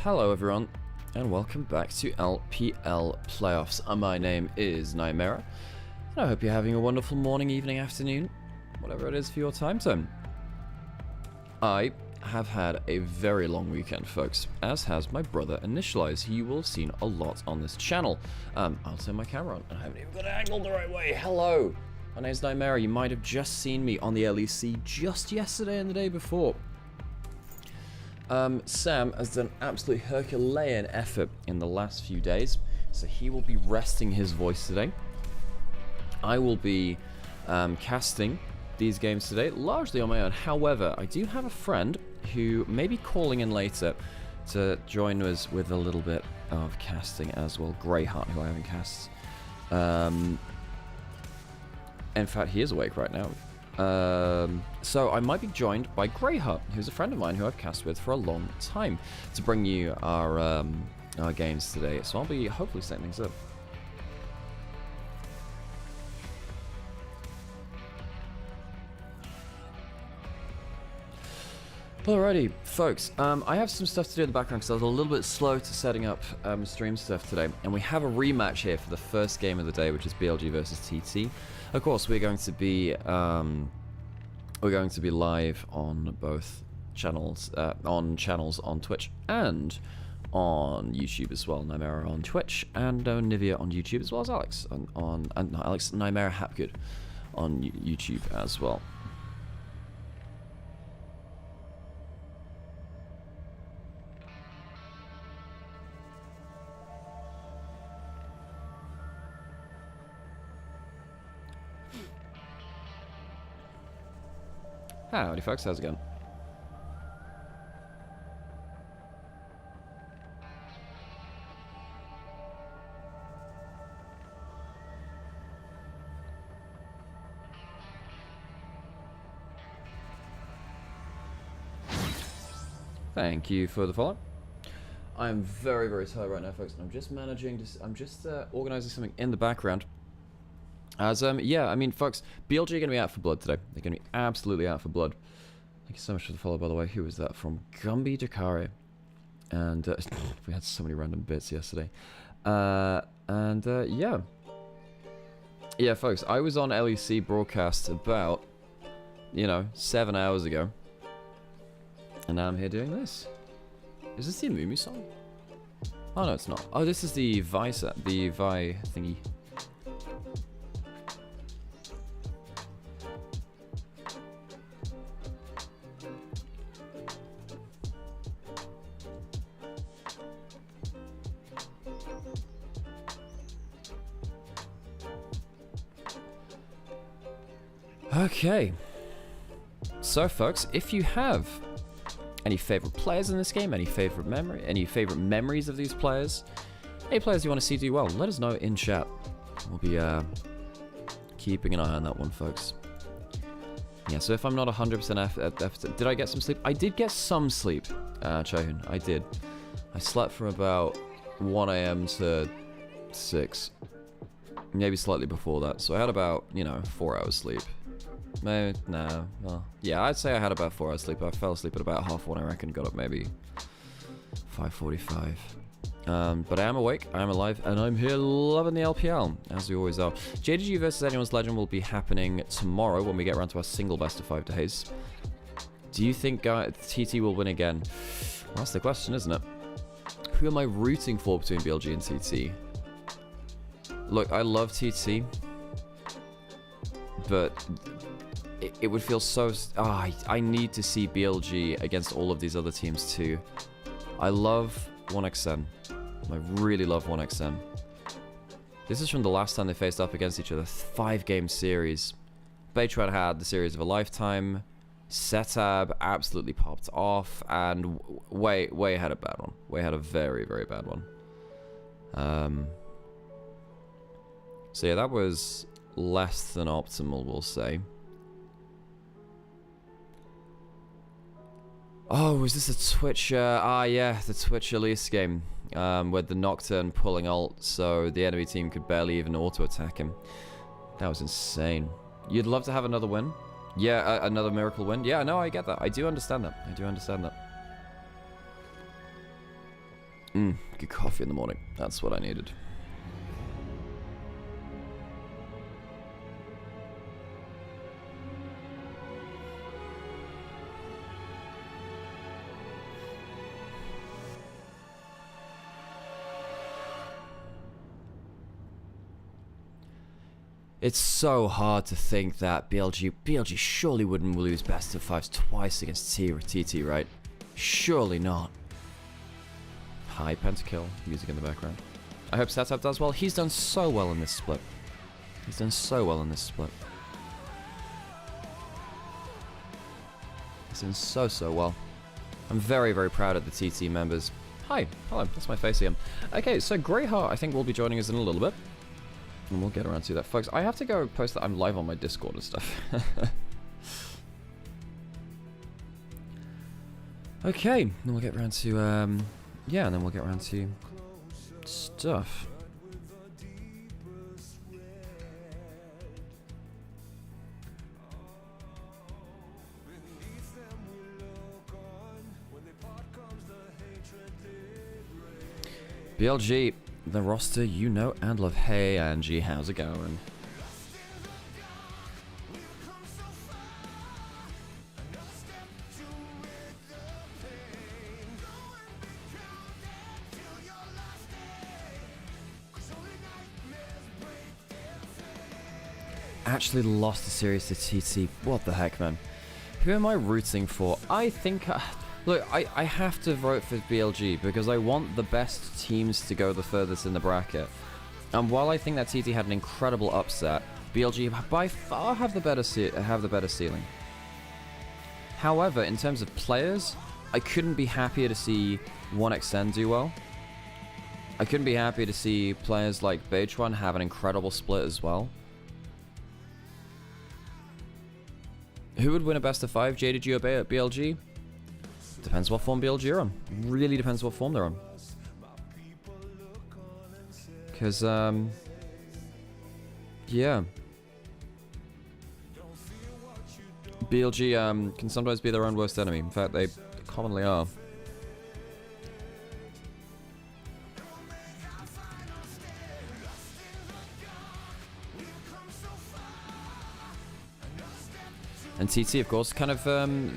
Hello everyone, and welcome back to LPL Playoffs. My name is Nymaera, and I hope you're having a wonderful morning, evening, afternoon, whatever it is for your time zone. I have had a very long weekend, folks, as has my brother Initialise, who you will have seen a lot on this channel. I'll turn my camera on, and I haven't even got it angled the right way. Hello, my name's Nymaera. You might have just seen me on the LEC just yesterday and the day before. Sam has done absolute Herculean effort in the last few days, so he will be resting his voice today. I will be casting these games today, largely on my own. However, I do have a friend who may be calling in later to join us with a little bit of casting as well. Greyheart, who I haven't cast. In fact, he is awake right now. So I might be joined by Greyheart, who's a friend of mine who I've cast with for a long time, to bring you our games today. So I'll be hopefully setting things up. Alrighty, folks, I have some stuff to do in the background because I was a little bit slow to setting up stream stuff today, and we have a rematch here for the first game of the day, which is BLG versus TT. Of course, we're going to be live on both channels, on Twitch and on YouTube as well. Nymaera on Twitch and Nivea on YouTube, as well as Alex Nymaera Hapgood on YouTube as well. Howdy folks, how's it going? Thank you for the follow. I'm very, very tired right now, folks, and I'm just managing to, organizing something in the background. As, yeah, I mean, folks, BLG are going to be out for blood today. They're going to be absolutely out for blood. Thank you so much for the follow, by the way. Who was that from? Gumby Dakare. And, we had so many random bits yesterday. Yeah. Yeah, folks, I was on LEC broadcast about, 7 hours ago. And now I'm here doing this. Is this the Amumi song? Oh, no, it's not. Oh, this is the Vi thingy. Okay, so folks, if you have any favorite players in this game, any favorite memories of these players, any players you want to see do well, let us know in chat. We'll be keeping an eye on that one, folks. Yeah, so if I'm not 100% did I get some sleep? I did get some sleep, Chohun, I did. I slept from about 1 AM to 6, maybe slightly before that, so I had about, 4 hours sleep. No, well, yeah, I'd say I had about 4 hours sleep. I fell asleep at about 1:30, I reckon, got up maybe 5:45. But I am awake, I am alive, and I'm here loving the LPL, as we always are. JDG versus Anyone's Legend will be happening tomorrow when we get around to our single best of 5 days. Do you think TT will win again? Well, that's the question, isn't it? Who am I rooting for between BLG and TT? Look, I love TT, but it would feel so... I need to see BLG against all of these other teams too. I love 1xN. I really love 1xN. This is from the last time they faced up against each other. 5-game series. Baytran had the series of a lifetime. Setab absolutely popped off. And way had a bad one. Way had a very, very bad one. So yeah, that was less than optimal, we'll say. Oh, was this a Twitch? Yeah, the Twitch Elise game, with the Nocturne pulling ult, so the enemy team could barely even auto-attack him. That was insane. You'd love to have another win? Yeah, another miracle win? Yeah, no, I get that. I do understand that. I do understand that. Good coffee in the morning. That's what I needed. It's so hard to think that BLG surely wouldn't lose best of fives twice against TT, right? Surely not. High pentakill, music in the background. I hope Setup does well. He's done so well in this split. He's done so well in this split. He's done so well. I'm very, very proud of the TT members. Hi, hello, that's my face again. Okay, so Greyheart I think will be joining us in a little bit. And we'll get around to that. Folks, I have to go post that I'm live on my Discord and stuff. Okay, then we'll get around to, yeah, and then we'll get around to stuff. BLG, the roster you know and love. Hey Angie, how's it going? Actually lost the series to TT. What the heck, man? Who am I rooting for? I think... look, I have to vote for BLG because I want the best teams to go the furthest in the bracket. And while I think that TT had an incredible upset, BLG by far have the better ceiling. However, in terms of players, I couldn't be happier to see 1xN do well. I couldn't be happier to see players like Bejuan have an incredible split as well. Who would win a best of 5? JDG or BLG? Depends what form BLG are on. Really depends what form they're on. Because, yeah. BLG can sometimes be their own worst enemy. In fact, they commonly are. And TT, of course, kind of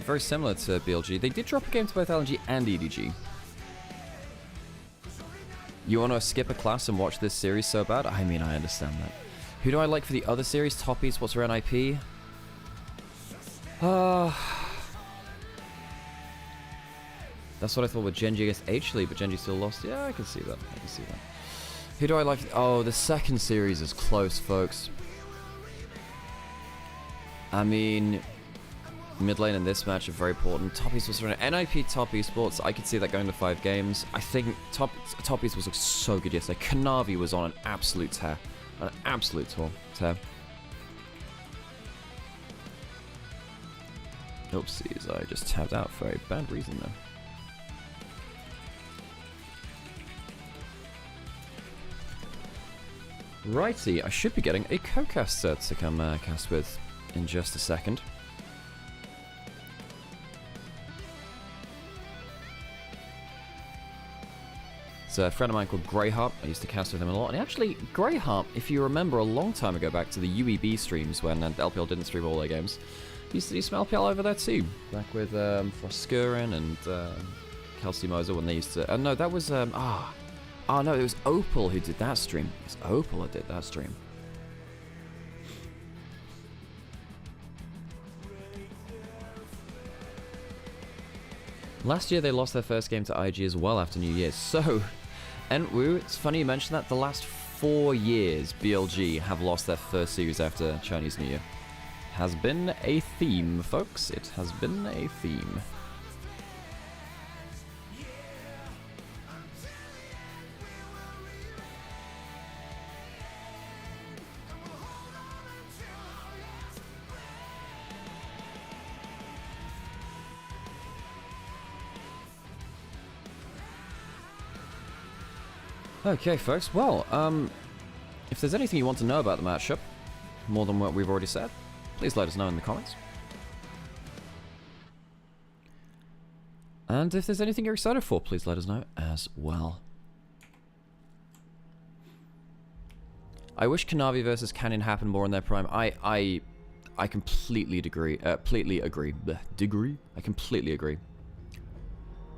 very similar to BLG. They did drop a game to both LNG and EDG. You want to skip a class and watch this series so bad? I mean, I understand that. Who do I like for the other series? Toppies, what's her NIP? That's what I thought with Genji against H-Lee, but Genji still lost. Yeah, I can see that. I can see that. Who do I like? Oh, the second series is close, folks. I mean, mid lane in this match are very important. Toppies was running NIP Top Esports. I could see that going to 5 games. I think Toppies was so good yesterday. Kanavi was on an absolute tear. An absolute tear. Oopsies, I just tapped out for a bad reason though. Righty, I should be getting a co-caster to come cast with in just a second. It's a friend of mine called Greyheart. I used to cast with him a lot. And actually, Greyheart, if you remember a long time ago back to the UEB streams when LPL didn't stream all their games, he used to do some LPL over there too. Back with Froskurin and Kelsey Moser when they used to... no, that was... no, it was Opal who did that stream. It's Opal who did that stream. Last year they lost their first game to IG as well after New Year's. So, Entwu, it's funny you mention that. The last 4 years BLG have lost their first series after Chinese New Year. Has been a theme, folks. It has been a theme. Okay, folks. Well, if there's anything you want to know about the matchup, more than what we've already said, please let us know in the comments. And if there's anything you're excited for, please let us know as well. I wish Kanavi versus Canyon happened more in their prime. I completely agree. Completely agree. Blech, degree? I completely agree.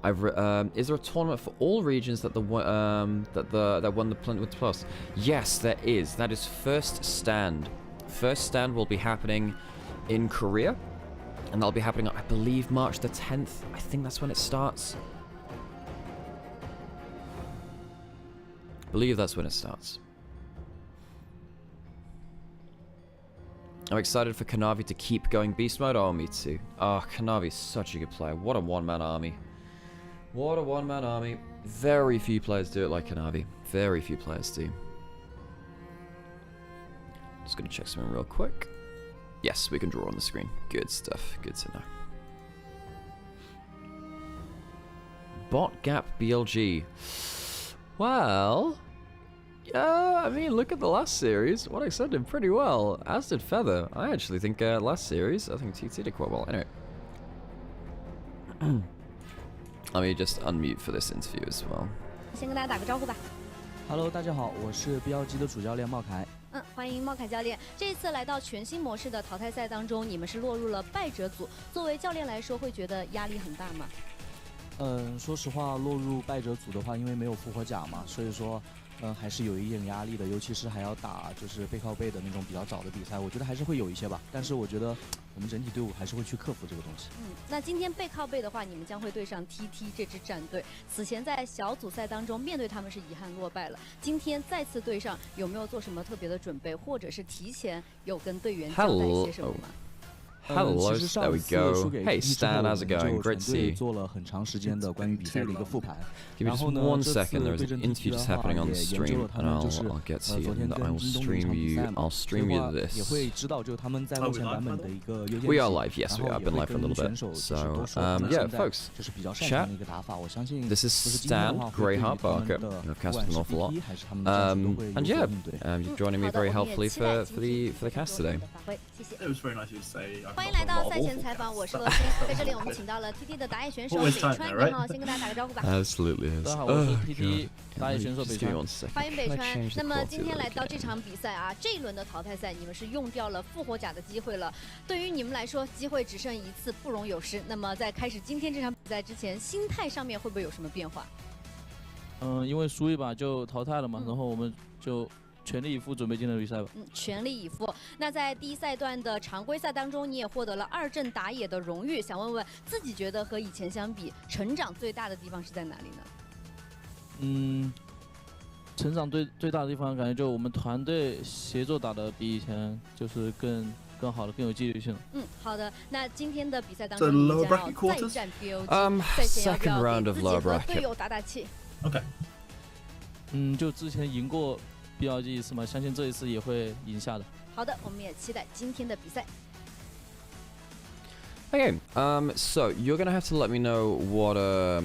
Is there a tournament for all regions that won the Plymouth Plus? Yes, there is. That is First Stand. First Stand will be happening in Korea, and that'll be happening, I believe, March the 10th. I think that's when it starts. I believe that's when it starts. I'm excited for Kanavi to keep going beast mode. Oh, me too. Oh, Kanavi's such a good player. What a one-man army. What a one-man army. Very few players do it like Kanavi. Very few players do. Just gonna check something real quick. Yes, we can draw on the screen. Good stuff. Good to know. Bot gap BLG. Well, yeah, I mean, look at the last series. What I said did pretty well, as did Feather. I actually think last series, I think TT did quite well. Anyway. Let me just unmute for this interview as well. 先跟大家打个招呼吧。Hello， 大家好，我是 BLG 的主教练茂凯。欢迎茂凯教练。这一次来到全新模式的淘汰赛当中，你们是落入了败者组。作为教练来说，会觉得压力很大吗？说实话，落入败者组的话，因为没有复活甲嘛，所以说，还是有一点压力的，尤其是还要打就是背靠背的那种比较早的比赛，我觉得还是会有一些吧。但是我觉得我们整体队伍还是会去克服这个东西。那今天背靠背的话，你们将会对上 TT 这支战队。此前在小组赛当中面对他们是遗憾落败了，今天再次对上，有没有做什么特别的准备，或者是提前有跟队员交代一些什么吗？ Hello, there we go. Hey Stan, how's it going? Great to see you. 做了很长时间的关于比赛的一个复盘。 Give me just 1 second. There's an interview just happening on the stream, and I'll get to you, and I will stream you. I'll stream you this. 也会知道就是他们在目前版本的一个优先。 We are live, yes, we are. I've been live for a little bit. So, yeah, folks, chat. This is Stan, Greyheart Barker. I've casted an awful lot. And yeah, you're joining me very helpfully for the cast today. It was very nice of you to say. 欢迎来到赛前采访，我是罗欣。在这里，我们请到了 TT 的打野选手北川，你好，先跟大家打个招呼吧。Absolutely. 大家好，我是 TT 打野选手北川。欢迎北川。那么今天来到这场比赛啊，这一轮的淘汰赛，你们是用掉了复活甲的机会了。对于你们来说，机会只剩一次，不容有失。那么在开始今天这场比赛之前，心态上面会不会有什么变化？因为输一把就淘汰了嘛，然后我们就 全力以赴准备今天的比赛吧。全力以赴。那在第一赛段的常规赛当中，你也获得了2阵打野的荣誉。想问问自己，觉得和以前相比，成长最大的地方是在哪里呢？成长最大的地方，感觉就我们团队协作打的比以前就是更好了，更有纪律性了。好的。那今天的比赛当中，你将要再战 BLG， 赛前要不要给自己和队友打打气 ？OK。就之前赢过 BLG 一次嘛，相信这一次也会赢下的。好的，我们也期待今天的比赛。Okay, so you're gonna have to let me know what I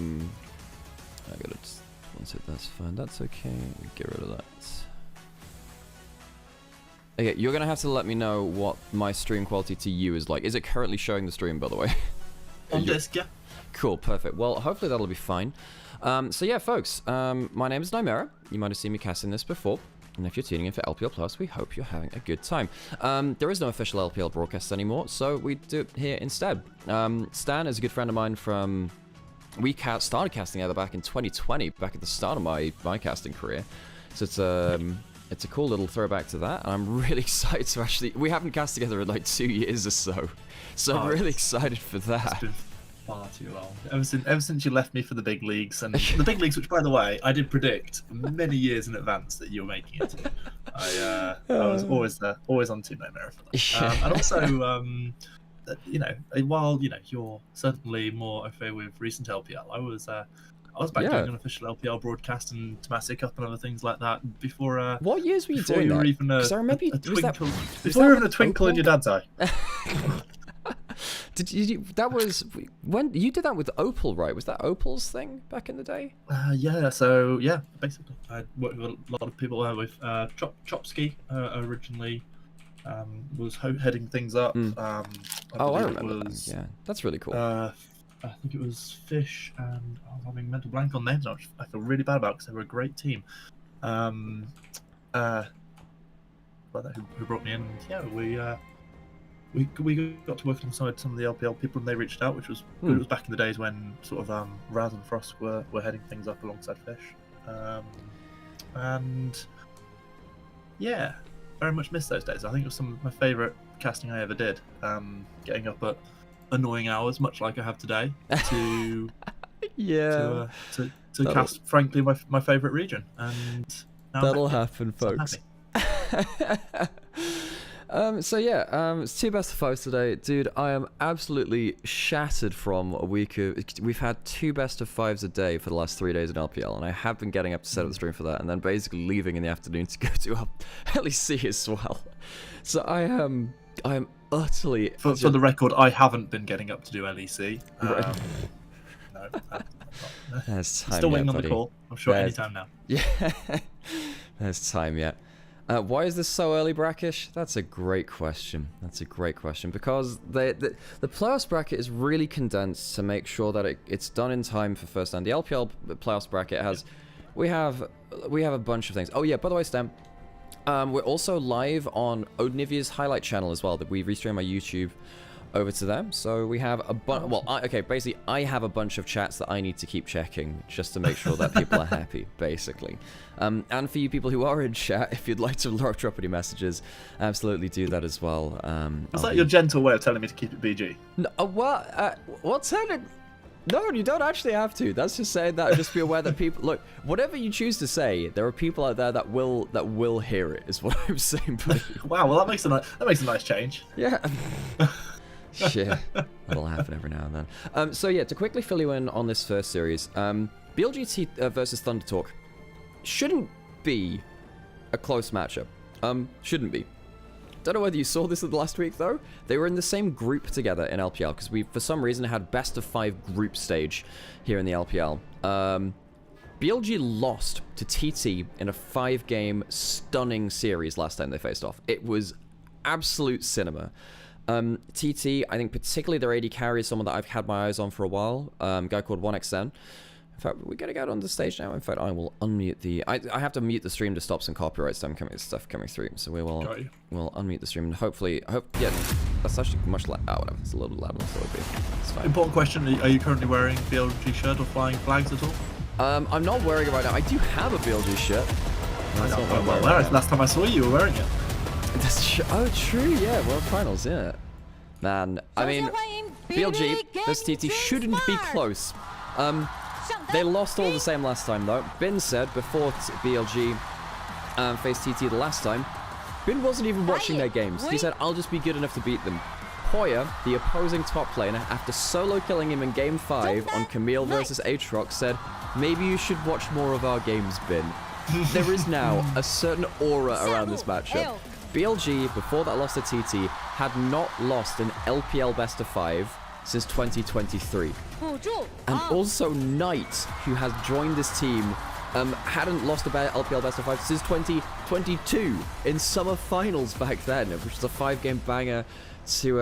gotta just one sec, that's fine, that's okay. Get rid of that. Okay, you're gonna have to let me know what my stream quality to you is like. Is it currently showing the stream, by the way? On disk, yeah. Cool, perfect. Well, hopefully that'll be fine. So yeah, folks, my name is Nymaera. You might have seen me casting this before. And if you're tuning in for LPL Plus, we hope you're having a good time. There is no official LPL broadcast anymore, so we do it here instead. Stan is a good friend of mine from... We started casting together back in 2020, back at the start of my casting career. So it's a cool little throwback to that, and I'm really excited to actually... We haven't cast together in like 2 years or so. So I'm really excited for that. Far too long. Ever since you left me for the big leagues, and the big leagues, which by the way I did predict many years in advance that you were making it to. I was always there, always on Team Nymaera for that. And also, you know, while you know you're certainly more au fait with recent LPL, I was back doing an official LPL broadcast and Tomasic Cup and other things like that before. What years were you doing that? Because I remember before even a twinkle in your dad's eye. Did you? That was when you did that with Opal, right? Was that Opal's thing back in the day? Yeah. So yeah, basically, I worked with a lot of people with Chopsky originally was heading things up. I remember that. Yeah, that's really cool. I think it was Fish, and I'm having mental blank on names. I feel really bad about because they were a great team. like that who brought me in. And yeah, we got to work alongside some of the LPL people, and they reached out, which was good. It was back in the days when sort of Raz and Frost were heading things up alongside Fish, and yeah, very much miss those days. I think it was some of my favourite casting I ever did. Getting up at annoying hours, much like I have today, to Yeah. to cast, frankly, my favourite region, and now That'll happen, folks. So yeah, it's 2 best of 5s today. Dude, I am absolutely shattered from a week of... We've had 2 best of 5s a day for the last 3 days in LPL, and I have been getting up to set up the stream for that, and then basically leaving in the afternoon to go to LEC as well. So I am utterly... For the record, I haven't been getting up to do LEC. Right. No, There's time still yet, waiting on buddy. the call. I'm sure any time now. Yeah, there's time yet. Why is this so early, Brackish? That's a great question. That's a great question, because the playoffs bracket is really condensed to make sure that it's done in time for first round. The LPL playoffs bracket has, we have a bunch of things. Oh yeah, by the way, Stem, we're also live on Odnivia's highlight channel as well, that we restream my YouTube over to them. So we have a bunch. Well, basically, I have a bunch of chats that I need to keep checking just to make sure that people are happy, basically. And for you people who are in chat, if you'd like to drop any messages, absolutely do that as well. Is that your gentle way of telling me to keep it BG? No, what's that? No, you don't actually have to. That's just saying that. Just be aware that people look. Whatever you choose to say, there are people out there that will hear it. Is what I'm saying, buddy. Wow, well that makes a nice change. Yeah. Shit, that'll happen every now and then. So yeah, to quickly fill you in on this first series, BLG versus Thunder Talk shouldn't be a close matchup. Shouldn't be. Don't know whether you saw this last week though. They were in the same group together in LPL because we, for some reason, had best of 5 group stage here in the LPL. BLG lost to TT in a 5-game stunning series last time they faced off. It was absolute cinema. TT, I think particularly their AD carry is someone that I've had my eyes on for a while. A guy called 1xn. In fact, we're gonna get on the stage now. In fact, I will unmute the... I have to mute the stream to stop some copyright stuff coming through. So we'll unmute the stream and hopefully... Yeah, that's actually much loud. Oh, whatever. It's a little louder than I thought it would be. It's fine. Important question, are you currently wearing BLG shirt or flying flags at all? I'm not wearing it right now. I do have a BLG shirt. Last time I saw you, you were wearing it. Oh, true, yeah. World Finals, yeah. Man, I mean, BLG versus TT shouldn't be close. They lost all the same last time, though. Bin said before BLG faced TT the last time, Bin wasn't even watching their games. He said, I'll just be good enough to beat them. Hoya, the opposing top laner, after solo killing him in Game 5 on Camille versus Aatrox, said, maybe you should watch more of our games, Bin. There is now a certain aura around this matchup. BLG, before that loss to TT, had not lost an LPL best of 5 since 2023. And also Knight, who has joined this team, hadn't lost a LPL best of 5 since 2022 in summer finals back then, which was a 5-game banger to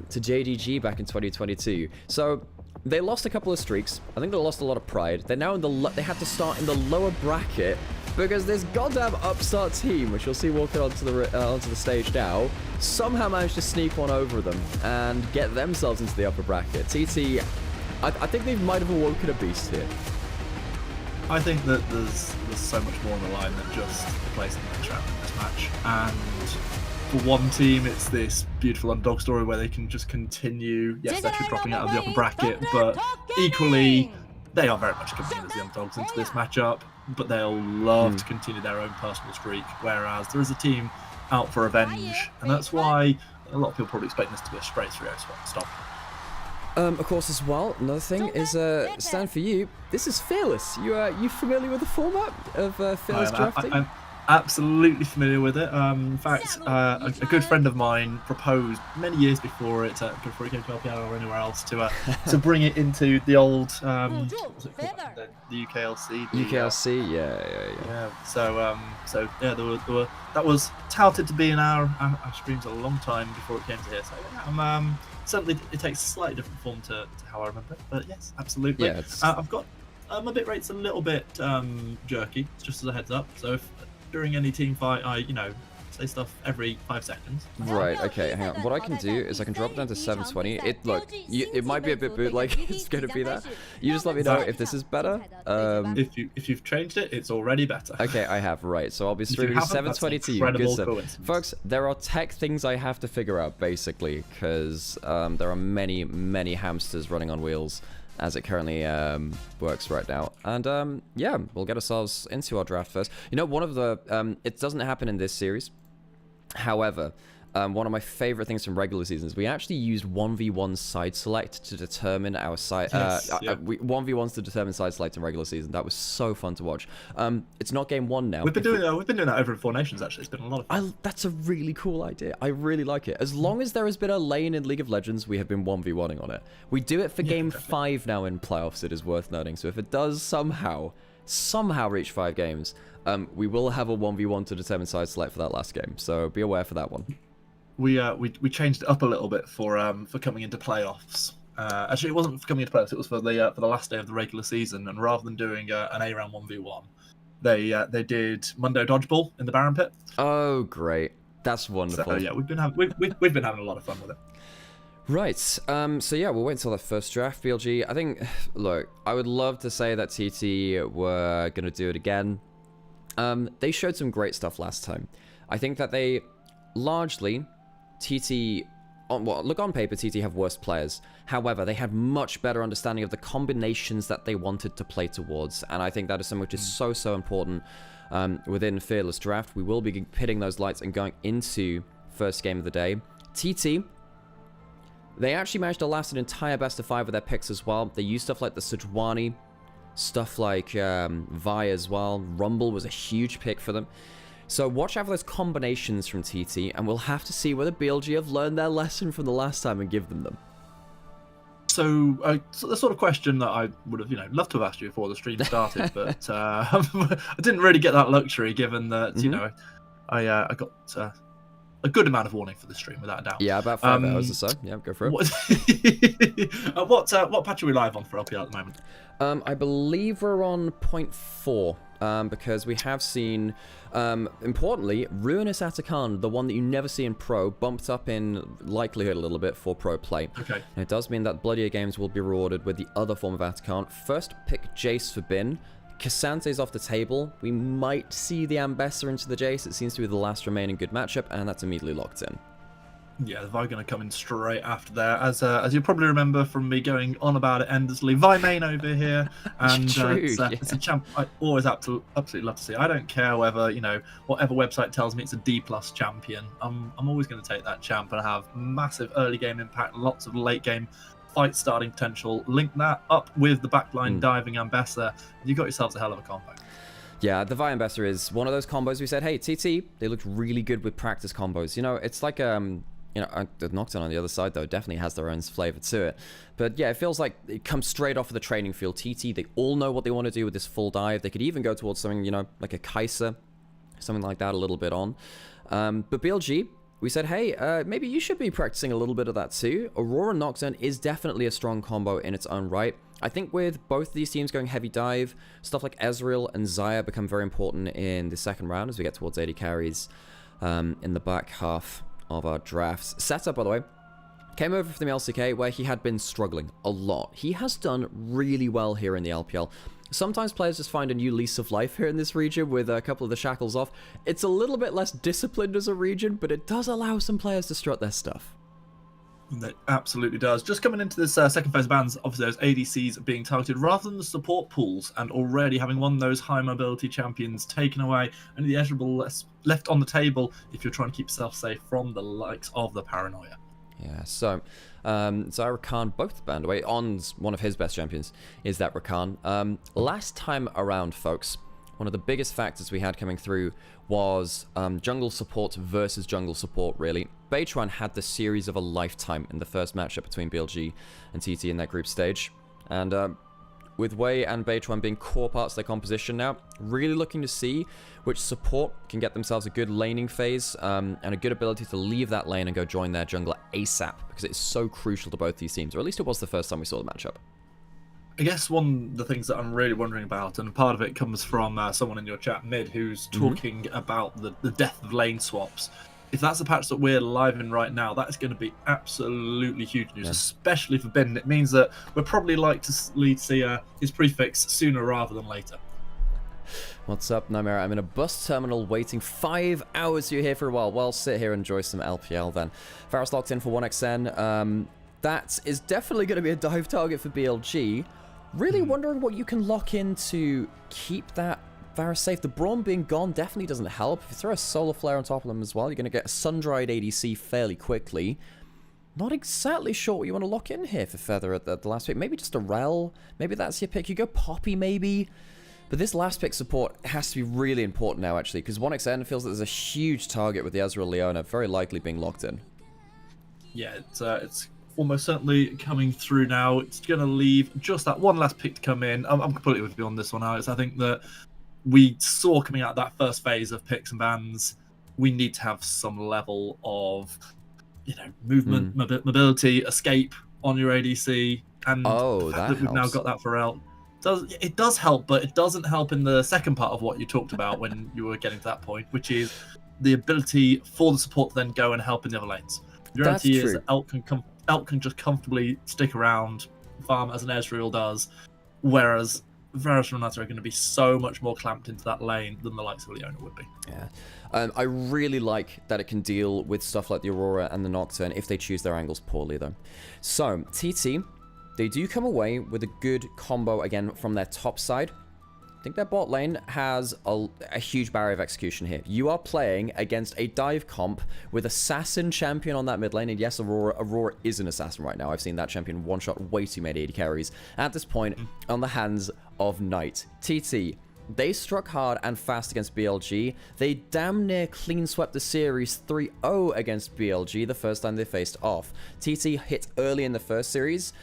JDG back in 2022. So they lost a couple of streaks. I think they lost a lot of pride. They're now in they had to start in the lower bracket because this goddamn upstart team, which you'll see walking onto the stage now, somehow managed to sneak one over them and get themselves into the upper bracket. TT, I think they might have awoken a beast here. I think that there's so much more on the line than just the place in the next round in this match. And for one team, it's this beautiful underdog story where they can just continue. Yes, they're dropping out of the upper bracket, but equally, they are very much coming in as the underdogs into this matchup, but they'll love to continue their own personal streak, whereas there is a team out for revenge, and that's why a lot of people probably expect this to be a straight 3-0 stop. Of course, as well, another thing is, Stan, for you, this is Fearless. You familiar with the format of Fearless drafting? I'm absolutely familiar with it. In fact, a good friend of mine proposed many years before it came to LPL or anywhere else to bring it into the old what's it called? The UKLC. UKLC, yeah. So yeah, there were that was touted to be in our streams a long time before it came to here. So yeah, certainly it takes a slightly different form to how I remember it, but yes, absolutely. Yeah, I've got my bit rate's a little bit jerky, just as a heads up. So if during any team fight I say stuff every 5 seconds. Right, okay, hang on. What I can do is I can drop it down to 720. It might be a bit bootleg. It's going to be that. You just let me know if this is better. If you've changed it, it's already better. Okay, I have, right. So I'll be streaming 720 to you. Good stuff. Folks, there are tech things I have to figure out, basically, because there are many, many hamsters running on wheels as it currently works right now. And yeah, we'll get ourselves into our draft first. You know, one of the... it doesn't happen in this series. However, one of my favorite things from regular seasons, we actually used 1v1 side select to determine our side. 1v1s to determine side select in regular season. That was so fun to watch. It's not game 1 now. We've been doing that over in 4 Nations. Actually, it's been a lot of fun. That's a really cool idea. I really like it. As long as there has been a lane in League of Legends, we have been 1v1ing on it. We do it for game 5 now in playoffs. It is worth noting. So if it does somehow reach 5 games, we will have a 1v1 to determine side select for that last game. So be aware for that one. We changed it up a little bit for coming into playoffs. Actually, it wasn't for coming into playoffs. It was for the last day of the regular season. And rather than doing an A round 1v1, they did Mundo Dodgeball in the Baron Pit. Oh, great! That's wonderful. So, yeah, we've been having a lot of fun with it. Right. So yeah, we'll wait until that first draft. BLG. I think. Look, I would love to say that TT were gonna do it again. They showed some great stuff last time. I think that they largely. TT, look on paper, TT have worse players. However, they had much better understanding of the combinations that they wanted to play towards. And I think that is something which is so important within Fearless Draft. We will be pitting those lights and going into first game of the day. TT, they actually managed to last an entire best of 5 with their picks as well. They used stuff like the Sejuani, stuff like Vi as well. Rumble was a huge pick for them. So watch out for those combinations from TT, and we'll have to see whether BLG have learned their lesson from the last time and give them. So the sort of question that I would have, loved to have asked you before the stream started, but I didn't really get that luxury, given that I got a good amount of warning for the stream, without a doubt. Yeah, about 5 hours or so. Yeah, go for it. What patch are we live on for LPL at the moment? I believe we're on 0.4. Because we have seen, importantly, Ruinous Atakan, the one that you never see in Pro, bumped up in likelihood a little bit for Pro play. Okay. And it does mean that Bloodier Games will be rewarded with the other form of Atakan. First pick Jace for Bin. Kasante's off the table. We might see the Ambessa into the Jace. It seems to be the last remaining good matchup, and that's immediately locked in. Yeah, the Vi going to come in straight after there. As you probably remember from me going on about it endlessly, Vi main over here, and it's a champ I always absolutely love to see. I don't care whether whatever website tells me it's a D+ champion. I'm always going to take that champ and have massive early game impact, lots of late game fight starting potential. Link that up with the backline diving Ambessa, you got yourselves a hell of a combo. Yeah, the Vi Ambessa is one of those combos we said, hey, TT, they looked really good with practice combos. It's like the Nocturne on the other side, though, definitely has their own flavor to it. But yeah, it feels like it comes straight off of the training field. TT, they all know what they want to do with this full dive. They could even go towards something, like a Kai'Sa, something like that a little bit on. But BLG, we said, hey, maybe you should be practicing a little bit of that too. Aurora Nocturne is definitely a strong combo in its own right. I think with both of these teams going heavy dive, stuff like Ezreal and Xayah become very important in the second round as we get towards 80 carries in the back half of our drafts. Setup, by the way, came over from the LCK where he had been struggling a lot. He has done really well here in the LPL. Sometimes players just find a new lease of life here in this region with a couple of the shackles off. It's a little bit less disciplined as a region, but it does allow some players to strut their stuff. It absolutely does. Just coming into this second phase of bans, obviously those ADCs being targeted rather than the support pools, and already having one of those high mobility champions taken away, and the Ezreal left on the table if you're trying to keep yourself safe from the likes of the Paranoia. Yeah, so Xayah Rakan both banned away. On's one of his best champions is that Rakan. Last time around, folks, one of the biggest factors we had coming through was jungle support versus jungle support, really. Beitron had the series of a lifetime in the first matchup between BLG and TT in that group stage. And with Wei and Beitron being core parts of their composition now, really looking to see which support can get themselves a good laning phase and a good ability to leave that lane and go join their jungler ASAP, because it's so crucial to both these teams, or at least it was the first time we saw the matchup. I guess one of the things that I'm really wondering about, and part of it comes from someone in your chat, Mid, who's talking about the death of lane swaps. If that's the patch that we're live in right now, that is going to be absolutely huge news, especially for Ben. It means that we're probably likely to see his prefix sooner rather than later. What's up, Nymaera? I'm in a bus terminal waiting 5 hours. You're here for a while. Well, sit here and enjoy some LPL then. Varus locked in for 1xN. That is definitely going to be a dive target for BLG. Really wondering what you can lock in to keep that Varus safe. The Braum being gone definitely doesn't help. If you throw a Solar Flare on top of them as well, you're going to get a sun-dried ADC fairly quickly. Not exactly sure what you want to lock in here for Feather at the last pick. Maybe just a Rel. Maybe that's your pick. You go Poppy maybe. But this last pick support has to be really important now, actually, because 1xN feels that there's a huge target with the Ezreal Leona very likely being locked in. Yeah, it's almost certainly coming through now. It's going to leave just that one last pick to come in. I'm completely with you on this one, Alex. I think that we saw coming out of that first phase of picks and bans, we need to have some level of, movement, mobility, escape on your ADC. And the fact that we've now got that for Rel. It does help, but it doesn't help in the second part of what you talked about when you were getting to that point, which is the ability for the support to then go and help in the other lanes. The reality is that Elk can just comfortably stick around, farm as an Ezreal does, whereas Varus and Renata are going to be so much more clamped into that lane than the likes of Leona would be. Yeah. I really like that it can deal with stuff like the Aurora and the Nocturne if they choose their angles poorly, though. So, TT... they do come away with a good combo, again, from their top side. I think their bot lane has a huge barrier of execution here. You are playing against a dive comp with Assassin champion on that mid lane, and yes, Aurora is an Assassin right now. I've seen that champion one-shot way too many AD carries at this point on the hands of Knight. TT, they struck hard and fast against BLG. They damn near clean swept the series 3-0 against BLG the first time they faced off. TT hit early in the first series.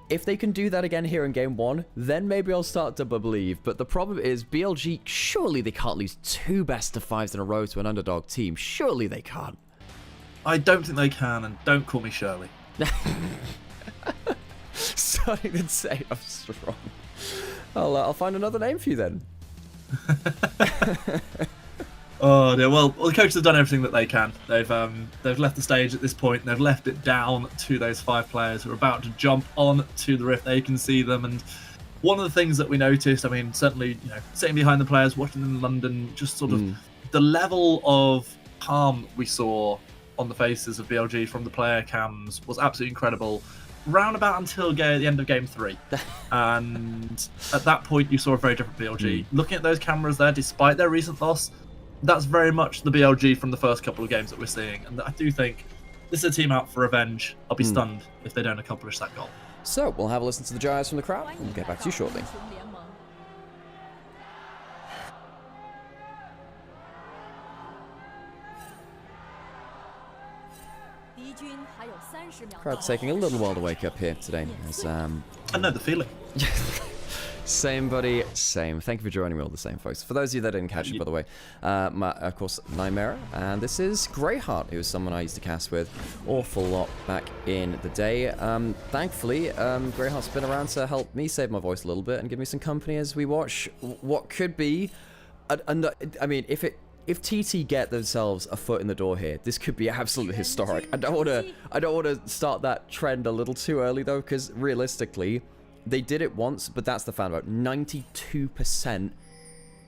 If they can do that again here in game 1, then maybe I'll start to believe. But the problem is, BLG, surely they can't lose 2 best of 5s in a row to an underdog team. Surely they can't. I don't think they can, and don't call me Shirley. Starting to say I'm strong. I'll find another name for you then. Oh dear. Well, the coaches have done everything that they can. They've left the stage at this point. They've left it down to those 5 players who are about to jump on to the Rift. They can see them, and one of the things that we noticed, I mean, certainly, sitting behind the players, watching them in London, just sort of the level of calm we saw on the faces of BLG from the player cams was absolutely incredible. Roundabout until the end of game 3, and at that point you saw a very different BLG. Looking at those cameras there, despite their recent loss, that's very much the BLG from the first couple of games that we're seeing, and I do think this is a team out for revenge. I'll be stunned if they don't accomplish that goal. So we'll have a listen to the gyres from the crowd, and we'll get back to you shortly. Crowd's taking a little while to wake up here today. As, I know the feeling. Same, buddy. Same. Thank you for joining me all the same, folks. For those of you that didn't catch it, by the way, of course, Nymaera, and this is Greyheart, who is someone I used to cast with awful lot back in the day. Thankfully, Greyheart's been around to help me save my voice a little bit and give me some company as we watch what could be... I mean, if TT get themselves a foot in the door here, this could be absolutely historic. I don't want to start that trend a little too early, though, because realistically... they did it once, but that's the fan vote. 92%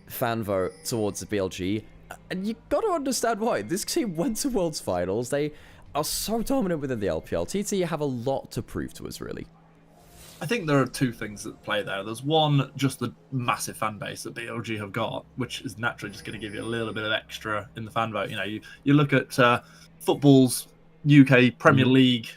fan vote towards the BLG. And you got to understand why. This team went to Worlds Finals. They are so dominant within the LPL. TT, you have a lot to prove to us, really. I think there are 2 things at play there. There's one, just the massive fan base that BLG have got, which is naturally just going to give you a little bit of extra in the fan vote. You look at football's UK Premier League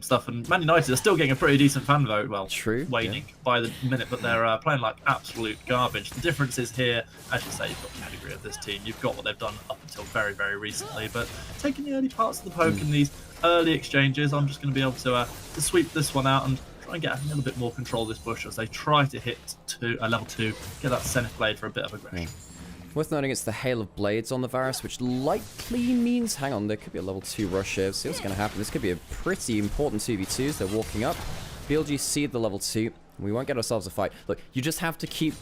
stuff, and Man United are still getting a pretty decent fan vote. Well, waning by the minute, but they're playing like absolute garbage. The difference is here, as you say, you've got the pedigree of this team. You've got what they've done up until very, very recently. But taking the early parts of the poke in these early exchanges, I'm just going to be able to sweep this one out and try and get a little bit more control of this bush as they try to hit to level 2, get that Zenith Blade for a bit of aggression. Worth noting it's the Hail of Blades on the Varus, which likely means... hang on, there could be a level 2 rush here. See what's going to happen. This could be a pretty important 2v2s. They're walking up. BLG see the level 2. We won't get ourselves a fight. Look, you just have to keep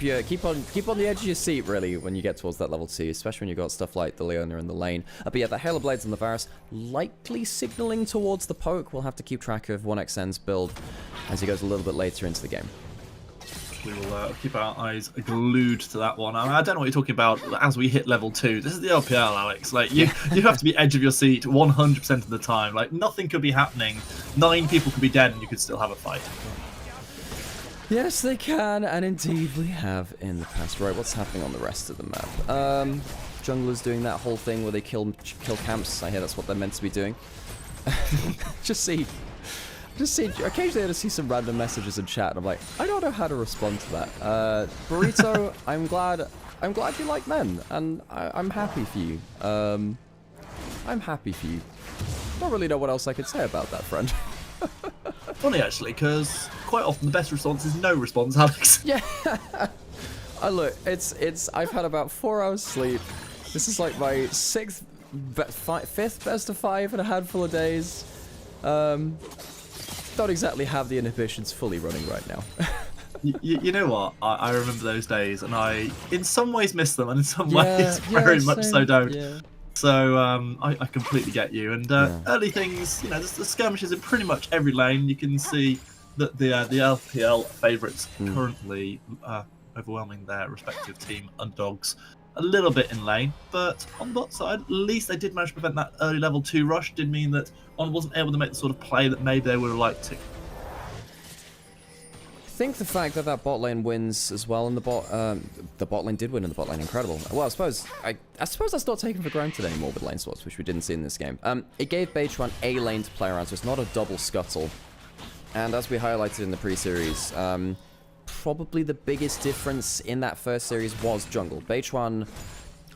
on the edge of your seat, really, when you get towards that level 2, especially when you've got stuff like the Leona in the lane. But yeah, the Halo Blades and the Varus likely signaling towards the poke. We'll have to keep track of 1xN's build as he goes a little bit later into the game. We will keep our eyes glued to that one. I mean, I don't know what you're talking about as we hit level 2. This is the LPL, Alex. Like, you have to be edge of your seat 100% of the time. Like, nothing could be happening. 9 people could be dead and you could still have a fight. Yes, they can, and indeed we have in the past. Right, what's happening on the rest of the map? Junglers doing that whole thing where they kill camps. I hear that's what they're meant to be doing. Just see, occasionally I just see some random messages in chat, and I'm like, I don't know how to respond to that. Burrito, I'm glad you like men, and I'm happy for you. I'm happy for you. Don't really know what else I could say about that, friend. Funny, actually, because quite often the best response is no response, Alex. Yeah. Look, I've had about 4 hours sleep. This is like my 5th best of 5 in a handful of days. Don't exactly have the inhibitions fully running right now. You know what? I remember those days, and I, in some ways, miss them, and in some ways, very much so don't. Yeah. So I completely get you. And early things, you know, the skirmishes in pretty much every lane. You can see that the LPL favourites currently overwhelming their respective team underdogs a little bit in lane. But on bot side, at least they did manage to prevent that early level 2 rush. Did mean that On wasn't able to make the sort of play that maybe they would have liked to. I think the fact that bot lane wins as well in the bot lane did win in the bot lane, incredible. Well, I suppose that's not taken for granted anymore with lane swaps, which we didn't see in this game. It gave BLG a lane to play around, so it's not a double scuttle. And as we highlighted in the pre-series, probably the biggest difference in that first series was jungle. BLG,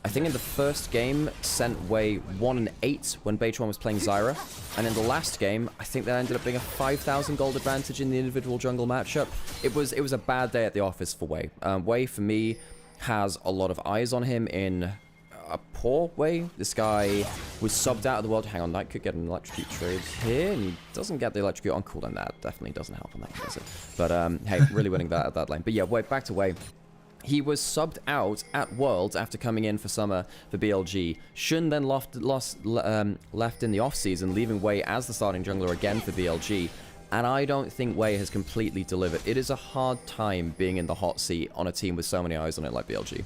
I think in the first game, sent Wei 1-8 when BLG was playing Zyra. And in the last game, I think that ended up being a 5,000 gold advantage in the individual jungle matchup. It was a bad day at the office for Wei. Wei, for me, has a lot of eyes on him in a poor way. This guy was subbed out of the world. Hang on, Knight could get an electrocute trade here, and he doesn't get the electrocute on cooldown. That definitely doesn't help on that, does it? But hey, really winning that at that lane. But yeah, Wei, back to Wei. He was subbed out at Worlds after coming in for summer for BLG. Shun then left in the off-season, leaving Wei as the starting jungler again for BLG. And I don't think Wei has completely delivered. It is a hard time being in the hot seat on a team with so many eyes on it like BLG.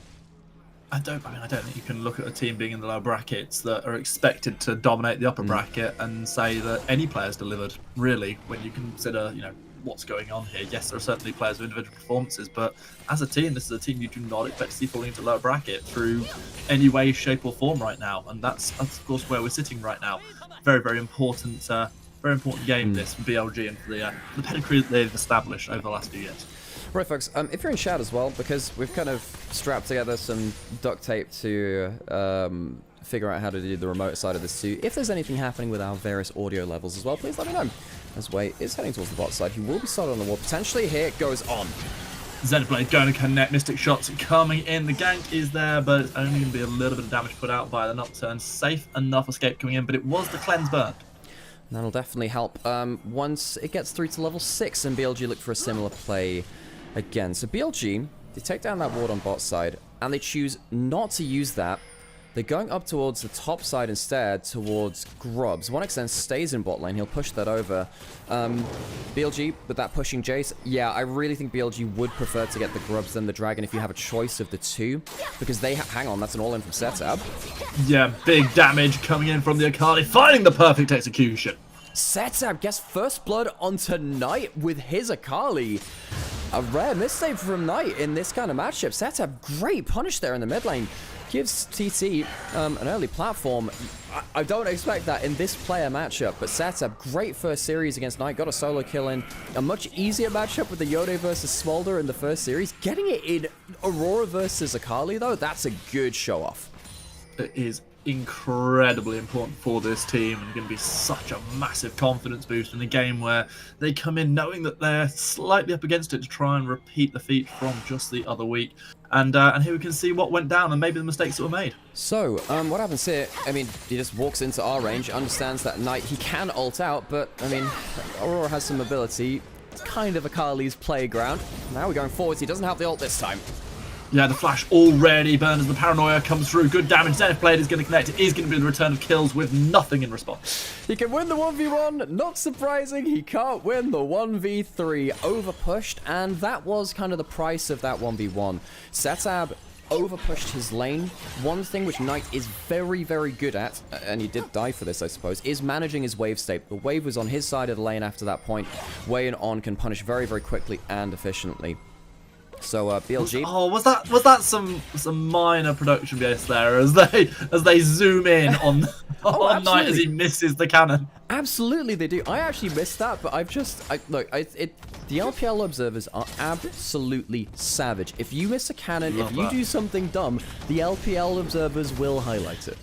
I don't think you can look at a team being in the lower brackets that are expected to dominate the upper bracket and say that any player's delivered, really, when you consider, you know, what's going on here. Yes, there are certainly players with individual performances, but as a team, this is a team you do not expect to see falling into lower bracket through any way, shape, or form right now. And that's of course where we're sitting right now. Very, very important game this for BLG and for the pedigree that they've established over the last few years. Right, folks, if you're in chat as well, because we've kind of strapped together some duct tape to figure out how to do the remote side of this too. If there's anything happening with our various audio levels as well, please let me know. As Wei is heading towards the bot side, he will be started on the wall. Potentially here it goes on. Zedblade going to connect, Mystic shots coming in. The gank is there, but it's only going to be a little bit of damage put out by the Nocturne. Safe enough escape coming in, but it was the cleanse burn. That'll definitely help once it gets through to level 6 and BLG look for a similar play again. So BLG, they take down that ward on bot side, and they choose not to use that. They're going up towards the top side instead, towards Grubs. 1xN stays in bot lane. He'll push that over. BLG, with that pushing Jace, yeah, I really think BLG would prefer to get the Grubs than the Dragon if you have a choice of the two. Because they hang on, that's an all-in from Setab. Yeah, big damage coming in from the Akali, finding the perfect execution. Setab gets first blood onto Knight with his Akali. A rare missave from Knight in this kind of matchup. Setab, great punish there in the mid lane. Gives TT an early platform. I don't expect that in this player matchup, but Setab, great first series against Knight. Got a solo kill in. A much easier matchup with the Yode versus Smolder in the first series. Getting it in Aurora versus Akali, though, that's a good show-off. It is incredibly important for this team and going to be such a massive confidence boost in a game where they come in knowing that they're slightly up against it to try and repeat the feat from just the other week. And here we can see what went down and maybe the mistakes that were made. So, what happens here? I mean, he just walks into our range, understands that Knight, he can ult out, but, I mean, Aurora has some ability. It's kind of a Kali's playground. Now we're going forwards. He doesn't have the ult this time. Yeah, the flash already burned as the paranoia comes through. Good damage. Zenith Blade is going to connect. It is going to be the return of kills with nothing in response. He can win the 1v1. Not surprising, he can't win the 1v3. Overpushed, and that was kind of the price of that 1v1. Setab overpushed his lane. One thing which Knight is very, very good at, and he did die for this, I suppose, is managing his wave state. The wave was on his side of the lane after that point. Way and on can punish very, very quickly and efficiently. So BLG. Oh, was that some minor production BS there as they zoom in on on Knight as he misses the cannon? Absolutely, they do. I actually missed that, but look. The LPL observers are absolutely savage. If you miss a cannon, if you do something dumb, the LPL observers will highlight it.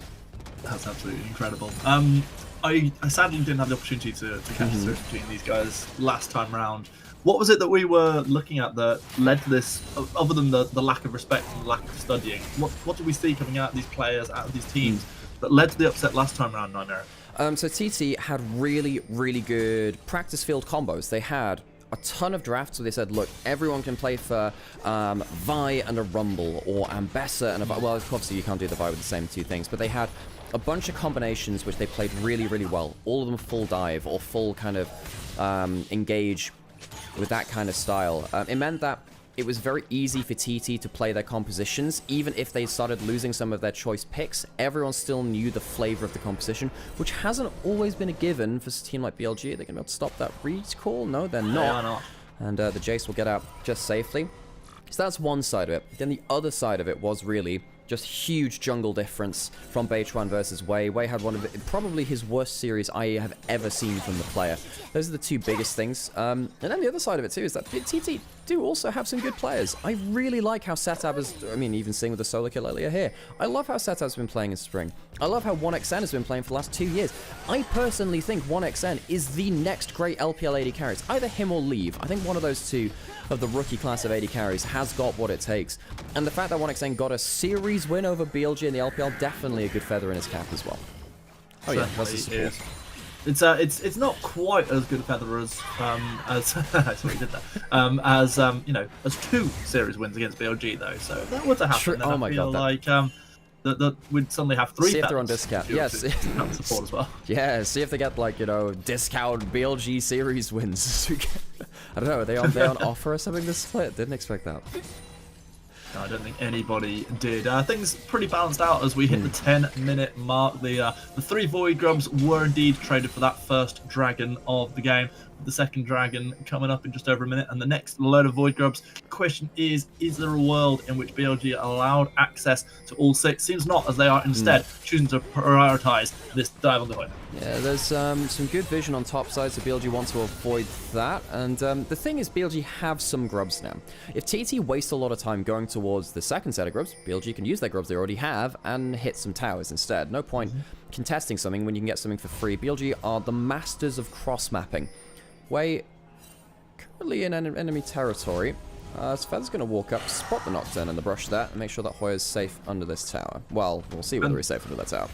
That's absolutely incredible. I sadly didn't have the opportunity to catch the switch between these guys last time round. What was it that we were looking at that led to this, other than the lack of respect and the lack of studying? What did we see coming out of these players, out of these teams, that led to the upset last time around, Nymaera? So TT had really, really good practice field combos. They had a ton of drafts where they said, look, everyone can play for Vi and a Rumble, or Ambessa and a Vi. Well, obviously you can't do the Vi with the same two things, but they had a bunch of combinations which they played really, really well. All of them full dive or full kind of engage with that kind of style. It meant that it was very easy for TT to play their compositions. Even if they started losing some of their choice picks, everyone still knew the flavor of the composition, which hasn't always been a given for a team like BLG. Are they going to be able to stop that recall? No, they're not. They are not. And the Jace will get out just safely. So that's one side of it. Then the other side of it was really just huge jungle difference from Bo5 versus Wei. Wei had one of probably his worst series I have ever seen from the player. Those are the two biggest things. And then the other side of it too is that TT do also have some good players. I really like how Setab is, I mean, even seeing with the solo kill earlier here. I love how Setab's been playing in spring. I love how 1xN has been playing for the last 2 years. I personally think 1xN is the next great LPL AD carry. It's either him or Leave. I think one of those two of the rookie class of AD carries has got what it takes. And the fact that 1xN got a series win over BLG in the LPL, definitely a good feather in his cap as well. Oh yeah, that's the support. It's not quite as good a feather as sorry, he did that. As 2 series wins against BLG though. So that would have happened. Oh my god! Like that we'd suddenly have 3. See if they're on discount. Yes. Support as well. Yeah. See if they get like discount BLG series wins. I don't know. Are they on offer or something this split? Didn't expect that. No, I don't think anybody did. Things pretty balanced out as we hit the 10-minute mark. The 3 Void Grubs were indeed traded for that first dragon of the game. The second dragon coming up in just over a minute, and the next load of Void Grubs. The question is there a world in which BLG are allowed access to all 6? Seems not, as they are instead choosing to prioritize this dive on the Void. Yeah, there's some good vision on top side, so BLG want to avoid that. And the thing is, BLG have some grubs now. If TT wastes a lot of time going towards the second set of grubs, BLG can use their grubs they already have and hit some towers instead. No point contesting something when you can get something for free. BLG are the masters of cross-mapping. Wei currently in enemy territory. So Feather's going to walk up, spot the knockdown and the brush there, and make sure that Hoya's safe under this tower. Well, we'll see whether he's safe under that tower.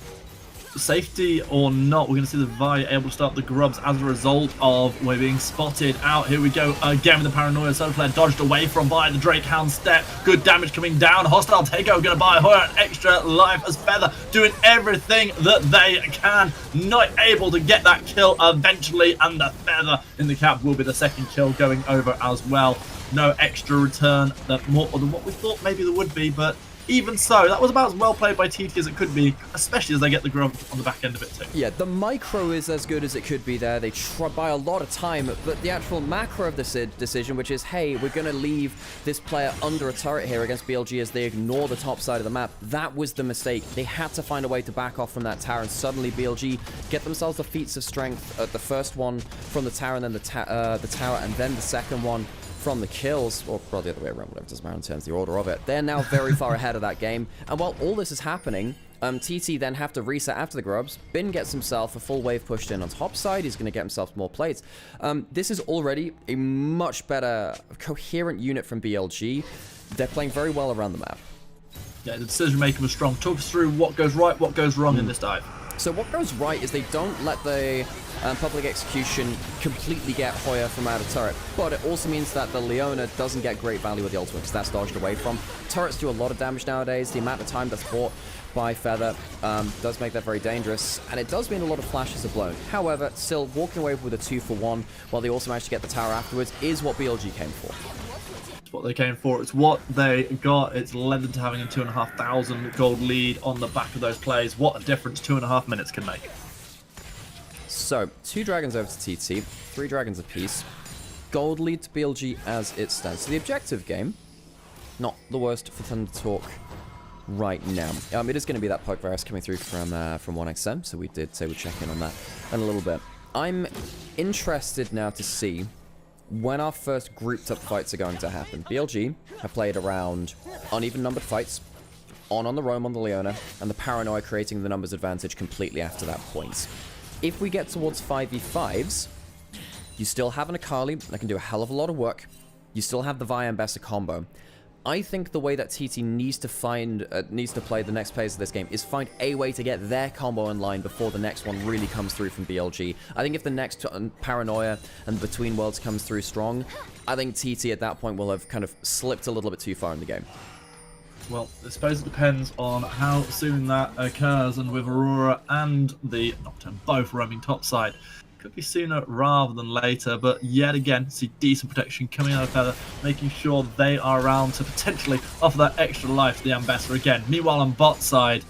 Safety or not, we're going to see the Vi able to start the grubs as a result of Wei being spotted out. Here we go again with the paranoia. Solo player dodged away from Vi. The Drake Hound step. Good damage coming down. Hostile takeover going to buy Hoya an extra life as Feather doing everything that they can. Not able to get that kill eventually, and the Feather in the cap will be the second kill going over as well. No extra return, more than what we thought maybe there would be, but even so, that was about as well played by TT as it could be, especially as they get the grub on the back end of it too. Yeah, the micro is as good as it could be there. They try by a lot of time, but the actual macro of the decision, which is, hey, we're going to leave this player under a turret here against BLG as they ignore the top side of the map, that was the mistake. They had to find a way to back off from that tower, and suddenly BLG get themselves the feats of strength at the first one from the tower, and then the tower, and then the second one from the kills, or probably the other way around, whatever, doesn't matter in terms of the order of it. They're now very far ahead of that game, and while all this is happening, TT then have to reset after the grubs. Bin gets himself a full wave pushed in on top side. He's going to get himself more plates. This is already a much better, coherent unit from BLG. They're playing very well around the map. Yeah, the decision making was strong. Talk us through what goes right, what goes wrong in this dive. So what goes right is they don't let the public execution completely get Hoya from out of turret, but it also means that the Leona doesn't get great value with the ultimate because that's dodged away from. Turrets do a lot of damage nowadays. The amount of time that's bought by Feather does make that very dangerous, and it does mean a lot of flashes are blown. However, still walking away with a 2-for-1 while they also managed to get the tower afterwards is what BLG came for. What they came for, it's what they got. It's led them to having a 2,500 gold lead on the back of those plays. What a difference 2.5 minutes can make. So 2 dragons over to TT, 3 dragons apiece, gold lead to BLG as it stands. So the objective game, not the worst for Thunder Talk right now. It is going to be that poke virus coming through from 1XM, so we did say we'd check in on that in a little bit. I'm interested now to see when our first grouped up fights are going to happen. BLG have played around uneven numbered fights, on the roam on the Leona, and the paranoia creating the numbers advantage completely after that point. If we get towards 5v5s, you still have an Akali that can do a hell of a lot of work. You still have the Vi Ambessa combo. I think the way that TT needs to play the next phase of this game is find a way to get their combo in line before the next one really comes through from BLG. I think if the next Paranoia and Between Worlds comes through strong, I think TT at that point will have kind of slipped a little bit too far in the game. Well, I suppose it depends on how soon that occurs, and with Aurora and the Nocturne both roaming topside, could be sooner rather than later, but yet again, see decent protection coming out of Feather, making sure they are around to potentially offer that extra life to the Ambassador again. Meanwhile, on bot side,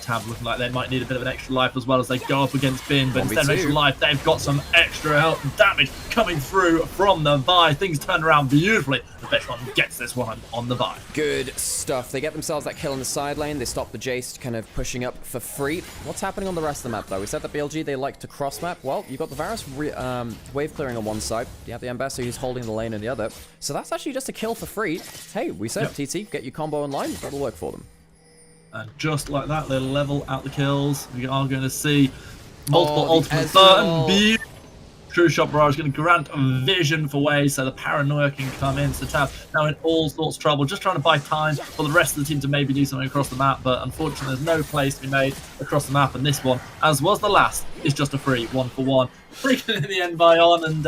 Tab looking like they might need a bit of an extra life as well as they go up against Bin, but instead of extra life, they've got some extra health and damage coming through from the Vi. Things turn around beautifully. The best one gets this one on the Vi. Good stuff. They get themselves that kill in the side lane. They stop the Jace kind of pushing up for free. What's happening on the rest of the map, though? We said that BLG, they like to cross map. Well, you've got the Varus wave clearing on one side. You have the Ambassador who's holding the lane on the other. So that's actually just a kill for free. Hey, we said, TT, get your combo in line. That'll work for them. And just like that, they level out the kills. We are going to see multiple ultimate burn. True Shot Barrage is going to grant a vision for ways so the Paranoia can come in. So Tab now in all sorts of trouble, just trying to buy time for the rest of the team to maybe do something across the map. But unfortunately, there's no place to be made across the map. And this one, as was the last, is just a free 1-for-1. Taken in the end by On, and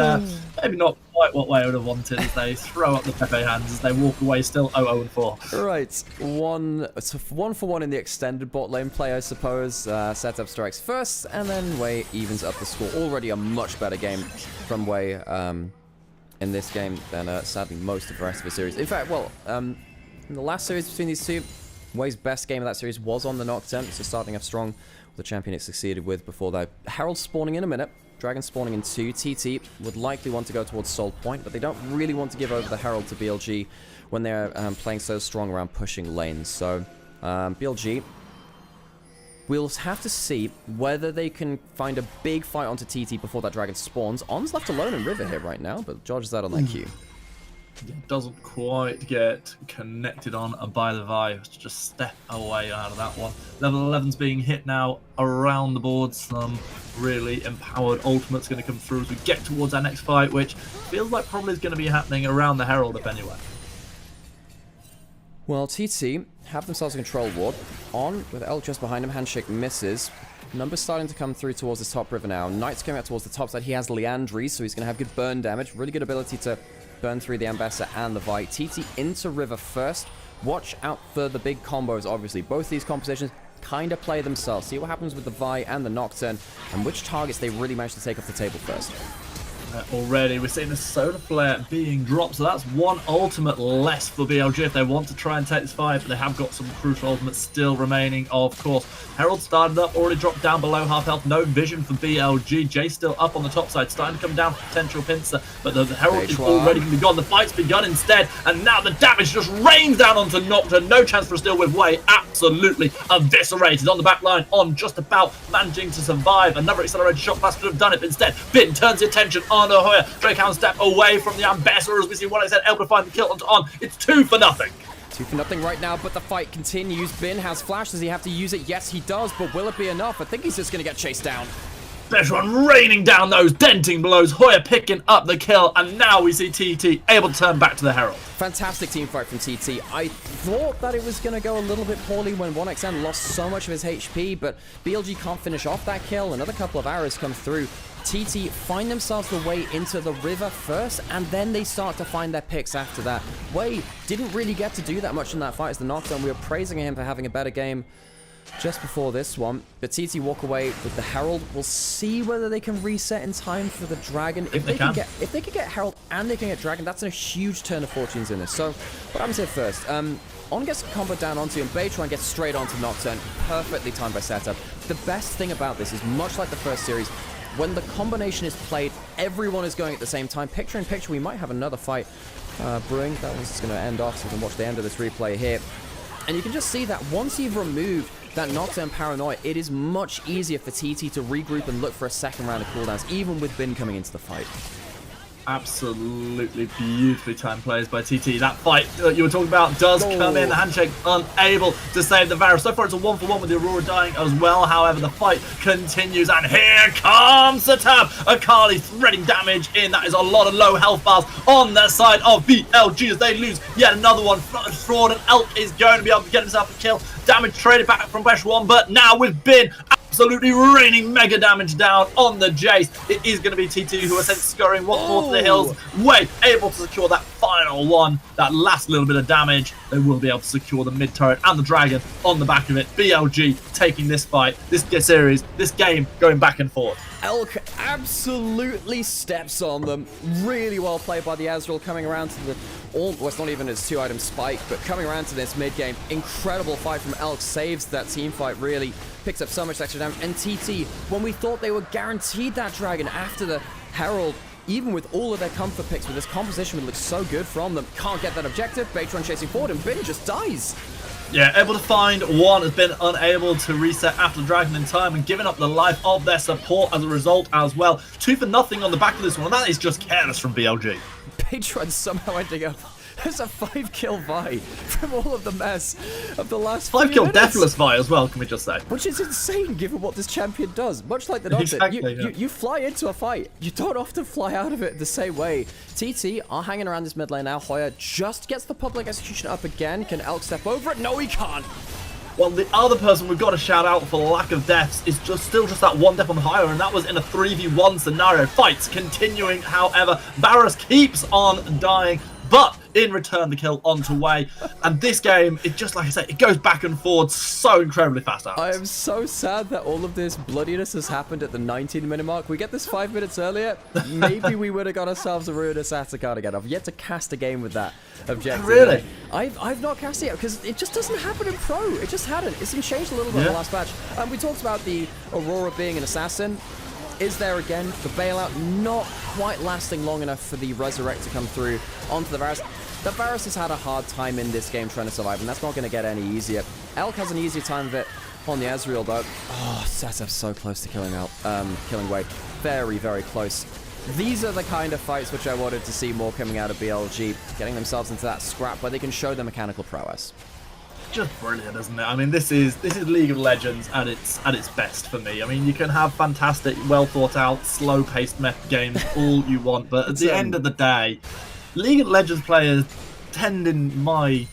maybe not quite what I would have wanted as they throw up the Pepe hands as they walk away still 0-0-4. Right, 1-for-1 in the extended bot lane play, I suppose. Setup strikes first, and then Wei evens up the score. Already a much better game from Wei in this game than sadly most of the rest of the series. In fact, well, in the last series between these two, Wei's best game of that series was on the Nocturne, so starting off strong with the champion it succeeded with before that. Herald spawning in a minute. Dragon spawning in 2. TT would likely want to go towards Soul Point, but they don't really want to give over the Herald to BLG when they're playing so strong around pushing lanes. So BLG, we'll have to see whether they can find a big fight onto TT before that Dragon spawns. On's left alone in River here right now, but dodges that on that Q. Doesn't quite get connected on by the Vi. Just step away out of that one. Level 11's being hit now around the board. Some really empowered ultimate's going to come through as we get towards our next fight, which feels like probably is going to be happening around the Herald if anywhere. Well, TT have themselves a control ward. On with L just behind him. Handshake misses. Numbers starting to come through towards the top river now. Knight's coming out towards the top side. He has Leandri, so he's going to have good burn damage. Really good ability to burn through the Ambassador and the Vi. TT into river first. Watch out for the big combos, obviously. Both these compositions kind of play themselves. See what happens with the Vi and the Nocturne, and which targets they really manage to take off the table first. Already we're seeing the Solar Flare being dropped, so that's one ultimate less for BLG if they want to try and take this fight, but they have got some crucial ultimates still remaining, of course. Herald started up, already dropped down below half health, no vision for BLG. Jay still up on the top side, starting to come down for potential pincer, but the Herald is already going to be gone. The fight's begun instead, and now the damage just rains down onto Nocturne. No chance for a steal with Wei, absolutely eviscerated on the back line. On just about managing to survive. Another accelerated shot pass could have done it, but instead Bin turns the attention on Hoya. Drakehound step away from the Ambassador as we see what I said, able to find the kill onto On. It's 2-0. 2-0 right now, but the fight continues. Bin has flash. Does he have to use it? Yes, he does, but will it be enough? I think he's just going to get chased down. Bejuan raining down those denting blows. Hoya picking up the kill, and now we see TT able to turn back to the Herald. Fantastic team fight from TT. I thought that it was going to go a little bit poorly when 1xN lost so much of his HP, but BLG can't finish off that kill. Another couple of arrows come through. TT find themselves the way into the river first, and then they start to find their picks after that. Wei didn't really get to do that much in that fight as the knockdown. We were praising him for having a better game just before this one, but TT walk away with the Herald. We'll see whether they can reset in time for the Dragon. If they can get Herald and they can get Dragon, that's a huge turn of fortunes in this. So what happens here first? On gets combo down onto him, Bejuan gets straight onto Nocturne, perfectly timed by setup. The best thing about this is, much like the first series, when the combination is played, everyone is going at the same time. Picture in picture, we might have another fight brewing. That one's going to end off, so we can watch the end of this replay here. And you can just see that once you've removed that Nocturne Paranoia, it is much easier for TT to regroup and look for a second round of cooldowns, even with Bin coming into the fight. Absolutely beautifully timed plays by TT. That fight that you were talking about does come in. The handshake unable to save the Varus. So far it's a 1-for-1 with the Aurora dying as well. However, the fight continues, and here comes the tap. Akali threading damage in. That is a lot of low health bars on the side of BLG as they lose yet another one. Fraud, and Elk is going to be able to get himself a kill. Damage traded back from Bejuan, but now with Bin absolutely raining mega damage down on the Jace. It is going to be TT who are sent scurrying once more to the hills. Wei able to secure that final one, that last little bit of damage. They will be able to secure the mid turret and the Dragon on the back of it. BLG taking this fight, this series, this game going back and forth. Elk absolutely steps on them. Really well played by the Azrael, coming around to the... well, it's not even his 2-item spike, but coming around to this mid-game. Incredible fight from Elk. Saves that team fight, really. Picks up so much extra damage. And TT, when we thought they were guaranteed that Dragon after the Herald, even with all of their comfort picks, with this composition that looks so good from them, can't get that objective. Bejuan chasing forward, and Bin just dies. Yeah, able to find one, has been unable to reset after the Dragon in time, and giving up the life of their support as a result as well. 2 for nothing on the back of this one, and that is just careless from BLG. Bejuan somehow ending up as a 5-kill Vi from all of the mess of the last 5-kill Deathless Vi as well, can we just say. Which is insane given what this champion does. Much like the Nocturne, Exactly, you fly into a fight. You don't often fly out of it the same way. TT are hanging around this mid lane now. Hoya just gets the public execution up again. Can Elk step over it? No, he can't. Well, the other person we've got to shout out for lack of deaths is still just that one death on higher, and that was in a 3v1 scenario. Fights continuing, however, Varus keeps on dying, but in return the kill onto Wei. And this game, it just, like I said, it goes back and forth so incredibly fast. I am so sad that all of this bloodiness has happened at the 19-minute mark. We get this 5 minutes earlier, maybe we would have got ourselves a Ruinous Atacard again. I've yet to cast a game with that objective. Really? I've not cast it yet because it just doesn't happen in Pro. It just hadn't. It's been changed a little bit in the last patch. We talked about the Aurora being an assassin. Is there again. The bailout not quite lasting long enough for the Resurrect to come through onto the Varus. The Varus has had a hard time in this game trying to survive, and that's not going to get any easier. Elk has an easier time of it on the Azrael, though. Oh, setup's so close to killing Wei. Very, very close. These are the kind of fights which I wanted to see more coming out of BLG, getting themselves into that scrap where they can show their mechanical prowess. Just brilliant, isn't it? I mean, this is League of Legends at its best for me. I mean, you can have fantastic, well thought out, slow paced mech games all you want, but at the end of the day, League of Legends players tend, in my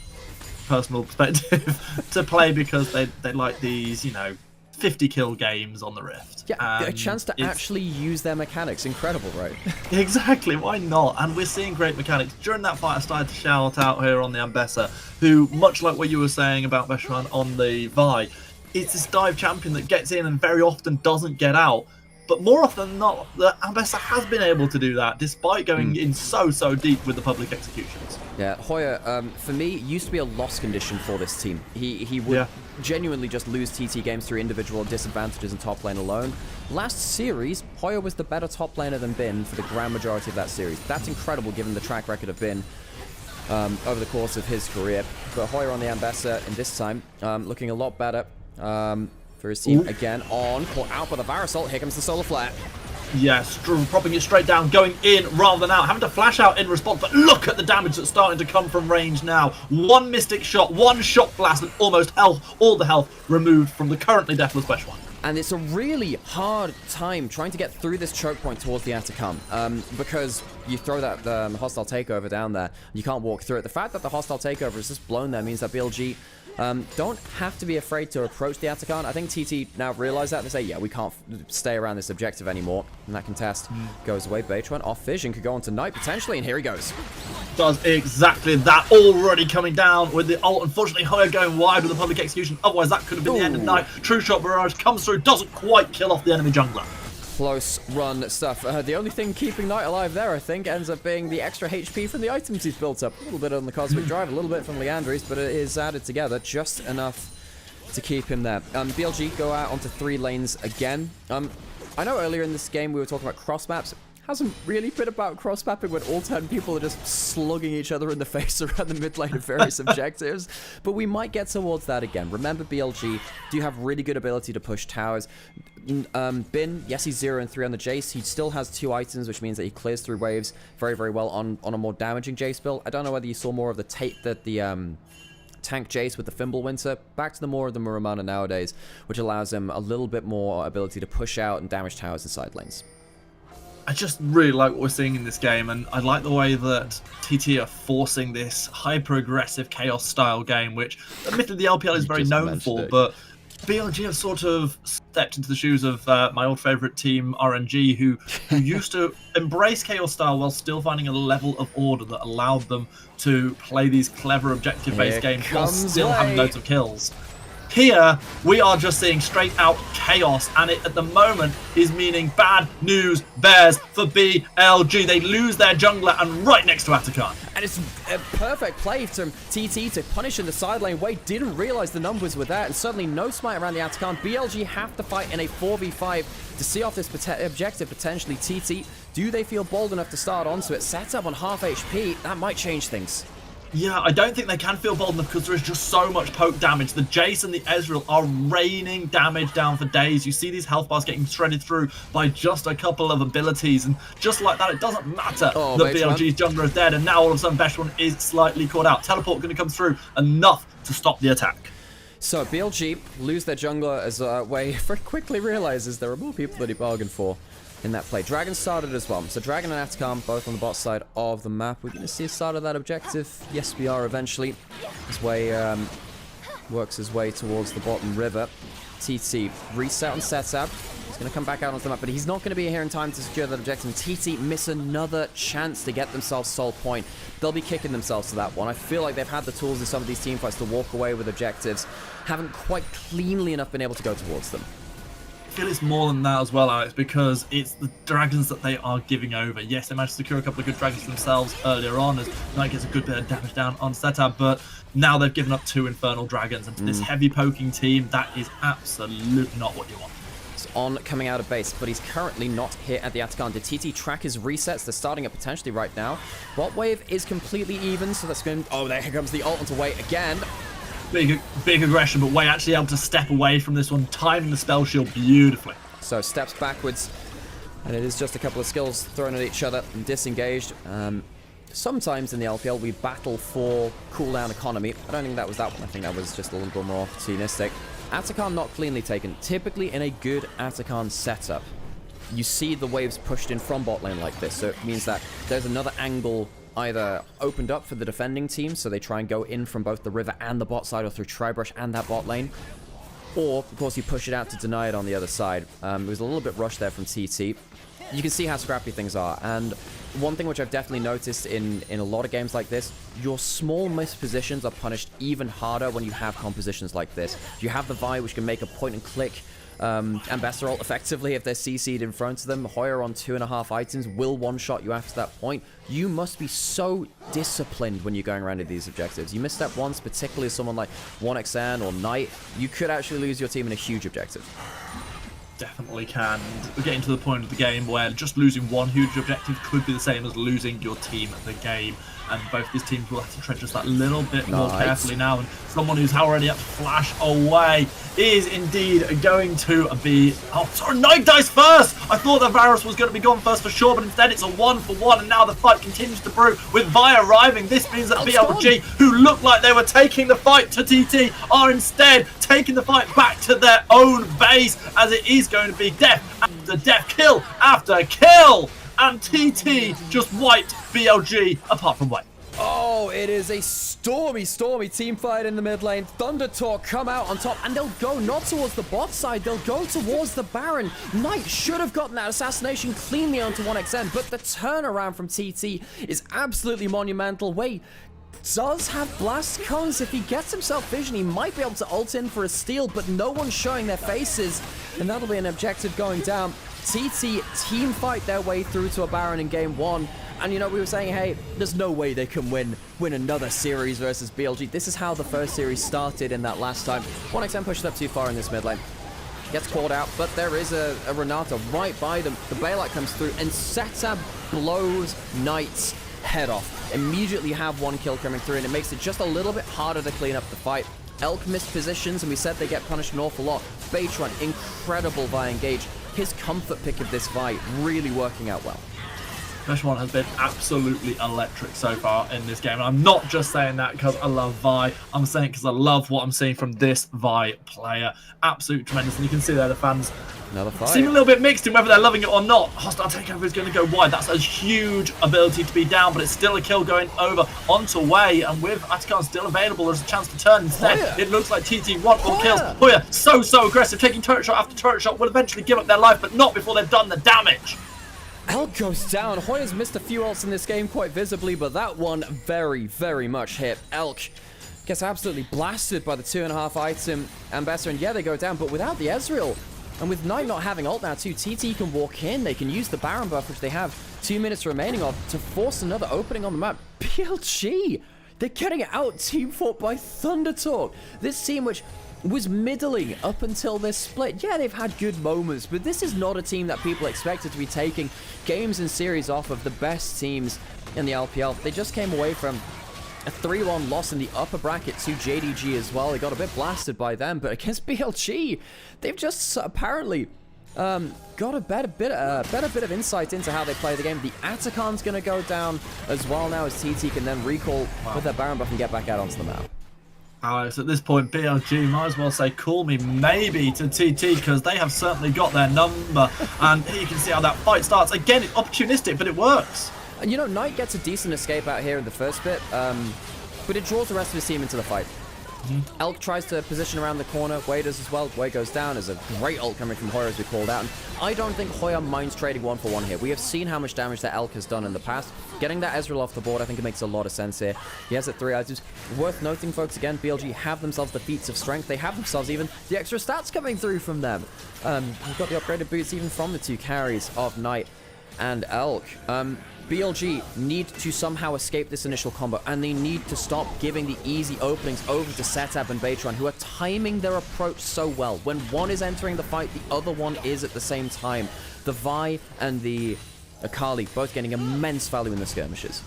personal perspective, to play because they like these, 50-kill games on the Rift. Yeah, a chance to actually use their mechanics. Incredible, right? Exactly, why not? And we're seeing great mechanics. During that fight, I started to shout out here on the Ambessa, who, much like what you were saying about Bejuan on the Vi, it's this dive champion that gets in and very often doesn't get out. But more often than not, the Ambessa has been able to do that, despite going in so deep with the public executions. Yeah, Hoya, for me, used to be a loss condition for this team. He would genuinely just lose TT games through individual disadvantages in top lane alone. Last series, Hoya was the better top laner than Bin for the grand majority of that series. That's incredible given the track record of Bin over the course of his career. But Hoya on the Ambessa, and this time, looking a lot better. For his team again on, caught out by the Varus ult. Here comes the solar flare. Yes, propping it straight down, going in rather than out, having to flash out in response, but look at the damage that's starting to come from range now. One Mystic shot, one shot blast, and almost all the health removed from the currently deathless Bejuan. And it's a really hard time trying to get through this choke point towards the Atacam, because you throw that hostile takeover down there, you can't walk through it. The fact that the hostile takeover is just blown there means that BLG don't have to be afraid to approach the Atacam. I think TT now realize that. They say, yeah, we can't stay around this objective anymore. And that contest goes away. Beitran off vision, could go on to Knight potentially, and here he goes. Does exactly that, already coming down with the ult. Unfortunately, Hoya going wide with the public execution. Otherwise, that could have been the end of Knight. True shot barrage comes through, doesn't quite kill off the enemy jungler. Close run stuff. The only thing keeping Knight alive there, I think, ends up being the extra HP from the items he's built up. A little bit on the Cosmic Drive, a little bit from Leandri's, but it is added together just enough to keep him there. BLG go out onto 3 lanes again. I know earlier in this game we were talking about cross maps. Hasn't really been about cross mapping when all 10 people are just slugging each other in the face around the mid lane of various objectives, but we might get towards that again. Remember, BLG do have really good ability to push towers. Bin, yes, he's 0 and 3 on the Jace. He still has 2 items, which means that he clears through waves very, very well on a more damaging Jace build. I don't know whether you saw more of the tank Jace with the Fimble Winter. Back to the more of the Muramana nowadays, which allows him a little bit more ability to push out and damage towers and side lanes. I just really like what we're seeing in this game, and I like the way that TT are forcing this hyper-aggressive chaos style game, which admittedly the LPL is very known for, but BLG have sort of stepped into the shoes of my old favourite team, RNG, who used to embrace chaos style while still finding a level of order that allowed them to play these clever objective-based games while still having loads of kills. Here, we are just seeing straight out chaos, and it at the moment is meaning bad news bears for BLG. They lose their jungler and right next to Atacam. And it's a perfect play from TT to punish in the side lane. Wade didn't realize the numbers were there, and suddenly no smite around the Atacam. BLG have to fight in a 4v5 to see off this objective potentially. TT, do they feel bold enough to start onto it? Set up on half HP, that might change things. Yeah, I don't think they can feel bold enough because there is just so much poke damage. The Jace and the Ezreal are raining damage down for days. You see these health bars getting shredded through by just a couple of abilities, and just like that, it doesn't matter that BLG's jungler is dead, and now all of a sudden Bechtron is slightly caught out. Teleport going to come through, enough to stop the attack. So BLG lose their jungler as Wei very quickly realizes there are more people that he bargained for in that play. Dragon started as well. So Dragon and Atacam both on the bot side of the map. We're going to see a start of that objective. Yes, we are eventually. As Wei works his way towards the bottom river. TT reset on setup. He's going to come back out onto the map, but he's not going to be here in time to secure that objective. And TT miss another chance to get themselves soul point. They'll be kicking themselves to that one. I feel like they've had the tools in some of these teamfights to walk away with objectives. Haven't quite cleanly enough been able to go towards them. I feel it's more than that as well, Alex, because it's the dragons that they are giving over. Yes, they managed to secure a couple of good dragons themselves earlier on as Knight gets a good bit of damage down on setup, but now they've given up 2 infernal dragons, and to this heavy poking team, that is absolutely not what you want. It's on coming out of base, but he's currently not here at the Atacam. Did TT track his resets? They're starting it potentially right now. Bot wave is completely even, so that's going. Oh, there comes the ult onto Wei again. Big aggression, but Wei actually able to step away from this one, timing the spell shield beautifully. So steps backwards, and it is just a couple of skills thrown at each other and disengaged. Sometimes in the LPL we battle for cooldown economy. I don't think that was that one. I think that was just a little bit more opportunistic. Atacam not cleanly taken. Typically in a good Atacam setup, you see the waves pushed in from bot lane like this, so it means that there's another angle either opened up for the defending team, so they try and go in from both the river and the bot side, or through Tribrush and that bot lane, or of course you push it out to deny it on the other side. It was a little bit rushed there from TT. You can see how scrappy things are, and one thing which I've definitely noticed in a lot of games like this, your small missed positions are punished even harder when you have compositions like this. You have the Vi, which can make a point and click Ambassador ult effectively if they're CC'd in front of them. Hoya on 2.5 items will one-shot you after that point. You must be so disciplined when you're going around to these objectives. You misstep once, particularly as someone like 1xN or Knight, you could actually lose your team in a huge objective. definitely can. We're getting to the point of the game where just losing one huge objective could be the same as losing your team the game. And both these teams will have to tread just that little bit more carefully now. And someone who's already up to flash away is indeed going to be... Oh, sorry, Night dies first! I thought the Varus was going to be gone first for sure, but instead it's a 1-for-1, and now the fight continues to brew with Vi arriving. This means that BLG, who looked like they were taking the fight to TT, are instead taking the fight back to their own base, as it is going to be death after death, kill after kill. And TT just wiped BLG apart from white. Oh, it is a stormy team fight in the mid lane. ThunderTalk come out on top, and they'll go not towards the bot side, they'll go towards the Baron. Knight should have gotten that assassination cleanly onto 1xN, but the turnaround from TT is absolutely monumental. Wei does have blast cones. If he gets himself vision, he might be able to ult in for a steal, but no one's showing their faces, and that'll be an objective going down. TT team fight their way through to a Baron in game 1. And you know, we were saying, hey, there's no way they can win another series versus BLG. This is how the first series started in that last time. 1xN pushed up too far in this mid lane. Gets called out, but there is a Renata right by them. The bailout comes through, and Seta blows Knight's head off. Immediately have one kill coming through, and it makes it just a little bit harder to clean up the fight. Elk missed positions, and we said they get punished an awful lot. Beitron, incredible Vi engage. His comfort pick of this Vi really working out well. This one has been absolutely electric so far in this game. And I'm not just saying that because I love Vi. I'm saying because I love what I'm seeing from this Vi player. Absolutely tremendous. And you can see there the fans seem a little bit mixed in whether they're loving it or not. Hostile takeover is going to go wide. That's a huge ability to be down, but it's still a kill going over onto Wei. And with Atakan still available, there's a chance to turn instead. It looks like TT want more kills. Hoya so aggressive, taking turret shot after turret shot, will eventually give up their life, but not before they've done the damage. Elk goes down. Hoya's missed a few ults in this game quite visibly, but that one very much hit. Elk gets absolutely blasted by the 2.5 item Ambassador, and yeah, they go down, but without the Ezreal, and with Knight not having ult now too, TT can walk in. They can use the Baron buff, which they have 2 minutes remaining of, to force another opening on the map. BLG, they're getting out team fought by ThunderTalk. This team, which was middling up until this split. Yeah, they've had good moments, but this is not a team that people expected to be taking games and series off of the best teams in the LPL. They just came away from a 3-1 loss in the upper bracket to JDG as well. They got a bit blasted by them, but against BLG, they've just apparently got a better bit of insight into how they play the game. The Atakan's going to go down as well now, as TT can then recall with their Baron buff and get back out onto the map. Alex, at this point, BLG might as well say, call me maybe to TT, because they have certainly got their number. And here you can see how that fight starts. Again, it's opportunistic, but it works. And you know, Knight gets a decent escape out here in the first bit, but it draws the rest of his team into the fight. Elk tries to position around the corner. Wei does as well. Wei goes down. There's a great ult coming from Hoya, as we called out. And I don't think Hoya minds trading 1-for-1 here. We have seen how much damage that Elk has done in the past. Getting that Ezreal off the board, I think it makes a lot of sense here. He has it 3 items. Worth noting, folks, again, BLG have themselves the feats of strength. They have themselves even the extra stats coming through from them. We've got the upgraded boots even from the 2 carries of Knight and Elk. BLG need to somehow escape this initial combo, and they need to stop giving the easy openings over to Setab and Beitron, who are timing their approach so well. When one is entering the fight, the other one is at the same time. The Vi and the Akali both getting immense value in the skirmishes.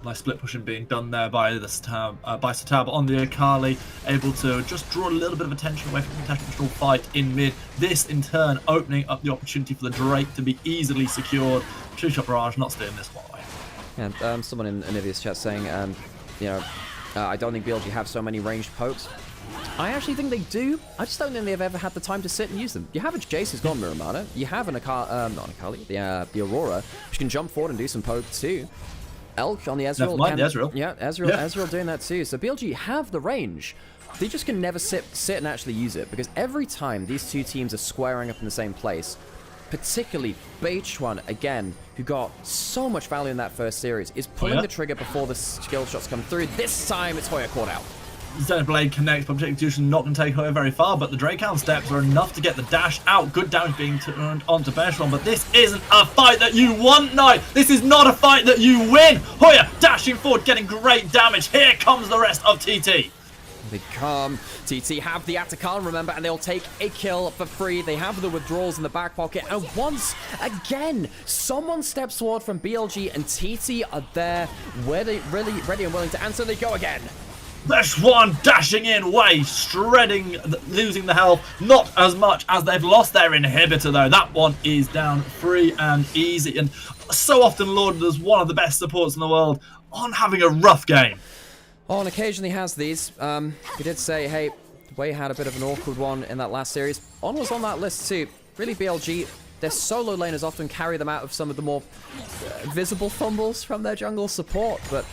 Nice split pushing being done there by the Setab on the Akali, able to just draw a little bit of attention away from the tactical fight in mid. This in turn opening up the opportunity for the Drake to be easily secured. 2-shot barrage, not stealing this one away. And someone in Anivia's chat saying, you know, I don't think BLG have so many ranged pokes. I actually think they do. I just don't think they've ever had the time to sit and use them. You have a Jace who's got Miramana. You have an not an Akali, the Aurora, which can jump forward and do some poke too. Elk on the Ezreal. Never mind, the Ezreal. Yeah, Ezreal doing that too. So BLG have the range. They just can never sit and actually use it, because every time these two teams are squaring up in the same place, particularly Beitron, again, who got so much value in that first series, is pulling the trigger before the skill shots come through. This time it's Hoya caught out. Blade connects, but Execution not going to take Hoya very far, but the Drakehound steps are enough to get the dash out. Good damage being turned onto Beitron, but this isn't a fight that you want, Knight. This is not a fight that you win. Hoya dashing forward, getting great damage. Here comes the rest of TT. they come. TT have the Atakan, remember, and they'll take a kill for free. They have the withdrawals in the back pocket. And once again, someone steps forward from BLG, and TT are there, ready and willing to answer. They go again. BeSh1 dashing in, way, shredding, losing the health. Not as much as they've lost their inhibitor, though. That one is down free and easy. And so often lauded as one of the best supports in the world on having a rough game. Oh, and occasionally has these. We did say, hey, Wei had a bit of an awkward one in that last series. On was on that list too. Really, BLG, their solo laners often carry them out of some of the more visible fumbles from their jungle support, but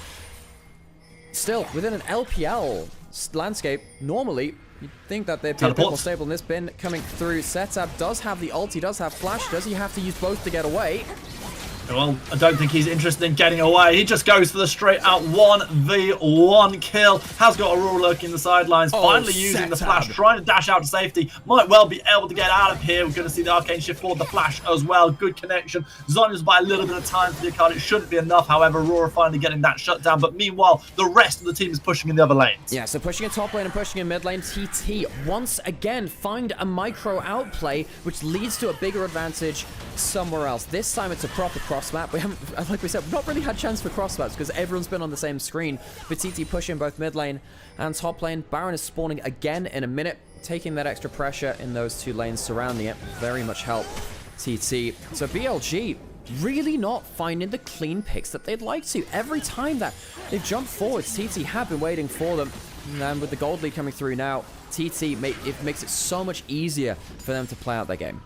still, within an LPL landscape, normally, you'd think that they'd be a bit more stable. In this bin coming through, Setab does have the ult, he does have flash. Does he have to use both to get away? Well, I don't think he's interested in getting away. He just goes for the straight-out 1v1 kill. Has got a Aurora lurking in the sidelines. Finally using the flash, trying to dash out to safety. Might well be able to get out of here. We're going to see the Arcane shift forward, the flash as well. Good connection. Zonya's by a little bit of time for the card. It shouldn't be enough. However, Aurora finally getting that shut down. But meanwhile, the rest of the team is pushing in the other lanes. Yeah, so pushing in top lane and pushing in mid lane. TT once again find a micro outplay, which leads to a bigger advantage somewhere else. This time it's a proper cross map. We haven't, like we said, we've not really had chance for cross maps because everyone's been on the same screen. But TT pushing both mid lane and top lane. Baron is spawning again in a minute, taking that extra pressure in those two lanes surrounding it. Very much help TT. So BLG really not finding the clean picks that they'd like to. Every time that they've jumped forward, TT have been waiting for them. And with the gold lead coming through now, TT makes it so much easier for them to play out their game.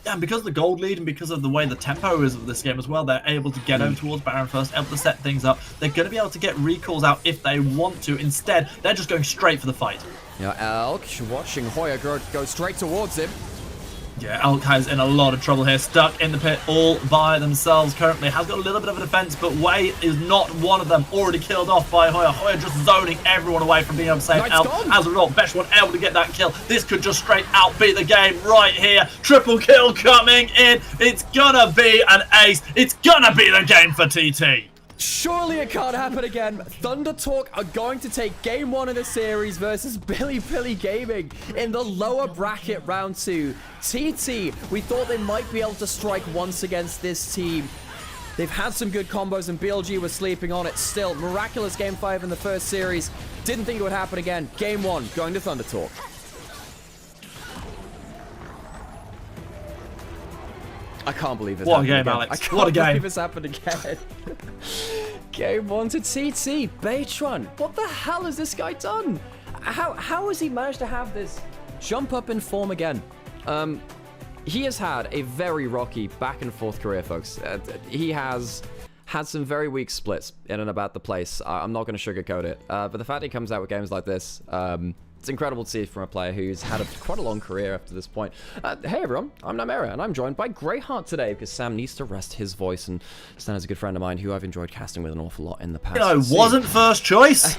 Yeah, and because of the gold lead and because of the way the tempo is of this game as well, they're able to get over towards Baron first, able to set things up. They're going to be able to get recalls out if they want to. Instead, they're just going straight for the fight. Yeah, Elk watching Hoya go straight towards him. Yeah, Elk is in a lot of trouble here, stuck in the pit all by themselves currently. Has got a little bit of a defense, but Wei is not one of them. Already killed off by Hoya. Hoya just zoning everyone away from being able to save Elk. As a result, BeSh1 able to get that kill. This could just straight out beat the game right here. Triple kill coming in. It's gonna be an ace. It's gonna be the game for TT. Surely it can't happen again. Thunder Talk are going to take game 1 of the series versus Billy Gaming in the lower bracket round 2. TT, we thought they might be able to strike once against this team. They've had some good combos and BLG was sleeping on it still. Miraculous game 5 in the first series. Didn't think it would happen again. Game 1 going to Thunder Talk. I can't believe this happened again. What a game, Alex. I can't What a game. believe this happened again. Game 1 to TT. BeSh1. What the hell has this guy done? How has he managed to have this jump up in form again? He has had a very rocky back and forth career, folks. He has had some very weak splits in and about the place. I'm not going to sugarcoat it. But the fact he comes out with games like this, it's incredible to see from a player who's had quite a long career after this point. Hey everyone, I'm Nymaera, and I'm joined by Greyheart today because Sam needs to rest his voice, and Stan is a good friend of mine who I've enjoyed casting with an awful lot in the past. Wasn't first choice.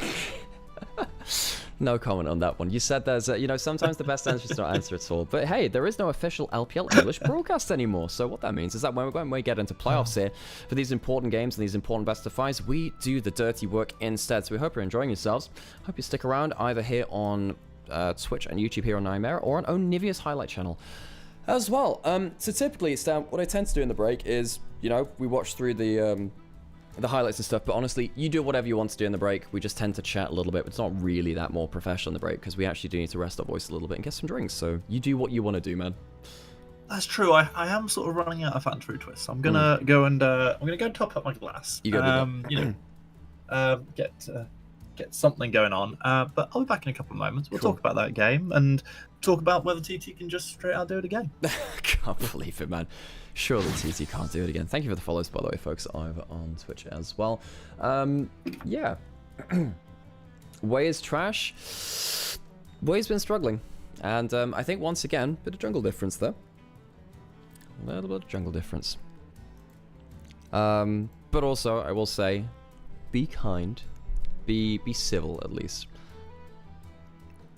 No comment on that one. You said there's, sometimes the best answer is not answer at all. But hey, there is no official LPL English broadcast anymore. So what that means is that when we get into playoffs here, for these important games and these important best of fives, we do the dirty work instead. So we hope you're enjoying yourselves. Hope you stick around either here on Twitch and YouTube here on Nymaera or on Onivia's highlight channel as well. So typically, Stan, what I tend to do in the break is, we watch through the highlights and stuff, but honestly, you do whatever you want to do in the break. We just tend to chat a little bit, but it's not really that more professional in the break because we actually do need to rest our voice a little bit and get some drinks. So you do what you want to do, man. That's true. I am sort of running out of fan true twists. So I'm gonna go and top up my glass. You go. Get something going on. But I'll be back in a couple of moments. We'll talk about that game and talk about whether TT can just straight out do it again. Can't believe it, man. Surely TT can't do it again. Thank you for the follows, by the way, folks, over on Twitch as well. Yeah. Wei is trash. Wei's been struggling. And I think, once again, bit of jungle difference there. A little bit of jungle difference. But also, I will say, be kind. Be civil, at least.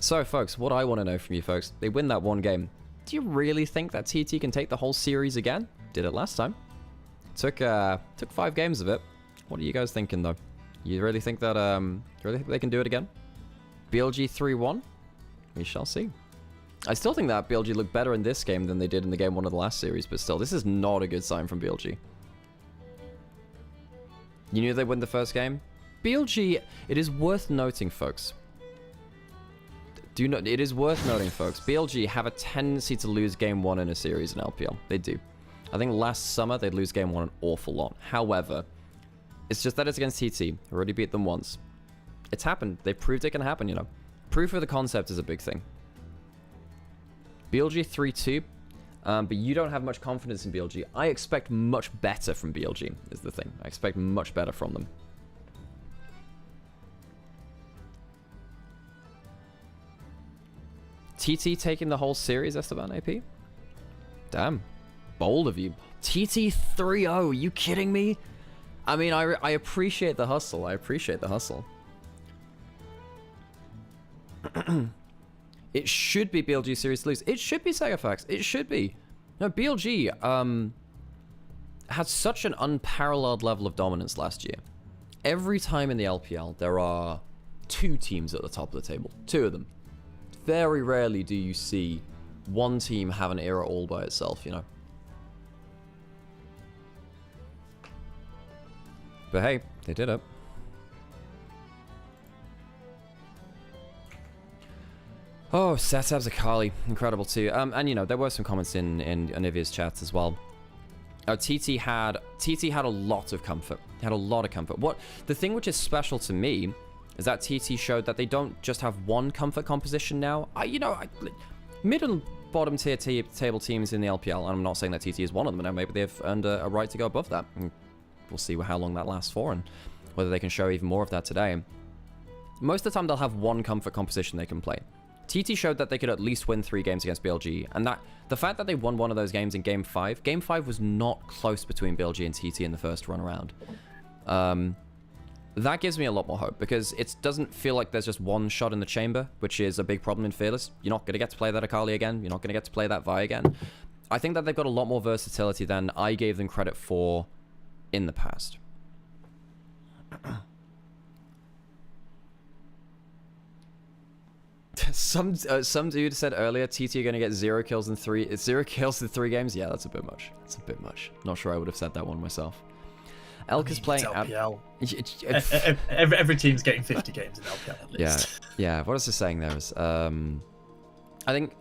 So, folks, what I want to know from you, folks, they win that one game. Do you really think that TT can take the whole series again? Did it last time. Took 5 games of it. What are you guys thinking, though? You really think that they can do it again? BLG 3-1? We shall see. I still think that BLG looked better in this game than they did in the game 1 of the last series, but still, this is not a good sign from BLG. You knew they'd win the first game? BLG, it is worth noting, folks. It is worth noting, folks. BLG have a tendency to lose game 1 in a series in LPL. They do. I think last summer, they'd lose game 1 an awful lot. However, it's just that it's against TT. Already beat them once. It's happened. They proved it can happen, you know. Proof of the concept is a big thing. BLG 3-2, but you don't have much confidence in BLG. I expect much better from BLG, is the thing. I expect much better from them. TT taking the whole series, Esteban AP? Damn. Bold of you. TT 3-0, you kidding me? I mean, I appreciate the hustle. I appreciate the hustle. It should be BLG series to lose. It should be Sagafax. It should be. No, BLG had such an unparalleled level of dominance last year. Every time in the LPL, there are 2 teams at the top of the table. 2 of them. Very rarely do you see one team have an era all by itself, you know. But hey, they did it. Oh, Satab's Akali, incredible too. And you know, there were some comments in Onivia's chat as well. TT had a lot of comfort. Had a lot of comfort. The thing which is special to me is that TT showed that they don't just have one comfort composition now. Mid and bottom tier table teams in the LPL, and I'm not saying that TT is one of them. Now maybe they've earned a right to go above that. And we'll see how long that lasts for, and whether they can show even more of that today. Most of the time, they'll have one comfort composition they can play. TT showed that they could at least win 3 games against BLG, and that the fact that they won one of those games in Game 5, Game 5 was not close between BLG and TT in the first run around. That gives me a lot more hope, because it doesn't feel like there's just one shot in the chamber, which is a big problem in Fearless. You're not going to get to play that Akali again. You're not going to get to play that Vi again. I think that they've got a lot more versatility than I gave them credit for in the past. Some dude said earlier, TT are going to get 0 kills in 3 games. Yeah, that's a bit much. It's a bit much. Not sure I would have said that one myself. Elk is playing LPL. Every team's getting 50 games in LPL at least. Yeah. What is the saying there? I think.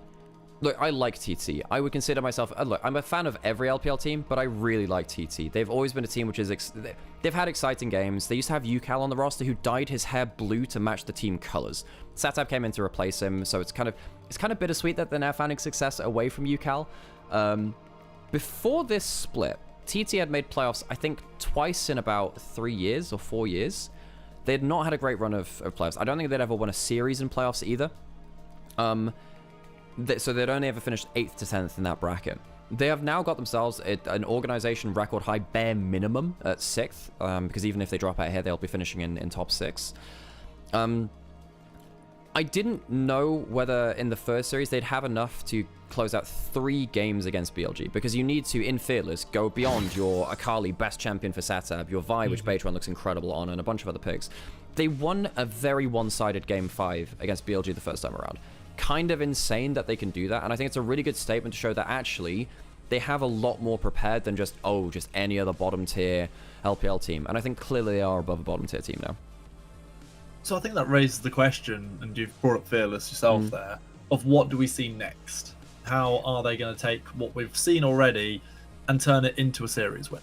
Look, I like TT. I would consider myself... Look, I'm a fan of every LPL team, but I really like TT. They've always been a team which is... They've had exciting games. They used to have UCal on the roster who dyed his hair blue to match the team colors. Satab came in to replace him, so it's kind of bittersweet that they're now finding success away from UCal. Before this split, TT had made playoffs, I think, twice in about 3 years or 4 years. They had not had a great run of playoffs. I don't think they'd ever won a series in playoffs either. So they'd only ever finished 8th to 10th in that bracket. They have now got themselves an organization record high bare minimum at 6th, because even if they drop out here, they'll be finishing in top 6. I didn't know whether in the first series they'd have enough to close out 3 games against BLG, because you need to, in Fearless, go beyond your Akali, best champion for Satab, your Vi, which Baytron looks incredible on, and a bunch of other picks. They won a very one-sided Game 5 against BLG the first time around. Kind of insane that they can do that, and I think it's a really good statement to show that actually they have a lot more prepared than just any other bottom tier LPL team, and I think clearly they are above a bottom tier team now. So I think that raises the question, and you've brought up Fearless yourself there, of what do we see next? How are they going to take what we've seen already and turn it into a series win?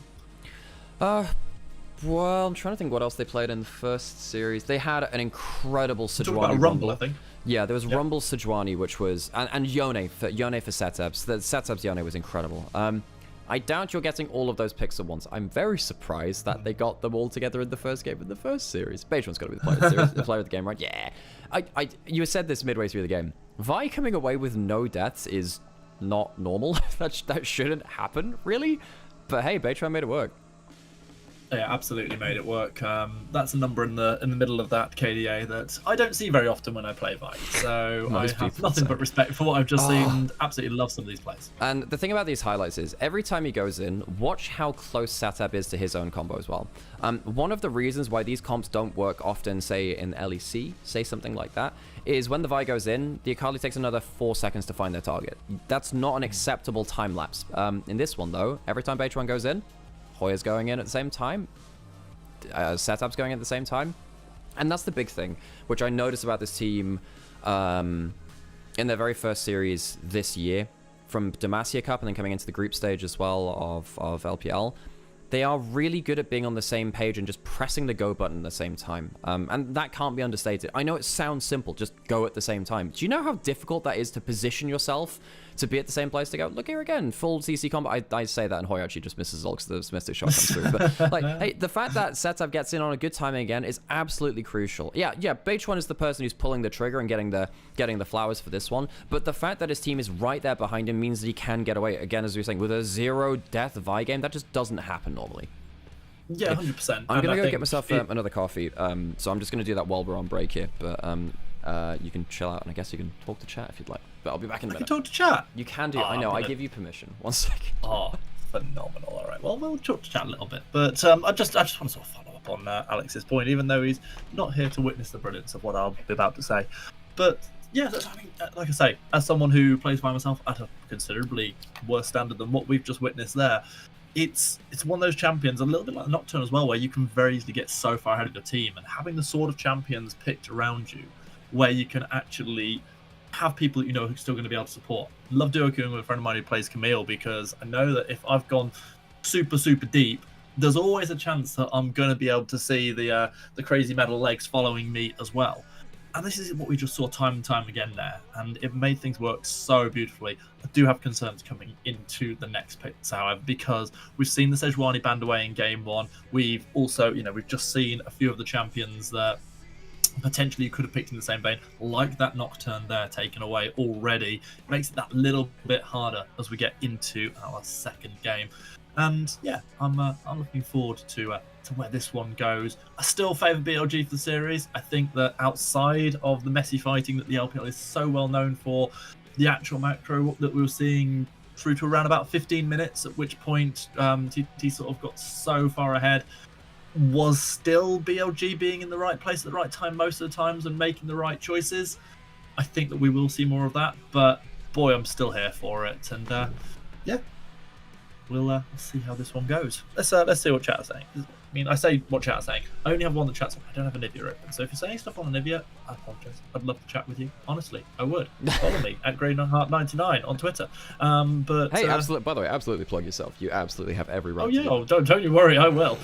Well, I'm trying to think what else they played in the first series. They had an incredible Sejuani Rumble, I think. Yeah, there was Rumble Sejuani, which was... And Yone for Satabs. The Satabs Yone was incredible. I doubt you're getting all of those picks at once. I'm very surprised that they got them all together in the first game in the first series. Baytron's got to be the player of the series, the player of the game, right? Yeah. You said this midway through the game. Vi coming away with no deaths is not normal. that shouldn't happen, really. But hey, Baytron made it work. Yeah, absolutely made it work. That's a number in the middle of that KDA that I don't see very often when I play Vi. So I have nothing but respect for what I've just seen, and absolutely love some of these plays. And the thing about these highlights is every time he goes in, watch how close Satab is to his own combo as well. One of the reasons why these comps don't work often, say in LEC, say something like that, is when the Vi goes in, the Akali takes another 4 seconds to find their target. That's not an acceptable time lapse. In this one, though, every time H1 goes in, Hoya's going in at the same time, Setup's going in at the same time. And that's the big thing, which I noticed about this team in their very first series this year, from Demacia Cup and then coming into the group stage as well of LPL. They are really good at being on the same page and just pressing the go button at the same time. And that can't be understated. I know it sounds simple, just go at the same time. Do you know how difficult that is to position yourself to be at the same place to go, look here again, full CC combo? I say that and Hoya actually just misses all because the Mystic Shot comes through. But like, hey, the fact that Setup gets in on a good timing again is absolutely crucial. Yeah, Beach1 is the person who's pulling the trigger and getting the flowers for this one. But the fact that his team is right there behind him means that he can get away. Again, as we were saying, with a 0-death Vi game, that just doesn't happen normally. Yeah, 100%. I'm going to go get myself another coffee, so I'm just going to do that while we're on break here. But you can chill out, and I guess you can talk to chat if you'd like. But I'll be back in a minute. I can talk to chat? You can do. I know, I give you permission. 1 second. Oh, phenomenal. All right, well, we'll talk to chat a little bit. But I just want to sort of follow up on Alex's point, even though he's not here to witness the brilliance of what I'll be about to say. But yeah, I mean, like I say, as someone who plays by myself at a considerably worse standard than what we've just witnessed there, it's one of those champions, a little bit like Nocturne as well, where you can very easily get so far ahead of your team, and having the sort of champions picked around you where you can actually have people that you know who are still going to be able to support. Love duo queuing with a friend of mine who plays Camille, because I know that if I've gone super deep, there's always a chance that I'm going to be able to see the crazy metal legs following me as well. And this is what we just saw time and time again there, and it made things work so beautifully. I do have concerns coming into the next picks, however, because we've seen the Sejuani banned away in game 1. We've also, we've just seen a few of the champions that potentially you could have picked in the same vein, like that Nocturne there taken away already. It makes it that little bit harder as we get into our second game. And yeah, I'm looking forward to where this one goes. I still favour BLG for the series. I think that outside of the messy fighting that the LPL is so well known for, the actual macro that we were seeing through to around about 15 minutes, at which point TT sort of got so far ahead, was still BLG being in the right place at the right time most of the times and making the right choices. I think that we will see more of that, but boy, I'm still here for it. And yeah, we'll see how this one goes. Let's see what chat is saying. I mean, I say what chat is saying. I only have one that chats on. I don't have a Nivea open. So if you're saying stuff on a Nivea, I apologize. I'd love to chat with you. Honestly, I would. Follow me at GreyHeart99 on Twitter. But hey, absolutely. By the way, absolutely plug yourself. You absolutely have every right. Oh yeah. Oh, don't you worry. I will.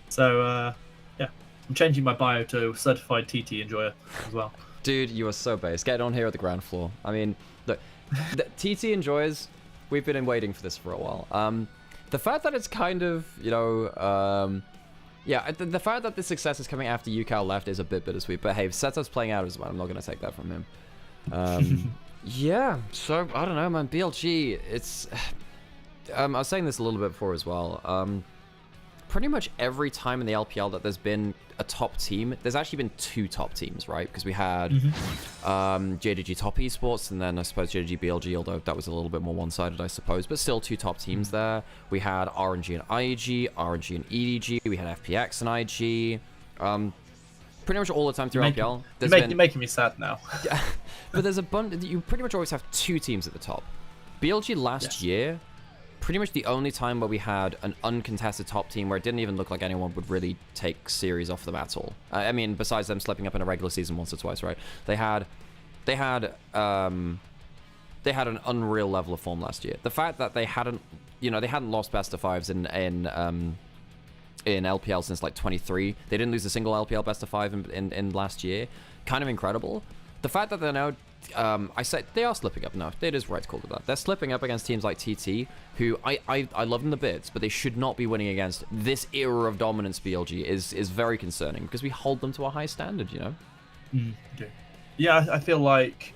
So yeah, I'm changing my bio to certified TT enjoyer as well. Dude, you are so base. Get on here at the ground floor. I mean, look, the TT enjoyers, we've been waiting for this for a while. The fact that it's kind of, yeah, the fact that the success is coming after UCal left is a bit bittersweet. But hey, Setup's playing out as well. I'm not going to take that from him. Yeah, so, I don't know, man. BLG, it's... I was saying this a little bit before as well. Pretty much every time in the LPL that there's been a top team, there's actually been 2 top teams, right? Because we had JDG Top Esports, and then I suppose JDG BLG, although that was a little bit more one-sided, I suppose, but still 2 top teams there. We had RNG and IG, RNG and EDG, we had FPX and IG. Pretty much all the time through LPL. You're making me sad now. Yeah, but there's a bunch, you pretty much always have 2 teams at the top. BLG last year, pretty much the only time where we had an uncontested top team where it didn't even look like anyone would really take series off them at all. I mean, besides them slipping up in a regular season once or twice, right? They had an unreal level of form last year. The fact that they hadn't lost best of 5s in LPL since like 23. They didn't lose a single LPL best of 5 in last year. Kind of incredible. The fact that they're now, I say they are slipping up. No, it is right to call it that. They're slipping up against teams like TT, who I love them the bits, but they should not be winning against. This era of dominance BLG is very concerning because we hold them to a high standard, you know? Okay. Yeah, I feel like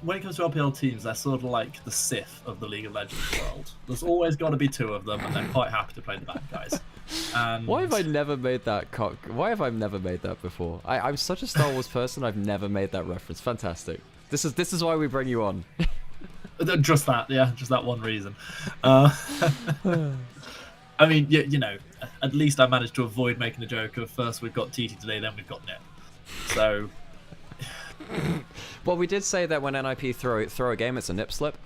when it comes to LPL teams, they're sort of like the Sith of the League of Legends world. There's always got to be 2 of them, and they're quite happy to play the bad guys. And why have I never made that Why have I never made that before? I'm such a Star Wars person. I've never made that reference. Fantastic. This is why we bring you on. Just that, yeah, just that one reason. I mean, you know, at least I managed to avoid making the joke of first we've got TT today, then we've got Nip. So. Well, we did say that when NIP throw a game, it's a nip slip.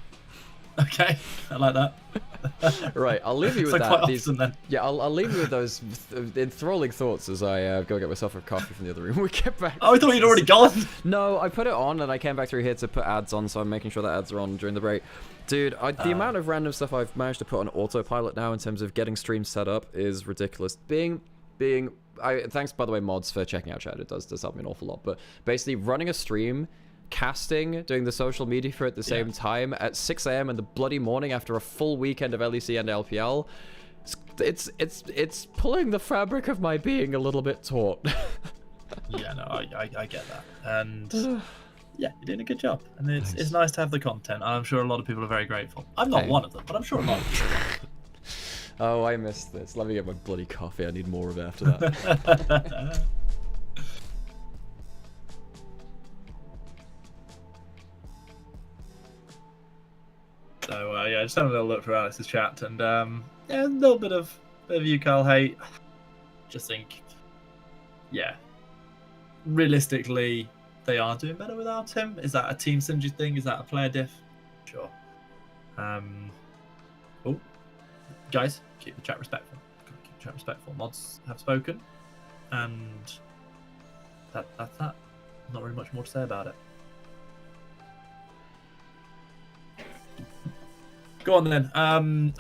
Okay, I like that. Right, I'll leave you with So that. quite often, then. Yeah, I'll leave you with those enthralling thoughts as I go get myself a coffee from the other room. We get back. Oh, I thought you'd already gone. No, I put it on and I came back through here to put ads on, so I'm making sure that ads are on during the break. Dude, the amount of random stuff I've managed to put on autopilot now in terms of getting streams set up is ridiculous. Thanks, by the way, mods, for checking out chat. It does help me an awful lot. But basically, running a stream, casting, doing the social media for it at the same time at 6 a.m. in the bloody morning after a full weekend of LEC and LPL, it's pulling the fabric of my being a little bit taut. Yeah, no, I get that, and yeah, you're doing a good job, and it's nice to have the content. And I'm sure a lot of people are very grateful. I'm not one of them, but I'm sure a lot of people are. Oh, I missed this. Let me get my bloody coffee. I need more of it after that. So yeah, just having a little look through Alex's chat, and yeah, a little bit of you, Carl hate. Just think, yeah, realistically, they are doing better without him. Is that a team synergy thing? Is that a player diff? Sure. Oh, guys, keep the chat respectful. Keep the chat respectful. Mods have spoken, and that's that. Not really much more to say about it. Go on then,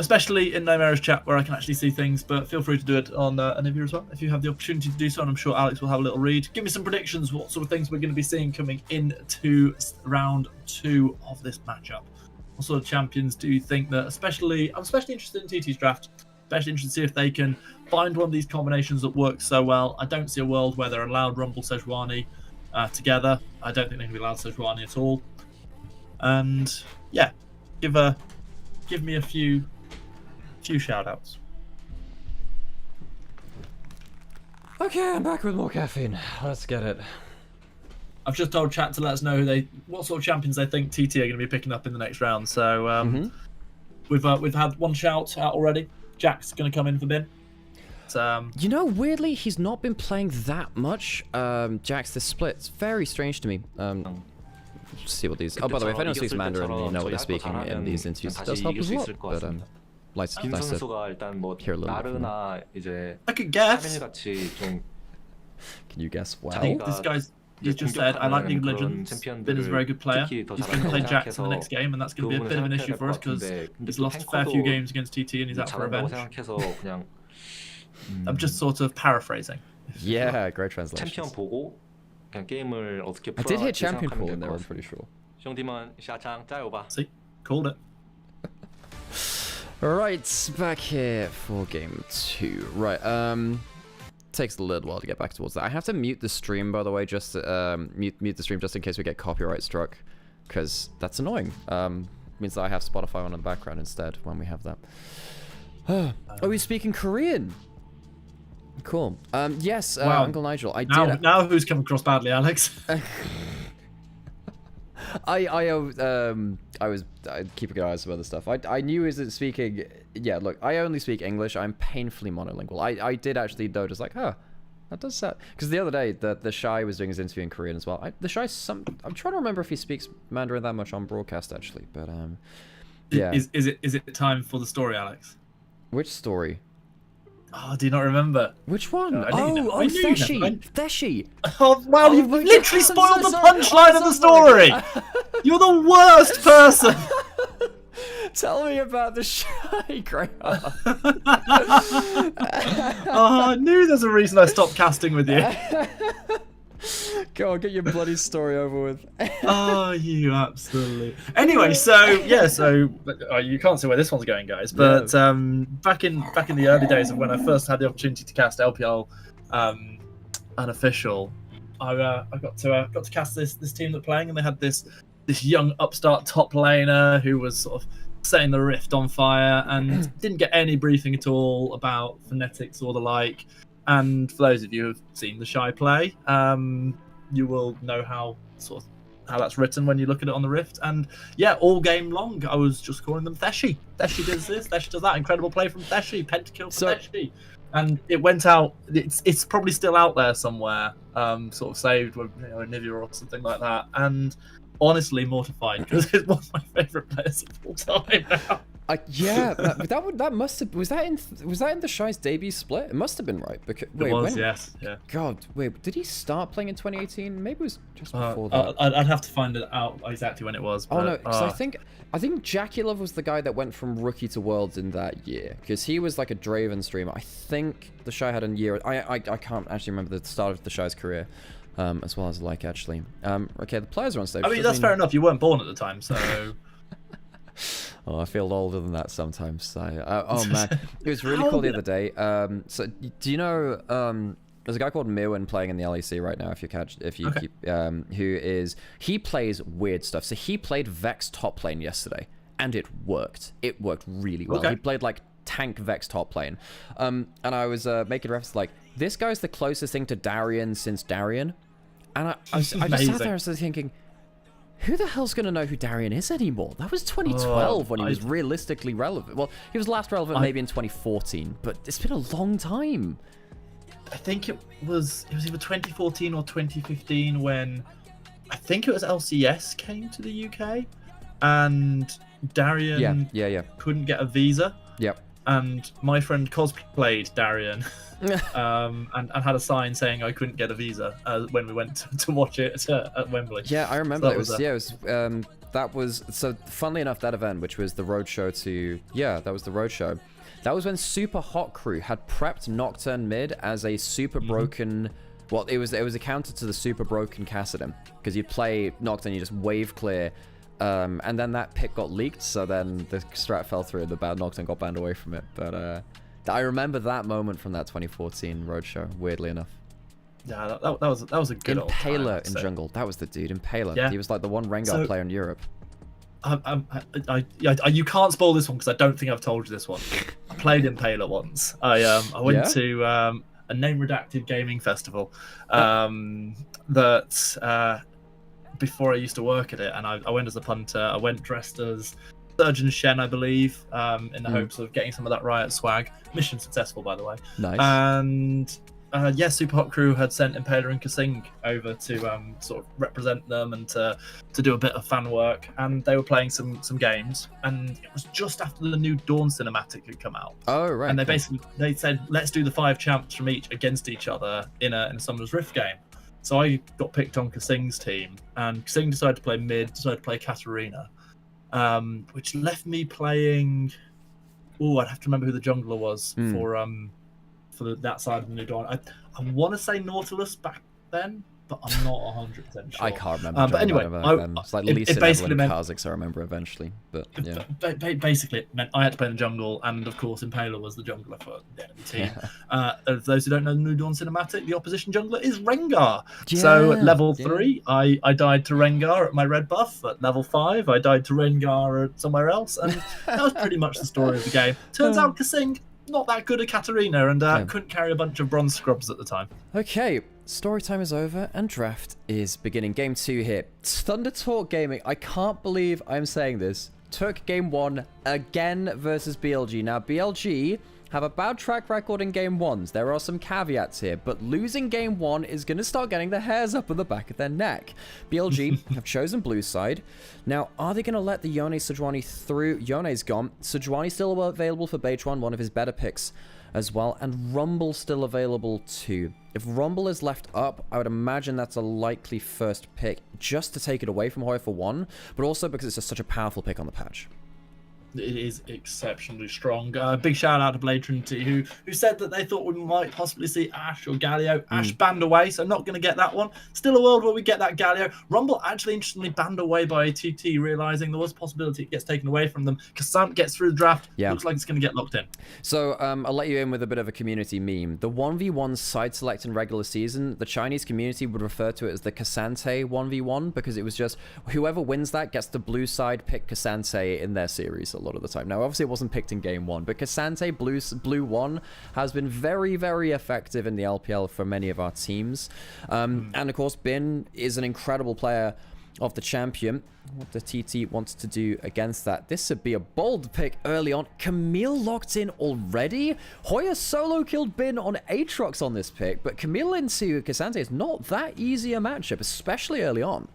especially in Nymaera's chat where I can actually see things, but feel free to do it on Anivia as well if you have the opportunity to do so, and I'm sure Alex will have a little read. Give me some predictions, what sort of things we're going to be seeing coming into round 2 of this matchup. What sort of champions do you think that, I'm especially interested in TT's draft, especially interested to see if they can find one of these combinations that works so well. I don't see a world where they're allowed Rumble Sejuani together. I don't think they can be allowed Sejuani at all. And yeah, give me a few shout-outs. Okay, I'm back with more caffeine. Let's get it. I've just told chat to let us know what sort of champions they think TT are going to be picking up in the next round. So we've had one shout out already. Jack's going to come in for Bin. You know, weirdly, he's not been playing that much. Jack's this split. It's very strange to me. See what these. Oh, by the way, if anyone speaks Mandarin, you know what they're speaking in these interviews. It does help as well. But nice to hear a little bit. I could guess. Can you guess? Wow. I think this guy's just said, I like League of Legends. Bin is a very good player. He's going to play Jax in the next game, and that's going to be a bit of an issue for us because he's lost a fair few games against TT and he's out for revenge. I'm just sort of paraphrasing. Yeah, great translation. I did hit champion pool in there, I'm pretty sure. See? Called it. Right, back here for game 2. Right, takes a little while to get back towards that. I have to mute the stream, by the way, just mute the stream just in case we get copyright struck, because that's annoying. Means that I have Spotify on in the background instead when we have that. Are we speaking Korean? Cool. Yes, wow. Uncle Nigel. Now who's come across badly, Alex? I was keeping an eye on some other stuff. I knew he wasn't speaking. Yeah, look, I only speak English. I'm painfully monolingual. I did actually notice, like, huh, that does sound. Because the other day, the Shy was doing his interview in Korean as well. The Shy, I'm trying to remember if he speaks Mandarin that much on broadcast actually, but yeah. Is it time for the story, Alex? Which story? Oh, do you not remember? Which one? Oh, Theshi. Oh, wow, you've literally spoiled the punchline of the story. You're the worst person. Tell me about the Shy Greyheart. Oh, I knew there's a reason I stopped casting with you. Go on, get your bloody story over with. Oh, you absolutely. Anyway, so you can't see where this one's going, guys. But back in the early days of when I first had the opportunity to cast LPL unofficial, I got to cast this team that were playing, and they had this young upstart top laner who was sort of setting the Rift on fire and didn't get any briefing at all about phonetics or the like. And for those of you who've seen the Shy play, you will know how that's written when you look at it on the Rift. And yeah, all game long, I was just calling them Theshi. Theshi does this, Theshi does that. Incredible play from Theshi. Pentakill from Theshi. and it went out. It's probably still out there somewhere, sort of saved with Nivea or something like that. And honestly, mortified because it's one of my favorite players of all time now. Yeah, that must have was that in the Shy's debut split? It must have been right. Because wait, it was, when, yes, yeah. God, wait, did he start playing in 2018? Maybe it was just before that. I'd have to find it out exactly when it was. But, oh no, because I think Jaculov was the guy that went from rookie to worlds in that year, because he was like a Draven streamer. I think the Shy had a year. I can't actually remember the start of the Shy's career. As well as actually. Okay, the players are on stage. I mean, that's fair enough. You weren't born at the time, so. Oh, I feel older than that sometimes. Oh man, it was really cool the other day. So do you know? There's a guy called Mirwin playing in the LEC right now. If you keep, he plays weird stuff. So he played Vex top lane yesterday, and it worked. It worked really well. Okay. He played like tank Vex top lane, and I was making reference like this guy's the closest thing to Darien since Darien, and I just sat there and was thinking, who the hell's going to know who Darien is anymore? That was 2012 when he was realistically relevant. Well, he was last relevant maybe in 2014, but it's been a long time. I think it was either 2014 or 2015 when I think it was LCS came to the UK and Darien couldn't get a visa. Yep. And my friend cosplayed Darien and had a sign saying I couldn't get a visa when we went to watch it at Wembley. Yeah, I remember that. That was so funnily enough, that event, which was the roadshow to that was the roadshow. That was when Super Hot Crew had prepped Nocturne mid as a super broken. Well, it was a counter to the super broken Kassadin, because you play Nocturne, you just wave clear. And then that pick got leaked, so then the strat fell through and the bad Nocturne got banned away from it. But I remember that moment from that 2014 roadshow, weirdly enough. Yeah, that was a good old time, Impaler in jungle. That was the dude, Impaler. Yeah. He was like the one Rengar player in Europe. You can't spoil this one because I don't think I've told you this one. I played Impaler once. I went to a name redacted gaming festival before I used to work at it, and I went as a punter. I went dressed as Surgeon Shen, I believe, in the hopes of getting some of that Riot swag. Mission successful, by the way. Nice. And Super Hot Crew had sent Impaler and Kasing over to sort of represent them and to do a bit of fan work, and they were playing some games, and it was just after the new Dawn cinematic had come out. Oh right. And they said, let's do the 5 champs from each against each other in a Summoner's Rift game. So I got picked on Kasing's team, and Kasing decided to play mid, decided to play Katarina, which left me playing. Oh, I'd have to remember who the jungler was for that side of the new Dawn. I want to say Nautilus back then, but I'm not 100% sure. I can't remember. But anyway, it's like Lisa and Kha'Zix, I remember eventually. But yeah. Basically, it meant I had to play in the jungle, and of course, Impaler was the jungler for the enemy team. For those who don't know the New Dawn cinematic, the opposition jungler is Rengar. So at level 3, I died to Rengar at my red buff. At level 5, I died to Rengar at somewhere else, and that was pretty much the story of the game. Turns out Kasing not that good at Katarina, and couldn't carry a bunch of bronze scrubs at the time. Okay, story time is over and draft is beginning. Game 2 here. Thunder Talk Gaming, I can't believe I'm saying this, took game 1 again versus BLG. Now BLG have a bad track record in game 1s. There are some caveats here, but losing game 1 is going to start getting the hairs up on the back of their neck. BLG have chosen blue side. Now, are they going to let the Yone Sejuani through? Yone's gone. Sejuani still available for Beidron, one of his better picks as well, and Rumble still available too. If Rumble is left up, I would imagine that's a likely first pick, just to take it away from Hoy for 1, but also because it's just such a powerful pick on the patch. It is exceptionally strong. Big shout out to Blade Trinity, who said that they thought we might possibly see Ashe or Galio. Ashe banned away, so not going to get that one. Still a world where we get that Galio. Rumble actually interestingly banned away by TT, realizing there was a possibility it gets taken away from them. Kasant gets through the draft. Looks like it's going to get locked in. So I'll let you in with a bit of a community meme. The 1v1 side select in regular season, the Chinese community would refer to it as the Kasante 1v1, because it was just whoever wins that gets the blue side pick Kasante in their series a lot of the time. Now, obviously, it wasn't picked in game 1, but Kasante blue 1 has been very, very effective in the LPL for many of our teams. And of course, Bin is an incredible player of the champion. What the TT wants to do against that. This would be a bold pick early on. Camille locked in already. Hoya solo killed Bin on Aatrox on this pick, but Camille into Cassante is not that easy a matchup, especially early on.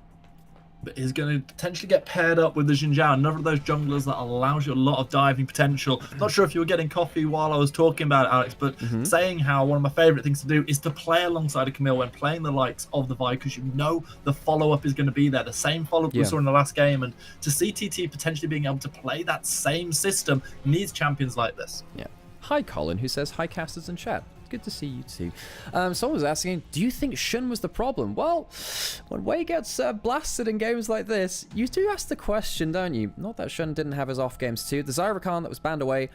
But is going to potentially get paired up with the Xin Zhao, another of those junglers that allows you a lot of diving potential. Not sure if you were getting coffee while I was talking about it, Alex, but saying how one of my favourite things to do is to play alongside a Camille when playing the likes of the Vi, because you know the follow-up is going to be there, the same follow-up we saw in the last game, and to see TT potentially being able to play that same system needs champions like this. Yeah. Hi, Colin, who says, hi, casters in chat. Good to see you too. Someone was asking, do you think Shun was the problem? Well, when Wei gets blasted in games like this, you do ask the question, don't you? Not that Shun didn't have his off games too. The Zyrakan that was banned away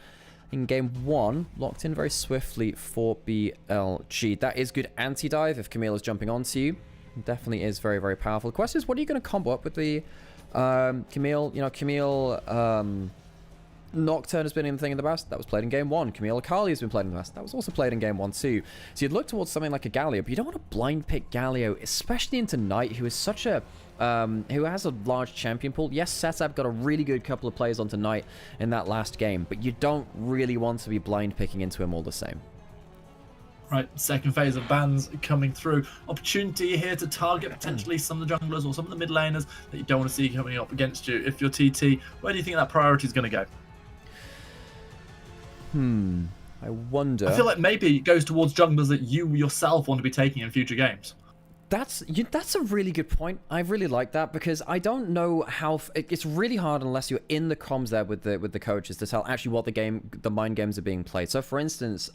in game 1 locked in very swiftly for BLG. That is good anti-dive if Camille is jumping onto you. It definitely is very, very powerful. The question is, what are you going to combo up with the Camille? You know, Camille... Nocturne has been in the thing in the past. That was played in game 1. Camille Akali has been played in the past. That was also played in game 1 too. So you'd look towards something like a Galio, but you don't want to blind pick Galio, especially into Knight, who is such a... who has a large champion pool. Yes, Setup got a really good couple of players onto Knight in that last game, but you don't really want to be blind picking into him all the same. Right, second phase of bans coming through. Opportunity here to target potentially some of the junglers or some of the mid laners that you don't want to see coming up against you. If you're TT, where do you think that priority is going to go? I wonder... I feel like maybe it goes towards junglers that you yourself want to be taking in future games. That's a really good point. I really like that, because I don't know how... It's really hard unless you're in the comms there with the coaches to tell actually what the mind games are being played. So, for instance,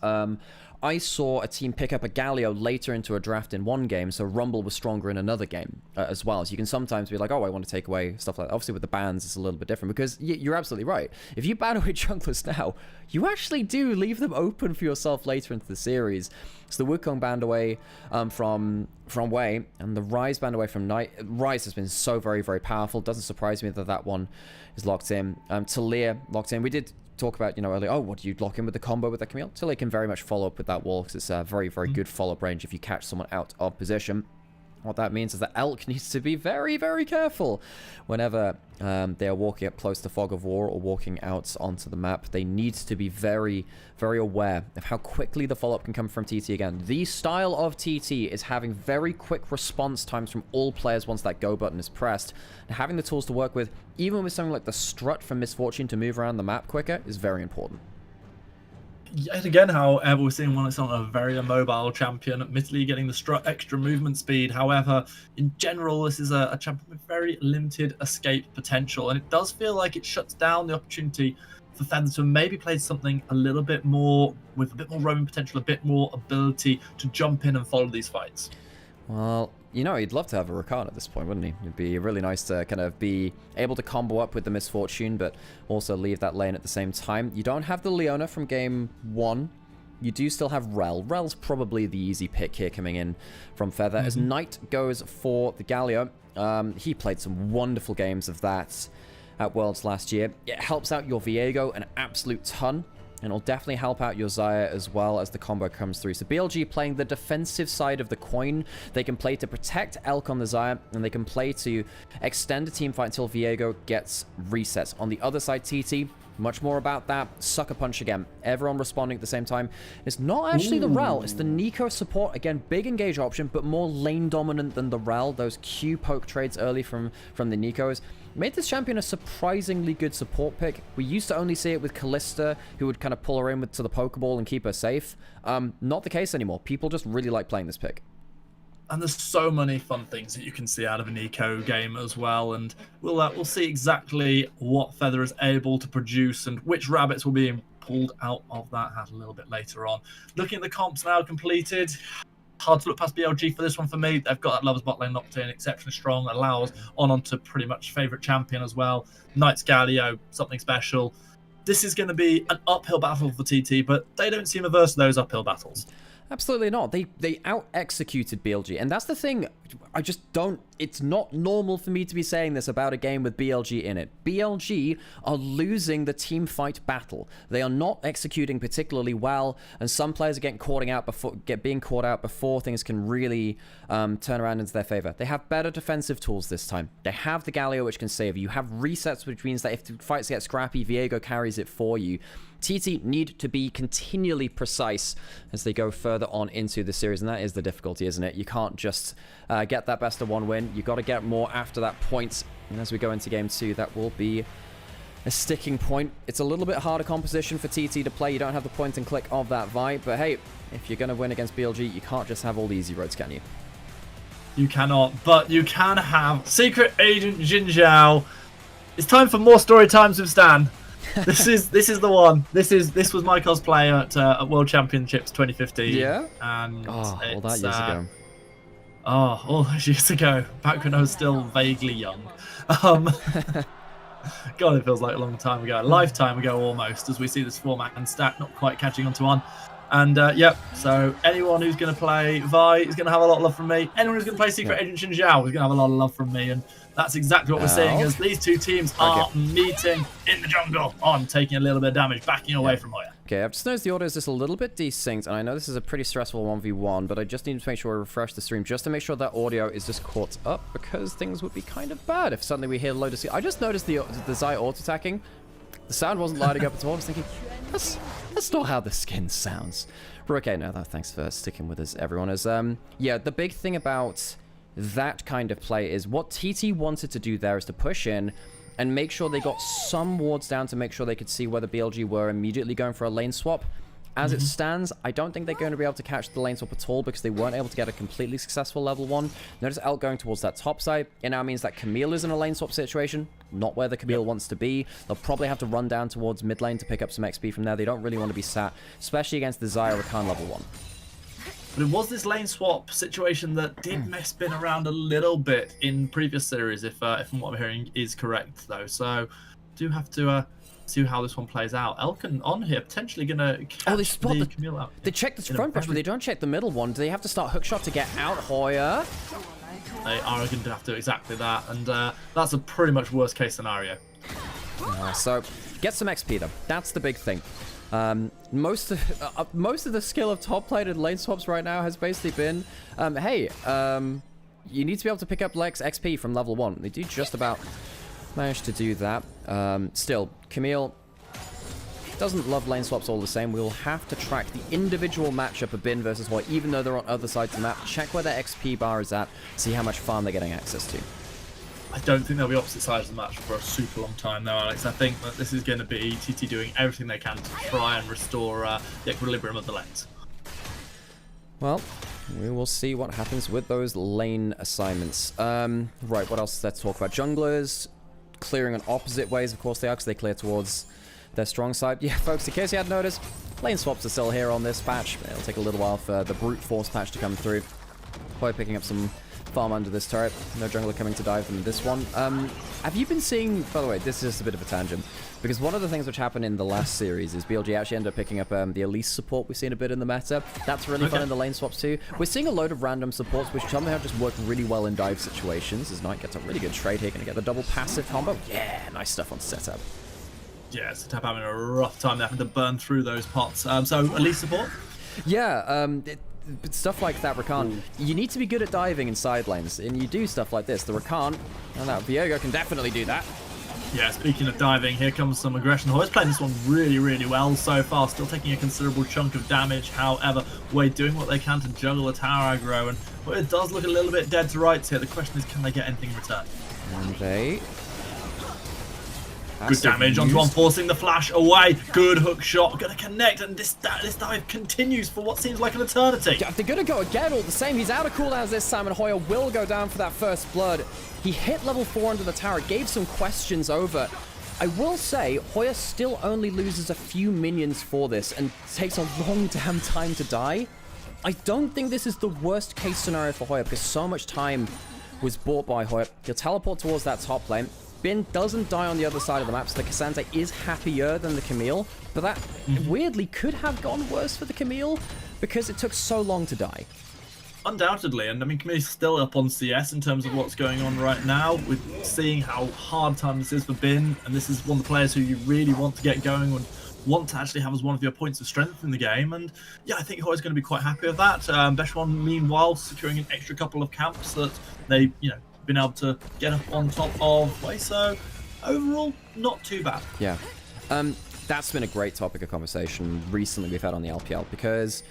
I saw a team pick up a Galio later into a draft in one game, so Rumble was stronger in another game as well. So you can sometimes be like, oh, I want to take away stuff like that. Obviously, with the bans, it's a little bit different, because you're absolutely right. If you ban away junglers now, you actually do leave them open for yourself later into the series. So the Wukong banned away from Wei, and the Ryze banned away from Knight. Ryze has been so very, very powerful. Doesn't surprise me that that one is locked in. Talia locked in. We did talk about, you know, earlier, oh, what do you lock in with the combo with the Camille? Talia can very much follow up with that wall, because it's a very, very good follow-up range if you catch someone out of position. What that means is that Elk needs to be very, very careful whenever they are walking up close to Fog of War or walking out onto the map. They need to be very, very aware of how quickly the follow-up can come from TT again. The style of TT is having very quick response times from all players once that go button is pressed. And having the tools to work with, even with something like the strut from Misfortune to move around the map quicker, is very important. Yet again, however, we're seeing one that's on a very mobile champion, admittedly getting the strut extra movement speed. However, in general, this is a champion with very limited escape potential, and it does feel like it shuts down the opportunity for Feather to maybe play something a little bit more, with a bit more roaming potential, a bit more ability to jump in and follow these fights. Well, you know, he'd love to have a Rakan at this point, wouldn't he? It'd be really nice to kind of be able to combo up with the Misfortune, but also leave that lane at the same time. You don't have the Leona from game 1. You do still have Rel. Rel's probably the easy pick here coming in from Feather. As Knight goes for the Galio, he played some wonderful games of that at Worlds last year. It helps out your Viego an absolute ton. And it'll definitely help out your Xayah as well as the combo comes through. So BLG playing the defensive side of the coin. They can play to protect Elk on the Xayah, and they can play to extend a team fight until Viego gets resets. On the other side, TT, much more about that. Sucker Punch again. Everyone responding at the same time. It's not actually the Rel. It's the Nico support. Again, big engage option, but more lane dominant than the Rel. Those Q poke trades early from the Nikos made this champion a surprisingly good support pick. We used to only see it with Kalista, who would kind of pull her in to the Pokeball and keep her safe. Not the case anymore. People just really like playing this pick. And there's so many fun things that you can see out of an eco game as well, and we'll see exactly what Feather is able to produce and which rabbits will be pulled out of that hat a little bit later on. Looking at the comps now completed, hard to look past BLG for this one for me. They've got that Lover's bot lane locked in, exceptionally strong, allows onto pretty much favourite champion as well. Knight's Galio, something special. This is going to be an uphill battle for TT, but they don't seem averse to those uphill battles. Absolutely not. They out-executed BLG, and that's the thing I just don't it's not normal for me to be saying this about a game with BLG in it. BLG are losing the team fight battle. They are not executing particularly well, and some players are being caught out before things can really turn around into their favor. They have better defensive tools this time. They have the Galio, which can save you. You have resets, which means that if the fights get scrappy, Viego carries it for you. TT need to be continually precise as they go further on into the series, and that is the difficulty, isn't it? You can't just get that best of 1 win. You got to get more after that point, and as we go into game 2, that will be a sticking point. It's a little bit harder composition for TT to play. You don't have the point and click of that vibe, but hey, if you're going to win against BLG, you can't just have all the easy roads, can you? You cannot, but you can have Secret Agent Jin Zhao. It's time for more story times with Stan. This is the one. This was my cosplay at World Championships 2015. Yeah. And all that years ago. All those years ago, back when I was still vaguely young. God, it feels like a long time ago, a lifetime ago almost. As we see this format and stat not quite catching on to one. And yep, so anyone who's going to play Vi is going to have a lot of love from me. Anyone who's going to play Secret Agent Xin Zhao is going to have a lot of love from me. And that's exactly what we're seeing as these two teams are meeting in the jungle. On taking a little bit of damage, backing away from Hoya. Okay, I've just noticed the audio is just a little bit desynced, and I know this is a pretty stressful 1v1, but I just need to make sure I refresh the stream just to make sure that audio is just caught up, because things would be kind of bad if suddenly we hear a load of... I just noticed the Zai auto-attacking. The sound wasn't lighting up at all. I was thinking, that's not how the skin sounds. But okay, no, thanks for sticking with us, everyone. As yeah, the big thing about that kind of play is what TT wanted to do there is to push in and make sure they got some wards down to make sure they could see where the BLG were immediately going for a lane swap. As it stands, I don't think they're going to be able to catch the lane swap at all because they weren't able to get a completely successful level 1. Notice Elk going towards that top side. It now means that Camille is in a lane swap situation, not where the Camille wants to be. They'll probably have to run down towards mid lane to pick up some XP from there. They don't really want to be sat, especially against the Zaya Rakan level 1. But it was this lane swap situation that did spin around a little bit in previous series, if what I'm hearing is correct, though. So do have to see how this one plays out. Elkin on here potentially gonna catch they spot the Camille out. They check the front brush, but they don't check the middle one. Do they have to start hookshot to get out Hoya? They are going to have to do exactly that, and that's a pretty much worst case scenario. So get some XP though. That's the big thing. Most of the skill of top-plated lane swaps right now has basically been, you need to be able to pick up Lex XP from level 1. They do just about manage to do that. Still, Camille doesn't love lane swaps all the same. We'll have to track the individual matchup of Bin versus Hoy, even though they're on other sides of the map. Check where their XP bar is at, see how much farm they're getting access to. I don't think they'll be opposite sides of the match for a super long time, though, Alex. I think that this is going to be TT doing everything they can to try and restore the equilibrium of the lanes. Well, we will see what happens with those lane assignments. Right, what else let's talk about? Junglers clearing on opposite ways, of course they are, because they clear towards their strong side. Yeah, folks, in case you hadn't noticed, lane swaps are still here on this patch. It'll take a little while for the brute force patch to come through. Probably picking up some farm under this turret. No jungler coming to dive them in this one. Have you been seeing, by the way, this is just a bit of a tangent, because one of the things which happened in the last series is BLG actually ended up picking up the Elise support we've seen a bit in the meta. That's really fun in the lane swaps too. We're seeing a load of random supports which somehow just work really well in dive situations. As Knight gets a really good trade here, gonna get the double passive combo. Yeah, nice stuff on setup. Yeah, so Tap having a rough time having to burn through those pots. So Elise support? Yeah, stuff like that Rakan, you need to be good at diving in side lanes, and you do stuff like this. The Rakan, and that Viego can definitely do that. Yeah, speaking of diving, here comes some aggression. Hoy's playing this one really, really well so far, still taking a considerable chunk of damage. However, Wade doing what they can to juggle the tower aggro, and it does look a little bit dead to rights here. The question is, can they get anything in return? And they... Good damage onto one, forcing the flash away. Good hook shot, gonna connect, and this dive continues for what seems like an eternity. Yeah, they're gonna go again all the same. He's out of cooldowns this time, and Hoya will go down for that first blood. He hit level 4 under the tower, gave some questions over. I will say, Hoya still only loses a few minions for this, and takes a long damn time to die. I don't think this is the worst case scenario for Hoya, because so much time was bought by Hoya. He'll teleport towards that top lane. Bin doesn't die on the other side of the map, so the Cassandra is happier than the Camille, but that weirdly could have gone worse for the Camille because it took so long to die. undoubtedly. And I mean, Kami's still up on CS in terms of what's going on right now, with seeing how hard time this is for Bin. And this is one of the players who you really want to get going and want to actually have as one of your points of strength in the game. And yeah, I think Hoy's going to be quite happy with that. Beshwan, meanwhile, securing an extra couple of camps that they, been able to get up on top of. So overall, not too bad. Yeah. That's been a great topic of conversation recently we've had on the LPL, because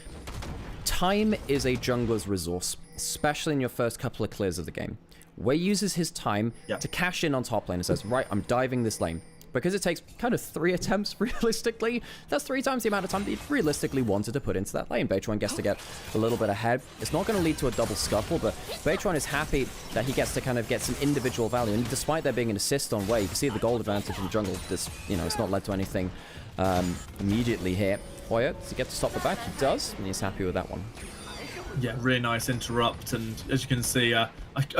time is a jungler's resource, especially in your first couple of clears of the game. Wei uses his time to cash in on top lane and says, right, I'm diving this lane. Because it takes kind of 3 attempts, realistically, that's 3 times the amount of time that he realistically wanted to put into that lane. Beitron gets to get a little bit ahead. It's not going to lead to a double scuffle, but Beitron is happy that he gets to kind of get some individual value. And despite there being an assist on Wei, you can see the gold advantage in the jungle. This, it's not led to anything immediately here. Hoya, does he get to stop the back? He does, and he's happy with that one. Yeah, really nice interrupt, and as you can see, a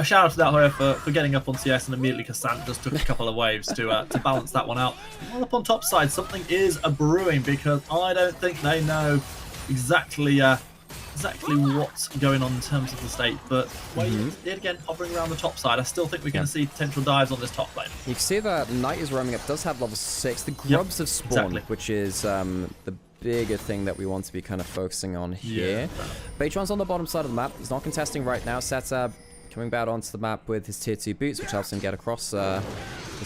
shout out to that Hoya for getting up on CS, and immediately Cassandra just took a couple of waves to balance that one out. Well, up on top side, something is brewing, because I don't think they know exactly what's going on in terms of the state, but Wade did again hovering around the top side. I still think we're going to see potential dives on this top lane. You can see that Knight is roaming up, does have level 6. The grubs have spawned, which is the bigger thing that we want to be kind of focusing on here. Beitron's on the bottom side of the map. He's not contesting right now. Setab coming back onto the map with his tier 2 boots, which helps him get across the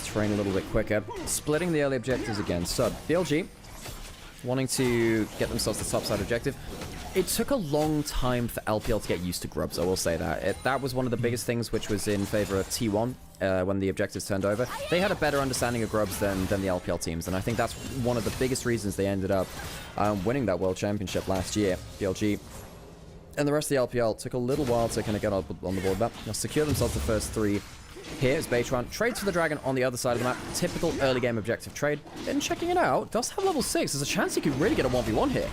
terrain a little bit quicker. Splitting the early objectives again. So, BLG wanting to get themselves the top side objective. It took a long time for LPL to get used to grubs, I will say that. That was one of the biggest things which was in favor of T1 when the objectives turned over. They had a better understanding of grubs than the LPL teams, and I think that's one of the biggest reasons they ended up winning that World Championship last year. BLG and the rest of the LPL took a little while to kind of get on the board map. They'll secure themselves the first 3. Here is Beitron, trades for the dragon on the other side of the map. Typical early game objective trade. And checking it out, does have level 6. There's a chance he could really get a 1v1 here.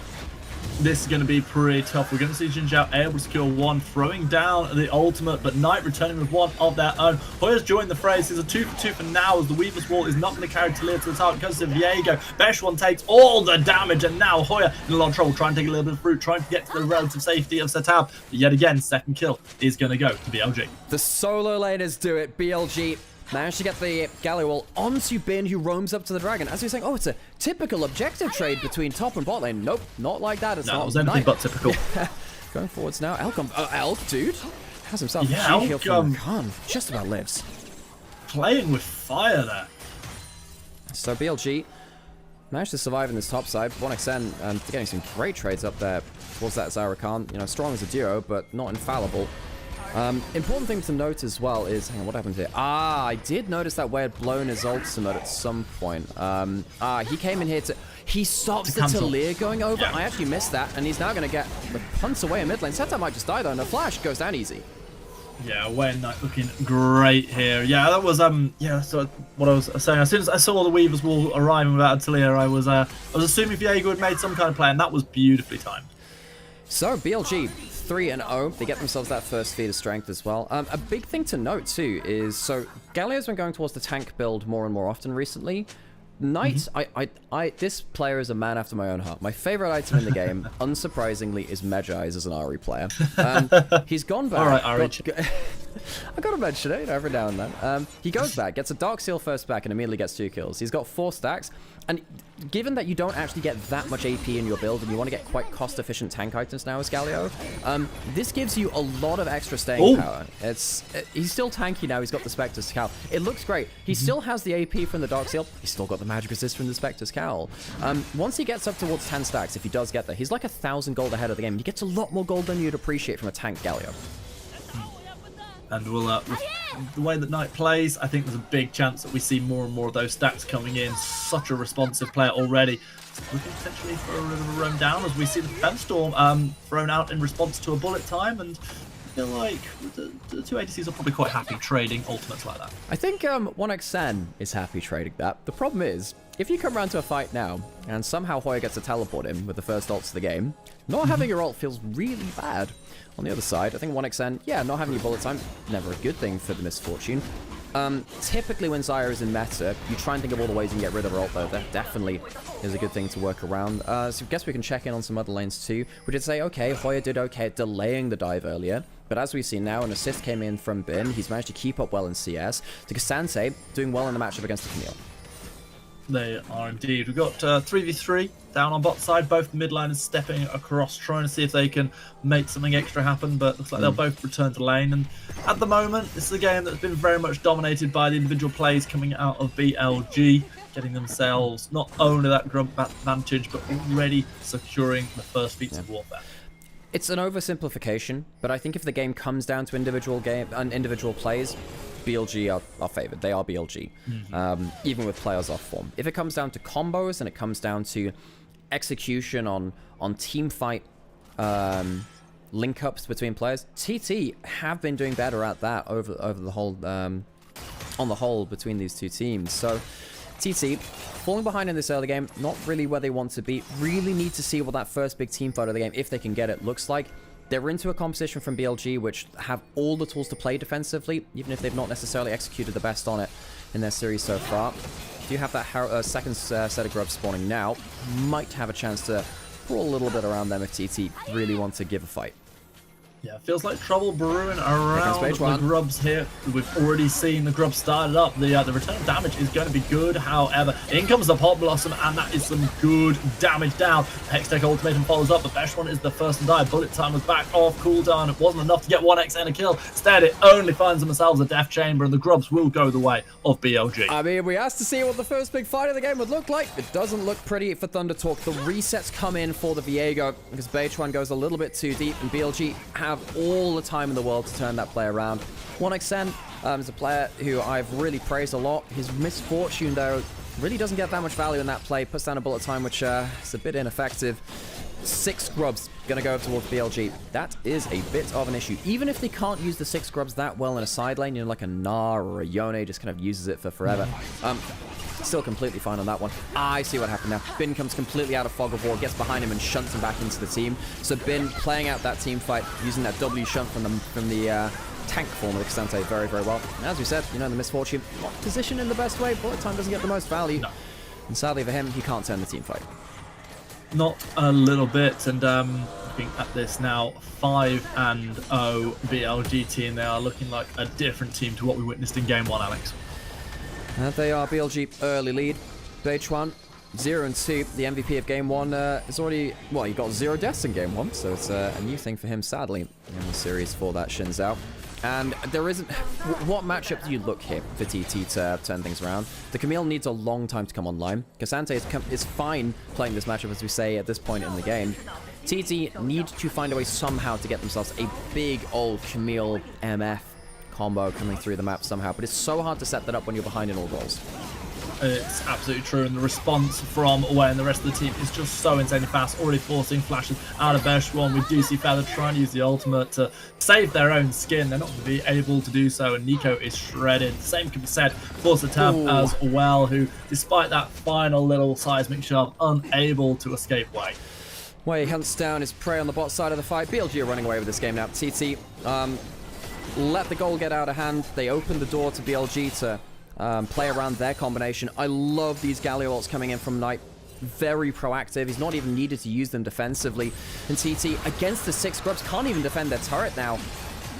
This is going to be pretty tough. We're going to see Jin Zhao able to secure 1, throwing down the ultimate, but Knight returning with 1 of their own. Hoya's joined the fray. It's a 2 for 2 for now, as the Weaver's Wall is not going to carry Talia to the target because of Viego. Beshwan takes all the damage, and now Hoya in a lot of trouble, trying to take a little bit of fruit, trying to get to the relative safety of Setab. But yet again, second kill is going to go to BLG. The solo laners do it. BLG managed to get the Galio wall onto Bin, who roams up to the dragon. As he was saying, oh, it's a typical objective trade between top and bot lane. Nope, not like that. It's no, not. It was anything but typical. Going forwards now. Elk, dude, has himself a G-heal from Khan. Just about lives. Playing with fire there. So BLG managed to survive in this top side. 1xN and getting some great trades up there towards that Zyra Khan. Strong as a duo, but not infallible. Important thing to note as well is, hang on, what happened here? I did notice that Wei had blown his ultimate at some point. He came in here he stops the Talia going over. I actually missed that, and he's now going to get the punts away in mid lane. Setup might just die though, and the flash goes down easy. Yeah, Wei and Knight looking great here. Yeah, that was so what I was saying. As soon as I saw the Weaver's Wall arriving without Talia, I was assuming Viego had made some kind of play, and that was beautifully timed. So BLG 3-0. They get themselves that first feed of strength as well. A big thing to note too is, so Galio's been going towards the tank build more and more often recently. Knight, this player is a man after my own heart. My favorite item in the game, unsurprisingly, is Medjai's as an Ahri player. He's gone back. All right, Ahri. I gotta mention it every now and then. He goes back, gets a Dark Seal first back, and immediately gets 2 kills. He's got 4 stacks, and given that you don't actually get that much AP in your build, and you want to get quite cost-efficient tank items now as Galio, this gives you a lot of extra staying power. He's still tanky now. He's got the Spectre's Cowl. It looks great. He still has the AP from the Dark Seal. He's still got the magic resist from the Spectre's Cowl. Once he gets up towards 10 stacks, if he does get there, he's like 1,000 gold ahead of the game. He gets a lot more gold than you'd appreciate from a tank Galio. And with the way that Knight plays, I think there's a big chance that we see more and more of those stacks coming in. Such a responsive player already. Looking potentially for a bit of a run down as we see the Defense Storm thrown out in response to a bullet time, and I feel like the 2 ADCs are probably quite happy trading ultimates like that. I think 1xN is happy trading that. The problem is, if you come around to a fight now, and somehow Hoya gets to teleport him with the first ults of the game, not having your ult feels really bad. On the other side, I think 1xN, not having your bullet time, never a good thing for the Misfortune. Typically when Zyra is in meta, you try and think of all the ways you can get rid of her ult, though. That definitely is a good thing to work around. So I guess we can check in on some other lanes too. We did say, okay, Hoya did okay at delaying the dive earlier. But as we see now, an assist came in from Bin. He's managed to keep up well in CS. To Cassante, doing well in the matchup against the Camille. They are indeed. We've got 3v3 down on bot side. Both the mid liners stepping across, trying to see if they can make something extra happen, but looks like they'll both return to lane. And at the moment, this is a game that's been very much dominated by the individual plays coming out of BLG, getting themselves not only that grub advantage, but already securing the first feats of warfare. It's an oversimplification, but I think if the game comes down to individual plays, BLG are favored. They are BLG, even with players off form. If it comes down to combos and it comes down to execution on team fight link-ups between players, TT have been doing better at that over the whole on the whole between these two teams. So TT falling behind in this early game, not really where they want to be. Really need to see what that first big team fight of the game, if they can get it, looks like. They're into a competition from BLG, which have all the tools to play defensively, even if they've not necessarily executed the best on it in their series so far. If you have that second set of grubs spawning now, might have a chance to pull a little bit around them if TT really want to give a fight. Yeah, feels like trouble brewing around the grubs here. We've already seen the grubs started up. The return of damage is going to be good. However, in comes the Pot Blossom, and that is some good damage down. Hextech Ultimatum follows up. The best one is the first to die. Bullet time was back off cooldown. It wasn't enough to get 1x and a kill. Instead, it only finds themselves a death chamber, and the grubs will go the way of BLG. I mean, we asked to see what the first big fight of the game would look like. It doesn't look pretty for Thunder Talk. The resets come in for the Viego because Beithuan goes a little bit too deep, and BLG have all the time in the world to turn that play around. 1xN is a player who I've really praised a lot. His misfortune, though, really doesn't get that much value in that play. Puts down a bullet time, which is a bit ineffective. 6 grubs gonna go towards BLG. That is a bit of an issue. Even if they can't use the 6 grubs that well in a side lane, you know, like a Gnar or a Yone just kind of uses it for forever. Still completely fine on that one. I see what happened now. Bin comes completely out of Fog of War, gets behind him and shunts him back into the team. So Bin playing out that team fight, using that W shunt from the tank form of Cassante very, very well. And as we said, you know, the misfortune, not positioned in the best way. Bullet time doesn't get the most value. No. And sadly for him, he can't turn the team fight. Not a little bit, and looking at this now, 5-0 BLG team. They are looking like a different team to what we witnessed in Game 1, Alex. And they are BLG early lead. Beithuan 0-2. The MVP of Game 1 is already, well, he got 0 deaths in Game 1, so it's a new thing for him, sadly, in the series for that Shinzao. And there isn't... What matchup do you look here for TT to turn things around? The Camille needs a long time to come online. Cassante is fine playing this matchup, as we say, at this point in the game. TT need to find a way somehow to get themselves a big old Camille MF combo coming through the map somehow, but it's so hard to set that up when you're behind in all goals. It's absolutely true, and the response from Away and the rest of the team is just so insanely fast, already forcing flashes out of Beithuan. We do see Feather trying to use the ultimate to save their own skin. They're not going to be able to do so, and Nico is shredded. The same can be said for Satab as well, who, despite that final little seismic shove, unable to escape Way. Way hunts down his prey on the bot side of the fight. BLG are running away with this game now. TT let the goal get out of hand. They opened the door to BLG to play around their combination. I love these Galio ults coming in from Knight. Very proactive. He's not even needed to use them defensively. And TT, against the 6 grubs, can't even defend their turret now.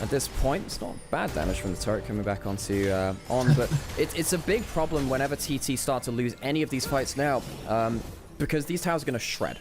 At this point, it's not bad damage from the turret coming back onto on, but it's a big problem whenever TT start to lose any of these fights now, because these towers are going to shred.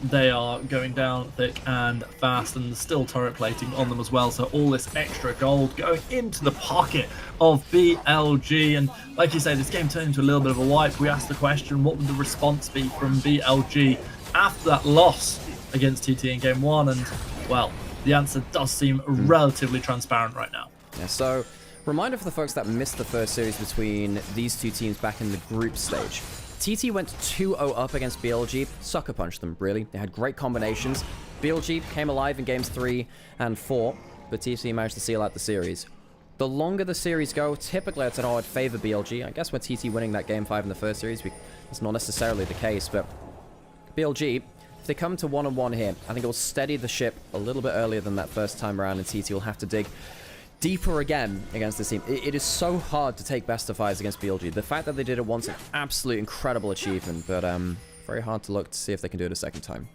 They are going down thick and fast, and still turret plating on them as well, so all this extra gold going into the pocket of BLG. And like you say, this game turned into a little bit of a wipe. We asked the question, what would the response be from BLG after that loss against TT in Game 1? And, well, the answer does seem relatively transparent right now. Yeah, so reminder for the folks that missed the first series between these two teams back in the group stage. TT went 2-0 up against BLG, sucker punched them, really. They had great combinations. BLG came alive in games 3 and 4, but TT managed to seal out the series. The longer the series go, typically I'd say, I'd favor BLG. I guess with TT winning that game 5 in the first series, it's not necessarily the case, but BLG, if they come to 1-1 here, I think it will steady the ship a little bit earlier than that first time around, and TT will have to dig deeper again against this team. It is so hard to take best of 5s against BLG. The fact that they did it once, an absolute incredible achievement, but very hard to look to see if they can do it a second time.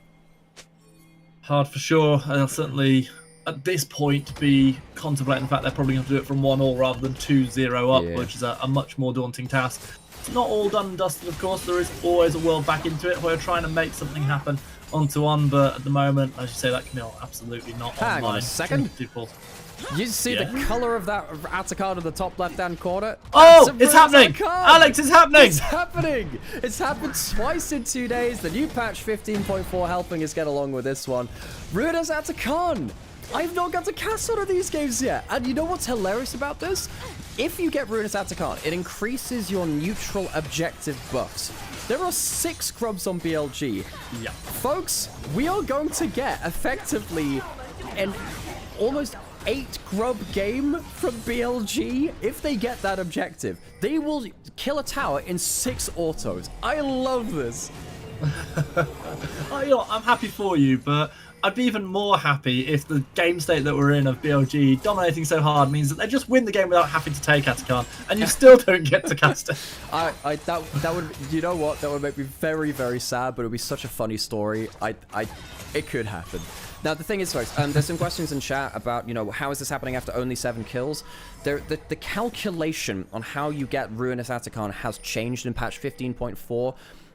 Hard for sure. They'll certainly, at this point, be contemplating the fact they're probably going to do it from 1-1 rather than 2-0 up, Yeah. which is a much more daunting task. It's not all done and dusted, of course. There is always a world back into it where we're trying to make something happen onto one, but at the moment, as you say, that can be absolutely not Hang on online. a second. People. You see Yeah. the color of that Atacard in the top left-hand corner? Oh, That's a it's happening! Atacard! Alex, it's happening! It's happening! It's happened twice in 2 days. The new patch 15.4 helping us get along with this one. Ruinous Atacon! I've not got to cast one of these games yet. And you know what's hilarious about this? If you get Ruinous Atacon, it increases your neutral objective buffs. There are 6 grubs on BLG. Yeah. Folks, we are going to get effectively an almost 8 grub game from BLG. If they get that objective, they will kill a tower in 6 autos. I love this. You know, I'm happy for you, but I'd be even more happy if the game state that we're in of BLG dominating so hard means that they just win the game without having to take Atacon, and you still don't get to cast it. That would, you know what? That would make me very, very sad, but it would be such a funny story. It could happen. Now, the thing is, folks, there's some questions in chat about, you know, how is this happening after only 7 kills? The calculation on how you get Ruinous Atacon has changed in patch 15.4,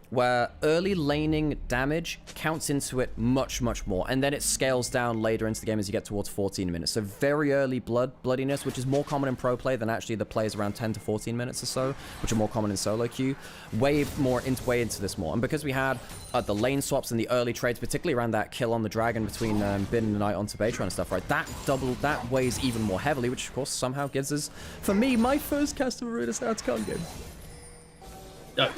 where early laning damage counts into it much, much more, and then it scales down later into the game as you get towards 14 minutes. So very early bloodiness, which is more common in pro play than actually the plays around 10 to 14 minutes or so, which are more common in solo queue, way into this more. And because we had the lane swaps and the early trades, particularly around that kill on the dragon between Bin and Knight onto Baytron and stuff, right, that weighs even more heavily, which of course somehow gives us, for me, my first cast of a Ruinous Atacon game.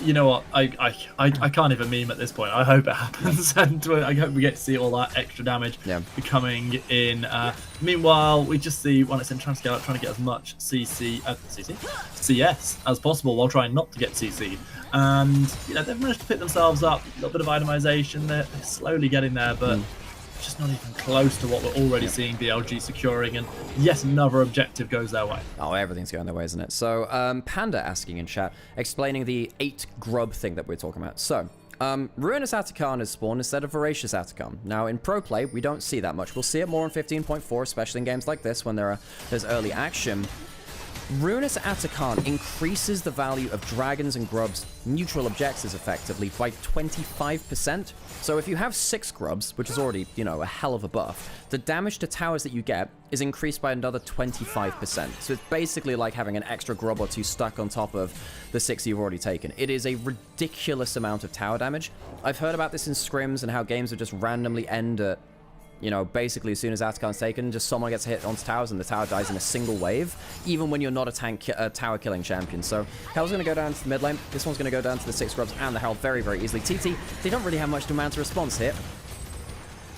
You know what? I can't even meme at this point. I hope it happens, and I hope we get to see all that extra damage coming in. Meanwhile, we just see when it's in Transcale trying to get as much CS as possible while trying not to get CC'd. And you know they've managed to pick themselves up. A little bit of itemization. They're slowly getting there, but just not even close to what we're already seeing BLG securing, and yet another objective goes their way. Oh, everything's going their way, isn't it? So, Panda asking in chat, explaining the 8 grub thing that we're talking about. So, Ruinous Atacon is spawned instead of Voracious Atacon. Now, in pro play, we don't see that much. We'll see it more in 15.4, especially in games like this when there's early action. Ruinous Atacon increases the value of dragons and grubs neutral objectives effectively by 25%. So if you have 6 grubs, which is already, you know, a hell of a buff, the damage to towers that you get is increased by another 25%. So it's basically like having an extra grub or 2 stuck on top of the 6 you've already taken. It is a ridiculous amount of tower damage. I've heard about this in scrims and how games would just randomly end at, you know, basically as soon as Atacon's taken, just someone gets hit onto towers and the tower dies in a single wave, even when you're not a tower killing champion. So Hell's going to go down to the mid lane. This one's going to go down to the 6 grubs and the Hell very, very easily. TT, they don't really have much to mount a response here.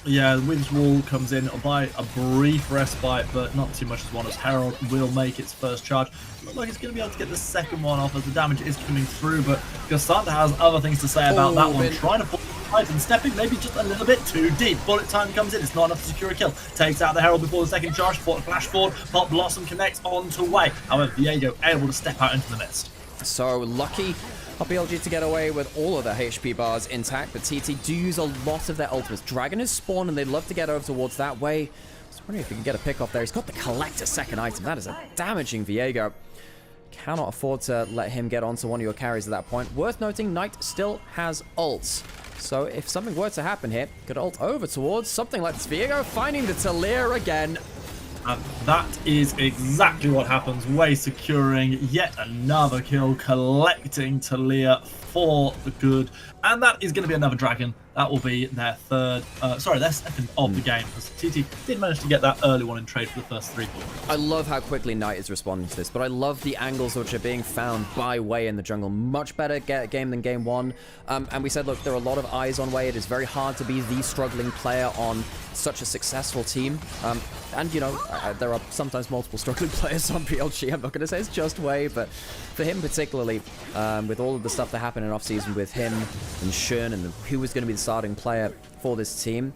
Yeah, the Wind's Wall comes in by a brief respite, but not too much as one, as Herald will make its first charge. Looks like it's going to be able to get the second one off as the damage is coming through, but Gastanta has other things to say about that one. Trying to pull right and stepping maybe just a little bit too deep. Bullet time comes in, it's not enough to secure a kill. Takes out the Herald before the second charge, flash forward, Pop Blossom connects onto way. However, Viego able to step out into the mist. So lucky for BLG to get away with all of their HP bars intact, but TT do use a lot of their ultimates. Dragon is spawned and they'd love to get over towards that way. I was wondering if we can get a pick off there. He's got the Collector second item. That is a damaging Viego. Cannot afford to let him get onto one of your carries at that point. Worth noting, Knight still has ults. So if something were to happen here, could ult over towards something like this. Viego finding the Talia again. And that is exactly what happens. Way securing yet another kill, collecting Talia for the good. And that is going to be another dragon. That will be their their second of the game. As TT did manage to get that early one in trade for the first 3 points. I love how quickly Knight is responding to this, but I love the angles which are being found by Wei in the jungle. Much better game than game 1. And we said, look, there are a lot of eyes on Wei. It is very hard to be the struggling player on such a successful team. And, you know, there are sometimes multiple struggling players on BLG. I'm not going to say it's just Wei, but for him particularly, with all of the stuff that happened in off-season with him and Shun and who was going to be the starting player for this team,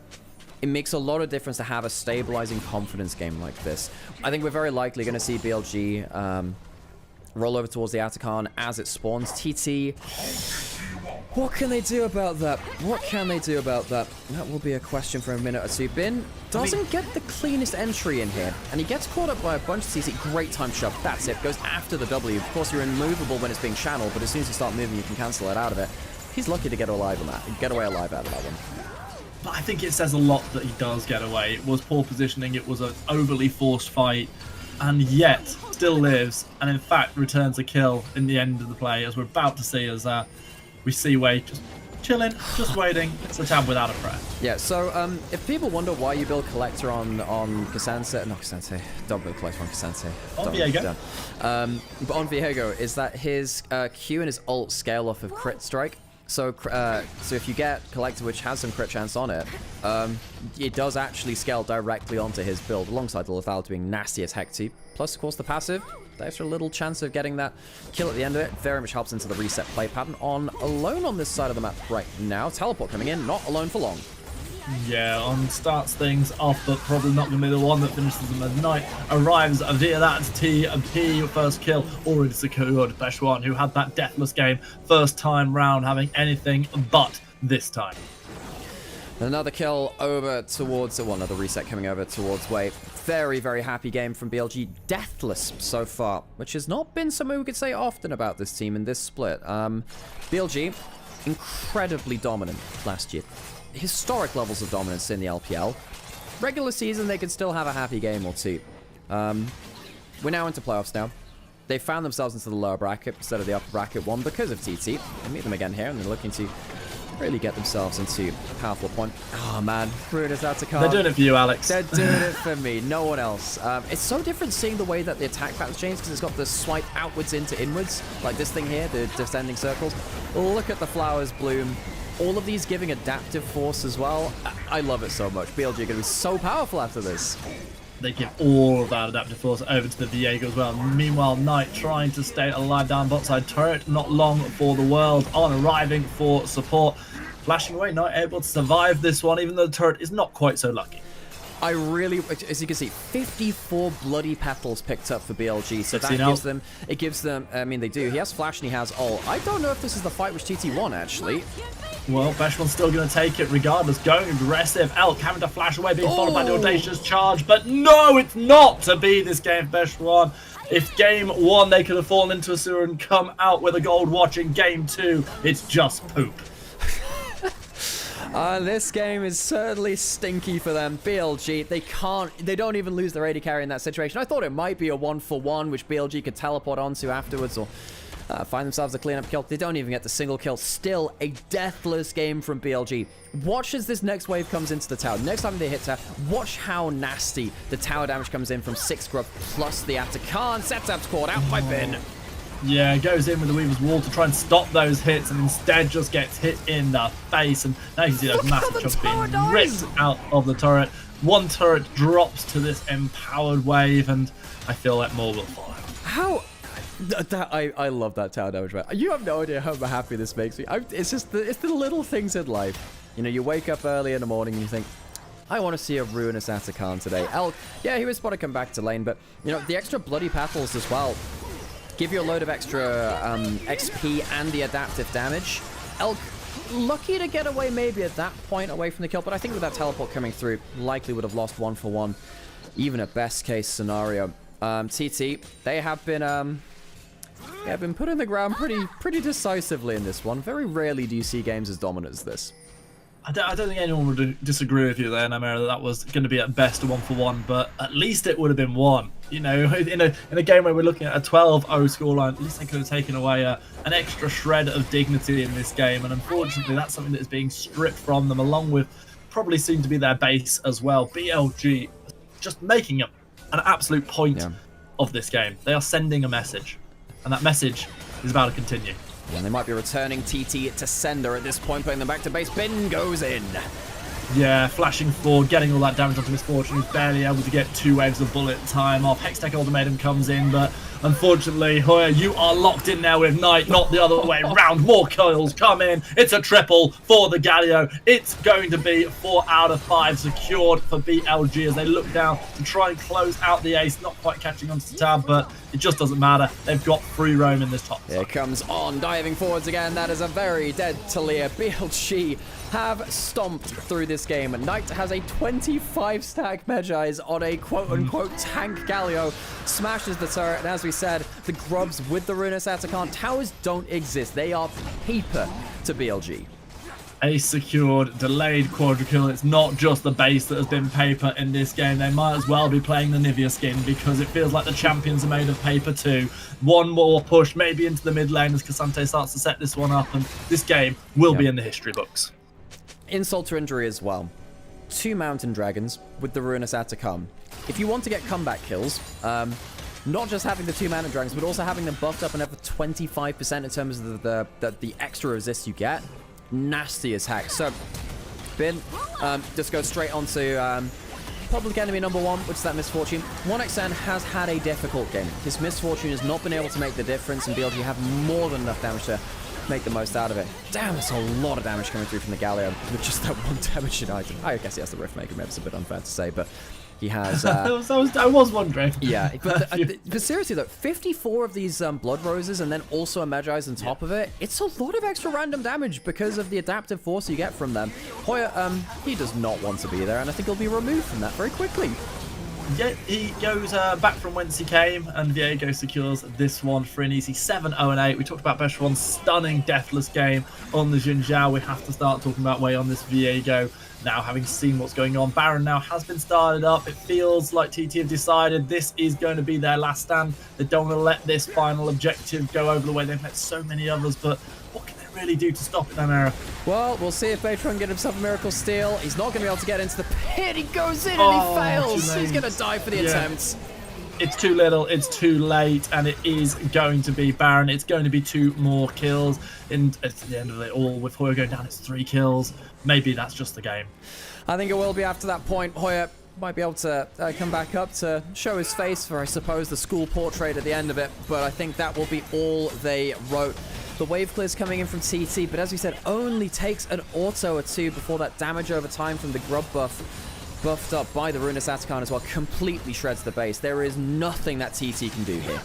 it makes a lot of difference to have a stabilizing confidence game like this. I think we're very likely going to see BLG roll over towards the Atacon as it spawns. TT, what can they do about that? What can they do about that? That will be a question for a minute or two. Bin doesn't get the cleanest entry in here, and he gets caught up by a bunch of TT. Great time shove. That's it. Goes after the W. Of course, you're immovable when it's being channeled, but as soon as you start moving, you can cancel it out of it. He's lucky to get alive on that. Get away alive out of that one. But I think it says a lot that he does get away. It was poor positioning. It was an overly forced fight, and yet still lives, and in fact returns a kill in the end of the play, as we're about to see as we see Wade just chilling, just waiting. It's a tab without a prayer. Yeah, so if people wonder why you build Collector on Cassante, not Cassante, don't build Collector on Cassante. On Viego. But on Viego is that his Q and his ult scale off of crit strike. So if you get Collector, which has some crit chance on it, it does actually scale directly onto his build, alongside the lethality being nasty as heck too. Plus, of course, the passive, the extra little chance of getting that kill at the end of it, very much helps into the reset play pattern. Alone on this side of the map right now. Teleport coming in, not alone for long. Yeah, starts things off, but probably not going to be the one that finishes them as Knight arrives via that TP first kill already secured. Besh1, who had that deathless game first time round, having anything but this time. Another kill over towards another reset coming over towards Wave. Very, very happy game from BLG. Deathless so far, which has not been something we could say often about this team in this split. BLG, incredibly dominant last year. Historic levels of dominance in the LPL. Regular season, they could still have a happy game or two. We're now into playoffs now. They found themselves into the lower bracket instead of the upper bracket one because of TT. They meet them again here, and they're looking to really get themselves into a powerful point. Oh man, Ruinous Atacon. They're doing it for you, Alex. They're doing it for me, no one else. It's so different seeing the way that the attack patterns change, because it's got the swipe outwards into inwards, like this thing here, the descending circles. Look at the flowers bloom. All of these giving adaptive force as well. I love it so much. BLG are going to be so powerful after this. They give all of that adaptive force over to the Viego as well. Meanwhile, Knight trying to stay alive down bot side turret. Not long for the world. On arriving for support. Flashing away, not able to survive this one, even though the turret is not quite so lucky. I really, as you can see, 54 bloody petals picked up for BLG, so that gives them, I mean, they do. He has flash and he has ult. I don't know if this is the fight which TT won, actually. Well, Besh1's still going to take it regardless. Going aggressive. Elk having to flash away, being followed by the audacious charge. But no, it's not to be this game for Besh1. If game one, they could have fallen into a sewer and come out with a gold watch. In game two, it's just poop. This game is certainly stinky for them. BLG, they don't even lose their AD carry in that situation. I thought it might be a 1-for-1, which BLG could teleport onto afterwards, or find themselves a cleanup kill. They don't even get the single kill. Still a deathless game from BLG. Watch as this next wave comes into the tower. Next time they hit tower, watch how nasty the tower damage comes in from 6 Grub plus the Atacon. Setup's caught out by Bin. Yeah, goes in with the Weaver's Wall to try and stop those hits, and instead just gets hit in the face. And now you can see those massive chunks being ripped out of the turret. One turret drops to this empowered wave, and I feel like more will follow. How? I love that tower damage, man. You have no idea how happy this makes me. It's just it's the little things in life. You know, you wake up early in the morning and you think, I want to see a Ruinous Atacon today. Elk, yeah, he was supposed to come back to lane, but, you know, the extra bloody petals as well give you a load of extra XP and the adaptive damage. Elk, lucky to get away maybe at that point away from the kill, but I think with that teleport coming through, likely would have lost 1-for-1, even a best case scenario. TT, they have been put in the ground pretty decisively in this one. Very rarely do you see games as dominant as this. I don't think anyone would disagree with you there, Nymaera, that was going to be at best a 1-for-1, but at least it would have been one. You know, in a game where we're looking at a 12-0 scoreline, at least they could have taken away an extra shred of dignity in this game, and unfortunately that's something that is being stripped from them, along with probably soon to be their base as well. BLG just making an absolute point of this game. They are sending a message, and that message is about to continue. And they might be returning TT to sender at this point, putting them back to base. Bin goes in. Yeah, flashing forward, getting all that damage onto Misfortune, who's barely able to get 2 waves of bullet time off. Hextech Ultimatum comes in, but Unfortunately, Hoya, you are locked in there with Knight, not the other way round. More kills come in. It's a triple for the Galio. It's going to be 4 out of 5 secured for BLG as they look down to try and close out the ace. Not quite catching on to Tab, but it just doesn't matter. They've got free roam in this top. Here comes On, diving forwards again. That is a very dead Talia. BLG have stomped through this game. Knight has a 25 stack Medjais on a quote-unquote tank Galio. Smashes the turret, and as we said, the grubs with the Ruinous Atacant. Towers don't exist. They are paper to BLG. Ace secured, delayed quadrikill. It's not just the base that has been paper in this game. They might as well be playing the Nivea skin because it feels like the champions are made of paper too. One more push, maybe into the mid lane as Cassante starts to set this one up, and this game will be in the history books. Insult to injury as well. 2 Mountain Dragons with the Ruinous Atacant. If you want to get comeback kills, not just having the 2 Mountain Dragons, but also having them buffed up another 25% in terms of the extra resist you get. Nasty as heck. So, Bin just goes straight onto public enemy number 1, which is that Misfortune. 1xN has had a difficult game. His Misfortune has not been able to make the difference, and BLG have more than enough damage to make the most out of it. Damn, that's a lot of damage coming through from the Galio with just that 1 damage item. I guess he has the Rift Maker, maybe it's a bit unfair to say, but he has... I was wondering. Yeah, but seriously though, 54 of these Blood Roses and then also a Medjais on top of it, it's a lot of extra random damage because of the adaptive force you get from them. Hoya, he does not want to be there, and I think he'll be removed from that very quickly. Yeah, he goes back from whence he came, and Viego secures this one for an easy 7-0-8. We talked about Besh1's stunning deathless game on the Jinzhou. We have to start talking about way on this Viego. Now, having seen what's going on, Baron now has been started up. It feels like TT have decided this is going to be their last stand. They don't want to let this final objective go over the way they've met so many others, but what can they really do to stop it, Nymaera? Well, we'll see if Baytron can get himself a Miracle Steal. He's not going to be able to get into the pit. He goes in and he fails. He's going to die for the attempt. It's too little, it's too late, and it is going to be Baron. It's going to be 2 more kills. And at the end of it all, with Hoya going down, it's 3 kills. Maybe that's just the game. I think it will be after that point. Hoya might be able to come back up to show his face for, I suppose, the school portrait at the end of it. But I think that will be all they wrote. The wave clear's coming in from TT, but as we said, only takes an auto or 2 before that damage over time from the grub buff, buffed up by the Ruinous Atacant as well, completely shreds the base. There is nothing that TT can do here.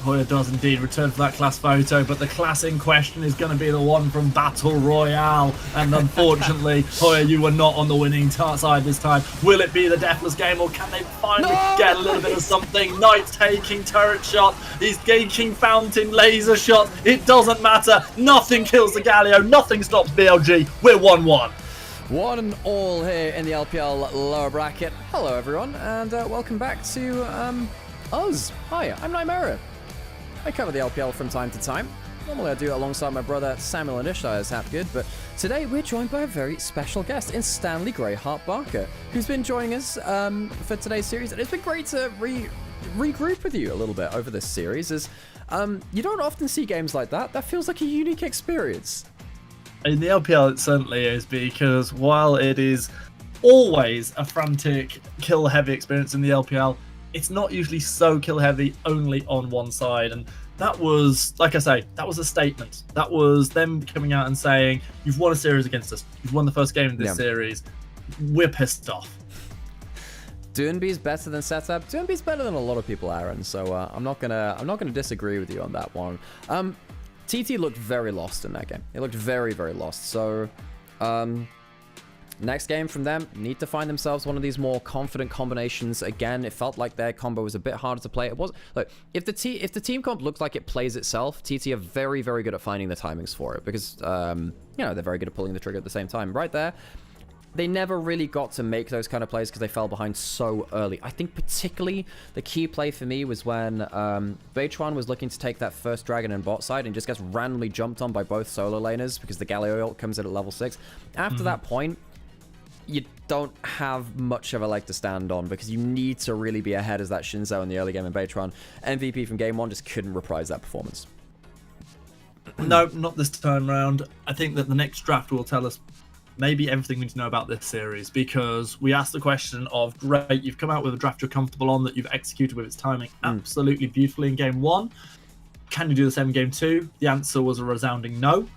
Hoya does indeed return for that class photo, but the class in question is going to be the one from Battle Royale. And unfortunately, Hoya, you were not on the winning side this time. Will it be the deathless game, or can they finally get a little bit of something? Knight taking turret shot. He's taking fountain laser shots. It doesn't matter. Nothing kills the Galio. Nothing stops BLG. We're 1-1. 1-1 here in the LPL lower bracket. Hello, everyone, and welcome back to us. Hi, I'm Nymaera. I cover the LPL from time to time. Normally I do it alongside my brother Samuel Initialise Hapgood, but today we're joined by a very special guest in Stanley Greyheart Barker, who's been joining us for today's series, and it's been great to regroup with you a little bit over this series, as you don't often see games like that. That feels like a unique experience. In the LPL, it certainly is, because while it is always a frantic, kill-heavy experience in the LPL, it's not usually so kill-heavy only on one side. And that was, like I say, that was a statement. That was them coming out and saying, you've won a series against us. You've won the first game in this series. We're pissed off. Doinby's better than Setup. Doinby's better than a lot of people, Aaron. So I'm not gonna disagree with you on that one. TT looked very lost in that game. He looked very, very lost. So, next game from them, need to find themselves one of these more confident combinations. Again, it felt like their combo was a bit harder to play. It was like if the team comp looks like it plays itself, TT are very, very good at finding the timings for it, because you know, they're very good at pulling the trigger at the same time. Right there, they never really got to make those kind of plays because they fell behind so early. I think particularly the key play for me was when Beichuan was looking to take that first dragon in bot side and just gets randomly jumped on by both solo laners because the Galio ult comes in at level 6. After that point, you don't have much of a leg to stand on because you need to really be ahead as that Shinzo in the early game in Beichuan. MVP from game 1 just couldn't reprise that performance. No, not this time round. I think that the next draft will tell us maybe everything we need to know about this series, because we asked the question of, great, you've come out with a draft you're comfortable on, that you've executed with its timing absolutely beautifully in game 1. Can you do the same in game 2? The answer was a resounding no.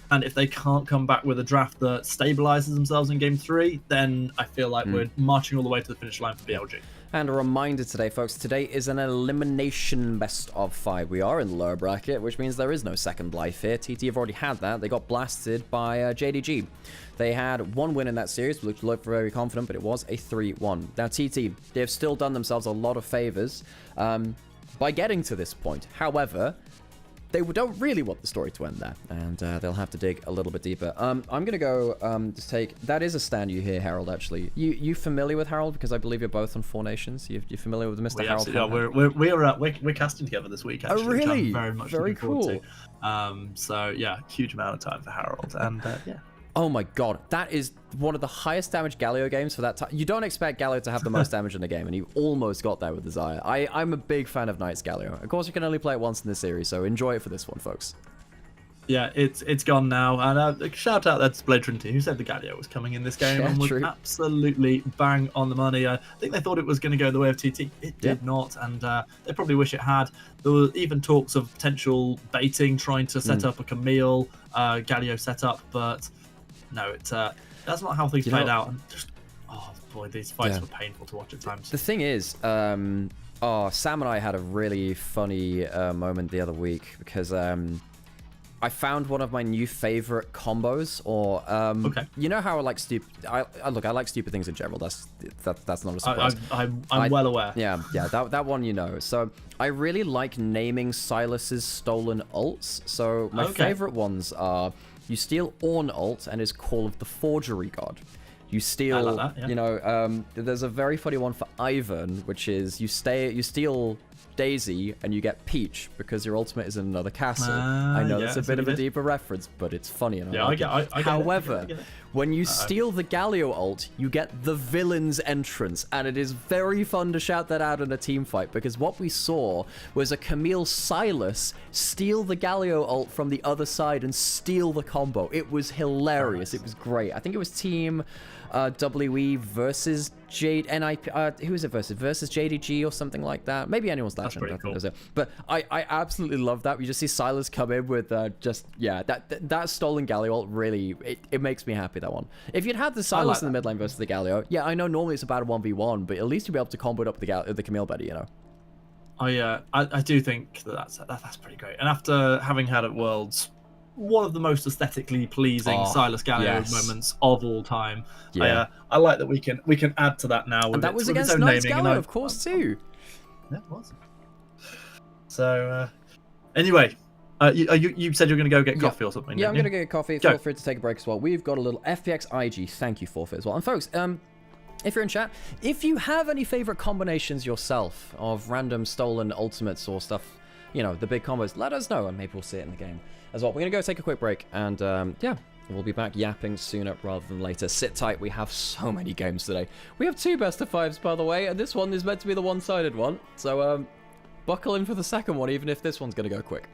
And if they can't come back with a draft that stabilizes themselves in game 3, then I feel like we're marching all the way to the finish line for BLG. And a reminder today, folks, today is an elimination best of 5. We are in the lower bracket, which means there is no second life here. TT have already had that. They got blasted by JDG. They had 1 win in that series, which looked very confident, but it was a 3-1. Now, TT, they have still done themselves a lot of favors by getting to this point. However, they don't really want the story to end there, and they'll have to dig a little bit deeper. I'm going to go just take... That is a stand you hear, Harold, actually. You familiar with Harold? Because I believe you're both on 4 Nations. You familiar with Mr. Harold? Yeah, we're casting together this week, actually. Oh, really? Which I'm very much very looking forward to. So, yeah, huge amount of time for Harold. And, yeah. Oh my god, that is one of the highest damage Galio games for that time. You don't expect Galio to have the most damage in the game, and you almost got there with Desire. I'm a big fan of Knight's Galio. Of course, you can only play it once in this series, so enjoy it for this one, folks. Yeah, it's gone now. And shout out there to Blade Trinity, who said the Galio was coming in this game, and was absolutely bang on the money. I think they thought it was going to go the way of TT. It did not, and they probably wish it had. There were even talks of potential baiting, trying to set up a Camille Galio setup, but no, that's not how things played out. And just, oh boy, these fights were painful to watch at times. The thing is, Sam and I had a really funny moment the other week, because I found one of my new favorite combos, or you know how I like stupid. I like stupid things in general. That's not a surprise. I'm well aware. Yeah, that one, you know. So I really like naming Silas's stolen ults. So my favorite ones are: you steal Ornn ult and his Call of the Forgery God. You steal, you know, there's a very funny one for Ivan, which is you steal Daisy and you get Peach because your ultimate is in another castle. I know that's a bit of a deeper reference, but it's funny. And I get it. However, when you steal the Galio ult, you get the villain's entrance, and it is very fun to shout that out in a team fight, because what we saw was a Camille Silas steal the Galio ult from the other side and steal the combo. It was hilarious. It was great. I think it was team WE versus Jade who is it versus JDG or something like that. Maybe anyone's legend. I think cool. It. But I absolutely love that. We just see Silas come in with that stolen Galio ult. Really, it makes me happy, that one. If you'd had the Silas in the mid lane versus the Galio, yeah, I know normally it's about a 1v1, but at least you'll be able to combo it up the Camille better, you know. I do think that's pretty great. And after having had at Worlds one of the most aesthetically pleasing Silas Galio moments of all time. Yeah. I like that we can add to that now. And that was against Knight's Galio, of course, too. Yeah, it was. So, anyway, you said you're going to go get coffee or something. Yeah, I'm going to go get coffee. Feel free to take a break as well. We've got a little FPX IG thank you forfeit as well. And folks, if you're in chat, if you have any favorite combinations yourself of random stolen ultimates or stuff, you know, the big combos, let us know, and maybe we'll see it in the game as well. We're going to go take a quick break, and yeah, we'll be back yapping sooner rather than later. Sit tight, we have so many games today. We have 2 best of 5s, by the way, and this one is meant to be the one-sided one, so buckle in for the second one, even if this one's going to go quick.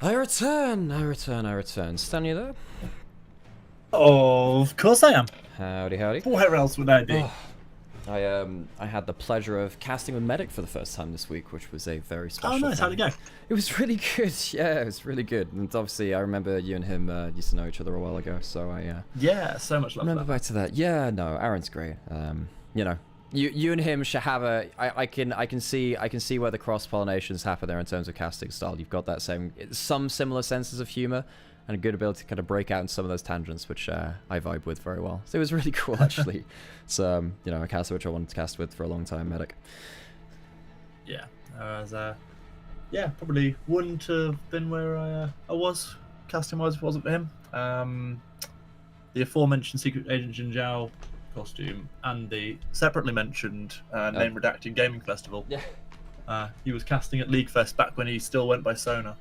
I return. Stan, you there? Oh, of course I am. Howdy, howdy. Where else would I be? I had the pleasure of casting with Medic for the first time this week, which was a very special Oh, nice. thing. How'd it go? It was really good. Yeah, it was really good. And obviously, I remember you and him used to know each other a while ago, so I Yeah, so much love. remember back to that. Yeah, no, Aaron's great. You know, you and him should have a. I can see where the cross pollinations happen there in terms of casting style. You've got that some similar senses of humor and a good ability to kind of break out in some of those tangents, which I vibe with very well. So it was really cool, actually. It's you know, a caster which I wanted to cast with for a long time, Medic. Yeah, I was, yeah, probably wouldn't have been where I was casting wise if it wasn't for him. The aforementioned Secret Agent Jin Zhao costume and the separately mentioned name redacted gaming festival. Yeah. He was casting at League Fest back when he still went by Sona.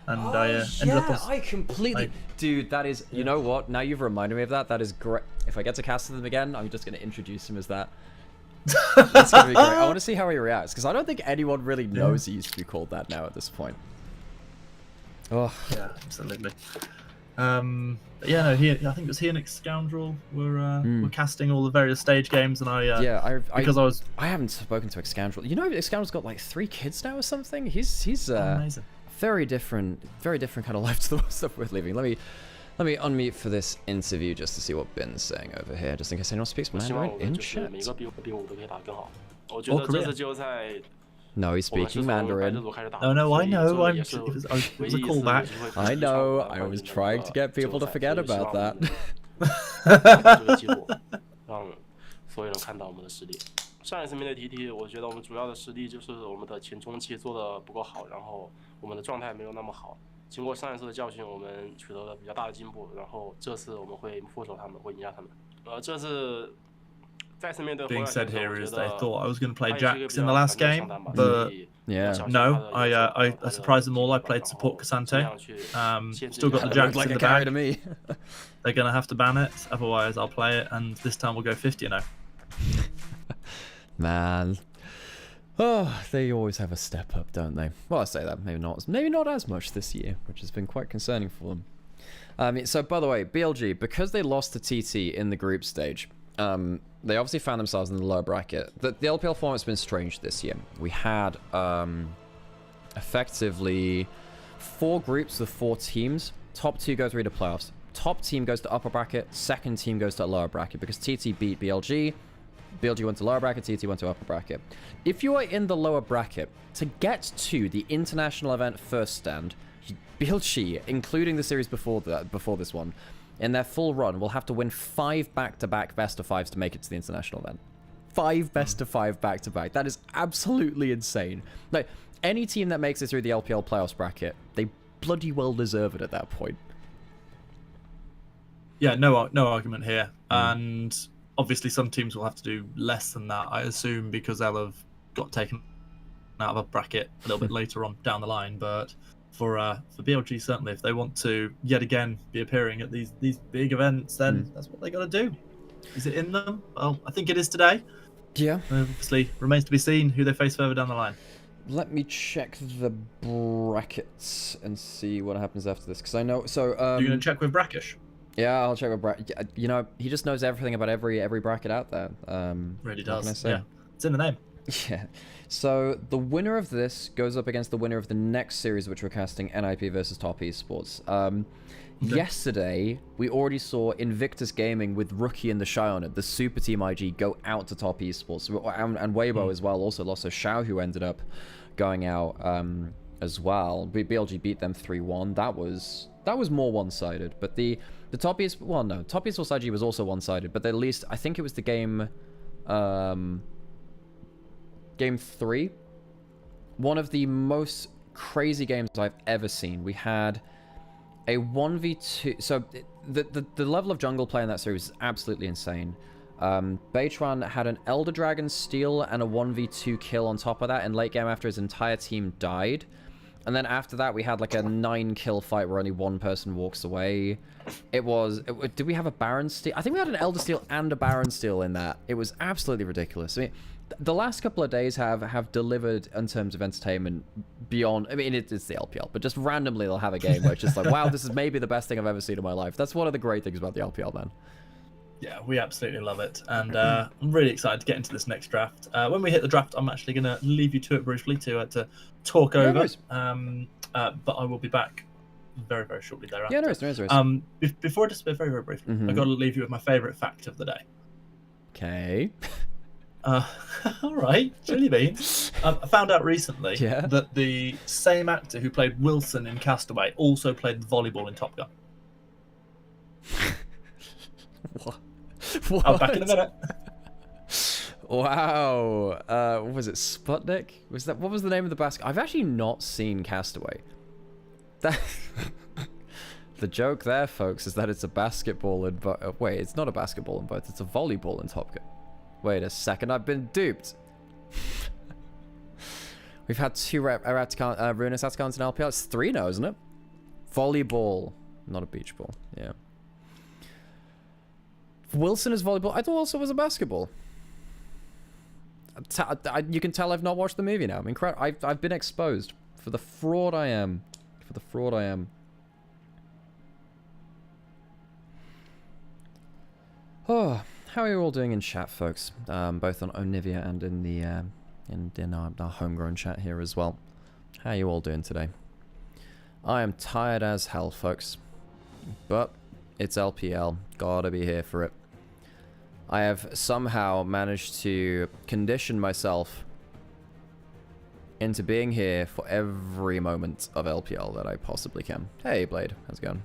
And I ended up on... I completely... Dude, that is... You know what? Now you've reminded me of that. That is great. If I get to cast them again, I'm just going to introduce him as that. That's going to be great. I want to see how he reacts, because I don't think anyone really knows he used to be called that now at this point. Oh. Yeah, absolutely. But yeah, no, I think it was he and Nick Scoundrel were casting all the various stage games, and I I haven't spoken to Scoundrel. You know, Scoundrel's got like 3 kids now or something. He's amazing. very different kind of life to the stuff we're living. Let me unmute for this interview just to see what Bin's saying over here, just in case anyone speaks Mandarin in chat. No, he's speaking Mandarin. Oh no, I know. It was a callback. I know. I was trying to get people to forget about that. 所有人看到我们的实力。上一次面对 TT， 我觉得我们主要的实力就是我们的前中期做的不够好，然后我们的状态没有那么好。经过上一次的教训，我们取得了比较大的进步，然后这次我们会副手他们，会赢下他们。这次再次面对。Being said here is they thought I was going to play Jax in the last game, but no, I surprised them all. I played support Cassante. Still got the Jax in the bag. They're going to have to ban it, otherwise I'll play it, and this time we'll go 50-0. Man. Oh, they always have a step up, don't they? Well, I say that, maybe not as much this year, which has been quite concerning for them. So, by the way, BLG, because they lost to TT in the group stage, they obviously found themselves in the lower bracket. The LPL format's been strange this year. We had, effectively, 4 groups with 4 teams. Top 2 go through to playoffs. Top team goes to upper bracket, second team goes to lower bracket, because TT beat BLG. BLG went to lower bracket, TT went to upper bracket. If you are in the lower bracket, to get to the international event first stand, BLG, including the series before this one, in their full run, will have to win 5 back-to-back best-of-5s to make it to the international event. 5 best-of-5 back-to-back. That is absolutely insane. Like, any team that makes it through the LPL playoffs bracket, they bloody well deserve it at that point. Yeah, no argument here. And obviously some teams will have to do less than that, I assume, because they'll have got taken out of a bracket a little bit later on down the line. But for BLG, certainly, if they want to yet again be appearing at these big events, then that's what they got to do. Is it in them? Well, I think it is today. Yeah. Obviously, remains to be seen who they face further down the line. Let me check the brackets and see what happens after this, because I know. So you're gonna check with Brackish? Yeah, I'll check with bracket. You know, he just knows everything about every bracket out there. Really does. Yeah, it's in the name. Yeah. So the winner of this goes up against the winner of the next series, which we're casting, NIP versus Top Esports. Yesterday, we already saw Invictus Gaming with Rookie and the Shy on it, the Super Team IG, go out to Top Esports. And Weibo as well also lost. So Xiao, who ended up going out as well. BLG beat them 3-1. That was more one-sided. But the Top Esports... Well, no. Top Esports IG was also one-sided. But at least, I think it was the game... Game 3. One of the most crazy games I've ever seen. We had a 1v2... So, the level of jungle play in that series is absolutely insane. Beitran had an Elder Dragon steal and a 1v2 kill on top of that in late game after his entire team died. And then after that, we had like a 9-kill fight where only one person walks away. Did we have a Baron steal? I think we had an Elder steal and a Baron steal in that. It was absolutely ridiculous. I mean, the last couple of days have delivered in terms of entertainment beyond. I mean, it's the LPL, but just randomly they'll have a game where it's just like, wow, this is maybe the best thing I've ever seen in my life. That's one of the great things about the LPL, man. Yeah, we absolutely love it, and I'm really excited to get into this next draft. When we hit the draft, I'm actually going to leave you to it briefly to talk over. But I will be back very, very shortly thereafter. Yeah, no worries. Before, just very, very briefly, I've got to leave you with my favourite fact of the day. Okay. All right, chili beans. I found out recently that the same actor who played Wilson in Castaway also played volleyball in Top Gun. What? I'll back in a minute. Wow. Was it Sputnik? What was the name of the basket? I've actually not seen Castaway. That the joke there, folks, is that it's a basketball in wait, it's not a basketball in both. It's a volleyball in Top Gun. Wait a second, I've been duped. We've had 2 Ruinous Atacons in LPL. It's 3 now, isn't it? Volleyball, not a beach ball. Yeah. Wilson is volleyball. I thought also was a basketball. You can tell I've not watched the movie now. I'm incredible. I've been exposed for the fraud I am. Oh, how are you all doing in chat, folks? Both on Onivia and in the in our homegrown chat here as well. How are you all doing today? I am tired as hell, folks, but it's LPL. Gotta be here for it. I have somehow managed to condition myself into being here for every moment of LPL that I possibly can. Hey, Blade, how's it going?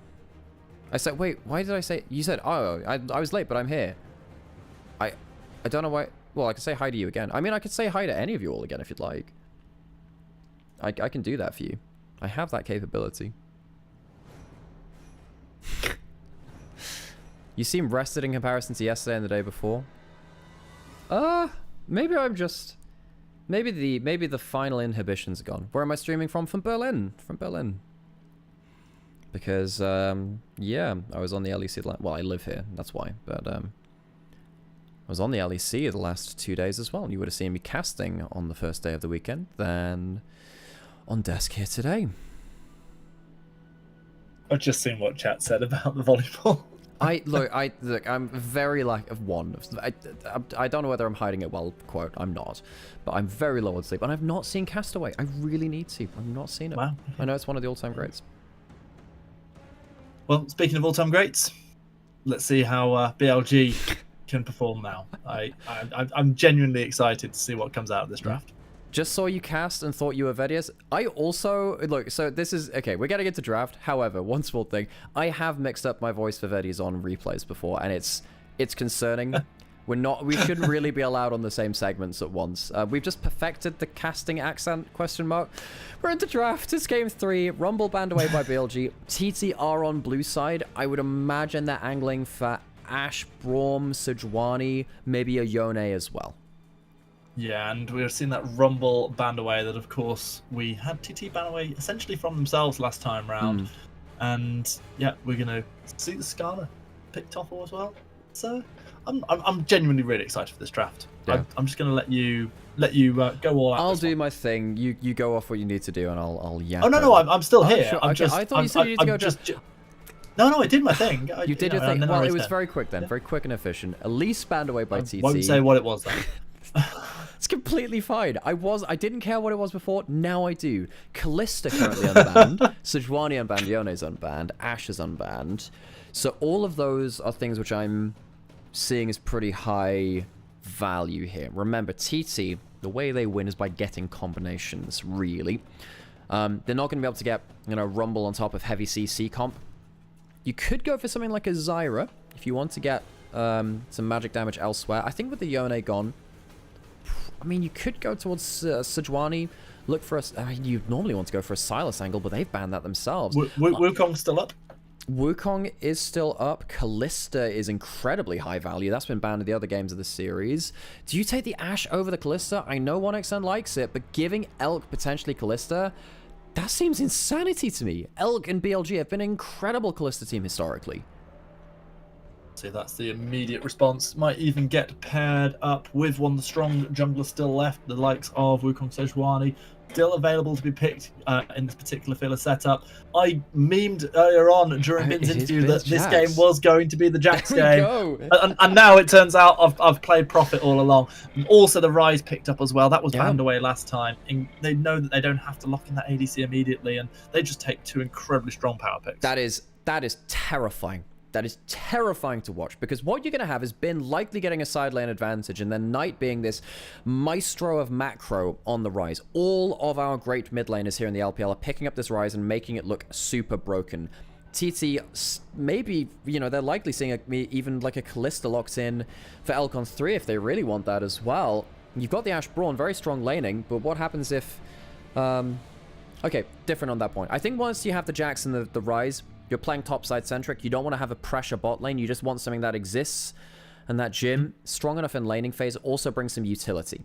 I said, wait, why did I say... You said, oh, I was late, but I'm here. I don't know why... Well, I can say hi to you again. I mean, I could say hi to any of you all again if you'd like. I can do that for you. I have that capability. You seem rested in comparison to yesterday and the day before. Maybe I'm just... Maybe the final inhibitions are gone. Where am I streaming from? From Berlin. From Berlin. Because, yeah, I was on the LEC... Well, I live here, that's why. But, I was on the LEC the last 2 days as well. And you would have seen me casting on the first day of the weekend. Then, on desk here today. I've just seen what chat said about the volleyball. Look, I'm very lack of one. I don't know whether I'm hiding it well, quote, I'm not. But I'm very low on sleep. And I've not seen Castaway. I really need to. I've not seen it. Wow. I know it's one of the all-time greats. Well, speaking of all-time greats, let's see how BLG can perform now. I'm genuinely excited to see what comes out of this draft. Just saw you cast and thought you were Vedius. I also... Look, so this is... Okay, we're getting into draft. However, one small thing. I have mixed up my voice for Vedius on replays before, and it's concerning. We shouldn't really be allowed on the same segments at once. We've just perfected the casting accent, question mark. We're into draft. It's game 3. Rumble banned away by BLG. TT are on blue side. I would imagine they're angling for Ash, Braum, Sejuani, maybe a Yone as well. Yeah, and we've seen that Rumble banned away that, of course, we had TT ban away essentially from themselves last time round. And, yeah, we're going to see the Scala picked off as well. So, I'm genuinely really excited for this draft. Yeah. I'm just going to let you go all out. I'll do my thing. You go off what you need to do, and I'll yap. Oh, no, I'm still here. Sure. Okay. I thought you said you needed to go. No, I did my thing. You did your thing. Well, it was very quick then. Yeah. Very quick and efficient. Elise banned away by TT. I won't say what it was, then. It's completely fine. I didn't care what it was before. Now I do. Callista currently unbanned. Sejuani unbanned. Yone's unbanned. Ash is unbanned. So all of those are things which I'm seeing as pretty high value here. Remember, TT, the way they win is by getting combinations, really. They're not going to be able to get, Rumble on top of heavy CC comp. You could go for something like a Zyra if you want to get some magic damage elsewhere. I think with the Yone gone, I mean, you could go towards Sejuani, look for a... I mean, you normally want to go for a Silas angle, but they've banned that themselves. Wukong's still up? Wukong is still up. Callista is incredibly high value. That's been banned in the other games of the series. Do you take the Ashe over the Callista? I know 1xN likes it, but giving Elk potentially Callista, that seems insanity to me. Elk and BLG have been an incredible Callista team historically. See, that's the immediate response. Might even get paired up with one of the strong junglers still left, the likes of Wukong Sejuani, still available to be picked in this particular filler setup. I memed earlier on during Bin's interview that this game was going to be the Jax game. And now it turns out I've played Prophet all along. And also the Rise picked up as well. That was banned away last time. And they know that they don't have to lock in that ADC immediately, and they just take two incredibly strong power picks. That is terrifying. That is terrifying to watch, because what you're going to have is Bin likely getting a side lane advantage, and then Knight being this maestro of macro on the Rise. All of our great mid laners here in the LPL are picking up this Rise and making it look super broken. TT, maybe, you know, they're likely seeing even like a Kalista locked in for Elcon 3 if they really want that as well. You've got the Ashe Brawn, very strong laning, but what happens if... okay, different on that point. I think once you have the Jax and the Rise, you're playing topside centric. You don't want to have a pressure bot lane. You just want something that exists. And that Jhin, strong enough in laning phase, also brings some utility.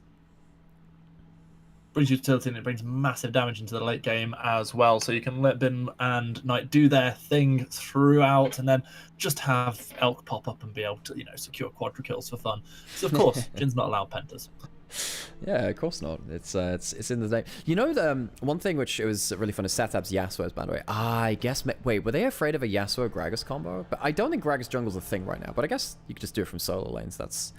Brings utility, and it brings massive damage into the late game as well. So you can let Bin and Knight do their thing throughout, and then just have Elk pop up and be able to, you know, secure quadra kills for fun. So of course, Jin's not allowed pentas. Yeah, of course not. It's in the name. You know, the one thing which it was really fun is Setab's Yasuo's, by the way. I guess... Wait, were they afraid of a Yasuo-Gragas combo? But I don't think Gragas jungle's a thing right now. But I guess you could just do it from solo lanes. That's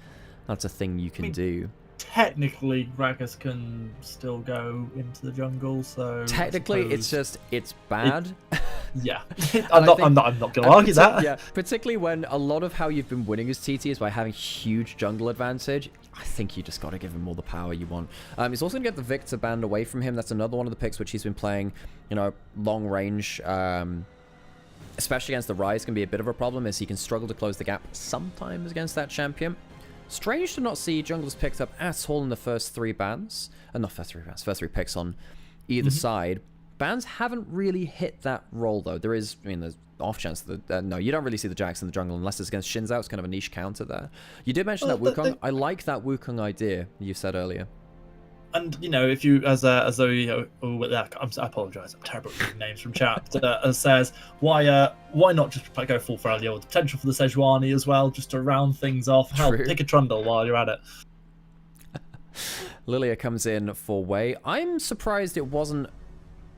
a thing you can do. Technically, Gragas can still go into the jungle, so... Technically, it's bad. Yeah. I'm not going to argue that. Yeah, particularly when a lot of how you've been winning as TT is by having huge jungle advantage. I think you just got to give him all the power you want. He's also going to get the Victor banned away from him. That's another one of the picks which he's been playing, you know, long range, especially against the Rise, can be a bit of a problem, as he can struggle to close the gap sometimes against that champion. Strange to not see junglers picked up at all in the first three bans. Not first three bans, first three picks on either side. Bans haven't really hit that role, though. There is, I mean, there's off chance that, no, you don't really see the Jax in the jungle unless it's against Shinzao. It's kind of a niche counter there. You did mention that Wukong. I like that Wukong idea you said earlier. And, you know, if you, as though, you know, I apologise, I'm terrible at reading names from chat, says, why not just go full Feralier with the potential for the Sejuani as well, just to round things off? Hell, pick a Trundle while you're at it. Lilia comes in for Wei. I'm surprised it wasn't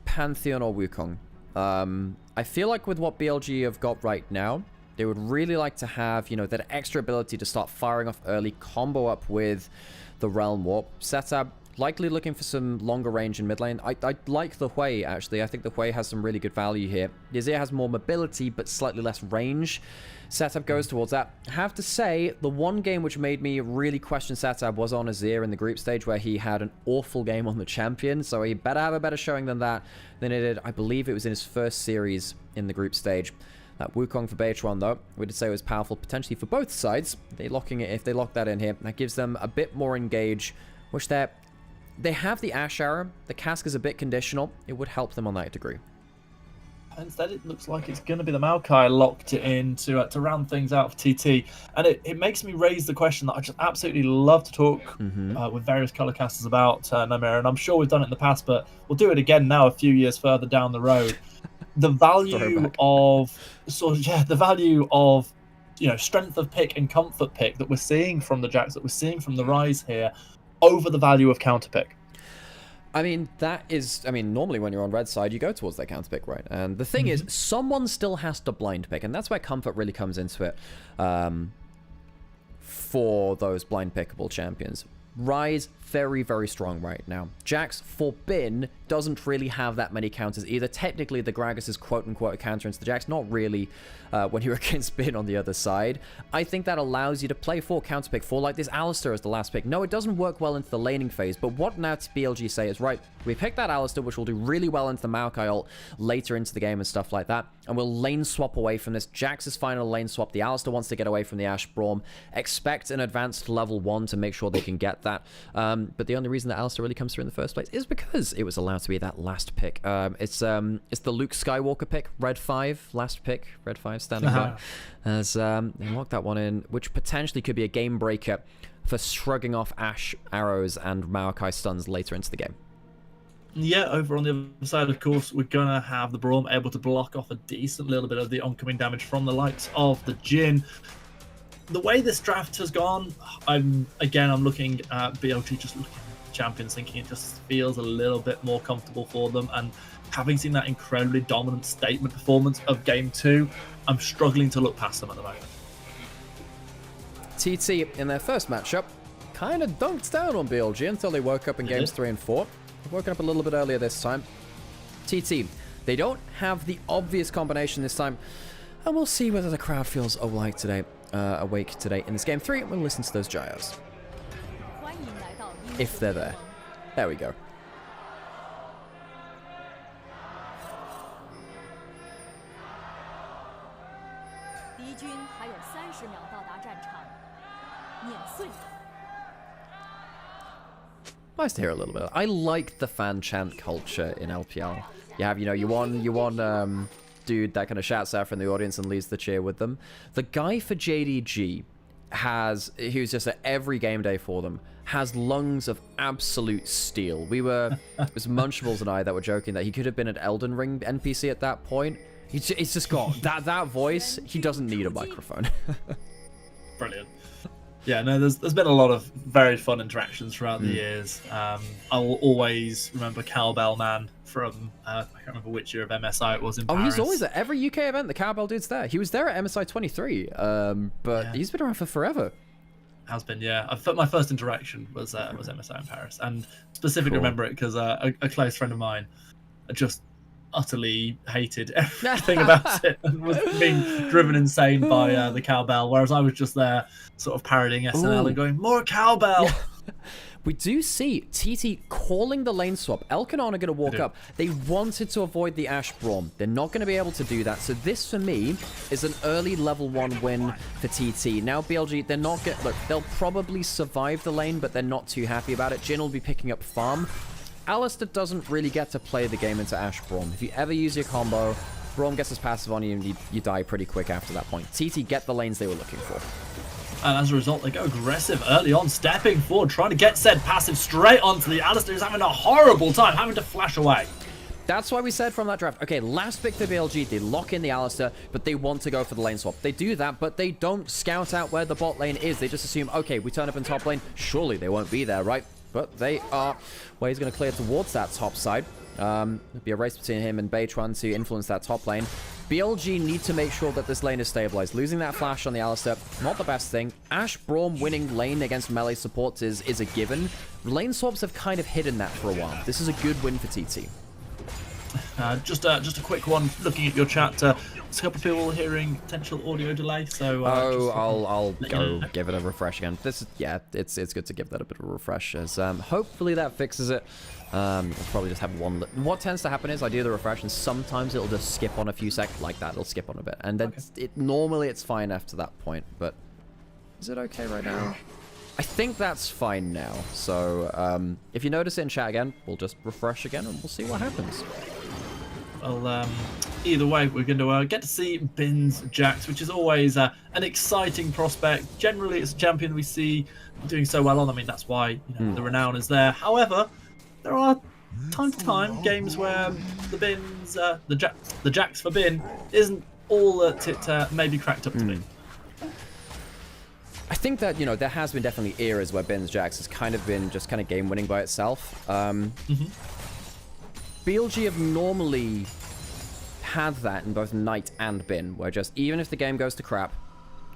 Pantheon or Wukong. I feel like with what BLG have got right now, they would really like to have, you know, that extra ability to start firing off early, combo up with the Realm Warp. Setup, likely looking for some longer range in mid lane. I like the Hui, actually. I think the Hui has some really good value here. Yazir has more mobility, but slightly less range. Setup goes towards that. I have to say, the one game which made me really question Setup was on Azir in the group stage, where he had an awful game on the champion, so he better have a better showing than that than he did. I believe it was in his first series in the group stage. That Wukong for Beitron, though, we did say it was powerful potentially for both sides. They locking it, if they lock that in here, that gives them a bit more engage, which they have the Ashe Arrow. The cask is a bit conditional. It would help them on that degree. Instead, it looks like it's going to be the Maokai locked in to round things out for TT. And it makes me raise the question that I just absolutely love to talk with various color casters about, Nymaera. And I'm sure we've done it in the past, but we'll do it again now a few years further down the road. The value of, you know, strength of pick and comfort pick that we're seeing from the Jax, that we're seeing from the Rise here, over the value of counter pick. I mean, normally when you're on red side, you go towards that counter pick, right? And the thing is, someone still has to blind pick, and that's where comfort really comes into it for those blind pickable champions. Rise, very, very strong right now. Jax, for Bin, doesn't really have that many counters either. Technically, the Gragas is quote-unquote a counter into the Jax, not really when you're against Bin on the other side. I think that allows you to play for counter pick, for like this Alistar as the last pick. No, it doesn't work well into the laning phase, but what now BLG say is, right, we picked that Alistar, which will do really well into the Maokai ult later into the game and stuff like that, and we'll lane swap away from this. Jax is final lane swap. The Alistar wants to get away from the Ashe Brawn. Expect an advanced level 1 to make sure they can get that. But the only reason that Alistar really comes through in the first place is because it was allowed to be that last pick. It's the Luke Skywalker pick, red 5, last pick, red 5 standing by. As they lock that one in, which potentially could be a game breaker for shrugging off Ashe arrows and Maokai stuns later into the game. Yeah, over on the other side, of course, we're going to have the Braum able to block off a decent little bit of the oncoming damage from the likes of the Jhin. the way this draft has gone, I'm looking at BLG, just looking at the champions, thinking it just feels a little bit more comfortable for them. And having seen that incredibly dominant statement performance of Game 2, I'm struggling to look past them at the moment. TT in their first matchup kind of dunked down on BLG until they woke up in games 3 and 4. They've woken up a little bit earlier this time. TT, they don't have the obvious combination this time, and we'll see whether the crowd feels awake today in this game 3, and we'll listen to those gyres. If they're there. There we go. Nice to hear a little bit. I like the fan chant culture in LPL. You have, you want dude that kind of shouts out from the audience and leads the cheer with them. The guy for JDG who's just at every game day for them, has lungs of absolute steel. It was Munchables and I that were joking that he could have been an Elden Ring NPC at that point. He's just got that voice. He doesn't need a microphone. Brilliant. Yeah, no, there's been a lot of very fun interactions throughout the years. I will always remember Cowbell Man from, I can't remember which year of MSI it was in Paris. He's always at every UK event. The Cowbell dude's there. He was there at MSI 23, but he's been around for forever. Has been, yeah. My first interaction was MSI in Paris, and specifically remember it because a close friend of mine just utterly hated everything about it and was being driven insane by the cowbell, whereas I was just there sort of parodying SNL and going, more cowbell. We do see TT calling the lane swap. Elkanon are going to walk up. They wanted to avoid the Ashe Braum. They're not going to be able to do that. So this, for me, is an early level 1 win for TT. Now, BLG, they're not going to... Look, they'll probably survive the lane, but they're not too happy about it. Jhin will be picking up farm. Alistar doesn't really get to play the game into Ashe Braum. If you ever use your combo, Braum gets his passive on you and you die pretty quick after that point. TT get the lanes they were looking for. And as a result, they go aggressive early on, stepping forward, trying to get said passive straight onto the Alistar, who's having a horrible time, having to flash away. That's why we said from that draft, okay, last pick for BLG, they lock in the Alistar, but they want to go for the lane swap. They do that, but they don't scout out where the bot lane is. They just assume, okay, we turn up in top lane, surely they won't be there, right? But they are. Well, he's going to clear towards that top side. There'll be a race between him and Beitran to influence that top lane. BLG need to make sure that this lane is stabilized. Losing that flash on the Alistar, not the best thing. Ashe Braum winning lane against melee supports is a given. Lane swaps have kind of hidden that for a while. This is a good win for TT. Just a quick one. Looking at your chat, there's a couple of people hearing potential audio delay. So I'll go give it a refresh again. It's good to give that a bit of a refresh, as hopefully that fixes it. I'll probably just have one. What tends to happen is I do the refresh, and sometimes it'll just skip on a few seconds like that. It'll skip on a bit, and then normally it's fine after that point. But is it okay right now? I think that's fine now. So if you notice it in chat again, we'll just refresh again and we'll see what happens. Well, either way, we're going to get to see Bins Jax, which is always an exciting prospect. Generally, it's a champion we see doing so well on. I mean, that's why the renown is there. However, there are time to time games where the Bins, the Jax for Bin isn't all that it may be cracked up to be. I think that, there has been definitely eras where Bin's Jax has kind of been just kind of game winning by itself. BLG have normally had that in both Knight and Bin, where just even if the game goes to crap,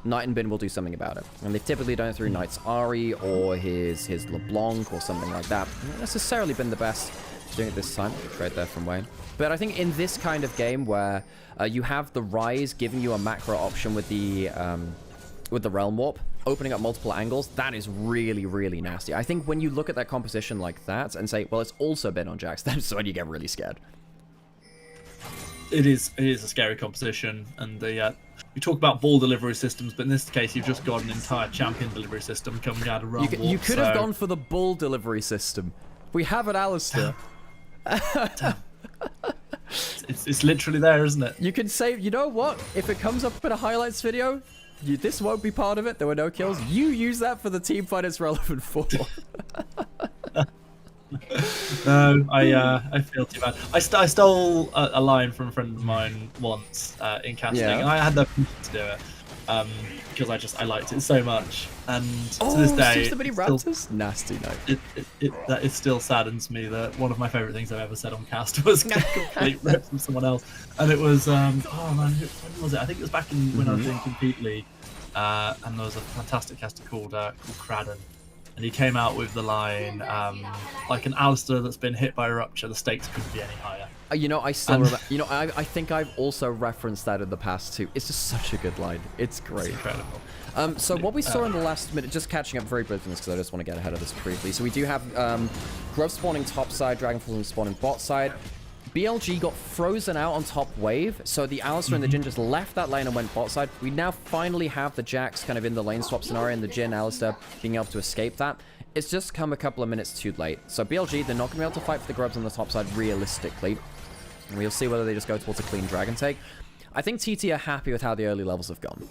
Knight and Bin will do something about it. And they've typically done it through Knight's Ari or his LeBlanc or something like that. Not necessarily been the best doing it this time. Trade there from Wayne. But I think in this kind of game where you have the Rise giving you a macro option with the Realm Warp, opening up multiple angles, that is really, really nasty. I think when you look at that composition like that and say, well, it's also been on Jax, that's when you get really scared. It is a scary composition, and you talk about ball delivery systems, but in this case, you've just got an entire champion delivery system coming out of Realm Warp. You could have gone for the ball delivery system. We have an Alistar. It's literally there, isn't it? You can say, you know what? If it comes up in a highlights video, this won't be part of it. There were no kills. You use that for the team fight it's relevant for. No, I feel too bad. I stole a line from a friend of mine once in casting, and I had the permission to do it. because I liked it so much, and Oh, to this day, seems to be Raptors. Nasty note. it still saddens me that one of my favorite things I've ever said on cast was a complete rip from someone else, and it was oh man, when was it? I think it was back in when I was doing Compete League, and there was a fantastic caster called Cradden. And he came out with the line, like an Alistair that's been hit by a rupture, the stakes couldn't be any higher. You know, I still remember. You know, I think I've also referenced that in the past too. It's just such a good line. It's great. It's incredible. So what we saw in the last minute, just catching up very briefly because I just want to get ahead of this briefly. So we do have Grove spawning top side, Dragonfall spawning bot side. BLG got frozen out on top wave, so the Alistair and the Jhin just left that lane and went bot side. We now finally have the Jax kind of in the lane swap scenario and the Jhin Alistair being able to escape that. It's just come a couple of minutes too late. So BLG, they're not going to be able to fight for the grubs on the top side realistically. And we'll see whether they just go towards a clean dragon take. I think TT are happy with how the early levels have gone.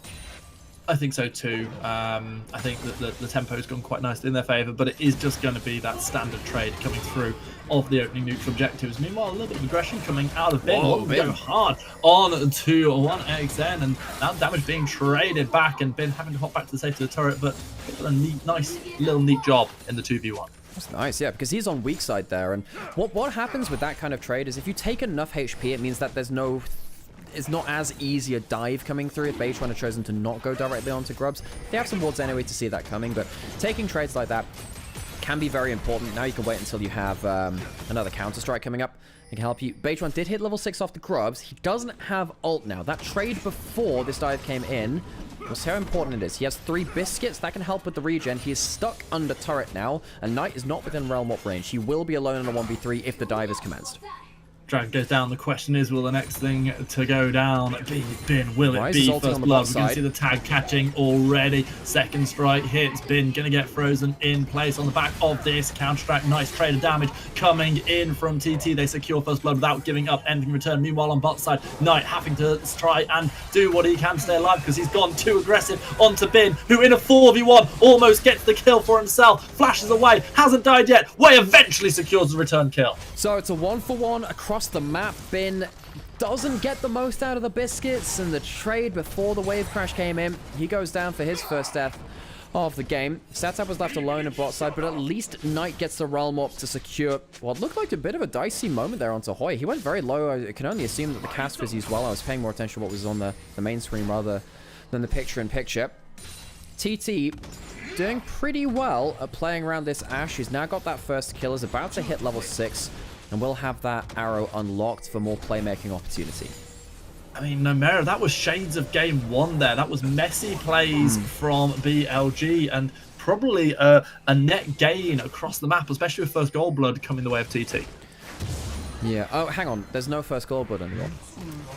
I think so too. I think that the tempo's gone quite nicely in their favour, but it is just going to be that standard trade coming through of the opening neutral objectives. Meanwhile, a little bit of aggression coming out of Bin. Whoa, Bin go hard on to 1xN, and now damage being traded back, and Bin having to hop back to the safety of the turret, but a nice little neat job in the 2v1. That's nice, yeah, because he's on weak side there, and what happens with that kind of trade is if you take enough HP, it means that there's no... It's not as easy a dive coming through if BH1 have chosen to not go directly onto grubs. They have some wards anyway to see that coming, but taking trades like that can be very important. Now you can wait until you have another counter-strike coming up. It can help you. BH1 did hit level 6 off the grubs. He doesn't have ult now. That trade before this dive came in was how important it is. He has 3 biscuits. That can help with the regen. He is stuck under turret now, and Knight is not within realm up range. He will be alone in a 1v3 if the dive is commenced. Dragon goes down. The question is, will the next thing to go down be Bin? Will it be First Blood? We're going to see the tag catching already. Second strike hits. Bin going to get frozen in place on the back of this counter-strike. Nice trade of damage coming in from TT. They secure First Blood without giving up anything in return. Meanwhile, on bot side, Knight having to try and do what he can to stay alive because he's gone too aggressive onto Bin, who in a 4v1 almost gets the kill for himself. Flashes away. Hasn't died yet. Way eventually secures the return kill. So it's a 1-for-1 across the map. Bin doesn't get the most out of the biscuits, and the trade before the wave crash came in, he goes down for his first death of the game. Satab was left alone at bot side, but at least Knight gets the realm up to secure what looked like a bit of a dicey moment there onto Hoy. He went very low. I can only assume that the cast was used well. I was paying more attention to what was on the main screen rather than the picture-in-picture. TT doing pretty well at playing around this Ashe. He's now got that first kill, is about to hit level 6, and we'll have that arrow unlocked for more playmaking opportunity. I mean, Nymaera, that was shades of game 1 there. That was messy plays from BLG, and probably a net gain across the map, especially with first gold blood coming the way of TT. Yeah. Oh, hang on. There's no first gold blood anymore.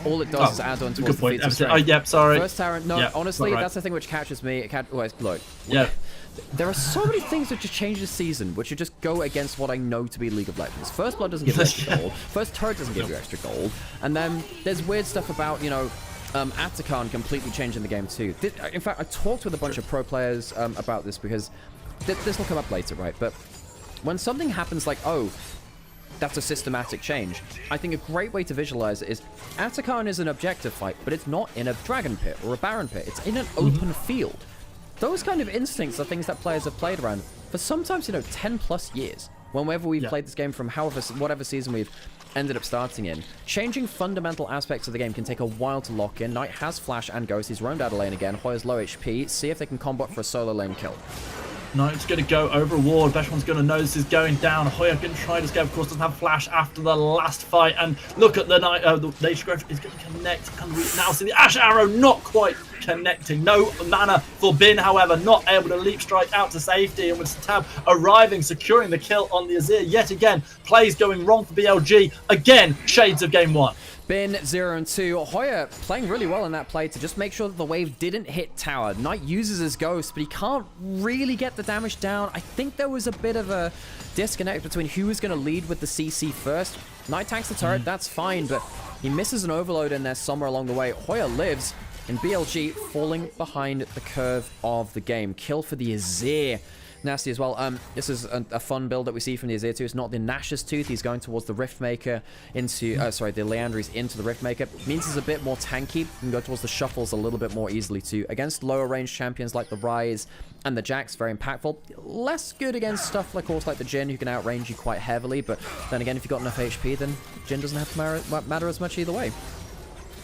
All it does is add on towards the feats of strength. Oh, yep, sorry. First tower. No, yep, honestly, right. that's the thing which catches me. Look. Yeah. There are so many things that just change this season, which just go against what I know to be League of Legends. First Blood doesn't give you extra gold. First Turret doesn't give you extra gold. And then there's weird stuff about, you know, Atakan completely changing the game too. In fact, I talked with a bunch of pro players about this because this will come up later, right? But when something happens like, oh, that's a systematic change, I think a great way to visualize it is Atakan is an objective fight, but it's not in a dragon pit or a baron pit. It's in an open field. Those kind of instincts are things that players have played around for sometimes, you know, 10 plus years. Whenever we've played this game from whatever season we've ended up starting in. Changing fundamental aspects of the game can take a while to lock in. Knight has flash and ghost. He's roamed out of lane again. Hoya's low HP. See if they can combo for a solo lane kill. Knight's going to go over a ward. Beshwan's going to know this is going down. Hoya can try to escape. Of course, doesn't have flash after the last fight. And look at the Knight. The Nature Growth is going to connect. Can we now see the Ash Arrow not quite connecting? No mana for Bin, however, not able to leap strike out to safety. And with Satab arriving, securing the kill on the Azir yet again. Plays going wrong for BLG. Again, shades of game 1. Bin 0 and 2. Hoya playing really well in that play to just make sure that the wave didn't hit tower. Knight uses his ghost, but he can't really get the damage down. I think there was a bit of a disconnect between who was going to lead with the CC first. Knight tanks the turret, that's fine, but he misses an overload in there somewhere along the way. Hoya lives. And BLG falling behind the curve of the game. Kill for the Azir. Nasty as well. This is a fun build that we see from the Azir too. It's not the Nash's Tooth. He's going towards the Riftmaker into... sorry, the Leandry's into the Riftmaker. Means he's a bit more tanky. You can go towards the Shuffles a little bit more easily too. Against lower range champions like the Ryze and the Jax, very impactful. Less good against stuff like, of course, like the Jhin, who can outrange you quite heavily. But then again, if you've got enough HP, then Jhin doesn't have to matter as much either way.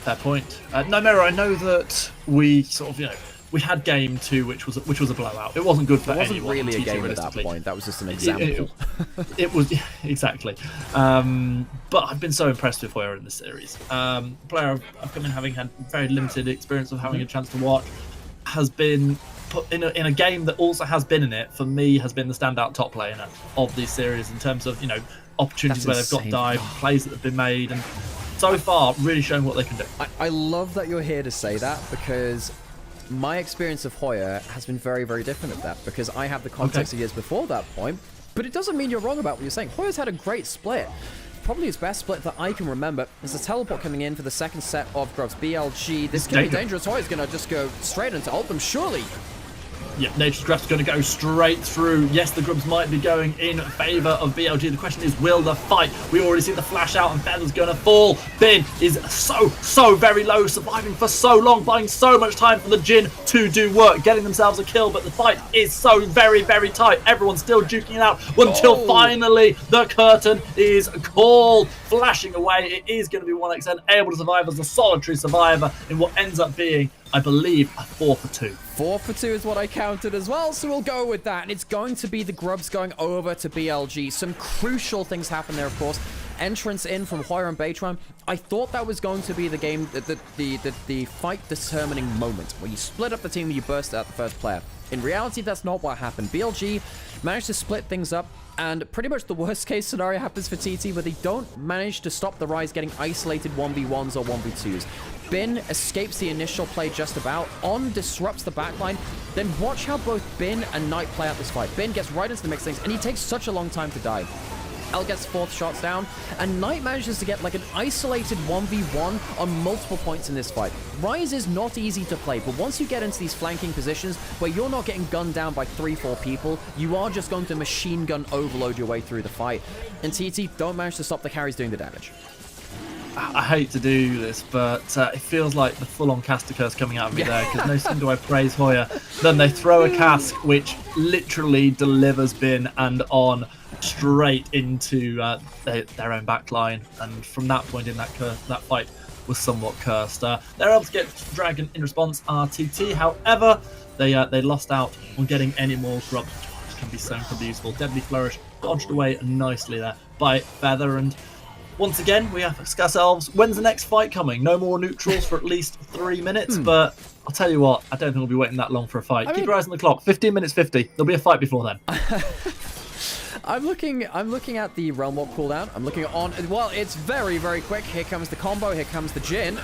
Fair point. Nymaera, I know that we sort of, we had game 2, which was a blowout. It wasn't good for anyone. It wasn't really a game at that point. That was just an example. It was, exactly. But I've been so impressed with Hoya in this series. Player I've come in having had very limited experience of having a chance to watch, has been put in a game that also has been in it, for me, has been the standout top player of this series in terms of, opportunities where they've got dive, plays that have been made, and so far, really showing what they can do. I love that you're here to say that, because my experience of Hoya has been very, very different at that, because I have the context of years before that point, but it doesn't mean you're wrong about what you're saying. Hoya's had a great split. Probably his best split that I can remember. There's a teleport coming in for the second set of Grubs. BLG, this can be dangerous. Hoya's going to just go straight into ult them, surely. Yep, Nature's Draft's going to go straight through. Yes, the Grubs might be going in favour of BLG. The question is, will the fight? We already see the flash out and Feather's going to fall. Bin is so very low, surviving for so long, buying so much time for the Jhin to do work, getting themselves a kill, but the fight is so very tight. Everyone's still duking it out until finally the curtain is called. Flashing away, it is going to be 1xN, able to survive as a solitary survivor in what ends up being, I believe, a 4-for-2. 4-for-2 is what I counted as well, so we'll go with that. And it's going to be the Grubs going over to BLG. Some crucial things happen there, of course. Entrance in from Hoya and Beitran. I thought that was going to be the game, the fight-determining moment, where you split up the team and you burst out the first player. In reality, that's not what happened. BLG managed to split things up, and pretty much the worst case scenario happens for TT, where they don't manage to stop the Ryze getting isolated 1v1s or 1v2s. Bin escapes the initial play just about. On disrupts the backline. Then watch how both Bin and Knight play out this fight. Bin gets right into the mix of things, and he takes such a long time to die. L gets 4th shots down, and Knight manages to get like an isolated 1v1 on multiple points in this fight. Ryze is not easy to play, but once you get into these flanking positions where you're not getting gunned down by 3-4 people, you are just going to machine gun overload your way through the fight. And TT don't manage to stop the carries doing the damage. I hate to do this, but it feels like the full-on caster curse coming out of me there, because no sooner do I praise Hoya, then they throw a cask which literally delivers Bin and On straight into their own backline, and from that point in, that fight was somewhat cursed. They're able to get Dragon in response, RTT, however, they lost out on getting any more Grubs, which can be so useful. Deadly Flourish dodged away nicely there by Feather, and once again, we ask ourselves, when's the next fight coming? No more neutrals for at least 3 minutes, but I'll tell you what, I don't think we'll be waiting that long for a fight. Keep your eyes on the clock. 15 minutes 50. There'll be a fight before then. I'm looking at the Realm Walk cooldown. I'm looking on. Well, it's very quick. Here comes the combo. Here comes the Jhin.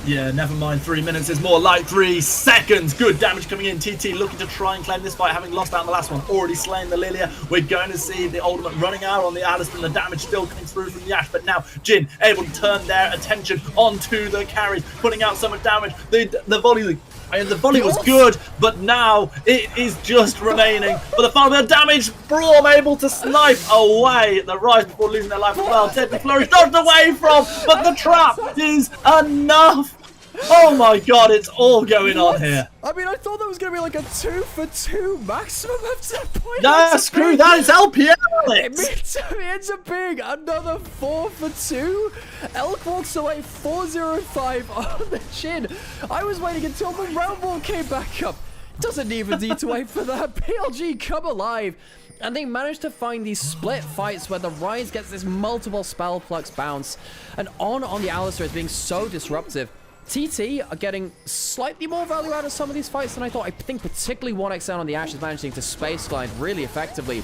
Yeah, never mind. 3 minutes is more like 3 seconds. Good damage coming in. TT looking to try and claim this fight, having lost out in the last one. Already slain the Lilia. We're going to see the ultimate running out on the Alistar, and the damage still coming through from the Ashe. But now Jhin able to turn their attention onto the carries, putting out so much damage. The volley. The volley was good, but now it is just remaining for the final bit of damage. Braum able to snipe away the Ryze before losing their life as well. Deadly Flourish dodged away from, but the trap is enough. Oh my god, it's all going on here. I mean, I thought that was going to be like a 2-for-2 maximum at some point. No, screw that, it's LPL. It's a big, another 4-for-2. Elk walks away 4-0-5 on the Jhin. I was waiting until the round ball came back up. Doesn't even need to wait for that. BLG come alive. And they managed to find these split fights where the Ryze gets this multiple spell flux bounce. And on the Alistar is being so disruptive. TT are getting slightly more value out of some of these fights than I thought. I think particularly 1xN on the Ashe is managing to space glide really effectively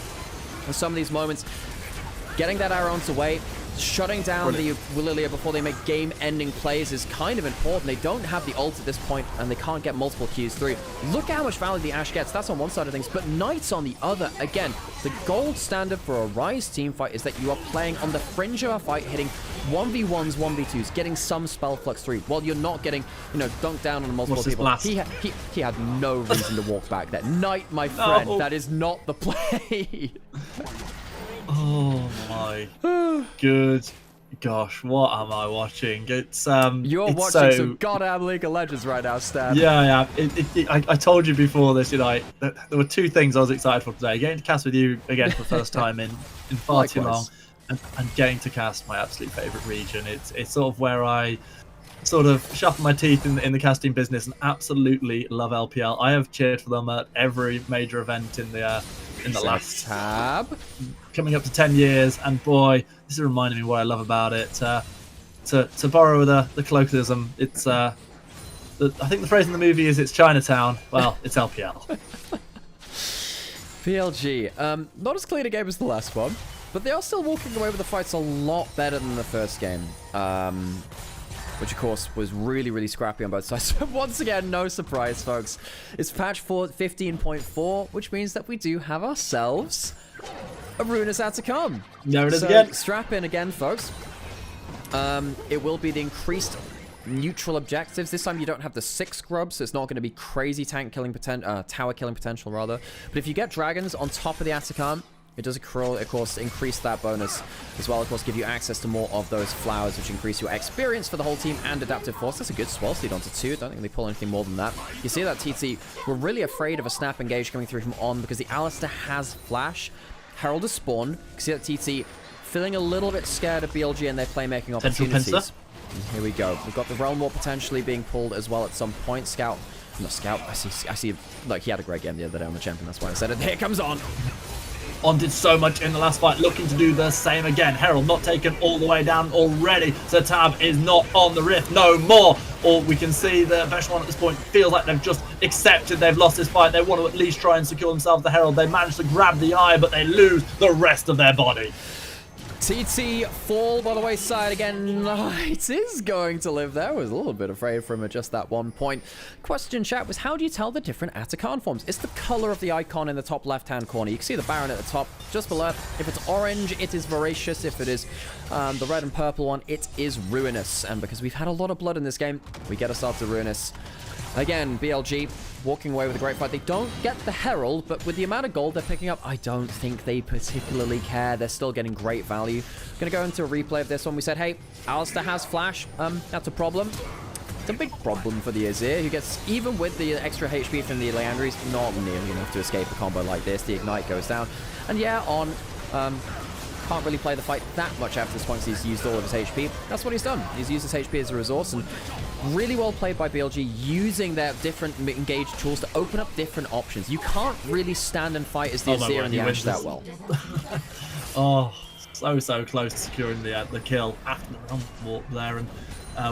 in some of these moments. Getting that Aron's away, shutting down the Lilia before they make game-ending plays is kind of important. They don't have the ult at this point, and they can't get multiple Qs through. Look at how much value the Ashe gets. That's on one side of things, but Knight's on the other. Again, the gold standard for a Ryze team fight is that you are playing on the fringe of a fight, hitting 1v1s, 1v2s, getting some spell flux through, while you're not getting, you know, dunked down on multiple What's his people. blast? He had no reason to walk back there. Knight, my friend, that is not the play. Oh my good gosh, what am I watching? It's You're it's watching some goddamn League of Legends right now, Stan. Yeah. I told you before this, you know, there were two things I was excited for today: getting to cast with you again for the first time in far too long, and getting to cast my absolute favorite region. It's sort of where I sort of sharpen my teeth in the casting business and absolutely love LPL. I have cheered for them at every major event in the last tab. Coming up to 10 years, and boy, this is reminding me what I love about it. To borrow the colloquialism, it's I think the phrase in the movie is it's Chinatown. Well, it's LPL. BLG, not as clean a game as the last one, but they are still walking away with the fights a lot better than the first game. Which of course was really, really scrappy on both sides. So once again, no surprise, folks. It's patch 15.4, which means that we do have ourselves a Ruinous Atacom. There it is again. Strap in again, folks. It will be the increased neutral objectives. This time you don't have the 6 grubs, so it's not going to be crazy tank killing tower killing potential, rather. But if you get dragons on top of the Atacom, it does, of course, increase that bonus as well. Of course, give you access to more of those flowers, which increase your experience for the whole team and adaptive force. That's a good swell speed onto 2. Don't think they pull anything more than that. You see that TT were really afraid of a snap engage coming through from on because the Alistair has flash. Herald is spawn. You can see that TT feeling a little bit scared of BLG and their playmaking opportunities. And here we go. We've got the Realm War potentially being pulled as well at some point. Scout. Not Scout. I see. Look, he had a great game the other day on the champion. That's why I said it. Here comes On. On did so much in the last fight, looking to do the same again. Herald not taken all the way down already. So Tab is not on the rift no more. Or we can see the Echelon at this point feels like they've just accepted they've lost this fight. They want to at least try and secure themselves the Herald. They managed to grab the eye, but they lose the rest of their body. TT fall by the wayside again. It is going to live there. I was a little bit afraid for him at just that one point. Question chat was, how do you tell the different Atacon forms? It's the color of the icon in the top left-hand corner. You can see the Baron at the top, just below. If it's orange, it is Voracious. If it is the red and purple one, it is Ruinous. And because we've had a lot of blood in this game, we get ourselves a Ruinous. Again, BLG walking away with a great fight. They don't get the Herald, but with the amount of gold they're picking up, I don't think they particularly care. They're still getting great value. Going to go into a replay of this one. We said, hey, Alistair has flash. That's a problem. It's a big problem for the Azir, who gets, even with the extra HP from the Leandries, not nearly enough to escape a combo like this. The Ignite goes down. And yeah, On can't really play the fight that much after this point because he's used all of his HP. That's what he's done. He's used his HP as a resource, and really well played by BLG, using their different engage tools to open up different options. You can't really stand and fight as the Azir and the Ashe that well. Oh, so close to securing the kill after the round warp there, and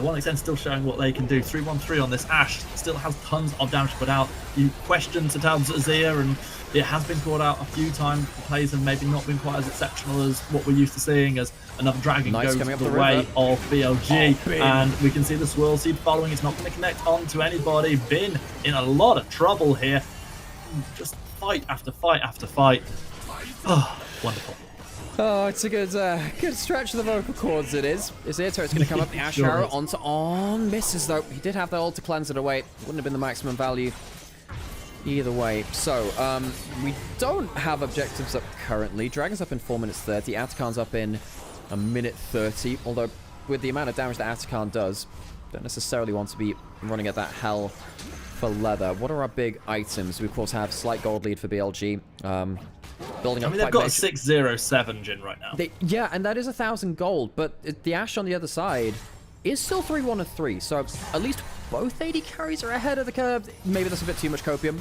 one extent still showing what they can do. 3-1-3 on this. Ashe still has tons of damage to put out. You question Tatab's Azir, and it has been caught out a few times. The plays have maybe not been quite as exceptional as what we're used to seeing, as another dragon goes the way of BLG. And we can see the Swirl Seed following. It's not going to connect on to anybody. Bin in a lot of trouble here. Just fight after fight after fight. Oh, wonderful. Oh, it's a good stretch of the vocal cords, it is. Azir turret's going to come up. The Ashe Arrow onto On. Misses, though. He did have the ult to cleanse it away. Wouldn't have been the maximum value either way. So, we don't have objectives up currently. Dragon's up in 4 minutes 30. Atakan's up in a minute 30. Although, with the amount of damage that Atakan does, don't necessarily want to be running at that hell for leather. What are our big items? We, of course, have slight gold lead for BLG. Building up. I mean, they've got a 607 Jin right now. Yeah, and that is 1,000 gold. But the Ashe on the other side is still 3-1-3. So, at least both AD carries are ahead of the curve. Maybe that's a bit too much copium.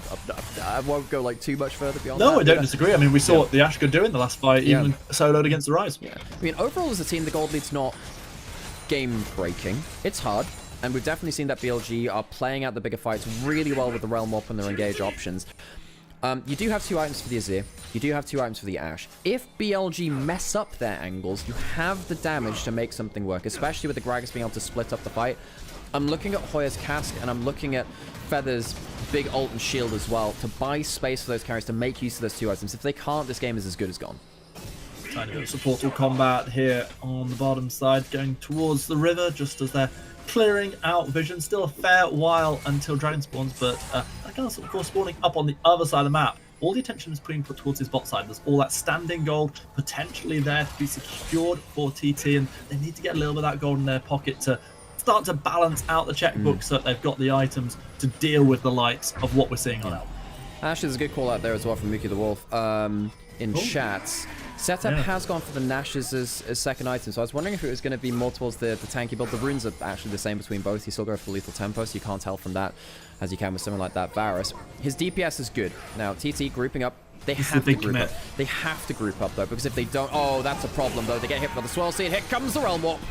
I won't go like too much further beyond that. No, I don't disagree. I mean, we saw what the Ashe could do in the last fight, even soloed against the Rise. Yeah. I mean, overall as a team, the gold lead's not game-breaking. It's hard. And we've definitely seen that BLG are playing out the bigger fights really well with the Realm Warp and their engage options. You do have 2 items for the Azir. You do have 2 items for the Ashe. If BLG mess up their angles, you have the damage to make something work, especially with the Gragas being able to split up the fight. I'm looking at Hoya's Cask, and I'm looking at Feather's big ult and shield as well to buy space for those carries to make use of those 2 items. If they can't, this game is as good as gone. Tiny bit of supportal combat here on the bottom side, going towards the river just as they're clearing out vision. Still a fair while until dragon spawns, but Arcanas, of course, spawning up on the other side of the map. All the attention is being put towards his bot side. There's all that standing gold potentially there to be secured for TT, and they need to get a little bit of that gold in their pocket to start to balance out the checkbook so that they've got the items to deal with the likes of what we're seeing on Elm. Actually, there's a good call out there as well from Mookie the Wolf in chats. Setup has gone for the Nashes as second item, so I was wondering if it was going to be more towards the tanky build. The runes are actually the same between both. You still go for lethal tempo, so you can't tell from that as you can with someone like that Varus. His DPS is good. Now, TT grouping up. They have to group up. They have to group up, though, because if they don't... Oh, that's a problem, though. They get hit by the Swirl Seed. Here comes the Realm Warp.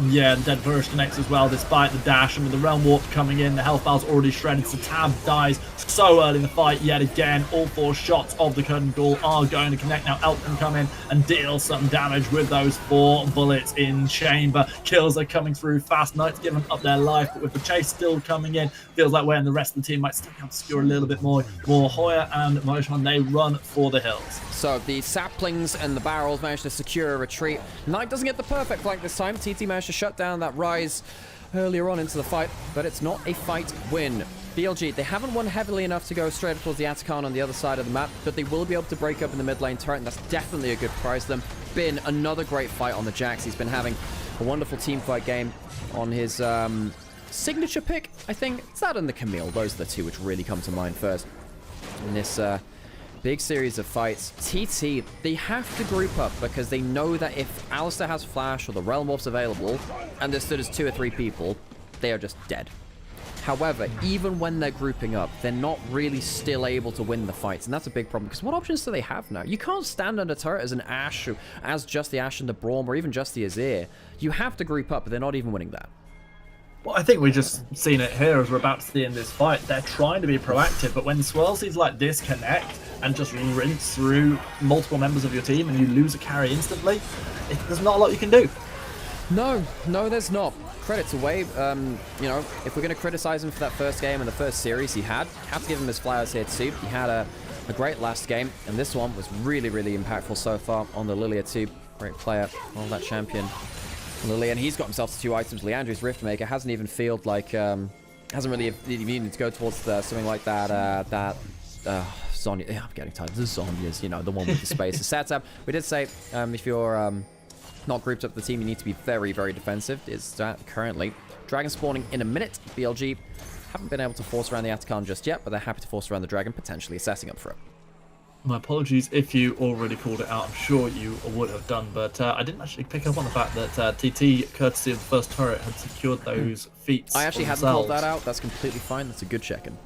Yeah, and Dead Verse connects as well, despite the dash, and with the Realm Warp coming in, the health bar's already shredded, so Tab dies so early in the fight yet again. All 4 shots of the Curtain Ghoul are going to connect. Now Elk can come in and deal some damage with those 4 bullets in chamber. Kills are coming through fast. Knight's giving up their life, but with the chase still coming in, feels like when the rest of the team might still have to secure a little bit more. Hoya and Moshan, they run for the hills. So the saplings and the barrels managed to secure a retreat. Knight doesn't get the perfect flank this time. TT managed to shut down that rise earlier on into the fight, but it's not a fight win. BLG, they haven't won heavily enough to go straight towards the Atacon on the other side of the map, but they will be able to break up in the mid lane turret, and that's definitely a good prize to them. Bin, another great fight on the Jax. He's been having a wonderful team fight game on his signature pick, I think. It's that and the Camille. Those are the two which really come to mind first in this big series of fights. TT, they have to group up because they know that if Alistair has flash or the Realm Warp's available and there stood as 2 or 3 people, they are just dead. However, even when they're grouping up, they're not really still able to win the fights, and that's a big problem because what options do they have now? You can't stand under turret as an Ashe, or as just the Ashe and the Braum, or even just the Azir. You have to group up, but they're not even winning that. Well, I think we've just seen it here as we're about to see in this fight. They're trying to be proactive, but when swirl seeds like this connect and just rinse through multiple members of your team and you lose a carry instantly, there's not a lot you can do. No, there's not. Credit to Wave. You know, if we're going to criticize him for that first game and the first series he had, have to give him his flowers here too. He had a great last game, and this one was really, really impactful so far on the Lilia too. Great player on that champion. Lily, and he's got himself to 2 items. Leandri's Riftmaker hasn't even felt like, hasn't really even needed to go towards something like that, Zonya. Yeah, I'm getting tired. The Zonya's, you know, the one with the space. The setup. We did say, if you're not grouped up the team, you need to be very, very defensive. Is that currently dragon spawning in a minute? BLG haven't been able to force around the Atacon just yet, but they're happy to force around the dragon, potentially assessing up for it. My apologies if you already called it out. I'm sure you would have done, but I didn't actually pick up on the fact that TT, courtesy of the first turret, had secured those feats. I actually hadn't called that out. That's completely fine. That's a good check-in.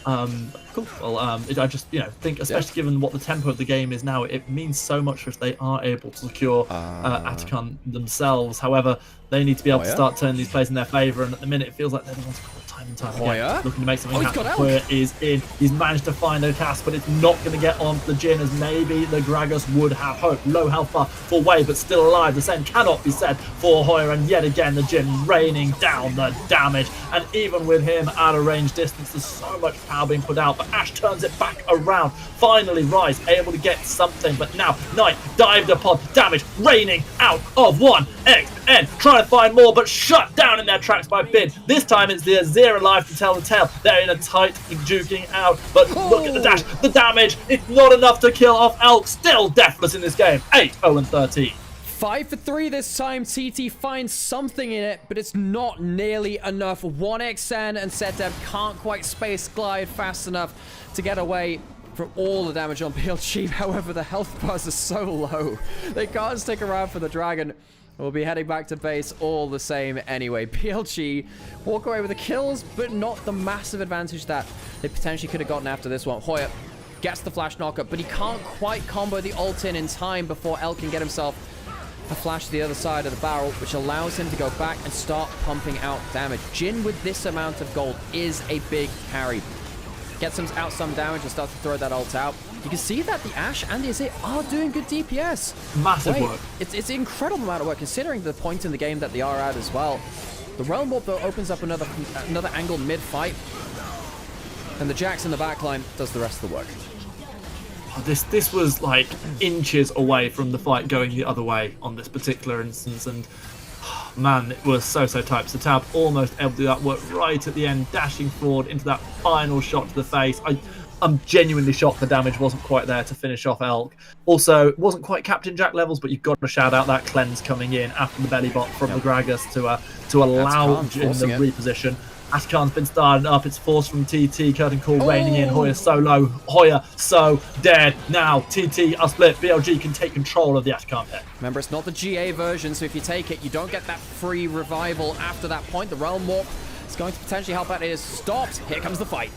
Cool. Well, I just, think, especially given what the tempo of the game is now, it means so much if they are able to secure Atacon themselves. However, they need to be able to start turning these plays in their favor, and at the minute, it feels like they're the ones called time and time again, looking to make something happen. Hoya is in. He's managed to find a cast, but it's not going to get on the Jhin as maybe the Gragas would have hoped. Low health bar for Wave, but still alive. The same cannot be said for Hoya, and yet again, the Jhin raining down the damage. And even with him at a range distance, there's so much power being put out, but Ashe turns it back around. Finally, Rise able to get something, but now Knight dived upon, damage raining out of 1xn, trying to find more, but shut down in their tracks by Bin. This time it's the Azir alive to tell the tale. They're in a tight duking out, but look at the dash, the damage, it's not enough to kill off Elk. Still deathless in this game, 8-0-13. 5 for 3 this time. TT finds something in it, but it's not nearly enough. 1xn and Setdev can't quite space glide fast enough to get away from all the damage on BLG. However, the health bars are so low. They can't stick around for the dragon. We'll be heading back to base all the same anyway. BLG walk away with the kills, but not the massive advantage that they potentially could have gotten after this one. Hoya gets the flash knockup, but he can't quite combo the ult in time before El can get himself a flash to the other side of the barrel, which allows him to go back and start pumping out damage. Jhin with this amount of gold is a big carry. Gets him out some damage and starts to throw that ult out. You can see that the Ashe and the Azir are doing good DPS. Massive work. It's an incredible amount of work considering the point in the game that they are at as well. The Realm Warp though opens up another angle mid-fight. And the Jax in the backline does the rest of the work. this was like inches away from the fight going the other way on this particular instance, and man, it was so tight. Satab almost able to do that work right at the end, dashing forward into that final shot to the face. I'm genuinely shocked the damage wasn't quite there to finish off Elk. Also, it wasn't quite Captain Jack levels, but you've got to shout out that cleanse coming in after the belly bot from the Gragas to allow in the reposition. Atakan's been started up. It's forced from TT. Curtain call raining in. Hoya so low. Hoya so dead. Now TT are split. BLG can take control of the Atakan pick. Remember, it's not the GA version, so if you take it, you don't get that free revival after that point. The Realm Warp is going to potentially help out. It is stopped. Here comes the fight.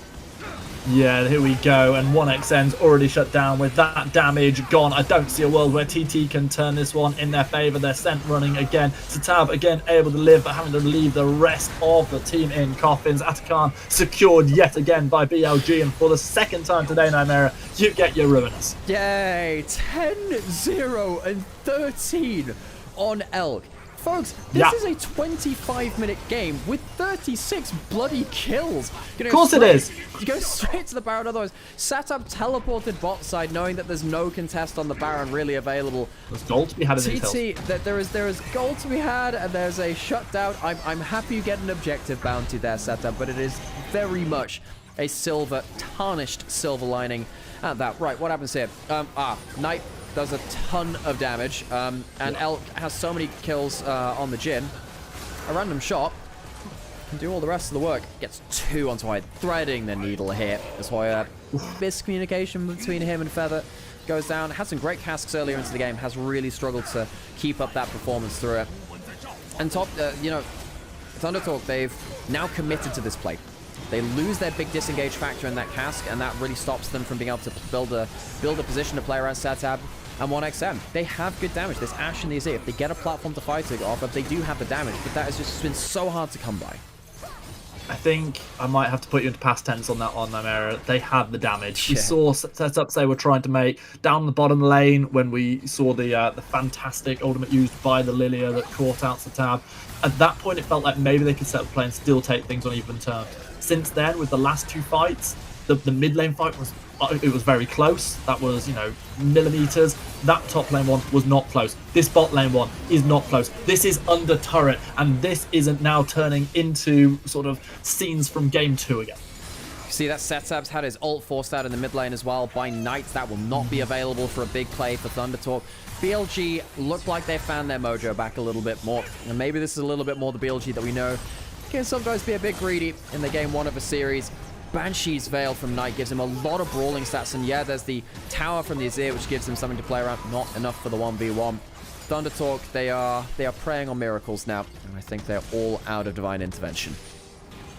Yeah, here we go, and 1XN's already shut down with that damage gone. I don't see a world where TT can turn this one in their favour. They're sent running again. Satab again able to live, but having to leave the rest of the team in coffins. Atakan secured yet again by BLG, and for the second time today, Nymaera, you get your Ruinous. Yay! 10, 0, and 13 on Elk. Folks, this is a 25-minute game with 36 bloody kills. Of course it is. You go straight to the Baron otherwise. Satab teleported bot side knowing that there's no contest on the Baron really available. There's gold to be had in these TT, there is gold to be had, and there's a shutdown. I'm happy you get an objective bounty there, Satab, but it is very much a tarnished silver lining at that. Right, what happens here? Knight does a ton of damage, and Elk has so many kills on the Jhin. A random shot can do all the rest of the work. Gets 2 onto Hoya, threading the needle here as Hoya. Miscommunication between him and Feather goes down. Had some great casks earlier into the game, has really struggled to keep up that performance through it. And top, Thundertalk, they've now committed to this play. They lose their big disengage factor in that cask, and that really stops them from being able to build a position to play around Satab and 1XM. They have good damage. There's Ashe and the Azir. If they get a platform to fight it off, they do have the damage, but that has just been so hard to come by. I think I might have to put you into past tense on that one, Nymaera. They had the damage. We saw setups they were trying to make down the bottom lane when we saw the fantastic ultimate used by the Lilia that caught out Satab. At that point, it felt like maybe they could set up play and still take things on even terms. Since then, with the last 2 fights, the mid lane fight was very close. That was, millimeters. That top lane one was not close. This bot lane one is not close. This is under turret, and this isn't now turning into sort of scenes from game 2 again. See that Satab's had his ult forced out in the mid lane as well by Knight. That will not be available for a big play for Thundertalk. BLG look like they found their mojo back a little bit more, and maybe this is a little bit more the BLG that we know can sometimes be a bit greedy in the game 1 of a series. Banshee's Veil from Knight gives him a lot of brawling stats, and yeah, there's the tower from the Azir, which gives him something to play around. Not enough for the 1v1. Thundertalk, they are preying on miracles now, and I think they're all out of divine intervention.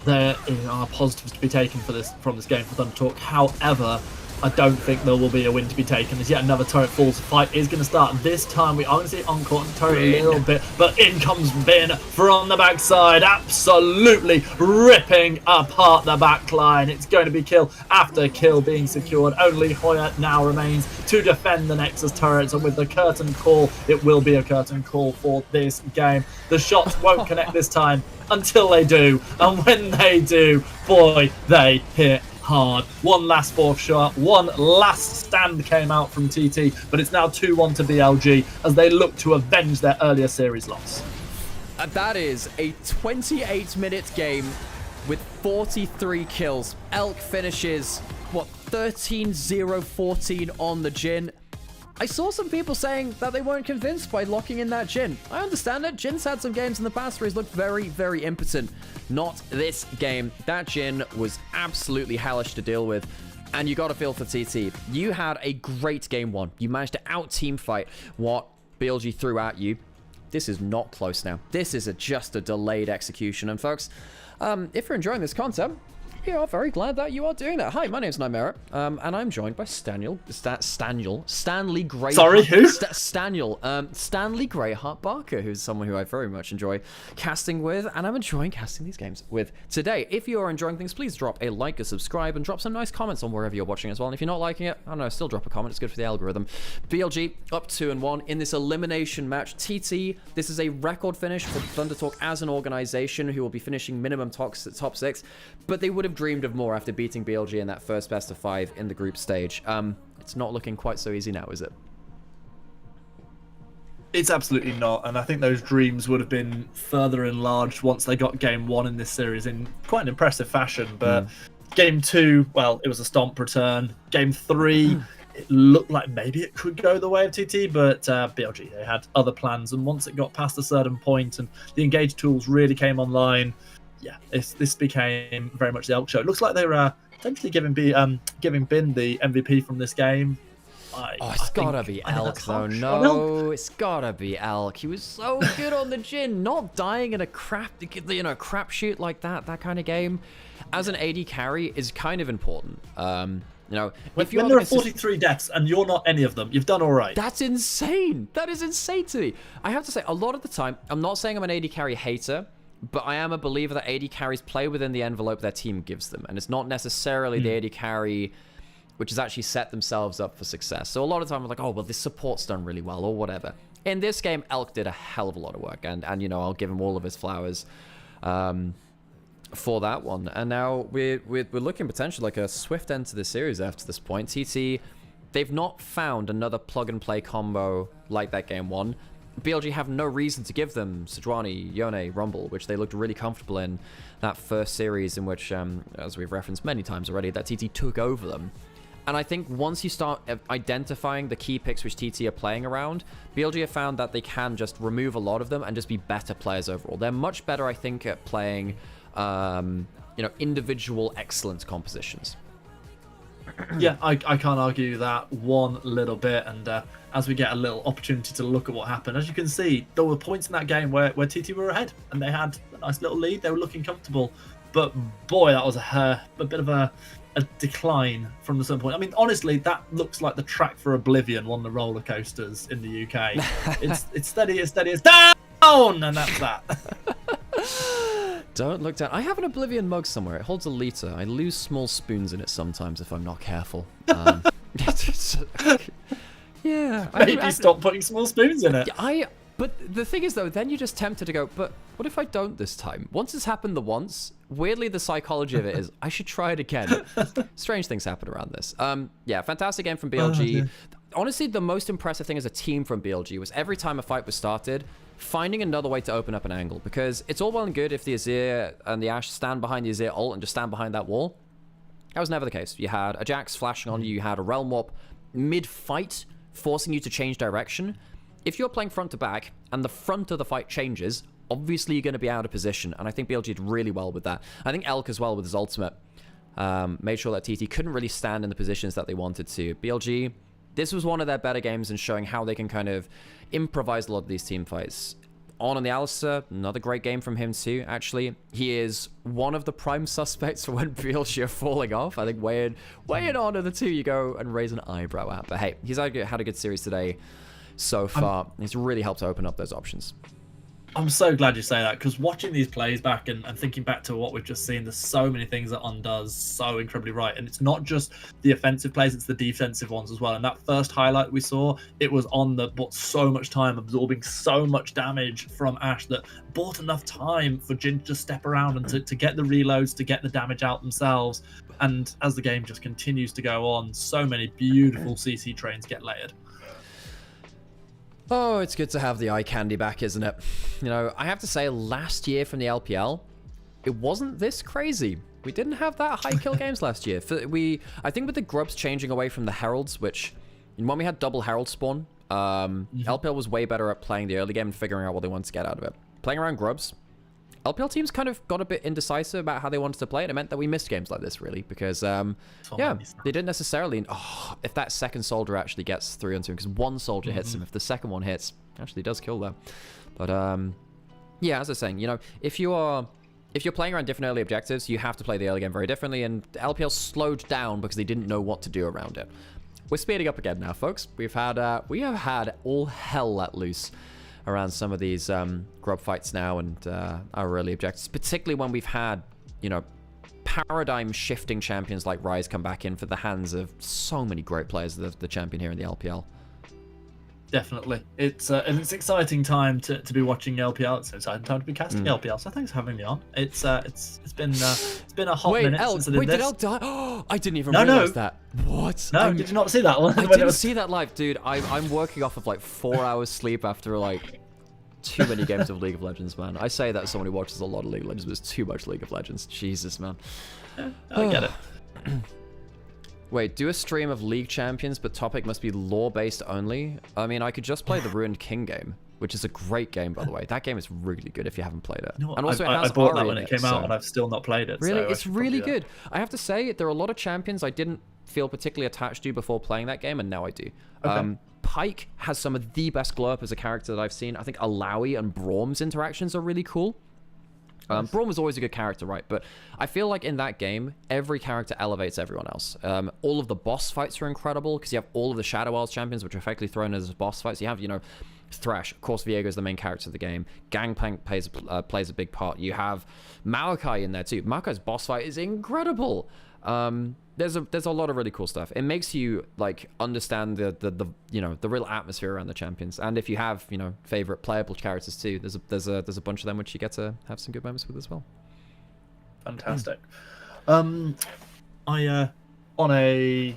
There are positives to be taken from this game for Thundertalk. However, I don't think there will be a win to be taken. There's yet another turret falls. The fight is going to start. This time we are going to see Encore and turret a little bit, but in comes Bin from the backside, absolutely ripping apart the backline. It's going to be kill after kill being secured. Only Hoya now remains to defend the Nexus turrets, and with the curtain call, it will be a curtain call for this game. The shots won't connect this time until they do, and when they do, boy, they hit hard. One last 4th shot, one last stand came out from TT, but it's now 2-1 to BLG as they look to avenge their earlier series loss. That is a 28-minute game with 43 kills. Elk finishes, 13-0-14 on the Jhin. I saw some people saying that they weren't convinced by locking in that Jhin. I understand it. Jin's had some games in the past where he's looked very, very impotent. Not this game. That Jhin was absolutely hellish to deal with. And you got to feel for TT. You had a great game 1. You managed to out-team fight what BLG threw at you. This is not close now. This is just a delayed execution. And folks, if you're enjoying this content, we are very glad that you are doing that. Hi, my name's Nymaera, and I'm joined by Stanley Greyheart. Sorry, who? Stanley Greyheart Barker, who's someone who I very much enjoy casting with, and I'm enjoying casting these games with today. If you are enjoying things, please drop a like, a subscribe, and drop some nice comments on wherever you're watching as well. And if you're not liking it, I don't know, still drop a comment. It's good for the algorithm. BLG up 2-1 in this elimination match. TT, this is a record finish for Thundertalk as an organization, who will be finishing minimum top 6, but they would have have dreamed of more after beating BLG in that first best of 5 in the group stage. It's not looking quite so easy now, is it? It's absolutely not, and I think those dreams would have been further enlarged once they got game 1 in this series in quite an impressive fashion. But game 2, well, it was a stomp return. Game 3, it looked like maybe it could go the way of TT, but BLG, they had other plans, and once it got past a certain point and the engage tools really came online, yeah, this became very much the Elk show. It looks like they were potentially giving Bin the MVP from this game. It's gotta be Elk, though. No, it's gotta be Elk. He was so good on the Jhin, not dying in a crapshoot like that kind of game. As an AD carry is kind of important. If when there are 43 deaths and you're not any of them, you've done all right. That's insane. That is insane to me. I have to say, a lot of the time, I'm not saying I'm an AD carry hater, but I am a believer that AD carries play within the envelope their team gives them, and it's not necessarily the AD carry which has actually set themselves up for success. So a lot of time, I'm like, oh, well, this support's done really well, or whatever. In this game, Elk did a hell of a lot of work, and I'll give him all of his flowers for that one. And now we're looking potentially like a swift end to the series after this point. TT, they've not found another plug-and-play combo like that game 1. BLG have no reason to give them Sejuani, Yone, Rumble, which they looked really comfortable in that first series in which, as we've referenced many times already, that TT took over them. And I think once you start identifying the key picks which TT are playing around, BLG have found that they can just remove a lot of them and just be better players overall. They're much better, I think, at playing, individual excellence compositions. Yeah, I can't argue that one little bit. And as we get a little opportunity to look at what happened, as you can see, there were points in that game where TT were ahead and they had a nice little lead. They were looking comfortable. But boy, that was a bit of a decline from a certain point. I mean, honestly, that looks like the track for Oblivion, one of the roller coasters in the UK. it's steady as down, and that's that. Don't look down. I have an Oblivion mug somewhere. It holds a liter. I lose small spoons in it sometimes if I'm not careful. Yeah. Maybe stop putting small spoons in it. But the thing is, though, then you're just tempted to go, but what if I don't this time? Once it's happened the once, weirdly, the psychology of it is, I should try it again. Strange things happen around this. Yeah, fantastic game from BLG. Honestly, the most impressive thing as a team from BLG was every time a fight was started, finding another way to open up an angle. Because it's all well and good if the Azir and the Ashe stand behind the Azir ult and just stand behind that wall. That was never the case. You had a Jax flashing on you, you had a Realm Warp mid-fight, forcing you to change direction. If you're playing front to back and the front of the fight changes, obviously you're going to be out of position, and I think BLG did really well with that. I think Elk as well with his ultimate made sure that TT couldn't really stand in the positions that they wanted to. BLG, this was one of their better games in showing how they can kind of improvise a lot of these team fights. On the Alistar, another great game from him too, actually. He is one of the prime suspects for when BLG are falling off. I think weighing on to the two you go and raise an eyebrow at. But hey, he's had a good series today so far. It's really helped to open up those options. I'm so glad you say that, because watching these plays back and thinking back to what we've just seen, there's so many things that undoes so incredibly right. And it's not just the offensive plays, it's the defensive ones as well. And that first highlight we saw, it was on the bought so much time, absorbing so much damage from Ashe that bought enough time for Jhin to step around and to get the reloads, to get the damage out themselves. And as the game just continues to go on, so many beautiful CC trains get layered. Oh, it's good to have the eye candy back, isn't it? I have to say, last year from the LPL, it wasn't this crazy. We didn't have that high kill games last year. I think with the Grubs changing away from the Heralds, which, when we had double Herald spawn, LPL was way better at playing the early game and figuring out what they wanted to get out of it. Playing around Grubs, LPL teams kind of got a bit indecisive about how they wanted to play it. It meant that we missed games like this, really, because, they didn't necessarily... if that second soldier actually gets through onto him, because one soldier hits him, if the second one hits, actually does kill them. But, yeah, as I was saying, if you're playing around different early objectives, you have to play the early game very differently, and LPL slowed down because they didn't know what to do around it. We're speeding up again now, folks. We have had all hell let loose around some of these grub fights now and our early objectives, particularly when we've had, paradigm shifting champions like Ryze come back in for the hands of so many great players of the champion here in the LPL. Definitely. It's an exciting time to be watching LPL. It's an exciting time to be casting LPL. So thanks for having me on. It's been a hot Wait, minute L, since I did wait, this. did L die? Oh, I didn't even No, realize no. that. What? No, did you not see that one? I When it didn't was- see that live, dude. I'm working off of like 4 hours sleep after like too many games of League of Legends, man. I say that as someone who watches a lot of League of Legends, but it's too much League of Legends. Jesus, man. I get it. Wait, do a stream of League Champions, but topic must be lore-based only? I mean, I could just play the Ruined King game, which is a great game, by the way. That game is really good if you haven't played it. You know what? And also, I it has bought that Ari when in it came out, so- and I've still not played it. Really? So I It's should probably really do that. good. I have to say, there are a lot of champions I didn't feel particularly attached to before playing that game, and now I do. Okay. Pyke has some of the best glow up as a character that I've seen. I think Alawi and Braum's interactions are really cool. Braum was always a good character, right? But I feel like in that game, every character elevates everyone else. All of the boss fights are incredible because you have all of the Shadow Isles champions, which are effectively thrown as boss fights. You have, you know, Thresh. Of course, Viego's the main character of the game. Gangplank plays a big part. You have Maokai in there too. Maokai's boss fight is incredible. There's a lot of really cool stuff. It makes you like understand the you know, the real atmosphere around the champions. And if you have, you know, favorite playable characters too, there's a bunch of them which you get to have some good moments with as well. Fantastic. I on a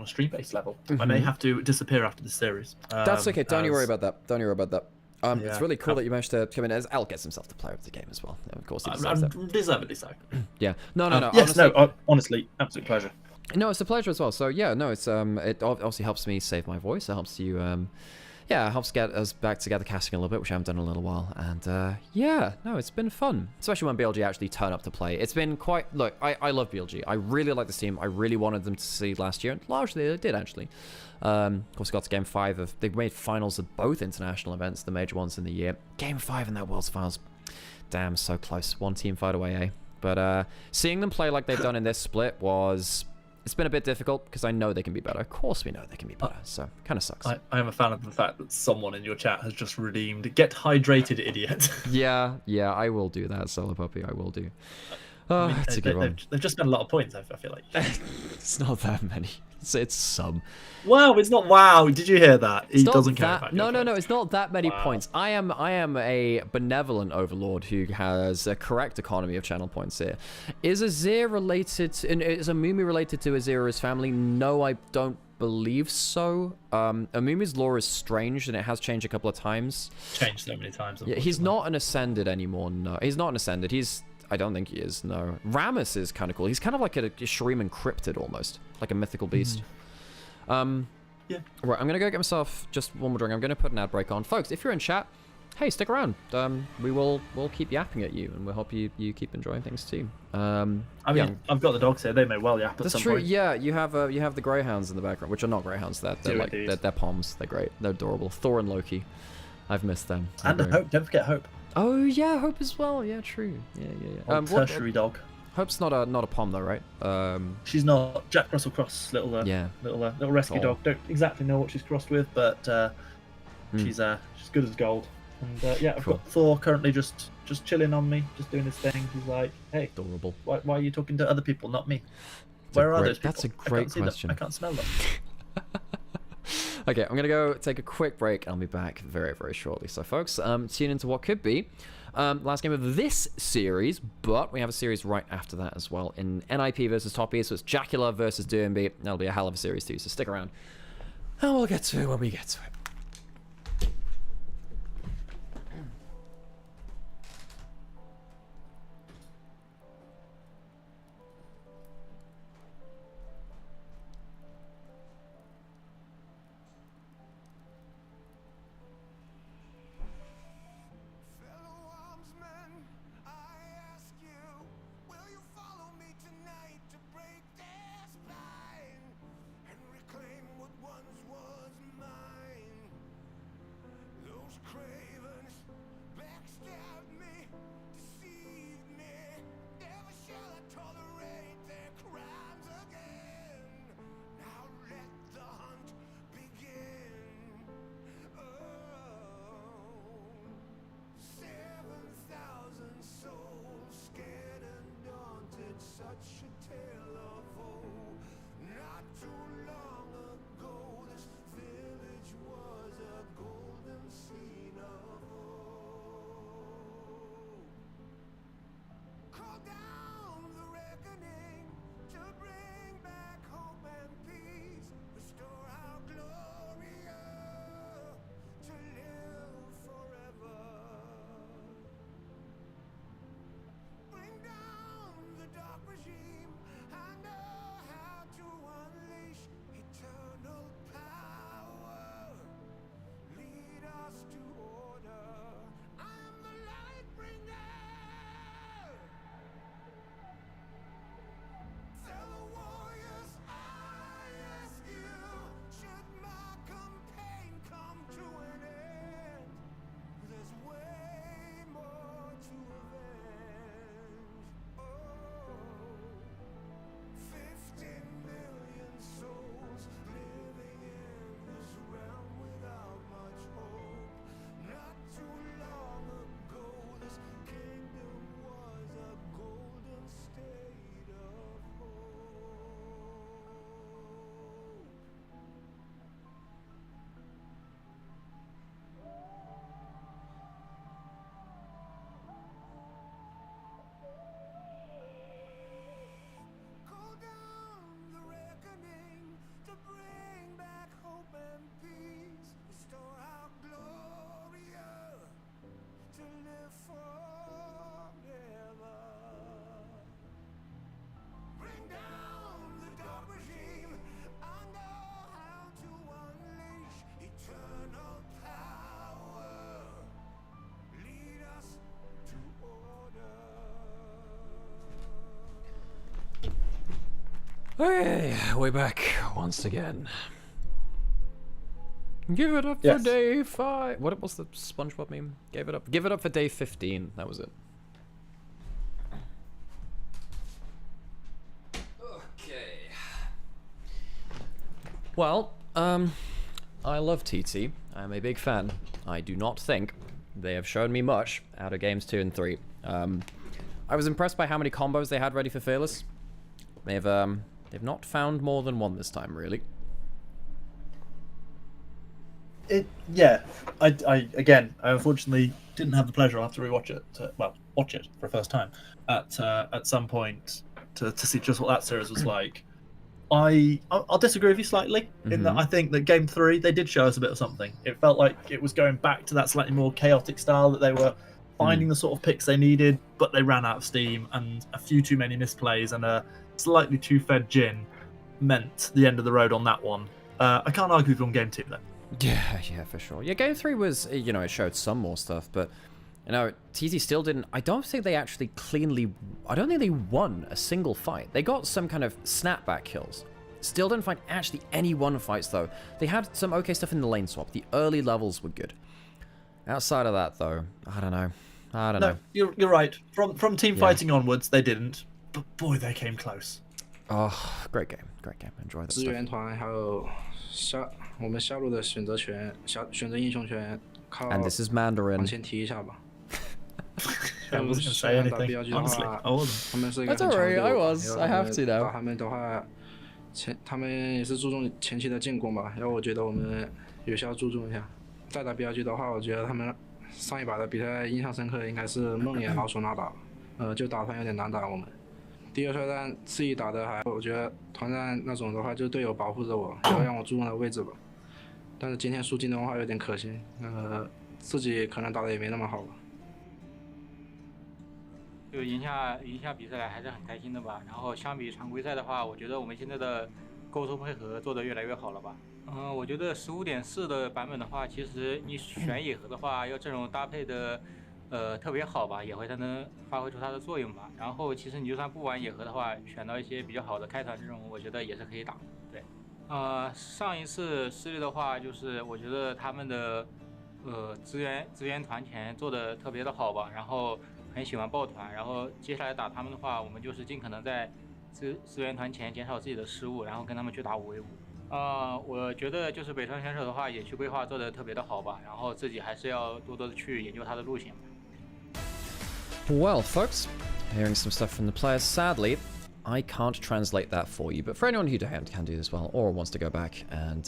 stream-based level, I may have to disappear after the series. That's okay. Don't you as- worry about that. Don't you worry about that. It's Yeah. really cool that you managed to come in as Al gets himself to play of the game as well. Of course, he deserves that. Deservedly so. Yeah. No. Yes, honestly, honestly, absolute pleasure. No, it's a pleasure as well. So yeah, no, it's it obviously helps me save my voice. It helps you yeah, it helps get us back together casting a little bit, which I haven't done in a little while. And yeah, no, it's been fun, especially when BLG actually turn up to play. It's been quite, look, I love BLG. I really like this team. I really wanted them to succeed last year, and largely they did actually. Of course, got to Game 5 of, they made finals of both international events, the major ones in the year. Game 5 in their Worlds Finals, damn, so close. One team fight away, eh? But seeing them play like they've done in this split was, it's been a bit difficult because I know they can be better. Of course we know they can be better, so kind of sucks. I am a fan of the fact that someone in your chat has just redeemed "Get hydrated, idiot." Yeah, I will do that, Solo Puppy, I will do. Oh, I mean, it's a good one. They've just spent a lot of points. I feel like. It's not that many. It's some. Wow, it's not wow. Did you hear that? He It's not doesn't care that, about no, your no, no. points. It's not that many Wow. points. I am a benevolent overlord who has a correct economy of channel points here. Is Azir related? Is Amumi related to Azira's family? No, I don't believe so. Amumi's lore is strange and it has changed a couple of times. Changed so many times. Yeah, he's not an ascended anymore. No, he's not an ascended. I don't think he is. No, Rammus is kind of cool. He's kind of like a Shuriman cryptid almost, like a mythical beast. Yeah. Right, I'm gonna go get myself just one more drink. I'm gonna put an ad break on, folks. If you're in chat, hey, stick around. We'll keep yapping at you, and we'll help you keep enjoying things too. I mean, yeah. I've got the dogs here. They may well yap at That's some true. point. Yeah, you have the greyhounds in the background, which are not greyhounds. They're Do like indeed. they're poms. They're great. They're adorable. Thor and Loki. I've missed them. They're And great. Hope. Don't forget Hope. Oh yeah, Hope as well. Yeah, true. Yeah. Old tertiary dog. Hope's not a pom though, right? She's not Jack Russell Cross little Yeah. little rescue Oh. dog. Don't exactly know what she's crossed with, but she's good as gold. And yeah, I've Cool. got Thor currently just chilling on me, just doing his thing. He's like, hey, Adorable. why are you talking to other people, not me? That's a Where are great- those people? that's a I can't great see them. question. I can't smell them. Okay, I'm gonna go take a quick break. I'll be back very, very shortly. So, folks, tune into what could be last game of this series, but we have a series right after that as well in NIP versus Top E. So it's Jacula versus DMB. That'll be a hell of a series too. So stick around, and we'll get to it when we get to it. Fellow armsmen, I ask you, will you follow me tonight to break their spine and reclaim what once was mine? Hey, we're back once again. Give it up Yes. for day 5. What was the SpongeBob meme? Give it up for day 15. That was it. Okay. Well, I love TT. I'm a big fan. I do not think they have shown me much out of games 2 and 3. I was impressed by how many combos they had ready for Fearless. They've not found more than one this time, really. Yeah, I unfortunately didn't have the pleasure after we watch it. Watch it for the first time at some point to see just what that series was like. I'll disagree with you slightly in that I think that game 3 they did show us a bit of something. It felt like it was going back to that slightly more chaotic style, that they were finding the sort of picks they needed, but they ran out of steam, and a few too many misplays and a slightly too fed Jin meant the end of the road on that one. I can't argue with you on game 2 though. Yeah, for sure. Yeah, game 3 was, it showed some more stuff, but, TT still didn't... I don't think they actually I don't think they won a single fight. They got some kind of snapback kills. Still didn't find actually any one fights, though. They had some okay stuff in the lane swap. The early levels were good. Outside of that, though, I don't know. No, you're right. From team fighting onwards, they didn't. But boy, they came close. Oh, great game. Enjoy that 支 stuff. 援团还有我们下路的选择权、选择英雄权，靠 And this is Mandarin. 往前提一下吧。 I wasn't gonna say anything. BLG 的 Honestly, 话 I wasn't. 他们是一个 That's 很强的 alright, 队 I 伍 was. 然后 I have to now. 打他们的话，他们也是注重前期的进攻吧，然后我觉得我们也需要注重一下。再打 BLG 的话，我觉得他们上一把的比赛印象深刻的应该是梦魇老鼠那把，就打团有点难打我们。第二车站自己打的还，我觉得团战那种的话，就队友保护着我，要让我注重的位置吧。但是今天输金的话有点可惜，自己可能打的也没那么好吧。就赢下比赛来还是很开心的吧。然后相比常规赛的话，我觉得我们现在的沟通配合做得越来越好了吧。我觉得15.4的版本的话，其实你选野核的话，要阵容搭配的特别好吧，野核才能发挥出它的作用吧。然后其实你就算不玩野核的话，选到一些比较好的开团阵容，我觉得也是可以打。对，上一次失利的话，就是我觉得他们的资源团前做的特别的好吧，然后很喜欢抱团，然后接下来打他们的话，我们就是尽可能在资源团前减少自己的失误，然后跟他们去打5v5。我觉得就是北川选手的话，也去规划做的特别的好吧，然后自己还是要多多的去研究他的路线。Well, folks, hearing some stuff from the players. Sadly, I can't translate that for you, but for anyone who can do this well or wants to go back and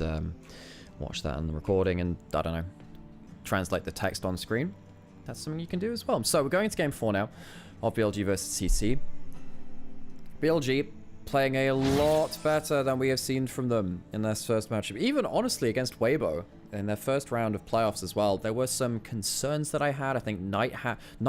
watch that on the recording and, I don't know, translate the text on screen, that's something you can do as well. So we're going into game 4 now of BLG versus TT. BLG playing a lot better than we have seen from them in their first matchup. Even honestly against Weibo in their first round of playoffs as well, there were some concerns that I had. I think Knight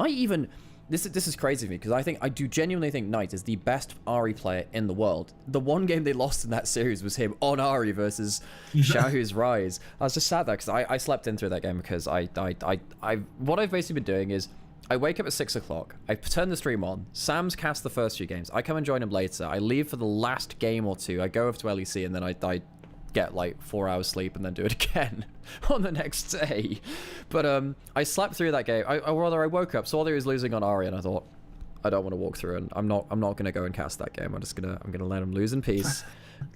even... This is crazy to me because I do genuinely think Knight is the best Ahri player in the world. The one game they lost in that series was him on Ahri versus Xiaohu's Rise. I was just sad there because I slept in through that game because what I've basically been doing is I wake up at 6 o'clock, I turn the stream on, Sam's cast the first few games, I come and join him later, I leave for the last game or two, I go over to LEC and then I get like 4 hours sleep and then do it again on the next day. But I slept through that game. I woke up, saw that he was losing on Ahri, and I thought, I don't want to walk through, and I'm not gonna go and cast that game. I'm gonna let him lose in peace.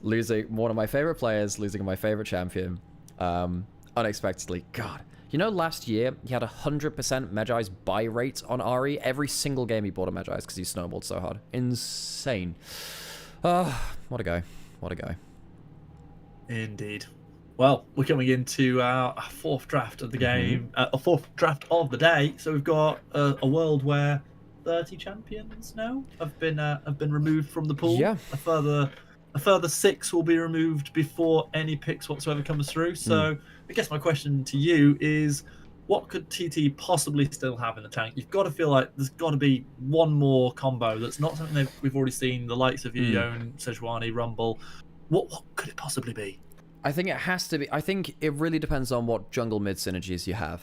Losing one of my favorite players, losing my favorite champion, unexpectedly. God. You know, last year, he had 100% Magi's buy rate on Ahri. Every single game he bought a Magi's because he snowballed so hard. Insane. What a guy. What a guy. Indeed. Well, we're coming into our fourth draft of the game, a fourth draft of the day. So we've got a world where 30 champions now have been removed from the pool. Yeah. A further 6 will be removed before any picks whatsoever comes through. So I guess my question to you is, what could TT possibly still have in the tank? You've got to feel like there's got to be one more combo that's not something we've already seen. The likes of Yoon, Sejuani, Rumble. What could it possibly be? I think it has to be. I think it really depends on what jungle mid synergies you have.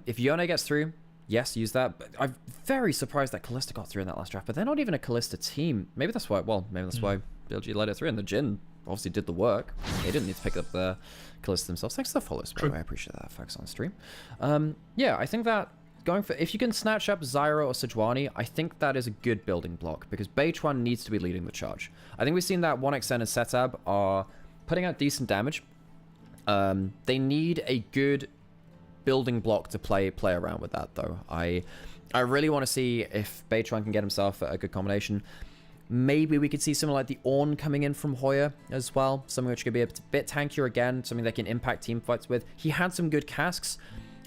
If Yone gets through, yes, use that. But I'm very surprised that Kalista got through in that last draft. But they're not even a Kalista team. Maybe that's why. Well, maybe that's why BLG led it through, and the Jhin obviously did the work. They didn't need to pick up the Kalista themselves. Thanks to the follows, by the way. I appreciate that, folks, on stream. Yeah, I think that going for, if you can snatch up Zyra or Sejuani, I think that is a good building block, because Beichuan needs to be leading the charge. I think we've seen that 1xN and Setab are putting out decent damage. They need a good building block to play around with that, though. I really want to see if Beichuan can get himself a good combination. Maybe we could see something like the Ornn coming in from Hoya as well. Something which could be a bit tankier again. Something they can impact team fights with. He had some good casks.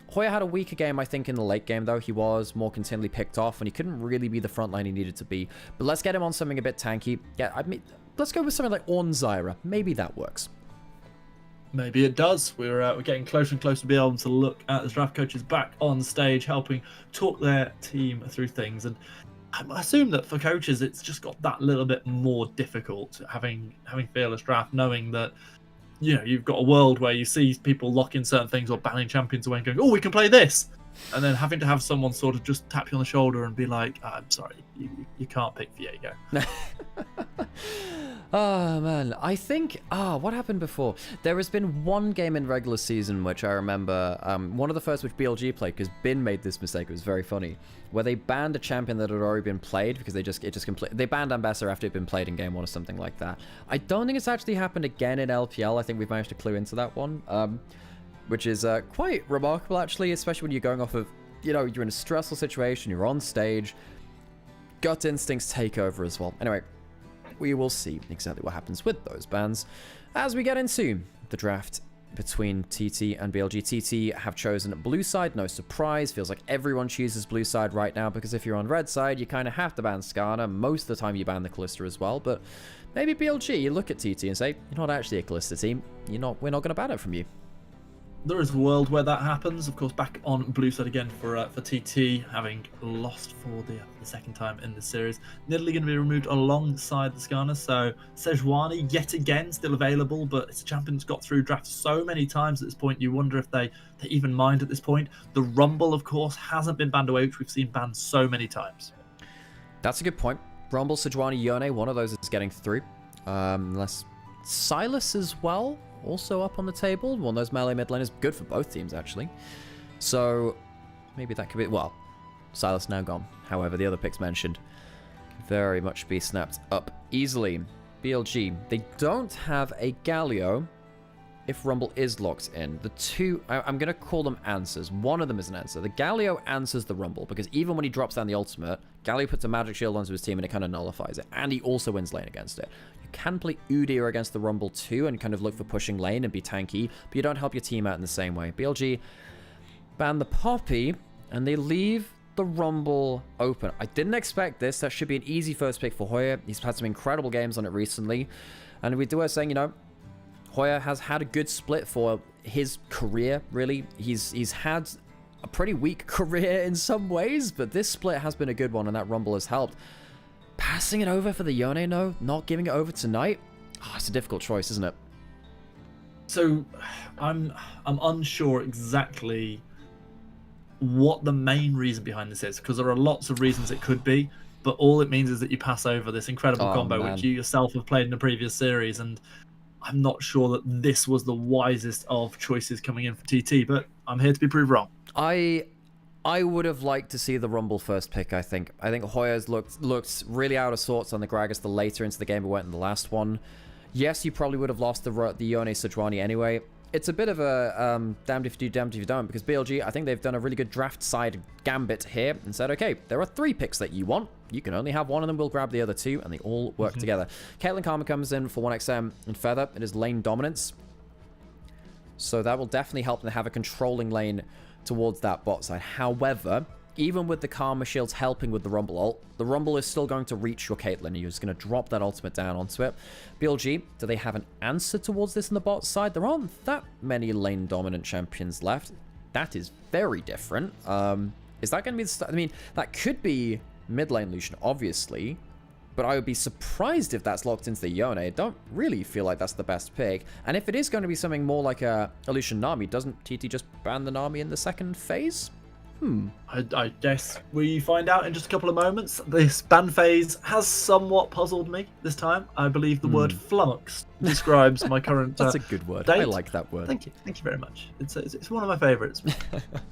Hoya had a weaker game, I think, in the late game, though. He was more continually picked off, and he couldn't really be the front line he needed to be. But let's get him on something a bit tanky. Yeah, I mean, let's go with something like Ornn Zyra. Maybe that works. Maybe it does. We're getting closer and closer to be able to look at the draft coaches back on stage, helping talk their team through things. And I assume that for coaches, it's just got that little bit more difficult having fearless draft, knowing that, you know, you've got a world where you see people locking certain things or banning champions away and going, oh, we can play this, and then having to have someone sort of just tap you on the shoulder and be like, I'm sorry, you can't pick Viego. Oh, man. I think... what happened before? There has been one game in regular season which I remember, one of the first which BLG played, because Bin made this mistake. It was very funny, where they banned a champion that had already been played because they banned Ambassador after it had been played in game 1 or something like that. I don't think it's actually happened again in LPL. I think we've managed to clue into that one, which is quite remarkable, actually, especially when you're going off of, you know, you're in a stressful situation, you're on stage, gut instincts take over as well. Anyway, we will see exactly what happens with those bans as we get into the draft between TT and BLG. TT have chosen blue side, no surprise. Feels like everyone chooses blue side right now, because if you're on red side, you kind of have to ban Skarner. Most of the time you ban the Kalista as well, but maybe BLG, you look at TT and say, you're not actually a Kalista team. We're not going to ban it from you. There is a world where that happens. Of course, back on blue side again for TT, having lost for the second time in the series. Nidalee going to be removed alongside the Skarner, so Sejuani yet again still available, but it's a champion that's got through drafts so many times at this point, you wonder if they even mind at this point. The Rumble, of course, hasn't been banned away, which we've seen banned so many times. That's a good point. Rumble, Sejuani, Yone, one of those is getting through. Unless Silas as well, also up on the table. One of those melee mid laners, good for both teams, actually. So maybe that could be... Well, Silas now gone. However, the other picks mentioned could very much be snapped up easily. BLG, they don't have a Galio if Rumble is locked in. The two... I'm going to call them answers. One of them is an answer. The Galio answers the Rumble, because even when he drops down the ultimate, Galio puts a magic shield onto his team and it kind of nullifies it. And he also wins lane against it. Can play Udyr against the Rumble too and kind of look for pushing lane and be tanky, but you don't help your team out in the same way. BLG ban the Poppy and they leave the Rumble open. I didn't expect this. That should be an easy first pick for Hoya. He's had some incredible games on it recently, and we do are saying, you know, Hoya has had a good split for his career, really. He's had a pretty weak career in some ways, but this split has been a good one, and that Rumble has helped. Passing it over for the Yone, no? Not giving it over tonight? Oh, it's a difficult choice, isn't it? So, I'm unsure exactly what the main reason behind this is, because there are lots of reasons it could be, but all it means is that you pass over this incredible combo, which you yourself have played in the previous series, and I'm not sure that this was the wisest of choices coming in for TT, but I'm here to be proved wrong. I would have liked to see the Rumble first pick, I think. I think Hoya's looked really out of sorts on the Gragas the later into the game it went in the last one. Yes, you probably would have lost the Yone Sejuani anyway. It's a bit of a damned if you do, damned if you don't, because BLG, I think they've done a really good draft side gambit here and said, okay, there are 3 picks that you want. You can only have one of them. We'll grab the other 2, and they all work together. Caitlyn Karma comes in for 1xM and Feather. It is lane dominance. So that will definitely help them have a controlling lane towards that bot side. However, even with the Karma shields helping with the Rumble ult, the Rumble is still going to reach your Caitlyn. You're just going to drop that ultimate down onto it. BLG, do they have an answer towards this on the bot side? There aren't that many lane dominant champions left. That is very different. Is that going to be the... I mean, that could be mid lane Lucian, obviously, but I would be surprised if that's locked into the Yone. I don't really feel like that's the best pick. And if it is going to be something more like a Lucian Nami, doesn't TT just ban the Nami in the second phase? I guess we find out in just a couple of moments. This ban phase has somewhat puzzled me this time. I believe the word flummox describes my current That's a good word. state. I like that word. Thank you very much. It's one of my favourites.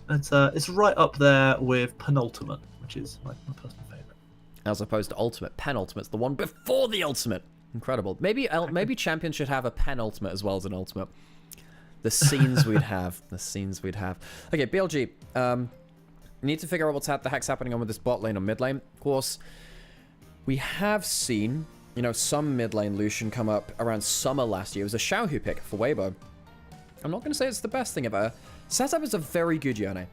It's right up there with penultimate, which is my personal favourite. As opposed to ultimate. Penultimate's the one before the ultimate. Incredible. Maybe champions should have a penultimate as well as an ultimate. The scenes we'd have. The scenes we'd have. Okay, BLG. Need to figure out what the heck's happening on with this bot lane or mid lane. Of course, we have seen, you know, some mid lane Lucian come up around summer last year. It was a Xiaohu pick for Weibo. I'm not going to say it's the best thing ever. Setup is a very good Yone.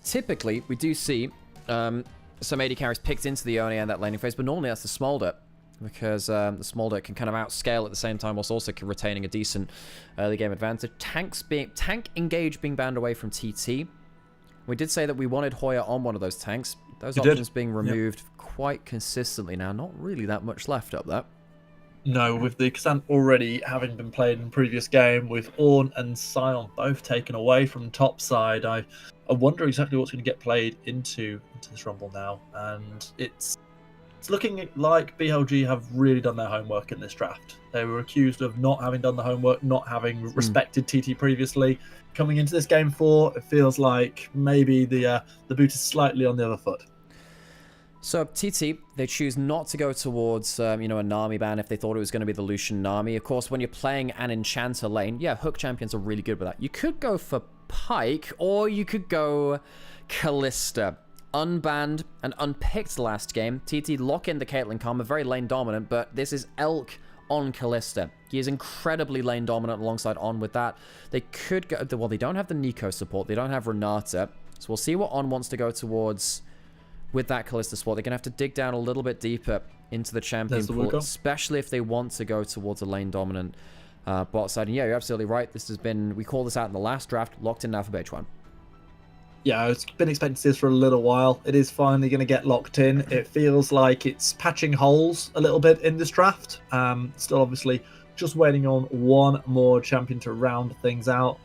Typically, we do see some AD carries picked into the Yone and that laning phase, but normally that's the Smolder. Because the Smolder can kind of outscale at the same time whilst also retaining a decent early game advantage. Tank engage being banned away from TT. We did say that we wanted Hoya on one of those tanks. Those options being removed quite consistently now. Not really that much left up there. No, with the Xant already having been played in the previous game, with Ornn and Sion both taken away from top side, I wonder exactly what's going to get played into this Rumble now. And it's looking like BLG have really done their homework in this draft. They were accused of not having done the homework, not having respected TT previously. Coming into this game 4, it feels like maybe the boot is slightly on the other foot. So TT, they choose not to go towards you know, a Nami ban if they thought it was going to be the Lucian Nami. Of course, when you're playing an Enchanter lane, yeah, hook champions are really good with that. You could go for Pyke, or you could go Kalista. Unbanned and unpicked last game. TT lock in the Caitlyn Karma, very lane dominant, but this is Elk on Kalista. He is incredibly lane dominant alongside On with that. They could go, well, they don't have the Nico support, they don't have Renata, so we'll see what On wants to go towards with that Kalista support. They're going to have to dig down a little bit deeper into the champion pool, especially if they want to go towards a lane dominant bot side. And yeah, you're absolutely right. This has been, we called this out in the last draft, locked in now for H1. Yeah, I've been expecting this for a little while. It is finally going to get locked in. It feels like it's patching holes a little bit in this draft. Still, obviously, just waiting on one more champion to round things out.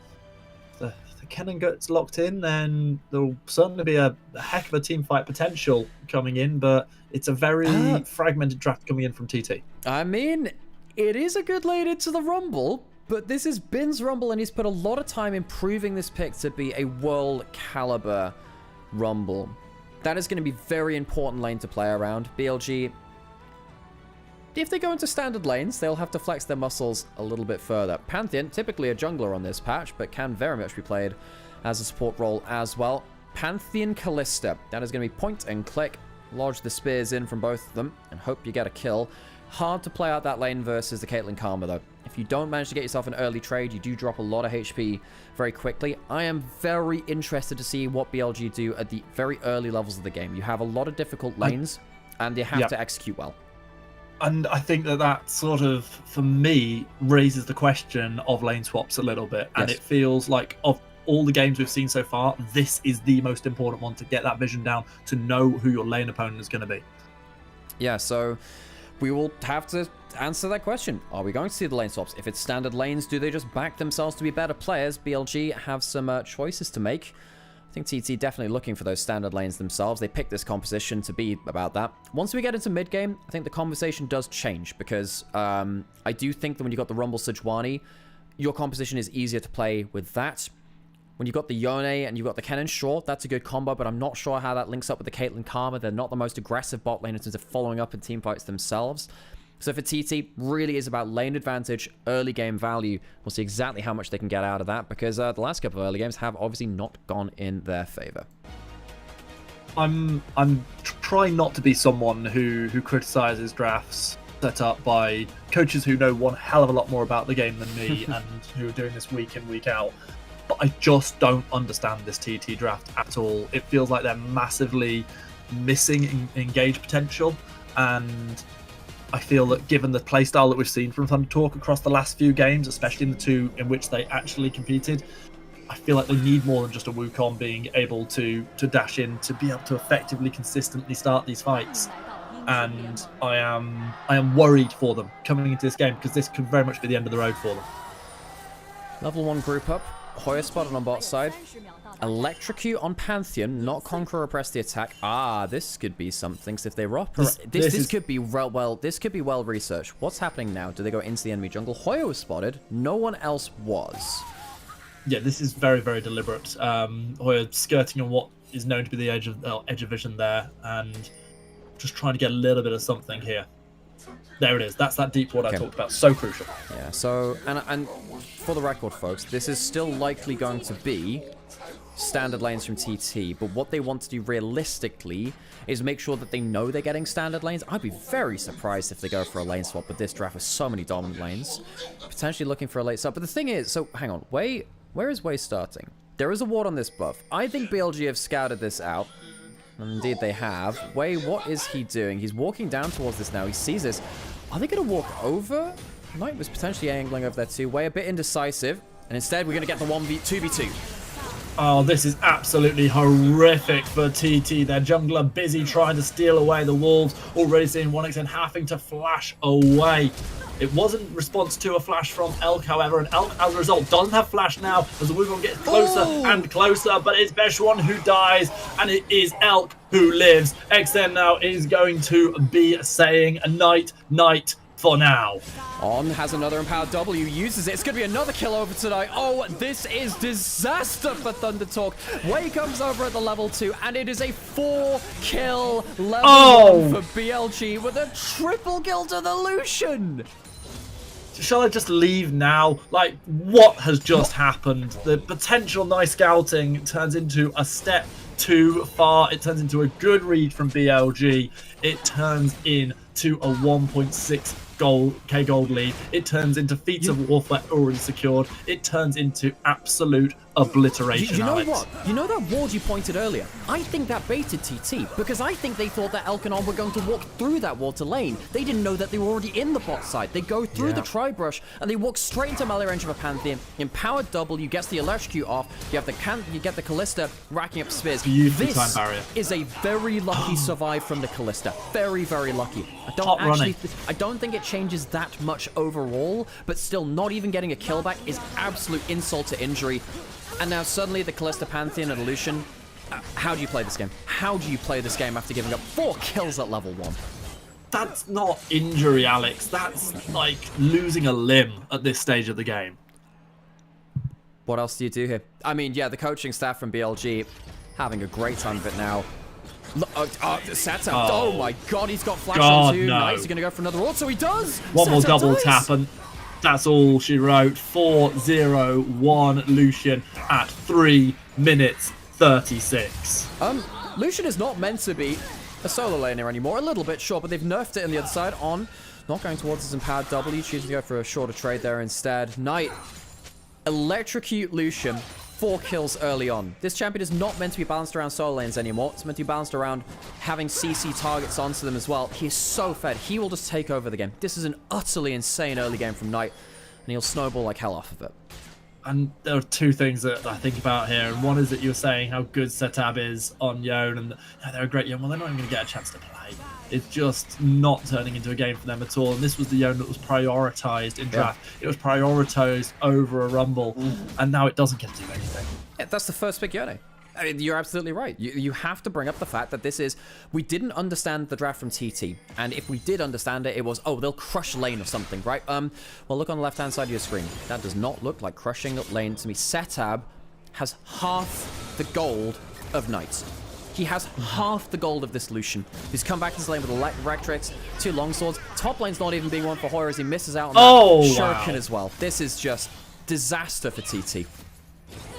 If the Kennen gets locked in, then there'll certainly be a heck of a team fight potential coming in, but it's a very fragmented draft coming in from TT. I mean, it is a good lane into the Rumble. But this is Bin's Rumble, and he's put a lot of time improving this pick to be a world caliber Rumble. That is going to be very important lane to play around. BLG, if they go into standard lanes, they'll have to flex their muscles a little bit further. Pantheon, typically a jungler on this patch, but can very much be played as a support role as well. Pantheon Kalista, that is going to be point and click. Lodge the spears in from both of them, and hope you get a kill. Hard to play out that lane versus the Caitlyn Karma, though. If you don't manage to get yourself an early trade, you do drop a lot of HP very quickly. I am very interested to see what BLG do at the very early levels of the game. You have a lot of difficult lanes, and they have to execute well. And I think that sort of, for me, raises the question of lane swaps a little bit. And it feels like, of all the games we've seen so far, this is the most important one to get that vision down, to know who your lane opponent is going to be. Yeah, so we will have to answer that question. Are we going to see the lane swaps? If it's standard lanes, do they just back themselves to be better players? BLG have some choices to make. I think TT definitely looking for those standard lanes themselves. They picked this composition to be about that. Once we get into mid-game, I think the conversation does change, because I do think that when you got the Rumble Sejuani, your composition is easier to play with that. When you've got the Yone and you've got the Kennen, sure, that's a good combo, but I'm not sure how that links up with the Caitlyn Karma. They're not the most aggressive bot lane in terms of following up in teamfights themselves. So for TT, really is about lane advantage, early game value. We'll see exactly how much they can get out of that, because the last couple of early games have obviously not gone in their favor. I'm trying not to be someone who criticizes drafts set up by coaches who know one hell of a lot more about the game than me and who are doing this week in, week out. But I just don't understand this TT draft at all. It feels like they're massively missing engage potential, and I feel that given the playstyle that we've seen from Thunder Talk across the last few games, especially in the two in which they actually competed, I feel like they need more than just a Wukong being able to dash in to be able to effectively, consistently start these fights. And I am worried for them coming into this game, because this could very much be the end of the road for them. Level 1 group up. Hoya spotted on bot side. Electrocute on Pantheon, not Conqueror press the attack. Ah, this could be something. So if they this could be well researched. What's happening now? Do they go into the enemy jungle? Hoya was spotted. No one else was. Yeah, this is very, very deliberate. Hoya skirting on what is known to be the edge of vision there, and just trying to get a little bit of something here. There it is. That's that deep ward I talked about. So crucial. Yeah. So and for the record, folks, this is still likely going to be standard lanes from TT, but what they want to do realistically is make sure that they know they're getting standard lanes. I'd be very surprised if they go for a lane swap with this draft with so many dominant lanes. Potentially looking for a late swap. But the thing is, so hang on, where is Wei starting? There is a ward on this buff. I think BLG have scouted this out. And indeed they have. Wei, what is he doing? He's walking down towards this now. He sees this. Are they going to walk over? Knight was potentially angling over there too. Wei a bit indecisive. And instead we're going to get the 2v2. Oh, this is absolutely horrific for TT. Their jungler busy trying to steal away the wolves. Already seeing 1xN having to flash away. It wasn't response to a flash from Elk, however, and Elk, as a result, doesn't have flash now as the Wukong gets closer and closer, but it's Bechuan who dies, and it is Elk who lives. XN now is going to be saying night, night for now. On has another empowered W, uses it. It's going to be another kill over tonight. Oh, this is disaster for Thunder Talk. Wei comes over at the level 2, and it is a 4-kill level 1 for BLG with a triple kill to the Lucian. Shall I just leave now? Like, what has just happened? The potential nice scouting turns into a step too far. It turns into a good read from BLG. It turns into a 1.6 gold lead. It turns into feats of warfare already secured. It turns into absolute obliteration. You know Alex. what? You know that ward you pointed earlier? I think that baited TT because I think they thought that Elkanon were going to walk through that ward to lane. They didn't know that they were already in the bot side. They go through the tri-brush and they walk straight into melee range of a Pantheon. Empowered W gets the electrocute off. You get the Callista racking up spears. Beautiful this time barrier. Is a very lucky survive from the Callista. Very, very lucky. I don't think it changes that much overall, but still not even getting a kill back is absolute insult to injury. And now suddenly the Callista Pantheon and Lucian. How do you play this game? How do you play this game after giving up 4 kills at level 1? That's not injury, Alex. That's like losing a limb at this stage of the game. What else do you do here? I mean, yeah, the coaching staff from BLG having a great time of it now. Satan. Oh my god, he's got flash on too. No. Nice, he's gonna go for another also he does! One more double dies. tap and that's all she wrote. 4-0-1 Lucian at 3 minutes 36. Lucian is not meant to be a solo laner anymore. A little bit short, but they've nerfed it on the other side. On, not going towards his empowered W, choosing to go for a shorter trade there instead. Knight, electrocute Lucian. 4 kills early on. This champion is not meant to be balanced around solo lanes anymore. It's meant to be balanced around having CC targets onto them as well. He is so fed. He will just take over the game. This is an utterly insane early game from Knight, and he'll snowball like hell off of it. And there are 2 things that I think about here. And one is that you're saying how good Setab is on Yone, and they're a great Yone. Well, they're not even going to get a chance to play. It's just not turning into a game for them at all. And this was the Yone that was prioritized in draft. It was prioritized over a Rumble, and now it doesn't get to do anything. Yeah, that's the first pick Yone. I mean, you're absolutely right. You have to bring up the fact that this is... We didn't understand the draft from TT. And if we did understand it, it was, oh, they'll crush lane or something, right? Well, look on the left-hand side of your screen. That does not look like crushing lane to me. Setab has half the gold of Knights. He has half the gold of this Lucian. He's come back to this lane with Electrix, 2 longswords. Top lane's not even being one for Hoya as he misses out on that Shuriken as well. This is just disaster for TT.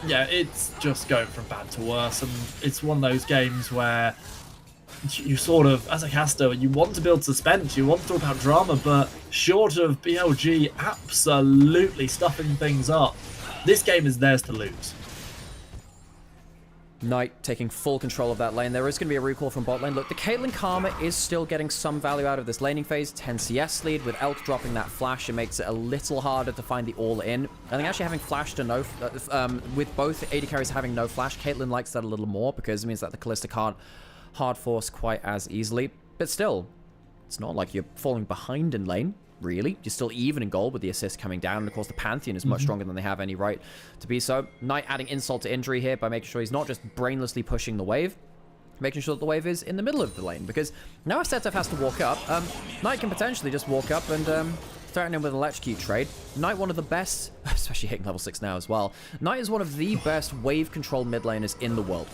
Yeah, it's just going from bad to worse, and it's one of those games where you sort of, as a caster, you want to build suspense, you want to talk about drama, but short of BLG absolutely stuffing things up, this game is theirs to lose. Knight taking full control of that lane. There is going to be a recall from bot lane. Look, the Caitlyn Karma is still getting some value out of this laning phase. 10 CS lead. With Elk dropping that flash, it makes it a little harder to find the all-in. I think actually having flash to no... with both AD carries having no flash, Caitlyn likes that a little more because it means that the Callista can't hard force quite as easily. But still, it's not like you're falling behind in lane. really. You're still even in gold with the assist coming down. And of course, the Pantheon is much stronger than they have any right to be so. Knight adding insult to injury here by making sure he's not just brainlessly pushing the wave, making sure that the wave is in the middle of the lane. Because now Setef has to walk up. Knight can potentially just walk up and threaten him with an electrocute trade. Knight, one of the best, especially hitting level 6 now as well. Knight is one of the best wave control mid laners in the world.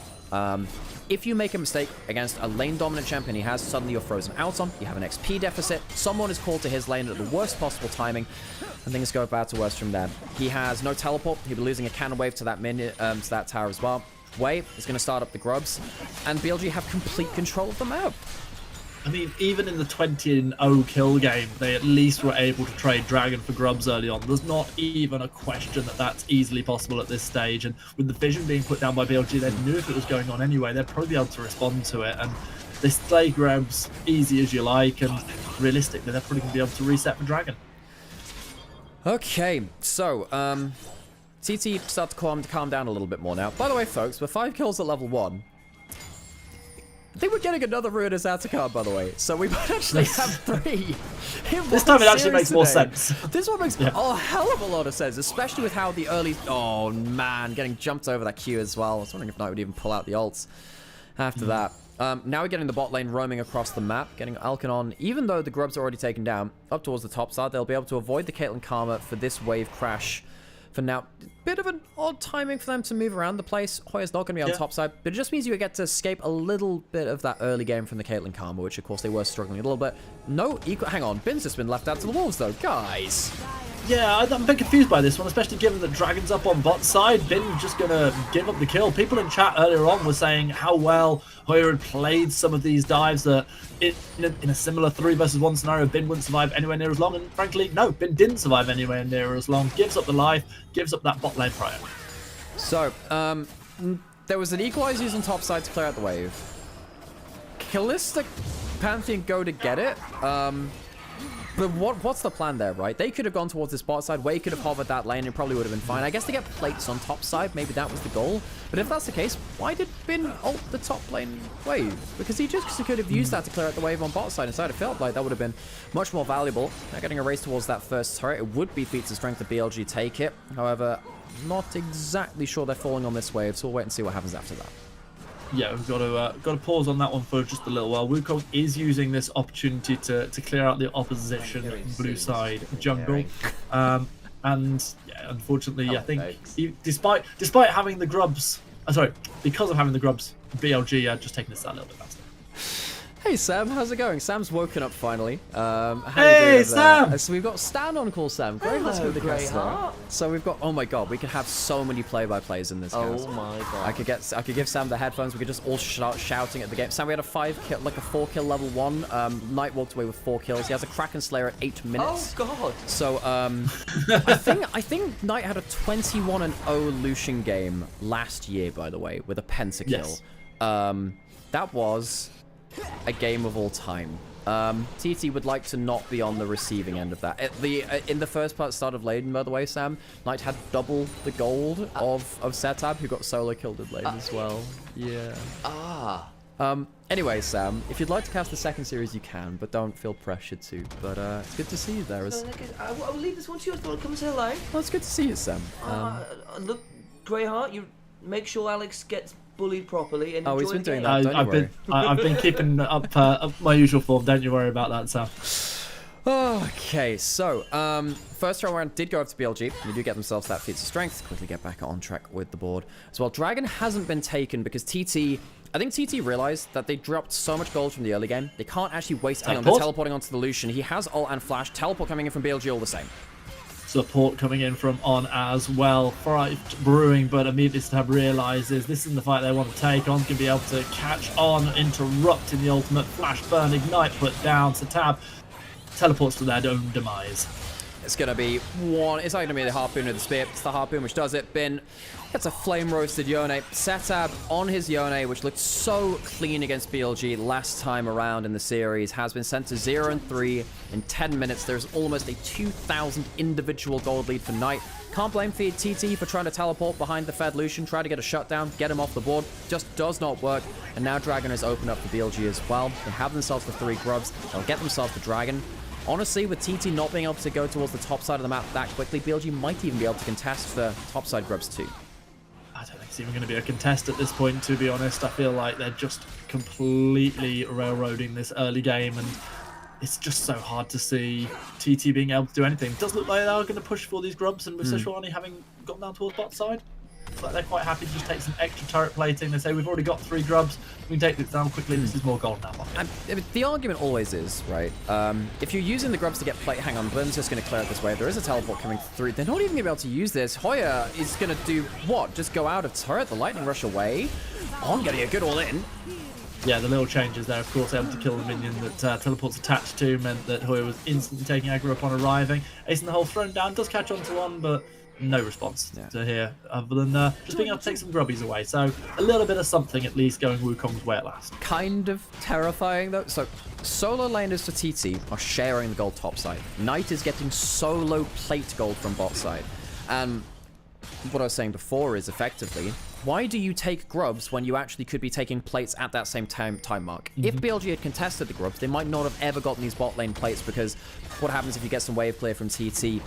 If you make a mistake against a lane dominant champion he has, suddenly you're frozen out on, you have an XP deficit, someone is called to his lane at the worst possible timing, and things go bad to worse from there. He has no teleport, he'll be losing a cannon wave to that to that tower as well. Wave is going to start up the grubs, and BLG have complete control of the map. I mean, even in the 20-0 kill game, they at least were able to trade Dragon for grubs early on. There's not even a question that that's easily possible at this stage. And with the vision being put down by BLG, they knew if it was going on anyway, they'd probably be able to respond to it. And they slay grubs easy as you like, and realistically, they're probably going to be able to reset for Dragon. Okay, so, TT start to calm down a little bit more now. By the way, folks, we're 5 kills at level 1. I think we're getting another Ruinous Outer card, by the way. So we might actually have 3. This time it actually makes more sense. This one makes a hell of a lot of sense, especially with how the early... Oh, man, getting jumped over that Q as well. I was wondering if Knight would even pull out the ults after that. Now we're getting the bot lane roaming across the map, getting Alkanon, even though the grubs are already taken down, up towards the top side. They'll be able to avoid the Caitlyn Karma for this wave crash. For now, bit of an odd timing for them to move around the place. Hoya's not going to be on top side, but it just means you get to escape a little bit of that early game from the Caitlyn Karma, which of course they were struggling a little bit. No equal. Hang on, Bin's just been left out to the wolves though, guys. Yeah, I'm a bit confused by this one, especially given that Dragon's up on bot side. Bin's just going to give up the kill. People in chat earlier on were saying how well Hoya had played some of these dives, that in a similar 3 versus 1 scenario, Bin wouldn't survive anywhere near as long. And frankly, no, Bin didn't survive anywhere near as long. Gives up the life, gives up that bot lane prior. So, there was an equalizer used on top side to clear out the wave. Kalista Pantheon go to get it. But what's the plan there, right? They could have gone towards this bot side. Wei could have hovered that lane and probably would have been fine. I guess they get plates on top side. Maybe that was the goal. But if that's the case, why did Bin ult the top lane wave? Because he just could have used that to clear out the wave on bot side. Instead, it felt like that would have been much more valuable. Now getting a race towards that first turret. It would be feats of strength to BLG take it. However, not exactly sure they're falling on this wave. So we'll wait and see what happens after that. Yeah, we've got to pause on that one for just a little while. Wukong is using this opportunity to clear out the opposition blue side jungle, and yeah, unfortunately, I think despite having the grubs, because of having the grubs, BLG are just taking this out a little bit faster. Hey Sam, how's it going? Sam's woken up finally. Hey Sam! So we've got Stan on call, Sam. Great, let's go with the cast. So we've got, oh my god, we could have so many play-by-plays in this cast. Oh my god. I could give Sam the headphones. We could just all start shouting at the game. Sam, we had a 4 kill level 1. Knight walked away with 4 kills. He has a Kraken Slayer at 8 minutes. Oh god. So I think Knight had a 21-0 Lucian game last year, by the way, with a pentakill. Yes. That was a game of all time. TT would like to not be on the receiving end of that. In the first start of Layden, by the way, Sam, Knight had double the gold of Setab, who got solo killed in Layden as well. Yeah. Anyway, Sam, if you'd like to cast the second series, you can, but don't feel pressured to. But it's good to see you there. I will leave this one to you. I thought I'd come and say hello. Well, it's good to see you, Sam. Look, Greyheart, you make sure Alex gets bullied properly and he's been doing that. that. I've been keeping up my usual form. Don't you worry about that, Sam. Okay, so first round did go up to BLG. They do get themselves that feats of strength. Quickly get back on track with the board as well. Dragon hasn't been taken because I think TT realized that they dropped so much gold from the early game. They can't actually waste time on teleporting onto the Lucian. He has ult and flash. Teleport coming in from BLG all the same. Support coming in from On as well. Fright brewing, but immediately Stab realizes this isn't the fight they want to take. On's going to be able to catch On, interrupting the ultimate. Flash burn, ignite put down. Satab teleports to their own demise. It's going to be one. It's not going to be the harpoon or the spear. It's the harpoon which does it. Bin gets a flame roasted Yone. Setab on his Yone, which looked so clean against BLG last time around in the series, has been sent to 0 and 3 in 10 minutes. There's almost a 2,000 individual gold lead for Knight. Can't blame Feed TT for trying to teleport behind the Fed Lucian, try to get a shutdown, get him off the board. Just does not work. And now Dragon has opened up for BLG as well. They have themselves the 3 grubs. They'll get themselves the Dragon. Honestly, with TT not being able to go towards the top side of the map that quickly, BLG might even be able to contest the top side grubs too. I don't think it's even going to be a contest at this point, to be honest. I feel like they're just completely railroading this early game, and it's just so hard to see TT being able to do anything. It does look like they are going to push for these grubs, and with Sejuani having gone down towards bot side, looks like they're quite happy to just take some extra turret plating. They say, we've already got 3 grubs, we can take this down quickly, this is more gold now. The argument always is, right, if you're using the grubs to get plate, hang on, Blim's just going to clear out this wave. There is a teleport coming through. They're not even going to be able to use this. Hoya is going to do what? Just go out of turret, the lightning rush away. On getting a good all in. Yeah, the little changes there, of course, able to kill the minion that teleport's attached to, meant that Hoya was instantly taking aggro upon arriving. Acing the whole thrown down, does catch onto one, but no response to here, other than just being able to take some grubbies away. So a little bit of something at least going Wukong's way at last. Kind of terrifying though. So solo laners for TT are sharing the gold top side. Knight is getting solo plate gold from bot side. And what I was saying before is effectively, why do you take grubs when you actually could be taking plates at that same time mark? If BLG had contested the grubs, they might not have ever gotten these bot lane plates, because what happens if you get some wave clear from TT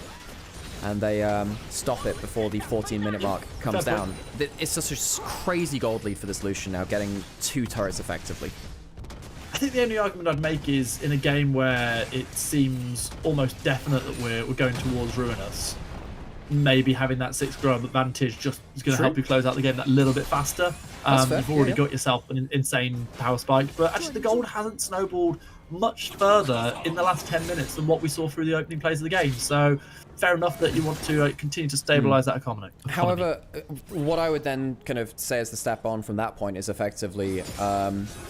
and they stop it before the 14-minute mark comes down? It's such a crazy gold lead for this Lucian now, getting 2 turrets effectively. I think the only argument I'd make is in a game where it seems almost definite that we're going towards Ruinous, maybe having that 6 grub advantage just is going to help you close out the game that little bit faster. You've already got yourself an insane power spike, but actually the gold hasn't snowballed much further in the last 10 minutes than what we saw through the opening plays of the game. So fair enough that you want to continue to stabilize that economy. However, what I would then kind of say as the step on from that point is effectively,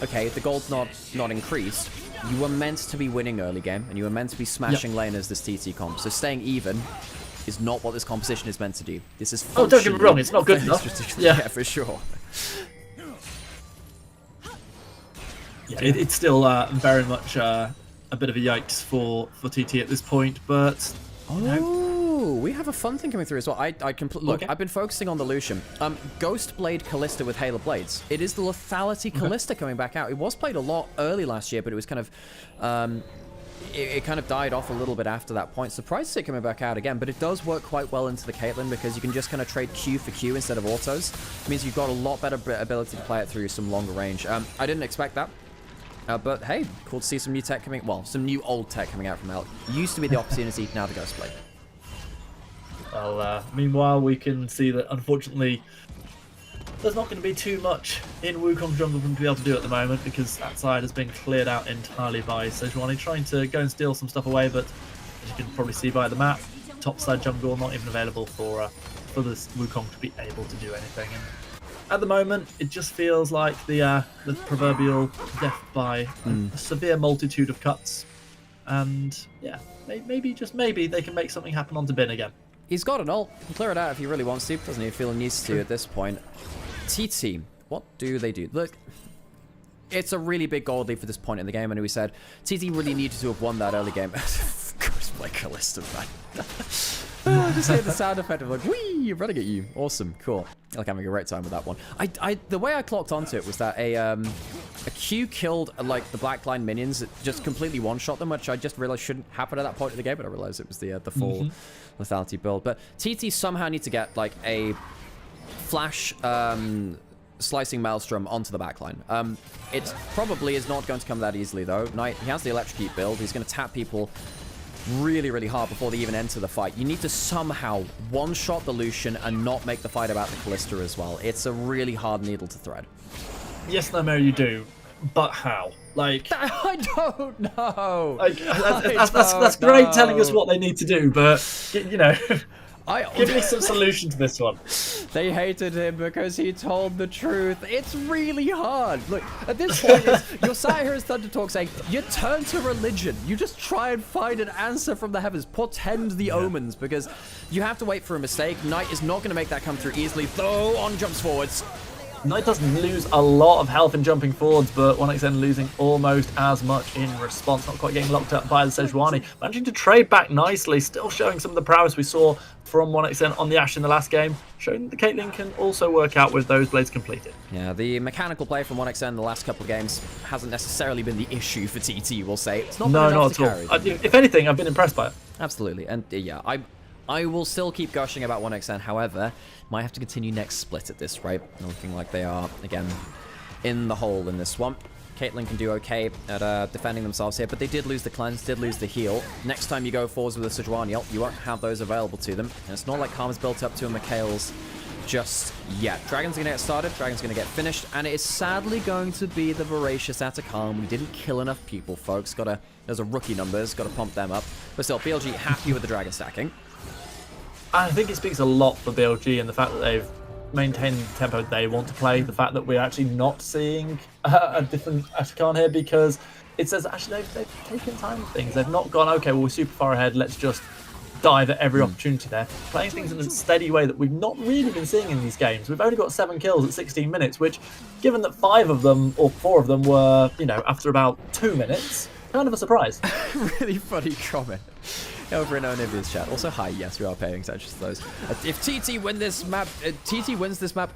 okay, the gold's not increased. You were meant to be winning early game, and you were meant to be smashing laners this TT comp. So staying even is not what this composition is meant to do. This is don't get me wrong, it's not good enough. Yeah, for sure. Yeah, it's still very much a bit of a yikes for TT at this point, but we have a fun thing coming through as well. Look, I've been focusing on the Lucian. Ghost Blade Callista with Halo Blades. It is the lethality Callista coming back out. It was played a lot early last year, but it was kind of it kind of died off a little bit after that point. Surprised to see it coming back out again, but it does work quite well into the Caitlyn, because you can just kind of trade Q for Q instead of autos. It means you've got a lot better ability to play it through some longer range. I didn't expect that. But hey, cool to see some new tech coming, well, some new old tech coming out from Elk. Used to be the opportunity, now the Ghost Blade. Well, meanwhile, we can see that unfortunately there's not going to be too much in Wukong's jungle for him to be able to do at the moment, because that side has been cleared out entirely by Sejuani, trying to go and steal some stuff away, but as you can probably see by the map, top side jungle not even available for this Wukong to be able to do anything. And at the moment, it just feels like the proverbial death by a severe multitude of cuts. And yeah, maybe, just maybe, they can make something happen onto Bin again. He's got an ult. He can clear it out if he really wants to. Doesn't even feel he needs to at this point. TT, what do they do? Look, it's a really big gold lead for this point in the game, and we said TT really needed to have won that early game. Of course, like Callista, man. Just hear the sound effect of like, whee, running at you. Awesome, cool. Like having a great time with that one. The way I clocked onto it was that a Q killed like the black line minions. It just completely one-shot them, which I just realized shouldn't happen at that point in the game, but I realized it was the full lethality build. But TT somehow need to get like a flash slicing maelstrom onto the backline. It probably is not going to come that easily though. Knight, he has the electrocute build. He's going to tap people really, really hard before they even enter the fight. You need to somehow one-shot the Lucian and not make the fight about the Callista as well. It's a really hard needle to thread. Yes, Nymaera, you do. But how? Like, I don't know. Like, that's great telling us what they need to do, but you know, give me some solution to this one. They hated him because he told the truth. It's really hard. Look, at this point, you're sat here as Thunder Talk saying, you turn to religion. You just try and find an answer from the heavens. Portend the omens, because you have to wait for a mistake. Knight is not going to make that come through easily, though. On jumps forwards. Knight does lose a lot of health in jumping forwards, but 1xN losing almost as much in response. Not quite getting locked up by the Sejuani. Managing to trade back nicely, still showing some of the prowess we saw from 1xN on the Ashe in the last game, showing that the Caitlyn can also work out with those blades completed. Yeah, the mechanical play from 1xN the last couple of games hasn't necessarily been the issue for TT, we'll say. It's not been enough to carry. If anything, I've been impressed by it. Absolutely, and yeah, I will still keep gushing about 1xN, however, might have to continue next split at this rate. Looking like they are, again, in the hole in this one. Caitlyn can do okay at defending themselves here, but they did lose the cleanse, did lose the heal. Next time you go forwards with a Sejuani ult, you won't have those available to them. And it's not like Karma's built up to a Mikhail's just yet. Dragon's going to get started, Dragon's going to get finished, and it is sadly going to be the Voracious at a Karma. We didn't kill enough people, folks. There's a rookie numbers, got to pump them up. But still, BLG happy with the Dragon stacking. I think it speaks a lot for BLG and the fact that they've maintained the tempo they want to play. The fact that we're actually not seeing a different Ashkan here, because it says actually they've taken time with things. They've not gone, okay, well, we're super far ahead, let's just dive at every opportunity there. Playing things in a steady way that we've not really been seeing in these games. We've only got 7 kills at 16 minutes, which, given that 5 of them, or 4 of them were, you know, after about 2 minutes, kind of a surprise. Really funny comment over in Onivia's chat. Also, hi, yes, we are paying attention to those. If TT wins this map,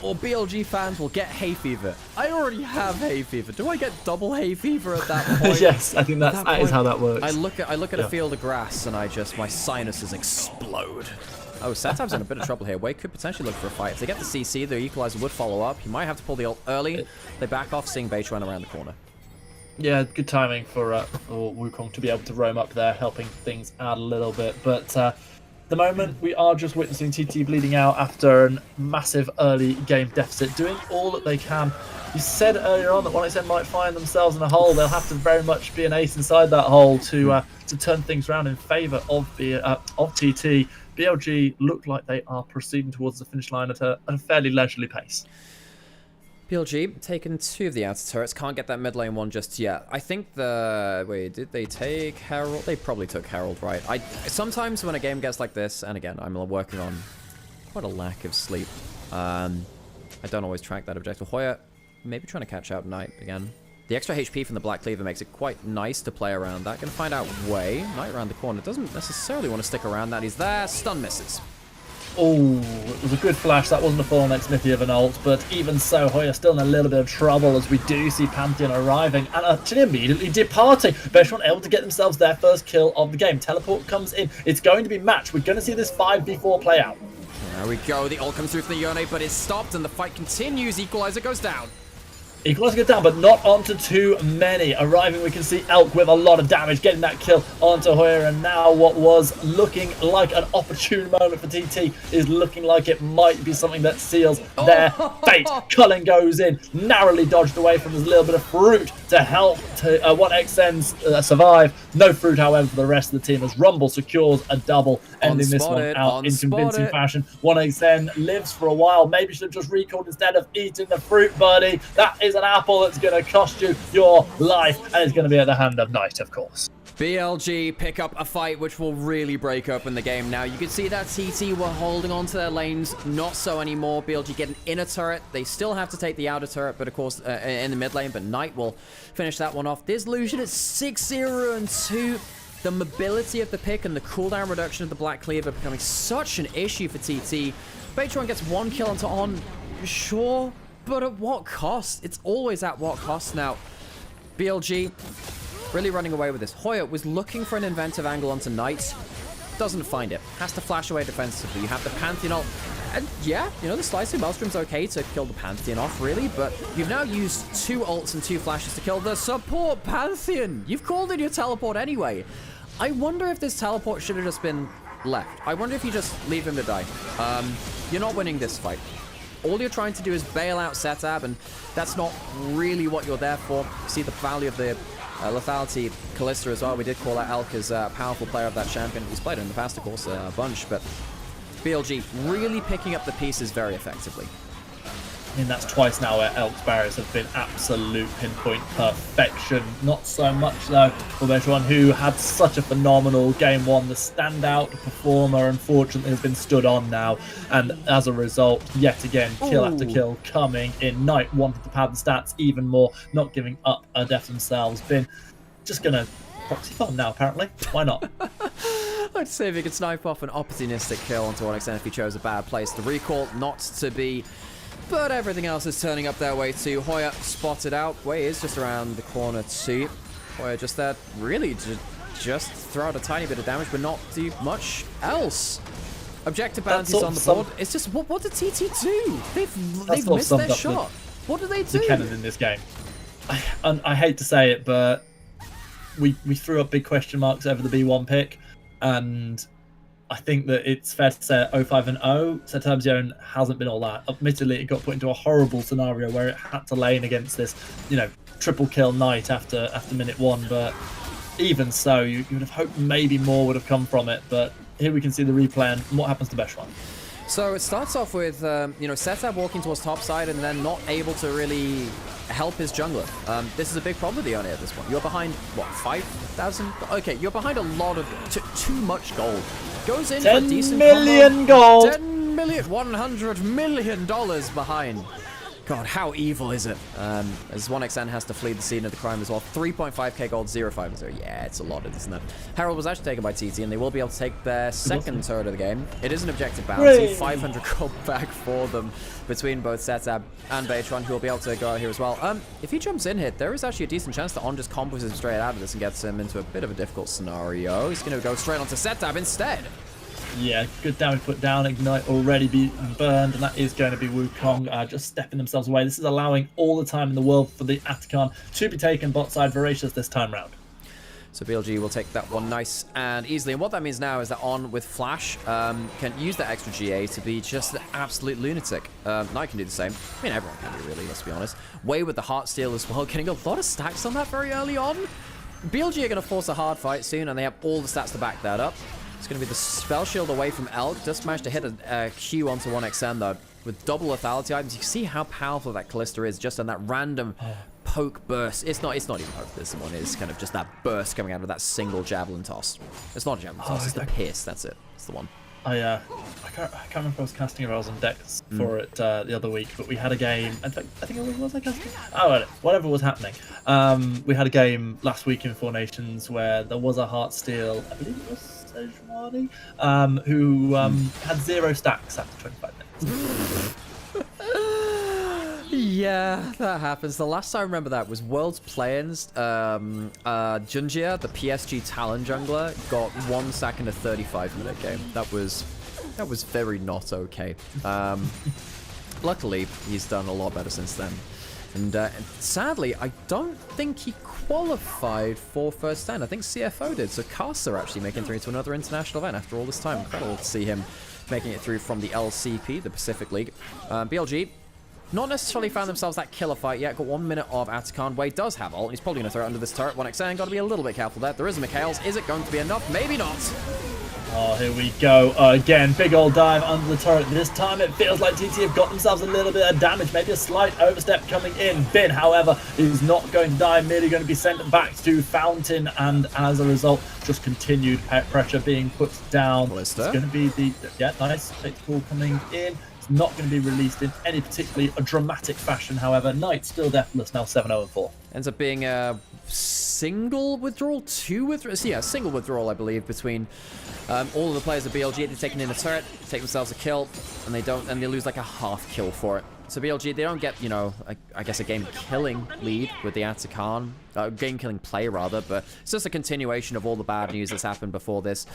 or BLG fans will get hay fever. I already have hay fever. Do I get double hay fever at that point? Yes, I think that is how that works. I look at a field of grass and my sinuses explode. Oh, Satab's in a bit of trouble here. Wade could potentially look for a fight. If they get the CC, the Equalizer would follow up. He might have to pull the ult early. They back off, seeing Beich run around the corner. Yeah, good timing for Wukong to be able to roam up there, helping things out a little bit. But the moment we are just witnessing TT bleeding out after a massive early game deficit, doing all that they can. You said earlier on that 1xN might find themselves in a hole. They'll have to very much be an ace inside that hole to turn things around in favour of TT. BLG look like they are proceeding towards the finish line at a fairly leisurely pace. BLG taken 2 of the outer turrets. Can't get that mid lane one just yet. I think wait, did they take Herald? They probably took Herald, right? Sometimes when a game gets like this, and again, I'm working on quite a lack of sleep. I don't always track that objective. Hoya, maybe trying to catch out Knight again. The extra HP from the Black Cleaver makes it quite nice to play around that. Gonna find out Way. Knight around the corner. Doesn't necessarily want to stick around that. He's there. Stun misses. Oh, it was a good flash. That wasn't a full next Smithy of an ult, but even so, Hoya still in a little bit of trouble as we do see Pantheon arriving and actually immediately departing. Beishwan able to get themselves their first kill of the game. Teleport comes in. It's going to be matched. We're going to see this 5v4 play out. There we go. The ult comes through from the Yone, but it's stopped and the fight continues. Equalizer goes down. Equalizer goes down, but not onto too many. Arriving, we can see Elk with a lot of damage, getting that kill onto Hoya, and now what was looking like an opportune moment for TT is looking like it might be something that seals their fate. Cullen goes in, narrowly dodged away from this little bit of fruit to help 1xN survive. No fruit, however, for the rest of the team as Rumble secures a double, ending this one out in convincing fashion. 1xN lives for a while. Maybe should have just recalled instead of eating the fruit, buddy. That is an apple that's going to cost you your life, and it's going to be at the hand of Knight, of course. BLG pick up a fight which will really break open the game now. You can see that TT were holding on to their lanes, not so anymore. BLG get an inner turret. They still have to take the outer turret, but of course in the mid lane, but Knight will finish that one off. This Lucian at 6-0 and 2. The mobility of the pick and the cooldown reduction of the Black Cleaver becoming such an issue for TT. Beitron gets 1 kill onto On, sure, but at what cost? It's always at what cost now. BLG really running away with this. Hoya was looking for an inventive angle onto Knight. Doesn't find it. Has to flash away defensively. You have the Pantheon ult. And yeah, you know, the Slicing Maelstrom's okay to kill the Pantheon off, really, but you've now used 2 ults and 2 flashes to kill the support Pantheon. You've called in your teleport anyway. I wonder if this teleport should have just been left. I wonder if you just leave him to die. You're not winning this fight. All you're trying to do is bail out Setab, and that's not really what you're there for. See the value of the lethality Callista as well. We did call out Elk as a powerful player of that champion. He's played it in the past, of course, a bunch, but BLG really picking up the pieces very effectively. I mean, that's twice now where Elk's barriers have been absolute pinpoint perfection. Not so much, though, for Bejuan, who had such a phenomenal game one. The standout performer, unfortunately, has been stood on now. And as a result, yet again, kill after kill coming in. Knight wanted to pad the stats even more, not giving up a death themselves. Been just going to proxy farm now, apparently. Why not? I'd say if he could snipe off an opportunistic kill onto one extent if he chose a bad place. The recall not to be, but everything else is turning up their way too. Hoya spotted out. Way is just around the corner too. Hoya just there, really just throw out a tiny bit of damage, but not do much else. Objective bounties on the board. It's just, what did TT do? They've missed their shot. What do they do? The Kennen in this game. I hate to say it, but we threw up big question marks over the B1 pick. And I think that it's fair to say 0-5 and 0, Setabzion hasn't been all that. Admittedly, it got put into a horrible scenario where it had to lane against this, triple kill Knight after minute 1. But even so, you would have hoped maybe more would have come from it. But here we can see the replay and what happens to Bejuan. So it starts off with, Setab walking towards top side and then not able to really help his jungler. This is a big problem with the Oni at this point. You're behind, what, 5,000? Okay, you're behind a lot of, too much gold. Goes in for a decent 10 million gold! 10 million, $100 million behind. God, how evil is it? As 1xN has to flee the scene of the crime as well. 3.5k gold, 0.50. Yeah, it's a lot, isn't it? Herald was actually taken by TT, and they will be able to take their second turret of the game. It is an objective bounty, 500 gold back for them between both Setab and Bejuan, who will be able to go out here as well. If he jumps in here, there is actually a decent chance that On just combos him straight out of this and gets him into a bit of a difficult scenario. He's going to go straight onto Setab instead. Yeah, good damage put down. Ignite already being burned, and that is going to be Wukong just stepping themselves away. This is allowing all the time in the world for the Atakan to be taken bot side Voracious this time round. So BLG will take that one nice and easily. And what that means now is that On with Flash can use that extra GA to be just an absolute lunatic. Knight can do the same. I mean, everyone can be, really, let's be honest. Way with the Heartsteel as well, getting a lot of stacks on that very early on. BLG are going to force a hard fight soon, and they have all the stats to back that up. It's going to be the spell shield away from Elk. Just managed to hit a Q onto 1xN though. With double lethality items, you can see how powerful that Callista is just on that random poke burst. It's not even poke, this one is kind of just that burst coming out of that single javelin toss. It's not a javelin toss, it's the pierce, that's it. It's the one. I can't remember if I was casting or I was on decks for it the other week, but we had a game. In fact, I think it was I casting? Oh, whatever was happening. We had a game last week in Four Nations where there was a Heartsteel, I believe it was Sejuani, who had 0 stacks after 25 minutes. Yeah, that happens. The last time I remember that was World's Play-ins. Junjia, the PSG Talon jungler, got 1 stack in a 35-minute game. That was very not okay. Luckily, he's done a lot better since then. And sadly, I don't think he qualified for first 10. I think CFO did. So Casa actually making through to another international event after all this time. Incredible to see him making it through from the LCP, the Pacific League. BLG, not necessarily found themselves that killer fight yet. Got 1 minute of Atakan. Wade does have ult. He's probably going to throw it under this turret. 1xN, got to be a little bit careful there. There is a Mikhail's. Is it going to be enough? Maybe not. Oh, here we go again. Big old dive under the turret. This time it feels like TT have got themselves a little bit of damage. Maybe a slight overstep coming in. Bin, however, is not going to die. Merely going to be sent back to Fountain. And as a result, just continued pressure being put down. It's going to be the... Yeah, nice. Call coming in. It's not going to be released in any particularly dramatic fashion, however. Knight still deathless, now 7-0-4. Ends up being a single withdrawal, 2 withdrawals. So yeah, single withdrawal, I believe, between all of the players of BLG. They've taken in a turret, take themselves a kill, and they lose like a half kill for it. So BLG, they don't get, I guess a game-killing lead with the Atakan. Game-killing play, rather, but it's just a continuation of all the bad news that's happened before this.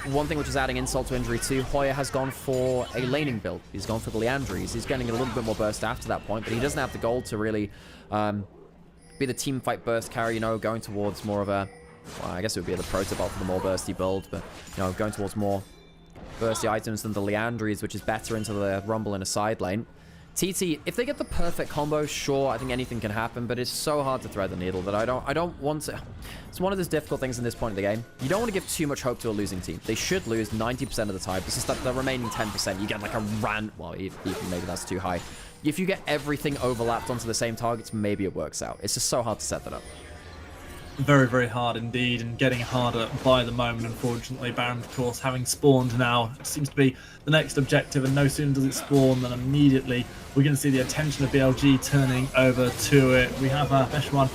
One thing which is adding insult to injury too, Hoya has gone for a laning build. He's gone for the Leandries. He's getting a little bit more burst after that point, but he doesn't have the gold to really be the team fight burst carry, going towards more of a... Well, I guess it would be the protobot for the more bursty build, but, going towards more bursty items than the Leandries, which is better into the Rumble in a side lane. TT, if they get the perfect combo, sure, I think anything can happen, but it's so hard to thread the needle that I don't want to... It's one of those difficult things in this point of the game. You don't want to give too much hope to a losing team. They should lose 90% of the time. It's just that the remaining 10%, you get like a rant... Well, even maybe that's too high. if you get everything overlapped onto the same targets, maybe it works out. It's just so hard to set that up. Very, very hard indeed, and getting harder by the moment, unfortunately. Baron, of course, having spawned now, it seems to be the next objective, and no sooner does it spawn than immediately we're going to see the attention of BLG turning over to it. We have Beshwan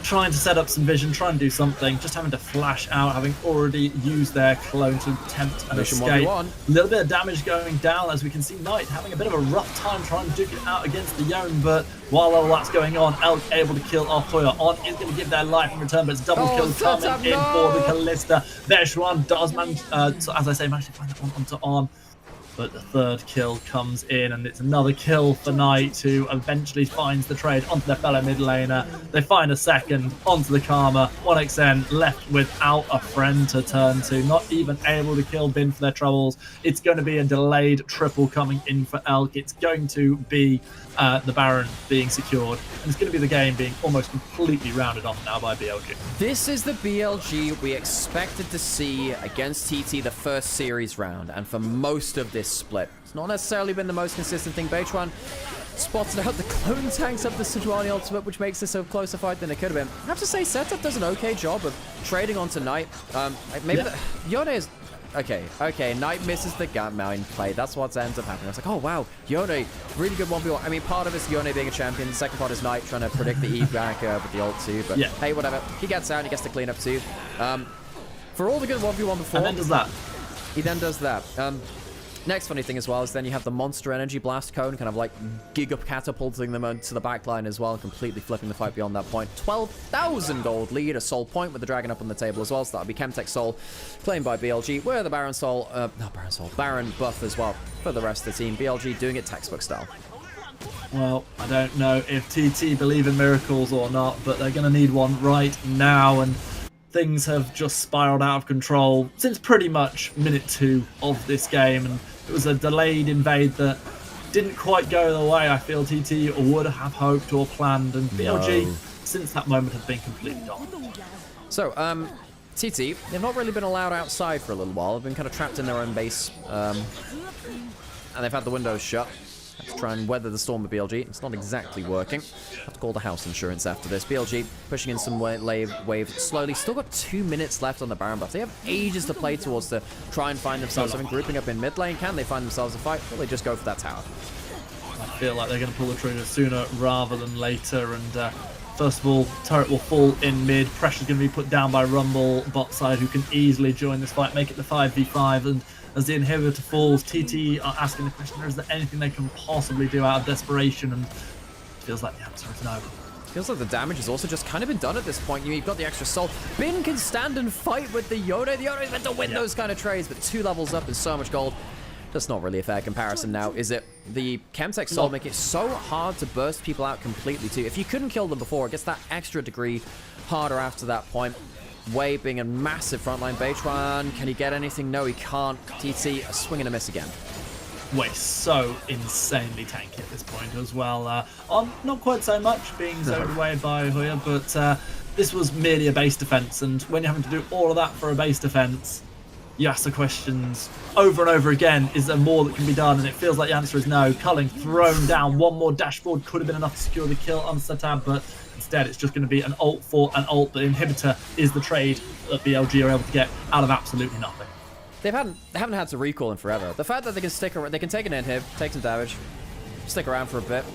trying to set up some vision, trying to do something, just having to flash out, having already used their clone to attempt an escape. A little bit of damage going down, as we can see Knight having a bit of a rough time trying to duke it out against the Yone, but while all that's going on, Elk able to kill off Hoya. On is going to give their life in return, but it's double kill coming in for the Callista. Beshwan does manage, as I say, manage to find that one onto On. But the third kill comes in, and it's another kill for Knight, who eventually finds the trade onto their fellow mid laner. They find a second onto the Karma. 1xN left without a friend to turn to, not even able to kill Bin for their troubles. It's going to be a delayed triple coming in for Elk. It's going to be the Baron being secured, and it's going to be the game being almost completely rounded off now by BLG. This is the BLG we expected to see against TT the first series round, and for most of this split. It's not necessarily been the most consistent thing. Beitran spotted out the clone tanks of the Sejuani ultimate, which makes this a closer fight than it could have been. I have to say, Setup does an okay job of trading onto Knight. Maybe Yone is... Okay, Knight misses the gap mine play. That's what ends up happening. It's like, oh wow, Yone, really good 1v1. I mean, part of it is Yone being a champion. The second part is Knight trying to predict the E back with the ult too. But hey, whatever. He gets out and he gets to clean up too. For all the good 1v1 before... And then does that. He then does that. Next funny thing as well is then you have the Monster Energy Blast Cone, kind of like giga catapulting them onto the backline as well, completely flipping the fight beyond that point. 12,000 gold lead, a soul point with the dragon up on the table as well, so that'll be Chemtech Soul, claimed by BLG, where the Baron Soul, Baron buff as well for the rest of the team. BLG doing it textbook style. Well, I don't know if TT believe in miracles or not, but they're going to need one right now, and things have just spiraled out of control since pretty much minute 2 of this game, and it was a delayed invade that didn't quite go the way I feel TT would have hoped or planned, and BLG since that moment have been completely dominant. So, TT, they've not really been allowed outside for a little while. They've been kind of trapped in their own base, and they've had the windows shut. Have to try and weather the storm with BLG. It's not exactly working. Have to call the house insurance after this. BLG pushing in some wave slowly. Still got 2 minutes left on the Baron buff. They have ages to play towards to try and find themselves something. Grouping up in mid lane. Can they find themselves a fight? Will they just go for that tower? I feel like they're going to pull the trigger sooner rather than later, and first of all, turret will fall in mid. Pressure's going to be put down by Rumble, bot side, who can easily join this fight, make it the 5v5, and as the inhibitor falls, TT are asking the question, is there anything they can possibly do out of desperation? And it feels like the answer is no. Feels like the damage has also just kind of been done at this point. You've got the extra soul. Bin can stand and fight with the Yone. The Yone is meant to win those kind of trades, but 2 levels up and so much gold. That's not really a fair comparison now, is it? The Chemtech Soul make it so hard to burst people out completely too. If you couldn't kill them before, it gets that extra degree harder after that point. Wei being a massive frontline. Beitran, can he get anything? No, he can't. TT, a swing and a miss again. Wei so insanely tanky at this point as well. On not quite so much, being zoned away by Hoya, but this was merely a base defense, and when you're having to do all of that for a base defense, you ask the questions over and over again, is there more that can be done? And it feels like the answer is no. Culling thrown down, one more dashboard could have been enough to secure the kill on Setab, but instead it's just going to be an ult for an ult. The inhibitor is the trade that BLG are able to get out of absolutely nothing. They haven't had to recall in forever. The fact that they can stick around, they can take an inhib, take some damage, stick around for a bit,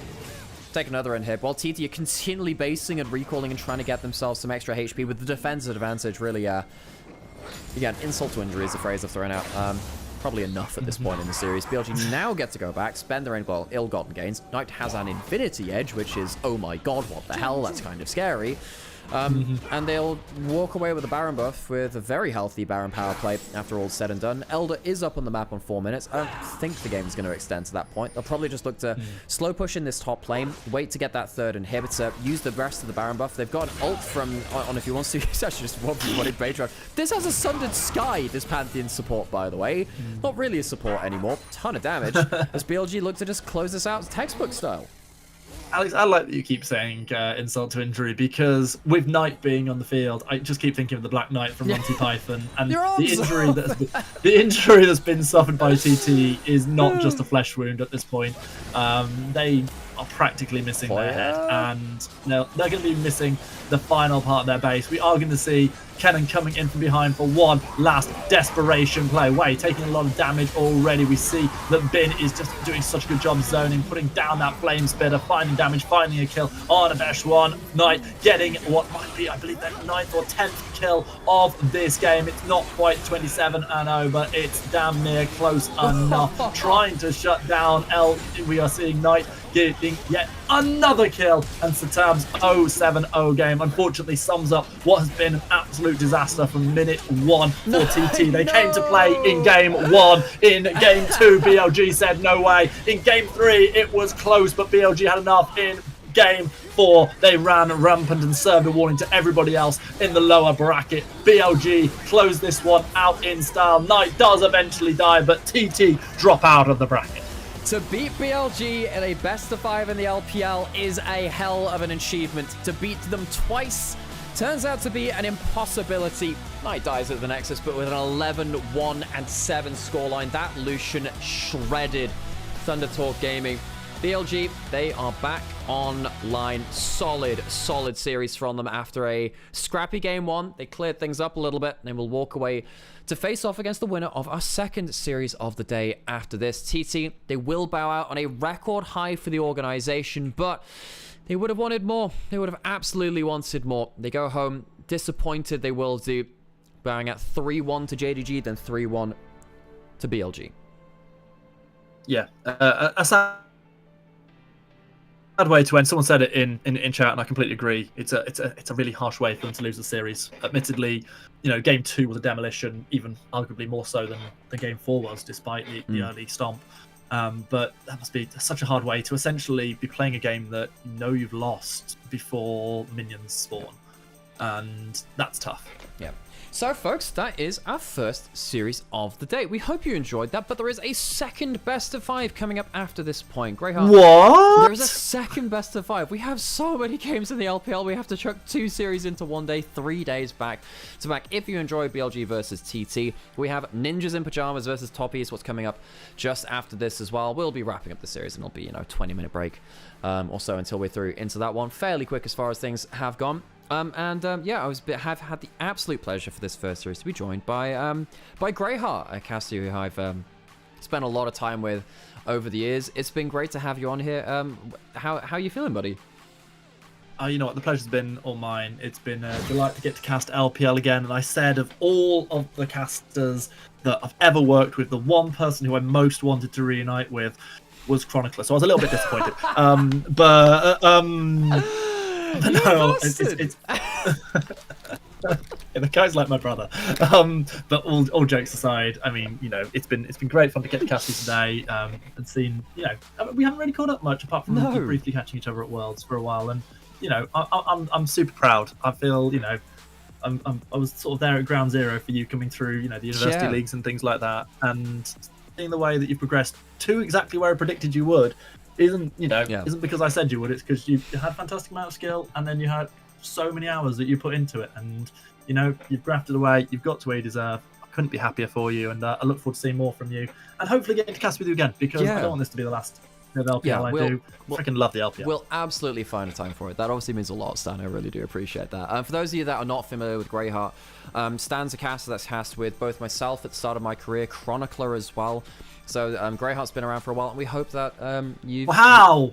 take another inhib, while TT are continually basing and recalling and trying to get themselves some extra HP with the defensive advantage. Really, again, insult to injury is the phrase I've thrown out. Probably enough at this point in the series. BLG now get to go back, spend their ill-gotten gains. Knight has an Infinity Edge, which is, oh my god, what the hell? That's kind of scary. And they'll walk away with a Baron buff with a very healthy Baron power play after all's said and done. Elder is up on the map on 4 minutes. I don't think the game's going to extend to that point. They'll probably just look to slow push in this top lane, wait to get that third inhibitor, use the rest of the Baron buff. They've got an ult from, on if he wants to, he's actually just one-bodied Beitran. This has a Sundered Sky, this Pantheon support, by the way. Not really a support anymore. Ton of damage as BLG look to just close this out textbook style. Alex, I like that you keep saying insult to injury, because with Knight being on the field, I just keep thinking of the Black Knight from Monty Python, and the injury that's been suffered by TT is not just a flesh wound at this point. They are practically missing their head, yeah. and they're going to be missing the final part of their base. We are going to see Kennen coming in from behind for one last desperation play. Wei taking a lot of damage already. We see that Bin is just doing such a good job zoning, putting down that flame spitter, finding damage, finding a kill on a Besh1. Knight getting what might be, I believe, their 9th or 10th kill of this game. It's not quite 27-0, but it's damn near close enough. Trying to shut down L. We are seeing Knight getting yet another kill, and Satam's 0-7-0 game unfortunately sums up what has been an absolute disaster from minute 1 for TT. They came to play in game 1. In game 2, BLG said no way. In game 3, it was close, but BLG had enough. In game 4, they ran rampant and served a warning to everybody else in the lower bracket. BLG closed this one out in style. Knight does eventually die, but TT drop out of the bracket. To beat BLG in a best of 5 in the LPL is a hell of an achievement. To beat them twice turns out to be an impossibility. Knight dies at the Nexus, but with an 11-1-7 scoreline, that Lucian shredded Thunder Talk Gaming. BLG, they are back online. Solid series from them after a scrappy game 1. They cleared things up a little bit, and will walk away to face off against the winner of our second series of the day after this. TT, they will bow out on a record high for the organization, but they would have wanted more. They would have absolutely wanted more. They go home disappointed, they will do, bowing at 3-1 to JDG, then 3-1 to BLG. Yeah, a sad way to end. Someone said it in chat, and I completely agree. It's a really harsh way for them to lose the series. Admittedly, game 2 was a demolition, even arguably more so than game 4 was, despite the early stomp. But that must be such a hard way to essentially be playing a game that you've lost before minions spawn, and that's tough. Yeah. So, folks, that is our first series of the day. We hope you enjoyed that, but there is a second best of 5 coming up after this point. Greyheart. What? There is a second best of 5. We have so many games in the LPL. We have to chuck 2 series into one day, 3 days back to back. If you enjoy BLG versus TT, we have Ninjas in Pajamas versus Toppy is what's coming up just after this as well. We'll be wrapping up the series, and it'll be, 20-minute break or so until we're through into that one. Fairly quick as far as things have gone. Yeah, have had the absolute pleasure for this first series to be joined by Greyheart, a caster who I've spent a lot of time with over the years. It's been great to have you on here. How are you feeling, buddy? You know what, the pleasure's been all mine. It's been a delight to get to cast LPL again, and I said of all of the casters that I've ever worked with, the one person who I most wanted to reunite with was Chronicler, so I was a little bit disappointed. But no, it's the guy's like my brother. But all jokes aside, I mean, it's been great fun to get to cast you today, and seen, we haven't really caught up much apart from briefly catching each other at Worlds for a while, and I'm super proud. I feel, I was sort of there at ground zero for you coming through, the university leagues and things like that, and seeing the way that you've progressed to exactly where I predicted you would. Isn't because I said you would. It's because you had a fantastic amount of skill, and then you had so many hours that you put into it, and you've grafted away. You've got to where you deserve. I couldn't be happier for you, and I look forward to seeing more from you, and hopefully getting to cast with you again, because I don't want this to be the last LPL I do. I freaking love the LPL. We'll absolutely find a time for it. That obviously means a lot, Stan. I really do appreciate that. For those of you that are not familiar with Greyheart, Stan's a caster that's cast with both myself at the start of my career, Chronicler as well. So Greyheart's been around for a while, and we hope that you've... Wow,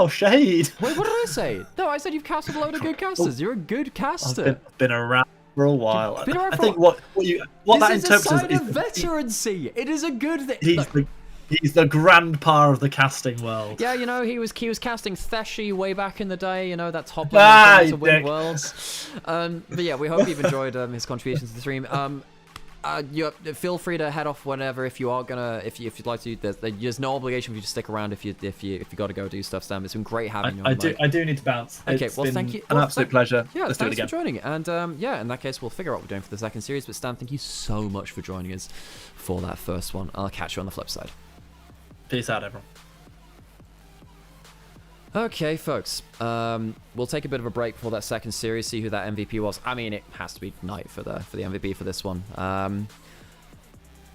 shade. Wait, what did I say? No, I said you've casted a load of good casters. You're a good caster. I've been around for a while. I think what that interprets is a sign of veterancy. It is a good thing. He's the grandpa of the casting world. Yeah, he was casting Theshi way back in the day. That top level to win worlds. But yeah, we hope you've enjoyed his contributions to the stream. Feel free to head off whenever if you'd like to. There's no obligation for you to stick around if you got to go do stuff, Sam. It's been great having you. I do need to bounce. Okay, well, thank you. An absolute pleasure. Yeah, let's do it again. Thanks for joining. And in that case, we'll figure out what we're doing for the second series. But Stan, thank you so much for joining us for that first one. I'll catch you on the flip side. Peace out, everyone. Okay, folks. We'll take a bit of a break before that second series, see who that MVP was. I mean, it has to be Knight for the MVP for this one.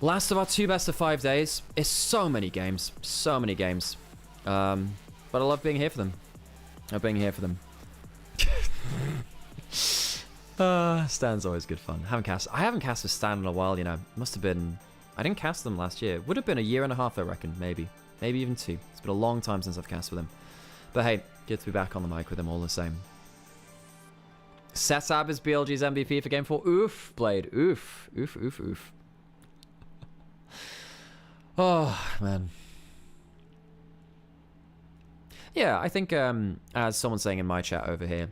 Last of our 2 best of 5 days. It's so many games. But I love being here for them. I love being here for them. Stan's always good fun. I haven't cast with Stan in a while, you know. Must have been... I didn't cast them last year. Would have been a year and a half, I reckon. Maybe. Maybe even 2. It's been a long time since I've cast with him. But hey, good to be back on the mic with him all the same. Sesab is BLG's MVP for Game 4. Oof, Blade. Oof. Oof, oof, oof. Oh, man. Yeah, I think, as someone's saying in my chat over here,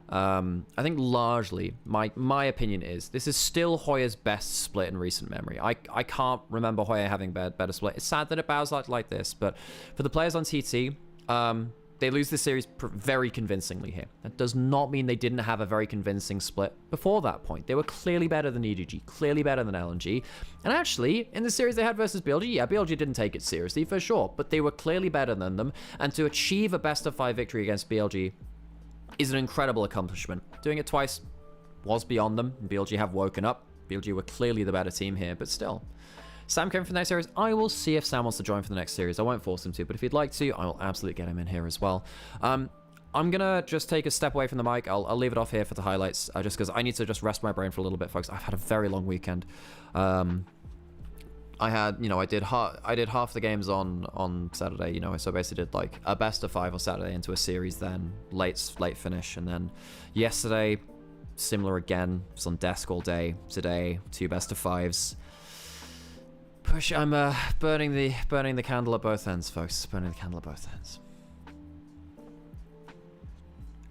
I think largely, my opinion is, this is still Hoya's best split in recent memory. I can't remember Hoya having better split. It's sad that it bows like this, but for the players on TT, they lose this series very convincingly here. That does not mean they didn't have a very convincing split before that point. They were clearly better than EDG, clearly better than LNG. And actually, in the series they had versus BLG, yeah, BLG didn't take it seriously for sure, but they were clearly better than them. And to achieve a best-of-5 victory against BLG is an incredible accomplishment. Doing it twice was beyond them. BLG have woken up. BLG were clearly the better team here, but still. Sam came for the next series. I will see if Sam wants to join for the next series. I won't force him to, but if he'd like to, I will absolutely get him in here as well. I'm gonna just take a step away from the mic. I'll leave it off here for the highlights, just because I need to just rest my brain for a little bit, folks. I've had a very long weekend. I had, you know, I did half the games on Saturday, you know, so I basically did like a best of 5 on Saturday into a series, then late finish, and then yesterday, similar again, was on desk all day. Today, 2 best of 5s. I'm burning the candle at both ends, folks. Burning the candle at both ends.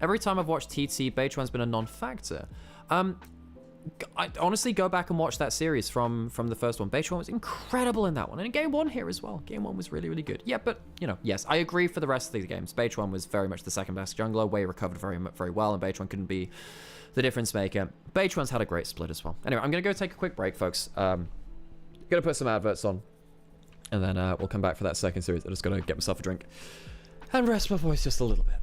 Every time I've watched TT, Beichuan's been a non-factor. I honestly go back and watch that series from the first one. Beichuan was incredible in that one, and in Game 1 here as well. Game 1 was really, really good. Yeah, but, you know, yes, I agree for the rest of these games. Beichuan was very much the second best jungler. Wei recovered very well, and Beichuan couldn't be the difference maker. Beichuan's had a great split as well. Anyway, I'm going to go take a quick break, folks. Gonna put some adverts on, and then we'll come back for that second series. I'm just gonna get myself a drink and rest my voice just a little bit.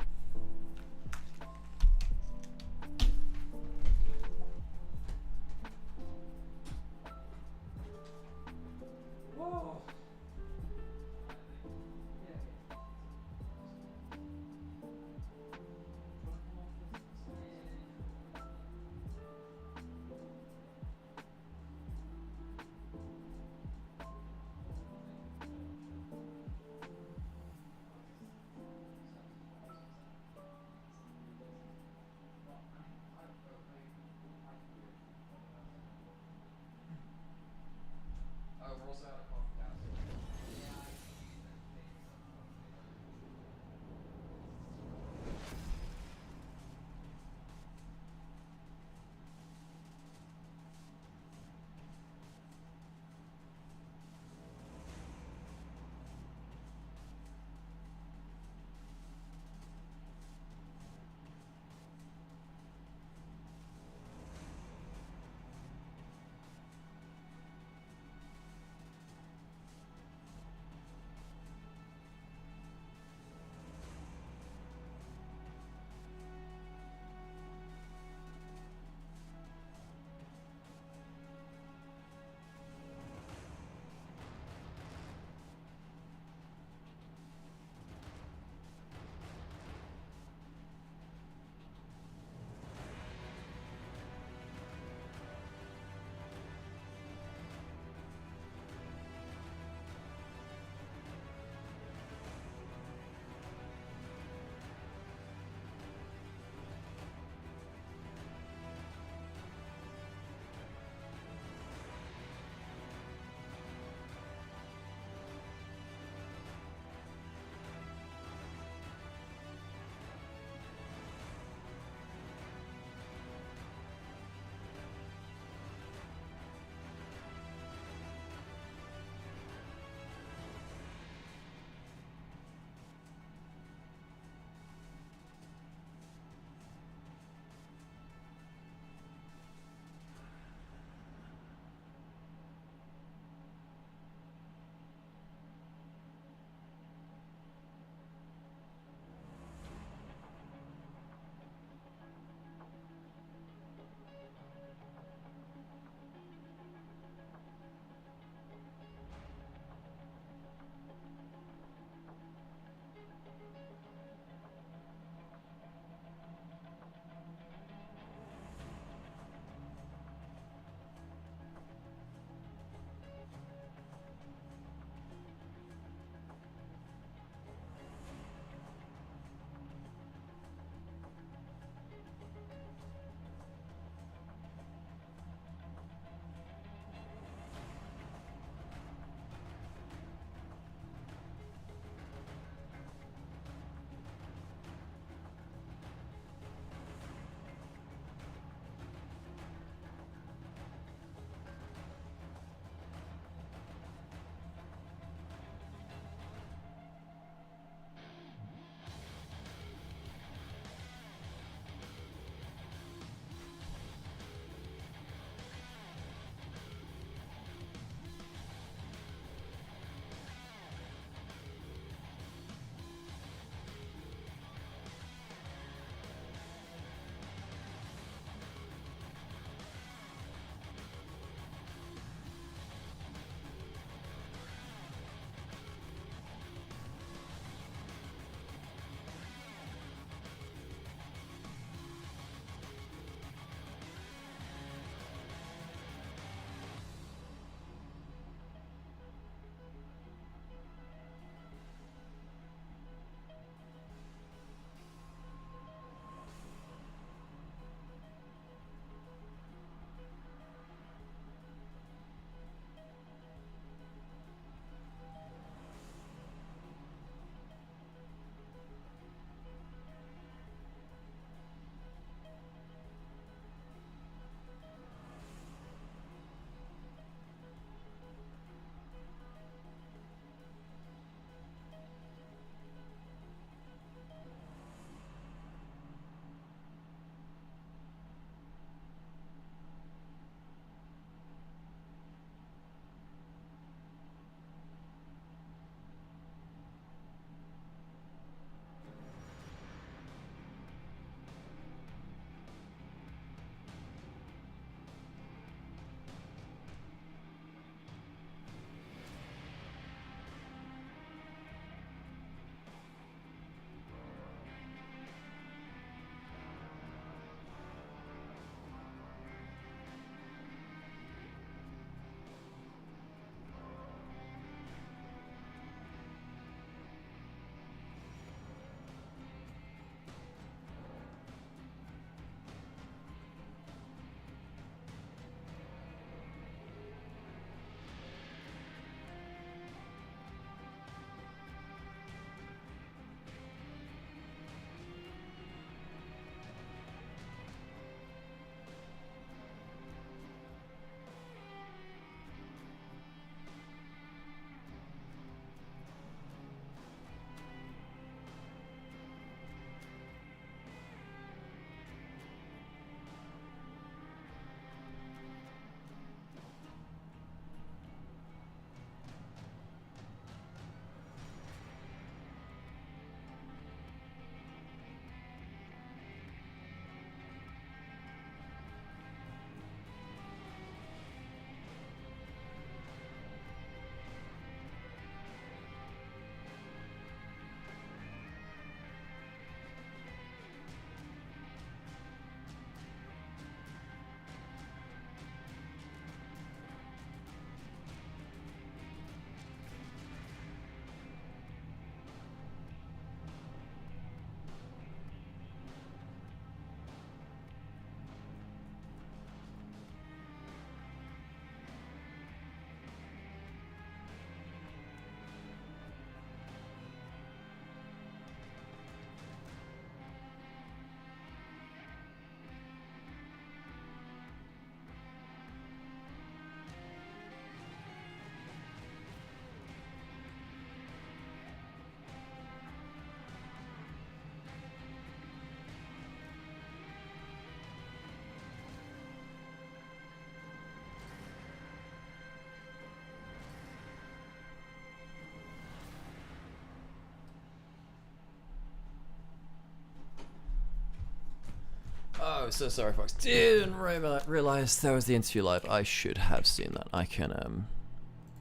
Oh, so sorry, folks. Didn't realize there was the interview live. I should have seen that. I can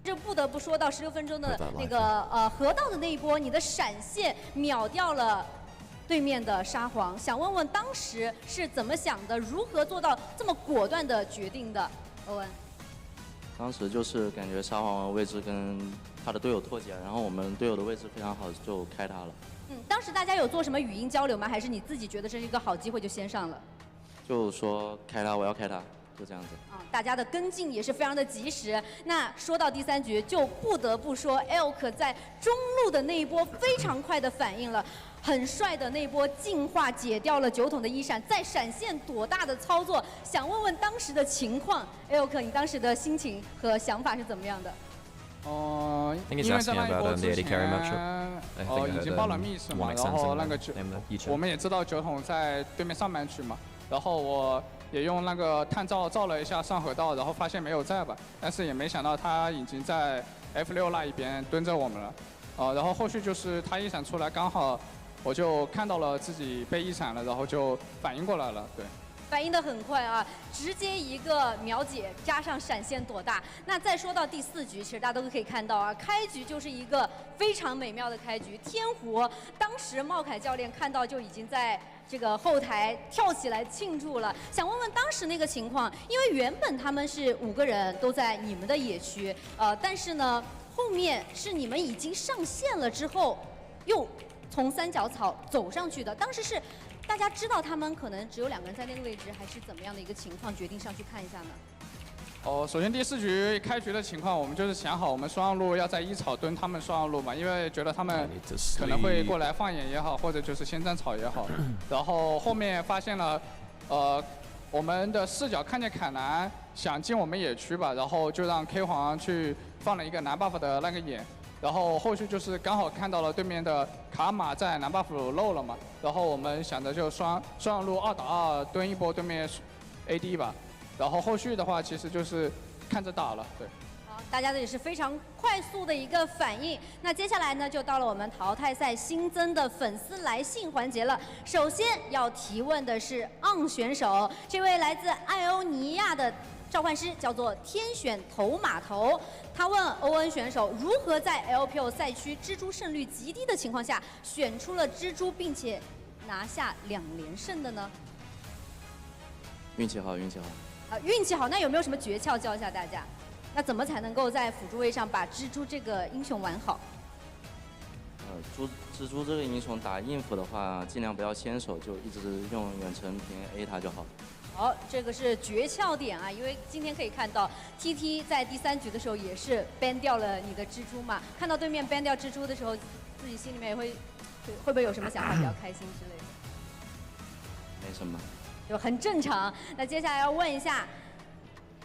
这不得不说到16分钟的那个河道的那一波，你的闪现秒掉了对面的沙皇。想问问当时是怎么想的，如何做到这么果断的决定的？欧文。当时就是感觉沙皇位置跟他的队友脱节，然后我们队友的位置非常好，就开他了。当时大家有做什么语音交流吗？还是你自己觉得这是一个好机会就先上了？就说开他，我要开他，就这样子。大家的跟进也是非常的及时。那说到第3局，就不得不说 Elk 在中路的那一波非常快的反应了，很帅的那一波净化解掉了9筒的一闪，再闪现躲大的操作。想问问当时的情况 ，Elk 你当时的心情和想法是怎么样的？因为在那一波之前，已经报了密室嘛，然后那个我们也知道9筒在对面上半区嘛，然后我也用那个探照照了一下上河道，然后发现没有在吧，但是也没想到他已经在 F6那一边蹲着我们了，然后后续就是他一闪出来，刚好我就看到了自己被一闪了，然后就反应过来了，对。反应的很快啊，直接一个秒解加上闪现躲大。那再说到第4局，其实大家都可以看到啊，开局就是一个非常美妙的开局。天胡当时茂凯教练看到就已经在这个后台跳起来庆祝了。想问问当时那个情况，因为原本他们是5个人都在你们的野区，但是呢后面是你们已经上线了之后，又从三角草走上去的。当时是。大家知道他们可能只有2个人在那个位置，还是怎么样的一个情况，决定上去看一下呢？首先第4局开局的情况，我们就是想好我们双阳路要在1草蹲他们双阳路嘛，因为觉得他们可能会过来放眼也好，或者就是先占草也好。然后后面发现了，我们的视角看见凯南想进我们野区吧，然后就让 K 皇去放了一个南 buff 的那个眼。然后后续就是刚好看到了对面的卡玛在南 buff 漏了嘛，然后我们想着就双阳路2打2蹲一波对面 AD 吧，然后后续的话其实就是看着打了，对。好，大家的也是非常快速的一个反应。那接下来呢，就到了我们淘汰赛新增的粉丝来信环节了。首先要提问的是昂选手，这位来自艾欧尼亚的召唤师叫做天选头马头。他问欧恩选手如何在 LPL 赛区蜘蛛胜率极低的情况下选出了蜘蛛，并且拿下2连胜的呢？运气好，运气好。运气好，那有没有什么诀窍教一下大家？那怎么才能够在辅助位上把蜘蛛这个英雄玩好？蜘蛛这个英雄打应付的话，尽量不要先手，就一直用远程平 A 他就好了。好，这个是诀窍点啊，因为今天可以看到 TT 在第3局的时候也是 ban 掉了你的蜘蛛嘛，看到对面 ban 掉蜘蛛的时候，自己心里面也会不会有什么想法比较开心之类的？没什么，就很正常。那接下来要问一下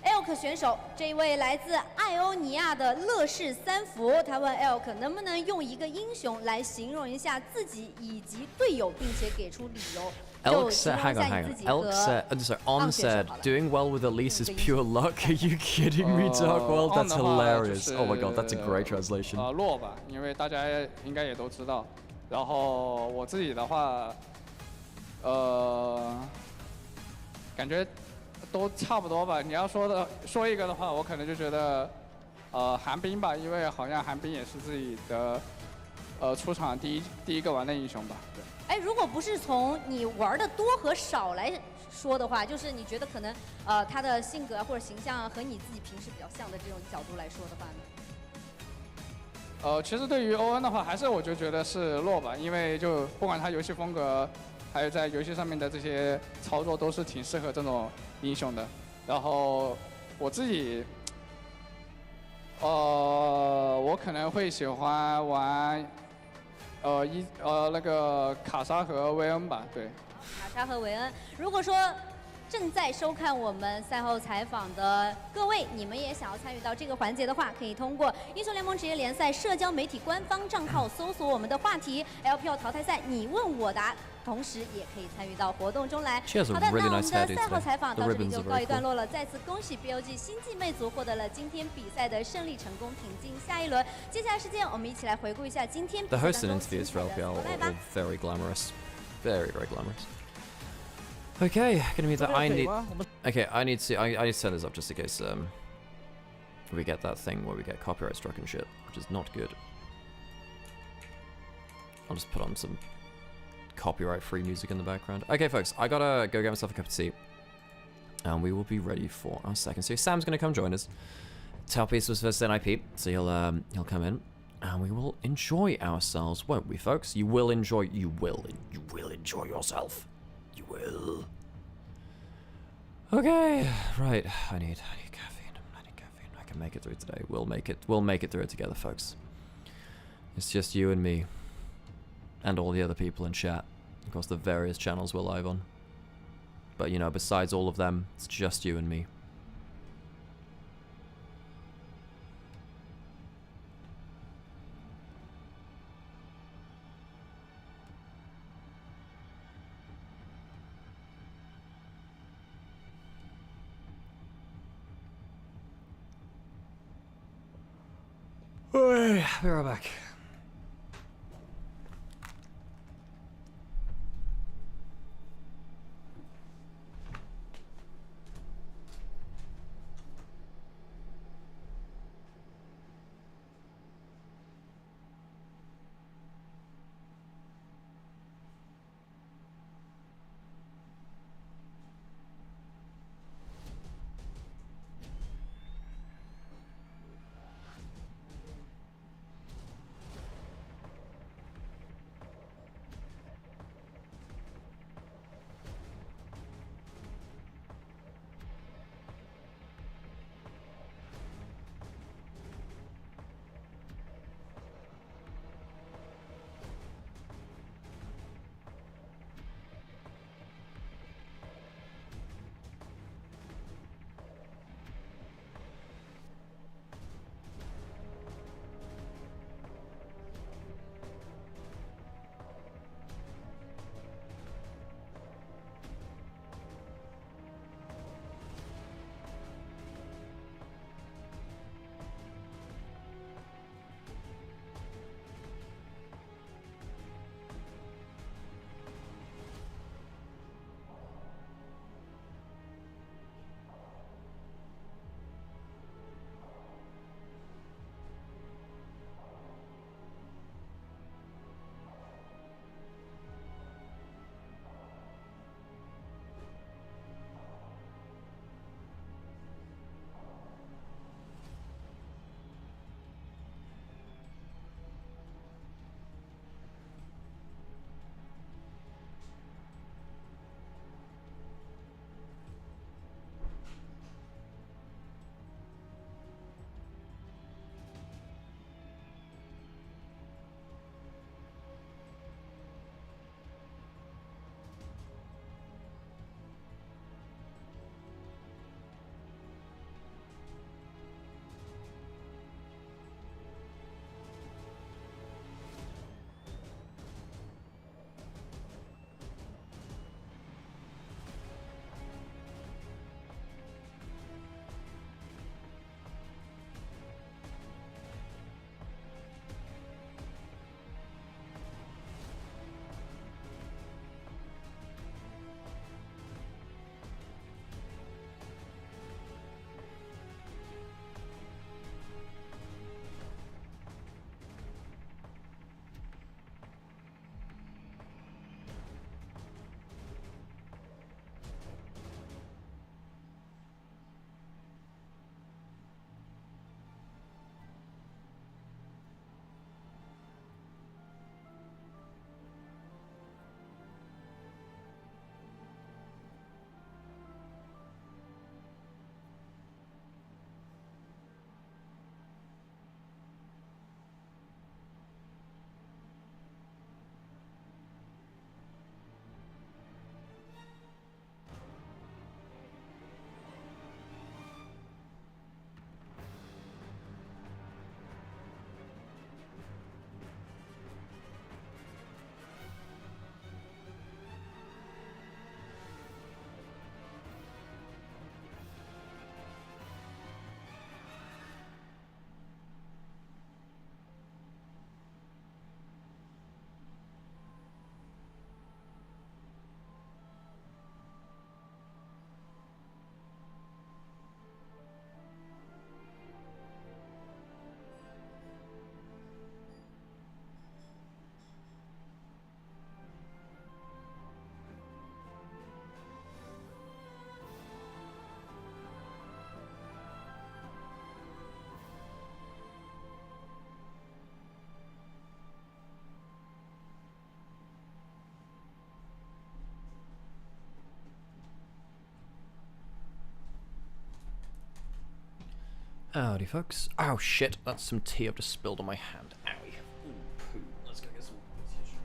Elk 选手，这一位来自艾欧尼亚的乐视3福，他问 Elk 能不能用一个英雄来形容一下自己以及队友，并且给出理由。Elk said, hang on. Elk said, sorry, On said, doing well with Elise is pure luck. Are you kidding me, Dark World? That's hilarious. Oh my god, that's a great translation. 弱吧，因为大家应该也都知道。然后我自己的话，感觉都差不多吧。你要说一个的话，我可能就觉得，寒冰吧，因为好像寒冰也是自己的，出场第一个玩的英雄吧。对。哎，如果不是从你玩的多和少来说的话，就是你觉得可能他的性格或者形象和你自己平时比较像的这种角度来说的话呢？其实对于欧恩的话，还是我就觉得是弱吧，因为就不管他游戏风格，还有在游戏上面的这些操作，都是挺适合这种英雄的。然后我自己，我可能会喜欢玩。那个卡莎和维恩吧，对。卡莎和维恩，如果说正在收看我们赛后采访的各位，你们也想要参与到这个环节的话，可以通过英雄联盟职业联赛社交媒体官方账号搜索我们的话题 LPL 淘汰赛，你问我答。同时也可以参与到活动中来。好的，那我们的赛后采访到这里就告一段落了。再次恭喜 BLG 星际魅族获得了今天比赛的胜利，成功挺进下一轮。接下来时间，我们一起来回顾一下今天比赛当中精彩的 The host and interviews for LPL are very glamorous. Very, very glamorous. Okay, gonna be that I need. Okay, I need to turn this up just in case we get that thing where we get copyright struck and shit, which is not good. I'll just put on some copyright-free music in the background. Okay, folks, I gotta go get myself a cup of tea, and we will be ready for our second. So Sam's gonna come join us. Top piece was first NIP, so he'll come in, and we will enjoy ourselves, won't we, folks? You will enjoy. You will enjoy yourself. You will. Okay, right. I need caffeine. I need caffeine. I can make it through today. We'll make it. We'll make it through it together, folks. It's just you and me, and all the other people in chat across the various channels we're live on. But you know, besides all of them, it's just you and me. Be right back. Howdy, folks. Oh shit, that's some tea I've just spilled on my hand. Owie. Ooh, poo. Let's go get some tissue.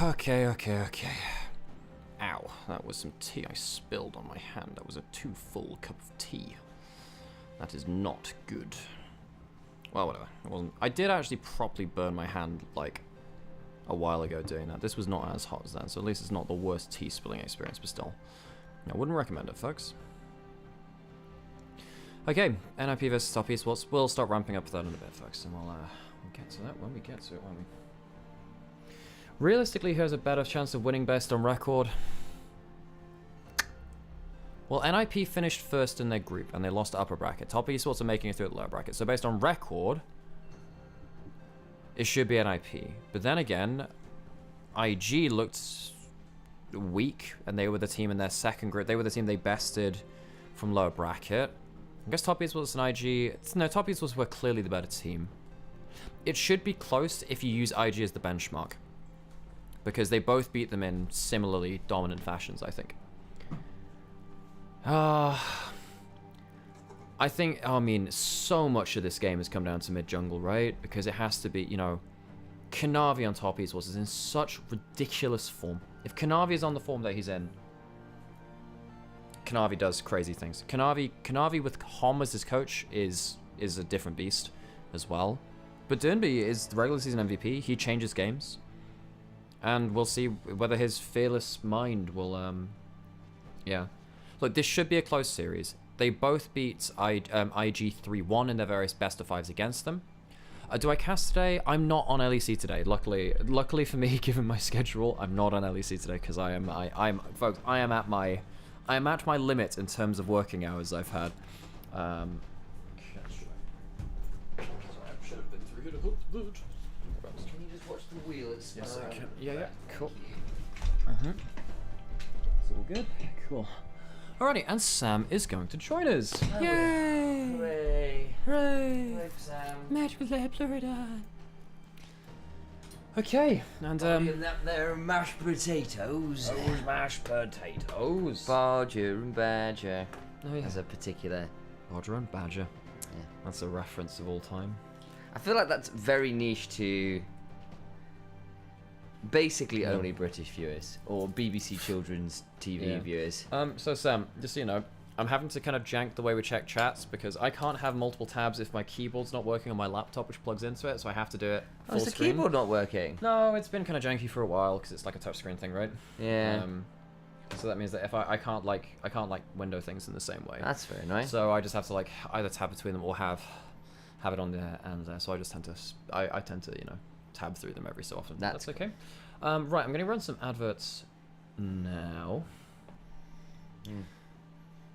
Okay. Ow, that was some tea I spilled on my hand. That was a too full cup of tea. That is not good. Well, whatever. It wasn't. I did actually properly burn my hand, like, a while ago doing that. This was not as hot as that, so at least it's not the worst tea spilling experience, but still. I wouldn't recommend it, folks. Okay, NIP versus Top Esports. We'll start ramping up that in a bit, folks, and we'll get to that when we get to it, won't we? Realistically, who has a better chance of winning based on record? Well, NIP finished first in their group, and they lost to upper bracket. Top Esports are making it through the lower bracket. So based on record, it should be NIP. But then again, IG looked weak, and they were the team in their second group. They were the team they bested from lower bracket. I guess Top Esports and IG... No, Top Esports were clearly the better team. It should be close if you use IG as the benchmark, because they both beat them in similarly dominant fashions, I think. I think, I mean, so much of this game has come down to mid-jungle, right? Because it has to be, you know, Kanavi on Top Esports is in such ridiculous form. If Kanavi is on the form that he's in, Kanavi does crazy things. Kanavi with Hom as his coach is a different beast as well. But Durnby is the regular season MVP. He changes games. And we'll see whether his fearless mind will, yeah. Look, this should be a close series. They both beat IG 3-1 in their various best of fives against them. Do I cast today? I'm not on LEC today. Luckily for me, given my schedule, I'm not on LEC today because folks, I am at my limit in terms of working hours I've had. Sorry, I should have been through here to hook the boot. Can you just watch the wheel? It's yes, I can. Yeah, cool. It's all good. Cool. Alrighty, and Sam is going to join us. Yay! Hooray! Hooray! Hooray for Sam. Match with Florida. Okay, and And that there are mashed potatoes. those mashed potatoes. Badger and Badger. Oh yeah. As a particular. Roger and Badger. Yeah. That's a reference of all time. I feel like that's very niche to basically Yeah. only British viewers or BBC children's TV Yeah. viewers. So Sam, just so you know, I'm having to kind of jank the way we check chats because I can't have multiple tabs if my keyboard's not working on my laptop, which plugs into it, so I have to do it Oh, full is the screen. keyboard not working? No, it's been kind of janky for a while because it's like a touchscreen thing, right? Yeah. So that means that if I can't window things in the same way. That's very nice. So I just have to like either tab between them or have it on there, and so I just tend to I tend to tab through them every so often. That's okay. Right, I'm gonna run some adverts now.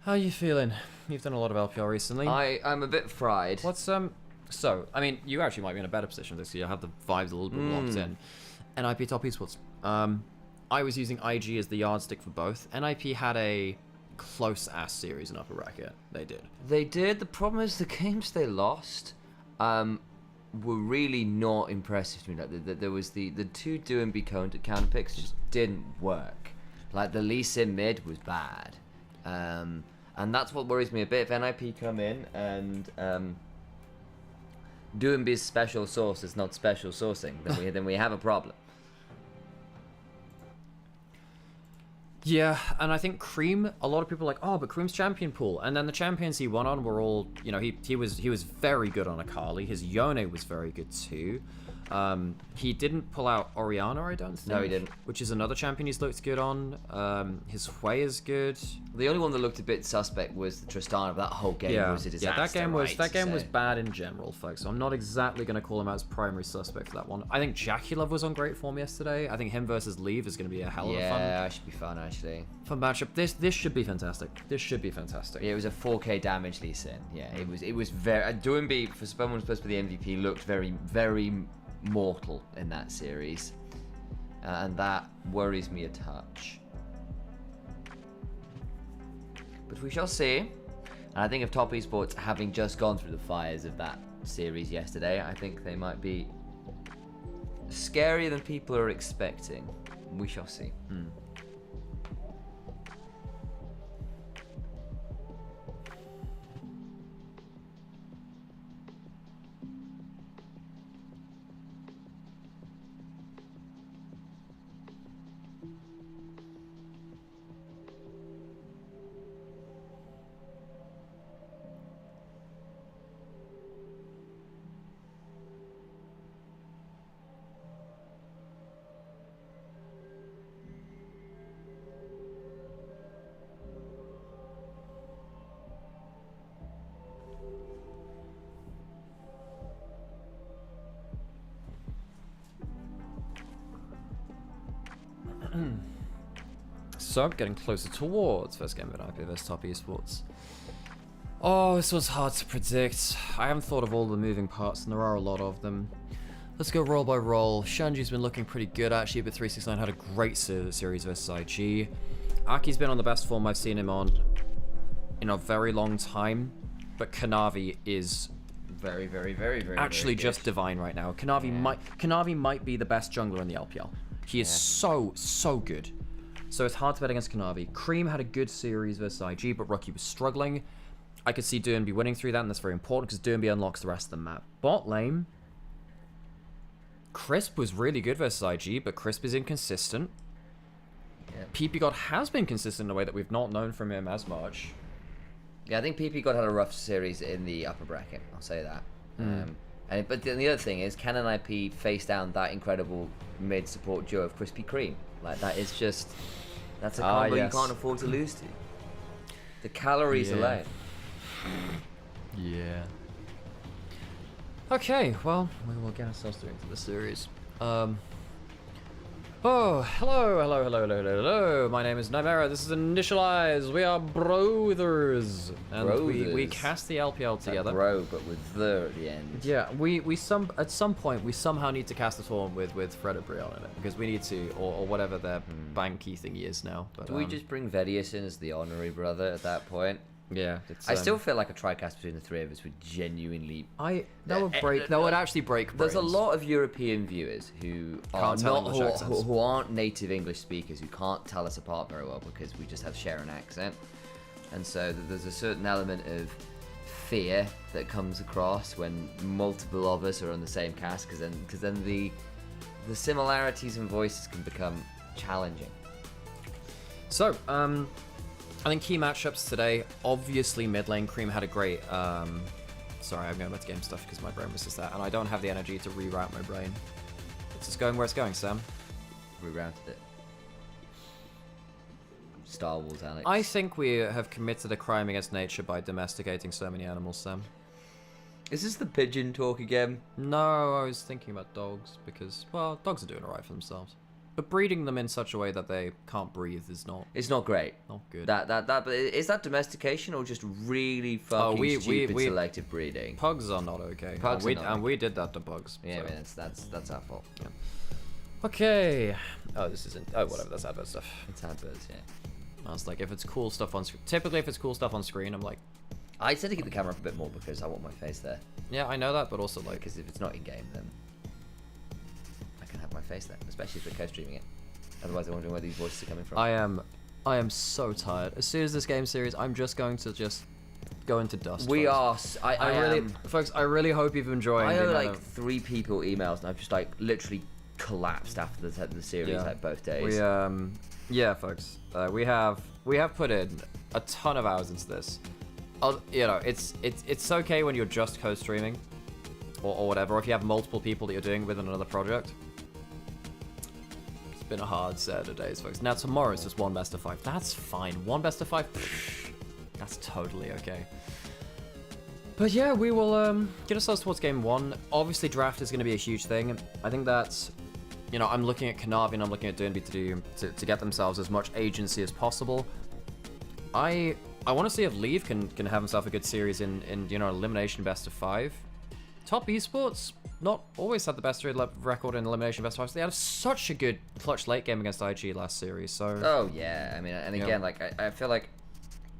How are you feeling? You've done a lot of LPL recently. I'm a bit fried. What's so I mean, you actually might be in a better position this year. You have the vibes a little bit locked in. NIP Top Esports. I was using IG as the yardstick for both. NIP had a close-ass series in upper bracket. They did. They did. The problem is the games they lost were really not impressive to me. Like there was the two do and be counter picks just didn't work. Like the Lee Sin mid was bad. And that's what worries me a bit. If NIP come in and do and be special source is not special sourcing, then we have a problem. Yeah, and I think Cream, a lot of people are like, oh, but Cream's champion pool. And then the champions he won on were all, he was very good on Akali. His Yone was very good too. He didn't pull out Orianna, I don't think. No, he didn't. Which is another champion he's looked good on. His Hui is good. The only one that looked a bit suspect was the Tristana. That whole game was a disaster. Yeah, that game was bad in general, folks. So I'm not exactly going to call him out as primary suspect for that one. I think Jackie was on great form yesterday. I think him versus Leave is going to be a hell of a fun. Yeah, that should be fun actually. Fun matchup. This should be fantastic. This should be fantastic. Yeah, it was a 4k damage Lee Sin. Yeah, it was very. Doinby, for someone supposed to be the MVP, looked very, very mortal in that series, and that worries me a touch. But we shall see. And I think if Top Esports, having just gone through the fires of that series yesterday, I think they might be scarier than people are expecting. We shall see. So, getting closer towards first game of an IP vs Top Esports. Oh, this one's hard to predict. I haven't thought of all the moving parts, and there are a lot of them. Let's go roll by roll. Shanji's been looking pretty good, actually, but 369 had a great series versus IG. Aki's been on the best form I've seen him on in a very long time, but Kanavi is very actually very just good. divine right now. Kanavi might be the best jungler in the LPL. He is so good. So it's hard to bet against Kanavi. Cream had a good series versus IG, but Rookie was struggling. I could see Doomby winning through that, and that's very important because Doomby unlocks the rest of the map. Bot lane, Crisp was really good versus IG, but Crisp is inconsistent. Yeah. PP God has been consistent in a way that we've not known from him as much. Yeah, I think PP God had a rough series in the upper bracket. I'll say that. But then the other thing is, can an IP face down that incredible mid support duo of Krispy Kreme? Like that is just that's a combo you can't afford to lose to. The calories alone. Yeah. Okay, well, we will get ourselves through into the series. Oh, hello. My name is Nymaera. This is Initialise. We are brothers, and we cast the LPL together. Like bro, but with the at the end. Yeah, at some point we somehow need to cast a tournament with Fred and Brion in it because we need to, or whatever their banky thingy is now. But do we just bring Vedius in as the honorary brother at that point? Yeah, I still feel like a tricast between the three of us would genuinely. That would actually break brains. There's a lot of European viewers who are who aren't native English speakers who can't tell us apart very well because we just have share an accent, and so there's a certain element of fear that comes across when multiple of us are on the same cast because then the similarities in voices can become challenging. So, I think key matchups today, obviously mid lane, Cream had a great, sorry, I'm going back to game stuff because my brain was just that, and I don't have the energy to reroute my brain. It's just going where it's going, Sam. Rerouted it. Star Wars, Alex. I think we have committed a crime against nature by domesticating so many animals, Sam. Is this the pigeon talk again? No, I was thinking about dogs because, well, dogs are doing alright for themselves. But breeding them in such a way that they can't breathe is not... It's not great. Not good. But is that domestication or just really fucking stupid selective breeding? Pugs are not okay. Pugs and we did that to pugs. Yeah, so. I mean, that's our fault. Yeah. Okay. Oh, this isn't... Oh, whatever, that's advert stuff. It's adverts, yeah. I was like, if it's cool stuff on screen... Typically, if it's cool stuff on screen, I'm like... I tend to keep the camera up a bit more because I want my face there. Yeah, I know that, but also like... Because if it's not in-game, then... I can have my face there, especially if we're co-streaming it. Otherwise, I'm wondering where these voices are coming from. I am so tired. As soon as this game series, I'm just going to go into dust. We folks. are. Folks, I really hope you've enjoyed. I owe like 3 people emails, and I've just like literally collapsed after the series like both days. Yeah, folks. We have put in a ton of hours into this. You know, it's okay when you're just co-streaming, or whatever. Or if you have multiple people that you're doing with another project. Been a hard set of days, folks. Now tomorrow is just 1 best of 5. That's fine. 1 best of 5. That's totally okay. But yeah, we will get ourselves towards game 1. Obviously, draft is going to be a huge thing. I think that's, you know, I'm looking at Kanavi and I'm looking at Doonby to get themselves as much agency as possible. I want to see if Leave can have himself a good series in you know, elimination best of 5. Top Esports not always had the best record in elimination best of 5. So they had such a good clutch late game against IG last series. So oh yeah, I mean, and again, like I feel like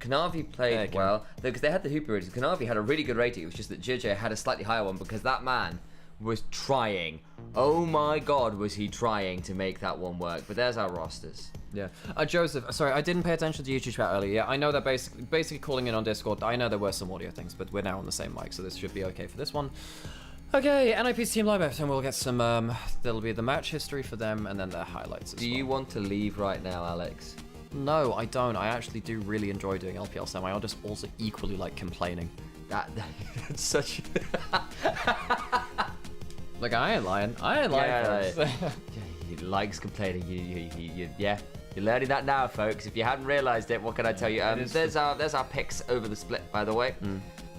Kanavi played well because they had the Hooper rating. Kanavi had a really good rating. It was just that JJ had a slightly higher one because that man was trying. Oh my God, was he trying to make that one work? But there's our rosters. Yeah. Joseph, sorry, I didn't pay attention to YouTube chat earlier. Yeah, I know that basically calling in on Discord, I know there were some audio things, but we're now on the same mic, so this should be okay for this one. Okay, NIP's Team Live, and we'll get some, there'll be the match history for them, and then their highlights as well. Do you want to leave right now, Alex? No, I don't. I actually do really enjoy doing LPL semi. I just also equally like complaining. That's such... Like, I ain't lying. Folks. He likes complaining. Yeah. You're learning that now, folks. If you hadn't realised it, what can I tell you? There's our picks over the split, by the way.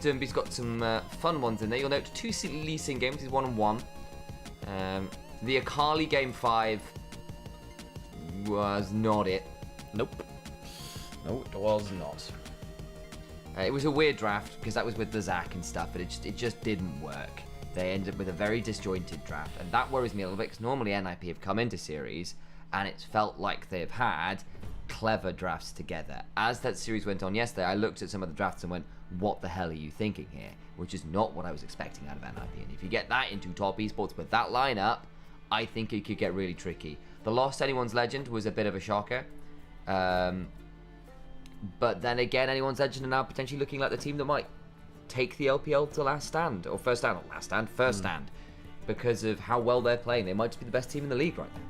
Doomby's got some fun ones in there. You'll note 2 Lee Sin games. He's 1-1. The Akali game 5 was not it. Nope. No, it was not. It was a weird draft because that was with the Zac and stuff, but it just didn't work. They ended up with a very disjointed draft, and that worries me a little bit because normally NIP have come into series and it's felt like they've had clever drafts together. As that series went on yesterday, I looked at some of the drafts and went, what the hell are you thinking here? Which is not what I was expecting out of NIP. And if you get that into top esports with that lineup, I think it could get really tricky. The Lost Anyone's Legend was a bit of a shocker. But then again, Anyone's Legend are now potentially looking like the team that might take the LPL to last stand, or first stand, not last stand, first stand, because of how well they're playing. They might just be the best team in the league right now.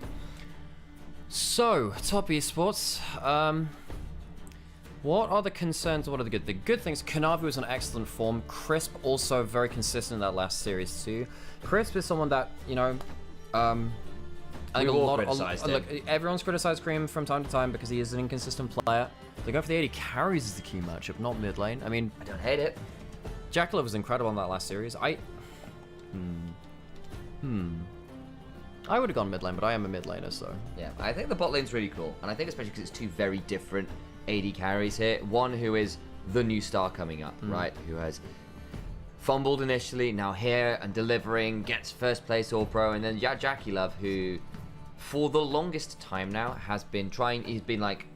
So, top esports. What are the concerns? What are the good? The good things, Kanavi was on excellent form. Crisp also very consistent in that last series too. Crisp is someone that, you know, I think look, everyone's criticized Cream from time to time because he is an inconsistent player. They go for the 80 carries as the key matchup, not mid lane. I mean, I don't hate it. Jackalov was incredible in that last series. I would have gone mid lane, but I am a mid laner, so... Yeah, I think the bot lane's really cool, and I think especially because it's 2 very different AD carries here. One who is the new star coming up, right? Who has fumbled initially, now here and delivering, gets first place All-Pro, and then Jackalov, who for the longest time now has been trying... He's been like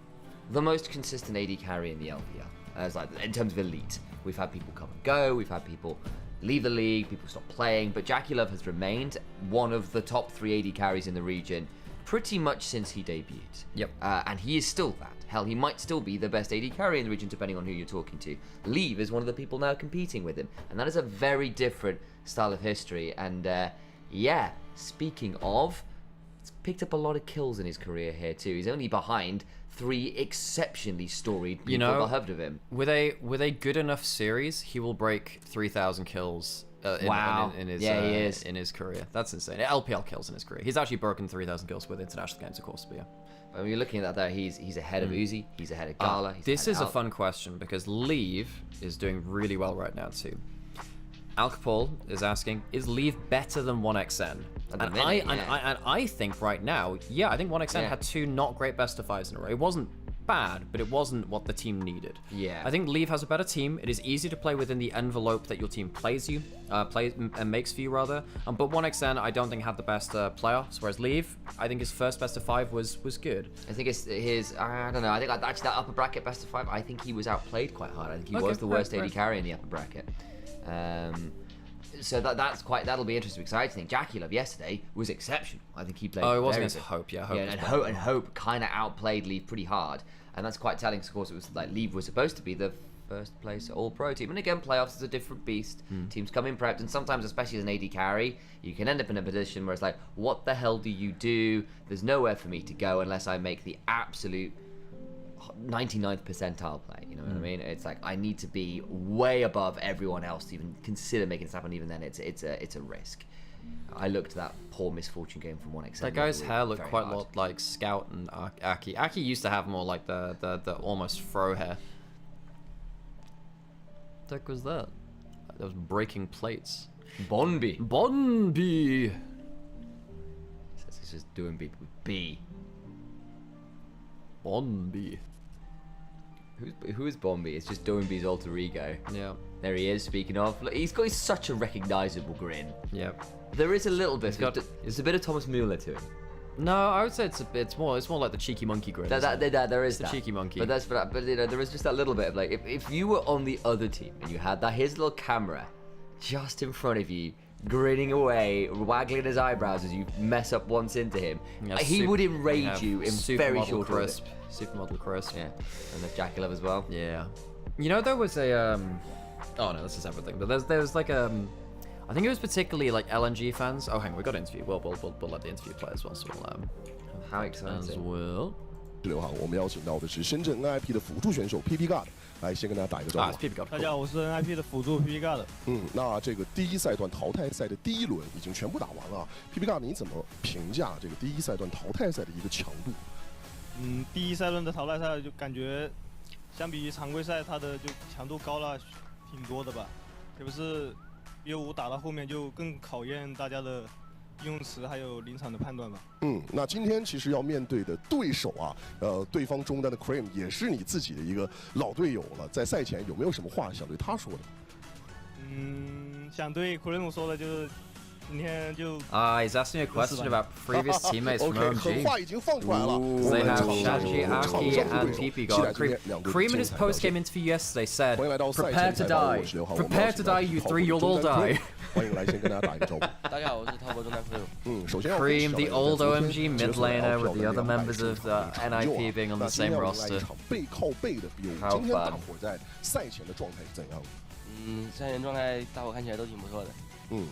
the most consistent AD carry in the LPL, as like in terms of elite. We've had people come and go, we've had people leave the league, people stop playing, but Jackalov has remained one of the top 3 AD carries in the region pretty much since he debuted. Yep. And he is still that. Hell, he might still be the best AD carry in the region depending on who you're talking to. Leave is one of the people now competing with him, and that is a very different style of history. And yeah, speaking of, he's picked up a lot of kills in his career here too. He's only behind 3 exceptionally storied people that have heard of him. With a good enough series, he will break 3,000 kills in his career. That's insane. LPL kills in his career. He's actually broken 3,000 kills with international games, of course, but yeah. When you're looking at that there, he's ahead of Uzi, he's ahead of Gala. This is a fun question because Leave is doing really well right now too. Alkapol is asking, is Leave better than 1xN? And I think right now, yeah, I think 1xN had 2 not great best of 5s in a row. It wasn't bad, but it wasn't what the team needed. Yeah. I think Leave has a better team. It is easy to play within the envelope that your team plays and makes for you rather. But 1xN I don't think had the best playoffs, whereas Leave, I think his first best of 5 was good. I think it's his, I don't know, I think actually that upper bracket best of 5, I think he was outplayed quite hard. I think he was the worst AD carry in the upper bracket. So that'll be interesting because I think Jackalov yesterday was exceptional. I think he played. Oh, it was against Hope, yeah. Hope kind of outplayed Leave pretty hard, and that's quite telling. Of course, it was like Leave was supposed to be the first place All-Pro team, and again, playoffs is a different beast. Teams come in prepped, and sometimes, especially as an AD carry, you can end up in a position where it's like, what the hell do you do? There's nowhere for me to go unless I make the absolute 99th percentile play, you know what I mean? It's like I need to be way above everyone else to even consider making this happen. Even then, it's a risk. I looked at that poor misfortune game from 1xN. That guy's hair looked quite a lot like Scout and Aki. Aki used to have more like the almost fro hair. What the heck was that? That was breaking plates. Bonby. It's just doing B with B. Bonby. Who is Bombi? It's just Doinby's alter ego. Yeah. There he is, speaking of. Look, he's got such a recognisable grin. Yep. There is a little bit. There's a bit of Thomas Müller to him. No, I would say it's more like the cheeky monkey grin. There is the that cheeky monkey. But you know, there is just that little bit of like if you were on the other team and you had that his little camera just in front of you, grinning away, waggling his eyebrows as you mess up once into him, he would enrage you in very short order. Supermodel crisp. Yeah, and the Jackie Love as well. Yeah. You know, there was a oh no, this is everything. But there's like I think it was particularly like LNG fans. Oh, hang on, we got an interview. We'll let the interview play as well. So we'll how exciting as well. 16号，我们邀请到的是深圳 NIP 的辅助选手 PP God 来先跟大家打一个招呼。大家好，我是 NIP 的辅助 PP God。那这个第一赛段淘汰赛的第一轮已经全部打完了。PP God， 你怎么评价这个第一赛段淘汰赛的一个强度？第一赛段的淘汰赛就感觉，相比于常规赛，它的就强度高了挺多的吧。特别是 BO5打到后面就更考验大家的 用词还有临场的判断吧。那今天其实要面对的对手啊，对方中单的 Cream 也是你自己的一个老队友了，在赛前有没有什么话想对他说的？想对 Cream 说的就是，今天就 he's asking a question about previous teammates from OMG. 话已经放出来了。They have Shaji, Aki, and PP God. Cream in his post-game interview yesterday said, "Prepare to die. Prepare to die, you three. You'll all die." 欢迎来先跟大家打一个招呼。大家好，我是滔博中单 Cream。首先 Cream, the old OMG mid laner with the other members of the NIP being on the same roster. 背靠背的 BO5， 今天大伙在赛前的状态是怎样的？赛前状态大伙看起来都挺不错的。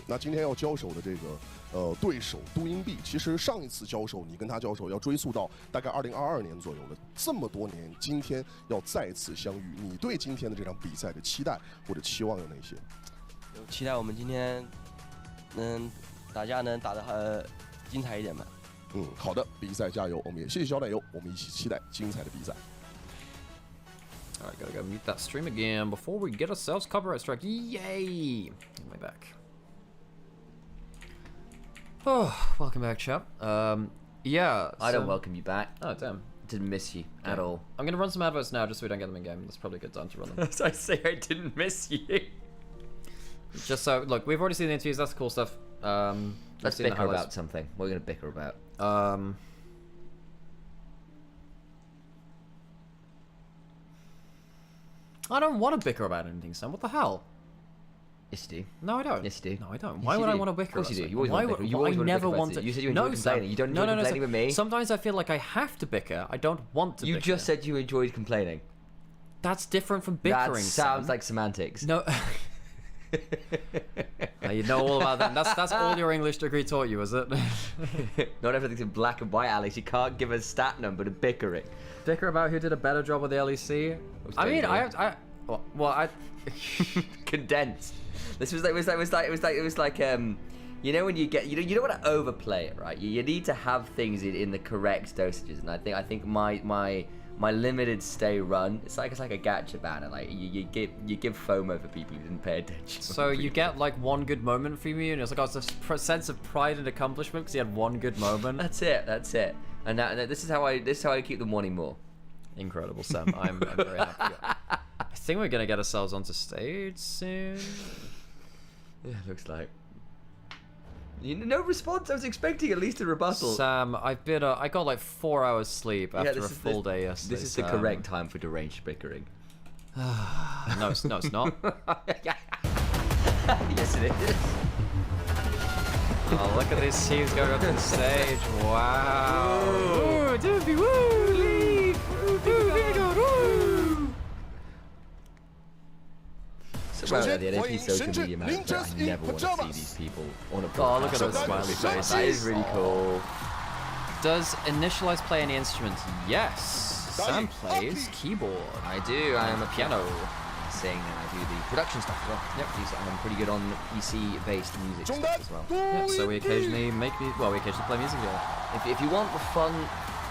那今天要交手的这个对手都英币，其实上一次交手你跟他交手要追溯到大概2022年左右了，这么多年，今天要再次相遇，你对今天的这场比赛的期待或者期望有哪些？期待我们今天打架能打得精彩一点吧。好的，比赛加油！我们也谢谢小奶油，我们一起期待精彩的比赛。Alright, gotta go mute that stream again before we get ourselves copyright strike. Yay! Am I back? Oh, welcome back, chap. Yeah. I don't welcome you back. Oh, damn. Didn't miss you at all. I'm gonna run some adverts now just so we don't get them in game. That's probably a good time to run them. As I say, I didn't miss you. Just so, look, we've already seen the interviews. That's the cool stuff. Let's bicker about something. What are we gonna bicker about? I don't want to bicker about anything, Sam. What the hell? Yes, you do. No, I don't. Yes, you do. No, I don't. Why would I want to bicker? Of course you do. You always want to bicker. You always never want to. You said you enjoyed complaining. You don't enjoy complaining with me. Sometimes I feel like I have to bicker. I don't want to. You just said you enjoyed complaining. That's different from bickering. That sounds like semantics. No. You know all about that. That's all your English degree taught you, is it? Not everything's in black and white, Alex. You can't give a stat number to bickering. Bicker about who did a better job with the LEC. I mean, I condensed. This was like you know when you get you don't want to overplay it, right? You need to have things in the correct dosages, and I think my limited stay run, it's like a gacha banner. Like you give FOMO for people who didn't pay attention. So you get like one good moment from you, and it's like it's a sense of pride and accomplishment because you had one good moment. That's it. And this is how I keep them wanting more. Incredible, Sam. I'm very happy. I think we're gonna get ourselves onto stage soon. Yeah, looks like. No response. I was expecting at least a rebuttal. Sam, I got like 4 hours sleep after a full day yesterday. This is the correct time for deranged bickering. No, it's not. Yes, it is. Oh, look at these teams going up to the stage. Wow. Ooh, Doofy, woo, leave. Somehow the NAP social media manager, I never want to see these people on a podcast. Oh, look at those smiley faces. That is really cool. Does Initialise play any instruments? Yes. Sam plays keyboard. I do. I am a piano. Sing and I do the production stuff as well. Yep. I'm pretty good on PC-based music stuff as well. Yeah, so we occasionally we occasionally play music together. If you want the fun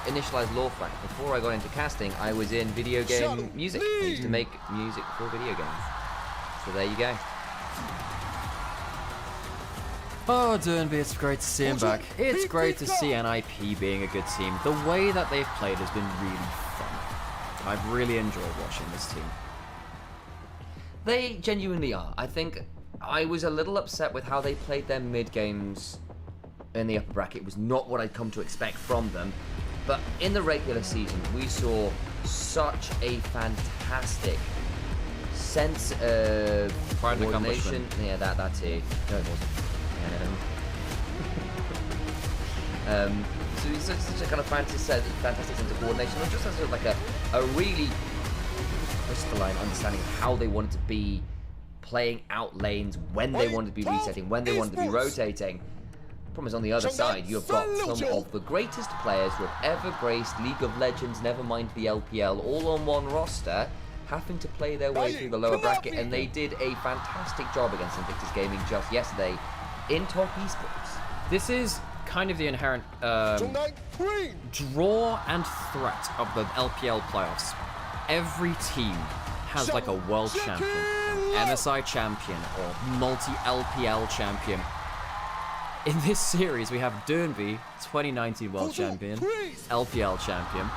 Initialise lore fact, before I got into casting, I was in video game music. I used to make music for video games. So there you go. Oh, Dernby, it's great to see him back. It's great to see NIP being a good team. The way that they've played has been really fun. I've really enjoyed watching this team. They genuinely are. I think I was a little upset with how they played their mid games in the upper bracket. It was not what I'd come to expect from them. But in the regular season, we saw such a fantastic sense of coordination. Yeah, that's it. No, it wasn't. So it's such a kind of fantastic sense of coordination, not just as sort of like a really crystalline understanding of how they wanted to be playing out lanes, when they wanted to be resetting, when they wanted to be rotating. Problem is, on the other side, you've got some of the greatest players who have ever graced League of Legends, never mind the LPL, all on one roster, having to play their way through the lower bracket, and they did a fantastic job against Invictus Gaming just yesterday in top esports. This is kind of the inherent draw and threat of the LPL playoffs. Every team has like a world champion, MSI champion, or multi-LPL champion. In this series, we have Durnby, 2019 world champion, LPL champion.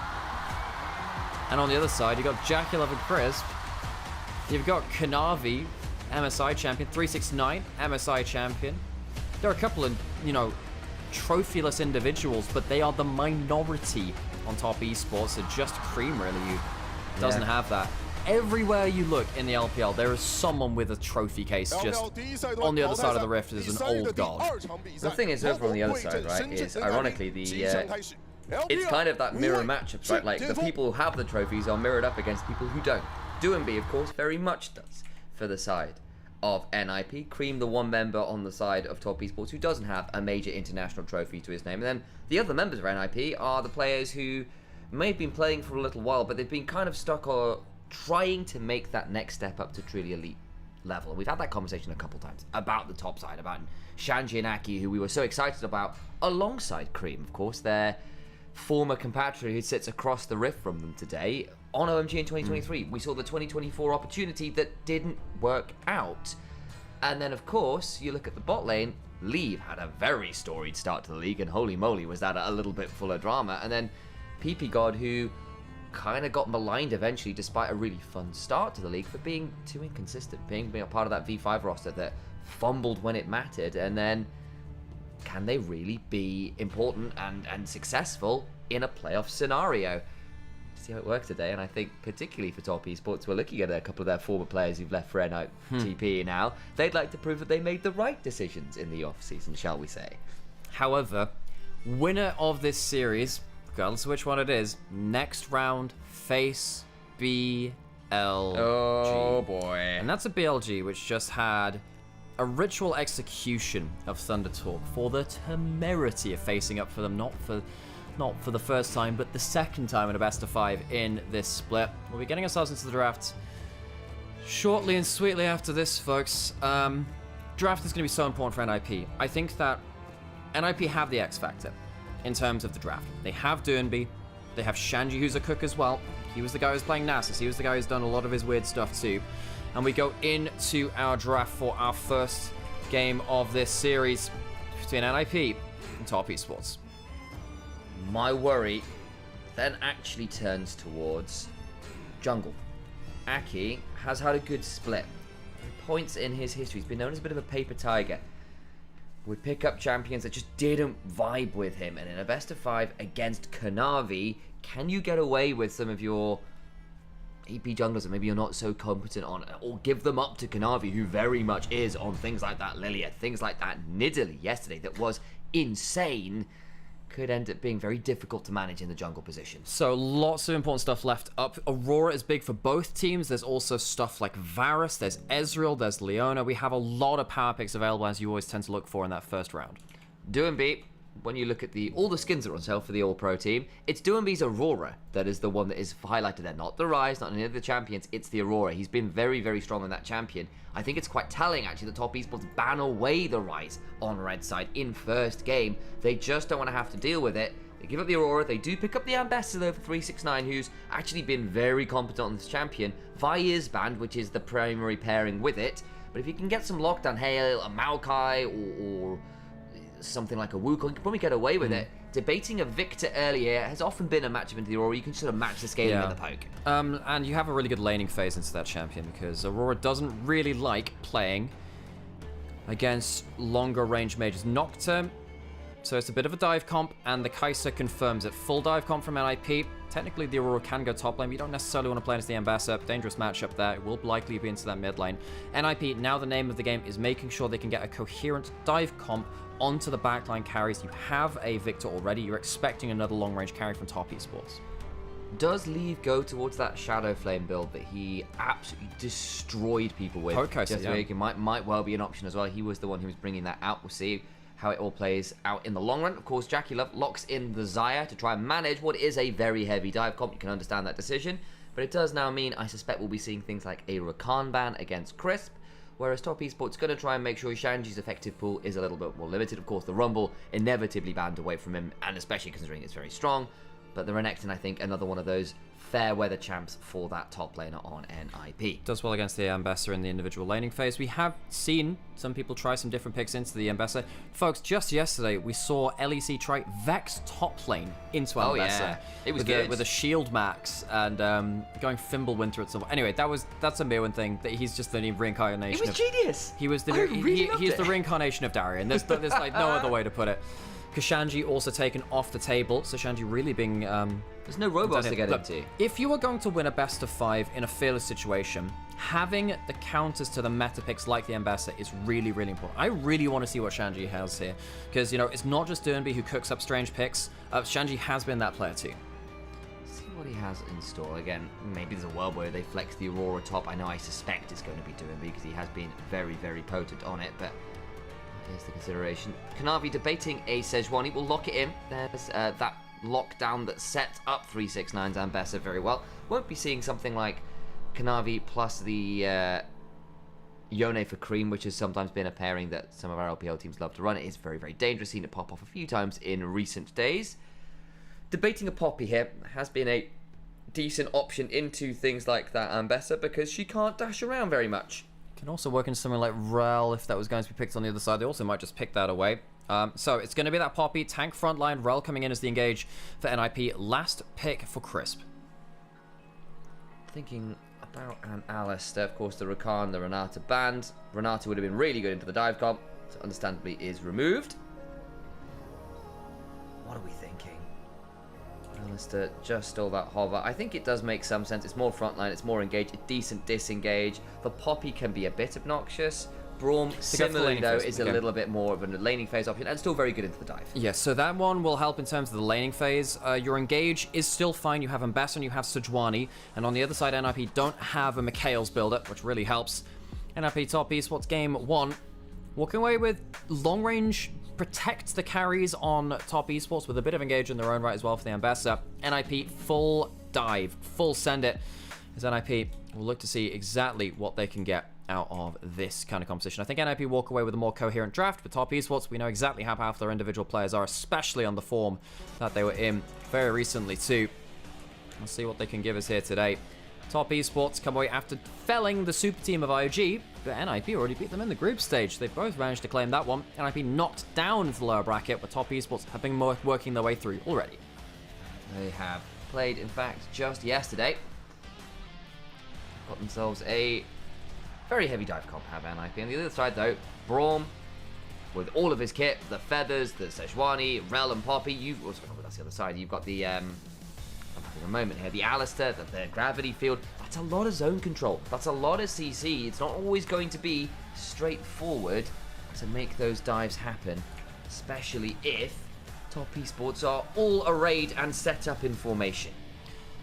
And on the other side, you've got Jack11 Crisp. You've got Kanavi, MSI champion, 369, MSI champion. There are a couple of, you know, trophyless individuals, but they are the minority on top esports. So just Cream really doesn't have that. Everywhere you look in the LPL, there is someone with a trophy case just on the other side of the rift as an old god. The thing is, over on the other side, right, is ironically it's kind of that mirror matchups, right? Like the people who have the trophies are mirrored up against people who don't. Durnby, of course, very much does for the side of NIP. Cream, the one member on the side of top esports who doesn't have a major international trophy to his name. And then the other members of NIP are the players who may have been playing for a little while, but they've been kind of stuck or trying to make that next step up to truly elite level. And we've had that conversation a couple times about the top side, about Shanji and Aki, who we were so excited about, alongside Cream, of course, their former compatriot who sits across the rift from them today on OMG in 2023. We saw the 2024 opportunity that didn't work out. And then, of course, you look at the bot lane, Leave had a very storied start to the league, and holy moly, was that a little bit full of drama. And then PP God, who kind of got maligned eventually despite a really fun start to the league for being too inconsistent, being a part of that V5 roster that fumbled when it mattered. And then can they really be important and successful in a playoff scenario? See how it works today. And I think particularly for top esports, we're looking at a couple of their former players who've left for NITP now. They'd like to prove that they made the right decisions in the off season, shall we say. However, winner of this series, regardless of which one it is, next round face BLG. Oh boy. And that's a BLG which just had a ritual execution of Thunder Talk for the temerity of facing up for them, not for the first time, but the second time in a best of 5 in this split. We'll be getting ourselves into the draft shortly and sweetly after this, folks. Draft is going to be so important for NIP. I think that NIP have the X factor in terms of the draft. They have Durnby, they have Shanji, who's a cook as well. He was the guy who's playing Nasus, he was the guy who's done a lot of his weird stuff too. And we go into our draft for our first game of this series between NIP and top esports. My worry then actually turns towards jungle. Aki has had a good split. Points in his history, he's been known as a bit of a paper tiger. Would pick up champions that just didn't vibe with him, and in a best of 5 against Kanavi, can you get away with some of your AP junglers that maybe you're not so competent on, or give them up to Kanavi, who very much is on things like that Lilia, things like that Nidalee yesterday that was insane, could end up being very difficult to manage in the jungle position. So lots of important stuff left up. Aurora is big for both teams. There's also stuff like Varus, there's Ezreal, there's Leona. We have a lot of power picks available, as you always tend to look for in that first round. Durnby, when you look at all the skins that are on sale for the All-Pro team, it's Durnby's Aurora that is the one that is highlighted there. Not the Rise, not any of the champions, it's the Aurora. He's been very, very strong on that champion. I think it's quite telling, actually, the top esports ban away the Rise on red side in first game. They just don't want to have to deal with it. They give up the Aurora. They do pick up the Ambassador for 369, who's actually been very competent on this champion. Vi is banned, which is the primary pairing with it. But if you can get some lockdown, Hail, a Maokai, or something like a Wukong, you can probably get away with it. Debating a Victor earlier has often been a matchup into the Aurora. You can sort of match the scaling in the poke. And you have a really good laning phase into that champion, because Aurora doesn't really like playing against longer range mages. Nocturne So it's a bit of a dive comp, and the Kai'Sa confirms it. Full dive comp from NIP. Technically, the Aurora can go top lane. You don't necessarily want to play against the Ambassador. Dangerous matchup there. It will likely be into that mid lane. NIP, now the name of the game is making sure they can get a coherent dive comp onto the backline carries. You have a Victor already. You're expecting another long-range carry from Top Esports. Does Leave go towards that Shadow Flame build that he absolutely destroyed people with? Just yeah. might well be an option as well. He was the one who was bringing that out. We'll see how it all plays out in the long run. Of course, Jackie Love locks in the Xayah to try and manage what is a very heavy dive comp. You can understand that decision, but it does now mean I suspect we'll be seeing things like a Rakan ban against Crisp, whereas Top Esports going to try and make sure Shanji's effective pool is a little bit more limited. Of course, the Rumble inevitably banned away from him, and especially considering it's very strong. But the Renekton, I think, another one of those fair weather champs for that top laner on NIP. Does well against the Ambassador in the individual laning phase. We have seen some people try some different picks into the Ambassador. Folks, just yesterday, we saw LEC try Vex top lane into Ambassador. Yeah. It was with good. With a shield max and going Fimbulwinter at some point. Anyway, that's a Mirwin thing. That he's just the reincarnation. It was genius. He was the he's the reincarnation of Darian. There's like no other way to put it. Kashanji also taken off the table, so Shanji really being... There's no robots to get into. If you are going to win a best of 5 in a fearless situation, having the counters to the meta picks like the Ambassador is really, really important. I really want to see what Shanji has here, because, you know, it's not just Durnby who cooks up strange picks. Shanji has been that player too. See what he has in store. Again, maybe there's a world where they flex the Aurora top. I know I suspect it's going to be Durnby because he has been very, very potent on it, but... here's the consideration. Kanavi debating a Sejuani. Will lock it in. There's that lockdown that set up 369's Ambassador very well. Won't be seeing something like Kanavi plus the Yone for Cream, which has sometimes been a pairing that some of our LPL teams love to run. It is very, very dangerous. Seen it pop off a few times in recent days. Debating a Poppy here has been a decent option into things like that Ambassador because she can't dash around very much. Can also work into something like Rel if that was going to be picked on the other side. They also might just pick that away. So it's going to be that Poppy, tank frontline, Rel coming in as the engage for NIP. Last pick for Crisp. Thinking about an Alistair, of course the Rakan, the Renata banned. Renata would have been really good into the dive comp, so understandably is removed. What are we thinking? Alistair just stole that hover. I think it does make some sense. It's more frontline, it's more engaged, a decent disengage. The Poppy can be a bit obnoxious. Braum, similarly though, is a little bit more of a laning phase option and still very good into the dive. Yeah, so that one will help in terms of the laning phase. Your engage is still fine. You have Ambassador and you have Sejuani. And on the other side, NIP don't have a Mikhail's build-up, which really helps. NIP Top Esports Game 1. Walking away with long range, protect the carries on Top Esports with a bit of engage in their own right as well for the Ambassador. NIP full dive, full send it. As NIP will look to see exactly what they can get out of this kind of competition. I think NIP walk away with a more coherent draft, but Top Esports, we know exactly how powerful their individual players are, especially on the form that they were in very recently too. Let's see what they can give us here today. Top Esports come away after felling the super team of IOG, but NIP already beat them in the group stage. They both managed to claim that one. NIP knocked down into the lower bracket, but Top Esports have been working their way through already. They have played, in fact, just yesterday. Got themselves a very heavy dive comp, have NIP. On the other side, though, Braum, with all of his kit, the feathers, the Sejuani, Rel and Poppy, you've also, that's the other side, you've got the, I'm having a moment here, the Alistair, the gravity field. That's a lot of zone control. That's a lot of CC. It's not always going to be straightforward to make those dives happen, especially if Top Esports are all arrayed and set up in formation.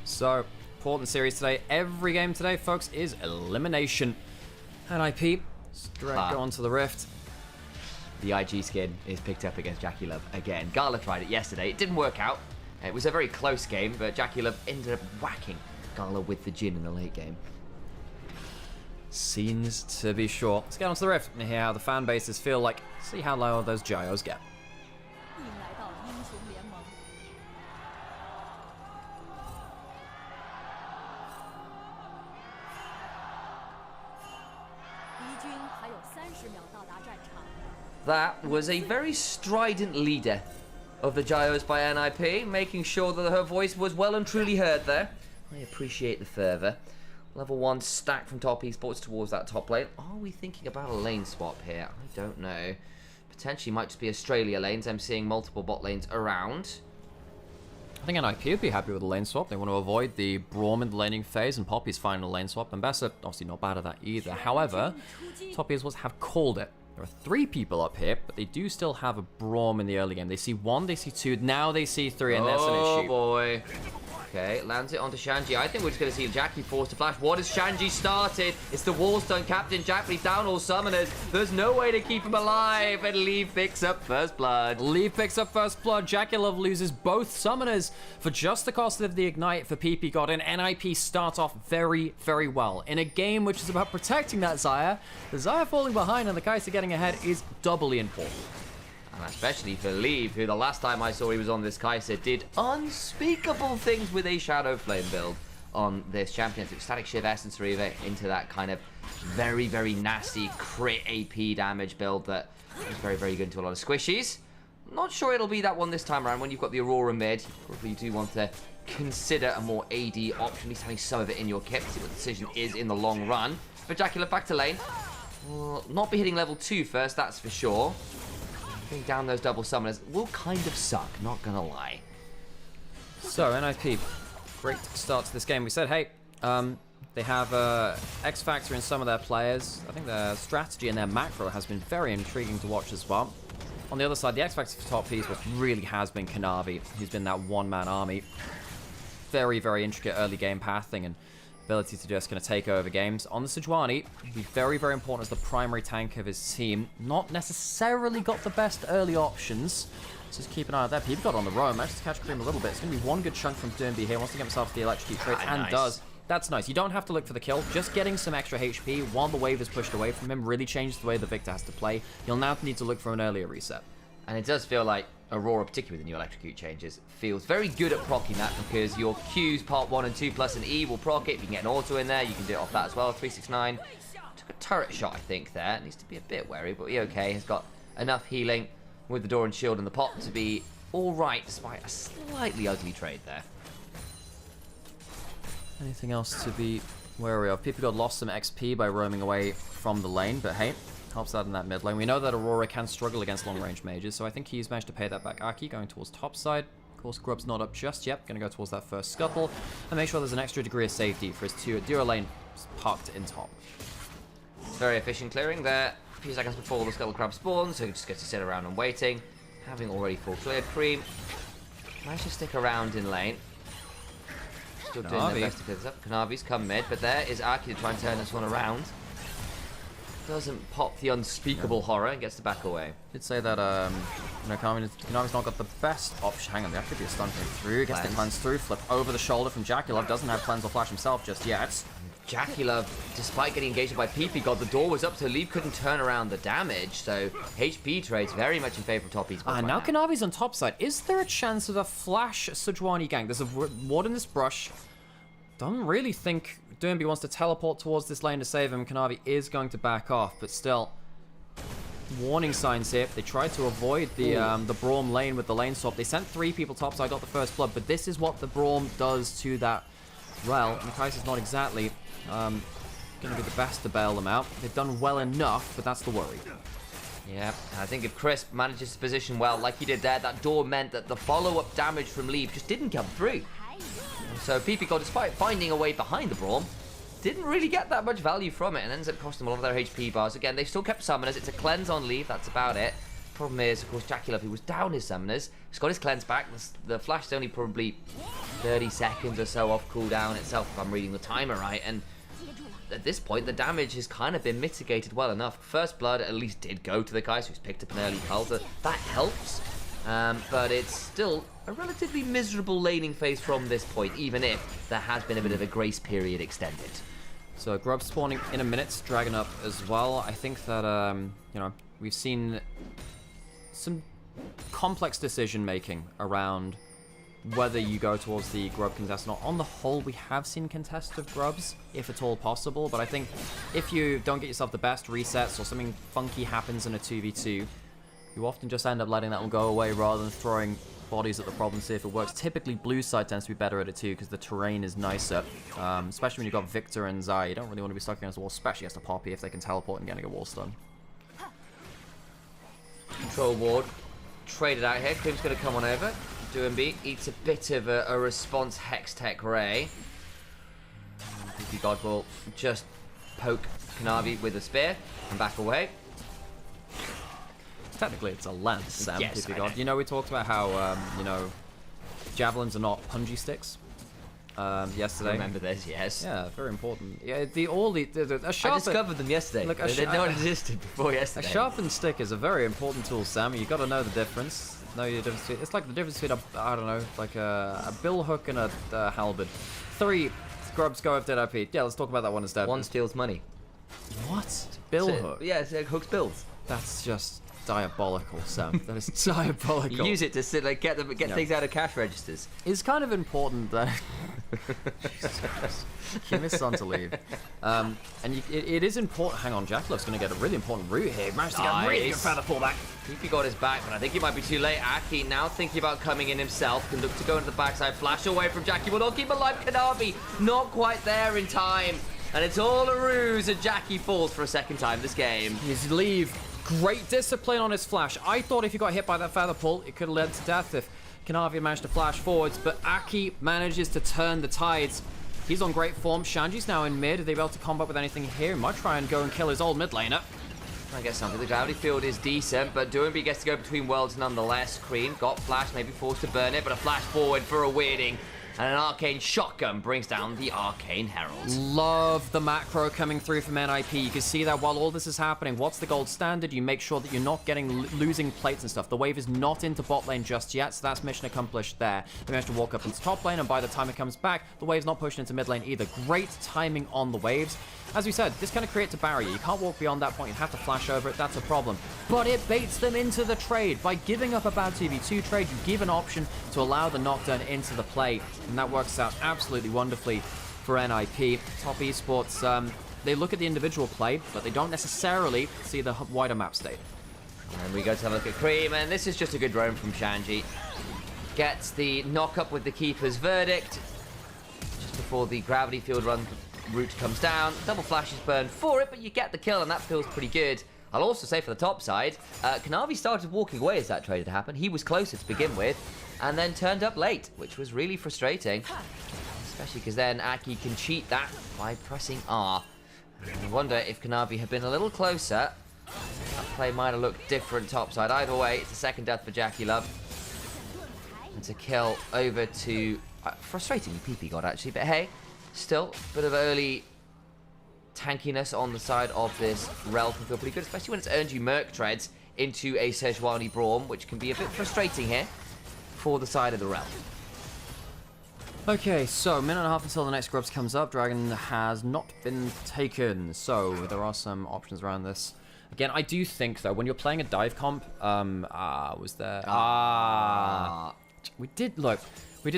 So, important series today. Every game today, folks, is elimination. NIP, straight go onto the Rift. The IG skin is picked up against Jackie Love again. Gala tried it yesterday. It didn't work out. It was a very close game, but Jackie Love ended up whacking Gala with the Jhin in the late game. Seems to be sure. Let's get onto the Rift and hear how the fan bases feel like. See how low those gyros get. That was a very strident leader of the gyros by NIP, making sure that her voice was well and truly heard there. I appreciate the fervour. Level 1 stack from Top Esports towards that top lane. Are we thinking about a lane swap here? I don't know. potentially might just be Australia lanes. I'm seeing multiple bot lanes around. I think NIP would be happy with the lane swap. They want to avoid the Braum in the laning phase, and Poppy's final lane swap. And Bessa, obviously not bad at that either. However, Top Ears have called it. There are 3 people up here, but they do still have a Braum in the early game. They see 1, they see 2, now they see 3, and that's an issue. Oh boy. Okay, lands it onto Shanji. I think we're just going to see Jackie forced to flash. What has Shanji started? It's the Wallstone Captain Jack, but he's down all summoners. There's no way to keep him alive, and Leave picks up first blood. Leave picks up first blood. Jackulov loses both summoners for just the cost of the Ignite for PP God, and NIP starts off very, very well. In a game which is about protecting that Xayah, the Xayah falling behind and the Kai'Sa getting ahead is doubly important. And especially for Leave, who the last time I saw he was on this Kai'Sa did unspeakable things with a Shadow Flame build on this champion. So Static Shiv Essence Reaver into that kind of very, very nasty crit AP damage build that is very, very good into a lot of squishies. Not sure it'll be that one this time around. When you've got the Aurora mid, probably you do want to consider a more AD option, at least having some of it in your kit, see what the decision is in the long run. But Dracula back to lane. Will not be hitting level 2 first, that's for sure. Getting down those double summoners will kind of suck, not gonna lie. So, NIP, great start to this game. We said, hey, they have X Factor in some of their players. I think their strategy and their macro has been very intriguing to watch as well. On the other side, the X Factor for top piece really has been Kanavi, who's been that one-man army. Very, very intricate early game pathing and ability to just kind of take over games. On the Sejuani, be very, very important as the primary tank of his team. Not necessarily got the best early options. So just keep an eye on that. People got on the roam, managed to catch Cream a little bit. It's going to be one good chunk from Durnby here. Wants to get himself the electrocute trait, and nice. does. That's nice. You don't have to look for the kill. Just getting some extra HP while the wave is pushed away from him really changes the way the Victor has to play. You'll now need to look for an earlier reset. And it does feel like Aurora, particularly with the new electrocute changes, feels very good at proccing that, because your Qs part 1 and 2 plus an E will proc it. If you can get an auto in there, you can do it off that as well. 369 took a turret shot, I think, there. Needs to be a bit wary, but he okay. Has got enough healing with the door and shield and the pot to be alright, despite a slightly ugly trade there. Anything else to be wary of? People got lost some XP by roaming away from the lane, but hey, helps out in that mid lane. We know that Aurora can struggle against long-range mages, so I think he's managed to pay that back. Aki going towards top side. Of course, Grub's not up just yet. Going to go towards that first scuttle and make sure there's an extra degree of safety for his duo lane parked in top. Very efficient clearing there. A few seconds before the Scuttle Crab spawns, so he just gets to sit around and waiting. Having already full cleared Cream. Managed to stick around in lane. Still doing their best to clear this up. Kanavi's come mid, but there is Aki to try and turn this one around. Doesn't pop the unspeakable horror and gets to back away. Did say that Kanavi's not got the best option. Hang on, there could be a stun coming through. Gets the cleanse through, flip over the shoulder from Jackulov. Doesn't have cleanse or flash himself just yet. Jackulov, despite getting engaged by PP God, the door was up, so Leave couldn't turn around the damage. So HP trades very much in favor of top E's. Now Kanavi's on top side. Is there a chance of a flash Sejuani gang? There's a ward in this brush. Don't really think Durnby wants to teleport towards this lane to save him. Kanavi is going to back off, but still, warning signs here. They tried to avoid the Braum lane with the lane swap. They sent 3 people top side, got the first blood, but this is what the Braum does to that Rel. And Kai'Sa's not exactly going to be the best to bail them out. They've done well enough, but that's the worry. Yeah, and I think if Crisp manages to position well, like he did there, that door meant that the follow-up damage from Leave just didn't come through. So PP God, despite finding a way behind the Braum, didn't really get that much value from it, and ends up costing them a lot of their HP bars. Again, they've still kept summoners. It's a cleanse on Leave, that's about it. Problem is, of course, Jackulov, who was down his summoners, has got his cleanse back. The flash is only probably 30 seconds or so off cooldown itself, if I'm reading the timer right, and at this point, the damage has kind of been mitigated well enough. First blood at least did go to the Kai'Sa, who's picked up an early cull, so that helps. But it's still a relatively miserable laning phase from this point, even if there has been a bit of a grace period extended. So Grub spawning in a minute, Dragon up as well. I think that, you know, we've seen some complex decision making around whether you go towards the Grub contest or not. On the whole, we have seen contested Grubs, if at all possible, but I think if you don't get yourself the best resets or something funky happens in a 2v2, you often just end up letting that one go away rather than throwing bodies at the problem to see if it works. Typically, blue side tends to be better at it too because the terrain is nicer, especially when you've got Victor and Xayah. You don't really want to be stuck against the wall, especially against a Poppy if they can teleport and getting a wall stun. Control ward traded out here. Cream's going to come on over. Doomby eats a bit of a response Hex Tech Ray. PP God will just poke Kanavi with a spear and back away. Technically, it's a lance, Sam. Yes, PP God. You know, we talked about how, you know, javelins are not punji sticks. Yesterday. Remember this, yes. Yeah, very important. Yeah, a sharpened, I discovered them yesterday. Look, they didn't know it existed before yesterday. A sharpened stick is a very important tool, Sam. You got to know the difference. Know your difference. It's like the difference between I don't know, like a bill hook and a halberd. 3 scrubs go of dead IP. Yeah, let's talk about that one instead. 1 steals money. What? Bill hook? Yeah, it's hooks bills. That's just diabolical, Sam. That is diabolical. You use it to like get things out of cash registers. It's kind of important that Jesus Christ. Keep his son to leave. And it is important. Hang on, Jackalove's going to get a really important route here. He managed to get a really good feather pullback. PP got his back, but I think it might be too late. Aki now thinking about coming in himself. Can look to go into the backside. Flash away from Jackie. Will not keep alive. Kanavi not quite there in time. And it's all a ruse, and Jackie falls for a second time this game. His leave. Great discipline on his flash. I thought if he got hit by that feather pull, it could have led to death if Kanavi managed to flash forwards, but Aki manages to turn the tides. He's on great form. Shanji's now in mid. Are they able to combat with anything here? He might try and go and kill his old mid laner. I guess something. The gravity field is decent, but Doomby gets to go between worlds nonetheless. Cream got flash, maybe forced to burn it, but a flash forward for a weirding. And an arcane shotgun brings down the arcane herald. Love the macro coming through from NIP. You can see that while all this is happening, what's the gold standard? You make sure that you're not getting losing plates and stuff. The wave is not into bot lane just yet, so that's mission accomplished there. They managed to walk up into top lane, and by the time it comes back, the wave's not pushing into mid lane either. Great timing on the waves. As we said, this kind of creates a barrier. You can't walk beyond that point. You have to flash over it. That's a problem. But it baits them into the trade. By giving up a bad 2v2 trade, you give an option to allow the knockdown into the play. And that works out absolutely wonderfully for NIP. Top Esports, they look at the individual play, but they don't necessarily see the wider map state. And we go to have a look at Cream, and this is just a good roam from Shanji. Gets the knock up with the Keeper's Verdict. Just before the gravity field run route comes down. Double flashes burn for it, but you get the kill, and that feels pretty good. I'll also say for the top side, Kanavi started walking away as that trade had happened. He was closer to begin with, and then turned up late, which was really frustrating. Especially because then Aki can cheat that by pressing R. And I wonder if Kanavi had been a little closer, that play might have looked different topside. Either way, it's a second death for Jackie Love. It's a kill over to... frustratingly PP God, actually, but hey, still, a bit of early tankiness on the side of this Rel can feel pretty good, especially when it's earned you Merc Treads into a Sejuani Braum, which can be a bit frustrating here for the side of the Rel. Okay, so minute and a half until the next Grubs comes up. Dragon has not been taken, so there are some options around this. Again, I do think, though, when you're playing a dive comp, we did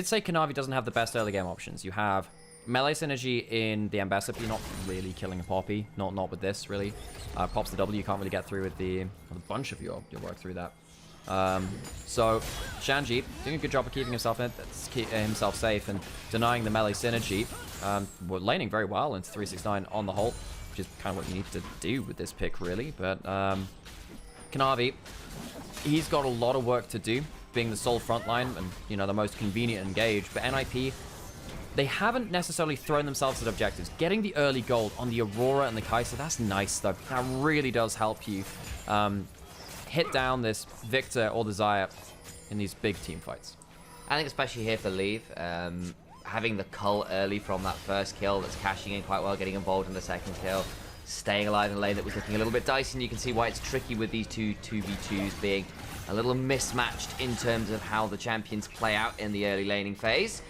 say Kanavi doesn't have the best early game options. You have melee synergy in the Ambassador, but you're not really killing a Poppy. Not with this, really. Pops the W, you can't really get through with a bunch of your work through that. So Shanji doing a good job of keeping himself safe and denying the melee synergy. We're laning very well into 369 on the whole, which is kind of what you need to do with this pick, really. But Kanavi, he's got a lot of work to do, being the sole frontline and, you know, the most convenient engage. But NIP, they haven't necessarily thrown themselves at objectives. Getting the early gold on the Aurora and the Kai'Sa, that's nice, though. That really does help you hit down this Victor or the Xayah in these big team fights. I think especially here for Leave, having the cull early from that first kill that's cashing in quite well, getting involved in the second kill, staying alive in a lane that was looking a little bit dicey, and you can see why it's tricky with these two 2v2s being a little mismatched in terms of how the champions play out in the early laning phase.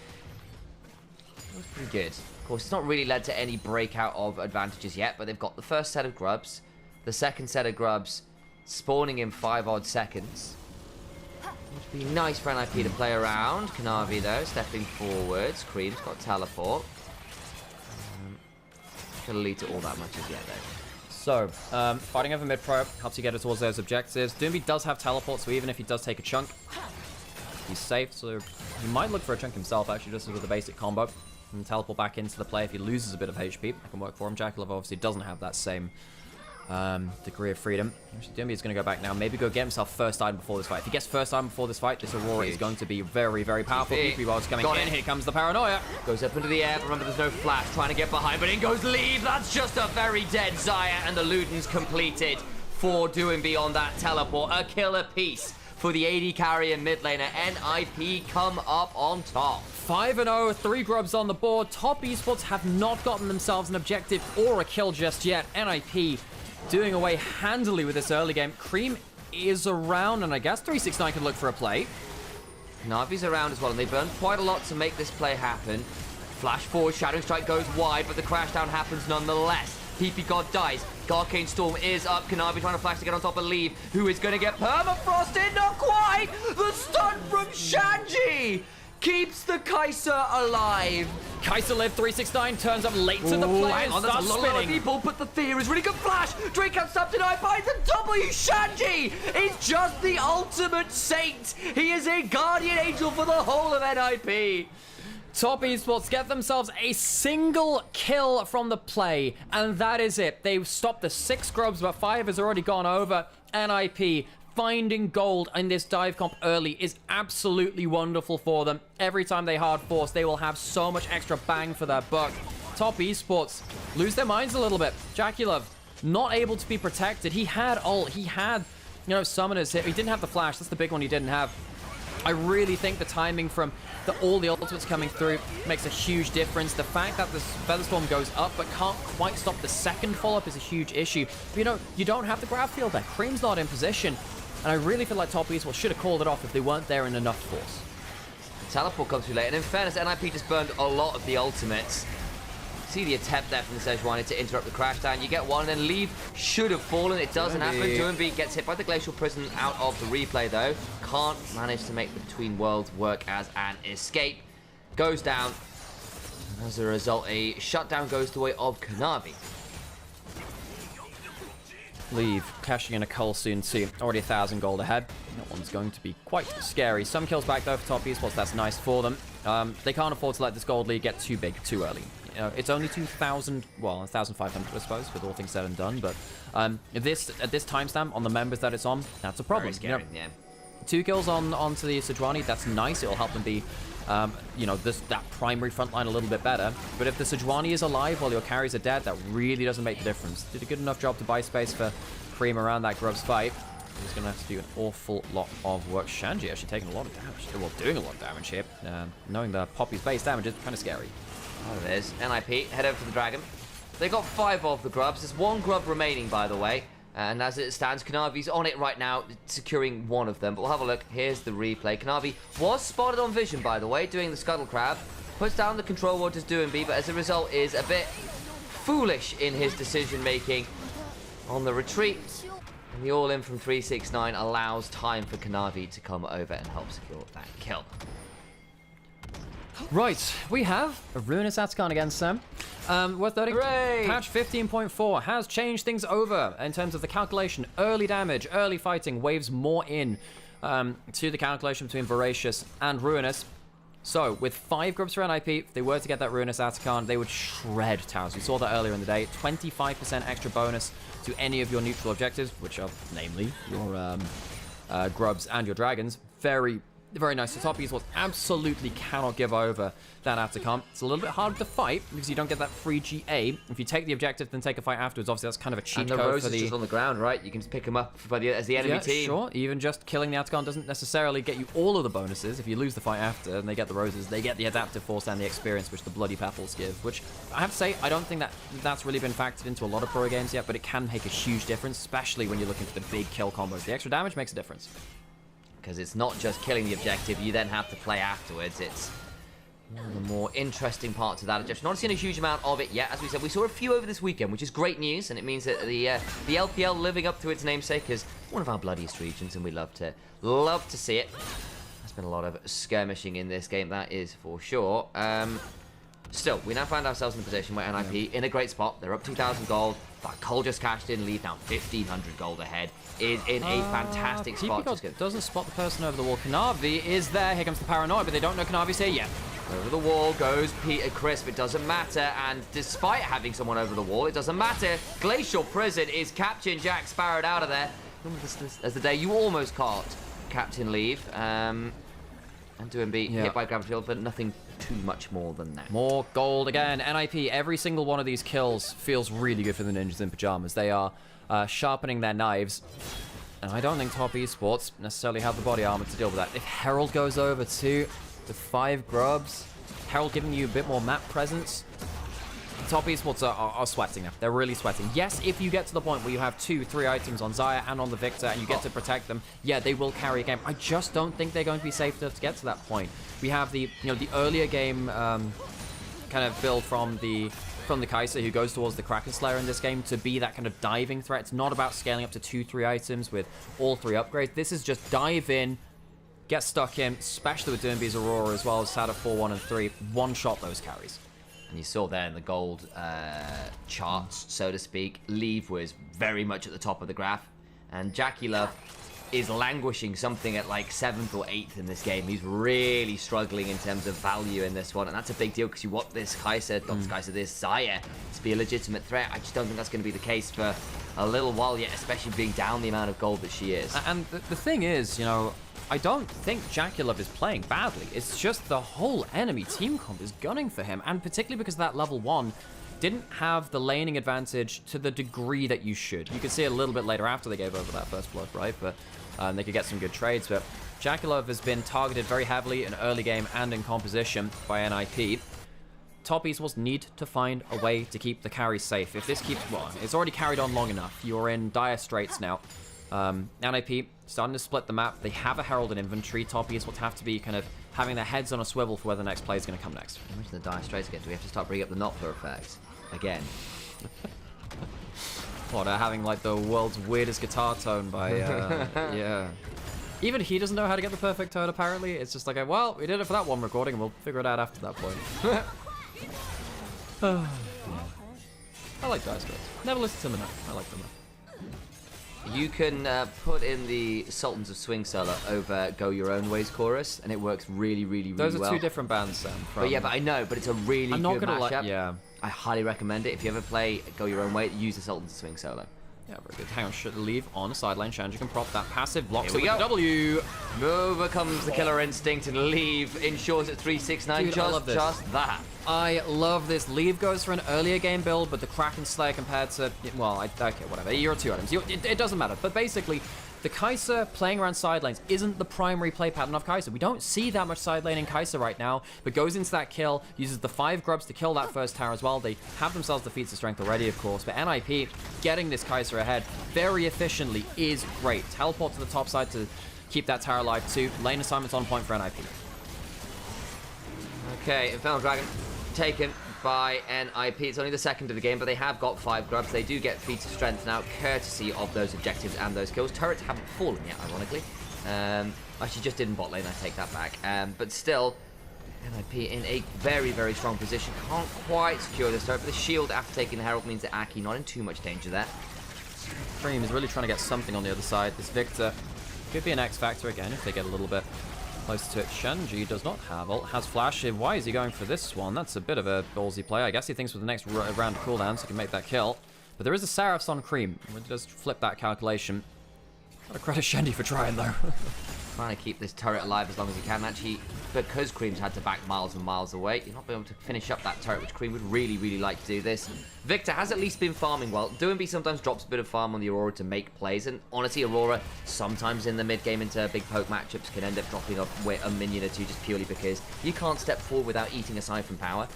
It was pretty good. Of course, it's not really led to any breakout of advantages yet, but they've got the first set of grubs, the second set of grubs spawning in 5 odd seconds. Which would be nice for NIP to play around. Kanavi, though, stepping forwards. Cream's got teleport. Gonna lead to all that much as yet, though. So, fighting over mid-pro helps you get it towards those objectives. Doomby does have teleport, so even if he does take a chunk, he's safe. So he might look for a chunk himself, actually, just with a basic combo. And teleport back into the play if he loses a bit of HP. That can work for him. Jackalov obviously doesn't have that same degree of freedom. Doomby is going to go back now. Maybe go get himself first item before this fight. If he gets first item before this fight, this Aurora is going to be very, very powerful. BP World's coming in. Here comes the paranoia. Goes up into the air. Remember, there's no flash. Trying to get behind, but in goes Leave. That's just a very dead Xayah, and the Luden's completed for Doomby on that teleport. A killer piece for the AD carry and mid laner. NIP come up on top. 5-0, 3 grubs on the board. Top Esports have not gotten themselves an objective or a kill just yet. NIP doing away handily with this early game. Cream is around, and I guess 369 can look for a play. Navi's around as well, and they burned quite a lot to make this play happen. Flash forward, Shadow Strike goes wide, but the crash down happens nonetheless. PP God dies. Arcane Storm is up. Kanavi trying to flash to get on top of Leave, who is going to get permafrosted. Not quite! The stun from Shanji keeps the Kai'Sa alive. Kai'Sa lived. 369 turns up late to the play. Hang on, that's a lot of people, but the fear is really good flash. Drake comes up denied by the W. Shanji is just the ultimate saint. He is a guardian angel for the whole of NIP. Top Esports get themselves a single kill from the play, and that is it. They stopped the 6 grubs, but 5 has already gone over. NIP finding gold in this dive comp early is absolutely wonderful for them. Every time they hard force, they will have so much extra bang for their buck. Top Esports lose their minds a little bit. Jackulov not able to be protected. He had ult, he had, you know, summoners hit. He didn't have the flash. That's the big one he didn't have. I really think the timing from all the ultimates coming through makes a huge difference. The fact that this Featherstorm goes up but can't quite stop the second follow-up is a huge issue. But, you know, you don't have the grab field there. Cream's not in position. And I really feel like Top Esports should have called it off if they weren't there in enough force. The teleport comes through late, and in fairness, NIP just burned a lot of the ultimates. See the attempt there from the Sejuani to interrupt the crash down. You get one, and then Leave should have fallen. It doesn't happen. Doomby gets hit by the Glacial Prison out of the replay, though. Can't manage to make the Between Worlds work as an escape. Goes down. And as a result, a shutdown goes the way of Kanavi. Leave cashing in a cull soon too. Already 1,000 gold ahead. That one's going to be quite scary. Some kills back though for Top Esports. That's nice for them. They can't afford to let this gold lead get too big too early. You know, it's only 2,000, well, 1,500 I suppose, with all things said and done. But at this timestamp on the members that it's on, that's a problem. Very scary, yeah. 2 kills onto the Sejuani. That's nice. It'll help them be, you know, that primary front line a little bit better. But if the Sejuani is alive while your carries are dead, that really doesn't make the difference. Did a good enough job to buy space for Cream around that Grubs fight. He's going to have to do an awful lot of work. Shanji actually taking a lot of damage. Well, doing a lot of damage here. Knowing the Poppy's base damage is kind of scary. Oh, there's NIP. Head over to the Dragon. They got 5 of the grubs. There's 1 grub remaining, by the way. And as it stands, Kanavi's on it right now, securing 1 of them. But we'll have a look. Here's the replay. Kanavi was spotted on vision, by the way, doing the Scuttle Crab. Puts down the control waters Doomby, but as a result is a bit foolish in his decision-making on the retreat. And the all-in from 369 allows time for Kanavi to come over and help secure that kill. Right, we have a Ruinous Atacon against Sam. Worth noting, patch 15.4 has changed things over in terms of the calculation. Early damage, early fighting, waves more in to the calculation between Voracious and Ruinous. So, with 5 groups for NIP, if they were to get that Ruinous Atacon, they would shred towers. We saw that earlier in the day. 25% extra bonus to any of your neutral objectives, which are, namely, your grubs and your dragons. Very nice. The Top Esports absolutely cannot give over that Atacon. It's a little bit harder to fight because you don't get that free GA. If you take the objective, then take a fight afterwards. Obviously, that's kind of a cheat code. And the Rose for is just on the ground, right? You can just pick them up as the enemy team. Sure. Even just killing the Atacon doesn't necessarily get you all of the bonuses. If you lose the fight after and they get the Roses, they get the Adaptive Force and the experience, which the Bloody Petals give. Which, I have to say, I don't think that's really been factored into a lot of pro games yet, but it can make a huge difference, especially when you're looking for the big kill combos. The extra damage makes a difference. Because it's not just killing the objective, you then have to play afterwards. It's one of the more interesting parts of that objective. Not seen a huge amount of it yet. As we said, we saw a few over this weekend, which is great news, and it means that the LPL living up to its namesake is one of our bloodiest regions, and we love to see it. There's been a lot of skirmishing in this game, that is for sure. Still, we now find ourselves in a position where NIP in a great spot. They're up 2,000 gold. That Cole just cashed in, Leave now 1,500 gold ahead. Is in a fantastic spot. Doesn't spot the person over the wall. Kanavi is there. Here comes the paranoia, but they don't know Kanavi's here yet. Over the wall goes Peter Crisp. It doesn't matter, and despite having someone over the wall, it doesn't matter. Glacial Prison is Captain Jack Sparrowed out of there. As the day you almost caught Captain Leave. And doing beat hit by Gravity Field, but nothing too much more than that. More gold again. NIP, every single one of these kills feels really good for the Ninjas in Pajamas. They are sharpening their knives. And I don't think Top Esports necessarily have the body armor to deal with that. If Herald goes over too, with 5 grubs, Herald giving you a bit more map presence, Top Esports are sweating now. They're really sweating. Yes, if you get to the point where you have 2-3 items on Xayah and on the Victor and you get to protect them, yeah, they will carry a game. I just don't think they're going to be safe enough to get to that point. We have the, the earlier game kind of build from the Kai'Sa, who goes towards the Kraken Slayer in this game to be that kind of diving threat. It's not about scaling up to 2-3 items with all 3 upgrades. This is just dive in, get stuck in, especially with Doombee's Aurora as well as Sada 4, 1, and 3. One-shot those carries. And you saw there in the gold charts, so to speak, Leave was very much at the top of the graph. And Jackie Love is languishing something at like 7th or 8th in this game. He's really struggling in terms of value in this one. And that's a big deal because you want this Kai'Sa, this Xayah to be a legitimate threat. I just don't think that's going to be the case for a little while yet, especially being down the amount of gold that she is. And the thing is, I don't think Jaculov is playing badly. It's just the whole enemy team comp is gunning for him, and particularly because that level 1 didn't have the laning advantage to the degree that you should. You could see it a little bit later after they gave over that first blood, right? But they could get some good trades. But Jaculov has been targeted very heavily in early game and in composition by NIP. Top Esports need to find a way to keep the carry safe. If this keeps, well, it's already carried on long enough. You're in dire straits now. NIP starting to split the map. They have a Herald in inventory. Top Esports have to be kind of having their heads on a swivel for where the next play is going to come next. Imagine the dire straits again. Do we have to start bringing up the Noppler effect again? What, having like the world's weirdest guitar tone by, yeah. Even he doesn't know how to get the perfect tone, apparently. It's just like, well, we did it for that one recording, and we'll figure it out after that point. I like dire straits. Never listened to them enough. I like them enough. You can put in the Sultans of Swing solo over Go Your Own Ways chorus, and it works really, really, really well. Those are 2 different bands, Sam. But yeah, but I know, but it's a really good mashup. Yeah. I highly recommend it. If you ever play Go Your Own Way, use the Sultans of Swing solo. Yeah, very good. Hang on, should leave on the sideline. Shanji can prop that passive, blocks Here we it with go. W. Overcomes the killer instinct and Leave ensures at 369. Dude, I love this. Just that. I love this. Leave goes for an earlier game build, but the Kraken Slayer compared to, well, okay, whatever. You're 2 items. It doesn't matter. But basically, the Kai'Sa playing around side lanes isn't the primary play pattern of Kai'Sa. We don't see that much side laning Kai'Sa right now, but goes into that kill, uses the 5 grubs to kill that first tower as well. They have themselves the feats of strength already, of course, but NIP getting this Kai'Sa ahead very efficiently is great. Teleport to the top side to keep that tower alive too. Lane assignments on point for NIP. Okay, Infernal Dragon taken by NIP. It's only the 2nd of the game, but they have got 5 grubs. They do get feats of strength now, courtesy of those objectives and those kills. Turrets haven't fallen yet, ironically. Actually, just did in bot lane, I take that back. But still, NIP in a very, very strong position. Can't quite secure this turret, but the shield after taking the Herald means that Aki not in too much danger there. Cream is really trying to get something on the other side. This Victor could be an X Factor again if they get a little bit close to it. Shanji does not have ult, has flash. Why is he going for this one? That's a bit of a ballsy play. I guess he thinks with the next round of cooldowns he can make that kill. But there is a Seraphs on Cream. It does flip that calculation. Gotta credit Shandy for trying though. Trying to keep this turret alive as long as he can. Actually, because Cream's had to back miles and miles away, you're not able to finish up that turret, which Cream would really, really like to do this. Victor has at least been farming well. Doombe sometimes drops a bit of farm on the Aurora to make plays, and honestly, Aurora sometimes in the mid game into big poke matchups can end up dropping off a minion or 2 just purely because you can't step forward without eating a siphon power.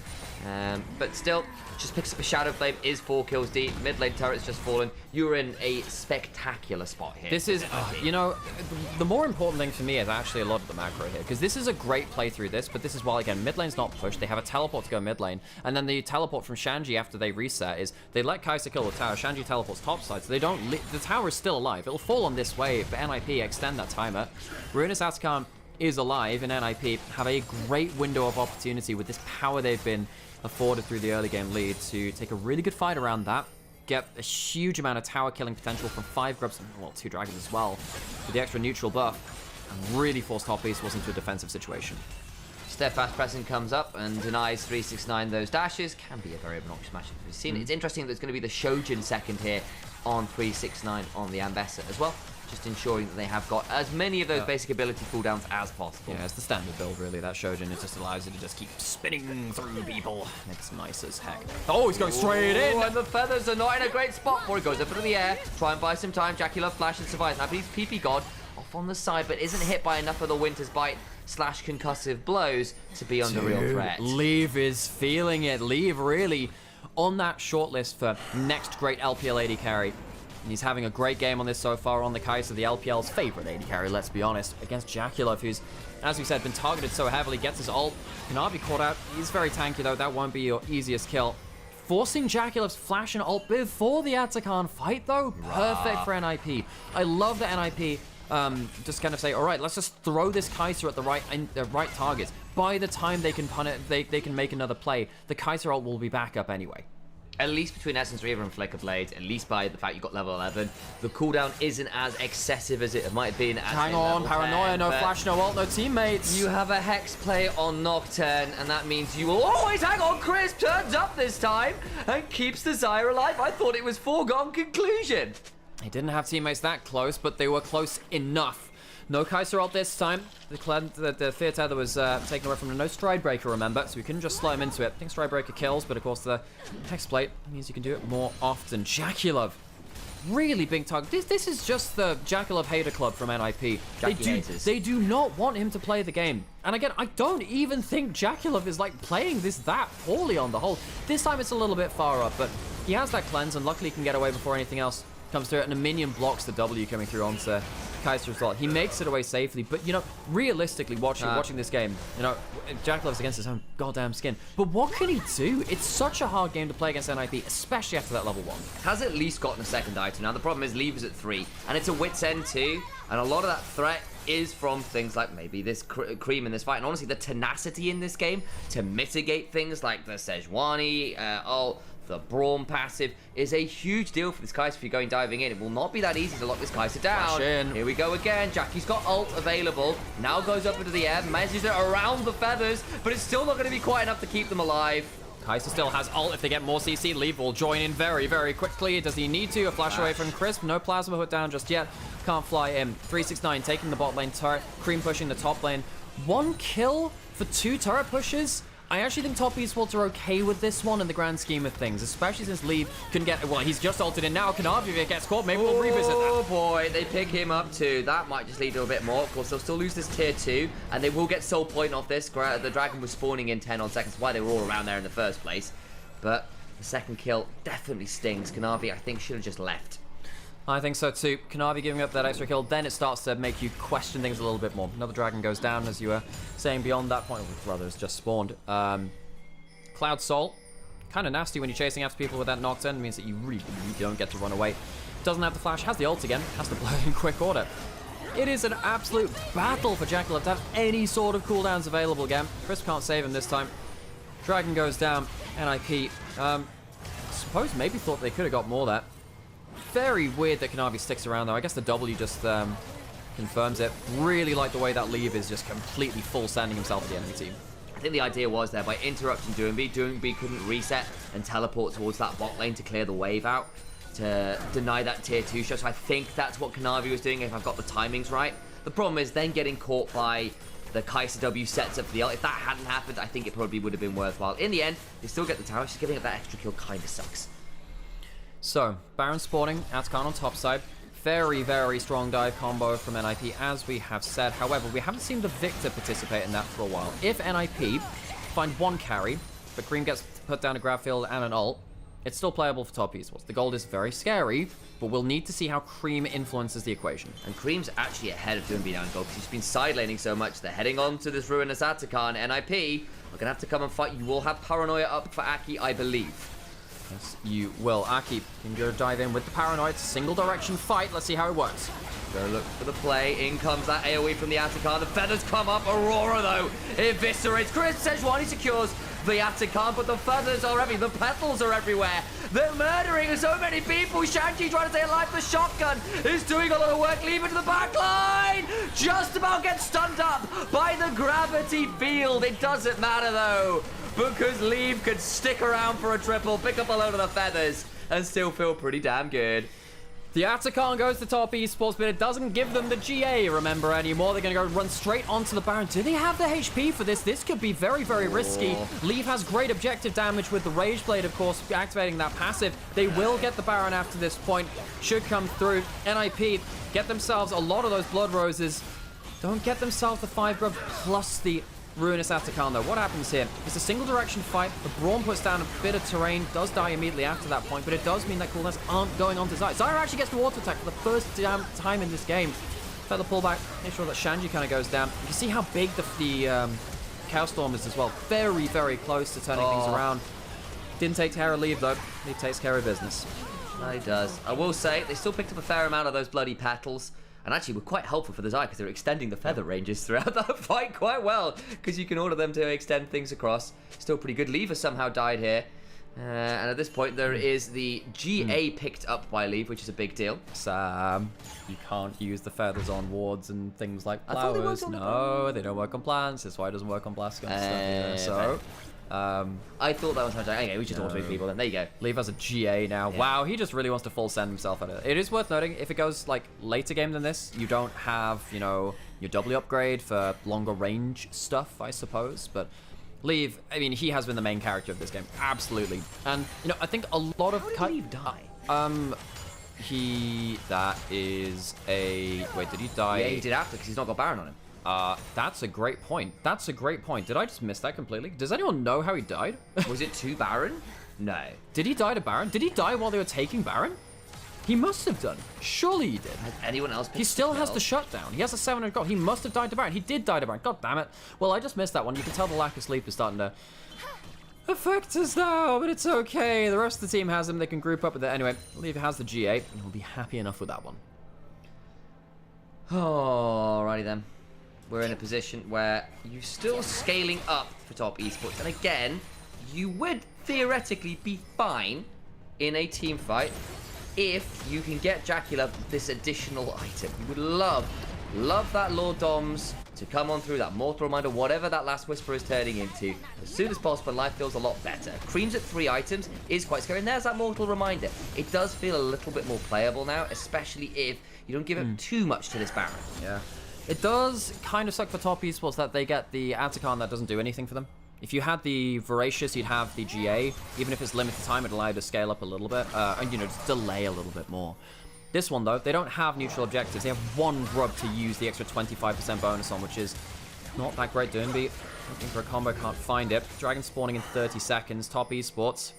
But still, just picks up a Shadow Flame, is 4 kills deep, mid lane turret's just fallen. You're in a spectacular spot here. This is, the more important thing for me is actually a lot of the macro here, because this is a great play through this, but this is while, again, mid lane's not pushed, they have a teleport to go mid lane, and then the teleport from Shanji after they reset is, they let Kai'Sa kill the tower, Shanji teleports topside, so they don't, the tower is still alive, it'll fall on this wave, but NIP extend that timer. Ruinous Atacam is alive, and NIP have a great window of opportunity with this power they've been afforded through the early game lead to take a really good fight around that, get a huge amount of tower killing potential from 5 grubs, and well, 2 dragons as well, with the extra neutral buff, and really force Top Esports into a defensive situation. Steadfast pressing comes up and denies 369 those dashes. Can be a very obnoxious matchup. We've seen It's interesting that it's going to be the Shojin second here on 369 on the Ambessa as well. Just ensuring that they have got as many of those basic ability cooldowns as possible. Yeah, it's the standard build, really, that Shojin. It just allows you to just keep spinning through people. It's nice as heck. Oh, he's going straight in! And the feathers are not in a great spot for it. Goes up into the air, try and buy some time. Jackie Love flash and survives. Now, he's PP God off on the side, but isn't hit by enough of the Winter's Bite / concussive blows to be under real threat. Leave is feeling it. Leave really on that shortlist for next great LPL AD carry. He's having a great game on this so far on the Kai'Sa, the LPL's favorite AD carry, let's be honest, against Jaculov, who's, as we said, been targeted so heavily, gets his ult. Cannot be caught out. He's very tanky, though. That won't be your easiest kill. Forcing Jaculov's flash and ult before the Atakan fight, though. Perfect for NIP. I love that NIP just kind of say, all right, let's just throw this Kai'Sa at the right targets. By the time they can pun it, they can make another play, the Kai'Sa ult will be back up anyway. At least between Essence Reaver and Flicker Blade, at least by the fact you got level 11, the cooldown isn't as excessive as it might have been at Hang on, Paranoia, 10, no flash, no ult, no teammates. You have a Hex play on Nocturne, and that means you will always hang on. Crisp turns up this time and keeps the Zyre alive. I thought it was foregone conclusion. They didn't have teammates that close, but they were close enough. No Kai'Sa ult this time. The Fear Tether was taken away from the no Stride Breaker, remember, so we couldn't just slow him into it. I think Stride Breaker kills, but of course the Hex Plate means you can do it more often. Jaculov, really big target. This is just the Jaculov hater club from NIP. They do not want him to play the game. And again, I don't even think Jaculov is like playing this that poorly on the whole. This time it's a little bit far up, but he has that cleanse and luckily he can get away before anything else comes through it, and a minion blocks the W coming through onto Kai'Sa as well. He makes it away safely, but you know, realistically watching this game, you know, Jaculov's against his own goddamn skin. But what can he do? It's such a hard game to play against NIP, especially after that level 1. Has at least gotten a second item. Now the problem is Leave is at 3, and it's a wit's end too, and a lot of that threat is from things like maybe this Cream in this fight, and honestly the tenacity in this game to mitigate things like the Sejuani ult, the Braum passive is a huge deal for this Kai'Sa if you're going diving in. It will not be that easy to lock this Kai'Sa down. Here we go again. Jackie's got ult available. Now goes up into the air, manages it around the feathers, but it's still not going to be quite enough to keep them alive. Kai'Sa still has ult. If they get more CC, Leave will join in very, very quickly. Does he need to? A flash away from Crisp. No plasma put down just yet. Can't fly in. 369 taking the bot lane turret. Cream pushing the top lane. 1 kill for 2 turret pushes. I actually think top esports are okay with this one in the grand scheme of things, especially since Leave can get, well, he's just ulted in now. Kanavi, if it gets caught, maybe we'll revisit that. Oh boy, they pick him up too. That might just lead to a bit more. Of course, they'll still lose this tier 2, and they will get soul point off this. The dragon was spawning in 10 odd seconds, why they were all around there in the first place. But the second kill definitely stings. Kanavi, I think, should have just left. I think so too. Kanavi giving up that extra kill, then it starts to make you question things a little bit more. Another dragon goes down, as you were saying, beyond that point. Oh, brother has just spawned. Cloud Soul, kind of nasty when you're chasing after people with that Nocturne. It means that you really don't get to run away. Doesn't have the flash, has the ult again, has to blow in quick order. It is an absolute battle for Jaculov to have any sort of cooldowns available again. Crisp can't save him this time. Dragon goes down, NIP. I suppose maybe thought they could have got more there. Very weird that Kanavi sticks around though. I guess the W just confirms it. Really like the way that Leave is just completely full standing himself at the enemy team. I think the idea was there by interrupting Doomby couldn't reset and teleport towards that bot lane to clear the wave out to deny that tier 2 shot. So I think that's what Kanavi was doing if I've got the timings right. The problem is then getting caught by the Kai'Sa W sets up for the ult. If that hadn't happened, I think it probably would have been worthwhile. In the end, they still get the tower. Just giving up that extra kill kind of sucks. So, Baron spawning, Atakan on top side. Very, very strong dive combo from NIP, as we have said. However, we haven't seen the Victor participate in that for a while. If NIP find 1 carry, but Cream gets put down a grab field and an ult, it's still playable for top esports. The gold is very scary, but we'll need to see how Cream influences the equation. And Cream's actually ahead of Doomby now in gold because he's been side laning so much. They're heading on to this ruinous Atakan. NIP are going to have to come and fight. You will have Paranoia up for Aki, I believe. Yes, you will. Aki can go dive in with the Paranoid. Single direction fight. Let's see how it works. Go look for the play. In comes that AoE from the Atacant. The feathers come up. Aurora, though, eviscerates. Chris Sejuani secures the Atacant, but the feathers are everywhere. The petals are everywhere. They're murdering so many people. Shanji trying to stay alive. The shotgun is doing a lot of work. Leave it to the back line. Just about gets stunned up by the gravity field. It doesn't matter, though, because Leave could stick around for a triple, pick up a load of the feathers, and still feel pretty damn good. The Atacant goes to top esports, but it doesn't give them the GA, remember, anymore. They're going to go run straight onto the Baron. Do they have the HP for this? This could be very, very risky. Leave has great objective damage with the Rage Blade, of course, activating that passive. They will get the Baron after this point. Should come through. NIP get themselves a lot of those Blood Roses. Don't get themselves the 5 grub plus the Ruinous Atacant, though. What happens here? It's a single direction fight. The Braum puts down a bit of terrain, does die immediately after that point, but it does mean that cooldowns aren't going on to Zyra. Zyra actually gets the water attack for the first damn time in this game. Feather pullback, make sure that Shanji kind of goes down. You can see how big the Chaos Storm is as well. Very, very close to turning things around. Didn't take care of Leave, though. Leave takes care of business. No, he does. I will say, they still picked up a fair amount of those bloody petals. And actually were quite helpful for the Zyra because they're extending the feather ranges throughout that fight quite well, because you can order them to extend things across. Still pretty good. Leave has somehow died here. And at this point, there is the GA picked up by Leave, which is a big deal. Sam, you can't use the feathers on wards and things like I thought they flowers. worked on No, they don't work on plants. That's why it doesn't work on blast guns. So, I thought that was how. Okay, we just automate people then. There you go. Leave has a GA now. Yeah. Wow, he just really wants to full send himself at it. It is worth noting, if it goes like later game than this, you don't have, you know, your W upgrade for longer range stuff, I suppose. But Leave, I mean, he has been the main character of this game. Absolutely. And, you know, I think a lot of... How did Leave die? That is a... Wait, did he die? Yeah, he did after, because he's not got Baron on him. That's a great point. That's a great point. Did I just miss that completely? Does anyone know how he died? Was it to Baron? No. Did he die to Baron? Did he die while they were taking Baron? He must have done. Surely he did. Has anyone else He still has the shutdown. He has a 700 gold. He must have died to Baron. He did die to Baron. God damn it. Well, I just missed that one. You can tell the lack of sleep is starting to affect us now, but it's okay. The rest of the team has him. They can group up with it. Anyway, Leave has the G8, and we'll be happy enough with that one. Alrighty then. We're in a position where you're still scaling up for top esports. And again, you would theoretically be fine in a team fight if you can get Dracula this additional item. You would love that Lord Doms to come on through, that Mortal Reminder, whatever that Last Whisper is turning into, as soon as possible. Life feels a lot better. Creams at 3 items is quite scary, and there's that Mortal Reminder. It does feel a little bit more playable now, especially if you don't give up too much to this Baron. Yeah. It does kind of suck for top esports that they get the Atacant that doesn't do anything for them. If you had the Voracious, you'd have the GA. Even if it's limited time, it'd allow you to scale up a little bit, and, you know, just delay a little bit more. This one, though, they don't have neutral objectives. They have 1 grub to use the extra 25% bonus on, which is not that great. Doombeat looking for a combo, can't find it. Dragon spawning in 30 seconds. Top esports.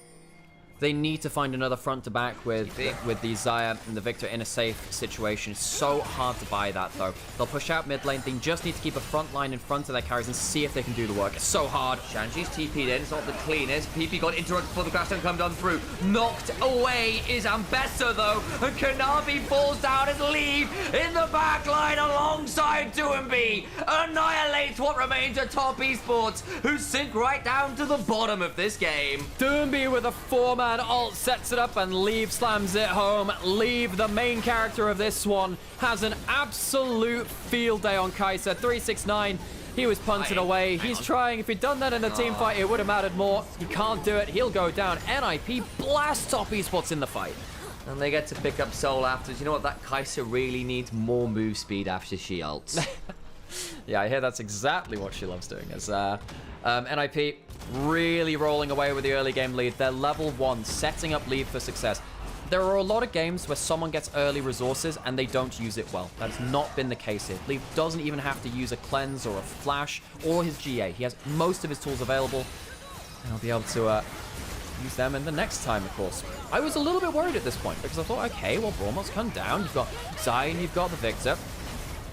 They need to find another front to back with the Xayah and the Victor in a safe situation. It's so hard to buy that, though. They'll push out mid lane. They just need to keep a front line in front of their carries and see if they can do the work. It's so hard. Shanji's TP'd in. It's not the cleanest. PP got interrupted before the crash don't come down through. Knocked away is Ambessa, though. And Kanabi falls down as Leave in the back line alongside Doomby. Annihilates what remains of top esports, who sink right down to the bottom of this game. Doomby with a 4-man ult sets it up and Leave slams it home. Leave, the main character of this one, has an absolute field day on Kai'Sa. 369. He was punted away. He's trying. If he'd done that in a team fight, it would have mattered more. He can't do it. He'll go down. NIP blasts top esports in the fight. And they get to pick up Soul afterwards. You know what? That Kai'Sa really needs more move speed after she ults. Yeah, I hear that's exactly what she loves doing. As NIP really rolling away with the early game lead. They're level 1, setting up Leave for success. There are a lot of games where someone gets early resources and they don't use it well. That's not been the case here. Leave doesn't even have to use a cleanse or a flash or his GA. He has most of his tools available, and he'll be able to use them in the next time, of course. I was a little bit worried at this point because I thought, okay, well, Braum's come down. You've got Zion, you've got the Victor.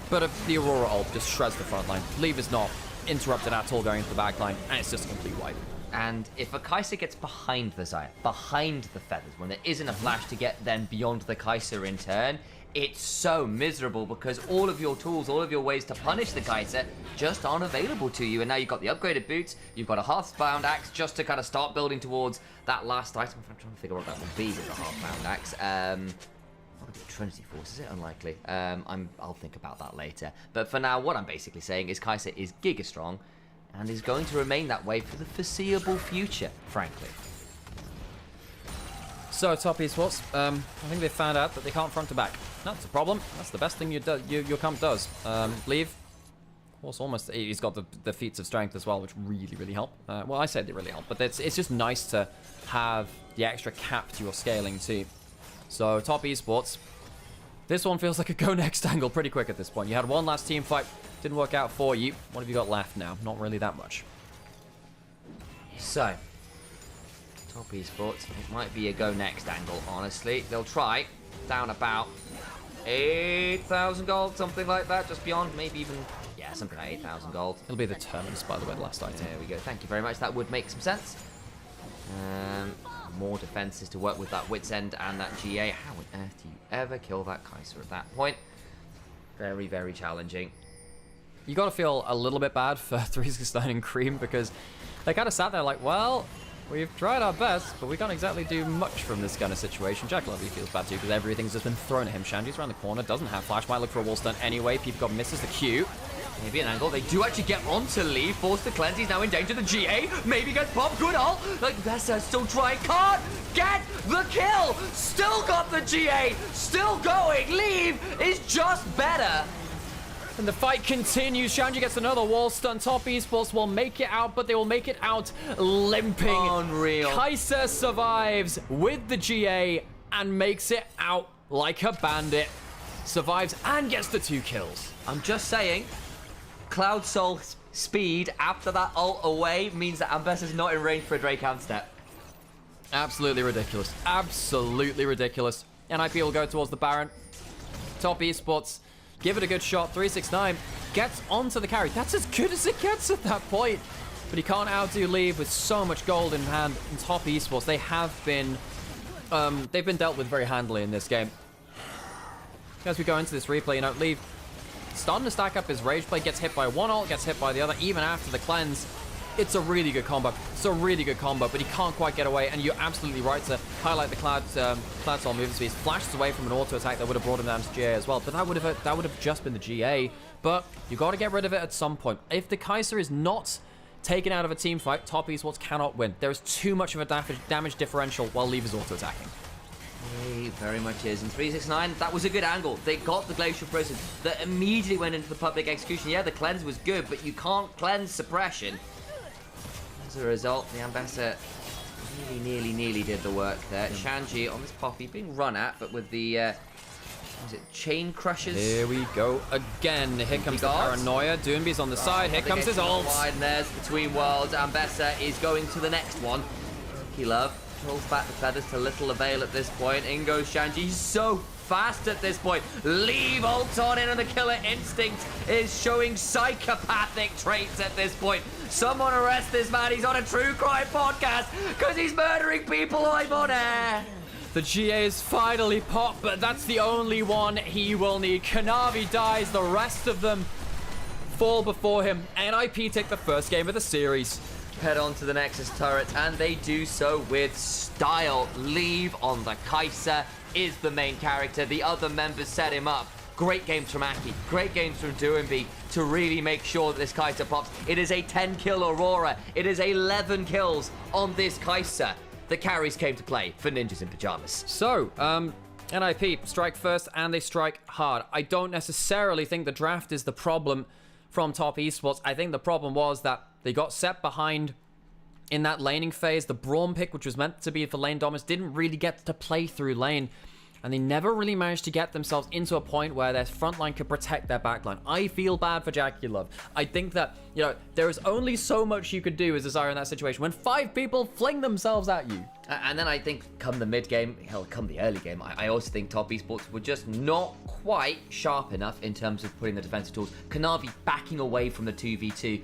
But the Aurora ult just shreds the front line. Leave is not interrupted at all going into the back line, and it's just a complete wipe. And if a Kai'Sa gets behind the Xayah, behind the feathers, when there isn't a flash to get then beyond the Kai'Sa in turn, it's so miserable because all of your tools, all of your ways to punish the Kai'Sa just aren't available to you. And now you've got the upgraded boots, you've got a Hearthbound axe just to kind of start building towards that last item. I'm trying to figure out what that would be with the Hearthbound axe. What would be Trinity Force? Is it unlikely? I'll think about that later. But for now, what I'm basically saying is Kai'Sa is giga strong and is going to remain that way for the foreseeable future, frankly. So, Top Esports, I think they found out that they can't front to back. That's a problem. That's the best thing your comp does. Leave. Of course, almost. He's got the feats of strength as well, which really, really help. Well, I said they really help, but it's just nice to have the extra cap to your scaling too. So, Top Esports, this one feels like a go next angle pretty quick at this point. You had one last team fight, didn't work out for you. What have you got left now? Not really that much. So, Top Esports, it might be a go next angle, honestly. They'll try, down about 8,000 gold, something like that, just beyond, maybe even, yeah, something like 8,000 gold. It'll be the Terminus, by the way, the last item. There we go, thank you very much, that would make some sense. More defenses to work with that Wit's End and that GA. How on earth do you ever kill that Kai'Sa at that point? Very, very challenging. You got to feel a little bit bad for 369 and Cream because they kind of sat there like, well, we've tried our best, but we can't exactly do much from this kind of situation. Jack Lovely feels bad too because everything's just been thrown at him. Shandy's around the corner, doesn't have flash, might look for a wall stun anyway. Peepcott misses the Q. Maybe an angle. They do actually get on to leave. Forced to cleanse. He's now in danger. The GA maybe gets popped. Good ult. Like, Vesa still trying. Can't get the kill. Still got the GA. Still going. Leave is just better. And the fight continues. Shanji gets another wall stun. Top Esports will make it out, but they will make it out limping. Unreal. Kai'Sa survives with the GA and makes it out like a bandit. Survives and gets the 2 kills. I'm just saying, Cloud Soul's speed after that ult away means that Ambess is not in range for a Drake hand step. Absolutely ridiculous. Absolutely ridiculous. NIP will go towards the Baron. Top Esports, give it a good shot. 369 gets onto the carry. That's as good as it gets at that point. But he can't outdo Leave with so much gold in hand. And Top Esports, they have been, they've been dealt with very handily in this game. As we go into this replay, you know, Leave starting to stack up his Rage Blade, gets hit by one ult, gets hit by the other, even after the cleanse. It's a really good combo. It's a really good combo, but he can't quite get away, and you're absolutely right to highlight the Cloud Soul movement speed. Flashes away from an auto attack that would have brought him down to GA as well, but that would have just been the GA. But you got to get rid of it at some point. If the Kai'Sa is not taken out of a team fight, Top Esports cannot win. There is too much of a damage differential while Leave is auto attacking. He very much is. And 369, that was a good angle. They got the Glacial Prison that immediately went into the public execution. Yeah, the cleanse was good, but you can't cleanse suppression. As a result, the Ambassador nearly did the work there. Shanji on this Poppy being run at, but with the, is it Chain Crushers? Here we go again. Here comes the Paranoia. Doonby's on the side. Here comes his ult. Wide, and there's Between Worlds. Ambessa is going to the next one. He love. Pulls back the feathers to little avail at this point. In goes Shanji. He's so fast at this point. Leave ult on in, and the killer instinct is showing psychopathic traits at this point. Someone arrest this man. He's on a true crime podcast because he's murdering people live on air. The GA is finally popped, but that's the only one he will need. Kanavi dies. The rest of them fall before him. NIP take the first game of the series. Head on to the Nexus turret, and they do so with style. Leave on the Kai'Sa is the main character. The other members set him up. Great games from Aki. Great games from Doonby to really make sure that this Kai'Sa pops. It is a 10-kill Aurora. It is 11 kills on this Kai'Sa. The carries came to play for Ninjas in Pajamas. So, NIP strike first, and they strike hard. I don't necessarily think the draft is the problem from Top Esports. I think the problem was that they got set behind in that laning phase. The Braum pick, which was meant to be for lane dominance, didn't really get to play through lane. And they never really managed to get themselves into a point where their front line could protect their back line. I feel bad for Jackie Love. I think that, you know, there is only so much you could do as a Zyra in that situation when 5 people fling themselves at you. And then I think come the mid game, hell, come the early game, I also think Top Esports were just not quite sharp enough in terms of putting the defensive tools. Kanavi backing away from the 2v2,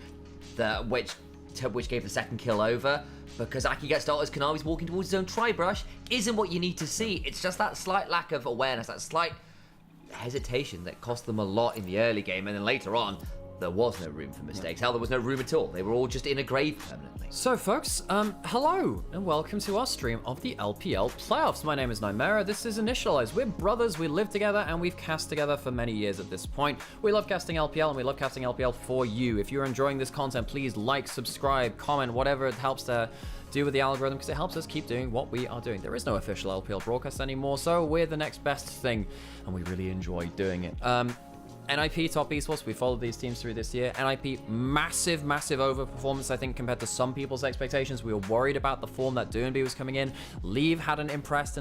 which which gave the second kill over. Because Aki gets started as Kanavi's walking towards his own tri-brush isn't what you need to see. It's just that slight lack of awareness, that slight hesitation that cost them a lot in the early game, and then later on, there was no room for mistakes. Hell, there was no room at all. They were all just in a grave permanently. So, folks, hello, and welcome to our stream of the LPL playoffs. My name is Nymaera, this is Initialise. We're brothers, we live together, and we've cast together for many years at this point. We love casting LPL, and we love casting LPL for you. If you're enjoying this content, please like, subscribe, comment, whatever it helps to do with the algorithm, because it helps us keep doing what we are doing. There is no official LPL broadcast anymore, so we're the next best thing, and we really enjoy doing it. NIP, Top Esports, we followed these teams through this year. NIP, massive overperformance, I think, compared to some people's expectations. We were worried about the form that Doonby was coming in. Leave hadn't impressed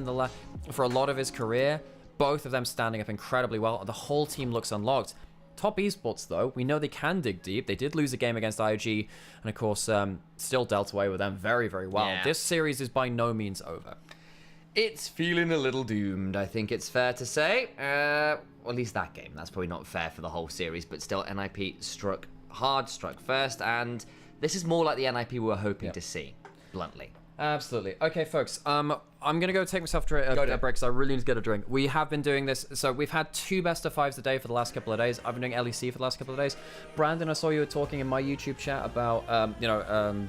for a lot of his career. Both of them standing up incredibly well. The whole team looks unlocked. Top Esports, though, we know they can dig deep. They did lose a game against IOG, and of course, still dealt away with them very well. Yeah. This series is by no means over. It's feeling a little doomed, I think it's fair to say. Or at least that game. That's probably not fair for the whole series, but still, NIP struck first, and this is more like the NIP we were hoping to see, bluntly. Absolutely. Okay, folks, I'm going to go take myself a break because I really need to get a drink. We have been doing this, so we've had 2 best of 5s a day for the last couple of days. I've been doing LEC for the last couple of days. Brandon, I saw you were talking in my YouTube chat about, am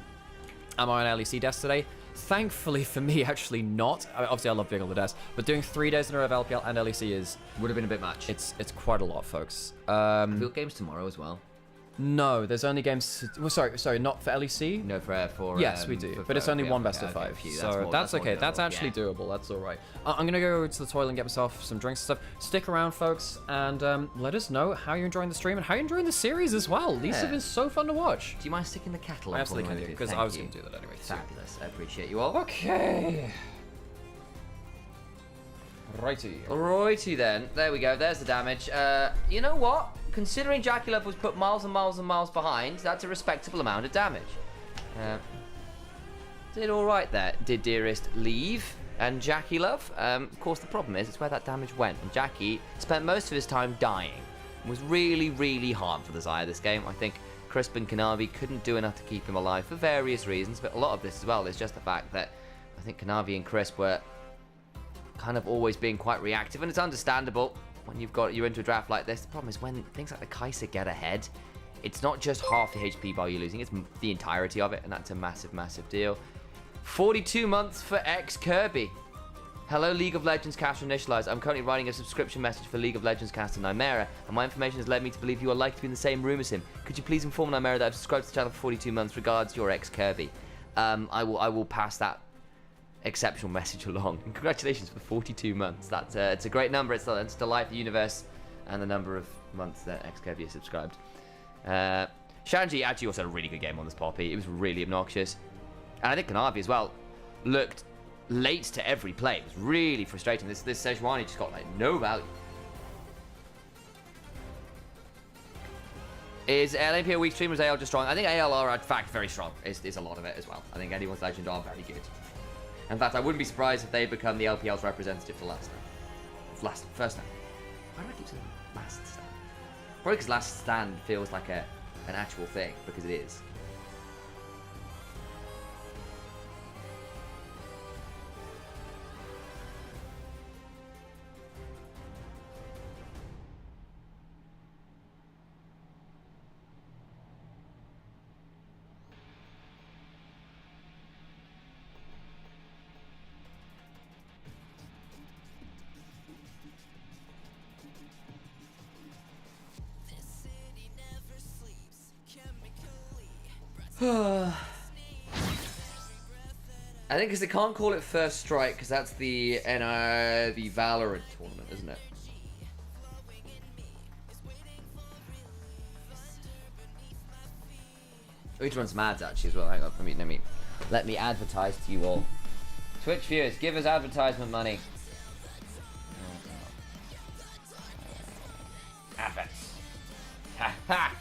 I on LEC desk today? Thankfully for me, actually not. Obviously, I love being on the desk, but doing 3 days in a row of LPL and LEC would have been a bit much. It's quite a lot, folks. Have you got games tomorrow as well? No, there's only games. Well, sorry, not for LEC. No, for yes, we do, but it's only one best of 5. So that's okay. That's actually doable. That's all right. I'm gonna go to the toilet and get myself some drinks and stuff. Stick around, folks, and let us know how you're enjoying the stream and how you're enjoying the series as well. These have been so fun to watch. Do you mind sticking the kettle on? I absolutely can do, because I was gonna do that anyway. Fabulous. I appreciate you all. Okay. Righty then. There we go. There's the damage. You know what? Considering Jackie Love was put miles and miles behind, that's a respectable amount of damage. Did all right there. Did Dearest leave and Jackie Love? Of course, the problem is it's where that damage went. And Jackie spent most of his time dying. It was really hard for the Xayah this game. I think Crisp and Kanavi couldn't do enough to keep him alive for various reasons, but a lot of this as well is just the fact that I think Kanavi and Crisp were kind of always being quite reactive, and it's understandable when you're into a draft like this. The problem is when things like the Kai'Sa get ahead, it's not just half the HP bar you're losing, it's the entirety of it, and that's a massive deal. 42 months for X Kirby. Hello, League of Legends cast Initialise. I'm currently writing a subscription message for League of Legends cast to Nymaera, and my information has led me to believe you are likely to be in the same room as him. Could you please inform Nymaera that I've subscribed to the channel for 42 months? Regards, your X Kirby. I will pass that exceptional message along. And congratulations for 42 months. That's it's a great number. It's delight the universe and the number of months that X Kirby is subscribed. Shanji actually also had a really good game on this Poppy. It was really obnoxious, and I think Kanavi as well looked late to every play. It was really frustrating. This Sejuani just got like no value. Is LMP a weak stream or is AL just strong? I think AL are in fact very strong. Is a lot of it as well. I think anyone's legend are very good. In fact, I wouldn't be surprised if they become the LPL's representative for first time. Why do I keep saying last stand? Probably because last stand feels like an actual thing, because it is. I think because they can't call it First Strike, because that's the Valorant tournament, isn't it? We need to run some ads actually as well. Hang on, let me advertise to you all. Twitch viewers, give us advertisement money. Adverts. Ha ha.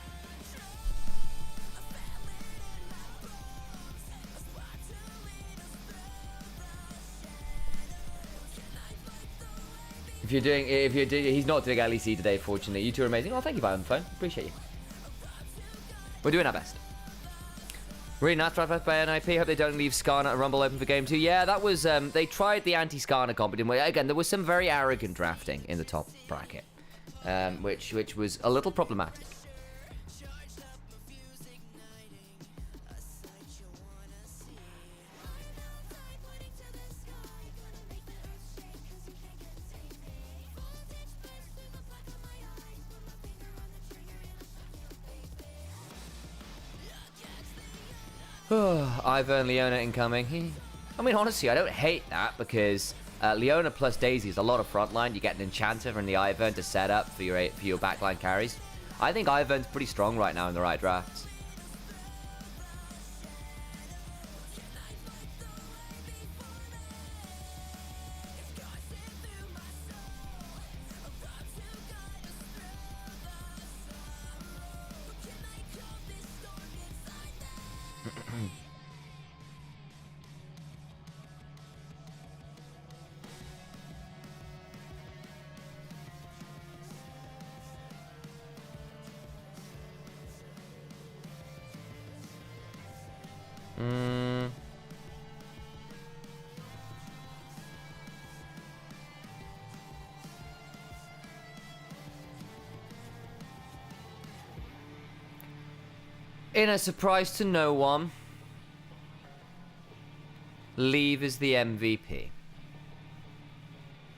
He's not doing LEC today, fortunately. You two are amazing. Oh, thank you, Violet, on the phone. Appreciate you. We're doing our best. Really nice drive by NIP. Hope they don't leave Skarner and Rumble open for game 2. Yeah, that was... they tried the anti-Skarner comp. Again, there was some very arrogant drafting in the top bracket, which was a little problematic. Ivern, Leona incoming. I mean, honestly, I don't hate that because Leona plus Daisy is a lot of frontline. You get an Enchanter from the Ivern to set up for your backline carries. I think Ivern's pretty strong right now in the right drafts. In a surprise to no one, Leave is the MVP.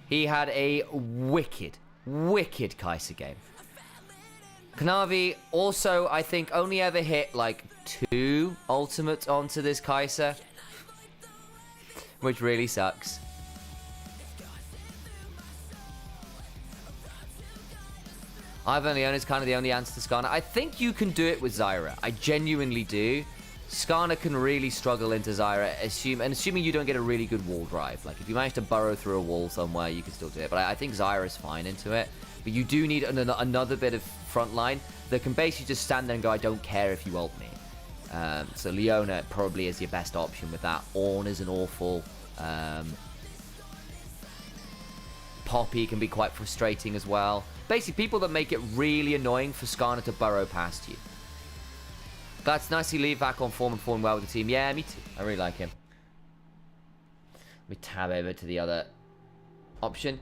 He had a wicked Kai'Sa game. Kanavi also, I think, only ever hit like 2 ultimates onto this Kai'Sa, which really sucks. Ivern Leona is kind of the only answer to Skarner. I think you can do it with Zyra. I genuinely do. Skarner can really struggle into Zyra, assuming you don't get a really good wall drive. Like, if you manage to burrow through a wall somewhere, you can still do it. But I think Zyra's fine into it. But you do need another bit of front line that can basically just stand there and go, I don't care if you ult me. So Leona probably is your best option with that. Ornn is an awful. Poppy can be quite frustrating as well. Basically, people that make it really annoying for Skarner to burrow past you. Glad to nicely leave back on form and performing well with the team. Yeah, me too. I really like him. Let me tab over to the other option.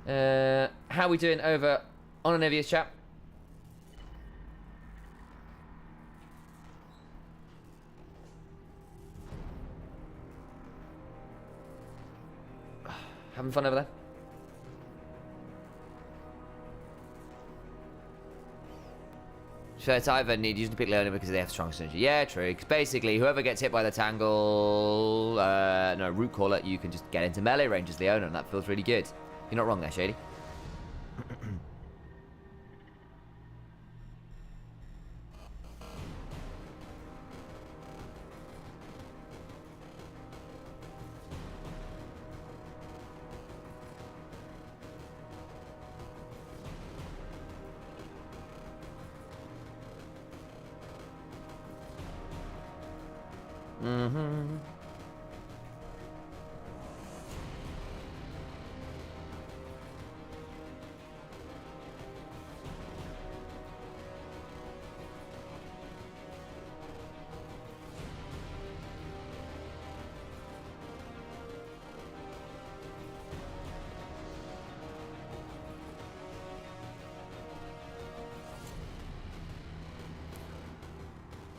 How are we doing over on Onivia's chat? Having fun over there? So it's either need you to pick Leona because they have strong synergy. Yeah, true. Because basically, whoever gets hit by the tangle, root caller, you can just get into melee range as Leona, and that feels really good. You're not wrong there, Shady.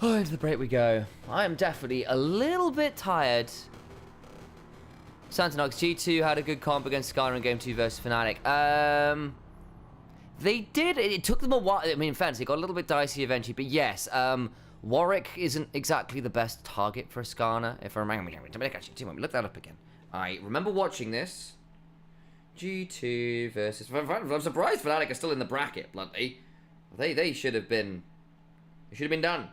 Oh, into the break we go. I am definitely a little bit tired. Santanox G2 had a good comp against Skarner in Game 2 versus Fnatic. They did. It took them a while. I mean, in fairness, it got a little bit dicey eventually. But yes, Warwick isn't exactly the best target for Skarner. If I remember, actually, let me look that up again. I remember watching this. G2 versus... I'm surprised Fnatic are still in the bracket, bluntly. They should have been... It should have been done.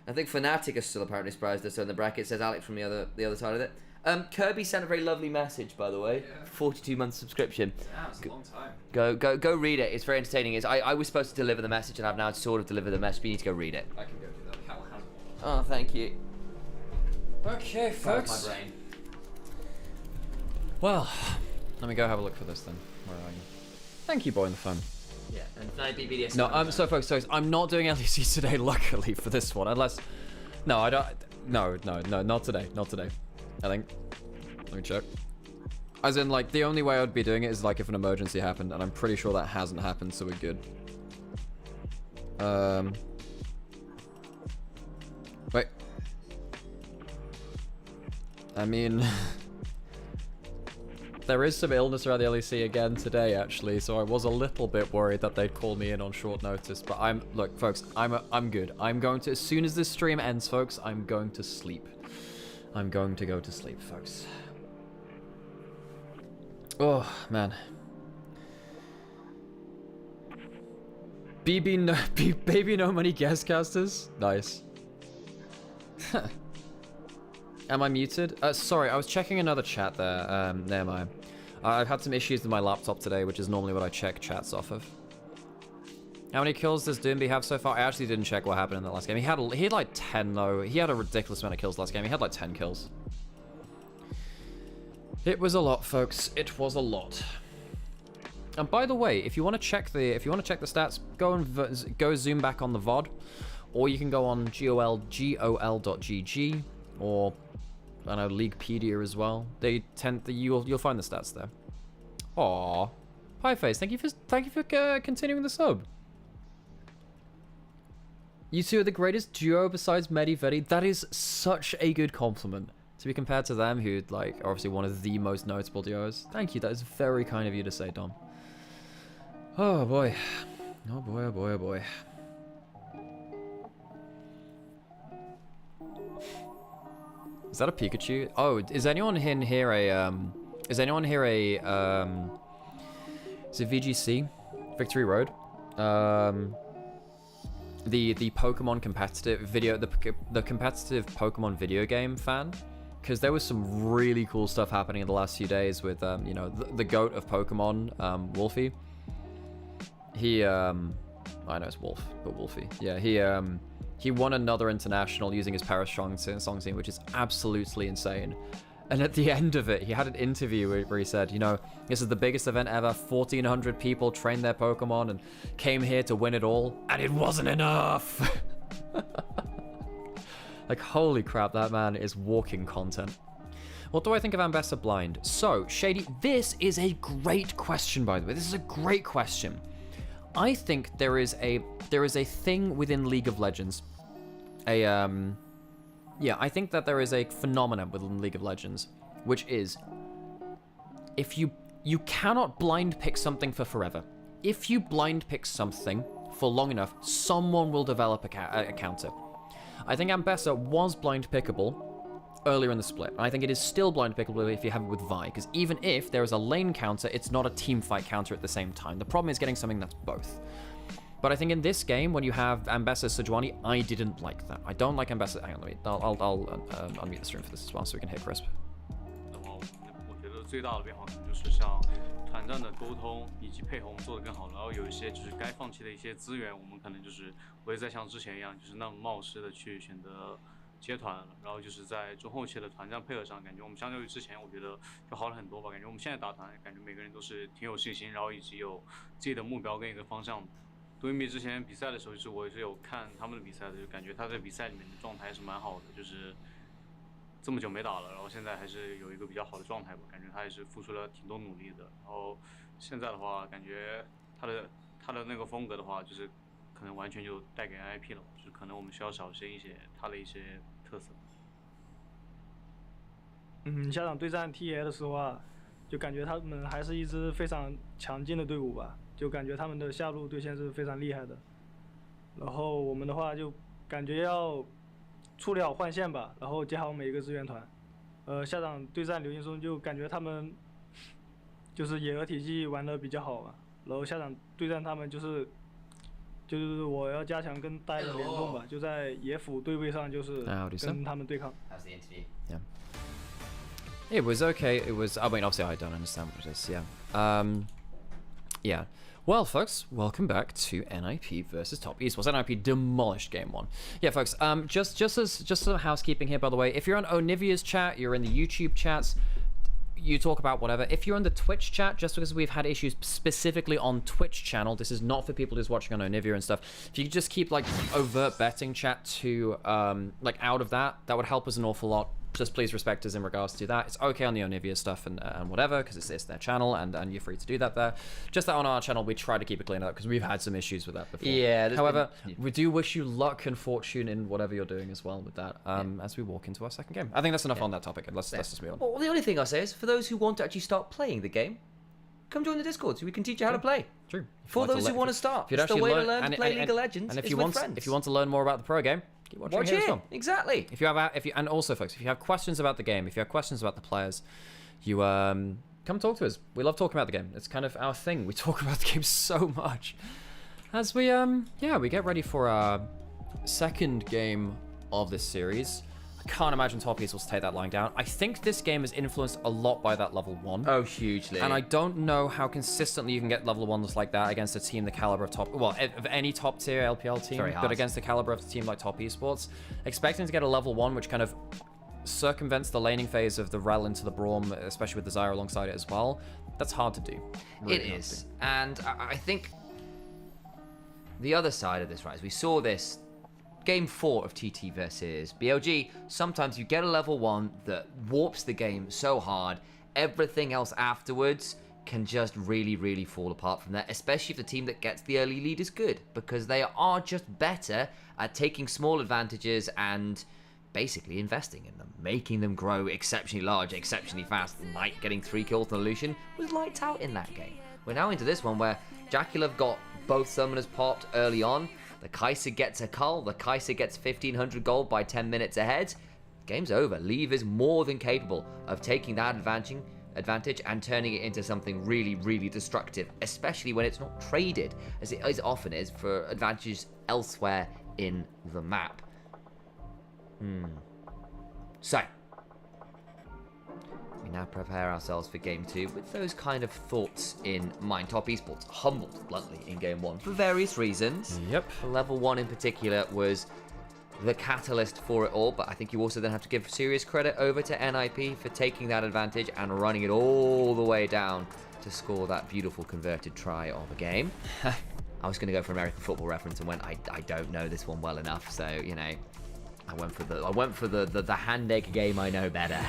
I think Fnatic is still apparently surprised they're still in the bracket, says Alex from the other side of it. Kirby sent a very lovely message, by the way. Yeah. 42-month subscription. Yeah, it's a long time. Go read it. It's very entertaining. I was supposed to deliver the message, and I've now sort of delivered the message, but you need to go read it. I can go do that. Oh, thank you. Okay, folks. My brain. Well, let me go have a look for this then. Where are you? Thank you, Boy in the Phone. Yeah, and tonight BBDS. No, so folks, I'm not doing LEC today, luckily, for this one, unless... No, I don't... No, not today, I think. Let me check. As in, like, the only way I would be doing it is, like, if an emergency happened, and I'm pretty sure that hasn't happened, so we're good. Wait. I mean... There is some illness around the LEC again today, actually, so I was a little bit worried that they'd call me in on short notice. But look, folks, I'm good. I'm going to, as soon as this stream ends, folks, I'm going to sleep. I'm going to go to sleep, folks. Oh, man. Baby no money guest casters? Nice. Am I muted? Sorry, I was checking another chat there. Never mind. I've had some issues with my laptop today, which is normally what I check chats off of. How many kills does Doomby have so far? I actually didn't check what happened in the last game. He had like 10 though. He had a ridiculous amount of kills last game. He had like 10 kills. It was a lot, folks. It was a lot. And by the way, if you want to check the stats, go zoom back on the VOD, or you can go on gol.gg or I know Leaguepedia as well. They you'll find the stats there. Aww, Pieface, thank you for continuing the sub. You two are the greatest duo besides Medivetti. That is such a good compliment to be compared to them, who like are obviously one of the most notable duos. Thank you. That is very kind of you to say, Dom. Oh boy, oh boy, oh boy, oh boy. Is that a Pikachu? Oh, is anyone in here a is it VGC? Victory Road? The Pokemon competitive video, the competitive Pokemon video game fan? Because there was some really cool stuff happening in the last few days with you know, the GOAT of Pokemon, Wolfie. He I know it's Wolf, but Wolfie. Yeah, he won another international using his Paris song scene, which is absolutely insane. And at the end of it, he had an interview where he said, you know, this is the biggest event ever. 1,400 people trained their Pokemon and came here to win it all. And it wasn't enough. Like, holy crap, that man is walking content. What do I think of Ambessa Blind? So, Shady, this is a great question, by the way. This is a great question. I think there is a thing within League of Legends. Yeah, I think that there is a phenomenon within League of Legends, which is if you cannot blind pick something for forever. If you blind pick something for long enough, someone will develop a counter. I think Ambessa was blind pickable earlier in the split. I think it is still blind pickable if you have it with Vi, because even if there is a lane counter, it's not a team fight counter at the same time. The problem is getting something that's both. But I think in this game, when you have Ambessa Sejuani, I didn't like that. I don't like Ambessa. Hang on, I'll unmute the stream for this as well, so we can hit crisp. 然后我觉得最大的变化可能就是像团战的沟通以及配合我们做得更好，然后有一些就是该放弃的一些资源，我们可能就是不会再像之前一样，就是那么冒失的去选择接团了。然后就是在中后期的团战配合上，感觉我们相较于之前，我觉得就好了很多吧。感觉我们现在打团，感觉每个人都是挺有信心，然后以及有自己的目标跟一个方向的。杜云比之前比赛的时候，就是我也是有看他们的比赛的，就感觉他在比赛里面的状态是蛮好的，就是这么久没打了，然后现在还是有一个比较好的状态吧，感觉他也是付出了挺多努力的。然后现在的话，感觉他的那个风格的话，就是可能完全就带给 NIP 了，就是可能我们需要小心一些他的一些特色。下场对战 TES 的时候啊，就感觉他们还是一支非常强劲的队伍吧。就感觉他们的下路对线是非常厉害的，然后我们的话就感觉要处理好换线吧，然后接好每一个支援团。下场对战刘劲松就感觉他们就是野鹅体系玩得比较好吧，然后下场对战他们就是我要加强跟大家的联动吧，就在野辅对位上就是跟他们对抗。Yeah. It was okay. It was. I mean, obviously, I don't understand what it is. Yeah. Yeah. Well, folks, welcome back to NIP versus Top Esports. NIP demolished game 1. Yeah, folks. Just some housekeeping here, by the way. If you're on Onivia's chat, you're in the YouTube chats. you talk about whatever. If you're on the Twitch chat, just because we've had issues specifically on Twitch channel, this is not for people who's watching on Onivia and stuff. If you could just keep like overt betting chat to like out of that would help us an awful lot. Just please respect us in regards to that. It's okay on the Onivia stuff and whatever, because it's their channel and you're free to do that there. Just that on our channel, we try to keep it clean up because we've had some issues with that before. Yeah. However, we do wish you luck and fortune in whatever you're doing as well with that as we walk into our second game. I think that's enough on that topic. Let's just move on. Well, the only thing I'll say is for those who want to actually start playing the game, come join the Discord so we can teach you how to play. True. For those who want to start, it's the way to learn to play League of Legends. And if is you with want, friends. if you want to learn more about the pro game, keep watching watch here it. as well. Exactly. If you have, and also, folks, if you have questions about the game, if you have questions about the players, you come talk to us. We love talking about the game. It's kind of our thing. We talk about the game so much. As we we get ready for our second game of this series. I can't imagine Top East will take that lying down. I think this game is influenced a lot by that level 1. Oh, hugely. And I don't know how consistently you can get level 1s like that against a team the caliber of of any top tier LPL team, but against the caliber of a team like Top Esports. Expecting to get a level 1 which kind of circumvents the laning phase of the Rel into the Braum, especially with the Zyra alongside it as well, that's hard to do. Really it is. And I think the other side of this, right, is we saw this Game 4 of TT versus BLG. Sometimes you get a level 1 that warps the game so hard, everything else afterwards can just really, really fall apart from that, especially if the team that gets the early lead is good, because they are just better at taking small advantages and basically investing in them, making them grow exceptionally large, exceptionally fast. Like getting 3 kills on Lucian was lights out in that game. We're now into this one where Jackulov got both summoners popped early on. The Kai'Sa gets a cull. The Kai'Sa gets 1500 gold by 10 minutes ahead. Game's over. Leave is more than capable of taking that advantage and turning it into something really, really destructive, especially when it's not traded, as it often is, for advantages elsewhere in the map. So, we now prepare ourselves for Game 2 with those kind of thoughts in mind. Top Esports humbled bluntly in Game 1 for various reasons. Yep. Level 1 in particular was the catalyst for it all, but I think you also then have to give serious credit over to NIP for taking that advantage and running it all the way down to score that beautiful converted try of a game. I was going to go for an American football reference and went, I don't know this one well enough, so, you know, I went for the hand egg game I know better.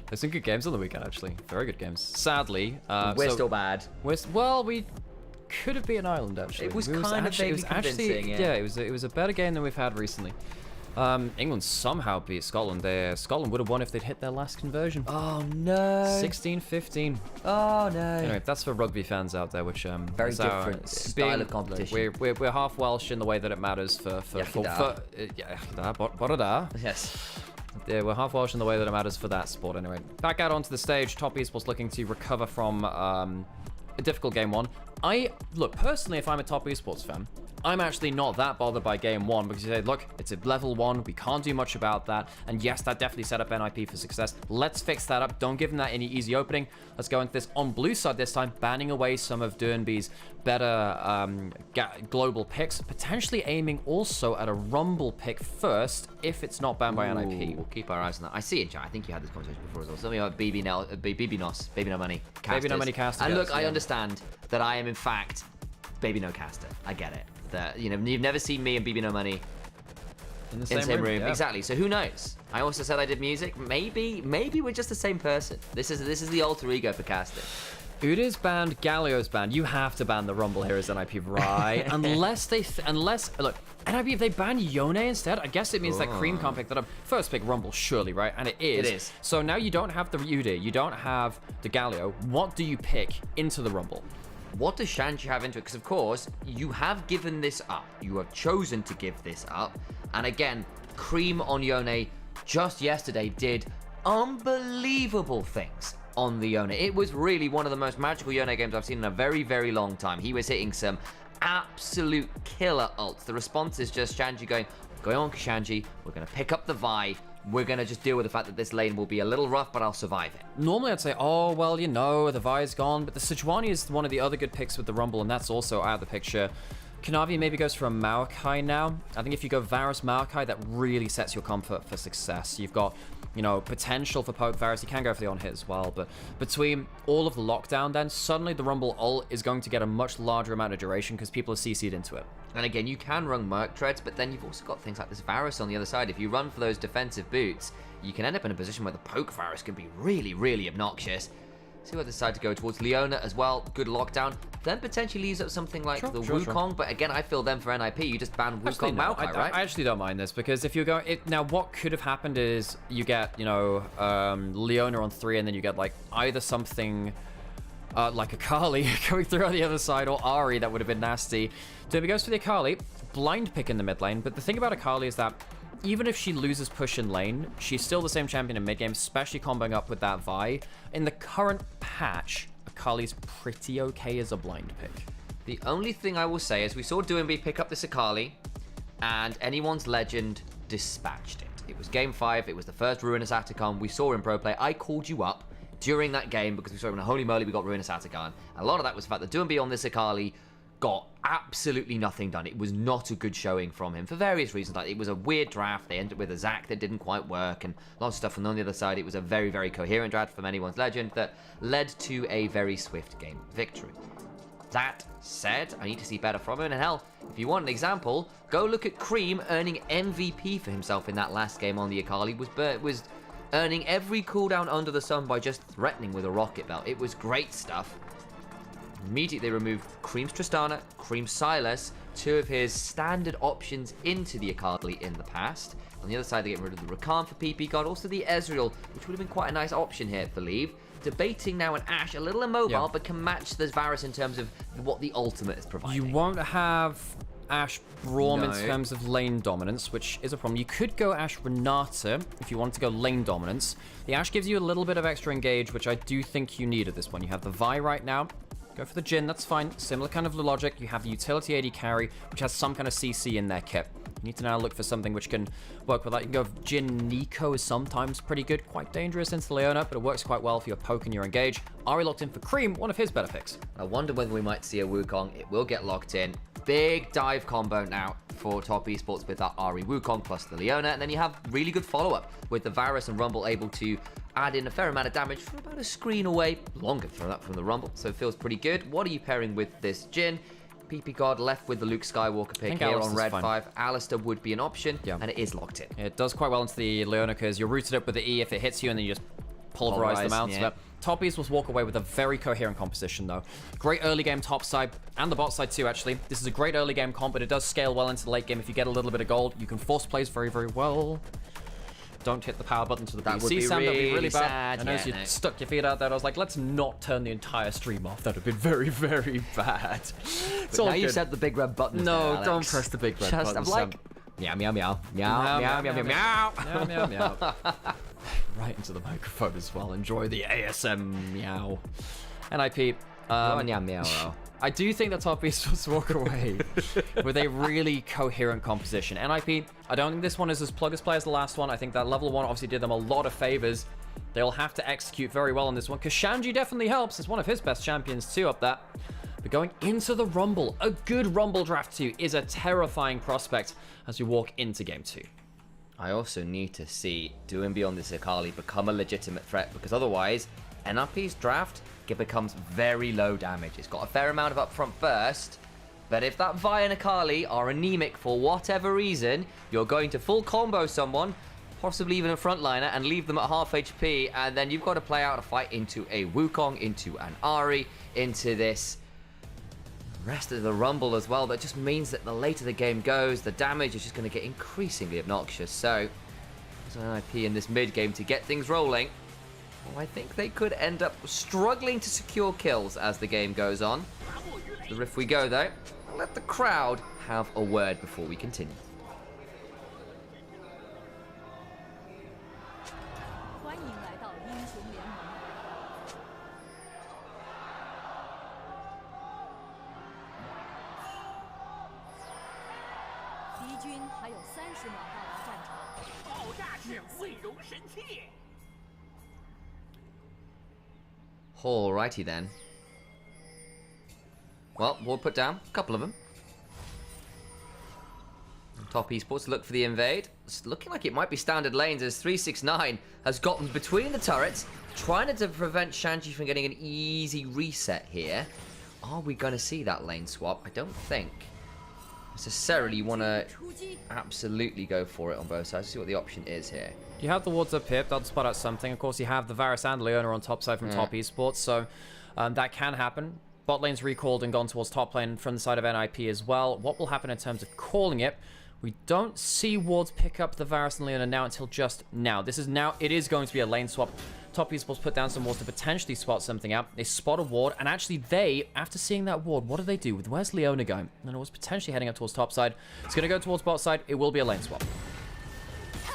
There's some good games on the weekend, actually. Very good games. Sadly, we're still bad. Well, we could have beaten Ireland, actually. It was kind of convincing, yeah. It was a better game than we've had recently. England somehow beat Scotland there. Scotland would have won if they'd hit their last conversion. Oh no. 16-15. Oh no. Anyway, that's for rugby fans out there, which very different style of competition. We're half Welsh in the way that it matters for yes. Yeah, we're half Welsh in the way that it matters for that sport. Anyway, back out onto the stage. Top Esports looking to recover from a difficult Game 1. Look, personally, if I'm a Top Esports fan, I'm actually not that bothered by Game 1 because you say, look, it's a level 1, we can't do much about that, and yes, that definitely set up NIP for success. Let's fix that up. Don't give them that any easy opening. Let's go into this on blue side this time, banning away some of Dernby's better global picks, potentially aiming also at a Rumble pick first if it's not banned by NIP. We'll keep our eyes on that. I see it, John. I think you had this conversation before as well. Something about Baby No Money casters. Baby No Money casters. And look, I understand that I am in fact Baby No caster. I get it. That, you know, you've never seen me and BB No Money in the same room. Yeah. Exactly. So who knows? I also said I did music. Maybe we're just the same person. This is the alter ego for casting. Udy's banned, Galio's banned. You have to ban the Rumble here as NIP, right? unless look, NIP, if they ban Yone instead, I guess it means that Cream can't pick that up. First pick Rumble, surely, right? And it is. It is. So now you don't have the Udy, you don't have the Galio. What do you pick into the Rumble? What does Shanji have into it? Because, of course, you have given this up. You have chosen to give this up. And again, Cream on Yone just yesterday did unbelievable things on the Yone. It was really one of the most magical Yone games I've seen in a very, very long time. He was hitting some absolute killer ults. The response is just Shanji going on, Shanji, we're going to pick up the Vi. We're going to just deal with the fact that this lane will be a little rough, but I'll survive it. Normally I'd say, oh, well, you know, the Vi's gone, but the Sejuani is one of the other good picks with the Rumble, and that's also out of the picture. Kanavi maybe goes for a Maokai now. I think if you go Varus Maokai, that really sets your comfort for success. You've got, you know, potential for poke Varus. You can go for the on hit as well, but between all of the lockdown, then suddenly the Rumble ult is going to get a much larger amount of duration because people are CC'd into it. And again, you can run Merc Treads, but then you've also got things like this Varus on the other side. If you run for those defensive boots, you can end up in a position where the poke Varus can be really, really obnoxious. See what they decide to go towards. Leona as well, good lockdown. Then potentially leaves up something like the Wukong, but again, I feel them for NIP, you just ban Wukong Maokai, right? I actually don't mind this, because if you're going... now, what could have happened is you get, you know, Leona on 3, and then you get, like, either something... like Akali going through on the other side, or Ahri, that would have been nasty. Derby goes for the Akali, blind pick in the mid lane, but the thing about Akali is that even if she loses push in lane, she's still the same champion in mid game, especially comboing up with that Vi. In the current patch, Akali's pretty okay as a blind pick. The only thing I will say is we saw Doumbé pick up this Akali, and anyone's legend dispatched it. It was game 5, it was the first Ruinous Atacon we saw in pro play. I called you up during that game because we saw him in a holy moly, we got Ruinous Atacon. A lot of that was the fact that Doumbé on this Akali got absolutely nothing done. It was not a good showing from him for various reasons. Like, it was a weird draft. They ended with a Zac that didn't quite work and lots of stuff. And on the other side, it was a very, very coherent draft from anyone's legend that led to a very swift game victory. That said, I need to see better from him. And hell, if you want an example, go look at Cream earning MVP for himself in that last game on the Akali. Was earning every cooldown under the sun by just threatening with a rocket belt. It was great stuff. Immediately they removed Cream's Tristana, Cream's Silas, two of his standard options into the Akali in the past. On the other side, they get rid of the Rakan for PP God, also the Ezreal, which would have been quite a nice option here for Leave. Debating now an Ashe, a little immobile, but can match the Varus in terms of what the ultimate is providing. You won't have Ashe Braum in terms of lane dominance, which is a problem. You could go Ashe Renata if you wanted to go lane dominance. The Ashe gives you a little bit of extra engage, which I do think you need at this point. You have the Vi right now. Go for the Jhin, that's fine. Similar kind of logic. You have the utility AD carry, which has some kind of CC in their kit. You need to now look for something which can work with that. You can go Jhin Nico is sometimes pretty good, quite dangerous into Leona, but it works quite well for your poke and your engage. Ahri locked in for Cream, one of his better picks. I wonder whether we might see a Wukong. It will get locked in. Big dive combo now for Top Esports with that Ahri Wukong plus the Leona, and then you have really good follow-up with the Varus and Rumble able to add in a fair amount of damage from about a screen away. Longer throw that from the Rumble, so it feels pretty good. What are you pairing with this Jhin? PP God left with the Luke Skywalker pick here on Red 5. Alistair would be an option, and it is locked in. It does quite well into the Leona because you're rooted up with the E if it hits you, and then you just pulverize them out. Yeah. Top East walk away with a very coherent composition, though. Great early game top side, and the bot side too, actually. This is a great early game comp, but it does scale well into the late game. If you get a little bit of gold, you can force plays very, very well. Don't hit the power button to the PC sound. That would be really bad. I know you stuck your feet out there. I was like, let's not turn the entire stream off. That would have been very, very bad. But now you said the big red button. No, don't press the big red button. I'm like, meow, meow, meow, meow, meow, meow, meow, meow, meow, meow. Right into the microphone as well. Enjoy the ASM meow. NIP. I do think that Top East was walk away with a really coherent composition. NIP, I don't think this one is as plug as play as the last one. I think that level 1 obviously did them a lot of favors. They'll have to execute very well on this one, because Shanji definitely helps. It's one of his best champions too up there. But going into the Rumble, a good Rumble draft too is a terrifying prospect as we walk into game 2. I also need to see Doumbé on this Akali become a legitimate threat, because otherwise, NRP's draft becomes very low damage. It's got a fair amount of upfront burst, but if that Vi and Akali are anemic for whatever reason, you're going to full combo someone, possibly even a frontliner, and leave them at half HP, and then you've got to play out a fight into a Wukong, into an Ahri, into this rest of the Rumble as well. That just means that the later the game goes, the damage is just going to get increasingly obnoxious. So, as an IP in this mid game to get things rolling, well, I think they could end up struggling to secure kills as the game goes on. The riff we go though. I'll let the crowd have a word before we continue. Alrighty then. Well, we'll put down a couple of them. Top Esports look for the invade. It's looking like it might be standard lanes as 369 has gotten between the turrets, trying to prevent Shanji from getting an easy reset here. Are we going to see that lane swap? I don't think. Necessarily want to absolutely go for it on both sides. See what the option is here. You have the wards up here. That'll spot out something. Of course, you have the Varus and Leona on top side from Top Esports, so that can happen. Bot lane's recalled and gone towards top lane from the side of NIP as well. What will happen in terms of calling it? We don't see wards pick up the Varus and Leona now until just now. This is now, it is going to be a lane swap. Top Esports put down some wards to potentially spot something out. They spot a ward, and actually they, after seeing that ward, what do they do? Where's Leona going? And it was potentially heading up towards top side. It's going to go towards bot side. It will be a lane swap.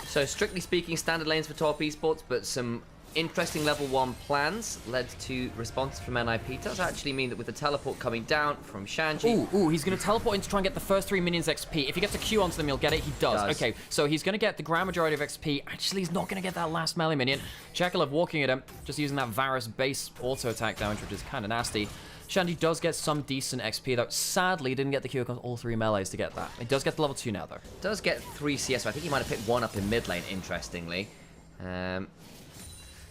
So strictly speaking, standard lanes for Top Esports, but some interesting level 1 plans led to responses from NIP. Does actually mean that with the teleport coming down from Shanji... Ooh, he's going to teleport in to try and get the first 3 minions XP. If he gets a Q onto them, he'll get it. He does. Okay, so he's going to get the grand majority of XP. Actually, he's not going to get that last melee minion. Jackalope walking at him, just using that Varus base auto attack damage, which is kind of nasty. Shanji does get some decent XP, though. Sadly, didn't get the Q on all 3 melees to get that. It does get the level 2 now, though. Does get 3 CS. I think he might have picked 1 up in mid lane, interestingly.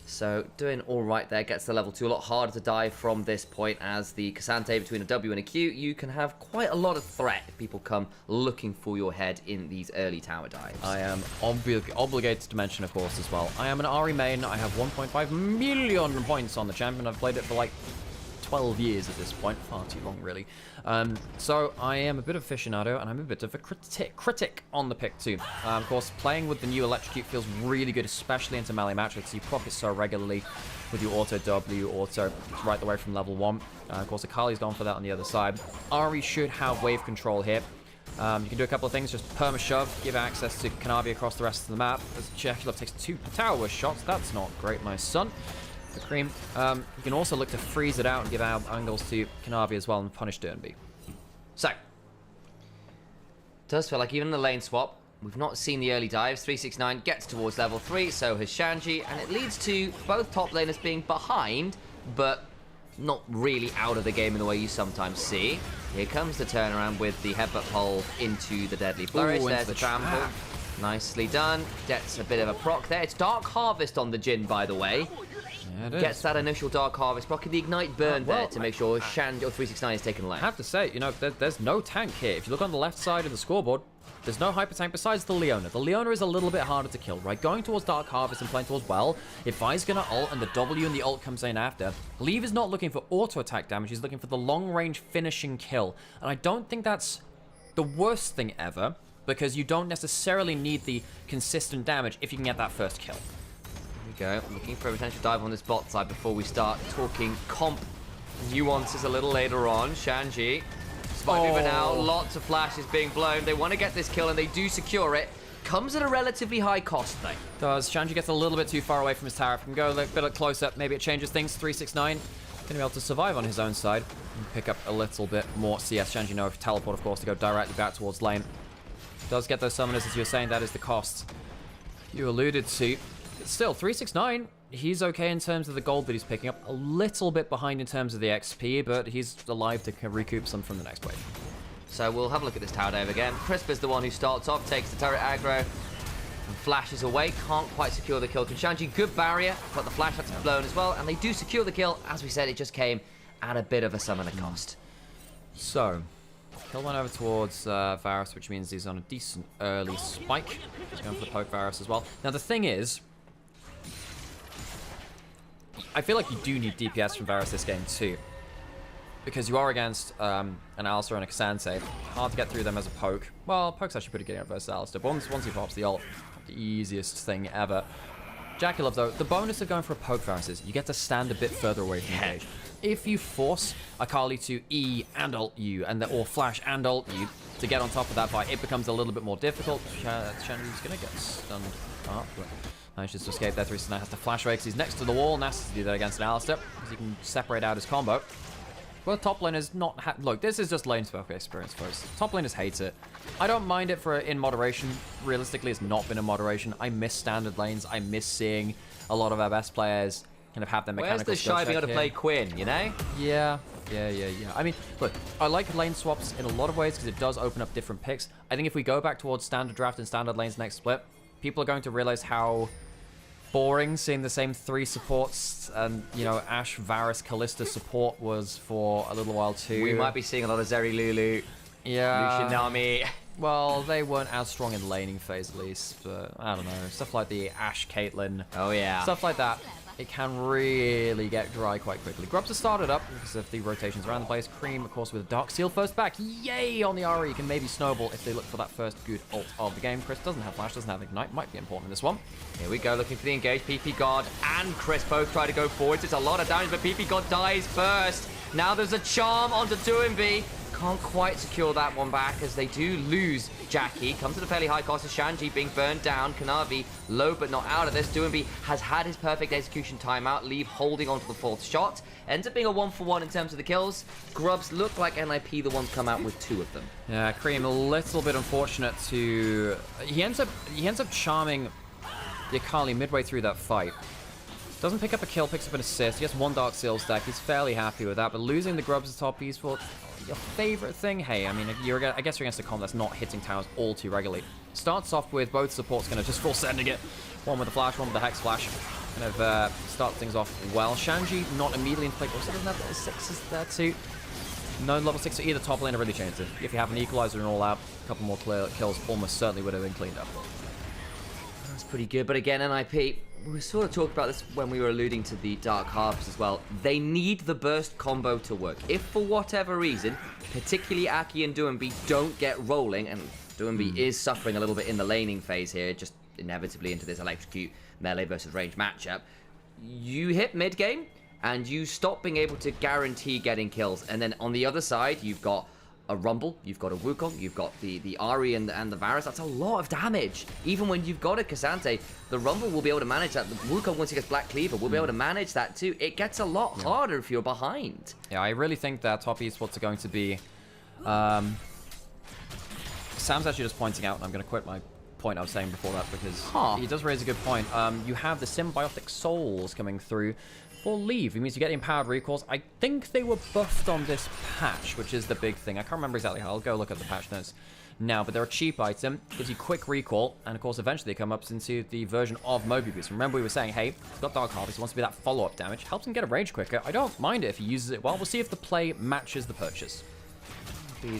So doing all right there, gets the level 2. A lot harder to die from this point as the Cassante between a W and a Q. You can have quite a lot of threat if people come looking for your head in these early tower dives. I am obligated to mention, of course, as well. I am an Ahri main. I have 1.5 million points on the champion. I've played it for like 12 years at this point. Far too long, really. So I am a bit of aficionado, and I'm a bit of a critic on the pick too. Of course, playing with the new Electrocute feels really good, especially into melee matches, because you proc it so regularly with your auto W, auto right the way from level 1. Of course, Akali's gone for that on the other side. Ahri should have wave control here. You can do a couple of things, just perma shove, give access to Kanavi across the rest of the map. As Jackalope takes 2 tower shots, that's not great, my son. Cream. You can also look to freeze it out and give out angles to Kanavi as well and punish Dernby. So, does feel like even the lane swap, we've not seen the early dives. 369 gets towards level 3, so has Shanji, and it leads to both top laners being behind, but not really out of the game in the way you sometimes see. Here comes the turnaround with the headbutt pole into the deadly flourish. There's the trample. Nicely done. Gets a bit of a proc there. It's Dark Harvest on the Jhin, by the way. Yeah, gets that initial Dark Harvest, rocking the Ignite Burn there to make sure Shanji or 369 is taken lane. I have to say, you know, there's no tank here. If you look on the left side of the scoreboard, there's no hyper tank besides the Leona. The Leona is a little bit harder to kill, right? Going towards Dark Harvest and playing towards well, if Vi's gonna ult and the W and the ult comes in after, Leave is not looking for auto attack damage, he's looking for the long range finishing kill. And I don't think that's the worst thing ever, because you don't necessarily need the consistent damage if you can get that first kill. Go. Looking for a potential dive on this bot side before we start talking comp nuances a little later on. Shanji, spike moving out, lots of flashes being blown. They want to get this kill and they do secure it. Comes at a relatively high cost though. Does. Shanji gets a little bit too far away from his tower. If he can go a bit closer, maybe it changes things. 369 going to be able to survive on his own side and pick up a little bit more CS. Shanji no teleport, of course, to go directly back towards lane. Does get those summoners, as you were saying. That is the cost you alluded to. Still, 369, he's okay in terms of the gold that he's picking up. A little bit behind in terms of the XP, but he's alive to recoup some from the next wave. So we'll have a look at this tower dive again. Crisp is the one who starts off, takes the turret aggro, and flashes away. Can't quite secure the kill. Shanji, good barrier, but the flash that's blown as well, and they do secure the kill. As we said, it just came at a bit of a summoner cost. So, kill went over towards Varus, which means he's on a decent early spike. He's going for the poke Varus as well. Now, the thing is, I feel like you do need DPS from Varus this game too, because you are against an Alistar and a Cassante. Hard to get through them as a poke. Well, poke's actually pretty good versus Alistar, but once he pops the ult, the easiest thing ever. Jackalope though, the bonus of going for a poke Varus is you get to stand a bit further away from the cage. If you force Akali to E and ult you, or flash and ult you to get on top of that fight, it becomes a little bit more difficult. Shanji's gonna get stunned up, but manages to escape there. 369 has to flash away because he's next to the wall. Nasty to do that against an Alistar, because he can separate out his combo. Well, top laners not look, this is just lane spoke experience, folks. Top laners hate it. I don't mind it for in moderation. Realistically, it's not been in moderation. I miss standard lanes. I miss seeing a lot of our best players kind of have their mechanical Where's the shy being able to play Quinn, you know? Yeah. Yeah. I mean, look, I like lane swaps in a lot of ways because it does open up different picks. I think if we go back towards standard draft and standard lanes next split, people are going to realize how boring seeing the same 3 supports and, you know, Ashe, Varus, Kalista support was for a little while too. We might be seeing a lot of Zeri Lulu. Yeah. Lucian Nami. Well, they weren't as strong in laning phase at least, but I don't know. Stuff like the Ashe, Caitlyn. Oh, yeah. Stuff like that. It can really get dry quite quickly. Grubs have started up because of the rotations around the place. Cream, of course, with a Dark Seal first back. Yay on the RE. Can maybe snowball if they look for that first good ult of the game. Chris doesn't have Flash, doesn't have Ignite. Might be important in this one. Here we go, looking for the engage. PP God and Chris both try to go forwards. It's a lot of damage, but PP God dies first. Now there's a charm onto Duinbi. Can't quite secure that one back as they do lose Jackie. Comes at a fairly high cost of Shanji being burned down. Kanavi low but not out of this. Duinbi has had his perfect execution timeout. Leave holding on to the 4th shot. Ends up being a 1-for-1 in terms of the kills. Grubs look like NIP the ones come out with 2 of them. Yeah, Cream a little bit unfortunate to... He ends up charming the Akali midway through that fight. Doesn't pick up a kill, picks up an assist. He has 1 Dark Seal stack. He's fairly happy with that, but losing the Grubs is top peaceful. Your favorite thing? Hey, I mean, I guess you're against a comp that's not hitting towers all too regularly. Starts off with both supports kind of just full sending it. One with the flash, one with the Hex Flash. Kind of start things off well. Shanji not immediately into play. Also doesn't have level 6s there too. No level 6 for either top laner really changed it. If you have an equalizer and all out, a couple more kills almost certainly would have been cleaned up. That's pretty good, but again, NIP, we sort of talked about this when we were alluding to the Dark Harvest as well. They need the burst combo to work. If for whatever reason, particularly Aki and Duinbi don't get rolling, and Duinbi is suffering a little bit in the laning phase here, just inevitably into this electrocute melee versus range matchup, you hit mid game and you stop being able to guarantee getting kills. And then on the other side, you've got a Rumble, you've got a Wukong, you've got the Ahri and the Varus. That's a lot of damage. Even when you've got a Cassante, the Rumble will be able to manage that. The Wukong, once he gets Black Cleaver, will be able to manage that too. It gets a lot harder if you're behind. Yeah, I really think that top esports are going to be... Sam's actually just pointing out, and I'm going to quit my point I was saying before that because he does raise a good point. You have the Symbiotic Souls coming through for Leave. It means you get empowered recalls. I think they were buffed on this patch, which is the big thing. I can't remember exactly how. I'll go look at the patch notes now, but they're a cheap item. Gives you quick recall, and of course eventually they come up into the version of Mobius. Remember we were saying, hey, he's got Dark Harvest, he wants to be that follow-up damage. Helps him get a rage quicker. I don't mind it if he uses it well. We'll see if the play matches the purchase.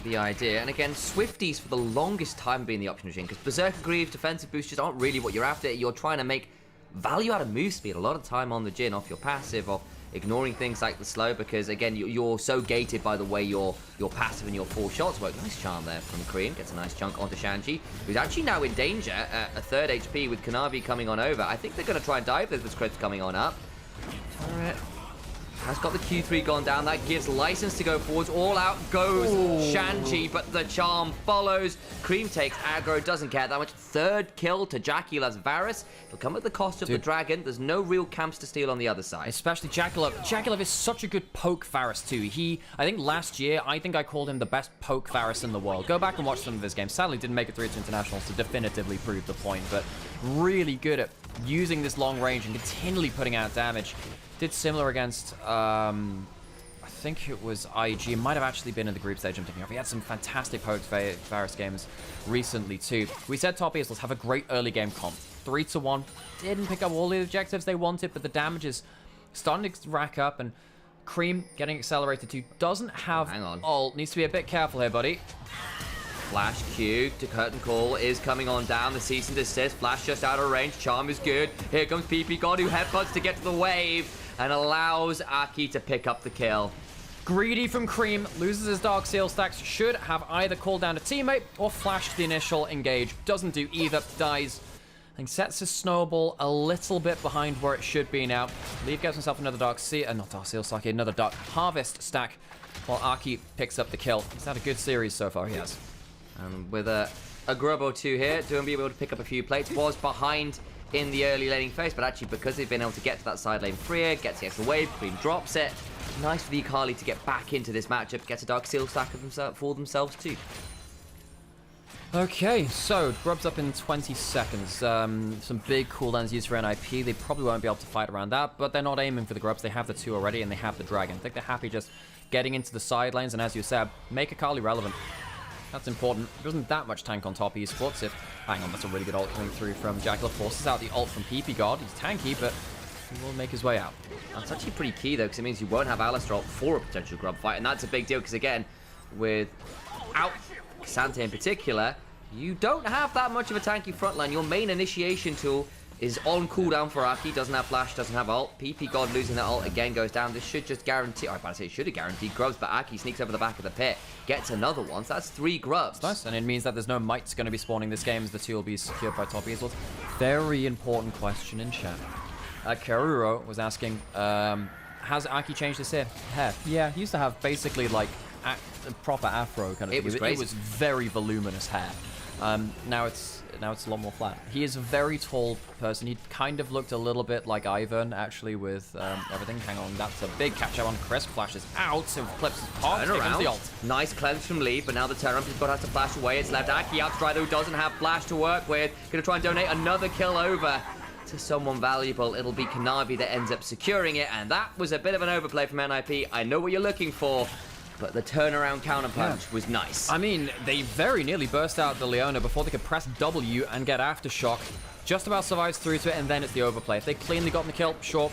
The idea. And again, Swifties for the longest time being the option regime, because Berserker Greaves, defensive boosters aren't really what you're after. You're trying to make value out of move speed a lot of time on the Jhin, off your passive, off ignoring things like the slow, because again, you're so gated by the way your passive and your 4 shots work. Nice charm there from Cream, gets a nice chunk onto Shanji, who's actually now in danger at a 3rd HP with Kanavi coming on over. I think they're going to try and dive this with Chris coming on up. Turret has got the Q3 gone down. That gives license to go forwards. All out goes Shanji, but the charm follows. Cream takes aggro, doesn't care that much. 3rd kill to Jackie as Varus. It'll come at the cost of the dragon. There's no real camps to steal on the other side. Especially Jackalov. Jackalov is such a good poke Varus too. I think last year, I called him the best poke Varus in the world. Go back and watch some of his games. Sadly, didn't make it through to internationals to definitively prove the point, but really good at using this long range and continually putting out damage. Did similar against, I think it was IG. It might have actually been in the group stage I'm thinking of. He had some fantastic poke Varus games recently too. We said top easels have a great early game comp. 3-1. Didn't pick up all the objectives they wanted, but the damage is starting to rack up, and Cream getting accelerated too. Doesn't have ult. Needs to be a bit careful here, buddy. Flash Q to curtain call is coming on down. The cease and desist. Flash just out of range. Charm is good. Here comes PP God, who headbutts to get to the wave and allows Aki to pick up the kill. Greedy from Cream, loses his Dark Seal stacks, should have either called down a teammate or flashed the initial engage. Doesn't do either, dies. And sets his snowball a little bit behind where it should be now. Leave gets himself another Dark Seal, not Dark Seal stack, another Dark Harvest stack, while Aki picks up the kill. He's had a good series so far, he has. And with a grub or 2 here, Duinbi able to pick up a few plates. Was behind in the early laning phase, but actually because they've been able to get to that side lane freer, gets the extra wave, Cream drops it. Nice for the Akali to get back into this matchup, gets a Dark Seal stack for themselves too. Okay, so Grub's up in 20 seconds. Some big cooldowns used for NIP. They probably won't be able to fight around that, but they're not aiming for the Grubs. They have the 2 already, and they have the Dragon. I think they're happy just getting into the side lanes, and as you said, make Akali relevant. That's important. There isn't that much tank on top esports. Hang on, that's a really good ult coming through from Jackal. Forces out the ult from PP God. He's tanky, but he will make his way out. That's actually pretty key, though, because it means you won't have Alistar for a potential grub fight, and that's a big deal, because, again, without K'Sante in particular, you don't have that much of a tanky frontline. Your main initiation tool is on cooldown for Aki, doesn't have flash, doesn't have ult. PP God losing that ult again goes down. This should just guarantee, I was about to say it should have guaranteed grubs, but Aki sneaks over the back of the pit, gets another one, so that's 3 grubs. Nice, and it means that there's no mites going to be spawning this game, as the 2 will be secured by top esports. Very important question in chat. Karuro was asking, has Aki changed his hair? Yeah, he used to have basically like a proper afro kind of thing. It was crazy. It was very voluminous hair. Now it's a lot more flat. He is a very tall person. He kind of looked a little bit like Ivan, actually, with everything. Hang on, that's a big catch-up on Chris. Flashes out, so flips his pop, Turn around. the ult. Nice cleanse from Lee, but now the turnaround, he's got to have to flash away. It's left Aki out to try, who doesn't have flash to work with. Gonna try and donate another kill over to someone valuable. It'll be Kanavi that ends up securing it, and that was a bit of an overplay from NIP. I know what you're looking for, but the turnaround counterpunch was nice. I mean, they very nearly burst out the Leona before they could press W and get Aftershock. Just about survives through to it, and then it's the overplay. If they cleanly gotten the kill, sure.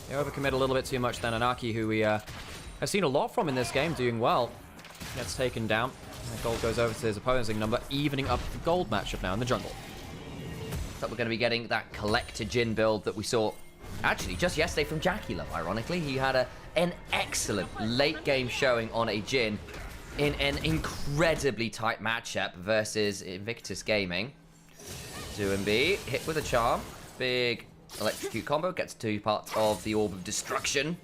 They overcommit a little bit too much. Then Anaki, who we have seen a lot from in this game, doing well, gets taken down. And gold goes over to his opposing number, evening up the gold matchup now in the jungle. So we're going to be getting that collector Jhin build that we saw actually just yesterday from Jackie Love, ironically. He had an excellent late game showing on a Jhin in an incredibly tight matchup versus Invictus Gaming. Zuimbi hit with a charm. Big electrocute combo, gets 2 parts of the Orb of Destruction.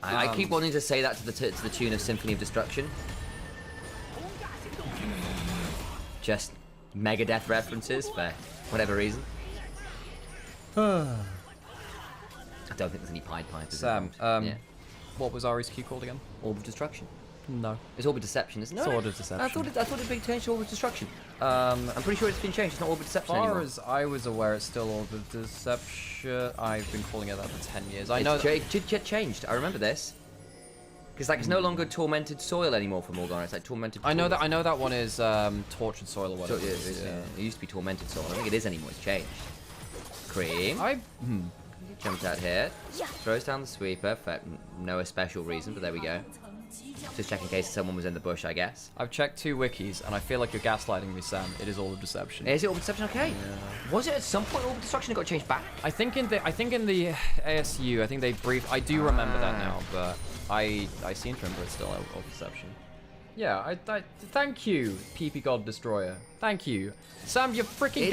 I keep wanting to say that to the tune of Symphony of Destruction. Just Megadeth references for whatever reason. I don't think there's any Pied Pipers. Sam, yeah. What was Ari's Q called again? Orb of Destruction. No. It's Orb of Deception, isn't it? It's Orb of Deception. I thought it'd been changed to Orb of Destruction. I'm pretty sure it's been changed. It's not Orb of Deception anymore. As far as I was aware, it's still Orb of Deception. I've been calling it that for 10 years. I know it did get changed. I remember this. Because like it's no longer Tormented Soil anymore for Morgana. It's like Tormented. I know that one is Tortured Soil or whatever. It used to be Tormented Soil. I don't think it is anymore. It's changed. Cream. Jumped out here. Throws down the sweeper for no special reason, but there we go. Just check in case someone was in the bush, I guess. I've checked 2 wikis, and I feel like you're gaslighting me, Sam. It is Orb of Deception. Is it Orb of Deception? Okay. Yeah. Was it at some point Orb of Destruction that got changed back? I think in the ASU, I think they briefed. I do remember that now, but I seem to remember it's still Orb of Deception. Yeah, I thank you, PP God Destroyer. Thank you. Sam, you're freaking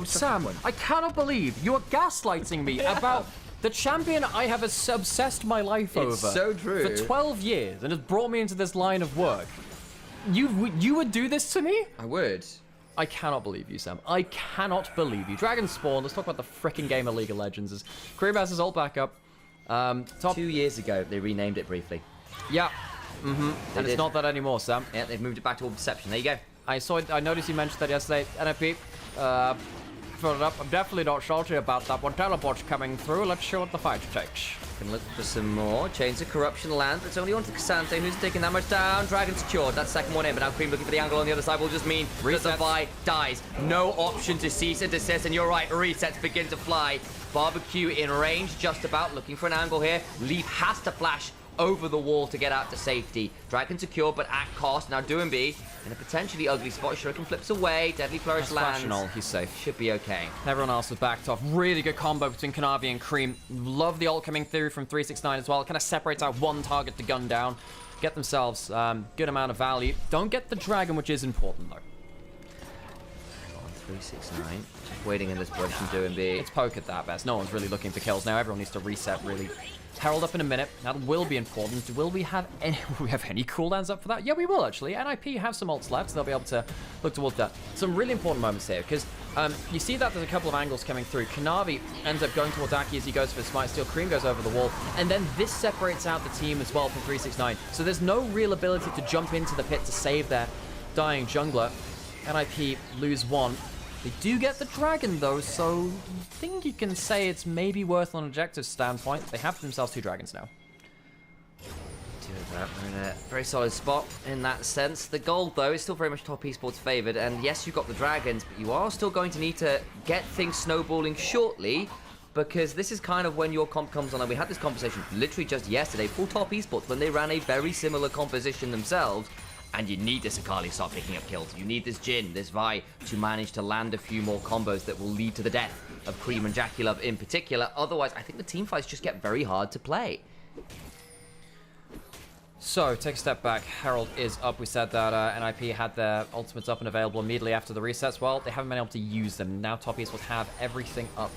Sam, I cannot believe you are gaslighting me about the champion I have obsessed my life over so true. for 12 years and has brought me into this line of work. You would do this to me? I would. I cannot believe you, Sam. I cannot believe you. Dragon Spawn, let's talk about the freaking game of League of Legends. As Cream has his ult back up. 2 years ago, they renamed it briefly. Yeah. And it's not that anymore, Sam. Yeah, they've moved it back to Orb of Deception. There you go. I noticed you mentioned that yesterday. NFP, fill it up. I'm definitely not salty about that one. Teleport's coming through. Let's see what the fight takes. Can look for some more. Chains of Corruption land, but it's only on to K'Sante, who's taking that much down. Dragon secured. That's second one in, but now Cream looking for the angle on the other side will just mean that the Vi dies. No option to cease and desist, and you're right, resets begin to fly. Barbecue in range, just about looking for an angle here. Leaf has to flash over the wall to get out to safety. Dragon secure, but at cost. Now Duembi in a potentially ugly spot. Shuriken flips away. Deadly Flourish lands. He's safe. Should be okay. Everyone else was backed off. Really good combo between Kanavi and Cream. Love the ult coming through from 369 as well. Kind of separates out one target to gun down. Get themselves good amount of value. Don't get the dragon, which is important though. 369. Just waiting in this bush and Duembi. It's poke at that best. No one's really looking for kills now. Everyone needs to reset really. Herald up in a minute. That will be important. Will we have any cooldowns up for that? Yeah, we will actually. NIP have some ults left, so they'll be able to look towards that. Some really important moments here, because you see that there's a couple of angles coming through. Kanavi ends up going towards Aki as he goes for the Smite Steal. Cream goes over the wall, and then this separates out the team as well from 369. So there's no real ability to jump into the pit to save their dying jungler. NIP lose one. They do get the dragon though, so I think you can say it's maybe worth on an objective standpoint. They have themselves 2 dragons now. We're in a very solid spot in that sense. The gold, though, is still very much top esports favoured. And yes, you've got the Dragons, but you are still going to need to get things snowballing shortly, because this is kind of when your comp comes on. And we had this conversation literally just yesterday for top esports when they ran a very similar composition themselves. And you need this Akali to start picking up kills. You need this Jhin, this Vi, to manage to land a few more combos that will lead to the death of Cream and JackieLove in particular. Otherwise, I think the team fights just get very hard to play. So, take a step back. Herald is up. We said that NIP had their ultimates up and available immediately after the resets. Well, they haven't been able to use them. Now top esports have everything up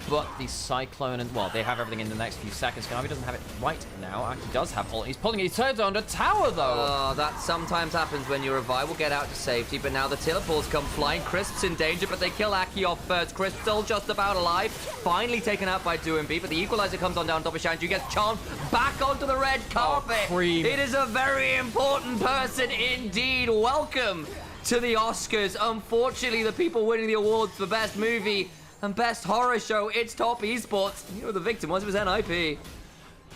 but the Cyclone, and well, they have everything in the next few seconds. Kanavi doesn't have it right now. Aki does have ult. He's pulling his turns on the tower, though. Oh, that sometimes happens when your Vi will get out to safety, but now the teleports come flying. Crisp's in danger, but they kill Aki off first. Crisp still just about alive. Finally taken out by DoMB, but the equalizer comes on down top of Shanju, gets charmed back onto the red carpet. Cream. It is a very important person indeed. Welcome to the Oscars. Unfortunately, the people winning the awards for Best Movie and Best Horror Show, it's top esports. You know who the victim was? It was NIP.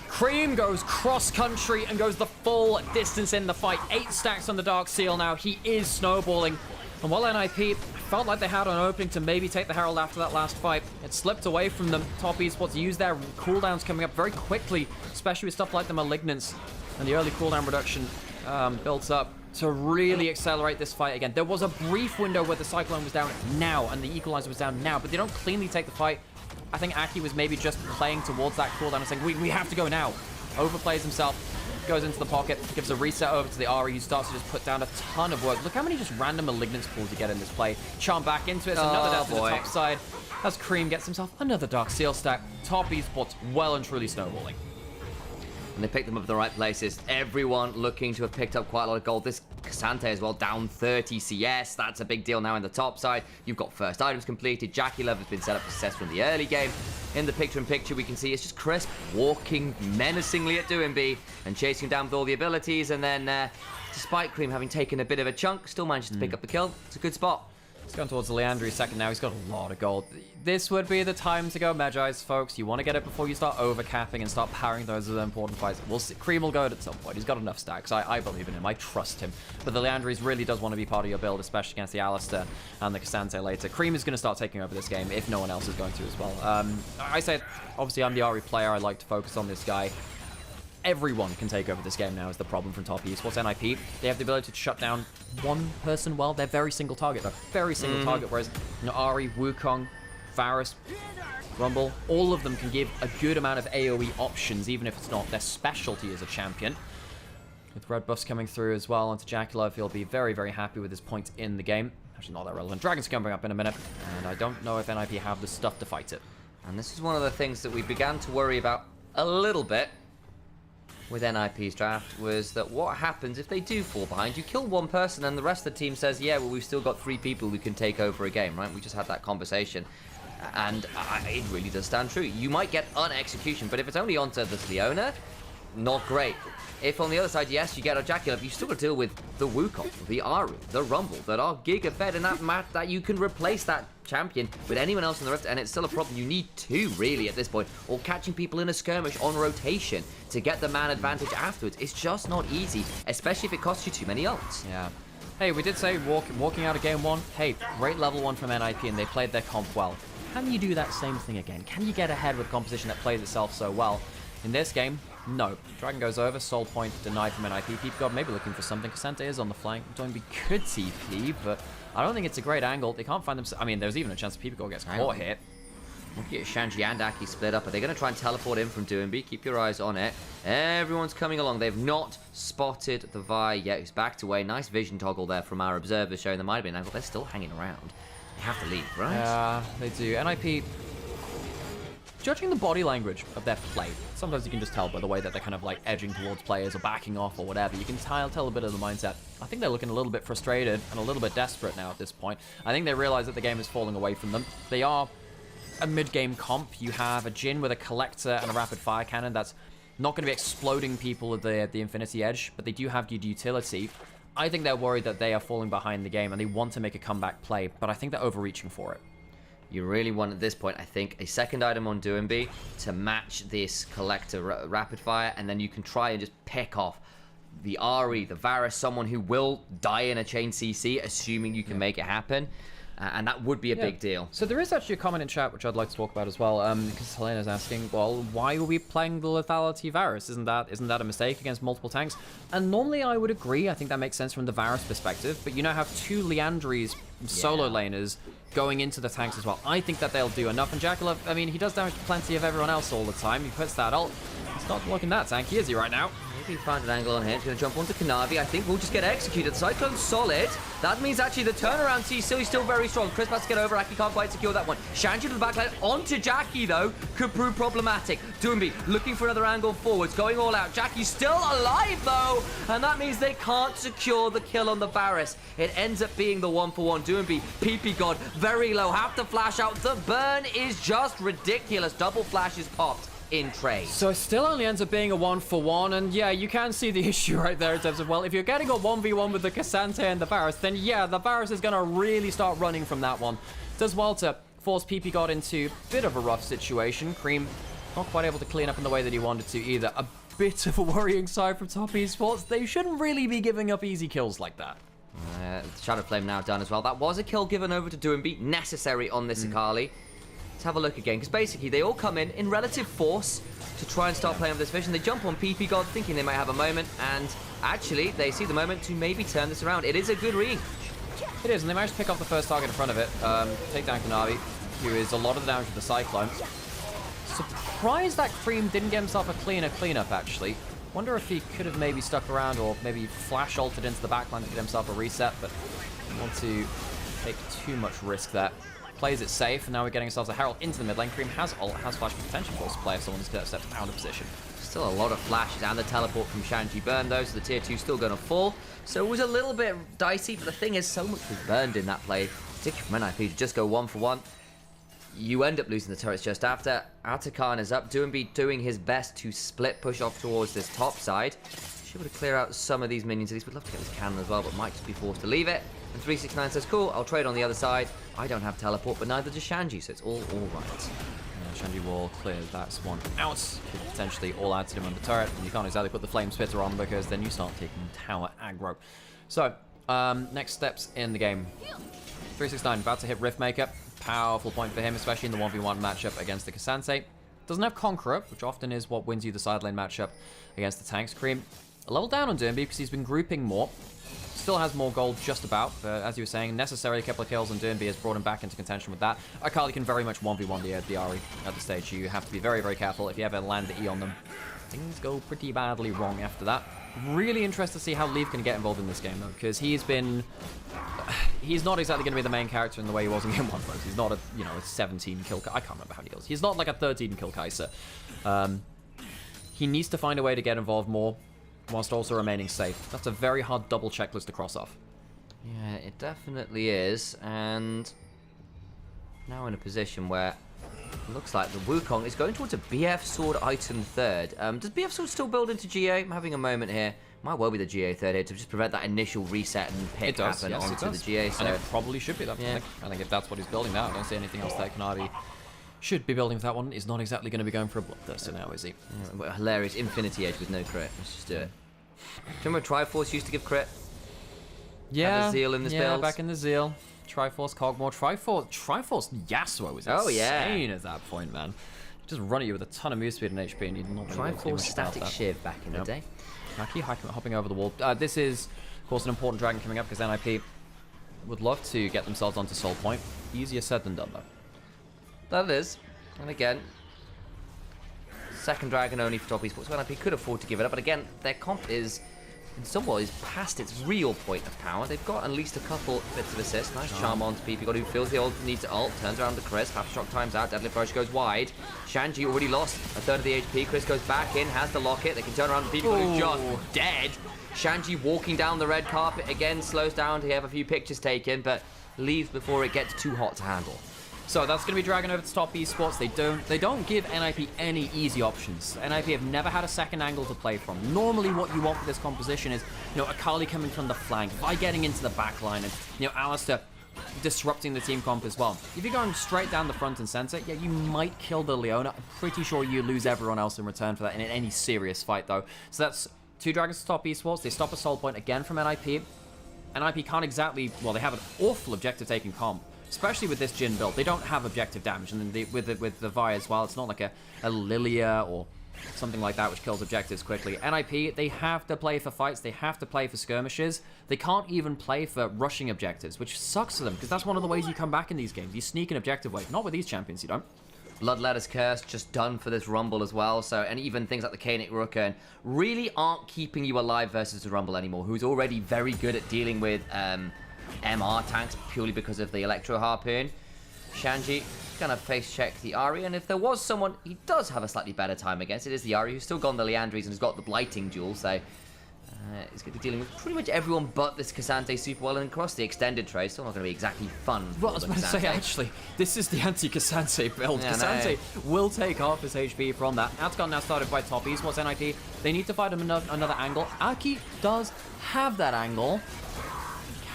Cream goes cross-country and goes the full distance in the fight. 8 stacks on the Dark Seal now. He is snowballing. And while NIP felt like they had an opening to maybe take the Herald after that last fight, it slipped away from them. Top esports use their cooldowns coming up very quickly, especially with stuff like the Malignance. And the early cooldown reduction builds up to really accelerate this fight again. There was a brief window where the Cyclone was down now and the Equalizer was down now, but they don't cleanly take the fight. I think Aki was maybe just playing towards that cooldown and saying, we have to go now. Overplays himself, goes into the pocket, gives a reset over to the Ahri, who starts to just put down a ton of work. Look how many just random Malignance pulls you get in this play. Charm back into it, it's another death to the top side. As Cream gets himself another Dark Seal stack. Top esports well and truly snowballing. And they picked them up at the right places. Everyone looking to have picked up quite a lot of gold. This Cassante as well, down 30 CS. That's a big deal now in the top side. You've got first items completed. JackieLove has been set up for success from the early game. In the picture-in-picture, we can see it's just Crisp walking menacingly at DoMB and chasing down with all the abilities. And then, despite Cream having taken a bit of a chunk, still manages to pick up the kill. It's a good spot. He's going towards the Leandri second now. He's got a lot of gold. This would be the time to go Magi's, folks. You want to get it before you start overcapping and start powering those other important fights. We'll see. Cream will go at some point. He's got enough stacks. I believe in him. I trust him. But the Leandris really does want to be part of your build, especially against the Alistair and the Cassante later. Cream is going to start taking over this game if no one else is going to as well. I said, obviously, I'm the Ahri player. I like to focus on this guy. Everyone can take over this game now is the problem from top esports. NIP, they have the ability to shut down one person well. They're very single target, though. Very single target, whereas Ahri, Wukong, Varus, Rumble, all of them can give a good amount of AoE options, even if it's not their specialty as a champion. With red buffs coming through as well onto JackieLove, he'll be very, very happy with his points in the game. Actually, not that relevant. Dragon's coming up in a minute, and I don't know if NIP have the stuff to fight it. And this is one of the things that we began to worry about a little bit with NIP's draft, was that what happens if they do fall behind? You kill one person and the rest of the team says, yeah, well, we've still got 3 people who can take over a game, right? We just had that conversation. And it really does stand true. You might get un-execution, but if it's only onto this Leona, not great. If on the other side, yes, you get a JackieLove, you still got to deal with the Wukong, the Ahri, the Rumble, that are giga-fed in that map, that you can replace that champion with anyone else in the rest, and it's still a problem. You need 2, really, at this point, or catching people in a skirmish on rotation to get the man advantage afterwards. It's just not easy, especially if it costs you too many ults. Yeah. Hey, we did say walking out of game 1. Hey, great level 1 from NIP, and they played their comp well. Can you do that same thing again? Can you get ahead with composition that plays itself so well? In this game, no. Dragon goes over, soul point denied from NIP. Peep God maybe looking for something. Cassante is on the flank. DoMB could TP, but I don't think it's a great angle. They can't find them. I mean, there's even a chance Peep God gets caught here. Look at Shanji and Aki split up. Are they going to try and teleport in from DoMB? Keep your eyes on it. Everyone's coming along. They've not spotted the Vi yet. He's backed away. Nice vision toggle there from our observers showing there might have been an angle. They're still hanging around. They have to leave, right? Yeah, they do. NIP, judging the body language of their play, sometimes you can just tell by the way that they're kind of like edging towards players or backing off or whatever. You can tell a bit of the mindset. I think they're looking a little bit frustrated and a little bit desperate now at this point. I think they realize that the game is falling away from them. They are a mid-game comp. You have a Jhin with a Collector and a Rapid Fire Cannon that's not going to be exploding people at the Infinity Edge, but they do have good utility. I think they're worried that they are falling behind the game and they want to make a comeback play, but I think they're overreaching for it. You really want, at this point, I think, a second item on DoMB to match this Collector Rapid Fire, and then you can try and just pick off the Ahri, the Varus, someone who will die in a chain CC, assuming you can make it happen. And that would be a big deal. So there is actually a comment in chat which I'd like to talk about as well, because Helena's asking, well, why are we playing the lethality Varus? Isn't that a mistake against multiple tanks? And normally I would agree. I think that makes sense from the Varus perspective. But you now have 2 Liandry's solo laners going into the tanks as well. I think that they'll do enough. And Jackalow, I mean, he does damage to plenty of everyone else all the time. He puts that ult. He's not looking that tanky, is he, right now? Maybe he found an angle on here. He's going to jump onto Kanavi. I think we'll just get executed. Cyclone's solid. That means actually the turnaround CC is still very strong. Chris has to get over. Aki can't quite secure that one. Shanji to the backline. Onto Jackie, though, could prove problematic. Doomby looking for another angle forwards. Going all out. Jackie's still alive, though. And that means they can't secure the kill on the Varus. It ends up being the 1-for-1. Doomby, PP God, very low. Have to flash out. The burn is just ridiculous. Double flash is popped in trade. So it still only ends up being a 1-for-1, and yeah, you can see the issue right there in terms of, well, if you're getting a 1v1 with the Cassante and the Varus, then yeah, the Varus is going to really start running from that one. Does well to force PP God into a bit of a rough situation. Cream not quite able to clean up in the way that he wanted to either. A bit of a worrying side from top esports. They shouldn't really be giving up easy kills like that. Shadow Flame now done as well. That was a kill given over to Doomby, necessary on this Akali. Let's have a look again, because basically they all come in relative force to try and start playing with this vision. They jump on PP God thinking they might have a moment, and actually they see the moment to maybe turn this around. It is a good read. It is, and they managed to pick off the first target in front of it. Take down Kanavi, who is a lot of the damage with the Cyclone. Surprised that Cream didn't get himself a cleanup, actually. Wonder if he could have maybe stuck around or maybe flash ulted into the backline to get himself a reset, but didn't want to take too much risk there. Plays it safe, and now we're getting ourselves a Herald into the mid lane. Cream has ult, has flash potential for us to play if someone is stepped out of position. Still a lot of flashes and the teleport from Shanji burn though, so the tier 2 still going to fall. So it was a little bit dicey, but the thing is, so much was burned in that play, particularly from NIP to just go 1-for-1. You end up losing the turrets just after. Atakan is up, Doomby doing his best to split push off towards this top side. Should be able to clear out some of these minions. At least would love to get this cannon as well, but might just be forced to leave it. And 369 says, cool, I'll trade on the other side. I don't have teleport, but neither does Shanji, so it's all right. Shanji will clear that one out. Could potentially all add to him on the turret, and you can't exactly put the flame spitter on because then you start taking tower aggro. So, next steps in the game. 369 about to hit Riftmaker. Powerful point for him, especially in the 1v1 matchup against the Cassante. Doesn't have Conqueror, which often is what wins you the side lane matchup against the tanks. Cream a level down on Doomby because he's been grouping more. Still has more gold just about, but as you were saying, necessarily a couple of kills on Doomby has brought him back into contention with that. Akali can very much 1v1 the Ahri at the stage. You have to be very, very careful. If you ever land the E on them, things go pretty badly wrong after that. Really interested to see how Leaf can get involved in this game, though, because he's not exactly going to be the main character in the way he was in Game 1, folks. He's not a, a 17 kill, I can't remember how he goes. He's not like a 13 kill Kai'Sa. He needs to find a way to get involved more, whilst also remaining safe. That's a very hard double checklist to cross off. Yeah, it definitely is, and now in a position where it looks like the Wukong is going towards a BF Sword item third. Does BF Sword still build into GA? I'm having a moment here. Might well be the GA third here to just prevent that initial reset and pick happen onto the GA. So and it probably should be that. Yeah. I think if that's what he's building now, I don't see anything else that Kanavi should be building with that one. He's not exactly going to be going for a Bloodthirster now, is he? Yeah, hilarious Infinity Edge with no crit. Let's just do it. Do you remember Triforce used to give crit? Yeah. Had the Zeal in this build. Back in the Zeal. Triforce Cogmore. Triforce Yasuo was insane at that point, man. Just run at you with a ton of move speed and HP, and you'd not really Triforce Static Shiv back in the day. Aki hopping over the wall. This is, of course, an important dragon coming up because NIP would love to get themselves onto Soul Point. Easier said than done, though. That is. And again, second dragon only for top esports. Well, NIP could afford to give it up, but again, their comp is in some ways past its real point of power. They've got at least a couple bits of assist. Nice charm onto PP God, who feels the ult needs to ult, turns around to Chris, half shock times out, Deadlift Rush goes wide. Shanji already lost a third of the HP. Chris goes back in, has the locket. They can turn around to PP God, who's just dead. Shanji walking down the red carpet again, slows down to have a few pictures taken, but leaves before it gets too hot to handle. So that's going to be dragging over to top esports. They don't give NIP any easy options. NIP have never had a second angle to play from. Normally what you want for this composition is, Akali coming from the flank, Vi getting into the back line, and, Alistair disrupting the team comp as well. If you're going straight down the front and center, yeah, you might kill the Leona. I'm pretty sure you lose everyone else in return for that in any serious fight, though. So that's 2 dragons to top esports. They stop a soul point again from NIP. NIP can't exactly, well, they have an awful objective taking comp, especially with this Jhin build. They don't have objective damage, and then with the Vi as well, it's not like a Lilia or something like that which kills objectives quickly. NIP, they have to play for fights, they have to play for skirmishes. They can't even play for rushing objectives, which sucks for them, because that's one of the ways you come back in these games. You sneak an objective wave. Not with these champions, you don't. Bloodletter's Curse just done for this Rumble as well, so, and even things like the Kaenic Rooker really aren't keeping you alive versus the Rumble anymore, who's already very good at dealing with MR tanks purely because of the Electro Harpoon. Shanji gonna face check the Ahri, and if there was someone he does have a slightly better time against, it is the Ahri, who's still got the Liandry's and has got the Blighting Duel, so he's going to be dealing with pretty much everyone but this Cassante super well, and across the extended trade, still not going to be exactly fun. Well, I was about to say, actually, this is the anti-Cassante build. Yeah, Cassante will take half his HP from that. Atacon now started by top esports NIP. They need to find him another angle. Aki does have that angle.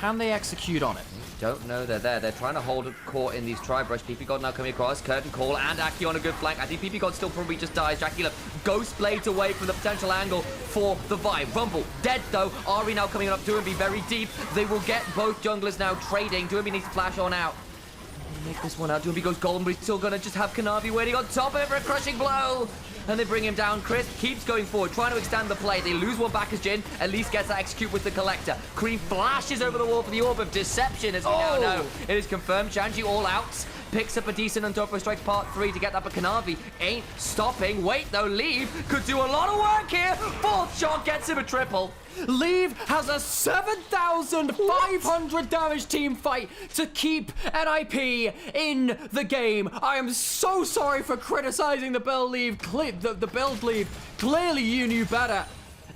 Can they execute on it? Don't know they're there. They're trying to hold a court in these Tri-Brush. PP God now coming across. Curtain Call and Aki on a good flank. I think PP God still probably just dies. Dracula Ghost Blades away from the potential angle for the Vibe. Rumble dead though. Ahri now coming up. Duembi very deep. They will get both junglers now trading. Duembi needs to flash on out. Make this one out. Duembi goes golden, but he's still going to just have Kanavi waiting on top of it for a crushing blow. And they bring him down. Chris keeps going forward, trying to extend the play. They lose one back as Jhin. At least gets that execute with the Collector. Cream flashes over the wall for the Orb of Deception, as we now know. It is confirmed. Shanji all out. Picks up a decent Untopo Strikes Part 3 to get that, but Kanavi ain't stopping. Wait, though, Leave could do a lot of work here. Fourth shot gets him a triple. Leave has a 7,500 damage team fight to keep NIP in the game. I am so sorry for criticizing the build Leave. The build Leave. Clearly you knew better.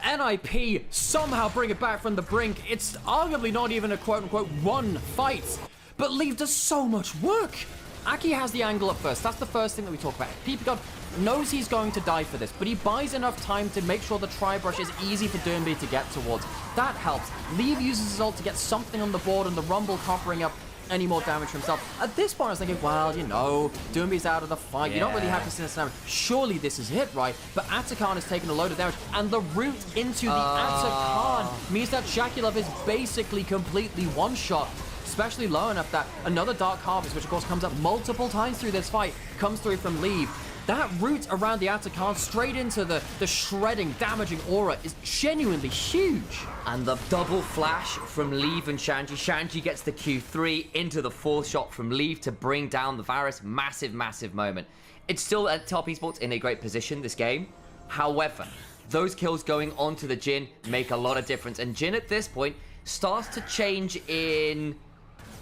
NIP somehow bring it back from the brink. It's arguably not even a quote-unquote one fight, but Leave does so much work. Aki has the angle up first. That's the first thing that we talk about. PP God knows he's going to die for this, but he buys enough time to make sure the Tri-Brush is easy for Duembi to get towards. That helps. Leave uses his ult to get something on the board, and the Rumble can't bring up any more damage for himself. At this point, I was thinking, well, you know, Duembi's out of the fight. Yeah. You don't really have to see this damage. Surely this is it, right? But Atacon has taken a load of damage, and the route into the Atacon means that Shakulov is basically completely one-shot. Especially low enough that another Dark Harvest, which of course comes up multiple times through this fight, comes through from Leave. That route around the Atacon straight into the shredding, damaging aura is genuinely huge. And the double flash from Leave and Shanji. Shanji gets the Q3 into the fourth shot from Leave to bring down the Varus. Massive, massive moment. It's still at top esports in a great position, this game. However, those kills going onto the Jhin make a lot of difference. And Jhin at this point starts to change in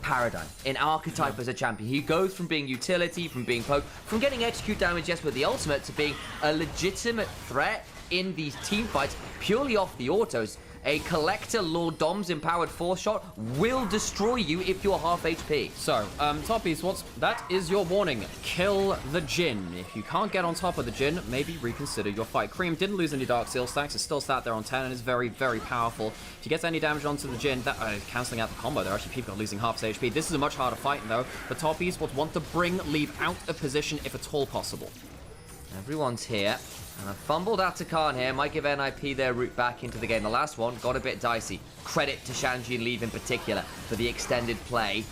paradigm, in archetype as a champion. He goes from being utility, from being poke, from getting execute damage, yes, with the ultimate, to being a legitimate threat in these team fights purely off the autos. A Collector Lord Dom's empowered 4-shot will destroy you if you're half HP. So, top esports, that is your warning. Kill the Jhin. If you can't get on top of the Jhin, maybe reconsider your fight. Cream didn't lose any Dark Seal stacks. It's still sat there on 10 and is very, very powerful. If he gets any damage onto the Jhin, that cancelling out the combo there. Actually, people are losing half his HP. This is a much harder fight, though. The top esports want to bring Leave out of position if at all possible. Everyone's here. And a fumbled Atacon here might give NIP their route back into the game. The last one got a bit dicey. Credit to Shanji and Leave in particular for the extended play.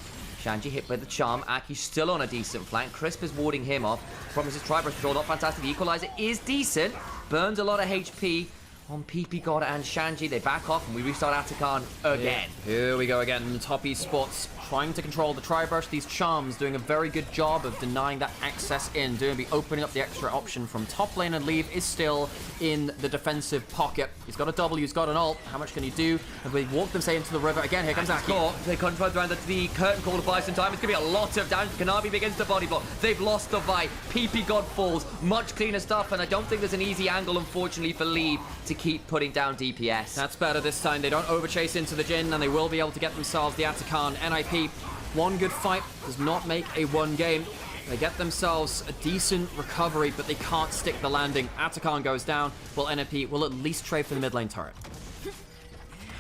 Shanji hit by the charm. Aki still on a decent flank. Crisp is warding him off. Promises Tri-Brush control, not fantastic. The equalizer is decent. Burns a lot of HP on PP God and Shanji. They back off and we restart Atacon again. Here we go again. Top esports trying to control the Tri-Brush. These charms doing a very good job of denying that access in. Duembi opening up the extra option from top lane, and Leave is still in the defensive pocket. He's got a W, he's got an ult. How much can he do? And we walk them, say, into the river. Again, here comes Aki. They confront around the curtain call to buy some time. It's going to be a lot of damage. Kanavi begins to body block. They've lost the Vi. PP God falls. Much cleaner stuff, and I don't think there's an easy angle, unfortunately, for Leave to keep putting down DPS. That's better this time. They don't overchase into the Jhin, and they will be able to get themselves the Atacon. NIP, one good fight does not make a one game. They get themselves a decent recovery, but they can't stick the landing. Atacon goes down, while NIP will at least trade for the mid lane turret.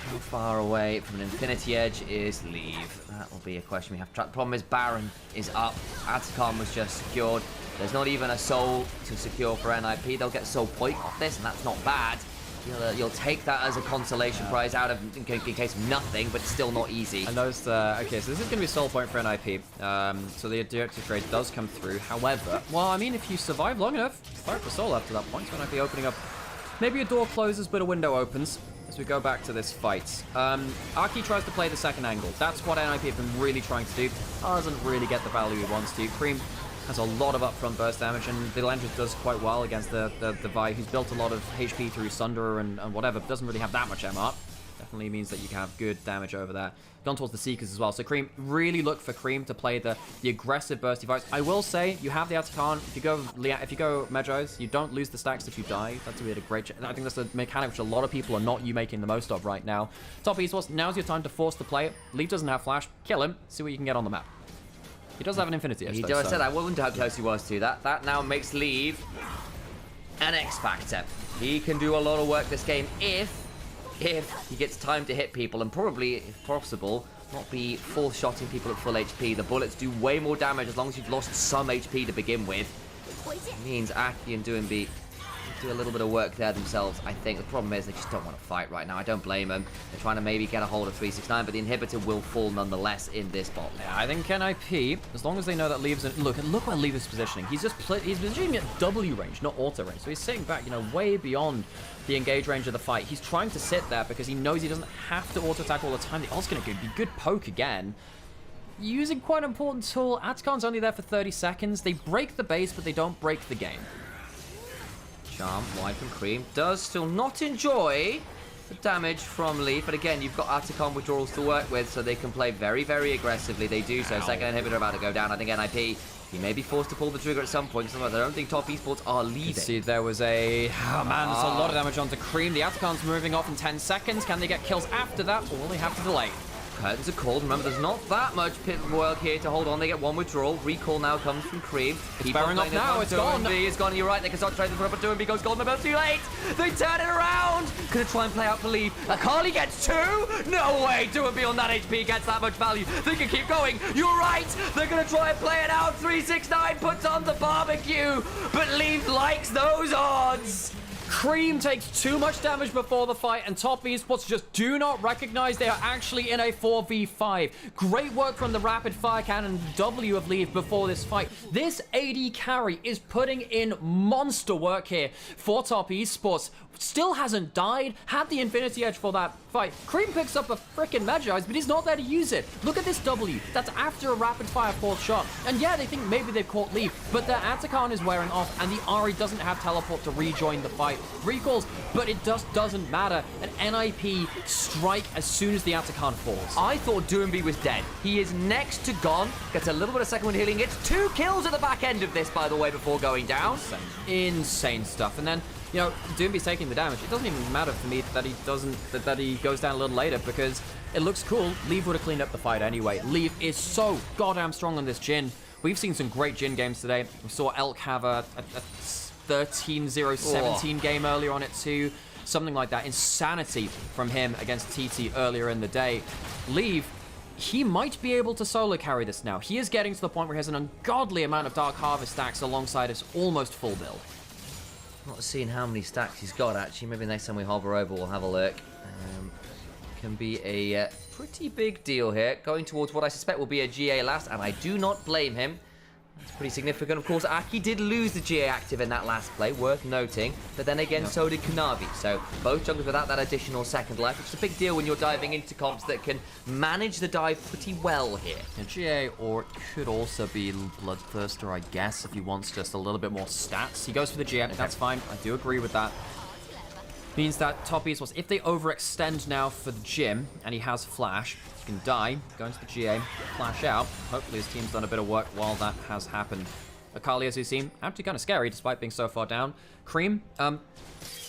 How far away from an Infinity Edge is Leave? That will be a question we have to track. The problem is Baron is up. Atacon was just secured. There's not even a soul to secure for NIP. They'll get soul point off this, and that's not bad. You'll take that as a consolation prize out of in case of nothing, but still not easy. And those, okay, so this is going to be a soul point for NIP. So the director trade does come through. However, well, I mean, if you survive long enough, start for soul after that point, so NIP opening up. Maybe a door closes, but a window opens as we go back to this fight. Aki tries to play the second angle. That's what NIP have been really trying to do. Doesn't really get the value he wants to. Cream has a lot of upfront burst damage, and the Landry does quite well against the Vi, who's built a lot of HP through Sunderer and whatever, but doesn't really have that much MR. Definitely means that you can have good damage over there. Gone towards the Seekers as well. So Cream, really look for Cream to play the aggressive bursty fights. I will say, you have the Atakan. If you go Medjay's, you don't lose the stacks if you die. That's really a great... I think that's a mechanic which a lot of people are not making the most of right now. Top Esports, now's your time to force the play. Leaf doesn't have flash. Kill him. See what you can get on the map. He does have an Infinity Edge. He though, does. so. I said I wonder how close he was to that. That now makes Leave an X Factor. He can do a lot of work this game if he gets time to hit people, and probably, if possible, not be full-shotting people at full HP. The bullets do way more damage as long as you've lost some HP to begin with. It means Aki and Doinby do a little bit of work there themselves, I think. The problem is they just don't want to fight right now. I don't blame them. They're trying to maybe get a hold of 369, but the inhibitor will fall nonetheless in this bot lane. Yeah, I think NIP, as long as they know that Leave's in... Look where Leave is positioning. He's positioning at W range, not auto range. So he's sitting back, way beyond the engage range of the fight. He's trying to sit there because he knows he doesn't have to auto attack all the time. The ult's going to be good poke again. Using quite an important tool. Atakan's only there for 30 seconds. They break the base, but they don't break the game. Charm, wide from Cream, does still not enjoy the damage from Leaf, but again, you've got Atakan withdrawals to work with, so they can play very, very aggressively. They do so. Second inhibitor about to go down. I think NIP, he may be forced to pull the trigger at some point. I don't think top esports are leading. See, there was a... Oh, man, there's a lot of damage onto Cream. The Atakan's moving off in 10 seconds. Can they get kills after that, or will they have to delay? Curtains are called. Remember, there's not that much pit work here to hold on. They get one withdrawal. Recall now comes from Cream. It's bearing off now. It's gone. It's gone. You're right. They can start trying to put up a Doinby. Goes golden, but too late. They turn it around. Gonna try and play out for Leaf. Akali gets two. No way. Doinby on that HP gets that much value. They can keep going. You're right. They're gonna try and play it out. 369 puts on the barbecue, but Leaf likes those odds. Cream takes too much damage before the fight, and top esports just do not recognize they are actually in a 4v5. Great work from the rapid fire cannon W of Leaf before this fight. This AD carry is putting in monster work here for top esports. Still hasn't died, had the Infinity Edge for that fight. Cream picks up a frickin' Medjay's, but he's not there to use it. Look at this W. That's after a rapid fire fourth shot. And yeah, they think maybe they've caught Leaf, but their Atakan is wearing off, and the Ahri doesn't have teleport to rejoin the fight. Recalls, but it just doesn't matter. An NIP strike as soon as the Atakan falls. I thought Doinby was dead. He is next to gone. Gets a little bit of second wind healing. Gets 2 kills at the back end of this, by the way, before going down. Insane stuff. And then, Doinby's taking the damage. It doesn't even matter for me that he goes down a little later, because it looks cool. Leaf would have cleaned up the fight anyway. Leaf is so goddamn strong on this Jhin. We've seen some great Jhin games today. We saw Elk have a 13-0-17 game earlier on it too. Something like that. Insanity from him against TT earlier in the day. Leaf, he might be able to solo carry this now. He is getting to the point where he has an ungodly amount of Dark Harvest stacks alongside his almost full build. Not seeing how many stacks he's got, actually. Maybe next time we hover over, we'll have a look. Can be a pretty big deal here. Going towards what I suspect will be a GA last, and I do not blame him. That's pretty significant. Of course, Aki did lose the GA active in that last play, worth noting. But then again, so did Kanavi. So both junglers without that additional second life, which is a big deal when you're diving into comps that can manage the dive pretty well here. A GA, or it could also be Bloodthirster, I guess, if he wants just a little bit more stats. He goes for the GA, that's fine. I do agree with that. Means that top esports, if they overextend now for the gym, and he has flash, he can die, go into the GA, flash out. Hopefully his team's done a bit of work while that has happened. Akali, as you've seen, actually kind of scary despite being so far down. Cream, not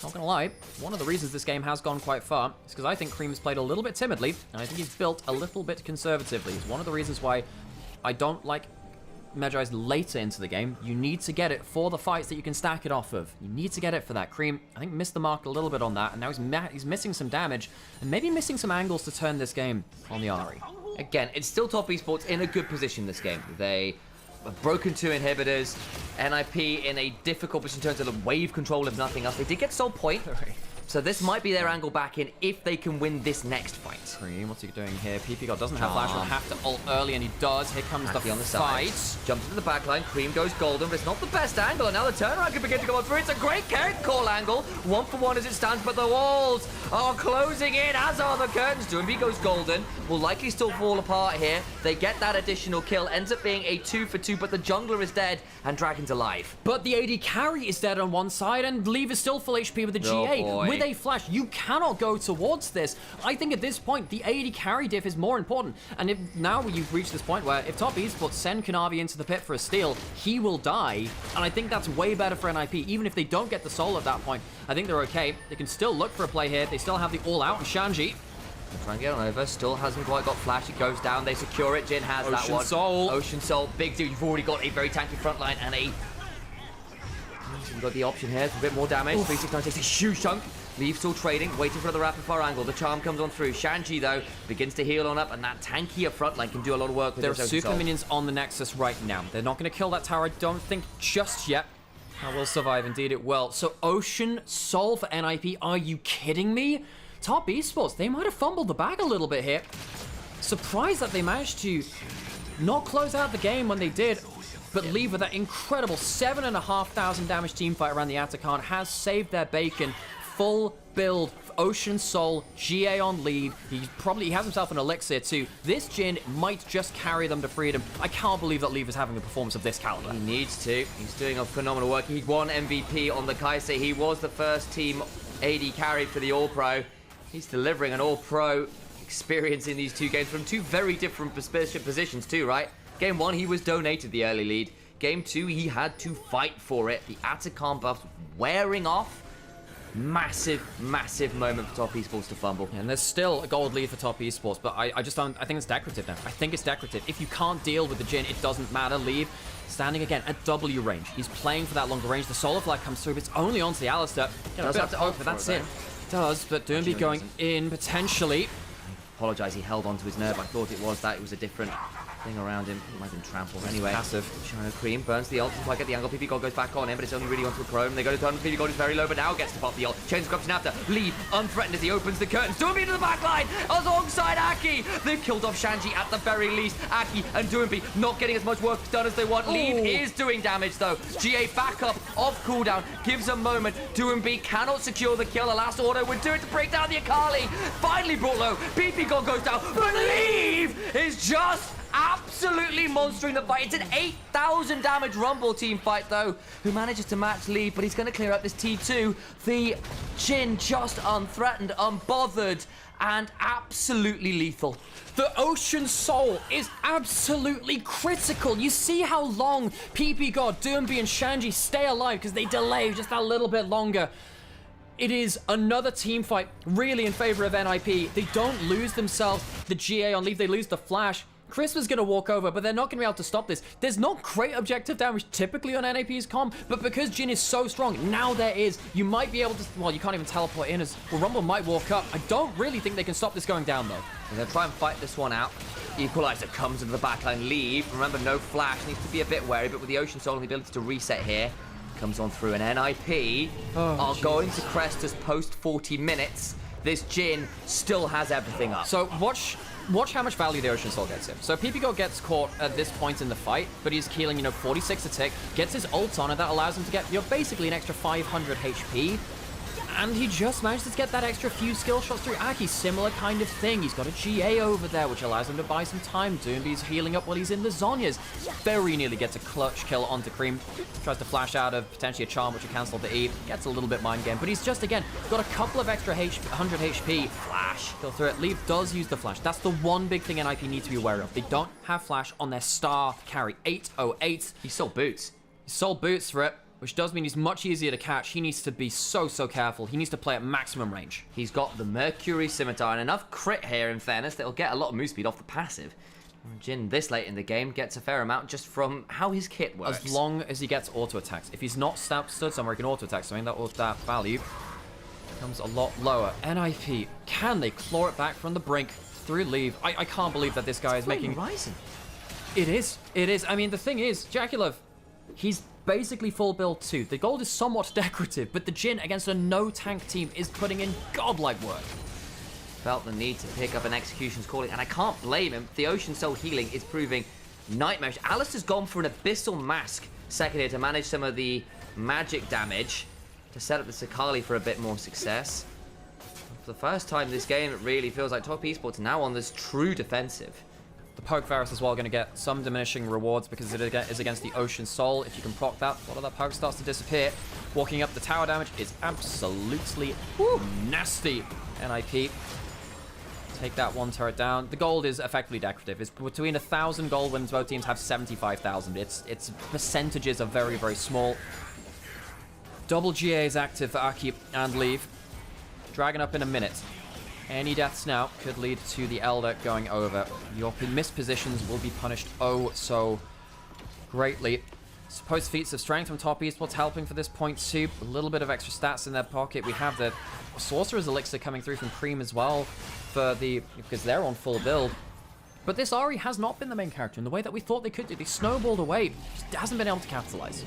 gonna lie, one of the reasons this game has gone quite far is because I think Cream's played a little bit timidly, and I think he's built a little bit conservatively. It's one of the reasons why I don't like Medjay's later into the game. You need to get it for the fights that you can stack it off of. You need to get it for that. Cream, I think, missed the mark a little bit on that, and now he's missing some damage, and maybe missing some angles to turn this game on the Ahri. Again, it's still top esports in a good position this game. They have broken 2 inhibitors, NIP in a difficult position in terms of the wave control, if nothing else. They did get soul point. So this might be their angle back in if they can win this next fight. Cream, what's he doing here? PP God doesn't have flash, will have to ult early, and he does. Here comes the on the fight. side. Jumps into the back line. Cream goes golden, but it's not the best angle. And now the turnaround can begin to go on through. It's a great character call angle. 1-for-1 as it stands, but the walls are closing in, as are the curtains. Doomby goes golden. Will likely still fall apart here. They get that additional kill. Ends up being a 2-for-2, but the jungler is dead and Dragon's alive. But the AD carry is dead on one side, and Leave is still full HP with the GA. boy. With a flash, you cannot go towards this. I think at this point, the AD carry diff is more important. And if now you've reached this point where if top esports send Kanavi into the pit for a steal, he will die. And I think that's way better for NIP. Even if they don't get the soul at that point, I think they're okay. They can still look for a play here. They still have the all out and Shanji. Try and get on over. Still hasn't quite got flash. It goes down. They secure it. Jin has that one. Ocean Soul. Ocean Soul. Big dude. You've already got a very tanky front line and a... You've got the option here for a bit more damage. 369 takes a huge chunk. Leave still trading, waiting for the rapid fire angle. The charm comes on through. Shanji, though, begins to heal on up, and that tankier front line can do a lot of work with There are this Ocean super Soul. minions on the Nexus right now. They're not going to kill that tower, I don't think, just yet. I will survive, indeed it will. So Ocean Soul for NIP, are you kidding me? Top esports, they might have fumbled the bag a little bit here. Surprised that they managed to not close out the game when they did, but Leave with that incredible 7,500 damage teamfight around the Atakan has saved their bacon. Full build, Ocean Soul, GA on lead. He has himself an elixir too. This Jin might just carry them to freedom. I can't believe that Leave is having a performance of this caliber. He needs to. He's doing a phenomenal work. He won MVP on the Kaise. He was the first team AD carry for the All-Pro. He's delivering an All-Pro experience in these two games from two very different positions too, right? Game 1, he was donated the early lead. Game 2, he had to fight for it. The Atakan buffs wearing off. Massive, massive moment for top esports to fumble. And there's still a gold lead for top esports, but I just don't, I think it's decorative now. I think it's decorative. If you can't deal with the Jin, it doesn't matter. Leave standing again at W range. He's playing for that longer range. The Solar Flight comes through, but it's only onto the Alistair. Does have to hope but that's it. Does, but Doomby going in potentially. Apologise, he held onto his nerve. I thought it was that. It was a different thing around him. He might have been trampled anyway. Passive. Shadow Cream burns the ult. Quite get the angle. PP God goes back on him, but it's only really onto a prone. They go to turn. PP God is very low, but now gets to pop the ult. Chains corruption after. Leave unthreatened as he opens the curtains. Doomby to the back line alongside Aki. They've killed off Shanji at the very least. Aki and Doomby not getting as much work done as they want. Leave is doing damage though. GA back up off cooldown. Gives a moment. Doomby cannot secure the kill. The last auto would do it to break down the Akali. Finally brought low. PP God goes down. But Leave is just absolutely monstering the fight. It's an 8,000 damage Rumble team fight though, who manages to match Lee, but he's going to clear up this T2. The Jin just unthreatened, unbothered, and absolutely lethal. The Ocean Soul is absolutely critical. You see how long PP God, Doomby, and Shanji stay alive because they delay just a little bit longer. It is another team fight really in favor of NIP. They don't lose themselves the GA on Leave, they lose the flash. Christmas going to walk over, but they're not going to be able to stop this. There's not great objective damage typically on NAP's comp, but because Jin is so strong, now there is. You might be able to, well, you can't even teleport in as, well, Rumble might walk up. I don't really think they can stop this going down, though. They're going to try and fight this one out. Equalizer comes into the backline. Leave. Remember, no flash. Needs to be a bit wary, but with the Ocean Soul and the ability to reset here, comes on through. And NIP are going to crest us post 40 minutes. This Jin still has everything up. So watch how much value the Ocean Soul gets him. So PP gets caught at this point in the fight, but he's healing, 46 a tick, gets his ult on, and that allows him to get, basically an extra 500 HP. And he just managed to get that extra few skill shots through Aki. Similar kind of thing. He's got a GA over there, which allows him to buy some time. Doomby's healing up while he's in the Zhonya's. Very nearly gets a clutch kill onto Cream. Tries to flash out of potentially a charm, which will cancel the E. Gets a little bit mind game, but he's just, again, got a couple of extra 100 HP. Flash. Go through it. Leave does use the flash. That's the one big thing NIP need to be aware of. They don't have flash on their star carry. 808. He sold boots. He sold boots for it, which does mean he's much easier to catch. He needs to be so careful. He needs to play at maximum range. He's got the Mercury Scimitar and enough crit here, in fairness, that he'll get a lot of move speed off the passive. Jin, this late in the game, gets a fair amount just from how his kit works. As long as he gets auto attacks. If he's not stood somewhere, he can auto attack something. That value becomes a lot lower. NIP, can they claw it back from the brink through Leave? I can't believe that this guy is making... Horizon. It is. I mean, the thing is, Jaculov, He's basically full build too. The gold is somewhat decorative, but the Jhin against a no-tank team is putting in godlike work. Felt the need to pick up an Execution's Calling, and I can't blame him. The Ocean Soul healing is proving nightmarish. Alistair's gone for an Abyssal Mask second here to manage some of the magic damage, to set up the Sakali for a bit more success. For the first time this game, it really feels like Top Esports now on this true defensive. The Poke Varus as well going to get some diminishing rewards because it is against the Ocean Soul. If you can proc that, a lot of that poke starts to disappear. Walking up the tower damage is absolutely nasty. NIP. Take that one turret down. The gold is effectively decorative. It's between 1,000 gold when both teams have 75,000. Its percentages are very, very small. Double GA is active for Aki and Leave. Dragon up in a minute. Any deaths now could lead to the Elder going over. Your missed positions will be punished oh so greatly. Supposed feats of strength from Top Esports helping for this point too. A little bit of extra stats in their pocket. We have the Sorcerer's Elixir coming through from Cream as well because they're on full build. But this Ahri has not been the main character in the way that we thought they could do. They snowballed away. Just hasn't been able to capitalize.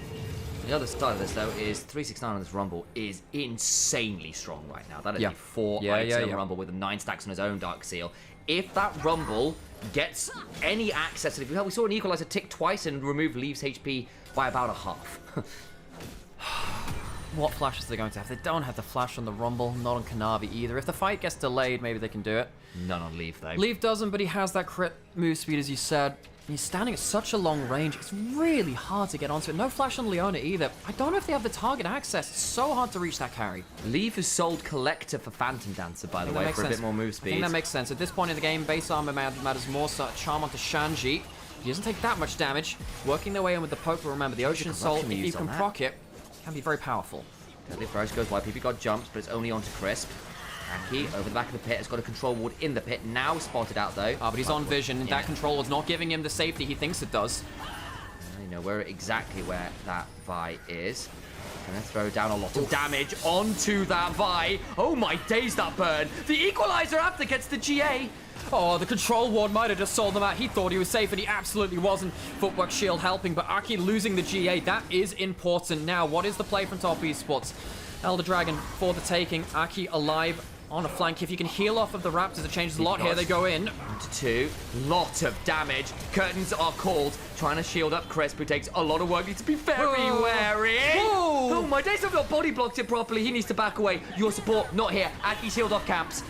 The other side of this, though, is 369 on this Rumble is insanely strong right now. That is a 4 item Rumble with 9 stacks on his own Dark Seal. If that Rumble gets any access, we saw an Equalizer tick twice and remove Leave's HP by about a half. What flashes are they going to have? They don't have the flash on the Rumble, not on Kanavi either. If the fight gets delayed, maybe they can do it. None on Leave, though. Leave doesn't, but he has that crit move speed, as you said. He's standing at such a long range, it's really hard to get onto it. No flash on Leona either. I don't know if they have the target access. It's so hard to reach that carry. Leave has sold Collector for Phantom Dancer, by the way, for a bit more move speed. I think that makes sense. At this point in the game, base armor matters more, so charm onto Shanji. He doesn't take that much damage. Working their way in with the poke, but remember, the Ocean Soul, if you can proc it, can be very powerful. Deadly Approach goes wide. PP got jumps, but it's only onto Crisp. Aki over the back of the pit has got a control ward in the pit. Now spotted out though. But he's on vision, and that control ward's not giving him the safety he thinks it does. I know exactly where that Vi is. Gonna throw down a lot of damage onto that Vi. Oh my days, that burn. The Equalizer after gets the GA. Oh, the control ward might have just sold them out. He thought he was safe, and he absolutely wasn't. Footwork shield helping, but Aki losing the GA, that is important. Now, what is the play from Top Esports? Elder Dragon for the taking. Aki alive on a flank. If you can heal off of the Raptors, it changes a lot here. They go in. Onto 2. Lot of damage. Curtains are called. Trying to shield up Crisp, who takes a lot of work. Needs to be very wary. Oh my days, I've not body blocked it properly. He needs to back away. Your support, not here. Aki shield off camps.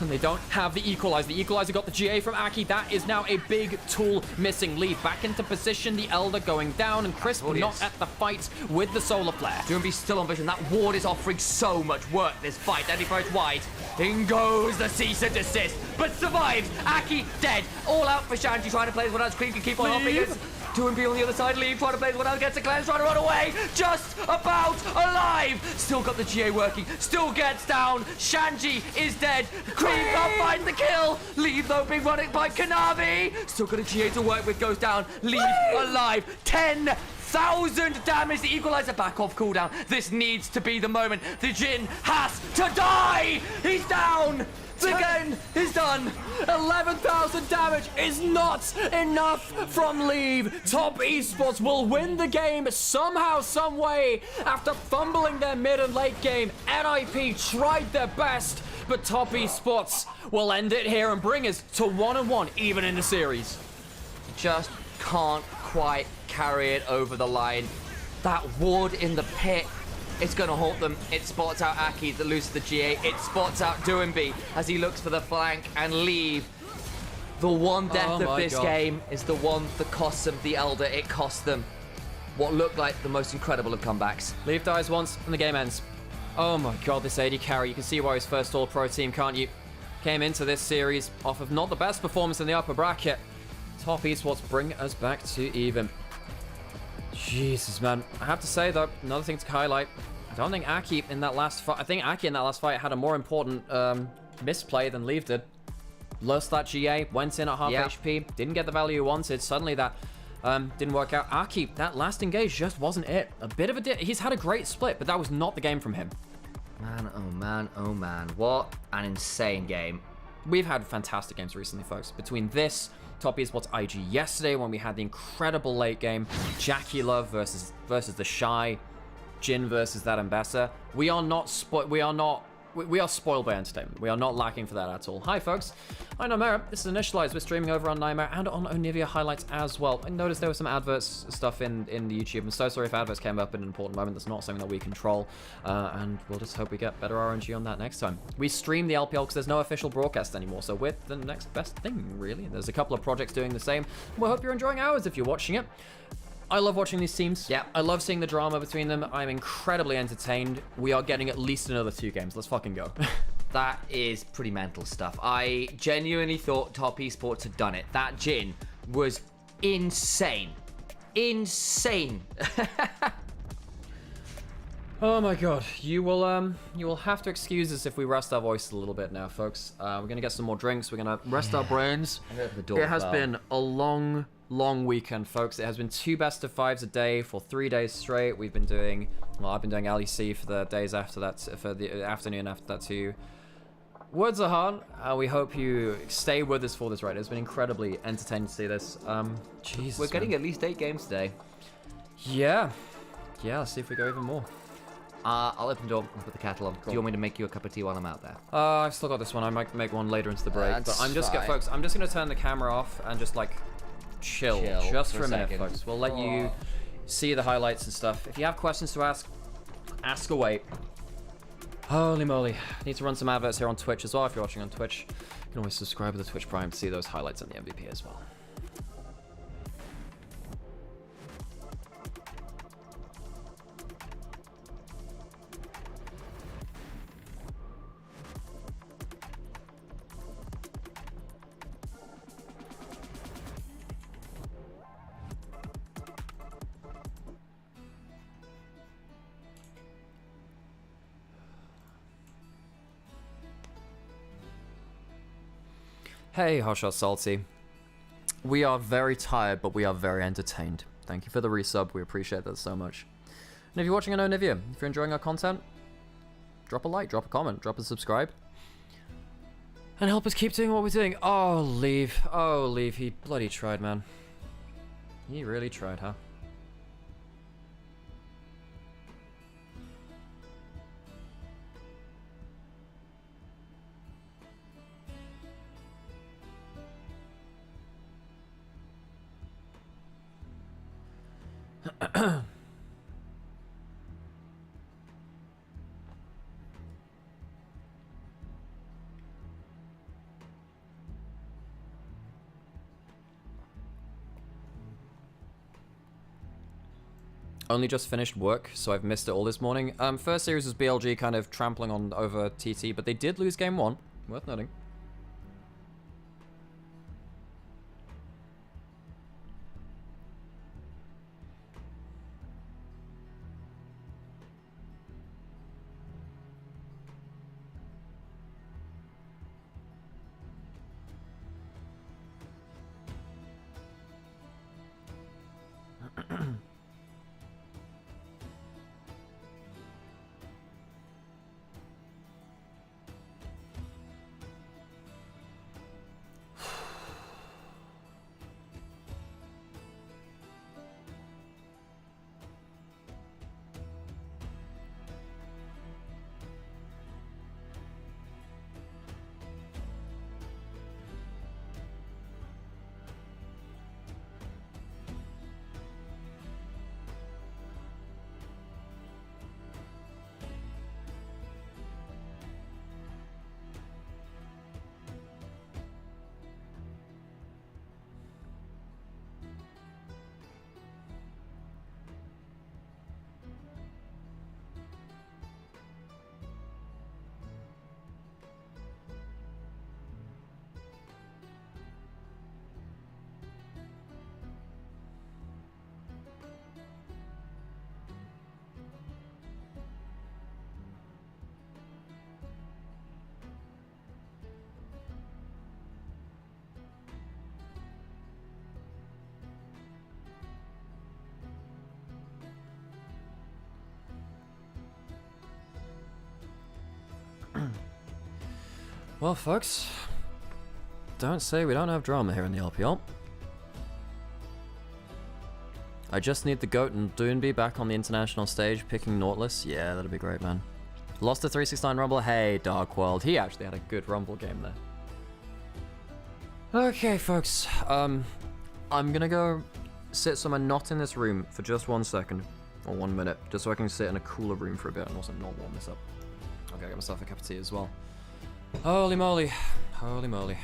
And they don't have the Equalizer. The Equalizer got the GA from Aki. That is now a big tool missing. Leave back into position. The Elder going down, and Crisp not at the fight with the Solar Flare. Doomby still on vision. That ward is offering so much work this fight. Deadly Approach wide. In goes the cease and desist, but survives. Aki dead. All out for Shanji, trying to play as one out. Cream can keep on hopping it. 2 and B on the other side. Leave trying to play as one out. Gets a cleanse, trying to run away. Just about alive. Still got the GA working. Still gets down. Shanji is dead. Cream can't find the kill. Leave though being run by Kanavi. Still got a GA to work with. Goes down. Leave alive. 10,000 damage. The Equalizer back off cooldown. This needs to be the moment. The Jhin has to die. He's down. The game is done. 11,000 damage is not enough from Leave. Top Esports will win the game somehow, some way. After fumbling their mid and late game, NIP tried their best, but Top Esports will end it here and bring us to 1-1, even in the series. Just can't quite carry it over the line. That ward in the pit, it's going to haunt them. It spots out Aki that loses the GA. It spots out Doinby as he looks for the flank and Leave. The one death of this game is the one that costs them the Elder. It costs them what looked like the most incredible of comebacks. Leave dies once and the game ends. Oh my god, this AD carry. You can see why he's first All-Pro team, can't you? Came into this series off of not the best performance in the upper bracket. Top Esports bring us back to even. Jesus, man. I have to say, though, another thing to highlight. I don't think Aki in that last fight... I think Aki in that last fight had a more important misplay than Leave did. Lost that GA, went in at half HP, didn't get the value he wanted. Suddenly that didn't work out. Aki, that last engage just wasn't it. A bit of a... He's had a great split, but that was not the game from him. Man, oh man, oh man. What an insane game. We've had fantastic games recently, folks. Between this... Top Esports IG yesterday when we had the incredible late game, Jackie Love versus the Shy, Jin versus that Ambassador. We are spoiled by entertainment. We are not lacking for that at all. Hi folks, I'm Nymaera. This is Initialise. We're streaming over on Nymaera and on Onivia highlights as well. I noticed there was some adverts stuff in the YouTube. I'm so sorry if adverts came up in an important moment. That's not something that we control. And we'll just hope we get better RNG on that next time. We stream the LPL because there's no official broadcast anymore. So we're the next best thing, really. There's a couple of projects doing the same. We hope you're enjoying ours if you're watching it. I love watching these teams. Yeah. I love seeing the drama between them. I'm incredibly entertained. We are getting at least another 2 games. Let's fucking go. That is pretty mental stuff. I genuinely thought Top Esports had done it. That Jin was insane. Insane. Oh my god. You will have to excuse us if we rest our voice a little bit now, folks. We're gonna get some more drinks. We're gonna rest our brains. It has been a long weekend, folks. It has been 2 best of 5s a day for 3 days straight. We've been doing, well, I've been doing LEC for the days after that, for the afternoon after that too. Words are hard. We hope you stay with us for this ride. It's been incredibly entertaining to see this. Jesus, we're getting at least 8 games today. Yeah. Let's see if we go even more. I'll open the door and put the kettle on. Cool. Do you want me to make you a cup of tea while I'm out there? I've still got this one. I might make one later into the break. But I'm just folks, I'm just gonna turn the camera off and just like chill just for a minute, folks. We'll let you see the highlights and stuff. If you have questions to ask away. Holy moly. Need to run some adverts here on Twitch as well. If you're watching on Twitch, you can always subscribe to the Twitch Prime to see those highlights on the MVP as well. Hey, Hotshot Salty. We are very tired, but we are very entertained. Thank you for the resub. We appreciate that so much. And if you're watching on Onivia, if you're enjoying our content, drop a like, drop a comment, drop a subscribe. And help us keep doing what we're doing. Oh, Leave. Oh, Leave. He bloody tried, man. He really tried, huh? Only just finished work, so I've missed it all this morning. First series was BLG kind of trampling on over TT, but they did lose game 1. Worth noting. Well, folks, Don't say we don't have drama here in the LPL. I just need the GOAT and Doonby back on the international stage picking Nautilus. Yeah, that'd be great, man. Lost to 369 Rumble. Hey, Dark World. He actually had a good Rumble game there. Okay, folks. I'm gonna go sit somewhere not in this room for just 1 second. Or 1 minute. Just so I can sit in a cooler room for a bit and also not warm this up. Okay, I got myself a cup of tea as well. Holy moly. Holy moly.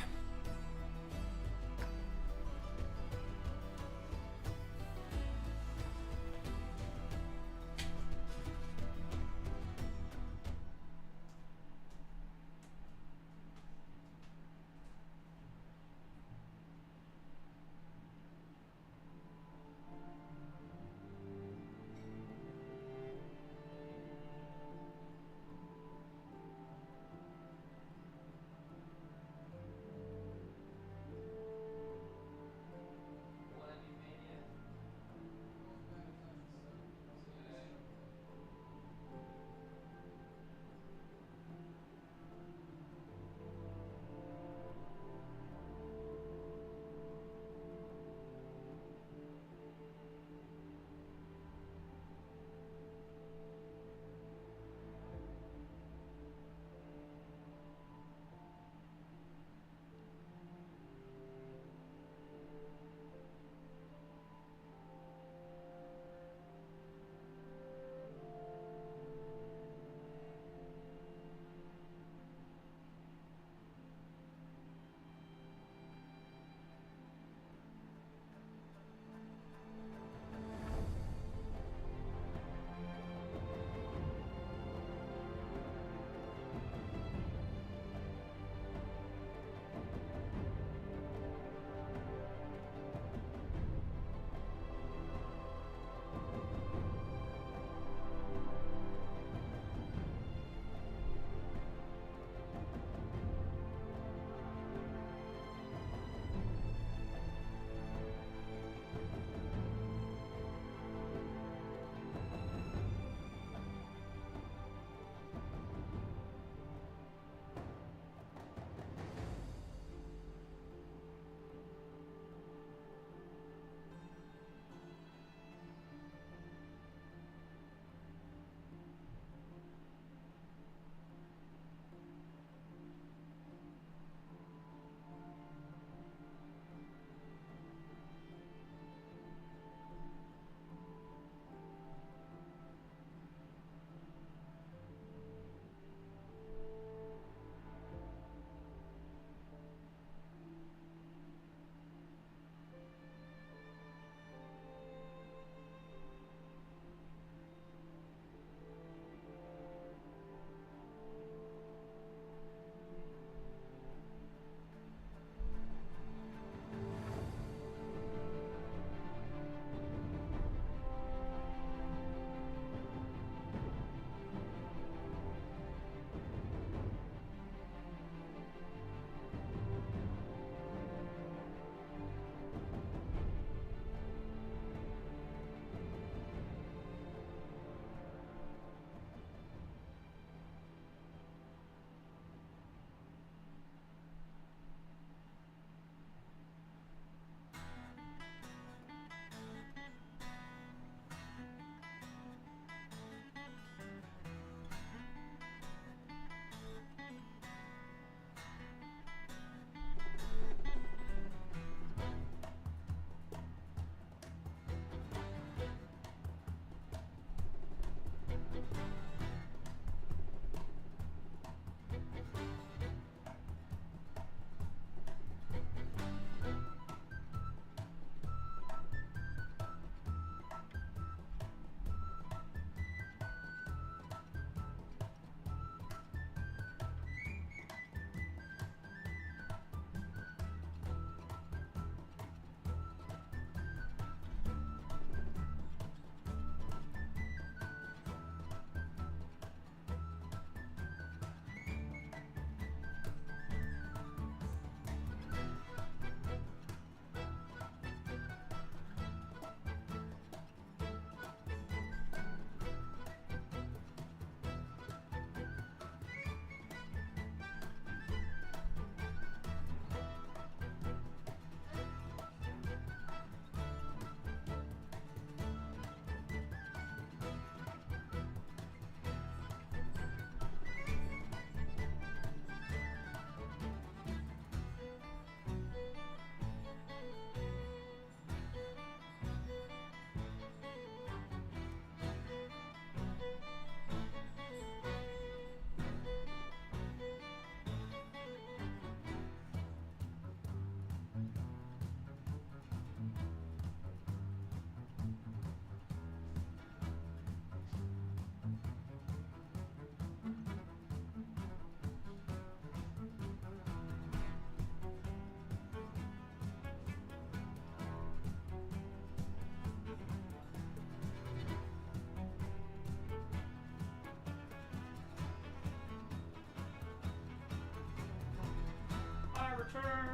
return.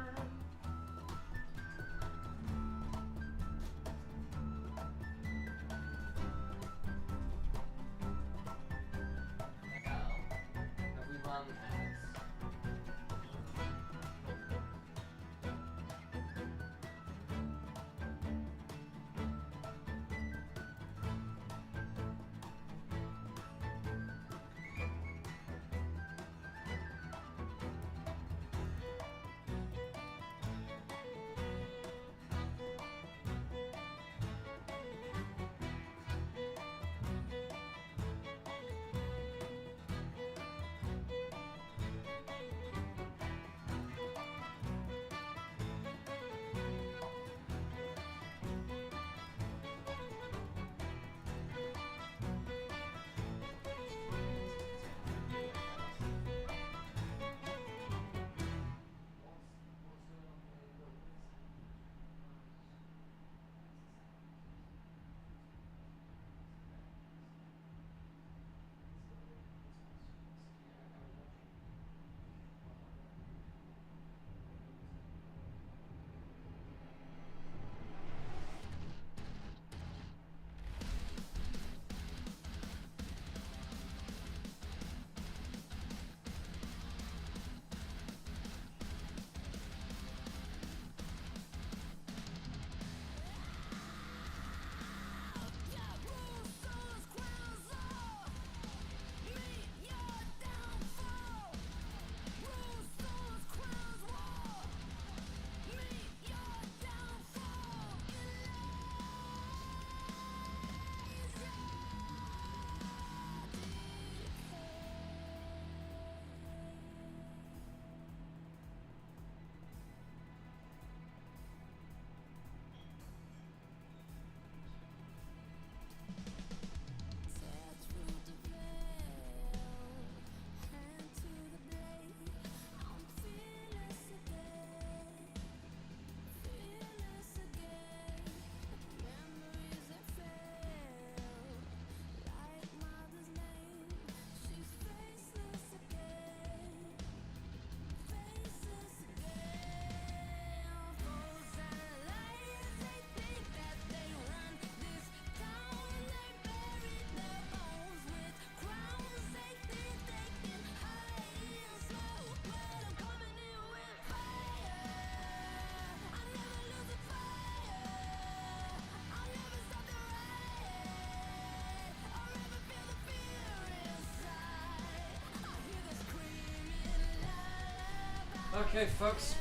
Okay, folks,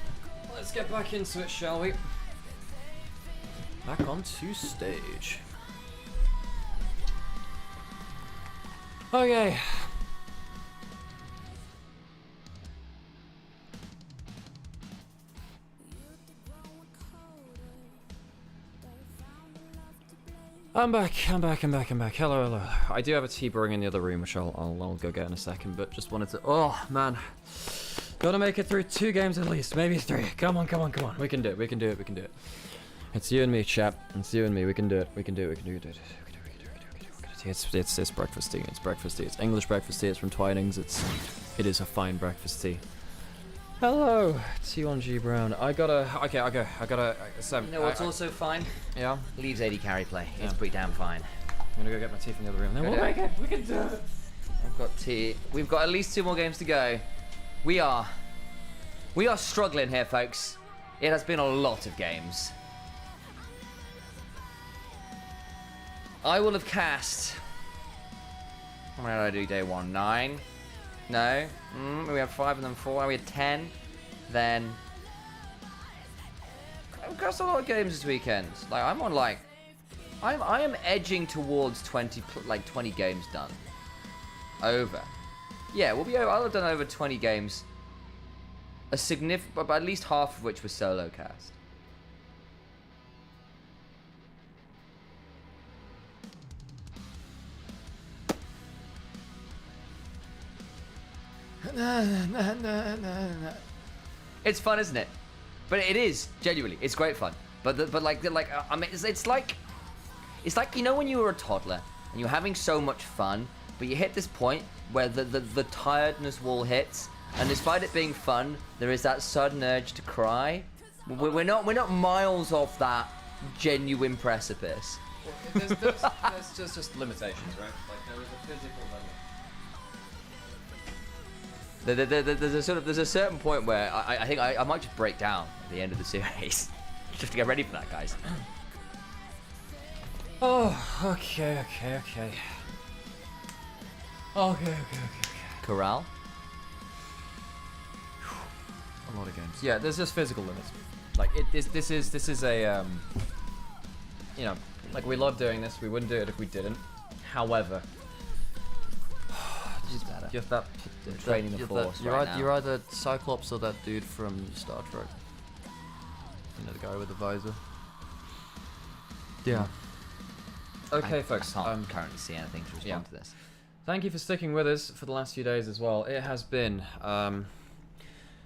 let's get back into it, shall we? Back onto stage. Okay. I'm back. Hello. I do have a tea brewing in the other room, which I'll go get in a second, but just wanted to... Oh, man. Gotta make it through 2 games at least, maybe 3. Come on. We can do it. It's you and me, chap. It's you and me. We can do it. It's breakfast tea. It's English breakfast tea. It's from Twinings. It is a fine breakfast tea. Hello, T1G Brown. I gotta. You know what's also fine? Yeah. Leaves 80 carry play. It's pretty damn fine. I'm gonna go get my tea from the other room. Then we'll make it. We can do it. I've got tea. We've got at least 2 more games to go. We are struggling here, folks. It has been a lot of games. I will have cast... How many did I do day 1? 9? No? We have 5 and then 4. We had 10. Then... I've cast a lot of games this weekend. Like, I'm on like... I am edging towards 20 games done. Over. Yeah, we'll be over. I'll have done over 20 games. A significant, but at least half of which was solo cast. It's fun, isn't it? But it is genuinely. It's great fun. But I mean, it's like you know when you were a toddler and you're having so much fun, but you hit this point where the tiredness wall hits And despite it being fun, there is that sudden urge to cry. We're not miles off that genuine precipice. There's just limitations, right? Like there is a physical limit. There's a certain point where I think I might just break down at the end of the series, just to get ready for that, guys. Oh, okay. Corral. A lot of games. Yeah, there's just physical limits. Like this is a you know, like we love doing this. We wouldn't do it if we didn't. However, just that training the force you're right now. You're either Cyclops or that dude from Star Trek. You know, the guy with the visor. Yeah. Okay, folks. I can't currently see anything to respond to this. Thank you for sticking with us for the last few days as well. It has been,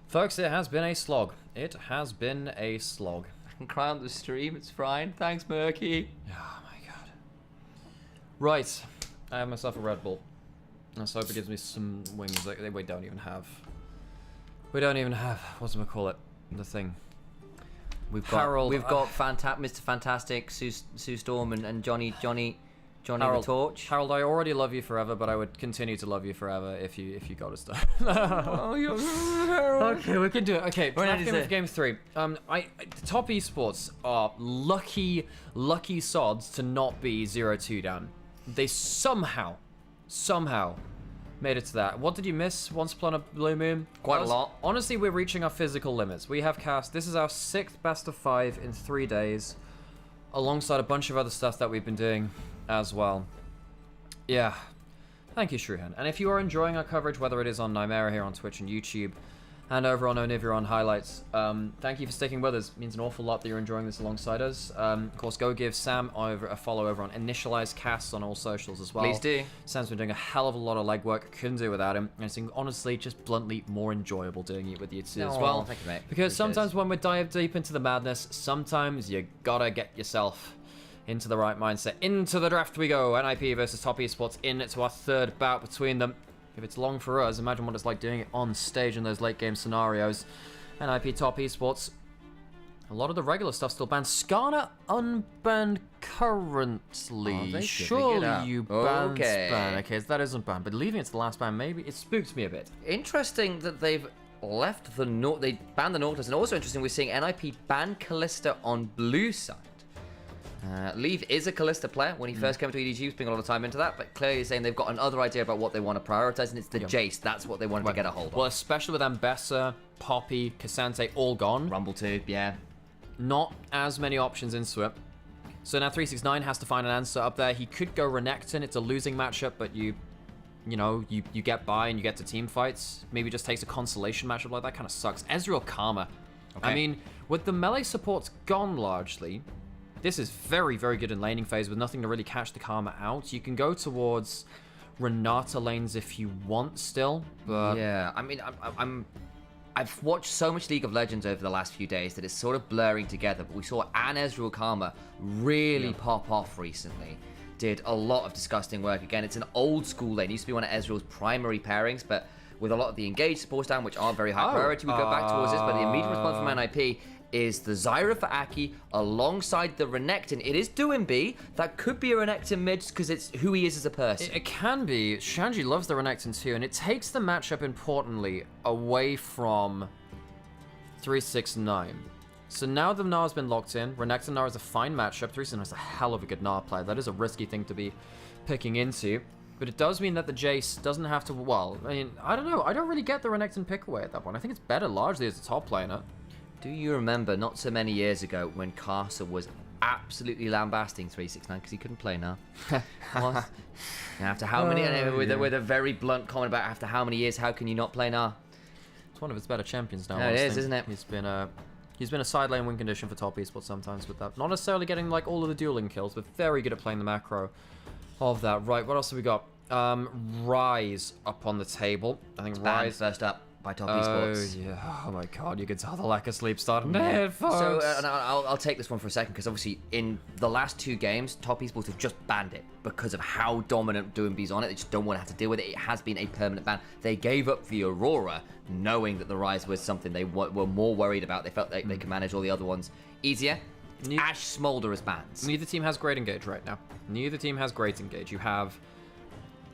folks, it has been a slog. It has been a slog. I can cry on the stream. It's fine. Thanks, Murky. Oh my god. Right, I have myself a Red Bull. Let's hope it gives me some wings that we don't even have. We don't even have, whatchamacallit, the thing. We've got Mr. Fantastic, Sue Storm, and Johnny Harold, the Torch. Harold, I already love you forever, but I would continue to love you forever if you got us done. Oh, you're Harold. Okay, we can do it. Okay, When draft is game it? of game 3. Top esports are lucky sods to not be 0-2 down. They somehow made it to that. What did you miss once upon a blue moon? Quite a lot. Honestly, we're reaching our physical limits. We have cast. This is our 6th best of 5 in 3 days, alongside a bunch of other stuff that we've been doing as well. Yeah. Thank you, Shruhan. And if you are enjoying our coverage, whether it is on Nymaera here on Twitch and YouTube, and over on Onivia on Highlights, thank you for sticking with us. It means an awful lot that you're enjoying this alongside us. Of course, go give Sam a follow over on Initialise Casts on all socials as well. Please do. Sam's been doing a hell of a lot of legwork. Couldn't do without him. And it's honestly just bluntly more enjoyable doing it with you too as well. Thank you, mate. Because sometimes when we dive deep into the madness, sometimes you gotta get yourself into the right mindset. Into the draft we go. NIP versus Top Esports into our 3rd bout between them. If it's long for us, imagine what it's like doing it on stage in those late game scenarios. NIP Top Esports. A lot of the regular stuff still banned. Skarner unbanned currently. Surely you banned Span. Okay, that isn't banned, but leaving it to the last ban, maybe it spooked me a bit. Interesting that they've left the they banned the Nautilus, and also interesting we're seeing NIP ban Callista on blue side. Leave is a Callista player. When he first came to EDG, he was putting a lot of time into that, but clearly saying they've got another idea about what they want to prioritize, and it's the Jace. That's what they wanted to get a hold of. Well, especially with Ambessa, Poppy, Cassante all gone. Rumble too, yeah. Not as many options into it. So now 369 has to find an answer up there. He could go Renekton. It's a losing matchup, but you get by and you get to team fights. Maybe just takes a consolation matchup like that. Kind of sucks. Ezreal Karma. Okay. I mean, with the melee supports gone largely, this is very, very good in laning phase with nothing to really catch the Karma out. You can go towards Renata lanes if you want still, but... Yeah, I mean, I've watched so much League of Legends over the last few days that it's sort of blurring together, but we saw an Ezreal Karma really pop off recently. Did a lot of disgusting work. Again, it's an old school lane. It used to be one of Ezreal's primary pairings, but with a lot of the engaged supports down, which aren't very high priority, we go back towards this, but the immediate response from NIP is the Zyra for Aki alongside the Renekton. It is Doinb. That could be a Renekton mid because it's who he is as a person. It can be. Shanji loves the Renekton too, and it takes the matchup, importantly, away from 369. So now the Gnar has been locked in. Renekton Gnar is a fine matchup. 369 is a hell of a good Gnar player. That is a risky thing to be picking into. But it does mean that the Jace doesn't have to... Well, I mean, I don't know. I don't really get the Renekton pick away at that point. I think it's better largely as a top laner. Do you remember not so many years ago when Carson was absolutely lambasting 369 because he couldn't play now? What? After how many? With a very blunt comment about after how many years, how can you not play now? It's one of his better champions now. No, it is, isn't it? He's been a side lane win condition for top esports sometimes with that. Not necessarily getting like all of the dueling kills, but very good at playing the macro of that. Right, what else have we got? Rise up on the table. I think Rise first up. by Top Esports. Oh, yeah. Oh, my God. You can tell the lack of sleep starting to hit, folks. So, and I'll take this one for a second, because obviously in the last 2 games, Top Esports have just banned it because of how dominant Doombee's on it. They just don't want to have to deal with it. It has been a permanent ban. They gave up the Aurora, knowing that the Rise was something they were more worried about. They felt like they could manage all the other ones easier. Ash Smolder as bans. Neither team has great engage right now. Neither team has great engage. You have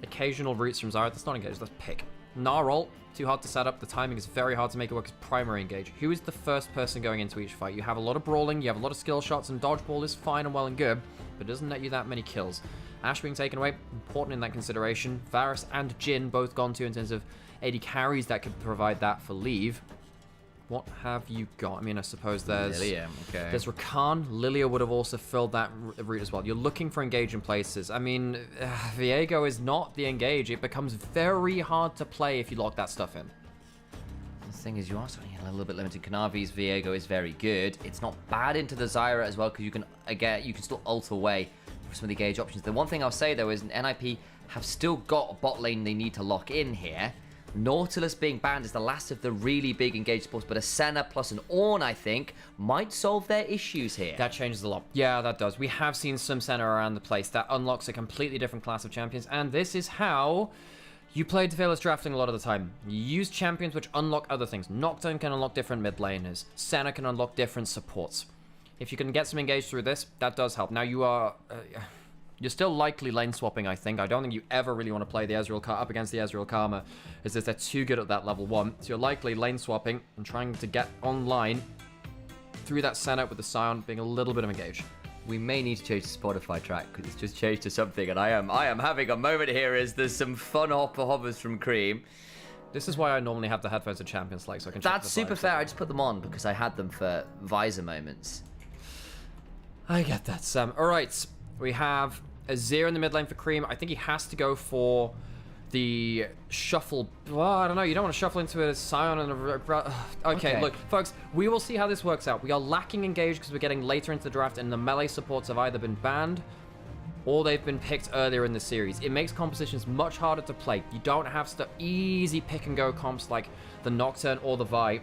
occasional roots from Zyra. That's not engage, that's pick. Gnarl, too hard to set up. The timing is very hard to make it work as primary engage. Who is the first person going into each fight? You have a lot of brawling, you have a lot of skill shots, and dodgeball is fine and well and good, but it doesn't net you that many kills. Ash being taken away, important in that consideration. Varus and Jhin both gone to in terms of AD carries that could provide that for leave. What have you got? I mean, I suppose there's... Lilia, okay. There's Rakan. Lilia would have also filled that route as well. You're looking for engage in places. I mean, Viego is not the engage. It becomes very hard to play if you lock that stuff in. The thing is, you are starting to get a little bit limited. Kanavi's Viego is very good. It's not bad into the Zyra as well, because you can still ult away for some of the engage options. The one thing I'll say, though, is NIP have still got a bot lane they need to lock in here. Nautilus being banned is the last of the really big engaged sports, but a Senna plus an Ornn, I think, might solve their issues here. That changes a lot. Yeah, that does. We have seen some Senna around the place. That unlocks a completely different class of champions, and this is how you play Fearless drafting a lot of the time. You use champions which unlock other things. Nocturne can unlock different mid laners. Senna can unlock different supports. If you can get some engage through this, that does help. Now, you are... You're still likely lane swapping, I think. I don't think you ever really want to play the Ezreal up against the Ezreal Karma, as they're too good at that level 1. So you're likely lane swapping and trying to get online through that Senna with the Scion being a little bit of engage. We may need to change the Spotify track because it's just changed to something, and I am having a moment here as there's some fun hovers from Cream. This is why I normally have the headphones of Champions League, so I can check That's super fair. I just put them on because I had them for visor moments. I get that, Sam. All right, we have Azir in the mid lane for Cream. I think he has to go for the shuffle. Well, I don't know. You don't want to shuffle into a Scion and a... Okay, look, folks, we will see how this works out. We are lacking engage because we're getting later into the draft, and the melee supports have either been banned or they've been picked earlier in the series. It makes compositions much harder to play. You don't have easy pick and go comps like the Nocturne or the Vi.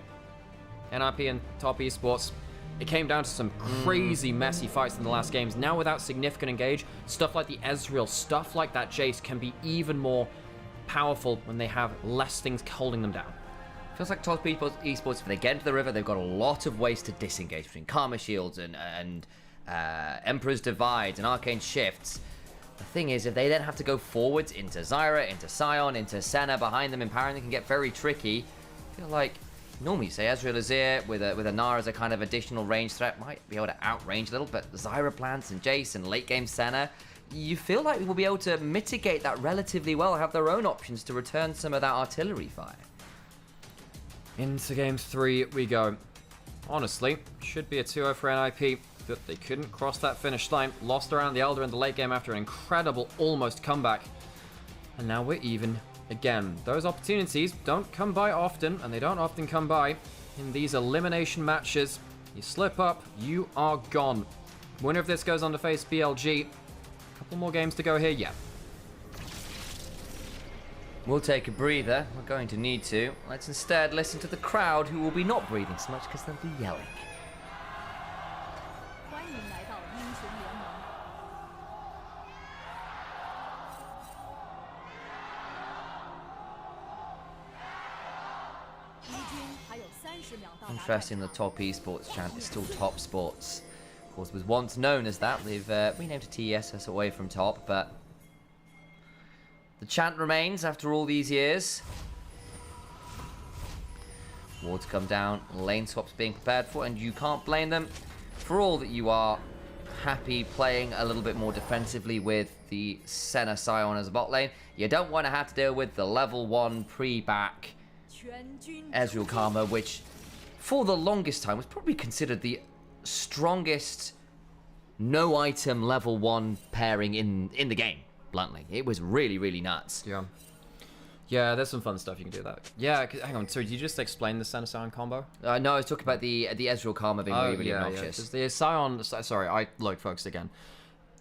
NRP and Top Esports, it came down to some crazy messy fights in the last games. Now without significant engage, stuff like the Ezreal, stuff like that Jace can be even more powerful when they have less things holding them down. Feels like Top Esports, if they get into the river, they've got a lot of ways to disengage between Karma Shields and Emperor's Divides and Arcane Shifts. The thing is, if they then have to go forwards into Zyra, into Scion, into Senna behind them, empowering, they can get very tricky. I feel like normally, say Ezreal Azir with a Nara as a kind of additional range threat might be able to outrange a little, but Zyra plants and Jace and late game Senna, you feel like we will be able to mitigate that relatively well, have their own options to return some of that artillery fire. Into game 3 we go. Honestly, should be a 2-0 for NIP, but they couldn't cross that finish line. Lost around the Elder in the late game after an incredible almost comeback. And now we're even again. Those opportunities don't come by often, and they don't often come by in these elimination matches. You slip up, you are gone. Winner of this goes on to face BLG. Couple more games to go here, yeah. We'll take a breather. We're going to need to. Let's instead listen to the crowd, who will be not breathing so much because they'll be yelling. Interesting, the Top Esports chant is still Top Sports. Of course, was once known as that. They've renamed to TES away from Top, but the chant remains after all these years. Wards come down, lane swaps being prepared for, and you can't blame them for all that you are happy playing a little bit more defensively with the Senna Scion as a bot lane. You don't want to have to deal with the level 1 pre-back Ezreal Karma, which for the longest time was probably considered the strongest no item level 1 pairing in the game, bluntly. It was really, really nuts. Yeah. Yeah, there's some fun stuff you can do that. Yeah, hang on. So did you just explain the Senna Scion combo? No, I was talking about the Ezreal Karma being really, really obnoxious. Yeah. The Scion, sorry, look, folks, again.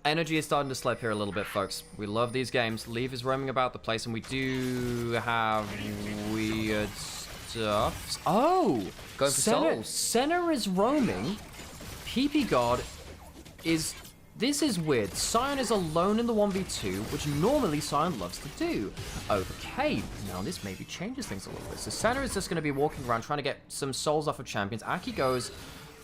Energy is starting to slip here a little bit, folks. We love these games. Leaf is roaming about the place, and we do have weird stuff. Oh! Going for souls. Senna is roaming. PP God is... This is weird. Sion is alone in the 1v2, which normally Sion loves to do. Okay, now this maybe changes things a little bit. So Senna is just going to be walking around trying to get some souls off of champions. Aki goes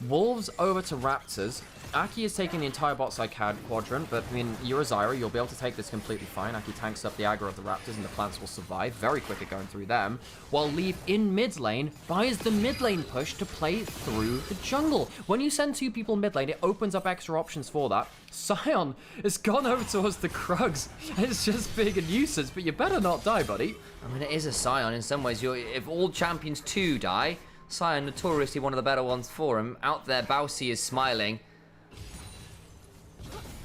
Wolves over to Raptors. Aki is taking the entire bot side quadrant, but I mean, you're a Zyra, you'll be able to take this completely fine. Aki tanks up the aggro of the Raptors and the plants will survive. Very quick at going through them. While Leave in mid lane buys the mid lane push to play through the jungle. When you send 2 people mid lane, it opens up extra options for that. Sion has gone over towards the Krugs. It's just being a nuisance, but you better not die, buddy. I mean, it is a Sion in some ways. If all champions 2 die, Sion, notoriously one of the better ones for him. Out there, Bausi is smiling.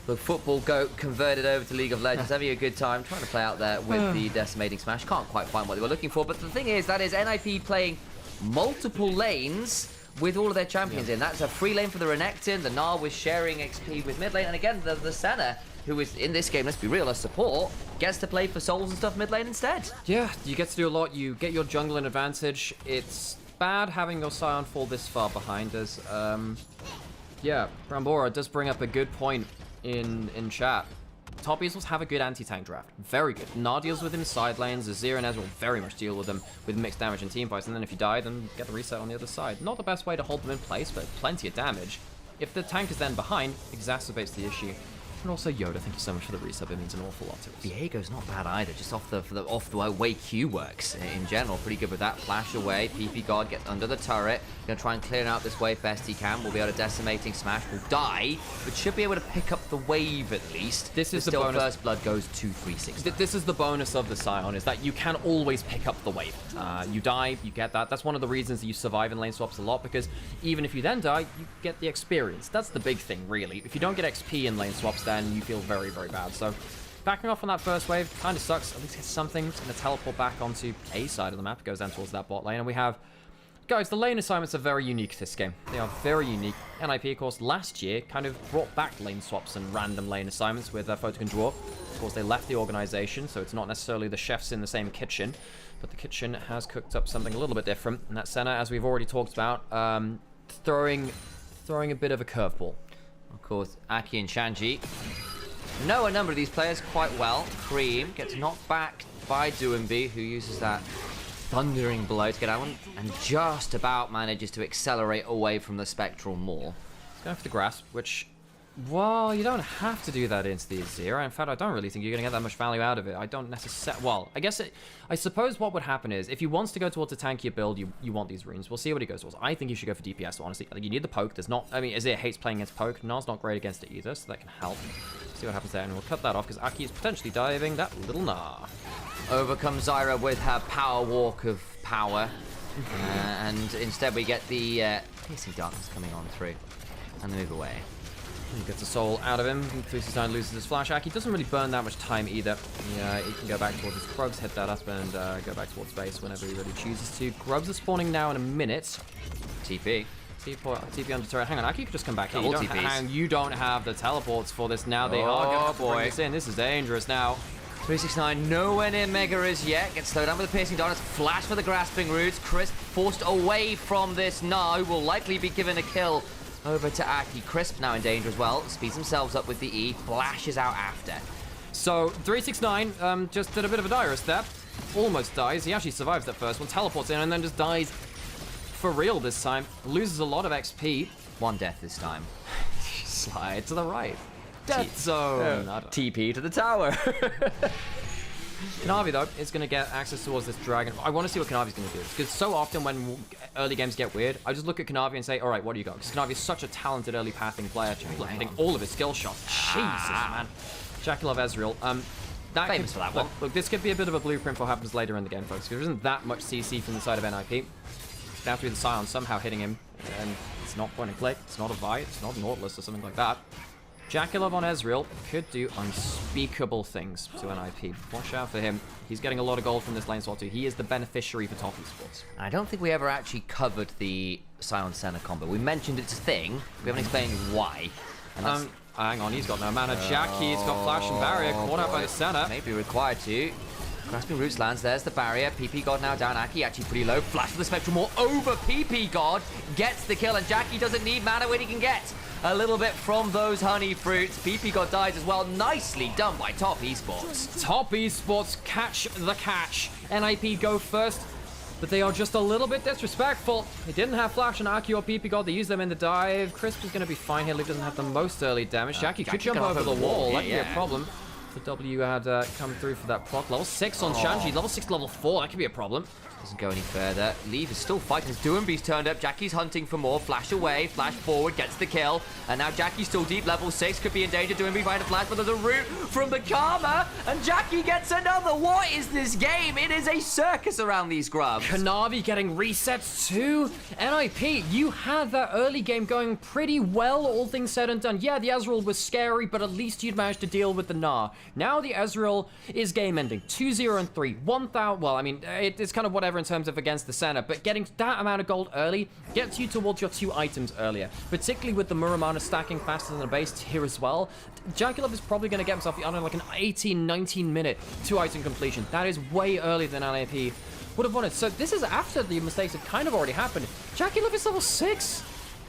The football goat converted over to League of Legends, having a good time, trying to play out there with the decimating smash. Can't quite find what they were looking for, but the thing is, that is NIP playing multiple lanes with all of their champions in. That's a free lane for the Renekton. The Gnar was sharing XP with mid lane, and again, the Senna, who is in this game, let's be real, a support, gets to play for souls and stuff mid lane instead. Yeah, you get to do a lot. You get your jungle in advantage. It's bad having your Sion fall this far behind us. Yeah, Brambora does bring up a good point in chat. Top esports have a good anti-tank draft. Very good. Gnar deals with him in side lanes. Azir and Ezreal very much deal with them with mixed damage and team fights. And then if you die, then get the reset on the other side. Not the best way to hold them in place, but plenty of damage. If the tank is then behind, exacerbates the issue. And also Yoda, thank you so much for the resub. It means an awful lot to us. Viego's not bad either, just off the way Q works in general. Pretty good with that. Flash away. PP God gets under the turret. Gonna try and clear out this wave best he can. Will be able to decimating smash. Will die, but should be able to pick up the wave at least. This is the still bonus. First blood goes 2-3-6. This is the bonus of the Sion, is that you can always pick up the wave. You die, you get that. That's one of the reasons that you survive in lane swaps a lot, because even if you then die, you get the experience. That's the big thing, really. If you don't get XP in lane swaps, then you feel very, very bad. So backing off on that first wave kind of sucks. At least get something. It's going to teleport back onto A side of the map. It goes down towards that bot lane. And we have... Guys, the lane assignments are very unique this game. They are very unique. NIP, of course, last year kind of brought back lane swaps and random lane assignments with Photon Draw. Of course, they left the organization, so it's not necessarily the chefs in the same kitchen, but the kitchen has cooked up something a little bit different. And that Senna, as we've already talked about, throwing a bit of a curveball. Of course, Aki and Shanji know a number of these players quite well. Cream gets knocked back by Duembi, who uses that thundering blow to get out one, and just about manages to accelerate away from the Spectral Maw. He's going for the grasp, which, well, you don't have to do that into the Azir. In fact, I don't really think you're going to get that much value out of it. I don't necessarily... Well, I suppose what would happen is, if he wants to go towards a tankier build, you want these runes. We'll see what he goes towards. I think you should go for DPS, honestly. I think you need the poke. There's not... I mean, Azir hates playing against poke. Nar's not great against it either, so that can help. See what happens there, and we'll cut that off, because Aki is potentially diving that little Gnar. Over comes Zyra with her power walk of power. And instead we get the piercing darkness coming on through. And they move away. He gets a soul out of him. 369 loses his flash. Aki doesn't really burn that much time either. Yeah, he can go back towards his Krugs, hit that up, and go back towards base whenever he really chooses to. Grubs are spawning now in a minute. TP. TP under turret. Hang on, Aki could just come back here. You don't have the teleports for this now. They are going to bring this in. This is dangerous now. 369 nowhere near Mega as yet. Gets slowed down with the piercing darkness. Flash for the grasping roots. Crisp forced away from this Gnar, who will likely be given a kill. Over to Aki. Crisp now in danger as well. Speeds themselves up with the E. Flashes out after. So 369 just did a bit of a dire step. Almost dies. He actually survives that first one. Teleports in and then just dies for real this time. Loses a lot of XP. One death this time. Slide to the right. Death zone. TP to the tower. Kanavi, though, is going to get access towards this dragon. I want to see what Kanavi's going to do. Because so often when early games get weird, I just look at Kanavi and say, all right, what do you got? Because Kanavi is such a talented early pathing player. Hitting all of his skill shots. Jesus, man. Jackie Ezreal. Famous for that one. Look, this could be a bit of a blueprint for what happens later in the game, folks. Because there isn't that much CC from the side of NIP. Down through the Sion, somehow hitting him. And it's not point and click. It's not a Vi. It's not Nautilus or something like that. Jackulov on Ezreal could do unspeakable things to NIP. Watch out for him. He's getting a lot of gold from this lane swap too. He is the beneficiary for top esports. I don't think we ever actually covered the Sion Senna combo. We mentioned it's a thing. We haven't explained why. And that's... hang on, he's got no mana. Jackie's got flash and barrier. Caught out by the Senna. Maybe required to. Grasping Roots lands, there's the barrier. PP God now down, Aki actually pretty low. Flash for the Spectrum Maul over PP God. Gets the kill, and Jackie doesn't need mana when he can get a little bit from those honey fruits. PP God dies as well. Nicely done by Top Esports. Top Esports catch the catch. NIP go first, but they are just a little bit disrespectful. They didn't have Flash and Aki or PP God. They used them in the dive. Crisp is going to be fine here. Luke doesn't have the most early damage. Jackie could jump over the wall. That'd be a problem. The W had come through for that proc. Level 6 on Shanji. Level 6 to level 4. That could be a problem. Doesn't go any further. Leave is still fighting as Doombee's turned up. Jackie's hunting for more. Flash away, flash forward, gets the kill. And now Jackie's still deep. Level 6 could be in danger. Doombe finds a flash, but there's a root from the Karma. And Jackie gets another. What is this game? It is a circus around these grubs. Kanavi getting resets too. NIP, you had that early game going pretty well, all things said and done. Yeah, the Ezreal was scary, but at least you'd managed to deal with the Gnar. Now the Ezreal is game ending. 2-0 and 3. 1,000. Well, I mean, it's kind of whatever in terms of against the center, but getting that amount of gold early gets you towards your 2 items earlier, particularly with the Muramana stacking faster than the base here as well. Jaculov is probably going to get himself, I don't know, like an 18-19 minute 2 item completion. That is way earlier than NIP would have wanted. So this is after the mistakes have kind of already happened. Jaculov is level 6.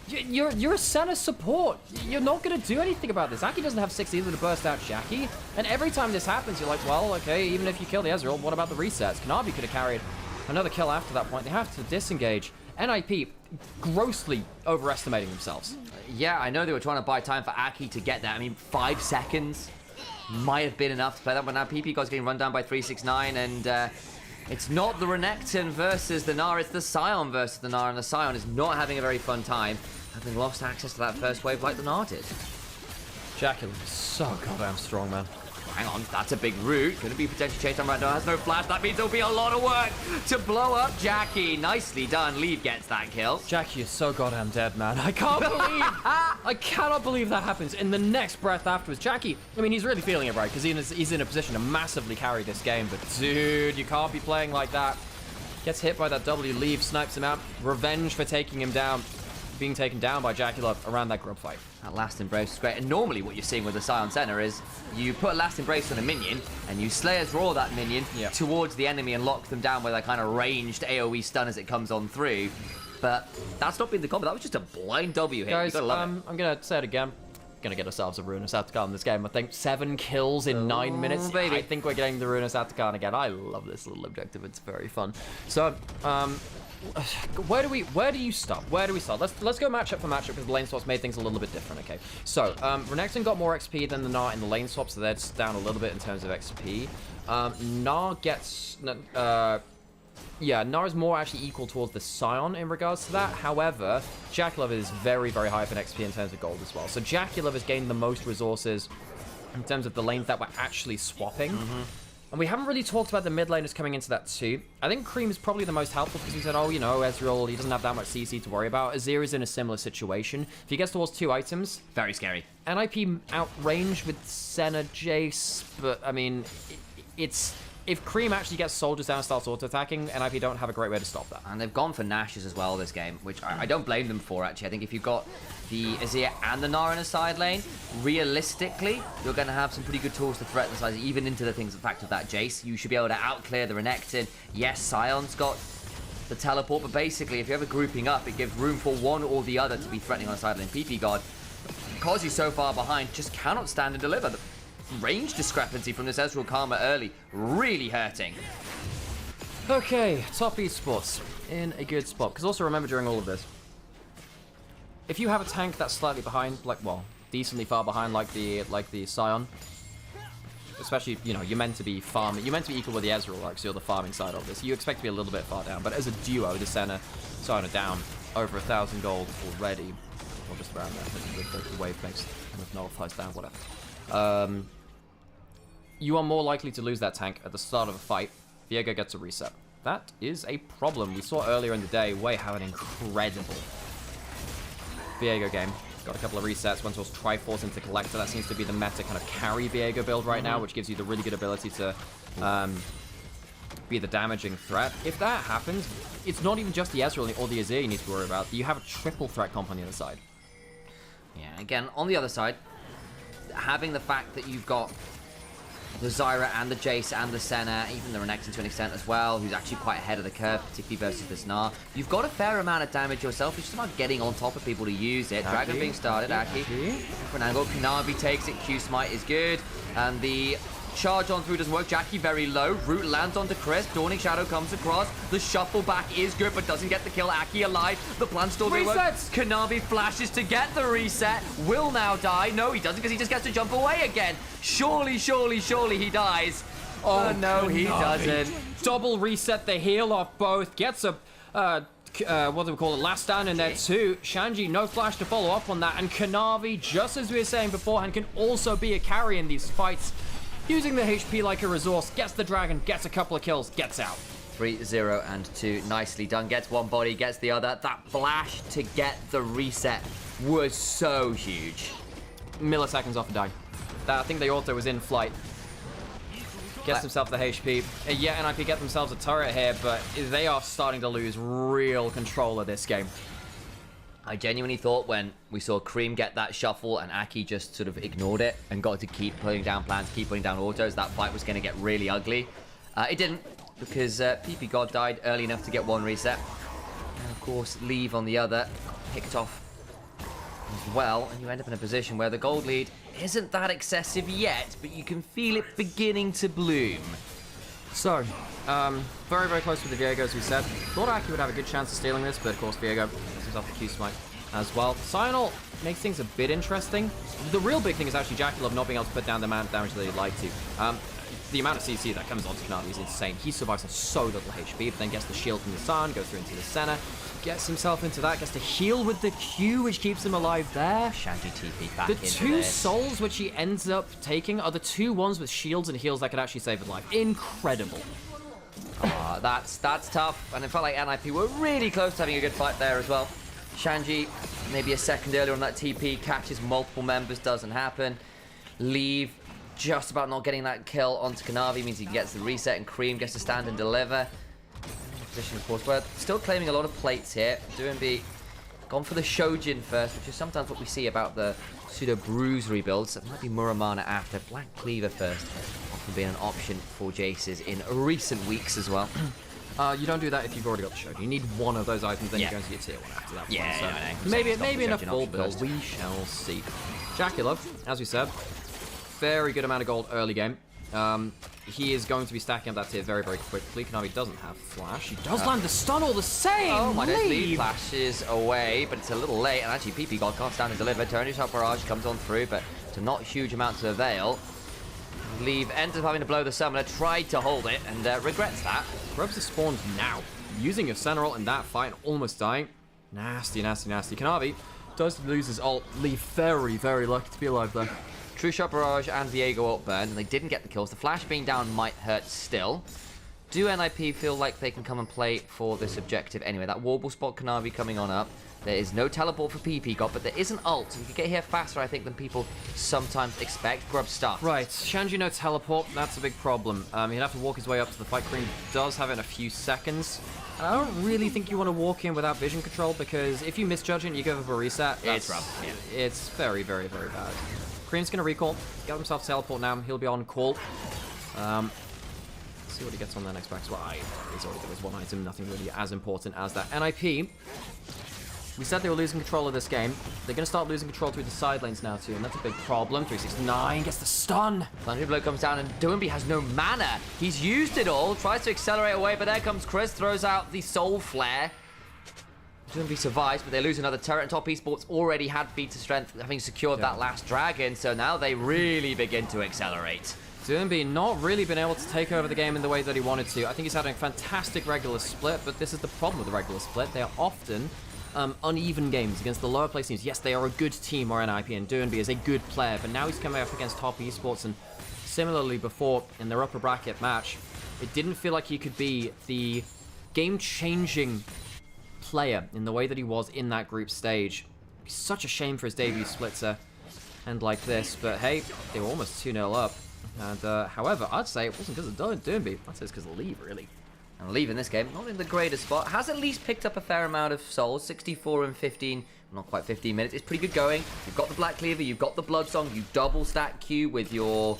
You're a center support. You're not going to do anything about this. Aki doesn't have 6 either to burst out Jackie. And every time this happens, you're like, well, okay, even if you kill the Ezreal, what about the resets? Kanavi could have carried another kill after that point. They have to disengage. NIP grossly overestimating themselves. Yeah, I know they were trying to buy time for Aki to get there. I mean, 5 seconds might have been enough to play that, but now PP God's getting run down by 369, and it's not the Renekton versus the Gnar, it's the Sion versus the Gnar, and the Sion is not having a very fun time, having lost access to that first wave like the Gnar did. Jaculov is so goddamn strong, man. Hang on, that's a big root. Gonna be potentially chased on right now. Has no flash. That means there'll be a lot of work to blow up Jackie. Nicely done. Leave gets that kill. Jackie is so goddamn dead, man. I can't believe, I cannot believe that happens. In the next breath afterwards, Jackie, I mean, he's really feeling it, right? Because he's in a position to massively carry this game. But dude, you can't be playing like that. Gets hit by that W, leave, snipes him out. Revenge for taking him down. Being taken down by Jaculov around that grub fight. That last embrace is great, and normally what you're seeing with the Sion Center is you put a last embrace on a minion, and you Slayer's Roar that minion towards the enemy and lock them down with a kind of ranged AoE stun as it comes on through. But that's not been the combo, that was just a blind W hit. Guys, I'm gonna say it again. Gonna get ourselves a Ruinous Atacant in this game. I think 7 kills in 9 minutes. Baby. I think we're getting the Ruinous Atacant again. I love this little objective, it's very fun. So, where do you start? Where do we start? Let's go matchup for matchup because the lane swaps made things a little bit different, okay? So, Renekton got more XP than the Gnar in the lane swap, so that's down a little bit in terms of XP. Gnar gets... yeah, Gnar is more actually equal towards the Sion in regards to that. However, Jaculov is very, very high for XP in terms of gold as well. So Jaculov has gained the most resources in terms of the lanes that we're actually swapping. And we haven't really talked about the mid laners coming into that too. I think Cream is probably the most helpful because we said, oh, you know, Ezreal, he doesn't have that much CC to worry about. Azir is in a similar situation. If he gets towards 2 items... Very scary. NIP outrange with Senna, Jace, but, I mean, it's... If Cream actually gets soldiers down and starts auto-attacking, NIP don't have a great way to stop that. And they've gone for Nashes as well this game, which I don't blame them for, actually. I think if you've got the Azir and the Gnar in a side lane, realistically, you're going to have some pretty good tools to threaten the side, even into the fact of that Jace. You should be able to out-clear the Renekton. Yes, Sion's got the teleport, but basically, if you're ever grouping up, it gives room for one or the other to be threatening on the side lane. PP God, because he's so far behind, just cannot stand and deliver. The range discrepancy from this Ezreal Karma early, really hurting. Okay, Top Esports in a good spot. Because also remember during all of this, if you have a tank that's slightly behind, like, well, decently far behind, like the Sion, especially, you know, you're meant to be farming, you're meant to be equal with the Ezreal, like, so you're the farming side of this. You expect to be a little bit far down, but as a duo, the Senna, Sion are down over 1,000 gold already, or just around there. The wave makes kind of nullifies down, whatever. You are more likely to lose that tank at the start of a fight. Viego gets a reset. That is a problem. We saw earlier in the day, Wei have an incredible Viego game. Got a couple of resets, went towards Triforce into Collector. That seems to be the meta kind of carry Viego build right now, which gives you the really good ability to be the damaging threat. If that happens, it's not even just the Ezreal or the Azir you need to worry about. You have a triple threat comp on the other side. Yeah, again, on the other side, having the fact that you've got the Zyra and the Jace and the Senna, even the Renekton to an extent as well, who's actually quite ahead of the curve, particularly versus the Snar. You've got a fair amount of damage yourself. It's just about getting on top of people to use it. Dragon being started, Aki. For an angle, Kanavi takes it, Q Smite is good, and the charge on through doesn't work. Jackie very low. Root lands onto Chris. Dawning Shadow comes across. The shuffle back is good, but doesn't get the kill. Aki alive. The plan still doesn't work. Kanavi flashes to get the reset. Will now die. No, he doesn't, because he just gets to jump away again. Surely, surely, surely he dies. Oh, no, he doesn't. Double reset the heal off both. Gets a, what do we call it, last stand in there too. Shanji, no flash to follow up on that. And Kanavi, just as we were saying beforehand, can also be a carry in these fights. Using the HP like a resource, gets the dragon, gets a couple of kills, gets out. 3-0 and 2. Nicely done. Gets one body, gets the other. That flash to get the reset was so huge. Milliseconds off a die. I think the auto was in flight. Gets himself the HP. Yeah, NIP get themselves a turret here, but they are starting to lose real control of this game. I genuinely thought when we saw Cream get that shuffle and Aki just sort of ignored it and got to keep putting down plans, keep putting down autos, that fight was going to get really ugly. It didn't, because PP God died early enough to get one reset. And of course, Leave on the other, picked off as well, and you end up in a position where the gold lead isn't that excessive yet, but you can feel it beginning to bloom. So, very, very close with the Viego, as we said. Thought Aki would have a good chance of stealing this, but of course Viego gets himself the Q Smite as well. Cyanol makes things a bit interesting. The real big thing is actually Jackie Love not being able to put down the amount of damage that he'd like to. The amount of CC that comes onto Kanavi is insane. He survives on so little HP, but then gets the shield from the sun, goes through into the Senna, gets himself into that, gets to heal with the Q, which keeps him alive there. Shanji TP back The into two this. souls which he ends up taking are the two ones with shields and heals that could actually save his life. Incredible. That's tough, and it felt like NIP were really close to having a good fight there as well. Shanji, maybe a second earlier on that TP, catches multiple members, doesn't happen. Leave, just about not getting that kill onto Kanavi, means he gets the reset, and Cream gets to stand and deliver. Position, of course, we're still claiming a lot of plates here. Doinby gone for the Shojin first, which is sometimes what we see about the pseudo bruise rebuilds. It might be Muramana after. Black Cleaver first, often being an option for Jaces in recent weeks as well. You don't do that if you've already got the Shojin. You need one of those items, then you go into your tier 1 after that. Yeah, one. So no. maybe in a full build, we shall see. Jackie Love, as we said, very good amount of gold early game. He is going to be stacking up that tier very, very quickly. Kanavi doesn't have flash. He does land the stun all the same. Oh my goodness, Leave flashes away, but it's a little late. And actually, PP God can't stand and deliver. Turning Shot Barrage comes on through, but to not huge amounts to avail. Leave ends up having to blow the summoner, tried to hold it, and regrets that. Grubs are spawned now. Using your Sentinel in that fight and almost dying. Nasty, nasty, nasty. Kanavi does lose his ult. Leave very, very lucky to be alive there. True Shot Barrage and Viego ult burned, and they didn't get the kills. The flash being down might hurt still. Do NIP feel like they can come and play for this objective anyway? That Warble spot Kanavi coming on up. There is no teleport for PP God, but there is an ult, so you can get here faster, I think, than people sometimes expect. Grub stuff. Right, Shanji no teleport, that's a big problem. He'd have to walk his way up to the fight. Cream does have it in a few seconds. I don't really think you want to walk in without vision control, because if you misjudge it and you give up a reset, it's rough. Yeah. It's very, very, very bad. Cream's going to recall. Got himself a teleport now. He'll be on call. Let's see what he gets on the next back. Well, he's already got his one item. Nothing really as important as that. NIP, we said they were losing control of this game. They're going to start losing control through the side lanes now, too, and that's a big problem. 369 gets the stun. Thundery Blow comes down, and Doinby has no mana. He's used it all. Tries to accelerate away, but there comes Chris. Throws out the Soul Flare. Doinby survives, but they lose another turret, and Top Esports already had feat to strength, having secured that last dragon, so now they really begin to accelerate. Doinby not really been able to take over the game in the way that he wanted to. I think he's had a fantastic regular split, but this is the problem with the regular split. They are often uneven games against the lower place teams. Yes, they are a good team, or NIP, and Doinby is a good player, but now he's coming up against Top Esports, and similarly before in their upper bracket match, it didn't feel like he could be the game-changing player in the way that he was in that group stage. It's such a shame for his debut split to end like this, but hey, they were almost 2-0 up. And however, I'd say it wasn't because of Doinby. I'd say it's because of Leave, really. And Leave in this game, not in the greatest spot, has at least picked up a fair amount of souls, 64 and 15, not quite 15 minutes. It's pretty good going. You've got the Black Cleaver, you've got the Blood Song, you double stack Q with your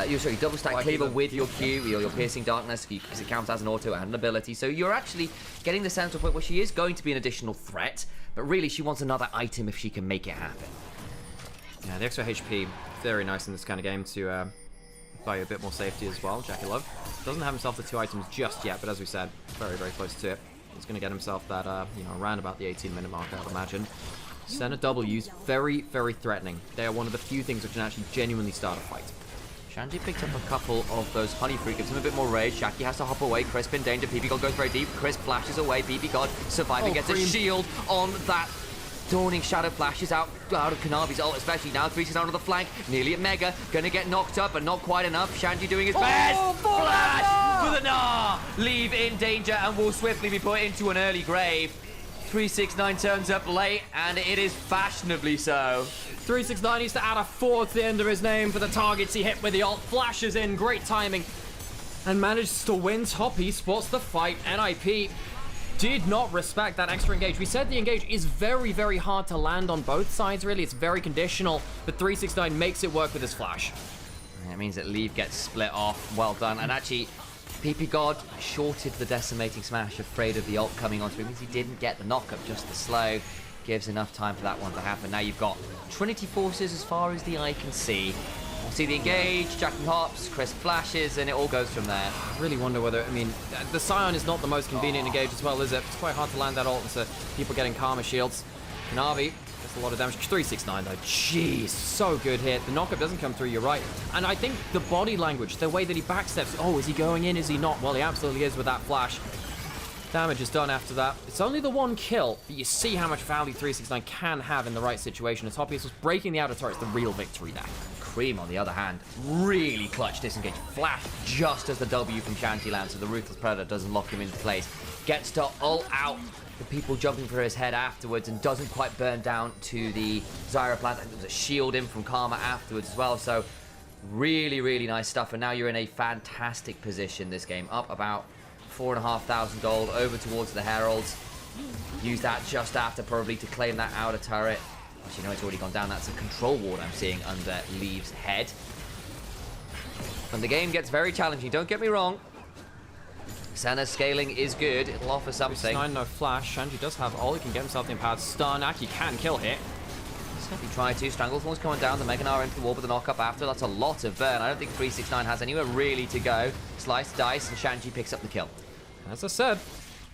You're sorry, double stack cleaver with your Q, your piercing darkness, because it counts as an auto and an ability. So you're actually getting the sense to a point where she is going to be an additional threat, but really she wants another item if she can make it happen. Yeah, the extra HP, very nice in this kind of game to buy you a bit more safety as well. Jackie Love doesn't have himself the 2 items just yet, but as we said, very, very close to it. He's going to get himself that, around about the 18-minute mark, I would imagine. Center W's, very, very threatening. They are one of the few things that can actually genuinely start a fight. Shandy picked up a couple of those honey fruit, gives him a bit more rage. Jackie has to hop away. Crisp in danger. PP God goes very deep. Crisp flashes away. PP God surviving, gets a shield on that. Dawning Shadow flashes out of Kanavi's ult, especially now. 369 on the flank, nearly at Mega. Gonna get knocked up, but not quite enough. Shandy doing his best. Flash for the Gnar. Leave in danger and will swiftly be put into an early grave. 369 turns up late, and it is fashionably so. 369 needs to add a 4 to the end of his name for the targets he hit with the ult. Flashes in, great timing, and manages to win top esports the fight. NIP did not respect that extra engage. We said the engage is very, very hard to land on both sides, really. It's very conditional, but 369 makes it work with his flash. That means that Leave gets split off. Well done. And actually, PP God shorted the decimating smash, afraid of the ult coming onto him. Means he didn't get the knockup, just the slow. Gives enough time for that one to happen. Now you've got Trinity forces as far as the eye can see. We'll see the engage, Jackie hops, Crisp flashes, and it all goes from there. I really wonder whether, the Scion is not the most convenient engage as well, is it? It's quite hard to land that ult into people getting Karma shields. Kanavi gets a lot of damage. 369 though, jeez, so good hit. The knockup doesn't come through, you're right. And I think the body language, the way that he backsteps, oh, is he going in, is he not? Well, he absolutely is with that flash. Damage is done after that. It's only the 1 kill, but you see how much value 369 can have in the right situation. As Hopius was breaking the outer turret, it's the real victory there. Cream, on the other hand, really clutch disengage. Flash just as the W from Shanty lands, so the Ruthless Predator doesn't lock him into place. Gets to ult out the people jumping for his head afterwards and doesn't quite burn down to the Zyra plant. And there was a shield in from Karma afterwards as well, so really, really nice stuff. And now you're in a fantastic position this game. Up about 4,500 gold over towards the Heralds. Use that just after probably to claim that outer turret. Actually, no, it's already gone down. That's a control ward I'm seeing under Leave's head. And the game gets very challenging, don't get me wrong. Senna's scaling is good. It'll offer something. 9 no flash. Shanji does have all. He can get himself the empowered stun. Aki can kill hit. If you try to. Stranglethorn's coming down. The Mega Gnar into the wall with the knock-up after. That's a lot of burn. I don't think 369 has anywhere really to go. Slice, dice, and Shanji picks up the kill. As I said,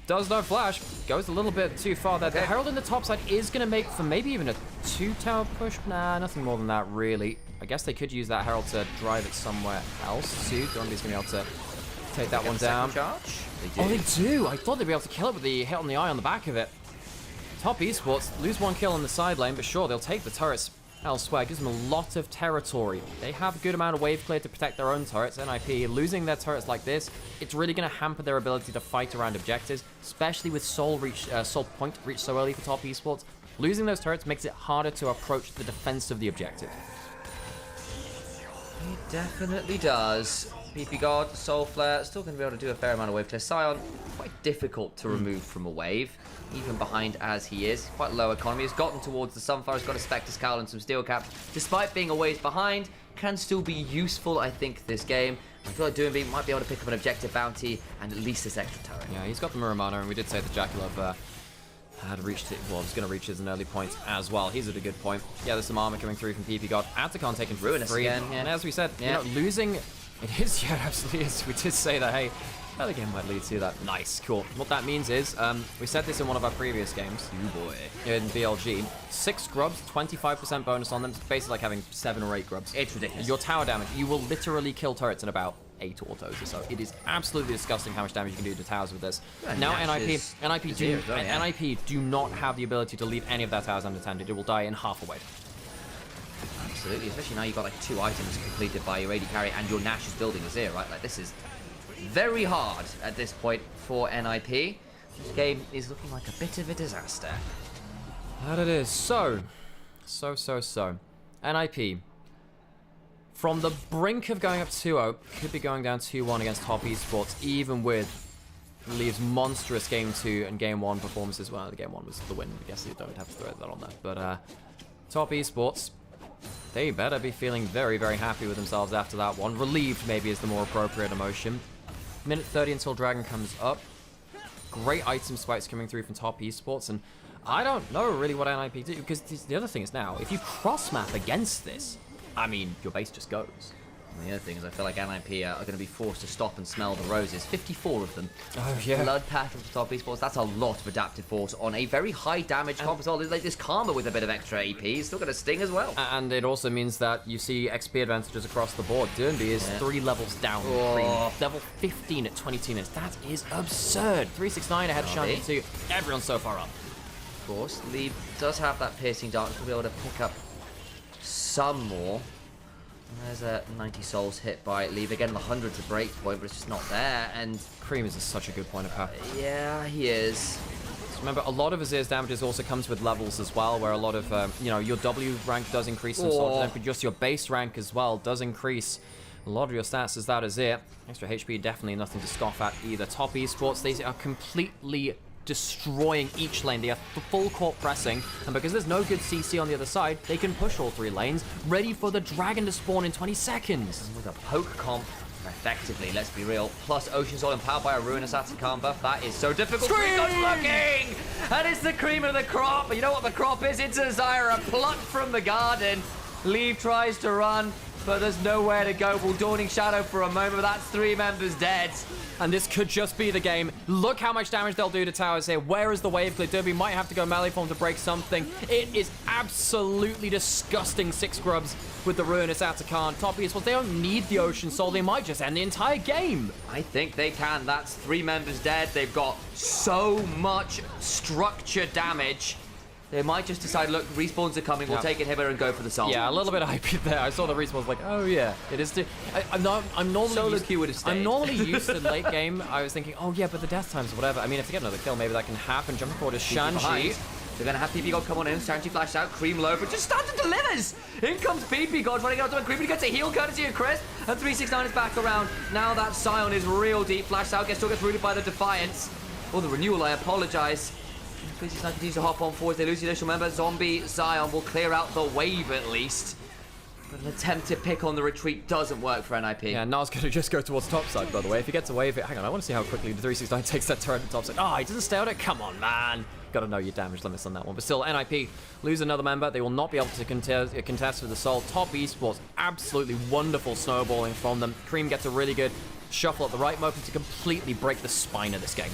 does no flash. Goes a little bit too far there. The Herald in the top side is going to make for maybe even a 2-tower push. Nah, nothing more than that, really. I guess they could use that Herald to drive it somewhere else, too. Donby's going to be able to take that one down. Charge? Oh, they do. I thought they'd be able to kill it with the hit on the eye on the back of it. Top esports lose 1 kill in the side lane, but sure, they'll take the turrets elsewhere. Gives them a lot of territory. They have a good amount of wave clear to protect their own turrets. NIP losing their turrets like this, it's really going to hamper their ability to fight around objectives, especially with soul point reach so early for top esports. Losing those turrets makes it harder to approach the defense of the objective. It definitely does. PP God, Soul Flare, still going to be able to do a fair amount of wave clear. Scion, quite difficult to remove from a wave, even behind as he is. Quite low economy. Has gotten towards the Sunfire, has got a Spectre Scowl and some Steel Caps. Despite being a ways behind, can still be useful, I think, this game. I feel like Doombeat might be able to pick up an objective bounty and at least this extra turret. Yeah, he's got the Muramana, and we did say that Jackalov had reached it. Well, was going to reach his an early point as well. He's at a good point. Yeah, there's some armor coming through from PP God. Atacon taking Ruinous again. Yeah. And as we said, you know, losing... It is, yeah, absolutely is. We did say that, hey, early game might lead to that. Nice, cool. What that means is, we said this in one of our previous games. In BLG. 6 grubs, 25% bonus on them. It's basically like having 7 or 8 grubs. It's ridiculous. Your tower damage, you will literally kill turrets in about 8 autos or so. It is absolutely disgusting how much damage you can do to towers with this. Yeah, now NIP NIP do not have the ability to leave any of their towers unattended. It will die in half a wave. Absolutely, especially now you've got like 2 items completed by your AD carry and your Nash is building Azir, right? Like this is very hard at this point for NIP. This game is looking like a bit of a disaster. That it is. So. NIP. From the brink of going up 2-0, could be going down 2-1 against top esports, even with Leave's monstrous Game 2 and Game 1 performances. Well, the Game 1 was the win. I guess you don't have to throw that on there. But top esports, They better be feeling very, very happy with themselves after that one. Relieved maybe is the more appropriate emotion. Minute 30 until Dragon comes up. Great item spikes coming through from Top Esports, and I don't know really what NIP do, because the other thing is now, if you cross-map against this, I mean, your base just goes. And the other thing is I feel like NIP are going to be forced to stop and smell the roses. 54 of them. Oh, yeah. Blood Path from Top Esports, that's a lot of adaptive force on a very high damage comp as well. There's like this Karma with a bit of extra AP. He's still got a Sting as well. And it also means that you see XP advantages across the board. Durnby is 3 levels down. Level 15 at 22 minutes. That is absurd. 369 ahead of Shandy too. Everyone's so far up. Of course, Lee does have that piercing darkness. We'll be able to pick up some more. There's a 90 souls hit by Leave. Again, the 100's a break point, but it's just not there. And Cream is such a good point of power. Yeah, he is. So remember, a lot of Azir's damages also comes with levels as well, where a lot of, you know, your W rank does increase some sort, but just your base rank as well does increase a lot of your stats as that Azir. Extra HP, definitely nothing to scoff at either. Top Esports, they are completely destroying each lane. They are full court pressing, and because there's no good CC on the other side, they can push all 3 lanes, ready for the Dragon to spawn in 20 seconds. And with a poke comp, effectively, let's be real, plus Ocean Soul empowered by a Ruinous Atakan buff, that is so difficult. Cream looking! And it's the cream of the crop. But you know what the crop is? It's a Zyra plucked from the garden. Leave tries to run, but there's nowhere to go. Well, Dawning Shadow for a moment, but that's 3 members dead. And this could just be the game. Look how much damage they'll do to towers here. Where is the wave clear? Derby might have to go melee form to break something. It is absolutely disgusting 6 grubs with the Ruinous Atakan. Top Esports, they don't need the Ocean Soul. They might just end the entire game. I think they can. That's 3 members dead. They've got so much structure damage. They might just decide, look, respawns are coming, we'll take inhibitor and go for the soul. Yeah, a little bit of hype there. I saw the respawns like, oh yeah, it is. I'm normally Solo queue would have stayed. I'm normally used to late game. I was thinking, oh yeah, but the death times or whatever. I mean, if they get another kill, maybe that can happen. Jumping forward is Shanji. They're going to have PP God come on in. Shanji flashed out, Cream low, but just standard delivers. In comes PP God running out to a Cream, but he gets a heal courtesy of Chris. And 369 is back around. Now that Sion is real deep. Flashed out, still gets rooted by the Defiance. Or the Renewal, I apologize. Busy Sniper continues to hop on forwards. They lose the initial member. Zombie Zion will clear out the wave at least. But an attempt to pick on the retreat doesn't work for NIP. Yeah, Nars going to just go towards top side, by the way. If he gets a wave, hang on, I want to see how quickly the 369 takes that turret at top side. Oh, he doesn't stay on it? Come on, man. Got to know your damage limits on that one. But still, NIP lose another member. They will not be able to contest for the soul. Top Esports, absolutely wonderful snowballing from them. Cream gets a really good shuffle at the right moment to completely break the spine of this game.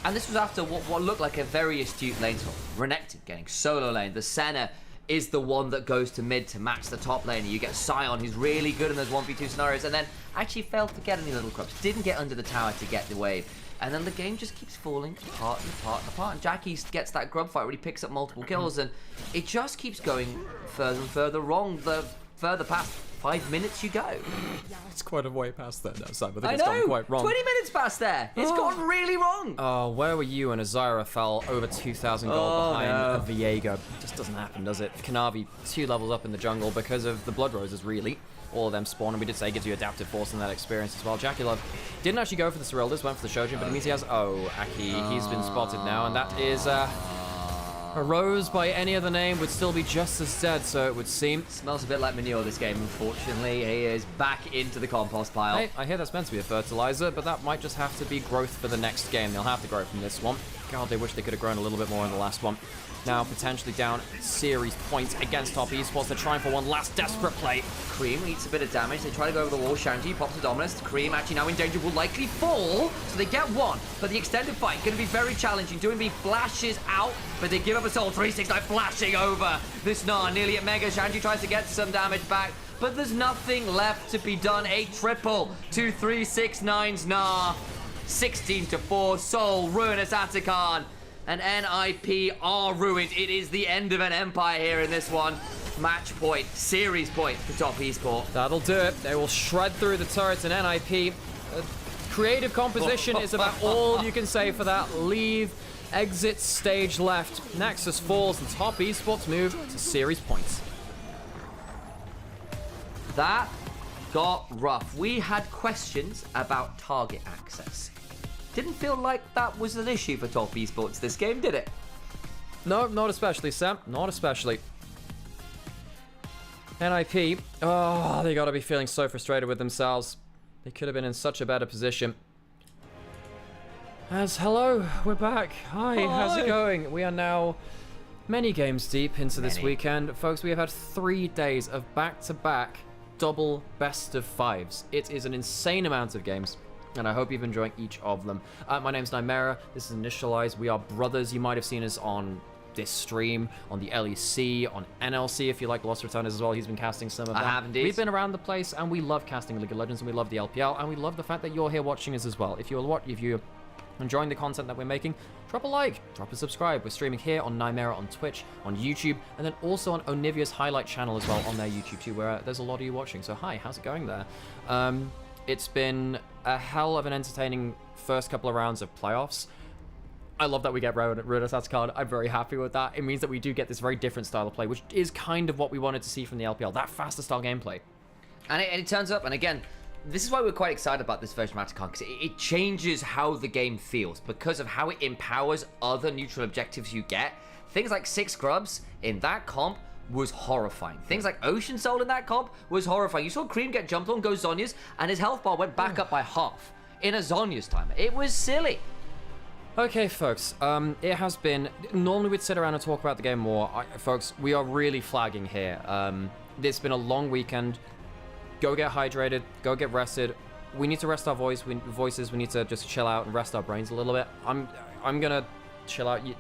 And this was after what looked like a very astute lane swap. Renekton getting solo lane. The Senna is the one that goes to mid to match the top lane. You get Sion, who's really good in those 1v2 scenarios, and then actually failed to get any little crops. Didn't get under the tower to get the wave. And then the game just keeps falling apart and apart and apart. And Jackie gets that grub fight where he picks up multiple kills, and it just keeps going further and further wrong. The further past 5 minutes you go. It's quite a way past there now, Simon. I think it's gone know, quite wrong. 20 minutes past there. It's gone really wrong. Oh, where were you when Azira fell over 2,000 gold behind a Viego? It just doesn't happen, does it? Kanavi 2 levels up in the jungle because of the Blood Roses, really. All of them spawn, and we did say it gives you adaptive force in that experience as well. Jackie Love didn't actually go for the Cyrildas, went for the Shojin, but it means he has... Oh, Aki, he's been spotted now, and that is... A Rose by any other name would still be just as dead, so it would seem. Smells a bit like manure this game, unfortunately. He is back into the compost pile. Hey, I hear that's meant to be a fertilizer, but that might just have to be growth for the next game. They'll have to grow from this one. God, they wish they could have grown a little bit more in the last one. Now potentially down series points against Top Esports. They're trying for one last desperate play. Cream eats a bit of damage. They try to go over the wall. Shanji pops the Dominus. Cream actually now in danger, will likely fall. So they get one. But the extended fight going to be very challenging. Doinb flashes out, but they give up a soul. 369 flashing over this Gnar. Nearly at Mega. Shanji tries to get some damage back, but there's nothing left to be done. A triple to 369's Gnar. 16-4. Soul, Ruinous Atakan, and NIP are ruined. It is the end of an empire here in this one. Match point, series point for Top Esports. That'll do it. They will shred through the turrets, and NIP. Creative composition is about all you can say for that. Leave, exit stage left. Nexus falls, and Top Esports move to series points. That got rough. We had questions about target access. Didn't feel like that was an issue for Top Esports this game, did it? No, not especially, Sam. Not especially. NIP, oh, they gotta be feeling so frustrated with themselves. They could have been in such a better position. Hello, we're back. Hi, how's it going? We are now many games deep into this weekend. Folks, we have had 3 days of back-to-back double best of 5s. It is an insane amount of games, and I hope you're enjoying each of them. My name's Nymaera, this is Initialise. We are brothers. You might have seen us on this stream, on the LEC, on NLC, if you like Lost Returners as well. He's been casting some of them. I have indeed. We've been around the place, and we love casting League of Legends, and we love the LPL, and we love the fact that you're here watching us as well. If you're enjoying the content that we're making, drop a like, drop a subscribe. We're streaming here on Nymaera on Twitch, on YouTube, and then also on Onivia's highlight channel as well on their YouTube too, where there's a lot of you watching. So hi, how's it going there? It's been a hell of an entertaining first couple of rounds of playoffs. I love that we get Rudestat's card. I'm very happy with that. It means that we do get this very different style of play, which is kind of what we wanted to see from the LPL, that faster style gameplay. And it turns up, and again, this is why we're quite excited about this version of Atacon, because it changes how the game feels because of how it empowers other neutral objectives you get. Things like 6 grubs in that comp was horrifying. Things like Ocean Soul in that comp was horrifying. You saw Cream get jumped on, go Zhonya's, and his health bar went back up by half in a Zhonya's timer. It was silly. Okay, folks, it has been... Normally we'd sit around and talk about the game more. Folks, we are really flagging here. It's been a long weekend. Go get hydrated, go get rested. We need to rest our voices. We need to just chill out and rest our brains a little bit. I'm gonna chill out. You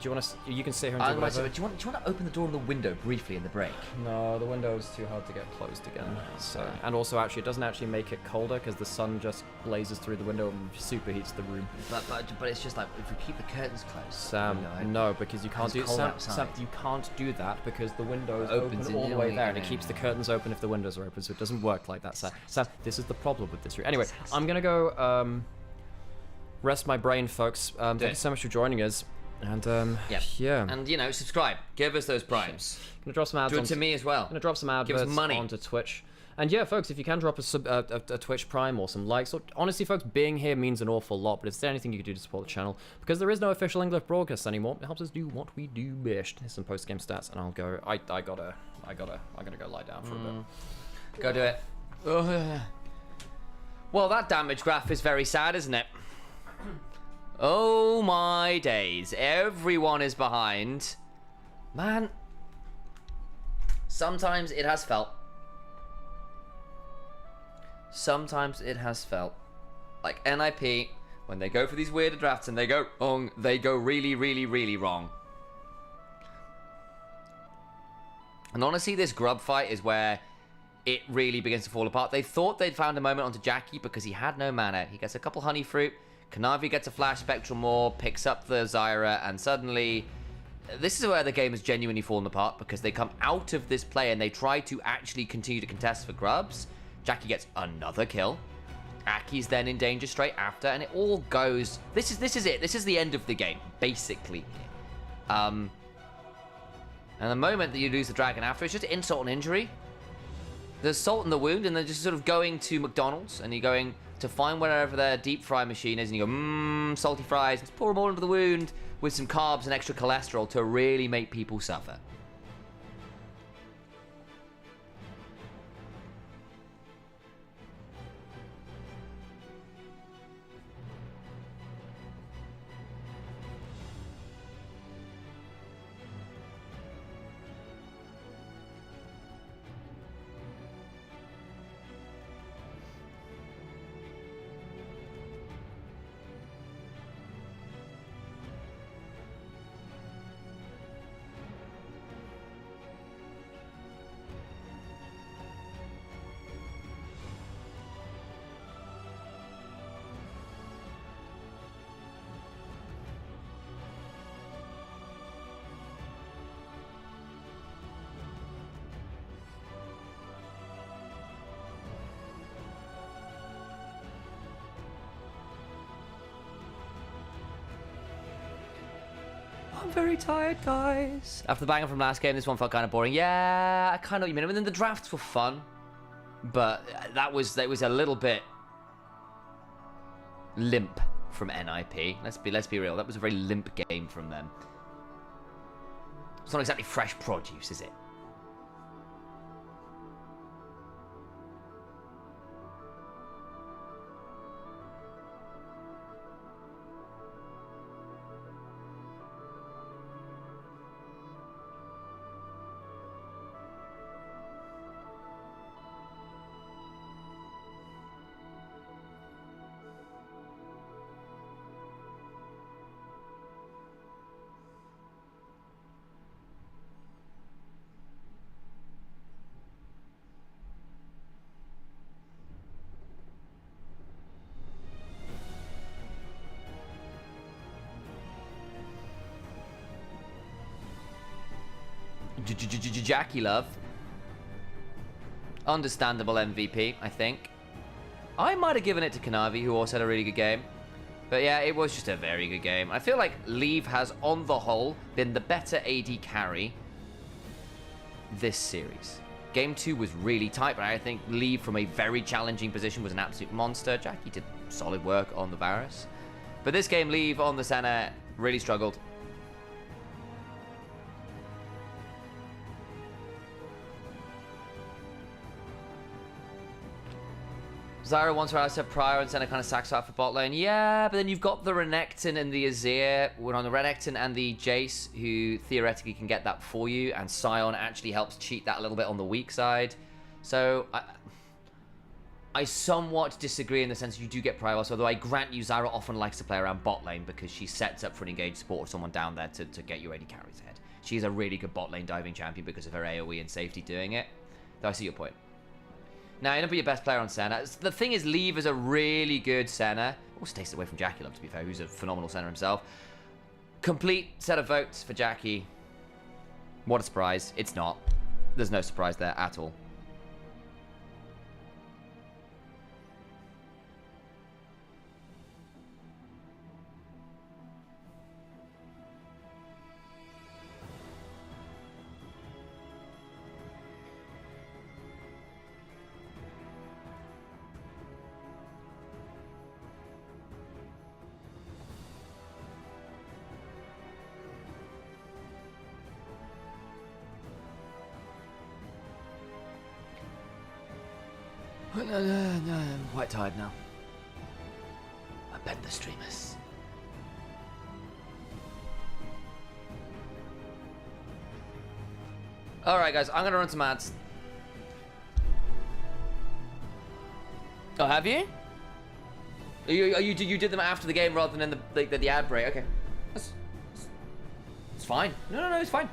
can sit here and do whatever. Do you want to open the door and the window briefly in the break? No, the window is too hard to get closed again. So, and also, actually, it doesn't actually make it colder because the sun just blazes through the window and superheats the room. But it's just like if we keep the curtains closed. Sam, no, because you can't do. Sam, you can't do that because the window is open all the way there, and it keeps the curtains open if the windows are open. So it doesn't work like that, Sam. Sam, this is the problem with this room. Anyway, I'm gonna go rest my brain, folks. Thank you so much for joining us. And yeah. And you know, subscribe. Give us those primes. Gonna drop some ads. Do it to me as well. Gonna drop some ads. Give us money onto Twitch. And yeah, folks, if you can drop a Twitch Prime or some likes, or honestly, folks, being here means an awful lot. But if there's anything you can do to support the channel, because there is no official English broadcast anymore, it helps us do what we do best. Here's some post game stats, and I'll go. I'm gonna go lie down for a bit. Go do it. Well, that damage graph is very sad, isn't it? Oh my days. Everyone is behind. Man. Sometimes it has felt. Sometimes it has felt like NIP, when they go for these weird drafts and they go wrong, they go really, really, really wrong. And honestly, this grub fight is where it really begins to fall apart. They thought they'd found a moment onto Jackie because he had no mana. He gets a couple honey fruit. Kanavi gets a flash spectral maw, picks up the Zyra, and suddenly this is where the game has genuinely fallen apart because they come out of this play and they try to actually continue to contest for grubs. Jackie gets another kill. Aki's then in danger straight after, and it all goes... This is it. This is the end of the game, basically. And the moment that you lose the dragon after, it's just insult and injury. There's salt in the wound, and they're just sort of going to McDonald's, and you're going to find wherever their deep fry machine is, and you go, salty fries, let's pour them all into the wound with some carbs and extra cholesterol to really make people suffer. I'm very tired, guys. After the banger from last game, this one felt kind of boring. Yeah, I kind of know what you mean. I mean, the drafts were fun, but that was a little bit limp from NIP. Let's be real. That was a very limp game from them. It's not exactly fresh produce, is it? Jackie Love. Understandable MVP, I think. I might have given it to Kanavi, who also had a really good game. But yeah, it was just a very good game. I feel like Leave has, on the whole, been the better AD carry this series. Game 2 was really tight, but I think Leave from a very challenging position was an absolute monster. Jackie did solid work on the Varus. But this game, Leave on the Senna really struggled. Zyra wants her out to Prior and Senna kind of sacks out for bot lane. Yeah, but then you've got the Renekton and the Azir. We're on the Renekton and the Jace, who theoretically can get that for you, and Sion actually helps cheat that a little bit on the weak side. So I somewhat disagree in the sense you do get Prior, although I grant you Zyra often likes to play around bot lane because she sets up for an engaged support or someone down there to get your AD carries ahead. She's a really good bot lane diving champion because of her AoE and safety doing it. Though I see your point. Now, you're going to be your best player on Senna. The thing is, Leave is a really good Senna. Also takes it away from Jackie Love, to be fair, who's a phenomenal Senna himself. Complete set of votes for Jackie. What a surprise. It's not. There's no surprise there at all. No, I'm quite tired now. I bet the streamers. Alright guys, I'm gonna run some ads. Oh, have you? You did them after the game rather than in the ad break. Okay. It's fine. No, it's fine.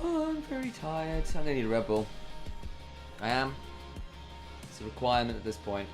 Oh, I'm very tired. I'm gonna need a Red Bull. I am. It's a requirement at this point.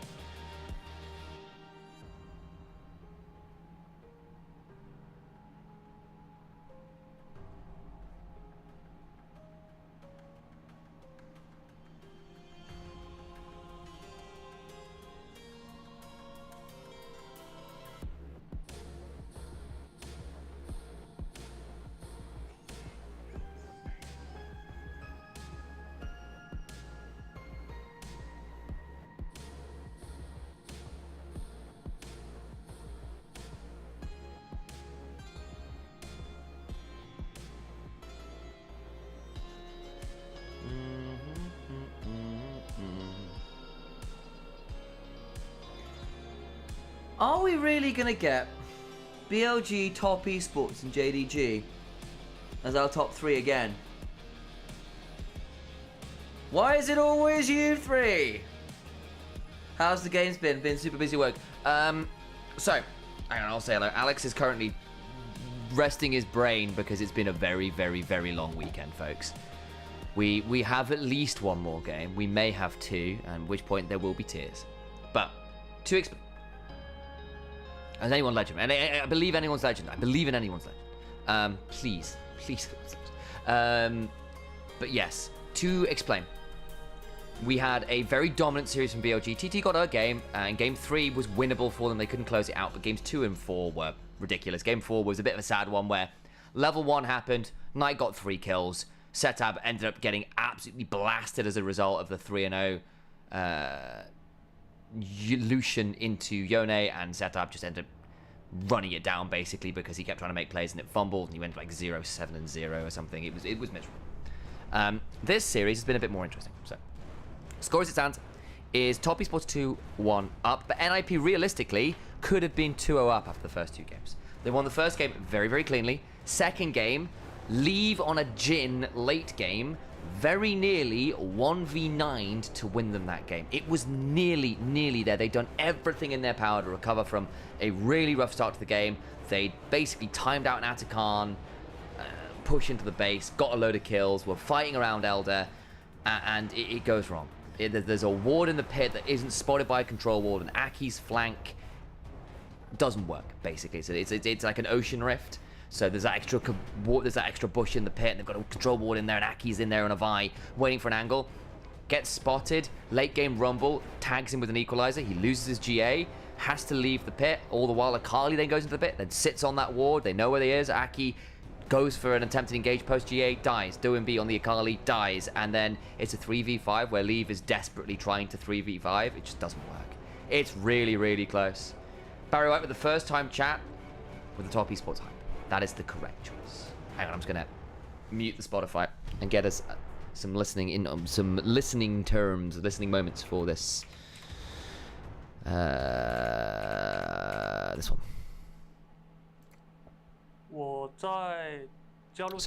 Are we really gonna get BLG, Top Esports, and JDG as our top 3 again? Why is it always you 3? How's the games been? Been super busy work. So, I'll say hello. Alex is currently resting his brain because it's been a very, very, very long weekend, folks. We have at least one more game. We may have 2, at which point there will be tears. But, as anyone legend, and I believe anyone's legend. I believe in anyone's legend. Please. But yes, to explain. We had a very dominant series from BLG. TT got her game, and game 3 was winnable for them. They couldn't close it out, but games 2 and 4 were ridiculous. Game 4 was a bit of a sad one where level 1 happened, Knight got 3 kills, Setab ended up getting absolutely blasted as a result of the 3-0 Lucian into Yone, and Setab just ended up running it down basically because he kept trying to make plays and it fumbled and he went like 0-7-0 or something. It was miserable. This series has been a bit more interesting. So, score as it stands is Top Esports 2-1 up, but NIP realistically could have been 2-0 up after the first 2 games. They won the first game very, very cleanly. Second game, leave on a Jhin late game, very nearly 1v9'd to win them that game. It was nearly there. They'd done everything in their power to recover from a really rough start to the game. They basically timed out an Atakan, push into the base, got a load of kills, were fighting around Elder, and it goes wrong. There's a ward in the pit that isn't spotted by a control ward, and Aki's flank doesn't work, basically. So it's like an ocean rift. So there's that extra bush in the pit, and they've got a control ward in there, and Aki's in there on a Vi, waiting for an angle. Gets spotted, late game rumble, tags him with an equalizer, he loses his GA, has to leave the pit, all the while Akali then goes into the pit, then sits on that ward, they know where he is, Aki goes for an attempted engage post GA, dies, Doinb on the Akali, dies, and then it's a 3v5 where Leave is desperately trying to 3v5, it just doesn't work. It's really, really close. Barry White with the first time chat with the Top Esports hype. That is the correct choice. Hang on, I'm just gonna mute the Spotify and get us some listening moments for this. This one. So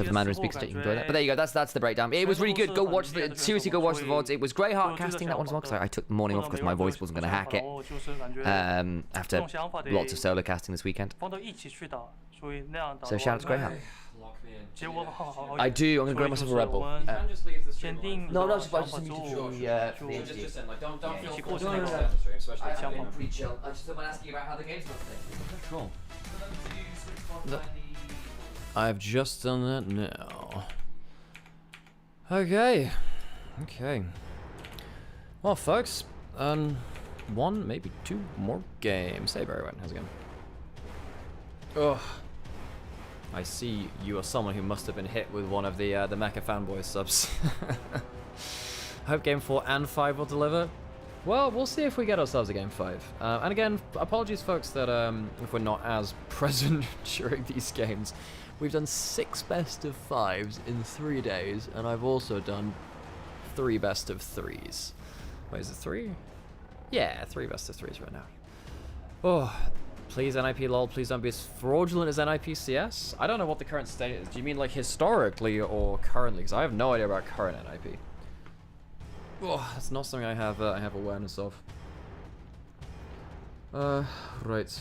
for Mandarin speakers, you can enjoy that. But there you go. That's the breakdown. It was really good. Go watch seriously go watch the VODs. It was Greyheart casting that one as well because I took the morning off because my voice wasn't going to hack it. After lots of solo casting this weekend. So shout out to Greyheart. I do. I'm going to grab myself a Red Bull. No, I'm not just need to join the interview. I'm pretty chill. I just want to ask you about how the game's going today. Cool. I've just done that now. Okay. Well, folks, 1, maybe 2 more games. Hey, Barry White, how's it going? Ugh. I see you are someone who must have been hit with one of the Mecha Fanboy subs. Hope Game 4 and 5 will deliver. Well, we'll see if we get ourselves a Game 5. And again, apologies, folks, that if we're not as present during these games. We've done 6 best of 5s in 3 days, and I've also done 3 best of 3s. Wait, is it 3? Yeah, 3 best of 3s right now. Oh, please NIP lol, please don't be as fraudulent as NIP CS. I don't know what the current state is. Do you mean like historically or currently? Because I have no idea about current NIP. Oh, that's not something I have awareness of. Right.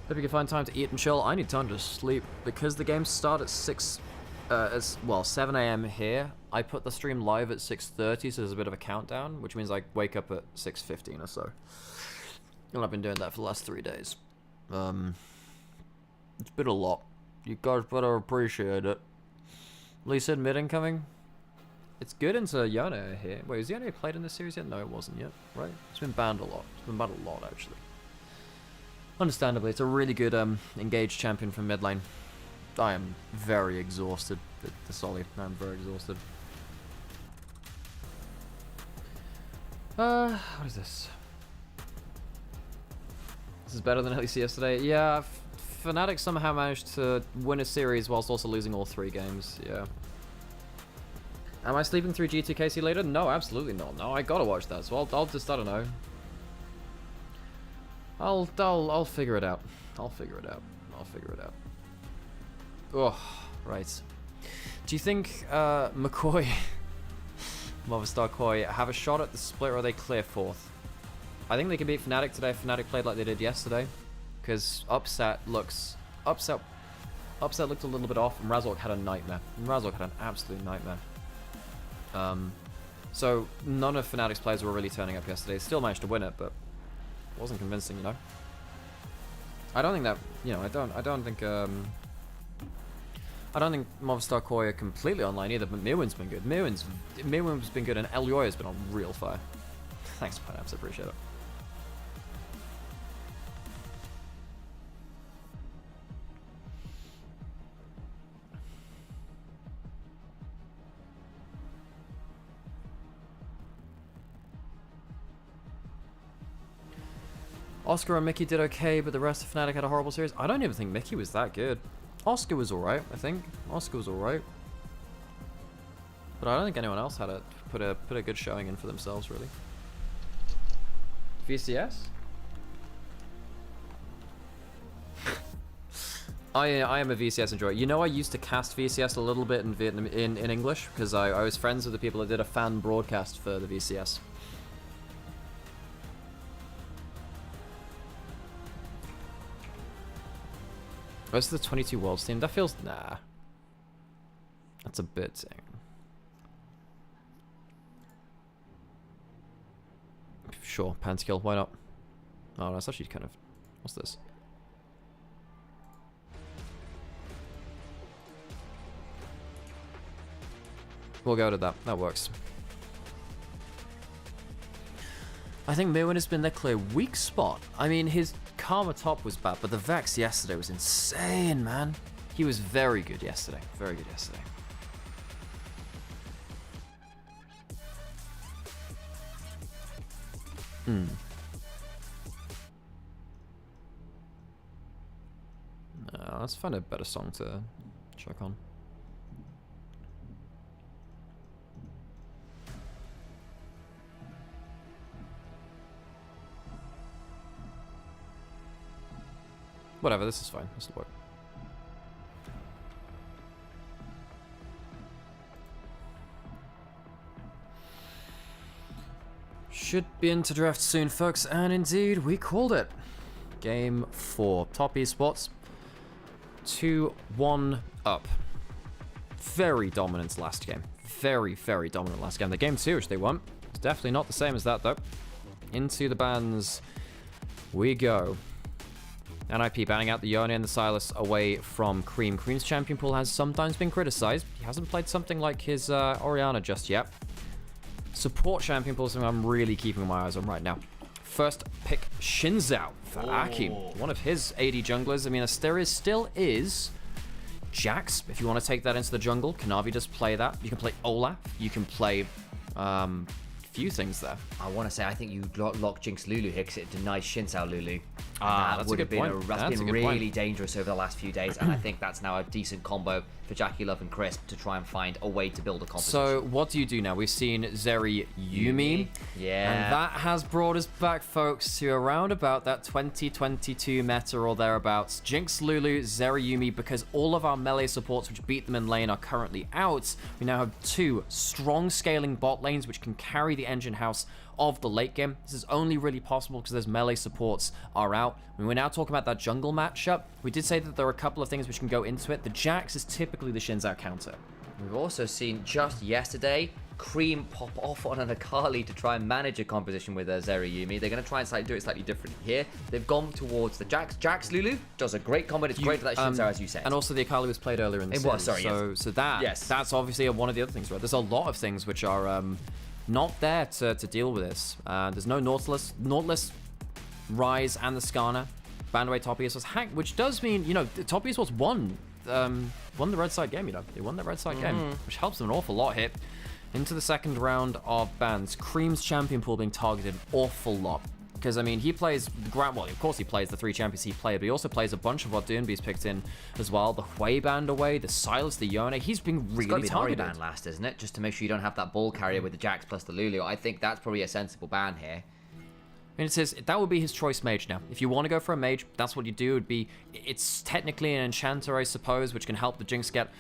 Hope you can find time to eat and chill. I need time to sleep because the games start at 7 AM here. I put the stream live at 6:30, so there's a bit of a countdown, which means I wake up at 6:15 or so. And I've been doing that for the last 3 days. It's been a lot. You guys better appreciate it. Lisa mid incoming. It's good into Yone here. Wait, is Yone played in this series yet? No, it wasn't yet, right? It's been banned a lot. It's been banned a lot, actually. Understandably, it's a really good engaged champion from mid lane. I am very exhausted, the Solly. I'm very exhausted. What is this? This is better than LEC yesterday. Yeah, Fnatic somehow managed to win a series whilst also losing all 3 games. Yeah. Am I sleeping through G2KC later? No, absolutely not. No, I gotta watch that. So I'll just, I don't know. I'll figure it out. I'll figure it out. Oh, right. Do you think McCoy, Movistar Koi, have a shot at the split, or are they clear 4th? I think they can beat Fnatic today if Fnatic played like they did yesterday. Because Upset looked a little bit off, and Razork had a nightmare. Razork had an absolute nightmare. So none of Fnatic's players were really turning up yesterday. Still managed to win it, but it wasn't convincing, you know. I don't think that, you know, I don't think Movistar Koi are completely online either, but Mirwin's been good. Mirwin's been good, and Elyoy has been on real fire. Thanks, Pineapps, I appreciate it. Oscar and Mickey did okay, but the rest of Fnatic had a horrible series. I don't even think Mickey was that good. Oscar was alright, I think. Oscar was alright. But I don't think anyone else had put a good showing in for themselves, really. VCS? I am a VCS enjoyer. You know, I used to cast VCS a little bit in Vietnam in English, because I was friends with the people that did a fan broadcast for the VCS. Where's the 22 Worlds team? That feels... Nah. That's a bit... Sure, Panskill, why not? Oh, that's actually kind of... What's this? We'll go to that. That works. I think Mirwin has been their clear weak spot. I mean, his Karma top was bad, but the Vex yesterday was insane, man. He was very good yesterday. Very good yesterday. Let's find a better song to check on. Whatever, this is fine. This will work. Should be into draft soon, folks, and indeed, we called it. Game 4. Top esports. 2-1 up. Very dominant last game. Very, very dominant last game. The game 2, which they won, is definitely not the same as that, though. Into the bans we go. NIP banning out the Yone and the Silas away from Cream. Cream's champion pool has sometimes been criticized. He hasn't played something like his Orianna just yet. Support champion pool is something I'm really keeping my eyes on right now. First pick, Shinzao for Aki. One of his AD junglers. I mean, Asterius still is Jax. If you want to take that into the jungle, Kanavi does play that. You can play Olaf. You can play few things there. I want to say, I think you lock Jinx Lulu here because it denies Shinzao Lulu. That's a good point. That's been really dangerous over the last few days, and I think that's now a decent combo for Jackie Love and Crisp to try and find a way to build a composition. So what do you do now? We've seen Zeri Yuumi. Yeah. And that has brought us back, folks, to around about that 2022 meta or thereabouts. Jinx Lulu, Zeri Yuumi, because all of our melee supports which beat them in lane are currently out. We now have 2 strong scaling bot lanes which can carry the engine house of the late game. This is only really possible because those melee supports are out. When we're now talking about that jungle matchup, we did say that there are a couple of things which can go into it. The Jax is typically the Shinzao counter. We've also seen just yesterday Cream pop off on an Akali to try and manage a composition with Zeri Yuumi. They're going to try and do it slightly different here. They've gone towards the Jax. Jax Lulu does a great combo. It's great for that Shinzao, as you said. And also the Akali was played earlier in the series. So that's obviously one of the other things, right? There's a lot of things which are not there to deal with this. There's no Nautilus, Rise, and the Skarner. Banned away top esports hack, which does mean, you know, top esports won the red side game, you know. They won the red side game, which helps them an awful lot here. Into the second round of bans. Cream's champion pool being targeted an awful lot. Because, I mean, he plays, well, of course he plays the 3 champions he played, but he also plays a bunch of what Doonby's picked in as well. The Hui banned away, the Silas, the Yone. He's been really targeted. Ban last, isn't it? Just to make sure you don't have that ball carrier with the Jax plus the Lulu. I think that's probably a sensible ban here. And it says that would be his choice mage now. If you want to go for a mage, that's what you do. It's technically an enchanter, I suppose, which can help the Jinx get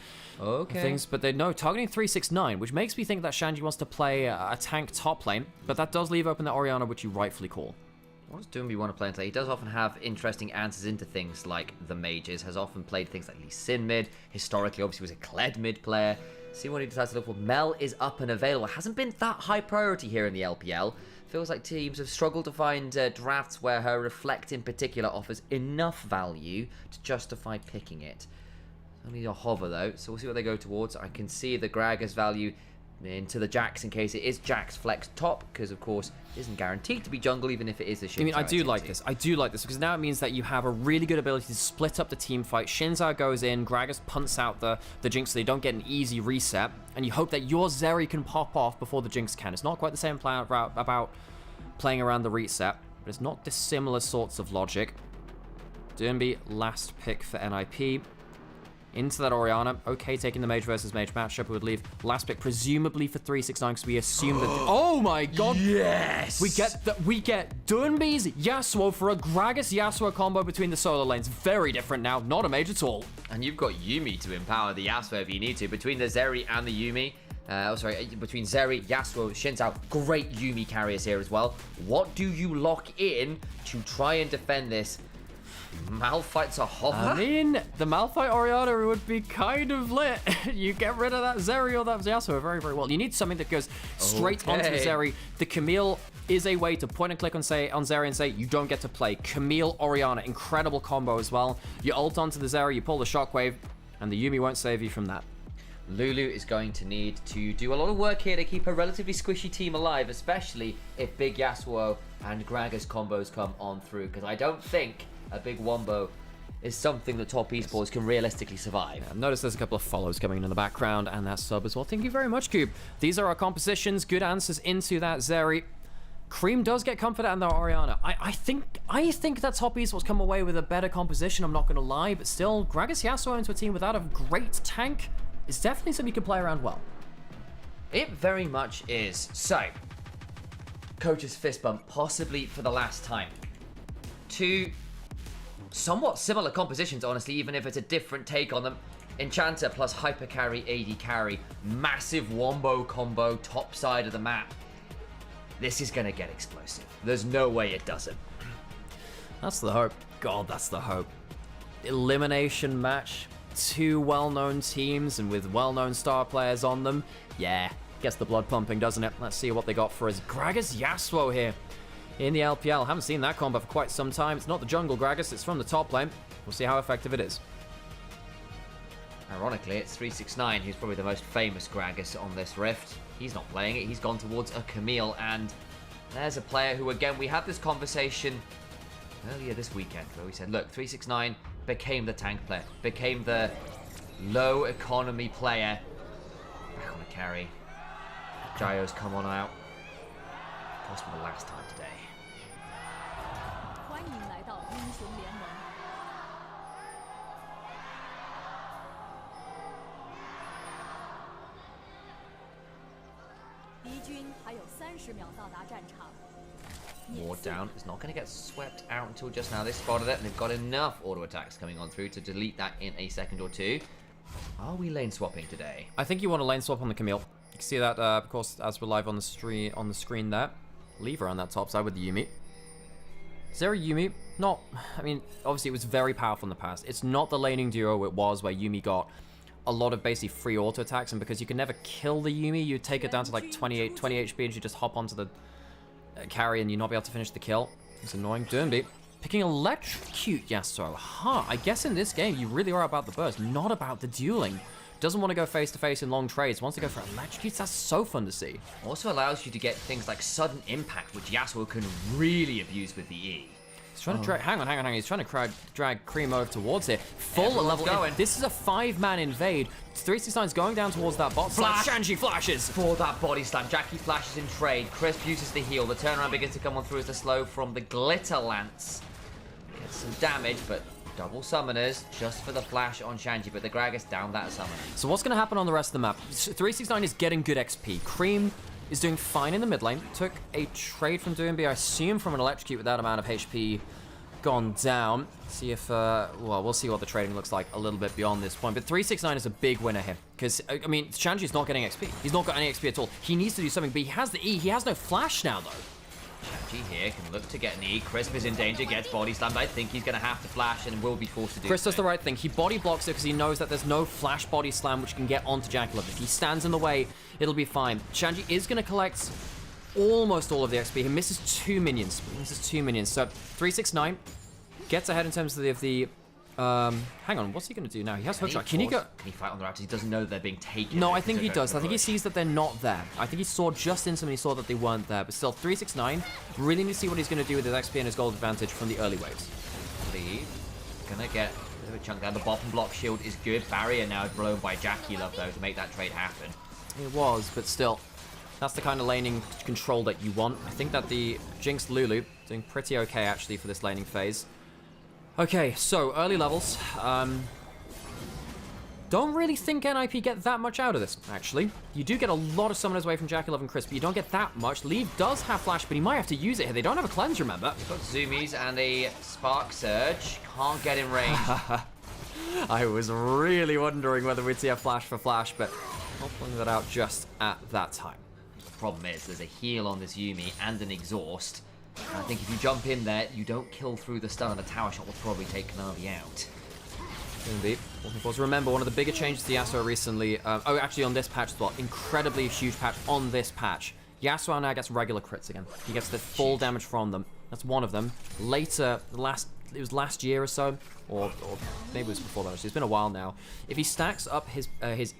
things. But they know targeting 369, which makes me think that Shanji wants to play a tank top lane. But that does leave open the Orianna, which you rightfully call. What does Doomby want to play into? He does often have interesting answers into things like the mages. Has often played things like Lee Sin mid. Historically, obviously, was a Kled mid player. See what he decides to look for. Mel is up and available. Hasn't been that high priority here in the LPL. Feels like teams have struggled to find drafts where her Reflect in particular offers enough value to justify picking it. Only a hover though, so we'll see what they go towards. I can see the Gragas value into the Jax in case it is Jax Flex top, because of course it isn't guaranteed to be jungle even if it is a Shinzao. I mean, I do like this. I do like this because now it means that you have a really good ability to split up the team fight. Shinzao goes in, Gragas punts out the Jinx so they don't get an easy reset, and you hope that your Zeri can pop off before the Jinx can. It's not quite the same plan about playing around the reset, but it's not dissimilar sorts of logic. Doomby, last pick for NIP. Into that Orianna. Okay, taking the mage versus mage matchup. We would leave last pick presumably for 369 because we assume that. Oh my god! Yes! We get Doomby's Yasuo for a Gragas Yasuo combo between the solo lanes. Very different now. Not a mage at all. And you've got Yuumi to empower the Yasuo if you need to. Between the Zeri and the Yuumi. Between Zeri, Yasuo, Shinzao, great Yuumi carriers here as well. What do you lock in to try and defend this? Malphite's a hover? I mean, the Malphite Orianna would be kind of lit. You get rid of that Zeri or that Yasuo very, very well. You need something that goes straight onto the Zeri. The Camille is a way to point and click on Zeri and say, you don't get to play. Camille Orianna, incredible combo as well. You ult onto the Zeri, you pull the shockwave, and the Yuumi won't save you from that. Lulu is going to need to do a lot of work here to keep a relatively squishy team alive, especially if big Yasuo and Gragas combos come on through, because I don't think a big wombo is something that top esports can realistically survive. Yeah, notice there's a couple of follows coming in the background, and that sub as well. Thank you very much, Cube. These are our compositions, good answers into that Zeri. Cream does get comfort and the Orianna. I think that top esports come away with a better composition, I'm not going to lie, but still, Gragas Yasuo into a team without a great tank is definitely something you can play around well. It very much is. So, coach's fist bump, possibly for the last time. Two somewhat similar compositions, honestly, even if it's a different take on them. Enchanter plus hyper carry, AD carry, massive wombo combo, top side of the map. This is going to get explosive. There's no way it doesn't. That's the hope. God, that's the hope. Elimination match. Two well-known teams and with well-known star players on them. Yeah, gets the blood pumping, doesn't it? Let's see what they got for us. Gragas Yasuo here in the LPL. Haven't seen that combo for quite some time. It's not the jungle Gragas, it's from the top lane. We'll see how effective it is. Ironically, it's 369 who's probably the most famous Gragas on this rift. He's not playing it, he's gone towards a Camille, and there's a player who, again, we had this conversation earlier this weekend where we said, look, 369 became the tank player, became the low economy player. Back on a carry. Gyro's come on out. Possibly the last time today. 欢迎来到英雄联盟。敌军还有30秒到达战场。 Ward down is not going to get swept out until just now. They spotted it and they've got enough auto attacks coming on through to delete that in a second or two. Are we lane swapping today? I think you want to lane swap on the Camille. You can see that, of course, as we're live on the screen there. Leave her on that top side with the Yuumi. Zeri Yuumi, not, I mean, obviously it was very powerful in the past. It's not the laning duo it was where Yuumi got a lot of basically free auto attacks, and because you can never kill the Yuumi, you take it down to like 20 HP and you just hop onto the carry and you not be able to finish the kill. It's annoying. Doomby picking Electrocute Yasuo. I guess in this game you really are about the burst, not about the dueling. Doesn't want to go face to face in long trades, wants to go for Electrocutes. That's so fun to see. Also allows you to get things like sudden impact, which Yasuo can really abuse with the E. He's trying to drag, hang on. He's trying to drag Cream over towards it. Full level going. This is a 5-man invade. 369's going down towards that bot. Flash. Shanji flashes. For that body slam. Jackie flashes in trade. Crisp uses the heal. The turnaround begins to come on through as the slow from the Glitter Lance. Gets some damage, but double summoners just for the flash on Shanji, but the Gragas down that summoner. So what's going to happen on the rest of the map? 369 is getting good XP. Cream is doing fine in the mid lane. Took a trade from Doomby, I assume from an electrocute with that amount of HP gone down. See if, well, we'll see what the trading looks like a little bit beyond this point. But 369 is a big winner here. Because, I mean, Shanji's not getting XP. He's not got any XP at all. He needs to do something, but he has the E. He has no flash now, though. Shanji here can look to get an E. Crisp is in danger, gets body slammed. I think he's going to have to flash and will be forced to do Chris does the right thing. He body blocks it because he knows that there's no flash body slam which can get onto Jackalov. If he stands in the way, it'll be fine. Shanji is going to collect almost all of the XP. He misses 2 minions. So 369 gets ahead in terms of the hang on, what's he going to do now? He has hookshot. Can he go? Can he fight on the Raptors? He doesn't know that they're being taken. No, I think he does. I think he sees that they're not there. I think he saw just in some and he saw that they weren't there. But still, 369 really need to see what he's going to do with his XP and his gold advantage from the early waves. Leave. Gonna get a bit of a chunk down. The bottom block shield is good. Barrier now is blown by Jackalov though to make that trade happen. It was, but still, that's the kind of laning control that you want. I think that the Jinx Lulu doing pretty okay actually for this laning phase. Okay, so early levels. Don't really think NIP get that much out of this, actually. You do get a lot of summoners away from Jackalov and Chris, but you don't get that much. Leave does have flash, but he might have to use it here. They don't have a cleanse, remember? They've got zoomies and a spark surge. Can't get in range. I was really wondering whether we'd see a flash for flash, but not pulling that out just at that time. The problem is there's a heal on this Yuumi and an exhaust. I think if you jump in there, you don't kill through the stun, and a tower shot will probably take Kanavi out. Indeed. Remember, one of the bigger changes to Yasuo recently, oh, actually on this patch as well, incredibly huge patch on this patch. Yasuo now gets regular crits again. He gets the full damage from them. That's one of them. Later, it was last year or so, or maybe it was before that. It's been a while now. If he stacks up his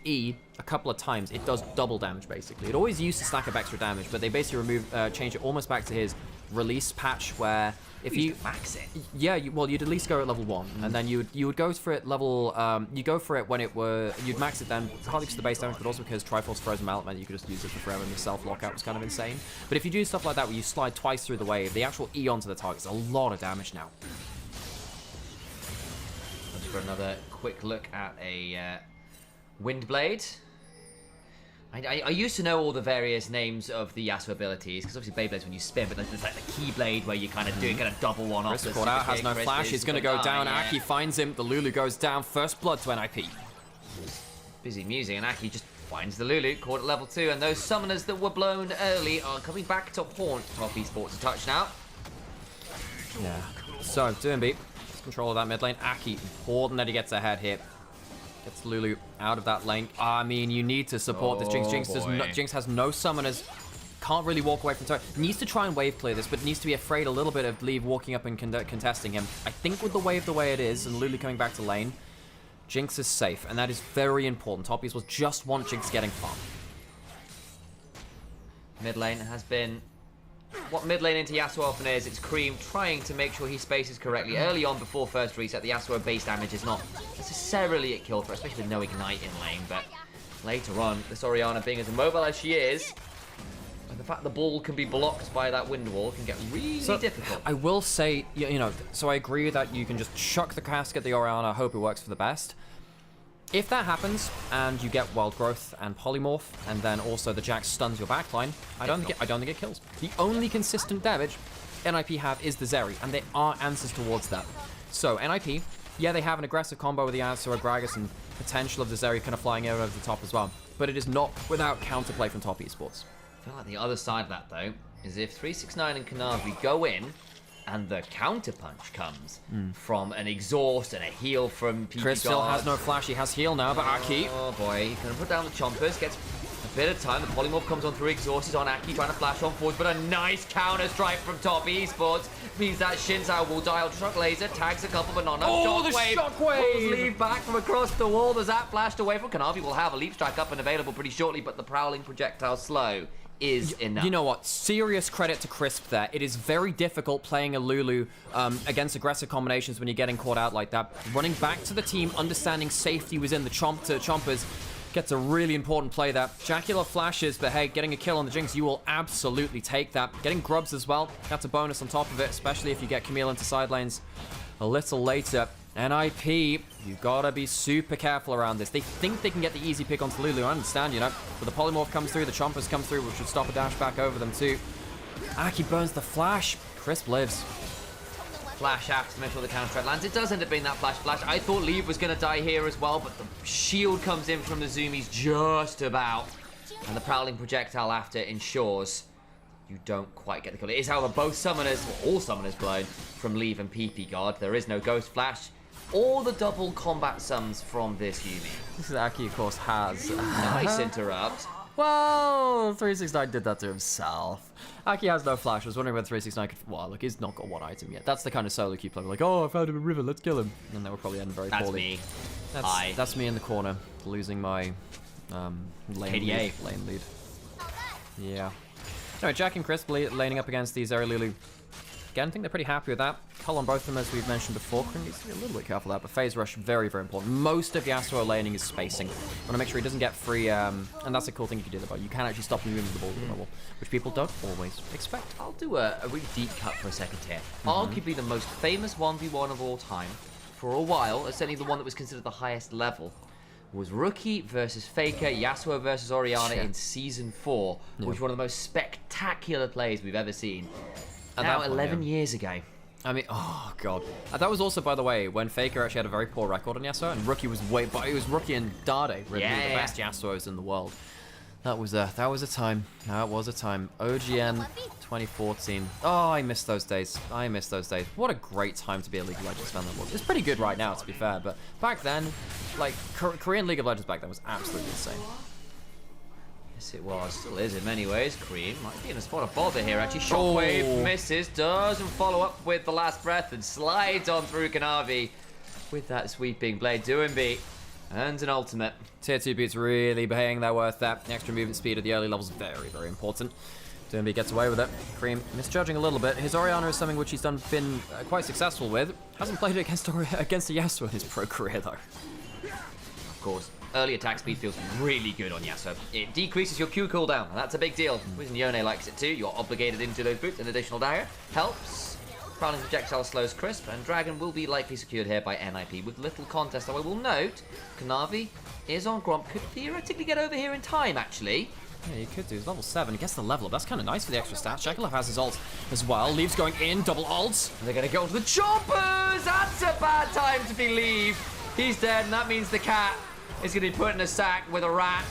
E a couple of times, it does double damage, basically. It always used to stack up extra damage, but they basically change it almost back to his release patch, where if you max it, yeah, well, you'd at least go at level 1, and then you would go for it level, you go for it when you'd max it then, partly because of the base damage, but also because Triforce Frozen Mallet meant you could just use it for forever, and the self-lockout was kind of insane. But if you do stuff like that, where you slide twice through the wave, the actual E onto the target is a lot of damage now. Let's for another quick look at a Windblade. I used to know all the various names of the Yasuo abilities, because obviously Beyblade's when you spin, but there's like the Keyblade where you kind of doing a double one off. Chris caught out, has no flash, he's going to go down, yeah. Aki finds him, the Lulu goes down, first blood to NIP. Busy musing, and Aki just finds the Lulu, caught at level 2, and those summoners that were blown early are coming back to haunt Top Esports. A touch now. Yeah, so Doomby, control of that mid lane. Aki, important that he gets ahead here. Gets Lulu out of that lane. I mean, you need to support this Jinx. Jinx has no summoners. Can't really walk away from turret. Needs to try and wave clear this, but needs to be afraid a little bit of Leave walking up and contesting him. I think with the wave the way it is, and Lulu coming back to lane, Jinx is safe, and that is very important. Toppies will just want Jinx getting farm. Mid lane has been what mid lane into Yasuo often is. It's Cream trying to make sure he spaces correctly. Early on, before first reset, the Yasuo base damage is not necessarily at kill threat, especially with no ignite in lane, but later on, this Orianna being as immobile as she is, and the fact the ball can be blocked by that wind wall can get really difficult. I will say, you know, so I agree that you can just chuck the cask at the Orianna, hope it works for the best. If that happens, and you get Wild Growth and Polymorph, and then also the Jax stuns your backline, I don't think it kills. The only consistent damage NIP have is the Zeri, and there are answers towards that. So, NIP, yeah, they have an aggressive combo with the Answer, Gragas, and potential of the Zeri kind of flying over the top as well. But it is not without counterplay from Top Esports. I feel like the other side of that, though, is if 369 and Kanavi go in, and the counterpunch comes from an exhaust and a heal from PP Chris still has no flash, he has heal now, but Aki... Oh boy, he's going to put down the chompers, gets a bit of time, the polymorph comes on through, exhaust is on Aki, trying to flash on forwards, but a nice counter strike from Top Esports means that Shinzao will die. Ultra Laser tags a couple, but not enough. Oh, the shockwave! Pulls Leave back from across the wall, the Zap flashed away from Kanavi, will have a leap strike up and available pretty shortly, but the prowling projectile slow is enough. You know what? Serious credit to Crisp there. It is very difficult playing a Lulu against aggressive combinations when you're getting caught out like that. Running back to the team, understanding safety was in the chompers, gets a really important play there. Jackalov flashes, but hey, getting a kill on the Jinx, you will absolutely take that. Getting grubs as well, that's a bonus on top of it, especially if you get Camille into side lanes a little later. NIP, you've got to be super careful around this. They think they can get the easy pick onto Lulu, I understand, you know. But the polymorph comes through, the chompers come through, which should stop a dash back over them too. Aki burns the flash. Crisp lives. Flash after to make sure the counter strike lands. It does end up being that flash. I thought Leave was going to die here as well, but the shield comes in from the Zoomies just about. And the Prowling projectile after ensures you don't quite get the kill. It is, however, both summoners, or all summoners blown from Leave and PP God. There is no Ghost Flash. All the double combat sums from this Yumi. This is Aki, of course, has. Nice interrupt. Well, 369 did that to himself. Aki has no flash. I was wondering whether 369 could... Well, look, he's not got one item yet. That's the kind of solo queue play. Like, oh, I found him in River, let's kill him. And that would probably end very poorly. That's me. That's me in the corner, losing my lane lead. Yeah. Anyway, Jack and Crisp laning up against these Area Lulu. Again, I think they're pretty happy with that. Cull on both of them, as we've mentioned before. Krim needs to be a little bit careful of that, but Phase Rush, very, very important. Most of Yasuo laning is spacing. Want to make sure he doesn't get free, and that's a cool thing you can do about. You can actually stop him moving the ball with the bubble, which people don't always expect. I'll do a really deep cut for a second here. Arguably the most famous 1v1 of all time, for a while, certainly the one that was considered the highest level, was Rookie versus Faker, Yasuo versus Orianna in Season 4, which was one of the most spectacular plays we've ever seen. Now, 11 years ago. I mean, oh god. That was also, by the way, when Faker actually had a very poor record on Yasuo, and Rookie was but it was Rookie and Dade, really, the best Yasuos in the world. That was a time. That was a time. OGN 2014. Oh, I miss those days. I miss those days. What a great time to be a League of Legends fan that was. It's pretty good right now, to be fair, but back then, like, Korean League of Legends back then was absolutely insane. Yes, it was. Still is in many ways. Cream might be in a spot of bother here, actually. Shockwave misses, doesn't follow up with the last breath, and slides on through Kanavi with that sweeping blade. Doinby earns an ultimate. Tier 2 beats really paying their worth there. The extra movement speed at the early levels very, very important. Doinby gets away with it. Cream misjudging a little bit. His Orianna is something which he's been quite successful with. Hasn't played it against a Yasuo in his pro career, though. Of course. Early attack speed feels really good on Yasuo. It decreases your Q cooldown, and that's a big deal. The reason Yone likes it too, you're obligated into those boots. An additional dagger helps. Prowling projectile slows Crisp, and Dragon will be likely secured here by NIP with little contest. Though I will note, Kanavi is on Gromp, could theoretically get over here in time, actually. Yeah, he could do. He's level 7. He gets the level up. That's kind of nice for the extra stats. Shakalov has his ult as well. Leaves going in. Double ults. And they're going to go to the choppers. That's a bad time to be Leave. He's dead, and that means the cat is going to be put in a sack with a rat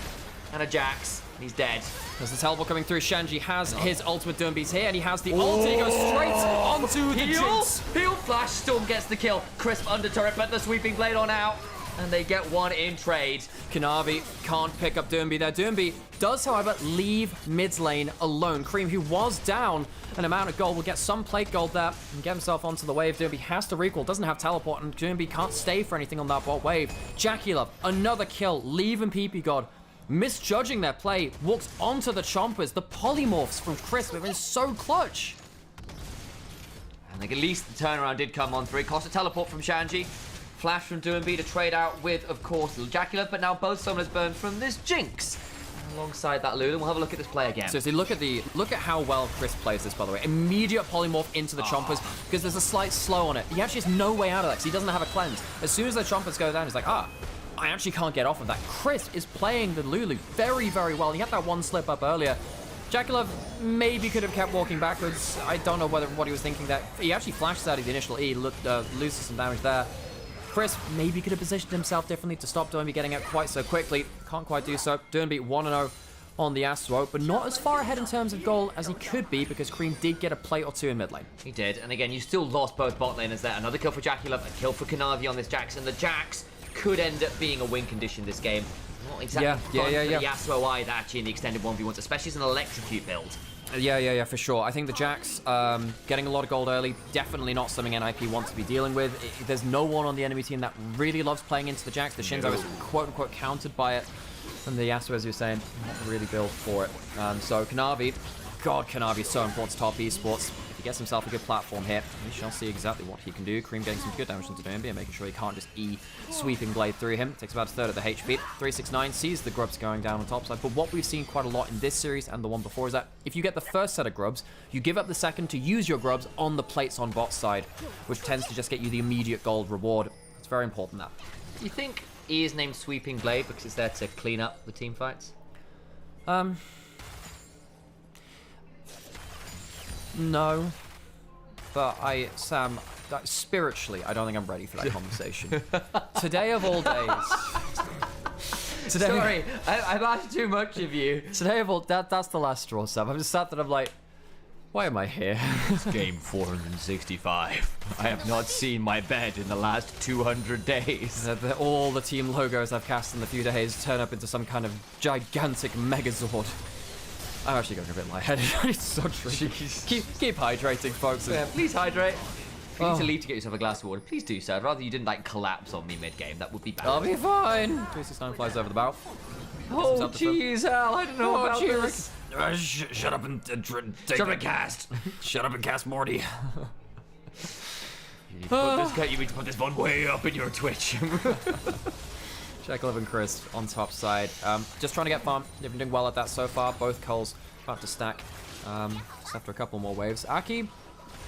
and a Jax. He's dead. There's the teleport coming through. Shenji has his ult with Doombees here, and he has the ult. He goes straight onto the Jinx. Heal flash. Storm gets the kill. Crisp under turret, but the sweeping blade on out. And they get one in trade. Kanavi can't pick up Doomby there. Doomby does, however, leave mid lane alone. Cream, who was down an amount of gold, will get some plate gold there and get himself onto the wave. Doomby has to recall, doesn't have teleport, and Doomby can't stay for anything on that bot wave. Jackie another kill. Leave and PP God misjudging their play, walks onto the chompers. The polymorphs from Crisp have been so clutch. And at least the turnaround did come on through. Cost a teleport from Shanji. Flash from Doomby to trade out with, of course, Jacula, but now both summoners burned from this Jinx. And alongside that, Lulu, we'll have a look at this play again. So look at how well Chris plays this, by the way. Immediate polymorph into the chompers, because there's a slight slow on it. He actually has no way out of that, because he doesn't have a cleanse. As soon as the chompers go down, he's like, I actually can't get off of that. Chris is playing the Lulu very, very well. He had that one slip up earlier. Jaculov maybe could have kept walking backwards. I don't know what he was thinking there. He actually flashed out of the initial E, loses some damage there. Chris maybe could have positioned himself differently to stop Doomby getting out quite so quickly. Can't quite do so. Doomby 1-0 on the Yasuo, but not as far ahead in terms of goal as he could be, because Cream did get a plate or two in mid lane. He did, and again, you still lost both bot laners there. Another kill for Jaculov, a kill for Kanavi on this Jax, and the Jax could end up being a win condition this game. Not exactly fun for the Yasuo either, actually, in the extended 1v1s, especially as an electrocute build. Yeah, for sure. I think the Jax getting a lot of gold early, definitely not something NIP wants to be dealing with. There's no one on the enemy team that really loves playing into the Jax. The Shinzo is quote-unquote countered by it. And the Yasuo, as you're saying, not really built for it. So Kanavi, God, Kanavi is so important to top esports. If he gets himself a good platform here, we shall see exactly what he can do. Cream getting some good damage into Doomby and making sure he can't just sweeping blade through him. Takes about a third of the HP. 369 sees the grubs going down on top side. But what we've seen quite a lot in this series and the one before is that if you get the first set of grubs, you give up the second to use your grubs on the plates on bot side, which tends to just get you the immediate gold reward. very important that. Do you think E is named Sweeping Blade because it's there to clean up the team fights? No. But Sam, spiritually, I don't think I'm ready for that conversation. Today of all days. Sorry, I've asked too much of you. Today of all, that's the last straw, Sam. I'm just sat there, I'm like, why am I here? Game 465. I have not seen my bed in the last 200 days. All the team logos I've cast in a few days turn up into some kind of gigantic megazord. I'm actually going a bit lightheaded. It's so tricky. Keep hydrating, folks. Yeah, please hydrate. If you need to leave to get yourself a glass of water, please do so. I'd rather you didn't like collapse on me mid-game. That would be bad. I'll be fine. 369 flies over the bow. Oh, jeez, Al, I don't know about this. Shut up and Shut up and cast. Shut up and cast, Morty. You need to put this one way up in your Twitch. Jekyll and Chris on top side. Just trying to get farm. They've been doing well at that so far. Both Coles about to stack. Just after a couple more waves. Aki,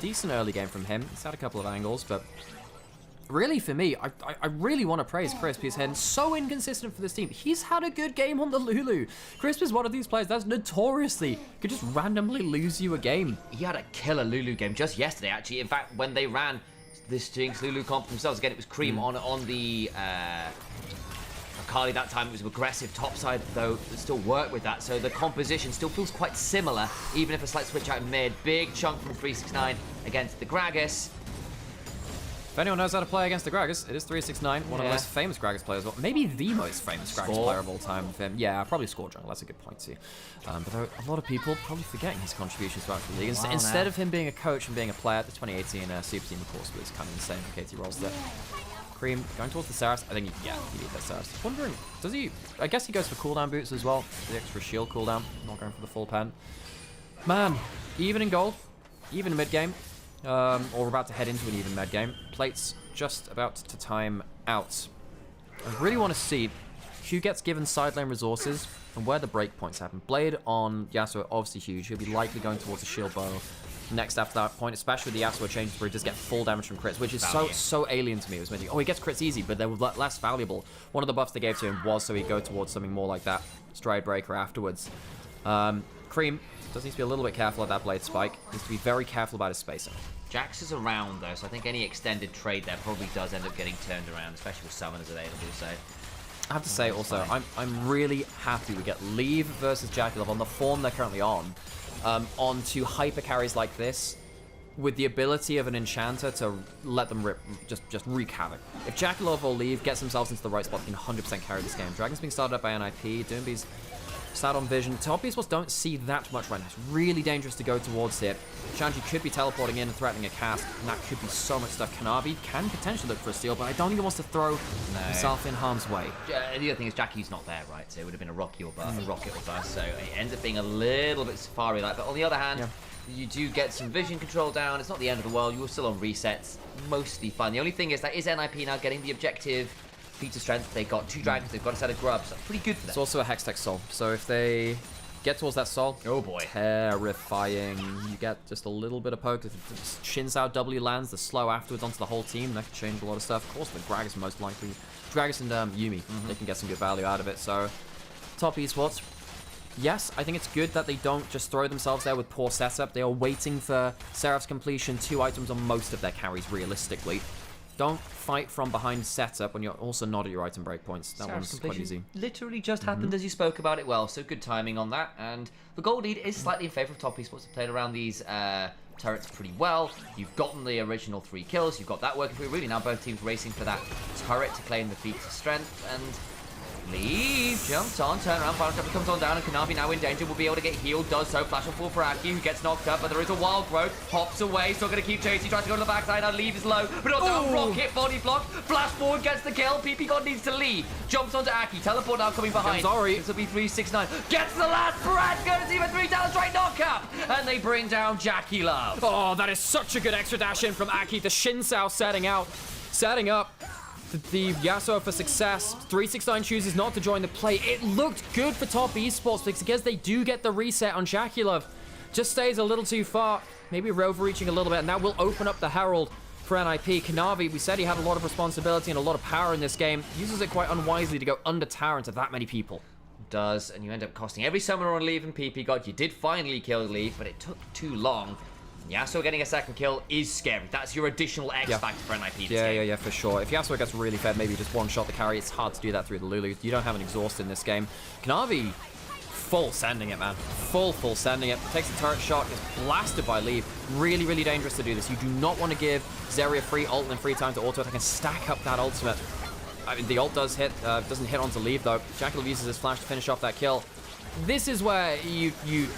decent early game from him. He's had a couple of angles, but really for me, I really want to praise Crisp. He's been so inconsistent for this team. He's had a good game on the Lulu. Crisp is one of these players that's notoriously could just randomly lose you a game. He had a killer Lulu game just yesterday, actually. In fact, when they ran this Jinx Lulu comp themselves, again, it was Cream on the Akali that time. It was aggressive topside, though it still worked with that. So the composition still feels quite similar, even if a slight switch out in mid. Big chunk from 369 against the Gragas. If anyone knows how to play against the Gragas, it is 369, one of the most famous Gragas players. Well, maybe the most famous Gragas player of all time with him. Yeah, probably Score Jungle, that's a good point too. But there are a lot of people probably forgetting his contributions throughout the league. Instead of him being a coach and being a player, the 2018 Super Team, of course, was kind of insane for KT roles there. Cream going towards the Seraphs. I think, he needs that Seraphs. Wondering, does he? I guess he goes for cooldown boots as well. The extra shield cooldown, not going for the full pen. Man, even in gold, even in mid game. Or we're about to head into an even med game. Plate's just about to time out. I really want to see who gets given side lane resources and where the breakpoints happen. Blade on Yasuo, obviously huge. He'll be likely going towards a shield bow next after that point, especially with the Yasuo changes where he does get full damage from crits, which is so alien to me. It was meant to, he gets crits easy, but they were less valuable. One of the buffs they gave to him was so he'd go towards something more like that Stride Breaker afterwards. Cream does need to be a little bit careful at that Blade Spike. Needs to be very careful about his spacing. Jax is around though, so I think any extended trade there probably does end up getting turned around, especially with summoners available. So I have to say also, I'm really happy we get Leave versus Jackie on the form they're currently on, onto hyper carries like this, with the ability of an enchanter to let them just wreak havoc. If Jackie or Leave gets themselves into the right spot, they can 100% carry this game. Dragon's being started up by NIP, Doomby's sat on vision. Top esports don't see that much right now. It's really dangerous to go towards here. Shanji could be teleporting in and threatening a cast, and that could be so much stuff. Kanabi can potentially look for a steal, but I don't think he wants to throw himself in harm's way. The other thing is Jackie's not there, right? So it would have been a rocket or bust. So it ends up being a little bit Safari-like. But on the other hand, you do get some vision control down. It's not the end of the world. You're still on resets. Mostly fun. The only thing is that is NIP now getting the objective feat of strength. They've got 2 dragons, they've got a set of grubs. That's pretty good for them. It's also a Hextech Soul, so if they get towards that Soul, oh boy, terrifying. You get just a little bit of poke. If Shinzao W lands, the slow afterwards onto the whole team, that could change a lot of stuff. Of course, the Gragas most likely. Gragas and Yuumi, they can get some good value out of it. So, top esports. Yes, I think it's good that they don't just throw themselves there with poor setup. They are waiting for Seraph's completion, 2 items on most of their carries, realistically. Don't fight from behind setup when you're also not at your item breakpoints. That one's quite easy. Literally just happened as you spoke about it well, so good timing on that. And the gold lead is slightly in favour of top esports. They've played around these turrets pretty well. You've gotten the original 3 kills. You've got that working for you. Really, now both teams racing for that turret to claim the feat of strength. And Leave jumps on, turn around, final trap comes on down, and Kanabi now in danger, will be able to get healed, does so, flash on full for Aki, who gets knocked up, but there is a wild growth, hops away, still gonna keep chasing, tries to go to the backside, now Leave is low, but not down, rocket, body block, flash forward, gets the kill, PP God needs to leave, jumps onto Aki, teleport now coming behind, sorry. This will be 369, gets the last, Brad goes even 3 down, straight knockup, and they bring down Jackie Love. Oh, that is such a good extra dash in from Aki, the Shinzao setting up. The Yasuo for success. 369 chooses not to join the play. It looked good for top esports because they do get the reset on Jackie Love. Just stays a little too far. Maybe overreaching a little bit, and that will open up the Herald. for NIP. Kanavi, we said he had a lot of responsibility and a lot of power in this game. Uses it quite unwisely to go under tower into that many people. Does, and you end up costing every summoner on Leave and PP God. You did finally kill Leave, but it took too long. Yasuo getting a second kill is scary. That's your additional X factor for NIP this game. Yeah, for sure. If Yasuo gets really fed, maybe just one-shot the carry. It's hard to do that through the Lulu. You don't have an exhaust in this game. Kanavi, full sending it, man. Full sending it. Takes the turret shot, gets blasted by Leave. Really, really dangerous to do this. You do not want to give Zeri a free ult and free time to auto attack and stack up that ultimate. I mean, the ult does hit, doesn't hit onto Leave though. Jackal uses his flash to finish off that kill. This is where you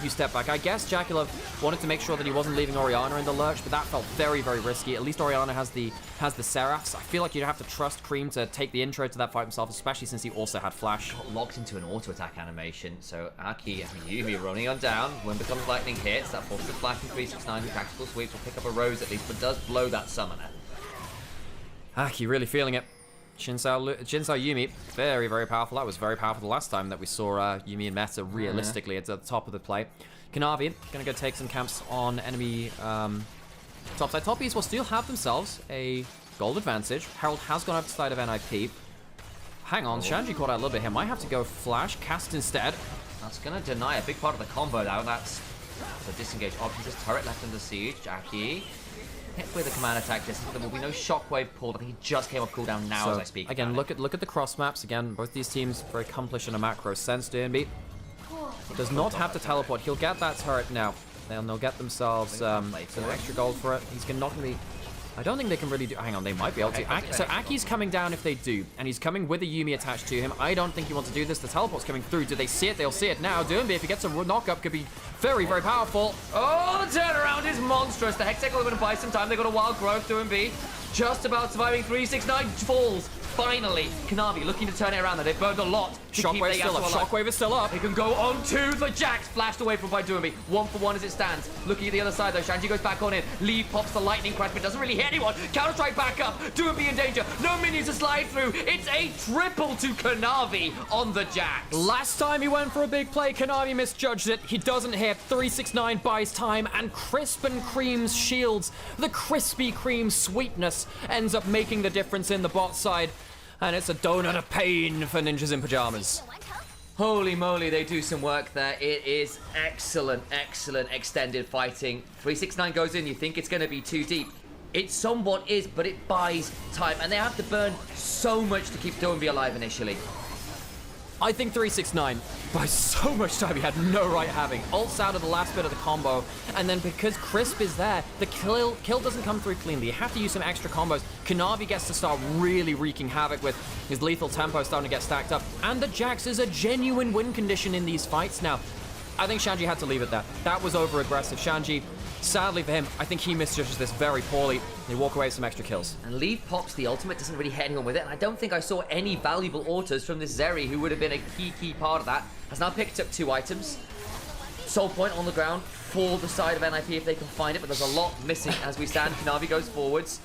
step back. I guess Jackal wanted to make sure that he wasn't leaving Orianna in the lurch, but that felt very, very risky. At least Orianna has the Seraphs. I feel like you'd have to trust Cream to take the intro to that fight himself, especially since he also had flash. Got locked into an auto attack animation, so Aki and Yumi running on down. When becomes lightning hits, that forces the flash in 369. Who tactical sweeps will pick up a rose at least, but does blow that summoner. Aki really feeling it. Jinsao Yumi, very, very powerful. That was very powerful the last time that we saw Yumi and Meta realistically at the top of the play. Kanavi gonna go take some camps on enemy topside. Top East will still have themselves a gold advantage. Herald has gone outside of NIP. Hang on, Shanji caught out a little bit here. Might have to go flash, cast instead. That's gonna deny a big part of the combo now. That's the disengage options. This turret left under siege. Jackie hit with a command attack distance. There will be no shockwave pulled. I think he just came off cooldown now as I speak. Again, look at the cross maps. Again, both these teams very accomplished in a macro sense. DNB does not have to teleport. He'll get that turret now. Then they'll get themselves some extra gold for it. He's not going to be... I don't think they can really do... Hang on, they might be able to. So Aki's coming down if they do, and he's coming with a Yumi attached to him. I don't think he wants to do this. The teleport's coming through. Do they see it? They'll see it now. Doombi, if he gets a knock-up, could be very, very powerful. Oh, the turnaround is monstrous. The Hextech are going to buy some time. They got a wild growth, Doombi. Just about surviving 369 falls. Finally, Kanavi looking to turn it around. They've burned a lot. Shockwave still up. Shockwave is still up. He can go on to the Jax. Flashed away from by Doombi. 1-for-1 as it stands. Looking at the other side though. Shanji goes back on in. Lee pops the lightning crash, but doesn't really hit anyone. Counter-strike back up. Doombi in danger. No minions to slide through. It's a triple to Kanavi on the Jax. Last time he went for a big play, Kanavi misjudged it. He doesn't hit. 369 buys time, and Crisp and Cream's shields, the crispy cream sweetness, ends up making the difference in the bot side. And it's a donut of pain for ninjas in pajamas. Holy moly, they do some work there. It is excellent, excellent extended fighting. 369 goes in, you think it's going to be too deep. It somewhat is, but it buys time. And they have to burn so much to keep Doombi alive initially. I think 369 buys so much time he had no right having. Ults out of the last bit of the combo, and then because Crisp is there, the kill doesn't come through cleanly. You have to use some extra combos. Kanavi gets to start really wreaking havoc with his lethal tempo starting to get stacked up, and the Jax is a genuine win condition in these fights now. I think Shanji had to leave it there. That was over-aggressive. Shanji, sadly for him, I think he misjudges this very poorly. They walk away with some extra kills. And Leave pops the ultimate, doesn't really hit anyone with it, and I don't think I saw any valuable autos from this Zeri, who would have been a key part of that. Has now picked up 2 items. Soul point on the ground for the side of NIP if they can find it, but there's a lot missing as we stand. Kanavi goes forwards.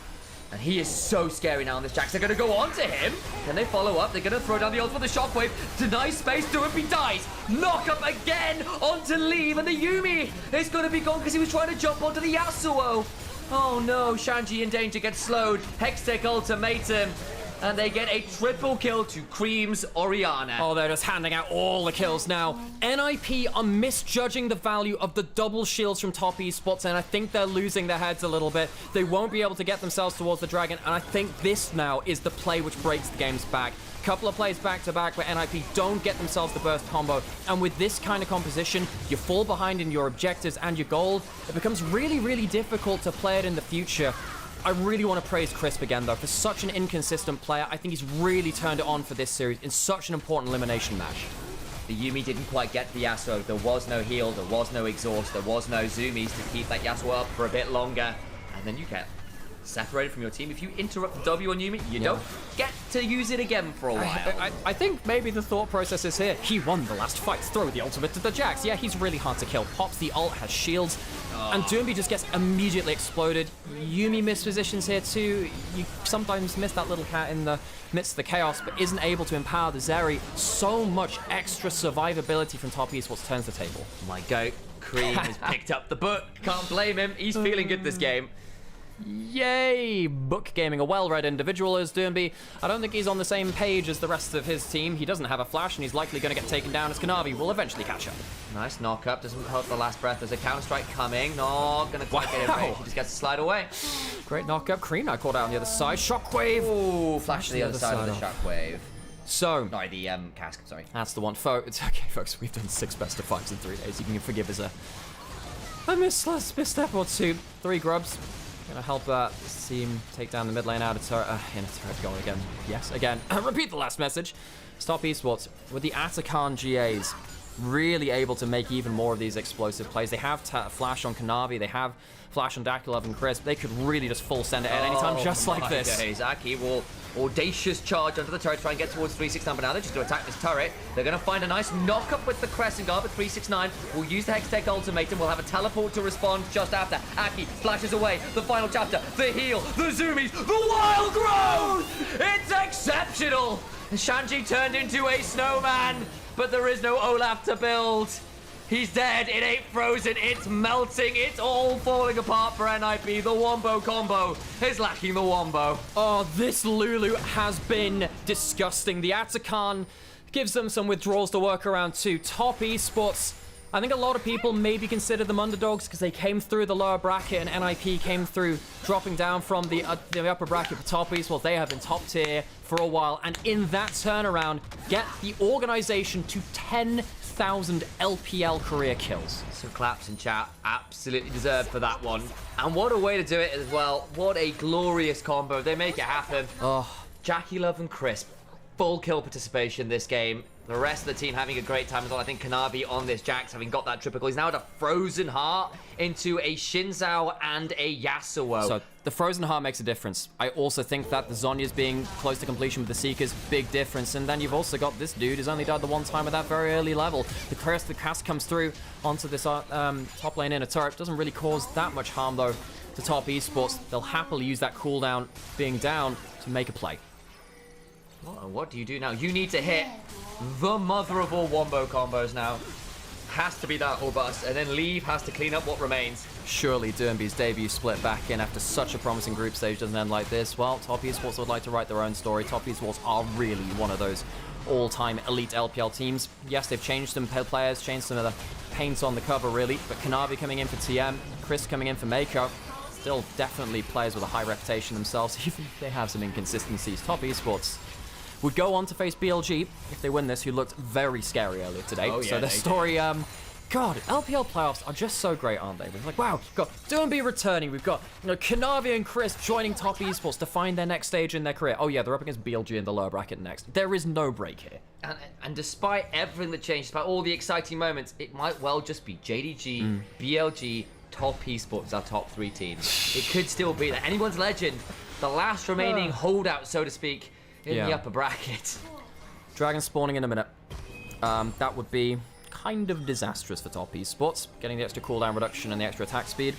And he is so scary now on this Jax. They're going to go on to him. Can they follow up? They're going to throw down the ult for the shockwave. Deny space. Doombi dies. Knock up again onto Leave. And the Yumi is going to be gone because he was trying to jump onto the Yasuo. Oh no. Shanji in danger. Gets slowed. Hextech ultimatum. And they get a triple kill to Cream's Orianna. Oh, they're just handing out all the kills now. NIP are misjudging the value of the double shields from top esports, and I think they're losing their heads a little bit. They won't be able to get themselves towards the dragon, and I think this now is the play which breaks the game's back. Couple of plays back-to-back where NIP don't get themselves the burst combo, and with this kind of composition, you fall behind in your objectives and your gold. It becomes really, really difficult to play it in the future. I really want to praise Crisp again, though, for such an inconsistent player. I think he's really turned it on for this series in such an important elimination match. The Yumi didn't quite get the Yasuo. There was no heal, there was no exhaust, there was no zoomies to keep that Yasuo up for a bit longer. And then you get separated from your team. If you interrupt the W on Yumi, you don't get to use it again for a while. I think maybe the thought process is here. He won the last fight. Throw the ultimate to the Jax. Yeah, he's really hard to kill. Pops the ult, has shields. And Doombi just gets immediately exploded. Yumi mispositions here too. You sometimes miss that little cat in the midst of the chaos, but isn't able to empower the Zeri. So much extra survivability from top esports turns the table. My goat, Cream has picked up the book. Can't blame him. He's feeling good this game. Yay! Book Gaming, a well-read individual is Doomby. I don't think he's on the same page as the rest of his team. He doesn't have a flash, and he's likely going to get taken down as Kanavi will eventually catch up. Nice knock up, doesn't hurt the last breath. There's a counter strike coming, not gonna quite get it. He just gets to slide away. Great knock up. Cream now caught out on the other side. Shockwave! Ooh, flash to the other side of the shockwave. So, sorry, the cask, sorry. That's the one. It's okay, folks. We've done 6 best of 5s in 3 days. You can forgive us a misstep or 2. 3 grubs. Gonna help this team take down the mid lane out of turret. In a turret going again. Yes, again. Repeat the last message. Stop Esports with the Atakan GAs really able to make even more of these explosive plays. They have flash on Kanavi. They have flash on Dakulov and Crisp. They could really just full send it at any time, just like this. Zaki will audacious charge onto the turret, try and get towards 369, but now they're just going to attack this turret. They're going to find a nice knock-up with the Crescent Guard, but 369 will use the Hextech ultimatum. We'll have a teleport to respond just after. Aki flashes away. The final chapter, the heal, the zoomies, the wild growth! It's exceptional! Shanji turned into a snowman, but there is no Olaf to build. He's dead, it ain't frozen, it's melting, it's all falling apart for NIP. The Wombo combo is lacking the Wombo. Oh, this Lulu has been disgusting. The Atakan gives them some withdrawals to work around too. Top Esports, I think a lot of people maybe consider them underdogs because they came through the lower bracket and NIP came through dropping down from the upper bracket for Top Esports. They have been top tier for a while, and in that turnaround, get the organization to 10,000 LPL career kills. Some claps in chat, absolutely deserved for that one. And what a way to do it as well. What a glorious combo. They make it happen. Oh, Jackie Love and Crisp, full kill participation this game. The rest of the team having a great time as well. I think Kanavi on this Jax having got that triple. He's now at a Frozen Heart into a Shinzao and a Yasuo. So the Frozen Heart makes a difference. I also think that the Zhonya's being close to completion with the Seekers, big difference. And then you've also got this dude who's only died the one time at that very early level. The cast comes through onto this top lane in a turret. Doesn't really cause that much harm though to Top Esports. They'll happily use that cooldown being down to make a play. What do you do now? You need to hit the mother of all Wombo combos now. Has to be that or bust, and then Leave has to clean up what remains. Surely Doomby's debut split back in after such a promising group stage doesn't end like this. Well, Top Esports would like to write their own story. Top Esports are really one of those all-time elite LPL teams. Yes, they've changed some players, changed some of the paints on the cover really, but Kanavi coming in for TM, Chris coming in for Mako, still definitely players with a high reputation themselves, even if they have some inconsistencies. Top Esports would go on to face BLG if they win this, who looked very scary earlier today. Oh, yeah, so the story, God, LPL playoffs are just so great, aren't they? We're like, wow, we've got Doomby returning, we've got Kanavi and Chris joining Top Esports to find their next stage in their career. Oh yeah, they're up against BLG in the lower bracket next. There is no break here. And despite everything that changed, despite all the exciting moments, it might well just be JDG, BLG, Top Esports, our top 3 teams. It could still be that. Anyone's legend, the last remaining holdout, so to speak, in the upper bracket. Dragon spawning in a minute. That would be kind of disastrous for Top Esports, getting the extra cooldown reduction and the extra attack speed.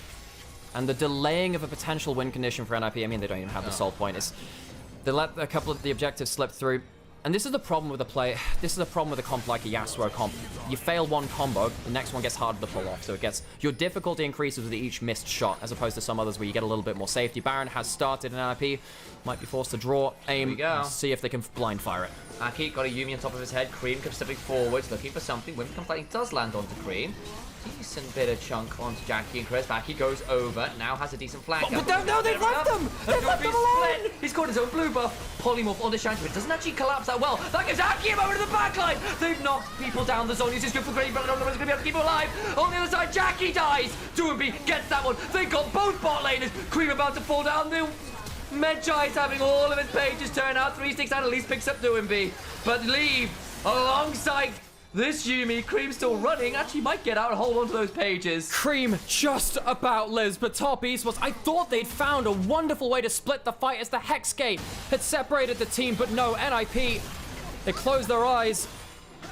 And the delaying of a potential win condition for NIP, I mean, they don't even have the soul point. They let a couple of the objectives slip through. And this is the problem with a play. This is the problem with a comp like a Yasuo comp. You fail one combo, the next one gets harder to pull off. So it gets, your difficulty increases with each missed shot, as opposed to some others where you get a little bit more safety. Baron has started in NIP, might be forced to draw, aim, see if they can blind fire it. Aki got a Yuumi on top of his head. Cream comes stepping forwards, looking for something. Wind Comes Lightning does land onto Cream. Decent bit of chunk onto Jackie and Chris. Aki goes over, now has a decent flank. But no, they've left them! They've left them alone! He's got his own blue buff. Polymorph onto Shanti, but doesn't actually collapse that well. That gives Aki a moment to the backline. They've knocked people down. The zone is good for Green, but I don't know who's going to be able to keep him alive. On the other side, Jackie dies. Doomby gets that one. They got both bot laners. Cream about to fall down. The Medjai is having all of his pages turn out. 3-6 at least picks up Doomby. But Leave alongside this Yuumi. Cream still running. Actually might get out and hold on to those pages. Cream just about lives, but Top Esports, I thought they'd found a wonderful way to split the fight as the Hex Gate had separated the team, but no, NIP, they close their eyes,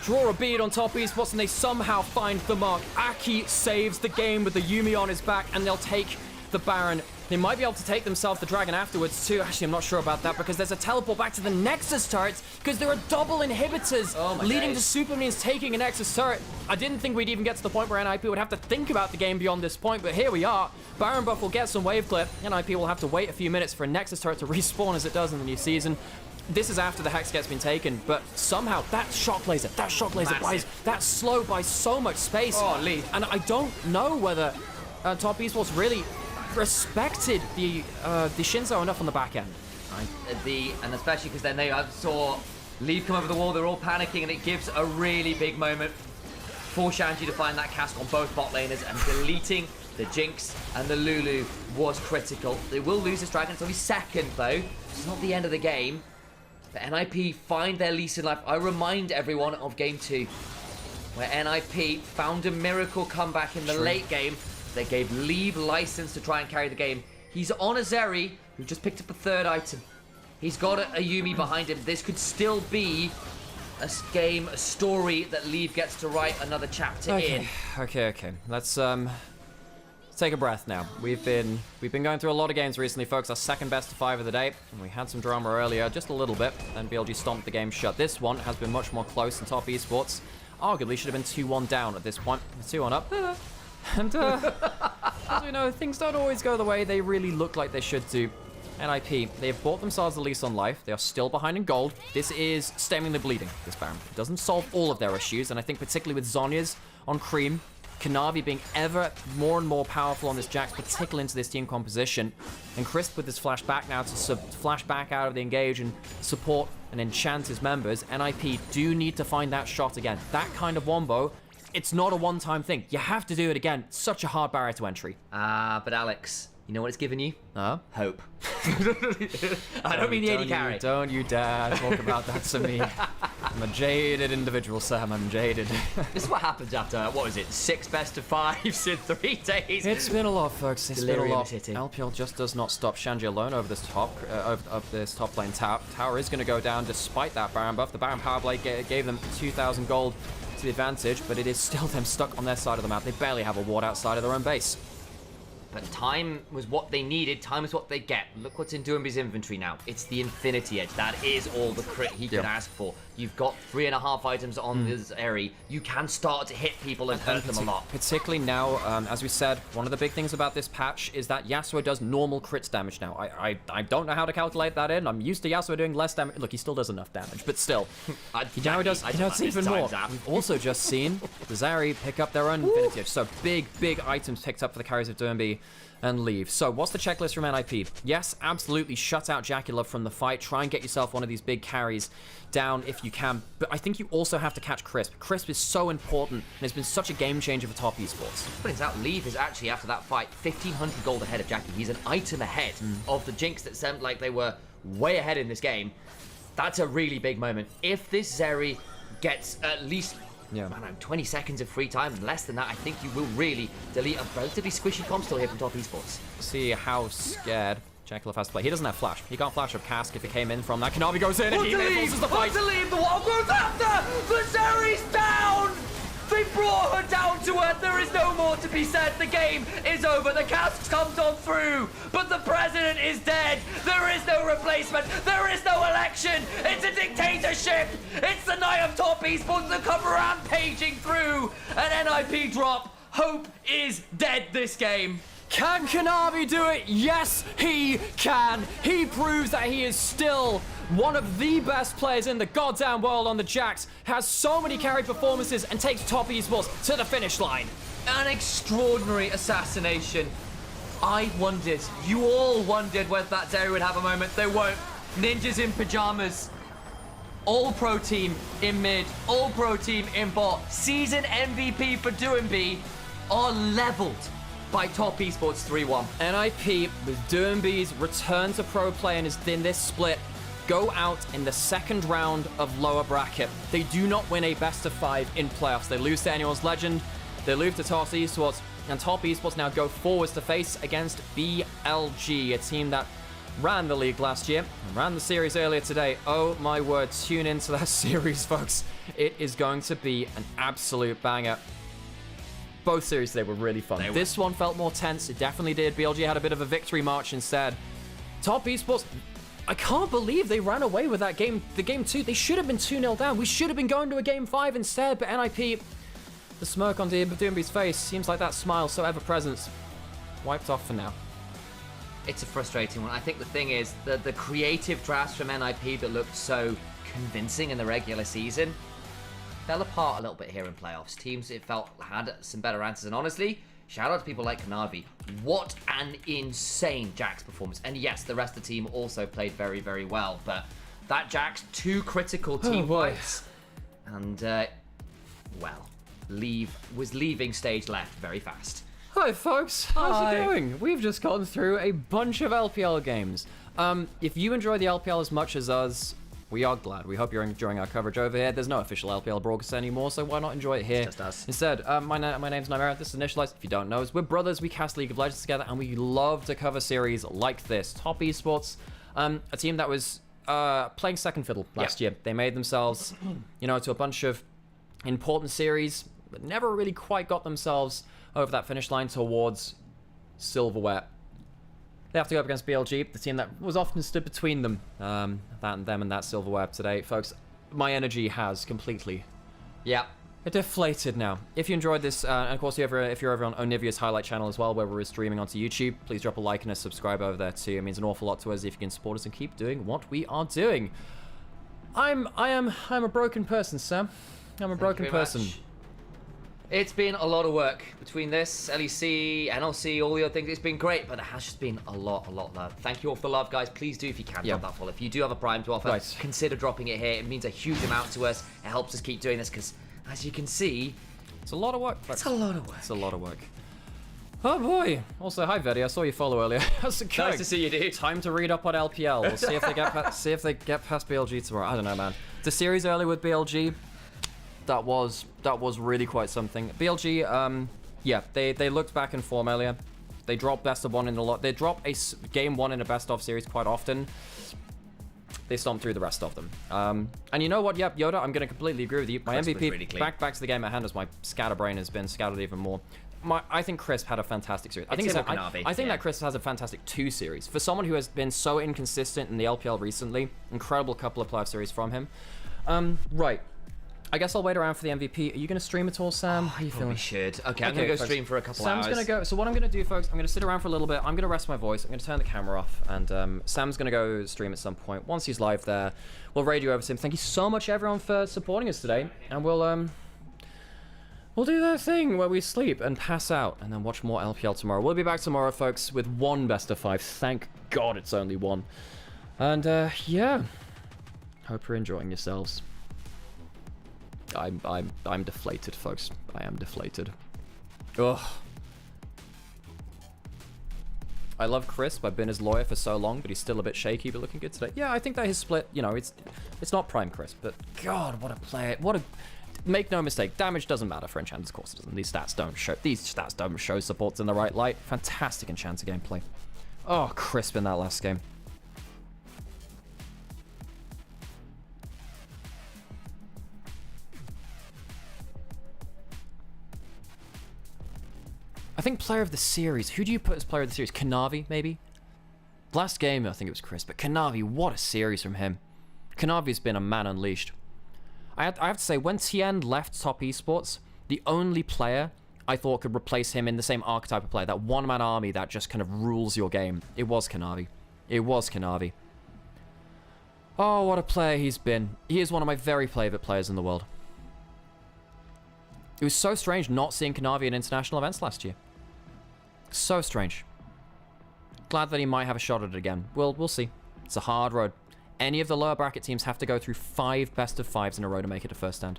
draw a bead on Top Esports, and they somehow find the mark. Aki saves the game with the Yuumi on his back, and they'll take the Baron They might be able to take themselves the dragon afterwards too. Actually, I'm not sure about that because there's a teleport back to the Nexus turrets because there are double inhibitors leading to Super Minions taking a Nexus turret. I didn't think we'd even get to the point where NIP would have to think about the game beyond this point, but here we are. Baron Buff will get some wave clip. NIP will have to wait a few minutes for a Nexus turret to respawn as it does in the new season. This is after the Hex gets been taken, but somehow that shock laser buys that slow by so much space. Oh, Lee. And I don't know whether Top Esports really respected the Shinzo enough on the back end. And especially because then they saw Leave come over the wall, they're all panicking, and it gives a really big moment for Shanji to find that cask on both bot laners, and deleting the Jinx and the Lulu was critical. They will lose this dragon, it's only second though. It's not the end of the game. But NIP find their lease in life. I remind everyone of Game 2, where NIP found a miracle comeback in the late game. They gave Leave license to try and carry the game. He's on a Zeri, who just picked up a third item. He's got a Yumi behind him. This could still be a game, a story that Leave gets to write another chapter in. Okay. Let's take a breath now. We've been going through a lot of games recently, folks. Our second best of 5 of the day. And we had some drama earlier, just a little bit, and BLG stomped the game shut. This one has been much more close than Top Esports. Arguably should have been 2-1 down at this point. 2-1 up. And as we know, things don't always go the way they really look like they should do. NIP, they have bought themselves a lease on life. They are still behind in gold. This is stemming the bleeding, this Baron. It doesn't solve all of their issues, and I think particularly with Zhonya's on Cream, Kanavi being ever more and more powerful on this Jax, particularly into this team composition, and Crisp with his flash back now to flash back out of the engage and support and enchant his members. NIP do need to find that shot again. That kind of wombo, it's not a one-time thing. You have to do it again. It's such a hard barrier to entry. But Alex, you know what it's given you? Hope. I don't mean the AD carry. Don't you dare talk about that to me. I'm a jaded individual, Sam. I'm jaded. This is what happens after, what is it, 6 best of 5s in 3 days? It's been a lot, folks. It's been a lot. Hitting. LPL just does not stop Shanji alone over this top lane. Tower is going to go down despite that Baron buff. The Baron power blade gave them 2,000 gold to the advantage, but it is still them stuck on their side of the map. They barely have a ward outside of their own base. But time was what they needed. Time is what they get. Look what's in Doumbé's inventory now. It's the Infinity Edge. That is all the crit he can ask for. You've got 3.5 items on this area. You can start to hit people and hurt them a lot. Particularly now, as we said, one of the big things about this patch is that Yasuo does normal crits damage now. I don't know how to calculate that in. I'm used to Yasuo doing less damage. Look, he still does enough damage, but still. Now he does even more. We've also just seen the Zeri pick up their own Infinity Edge. So big items picked up for the carries of Doumbé and Leave. So what's the checklist from NIP? Yes, absolutely shut out Jackie from the fight. Try and get yourself one of these big carries down if you can. But I think you also have to catch Crisp. Crisp is so important and has been such a game changer for Top Esports. Turns out Leave is actually, after that fight, 1,500 gold ahead of Jackie. He's an item ahead of the Jinx that seemed like they were way ahead in this game. That's a really big moment. If this Zeri gets at least 20 seconds of free time, and less than that, I think you will really delete a relatively squishy comp still here from Top Esports. See how scared Jekyll has to play. He doesn't have flash. He can't flash of cask if it came in from that. Kanavi goes in and he forces the fight. To leave, the wall goes after! The Zeri's down! They brought her down to earth. There is no more to be said. The game is over. The cask comes on through, but the president is dead. There is no replacement. There is no election. It's a dictatorship. It's the night of Top Esports that come rampaging through. An NIP drop. Hope is dead this game. Can Kanavi do it? Yes, he can. He proves that he is still one of the best players in the goddamn world on the Jax, has so many carry performances, and takes Top Esports to the finish line. An extraordinary assassination. I wondered, you all wondered whether that Zeri would have a moment. They won't. Ninjas in pajamas. All pro team in mid, all pro team in bot. Season MVP for Doumbé are leveled by Top Esports 3-1. NIP, with Doumbé's return to pro play and in this split, go out in the second round of lower bracket. They do not win a best of 5 in playoffs. They lose to Annual's Legend, they lose to Top Esports, and Top Esports now go forwards to face against BLG, a team that ran the league last year, and ran the series earlier today. Oh my word, tune into that series, folks. It is going to be an absolute banger. Both series today were really fun. This one felt more tense. It definitely did. BLG had a bit of a victory march instead. Top Esports, I can't believe they ran away with that game. The game 2, they should have been 2-0 down. We should have been going to a game 5 instead, but NIP, the smirk on DMB's face, seems like that smile so ever-present, wiped off for now. It's a frustrating one. I think the thing is, the creative drafts from NIP that looked so convincing in the regular season fell apart a little bit here in playoffs. Teams, it felt, had some better answers, and honestly, shout out to people like Kanavi. What an insane Jax performance. And yes, the rest of the team also played very, very well, but that Jax, 2 critical team fights, and, well, was leaving stage left very fast. Hi folks, how's it going? We've just gotten through a bunch of LPL games. If you enjoy the LPL as much as us, we are glad. We hope you're enjoying our coverage over here. There's no official LPL broadcast anymore, so why not enjoy it here? It's just us. Instead, my name's Nymaera. This is Initialise. If you don't know us, we're brothers. We cast League of Legends together, and we love to cover series like this. Top Esports, a team that was playing second fiddle last year. They made themselves, to a bunch of important series, but never really quite got themselves over that finish line towards silverware. They have to go up against BLG, the team that was often stood between them, and that silverware today. Folks, my energy has completely deflated now. If you enjoyed this, and of course if you're over on Onivia's highlight channel as well, where we're streaming onto YouTube, please drop a like and a subscribe over there too. It means an awful lot to us if you can support us and keep doing what we are doing. I'm a broken person, Sam. I'm a broken person. It's been a lot of work between this, LEC, NLC, all the other things. It's been great, but there has just been a lot of love. Thank you all for the love, guys. Please do, if you can, drop that follow. If you do have a Prime to offer, consider dropping it here. It means a huge amount to us. It helps us keep doing this because, as you can see, it's a lot of work. It's a lot of work. It's a lot of work. Oh boy. Also, hi Vedi. I saw you follow earlier. How's it going? Nice to see you, dude. Time to read up on LPL. We'll see if they get past BLG tomorrow. I don't know, man. The series earlier with BLG. That was really quite something. BLG, they looked back in form earlier. They dropped best of one in a lot. They drop a game 1 in a best of series quite often. They stomped through the rest of them. And you know what? Yep, Yoda, I'm going to completely agree with you. My MVP, really back to the game at hand, as my scatterbrain has been scattered even more. I think Crisp had a fantastic series. I think that Crisp has a fantastic 2 series. For someone who has been so inconsistent in the LPL recently, incredible couple of playoff series from him. Right. I guess I'll wait around for the MVP. Are you going to stream at all, Sam? How are you feeling? We should. Okay, I'm going to go stream for a couple hours. Sam's going to go. So what I'm going to do, folks, I'm going to sit around for a little bit. I'm going to rest my voice. I'm going to turn the camera off. And Sam's going to go stream at some point. Once he's live there, we'll radio over to him. Thank you so much, everyone, for supporting us today. And we'll do that thing where we sleep and pass out and then watch more LPL tomorrow. We'll be back tomorrow, folks, with 1 best of 5. Thank God it's only 1. And, yeah. Hope you're enjoying yourselves. I'm deflated, folks. I am deflated. Ugh. I love Crisp. I've been his lawyer for so long, but he's still a bit shaky, but looking good today. Yeah, I think that his split, it's not prime Crisp, but God, what a player. Make no mistake, damage doesn't matter for Enchanters, of course it doesn't. These stats don't show supports in the right light. Fantastic Enchanter gameplay. Oh, Crisp in that last game. I think player of the series. Who do you put as player of the series? Kanavi, maybe? Last game, I think it was Chris, but Kanavi, what a series from him. Kanavi's been a man unleashed. I have to say, when Tien left Top Esports, the only player I thought could replace him in the same archetype of player, that one-man army that just kind of rules your game, it was Kanavi. It was Kanavi. Oh, what a player he's been. He is one of my very favorite players in the world. It was so strange not seeing Kanavi in international events last year. So strange. Glad that he might have a shot at it again. We'll see. It's a hard road. Any of the lower bracket teams have to go through 5 best of 5s in a row to make it to first stand.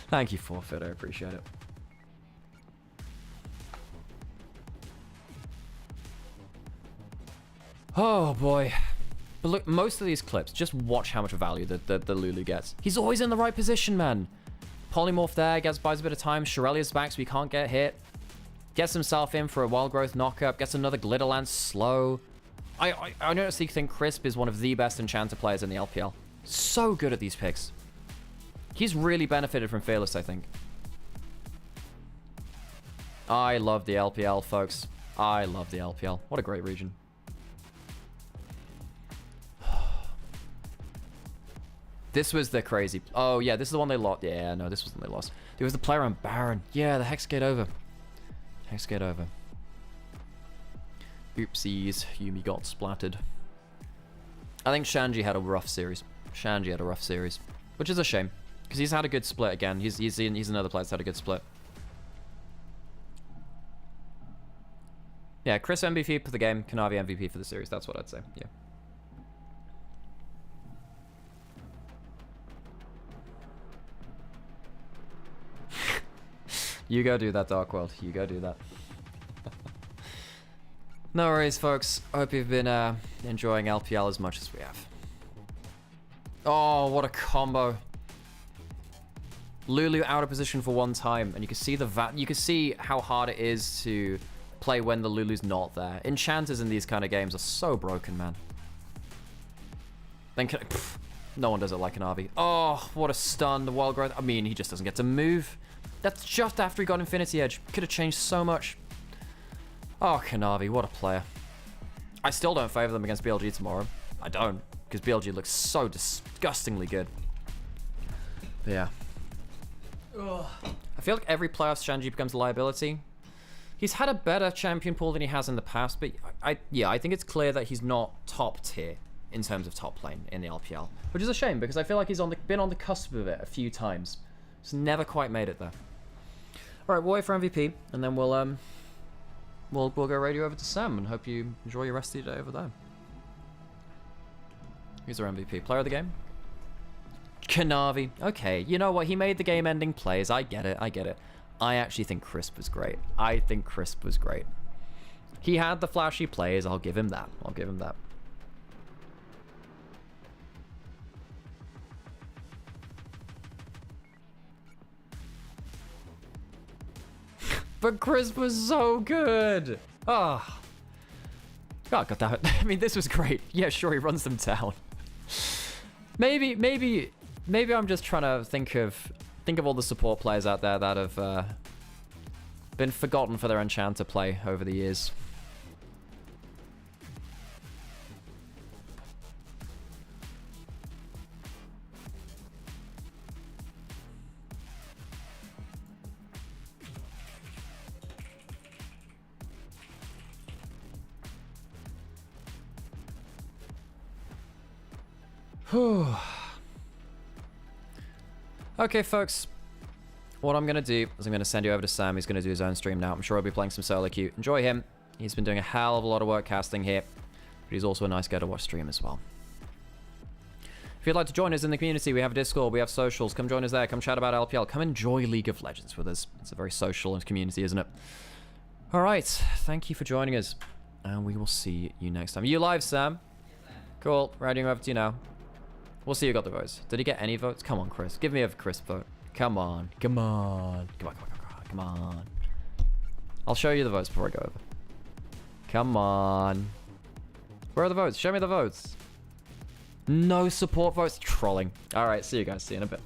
Thank you, Forfeit. I appreciate it. Oh boy. But look, most of these clips, just watch how much value the Lulu gets. He's always in the right position, man. Polymorph there, buys a bit of time. Shirelia's back so he can't get hit. Gets himself in for a Wild Growth knockup. Gets another Glitterlance slow. I honestly think Crisp is one of the best Enchanter players in the LPL. So good at these picks. He's really benefited from Fearless, I think. I love the LPL, folks. I love the LPL. What a great region. This was the crazy... Oh, yeah, this is the one they lost. Yeah, no, this was the one they lost. There was the player on Baron. Yeah, the Hexgate over. Hexgate over. Oopsies. Yuumi got splattered. I think Shanji had a rough series. Shanji had a rough series. Which is a shame. Because he's had a good split again. He's another player that's had a good split. Yeah, Chris MVP for the game. Kanavi MVP for the series. That's what I'd say. Yeah. You go do that, Dark World. You go do that. No worries, folks. Hope you've been enjoying LPL as much as we have. Oh, what a combo. Lulu out of position for one time, and you can see you can see how hard it is to play when the Lulu's not there. Enchanters in these kind of games are so broken, man. Then no one does it like an RV. Oh, what a stun. The wild growth. I mean, he just doesn't get to move. That's just after he got Infinity Edge. Could have changed so much. Oh, Kanavi, what a player. I still don't favor them against BLG tomorrow. I don't, because BLG looks so disgustingly good. But yeah. Ugh. I feel like every playoff Shanji becomes a liability. He's had a better champion pool than he has in the past, but I think it's clear that he's not top tier in terms of top lane in the LPL, which is a shame because I feel like he's been on the cusp of it a few times. He's never quite made it there. All right, we'll wait for MVP, and then we'll go radio over to Sam, and hope you enjoy your rest of your day over there. Who's our MVP? Player of the game? Kanavi. Okay, you know what? He made the game-ending plays. I get it. I get it. I actually think Crisp was great. I think Crisp was great. He had the flashy plays. I'll give him that. I'll give him that. But Crisp was so good. Oh. God damn it. I mean, this was great. Yeah, sure, he runs them down. Maybe I'm just trying to think of all the support players out there that have been forgotten for their Enchanter play over the years. Whew. Okay, folks. What I'm going to do is I'm going to send you over to Sam. He's going to do his own stream now. I'm sure he'll be playing some solo queue. Enjoy him. He's been doing a hell of a lot of work casting here. But he's also a nice guy to watch stream as well. If you'd like to join us in the community, we have a Discord, we have socials. Come join us there. Come chat about LPL. Come enjoy League of Legends with us. It's a very social community, isn't it? All right. Thank you for joining us. And we will see you next time. Are you live, Sam? Cool. Riding over to you now. We'll see who got the votes. Did he get any votes? Come on, Chris. Give me a Chris vote. Come on. Come on. Come on, come on, come on, come on. I'll show you the votes before I go over. Come on. Where are the votes? Show me the votes. No support votes. Trolling. All right, see you guys. See you in a bit.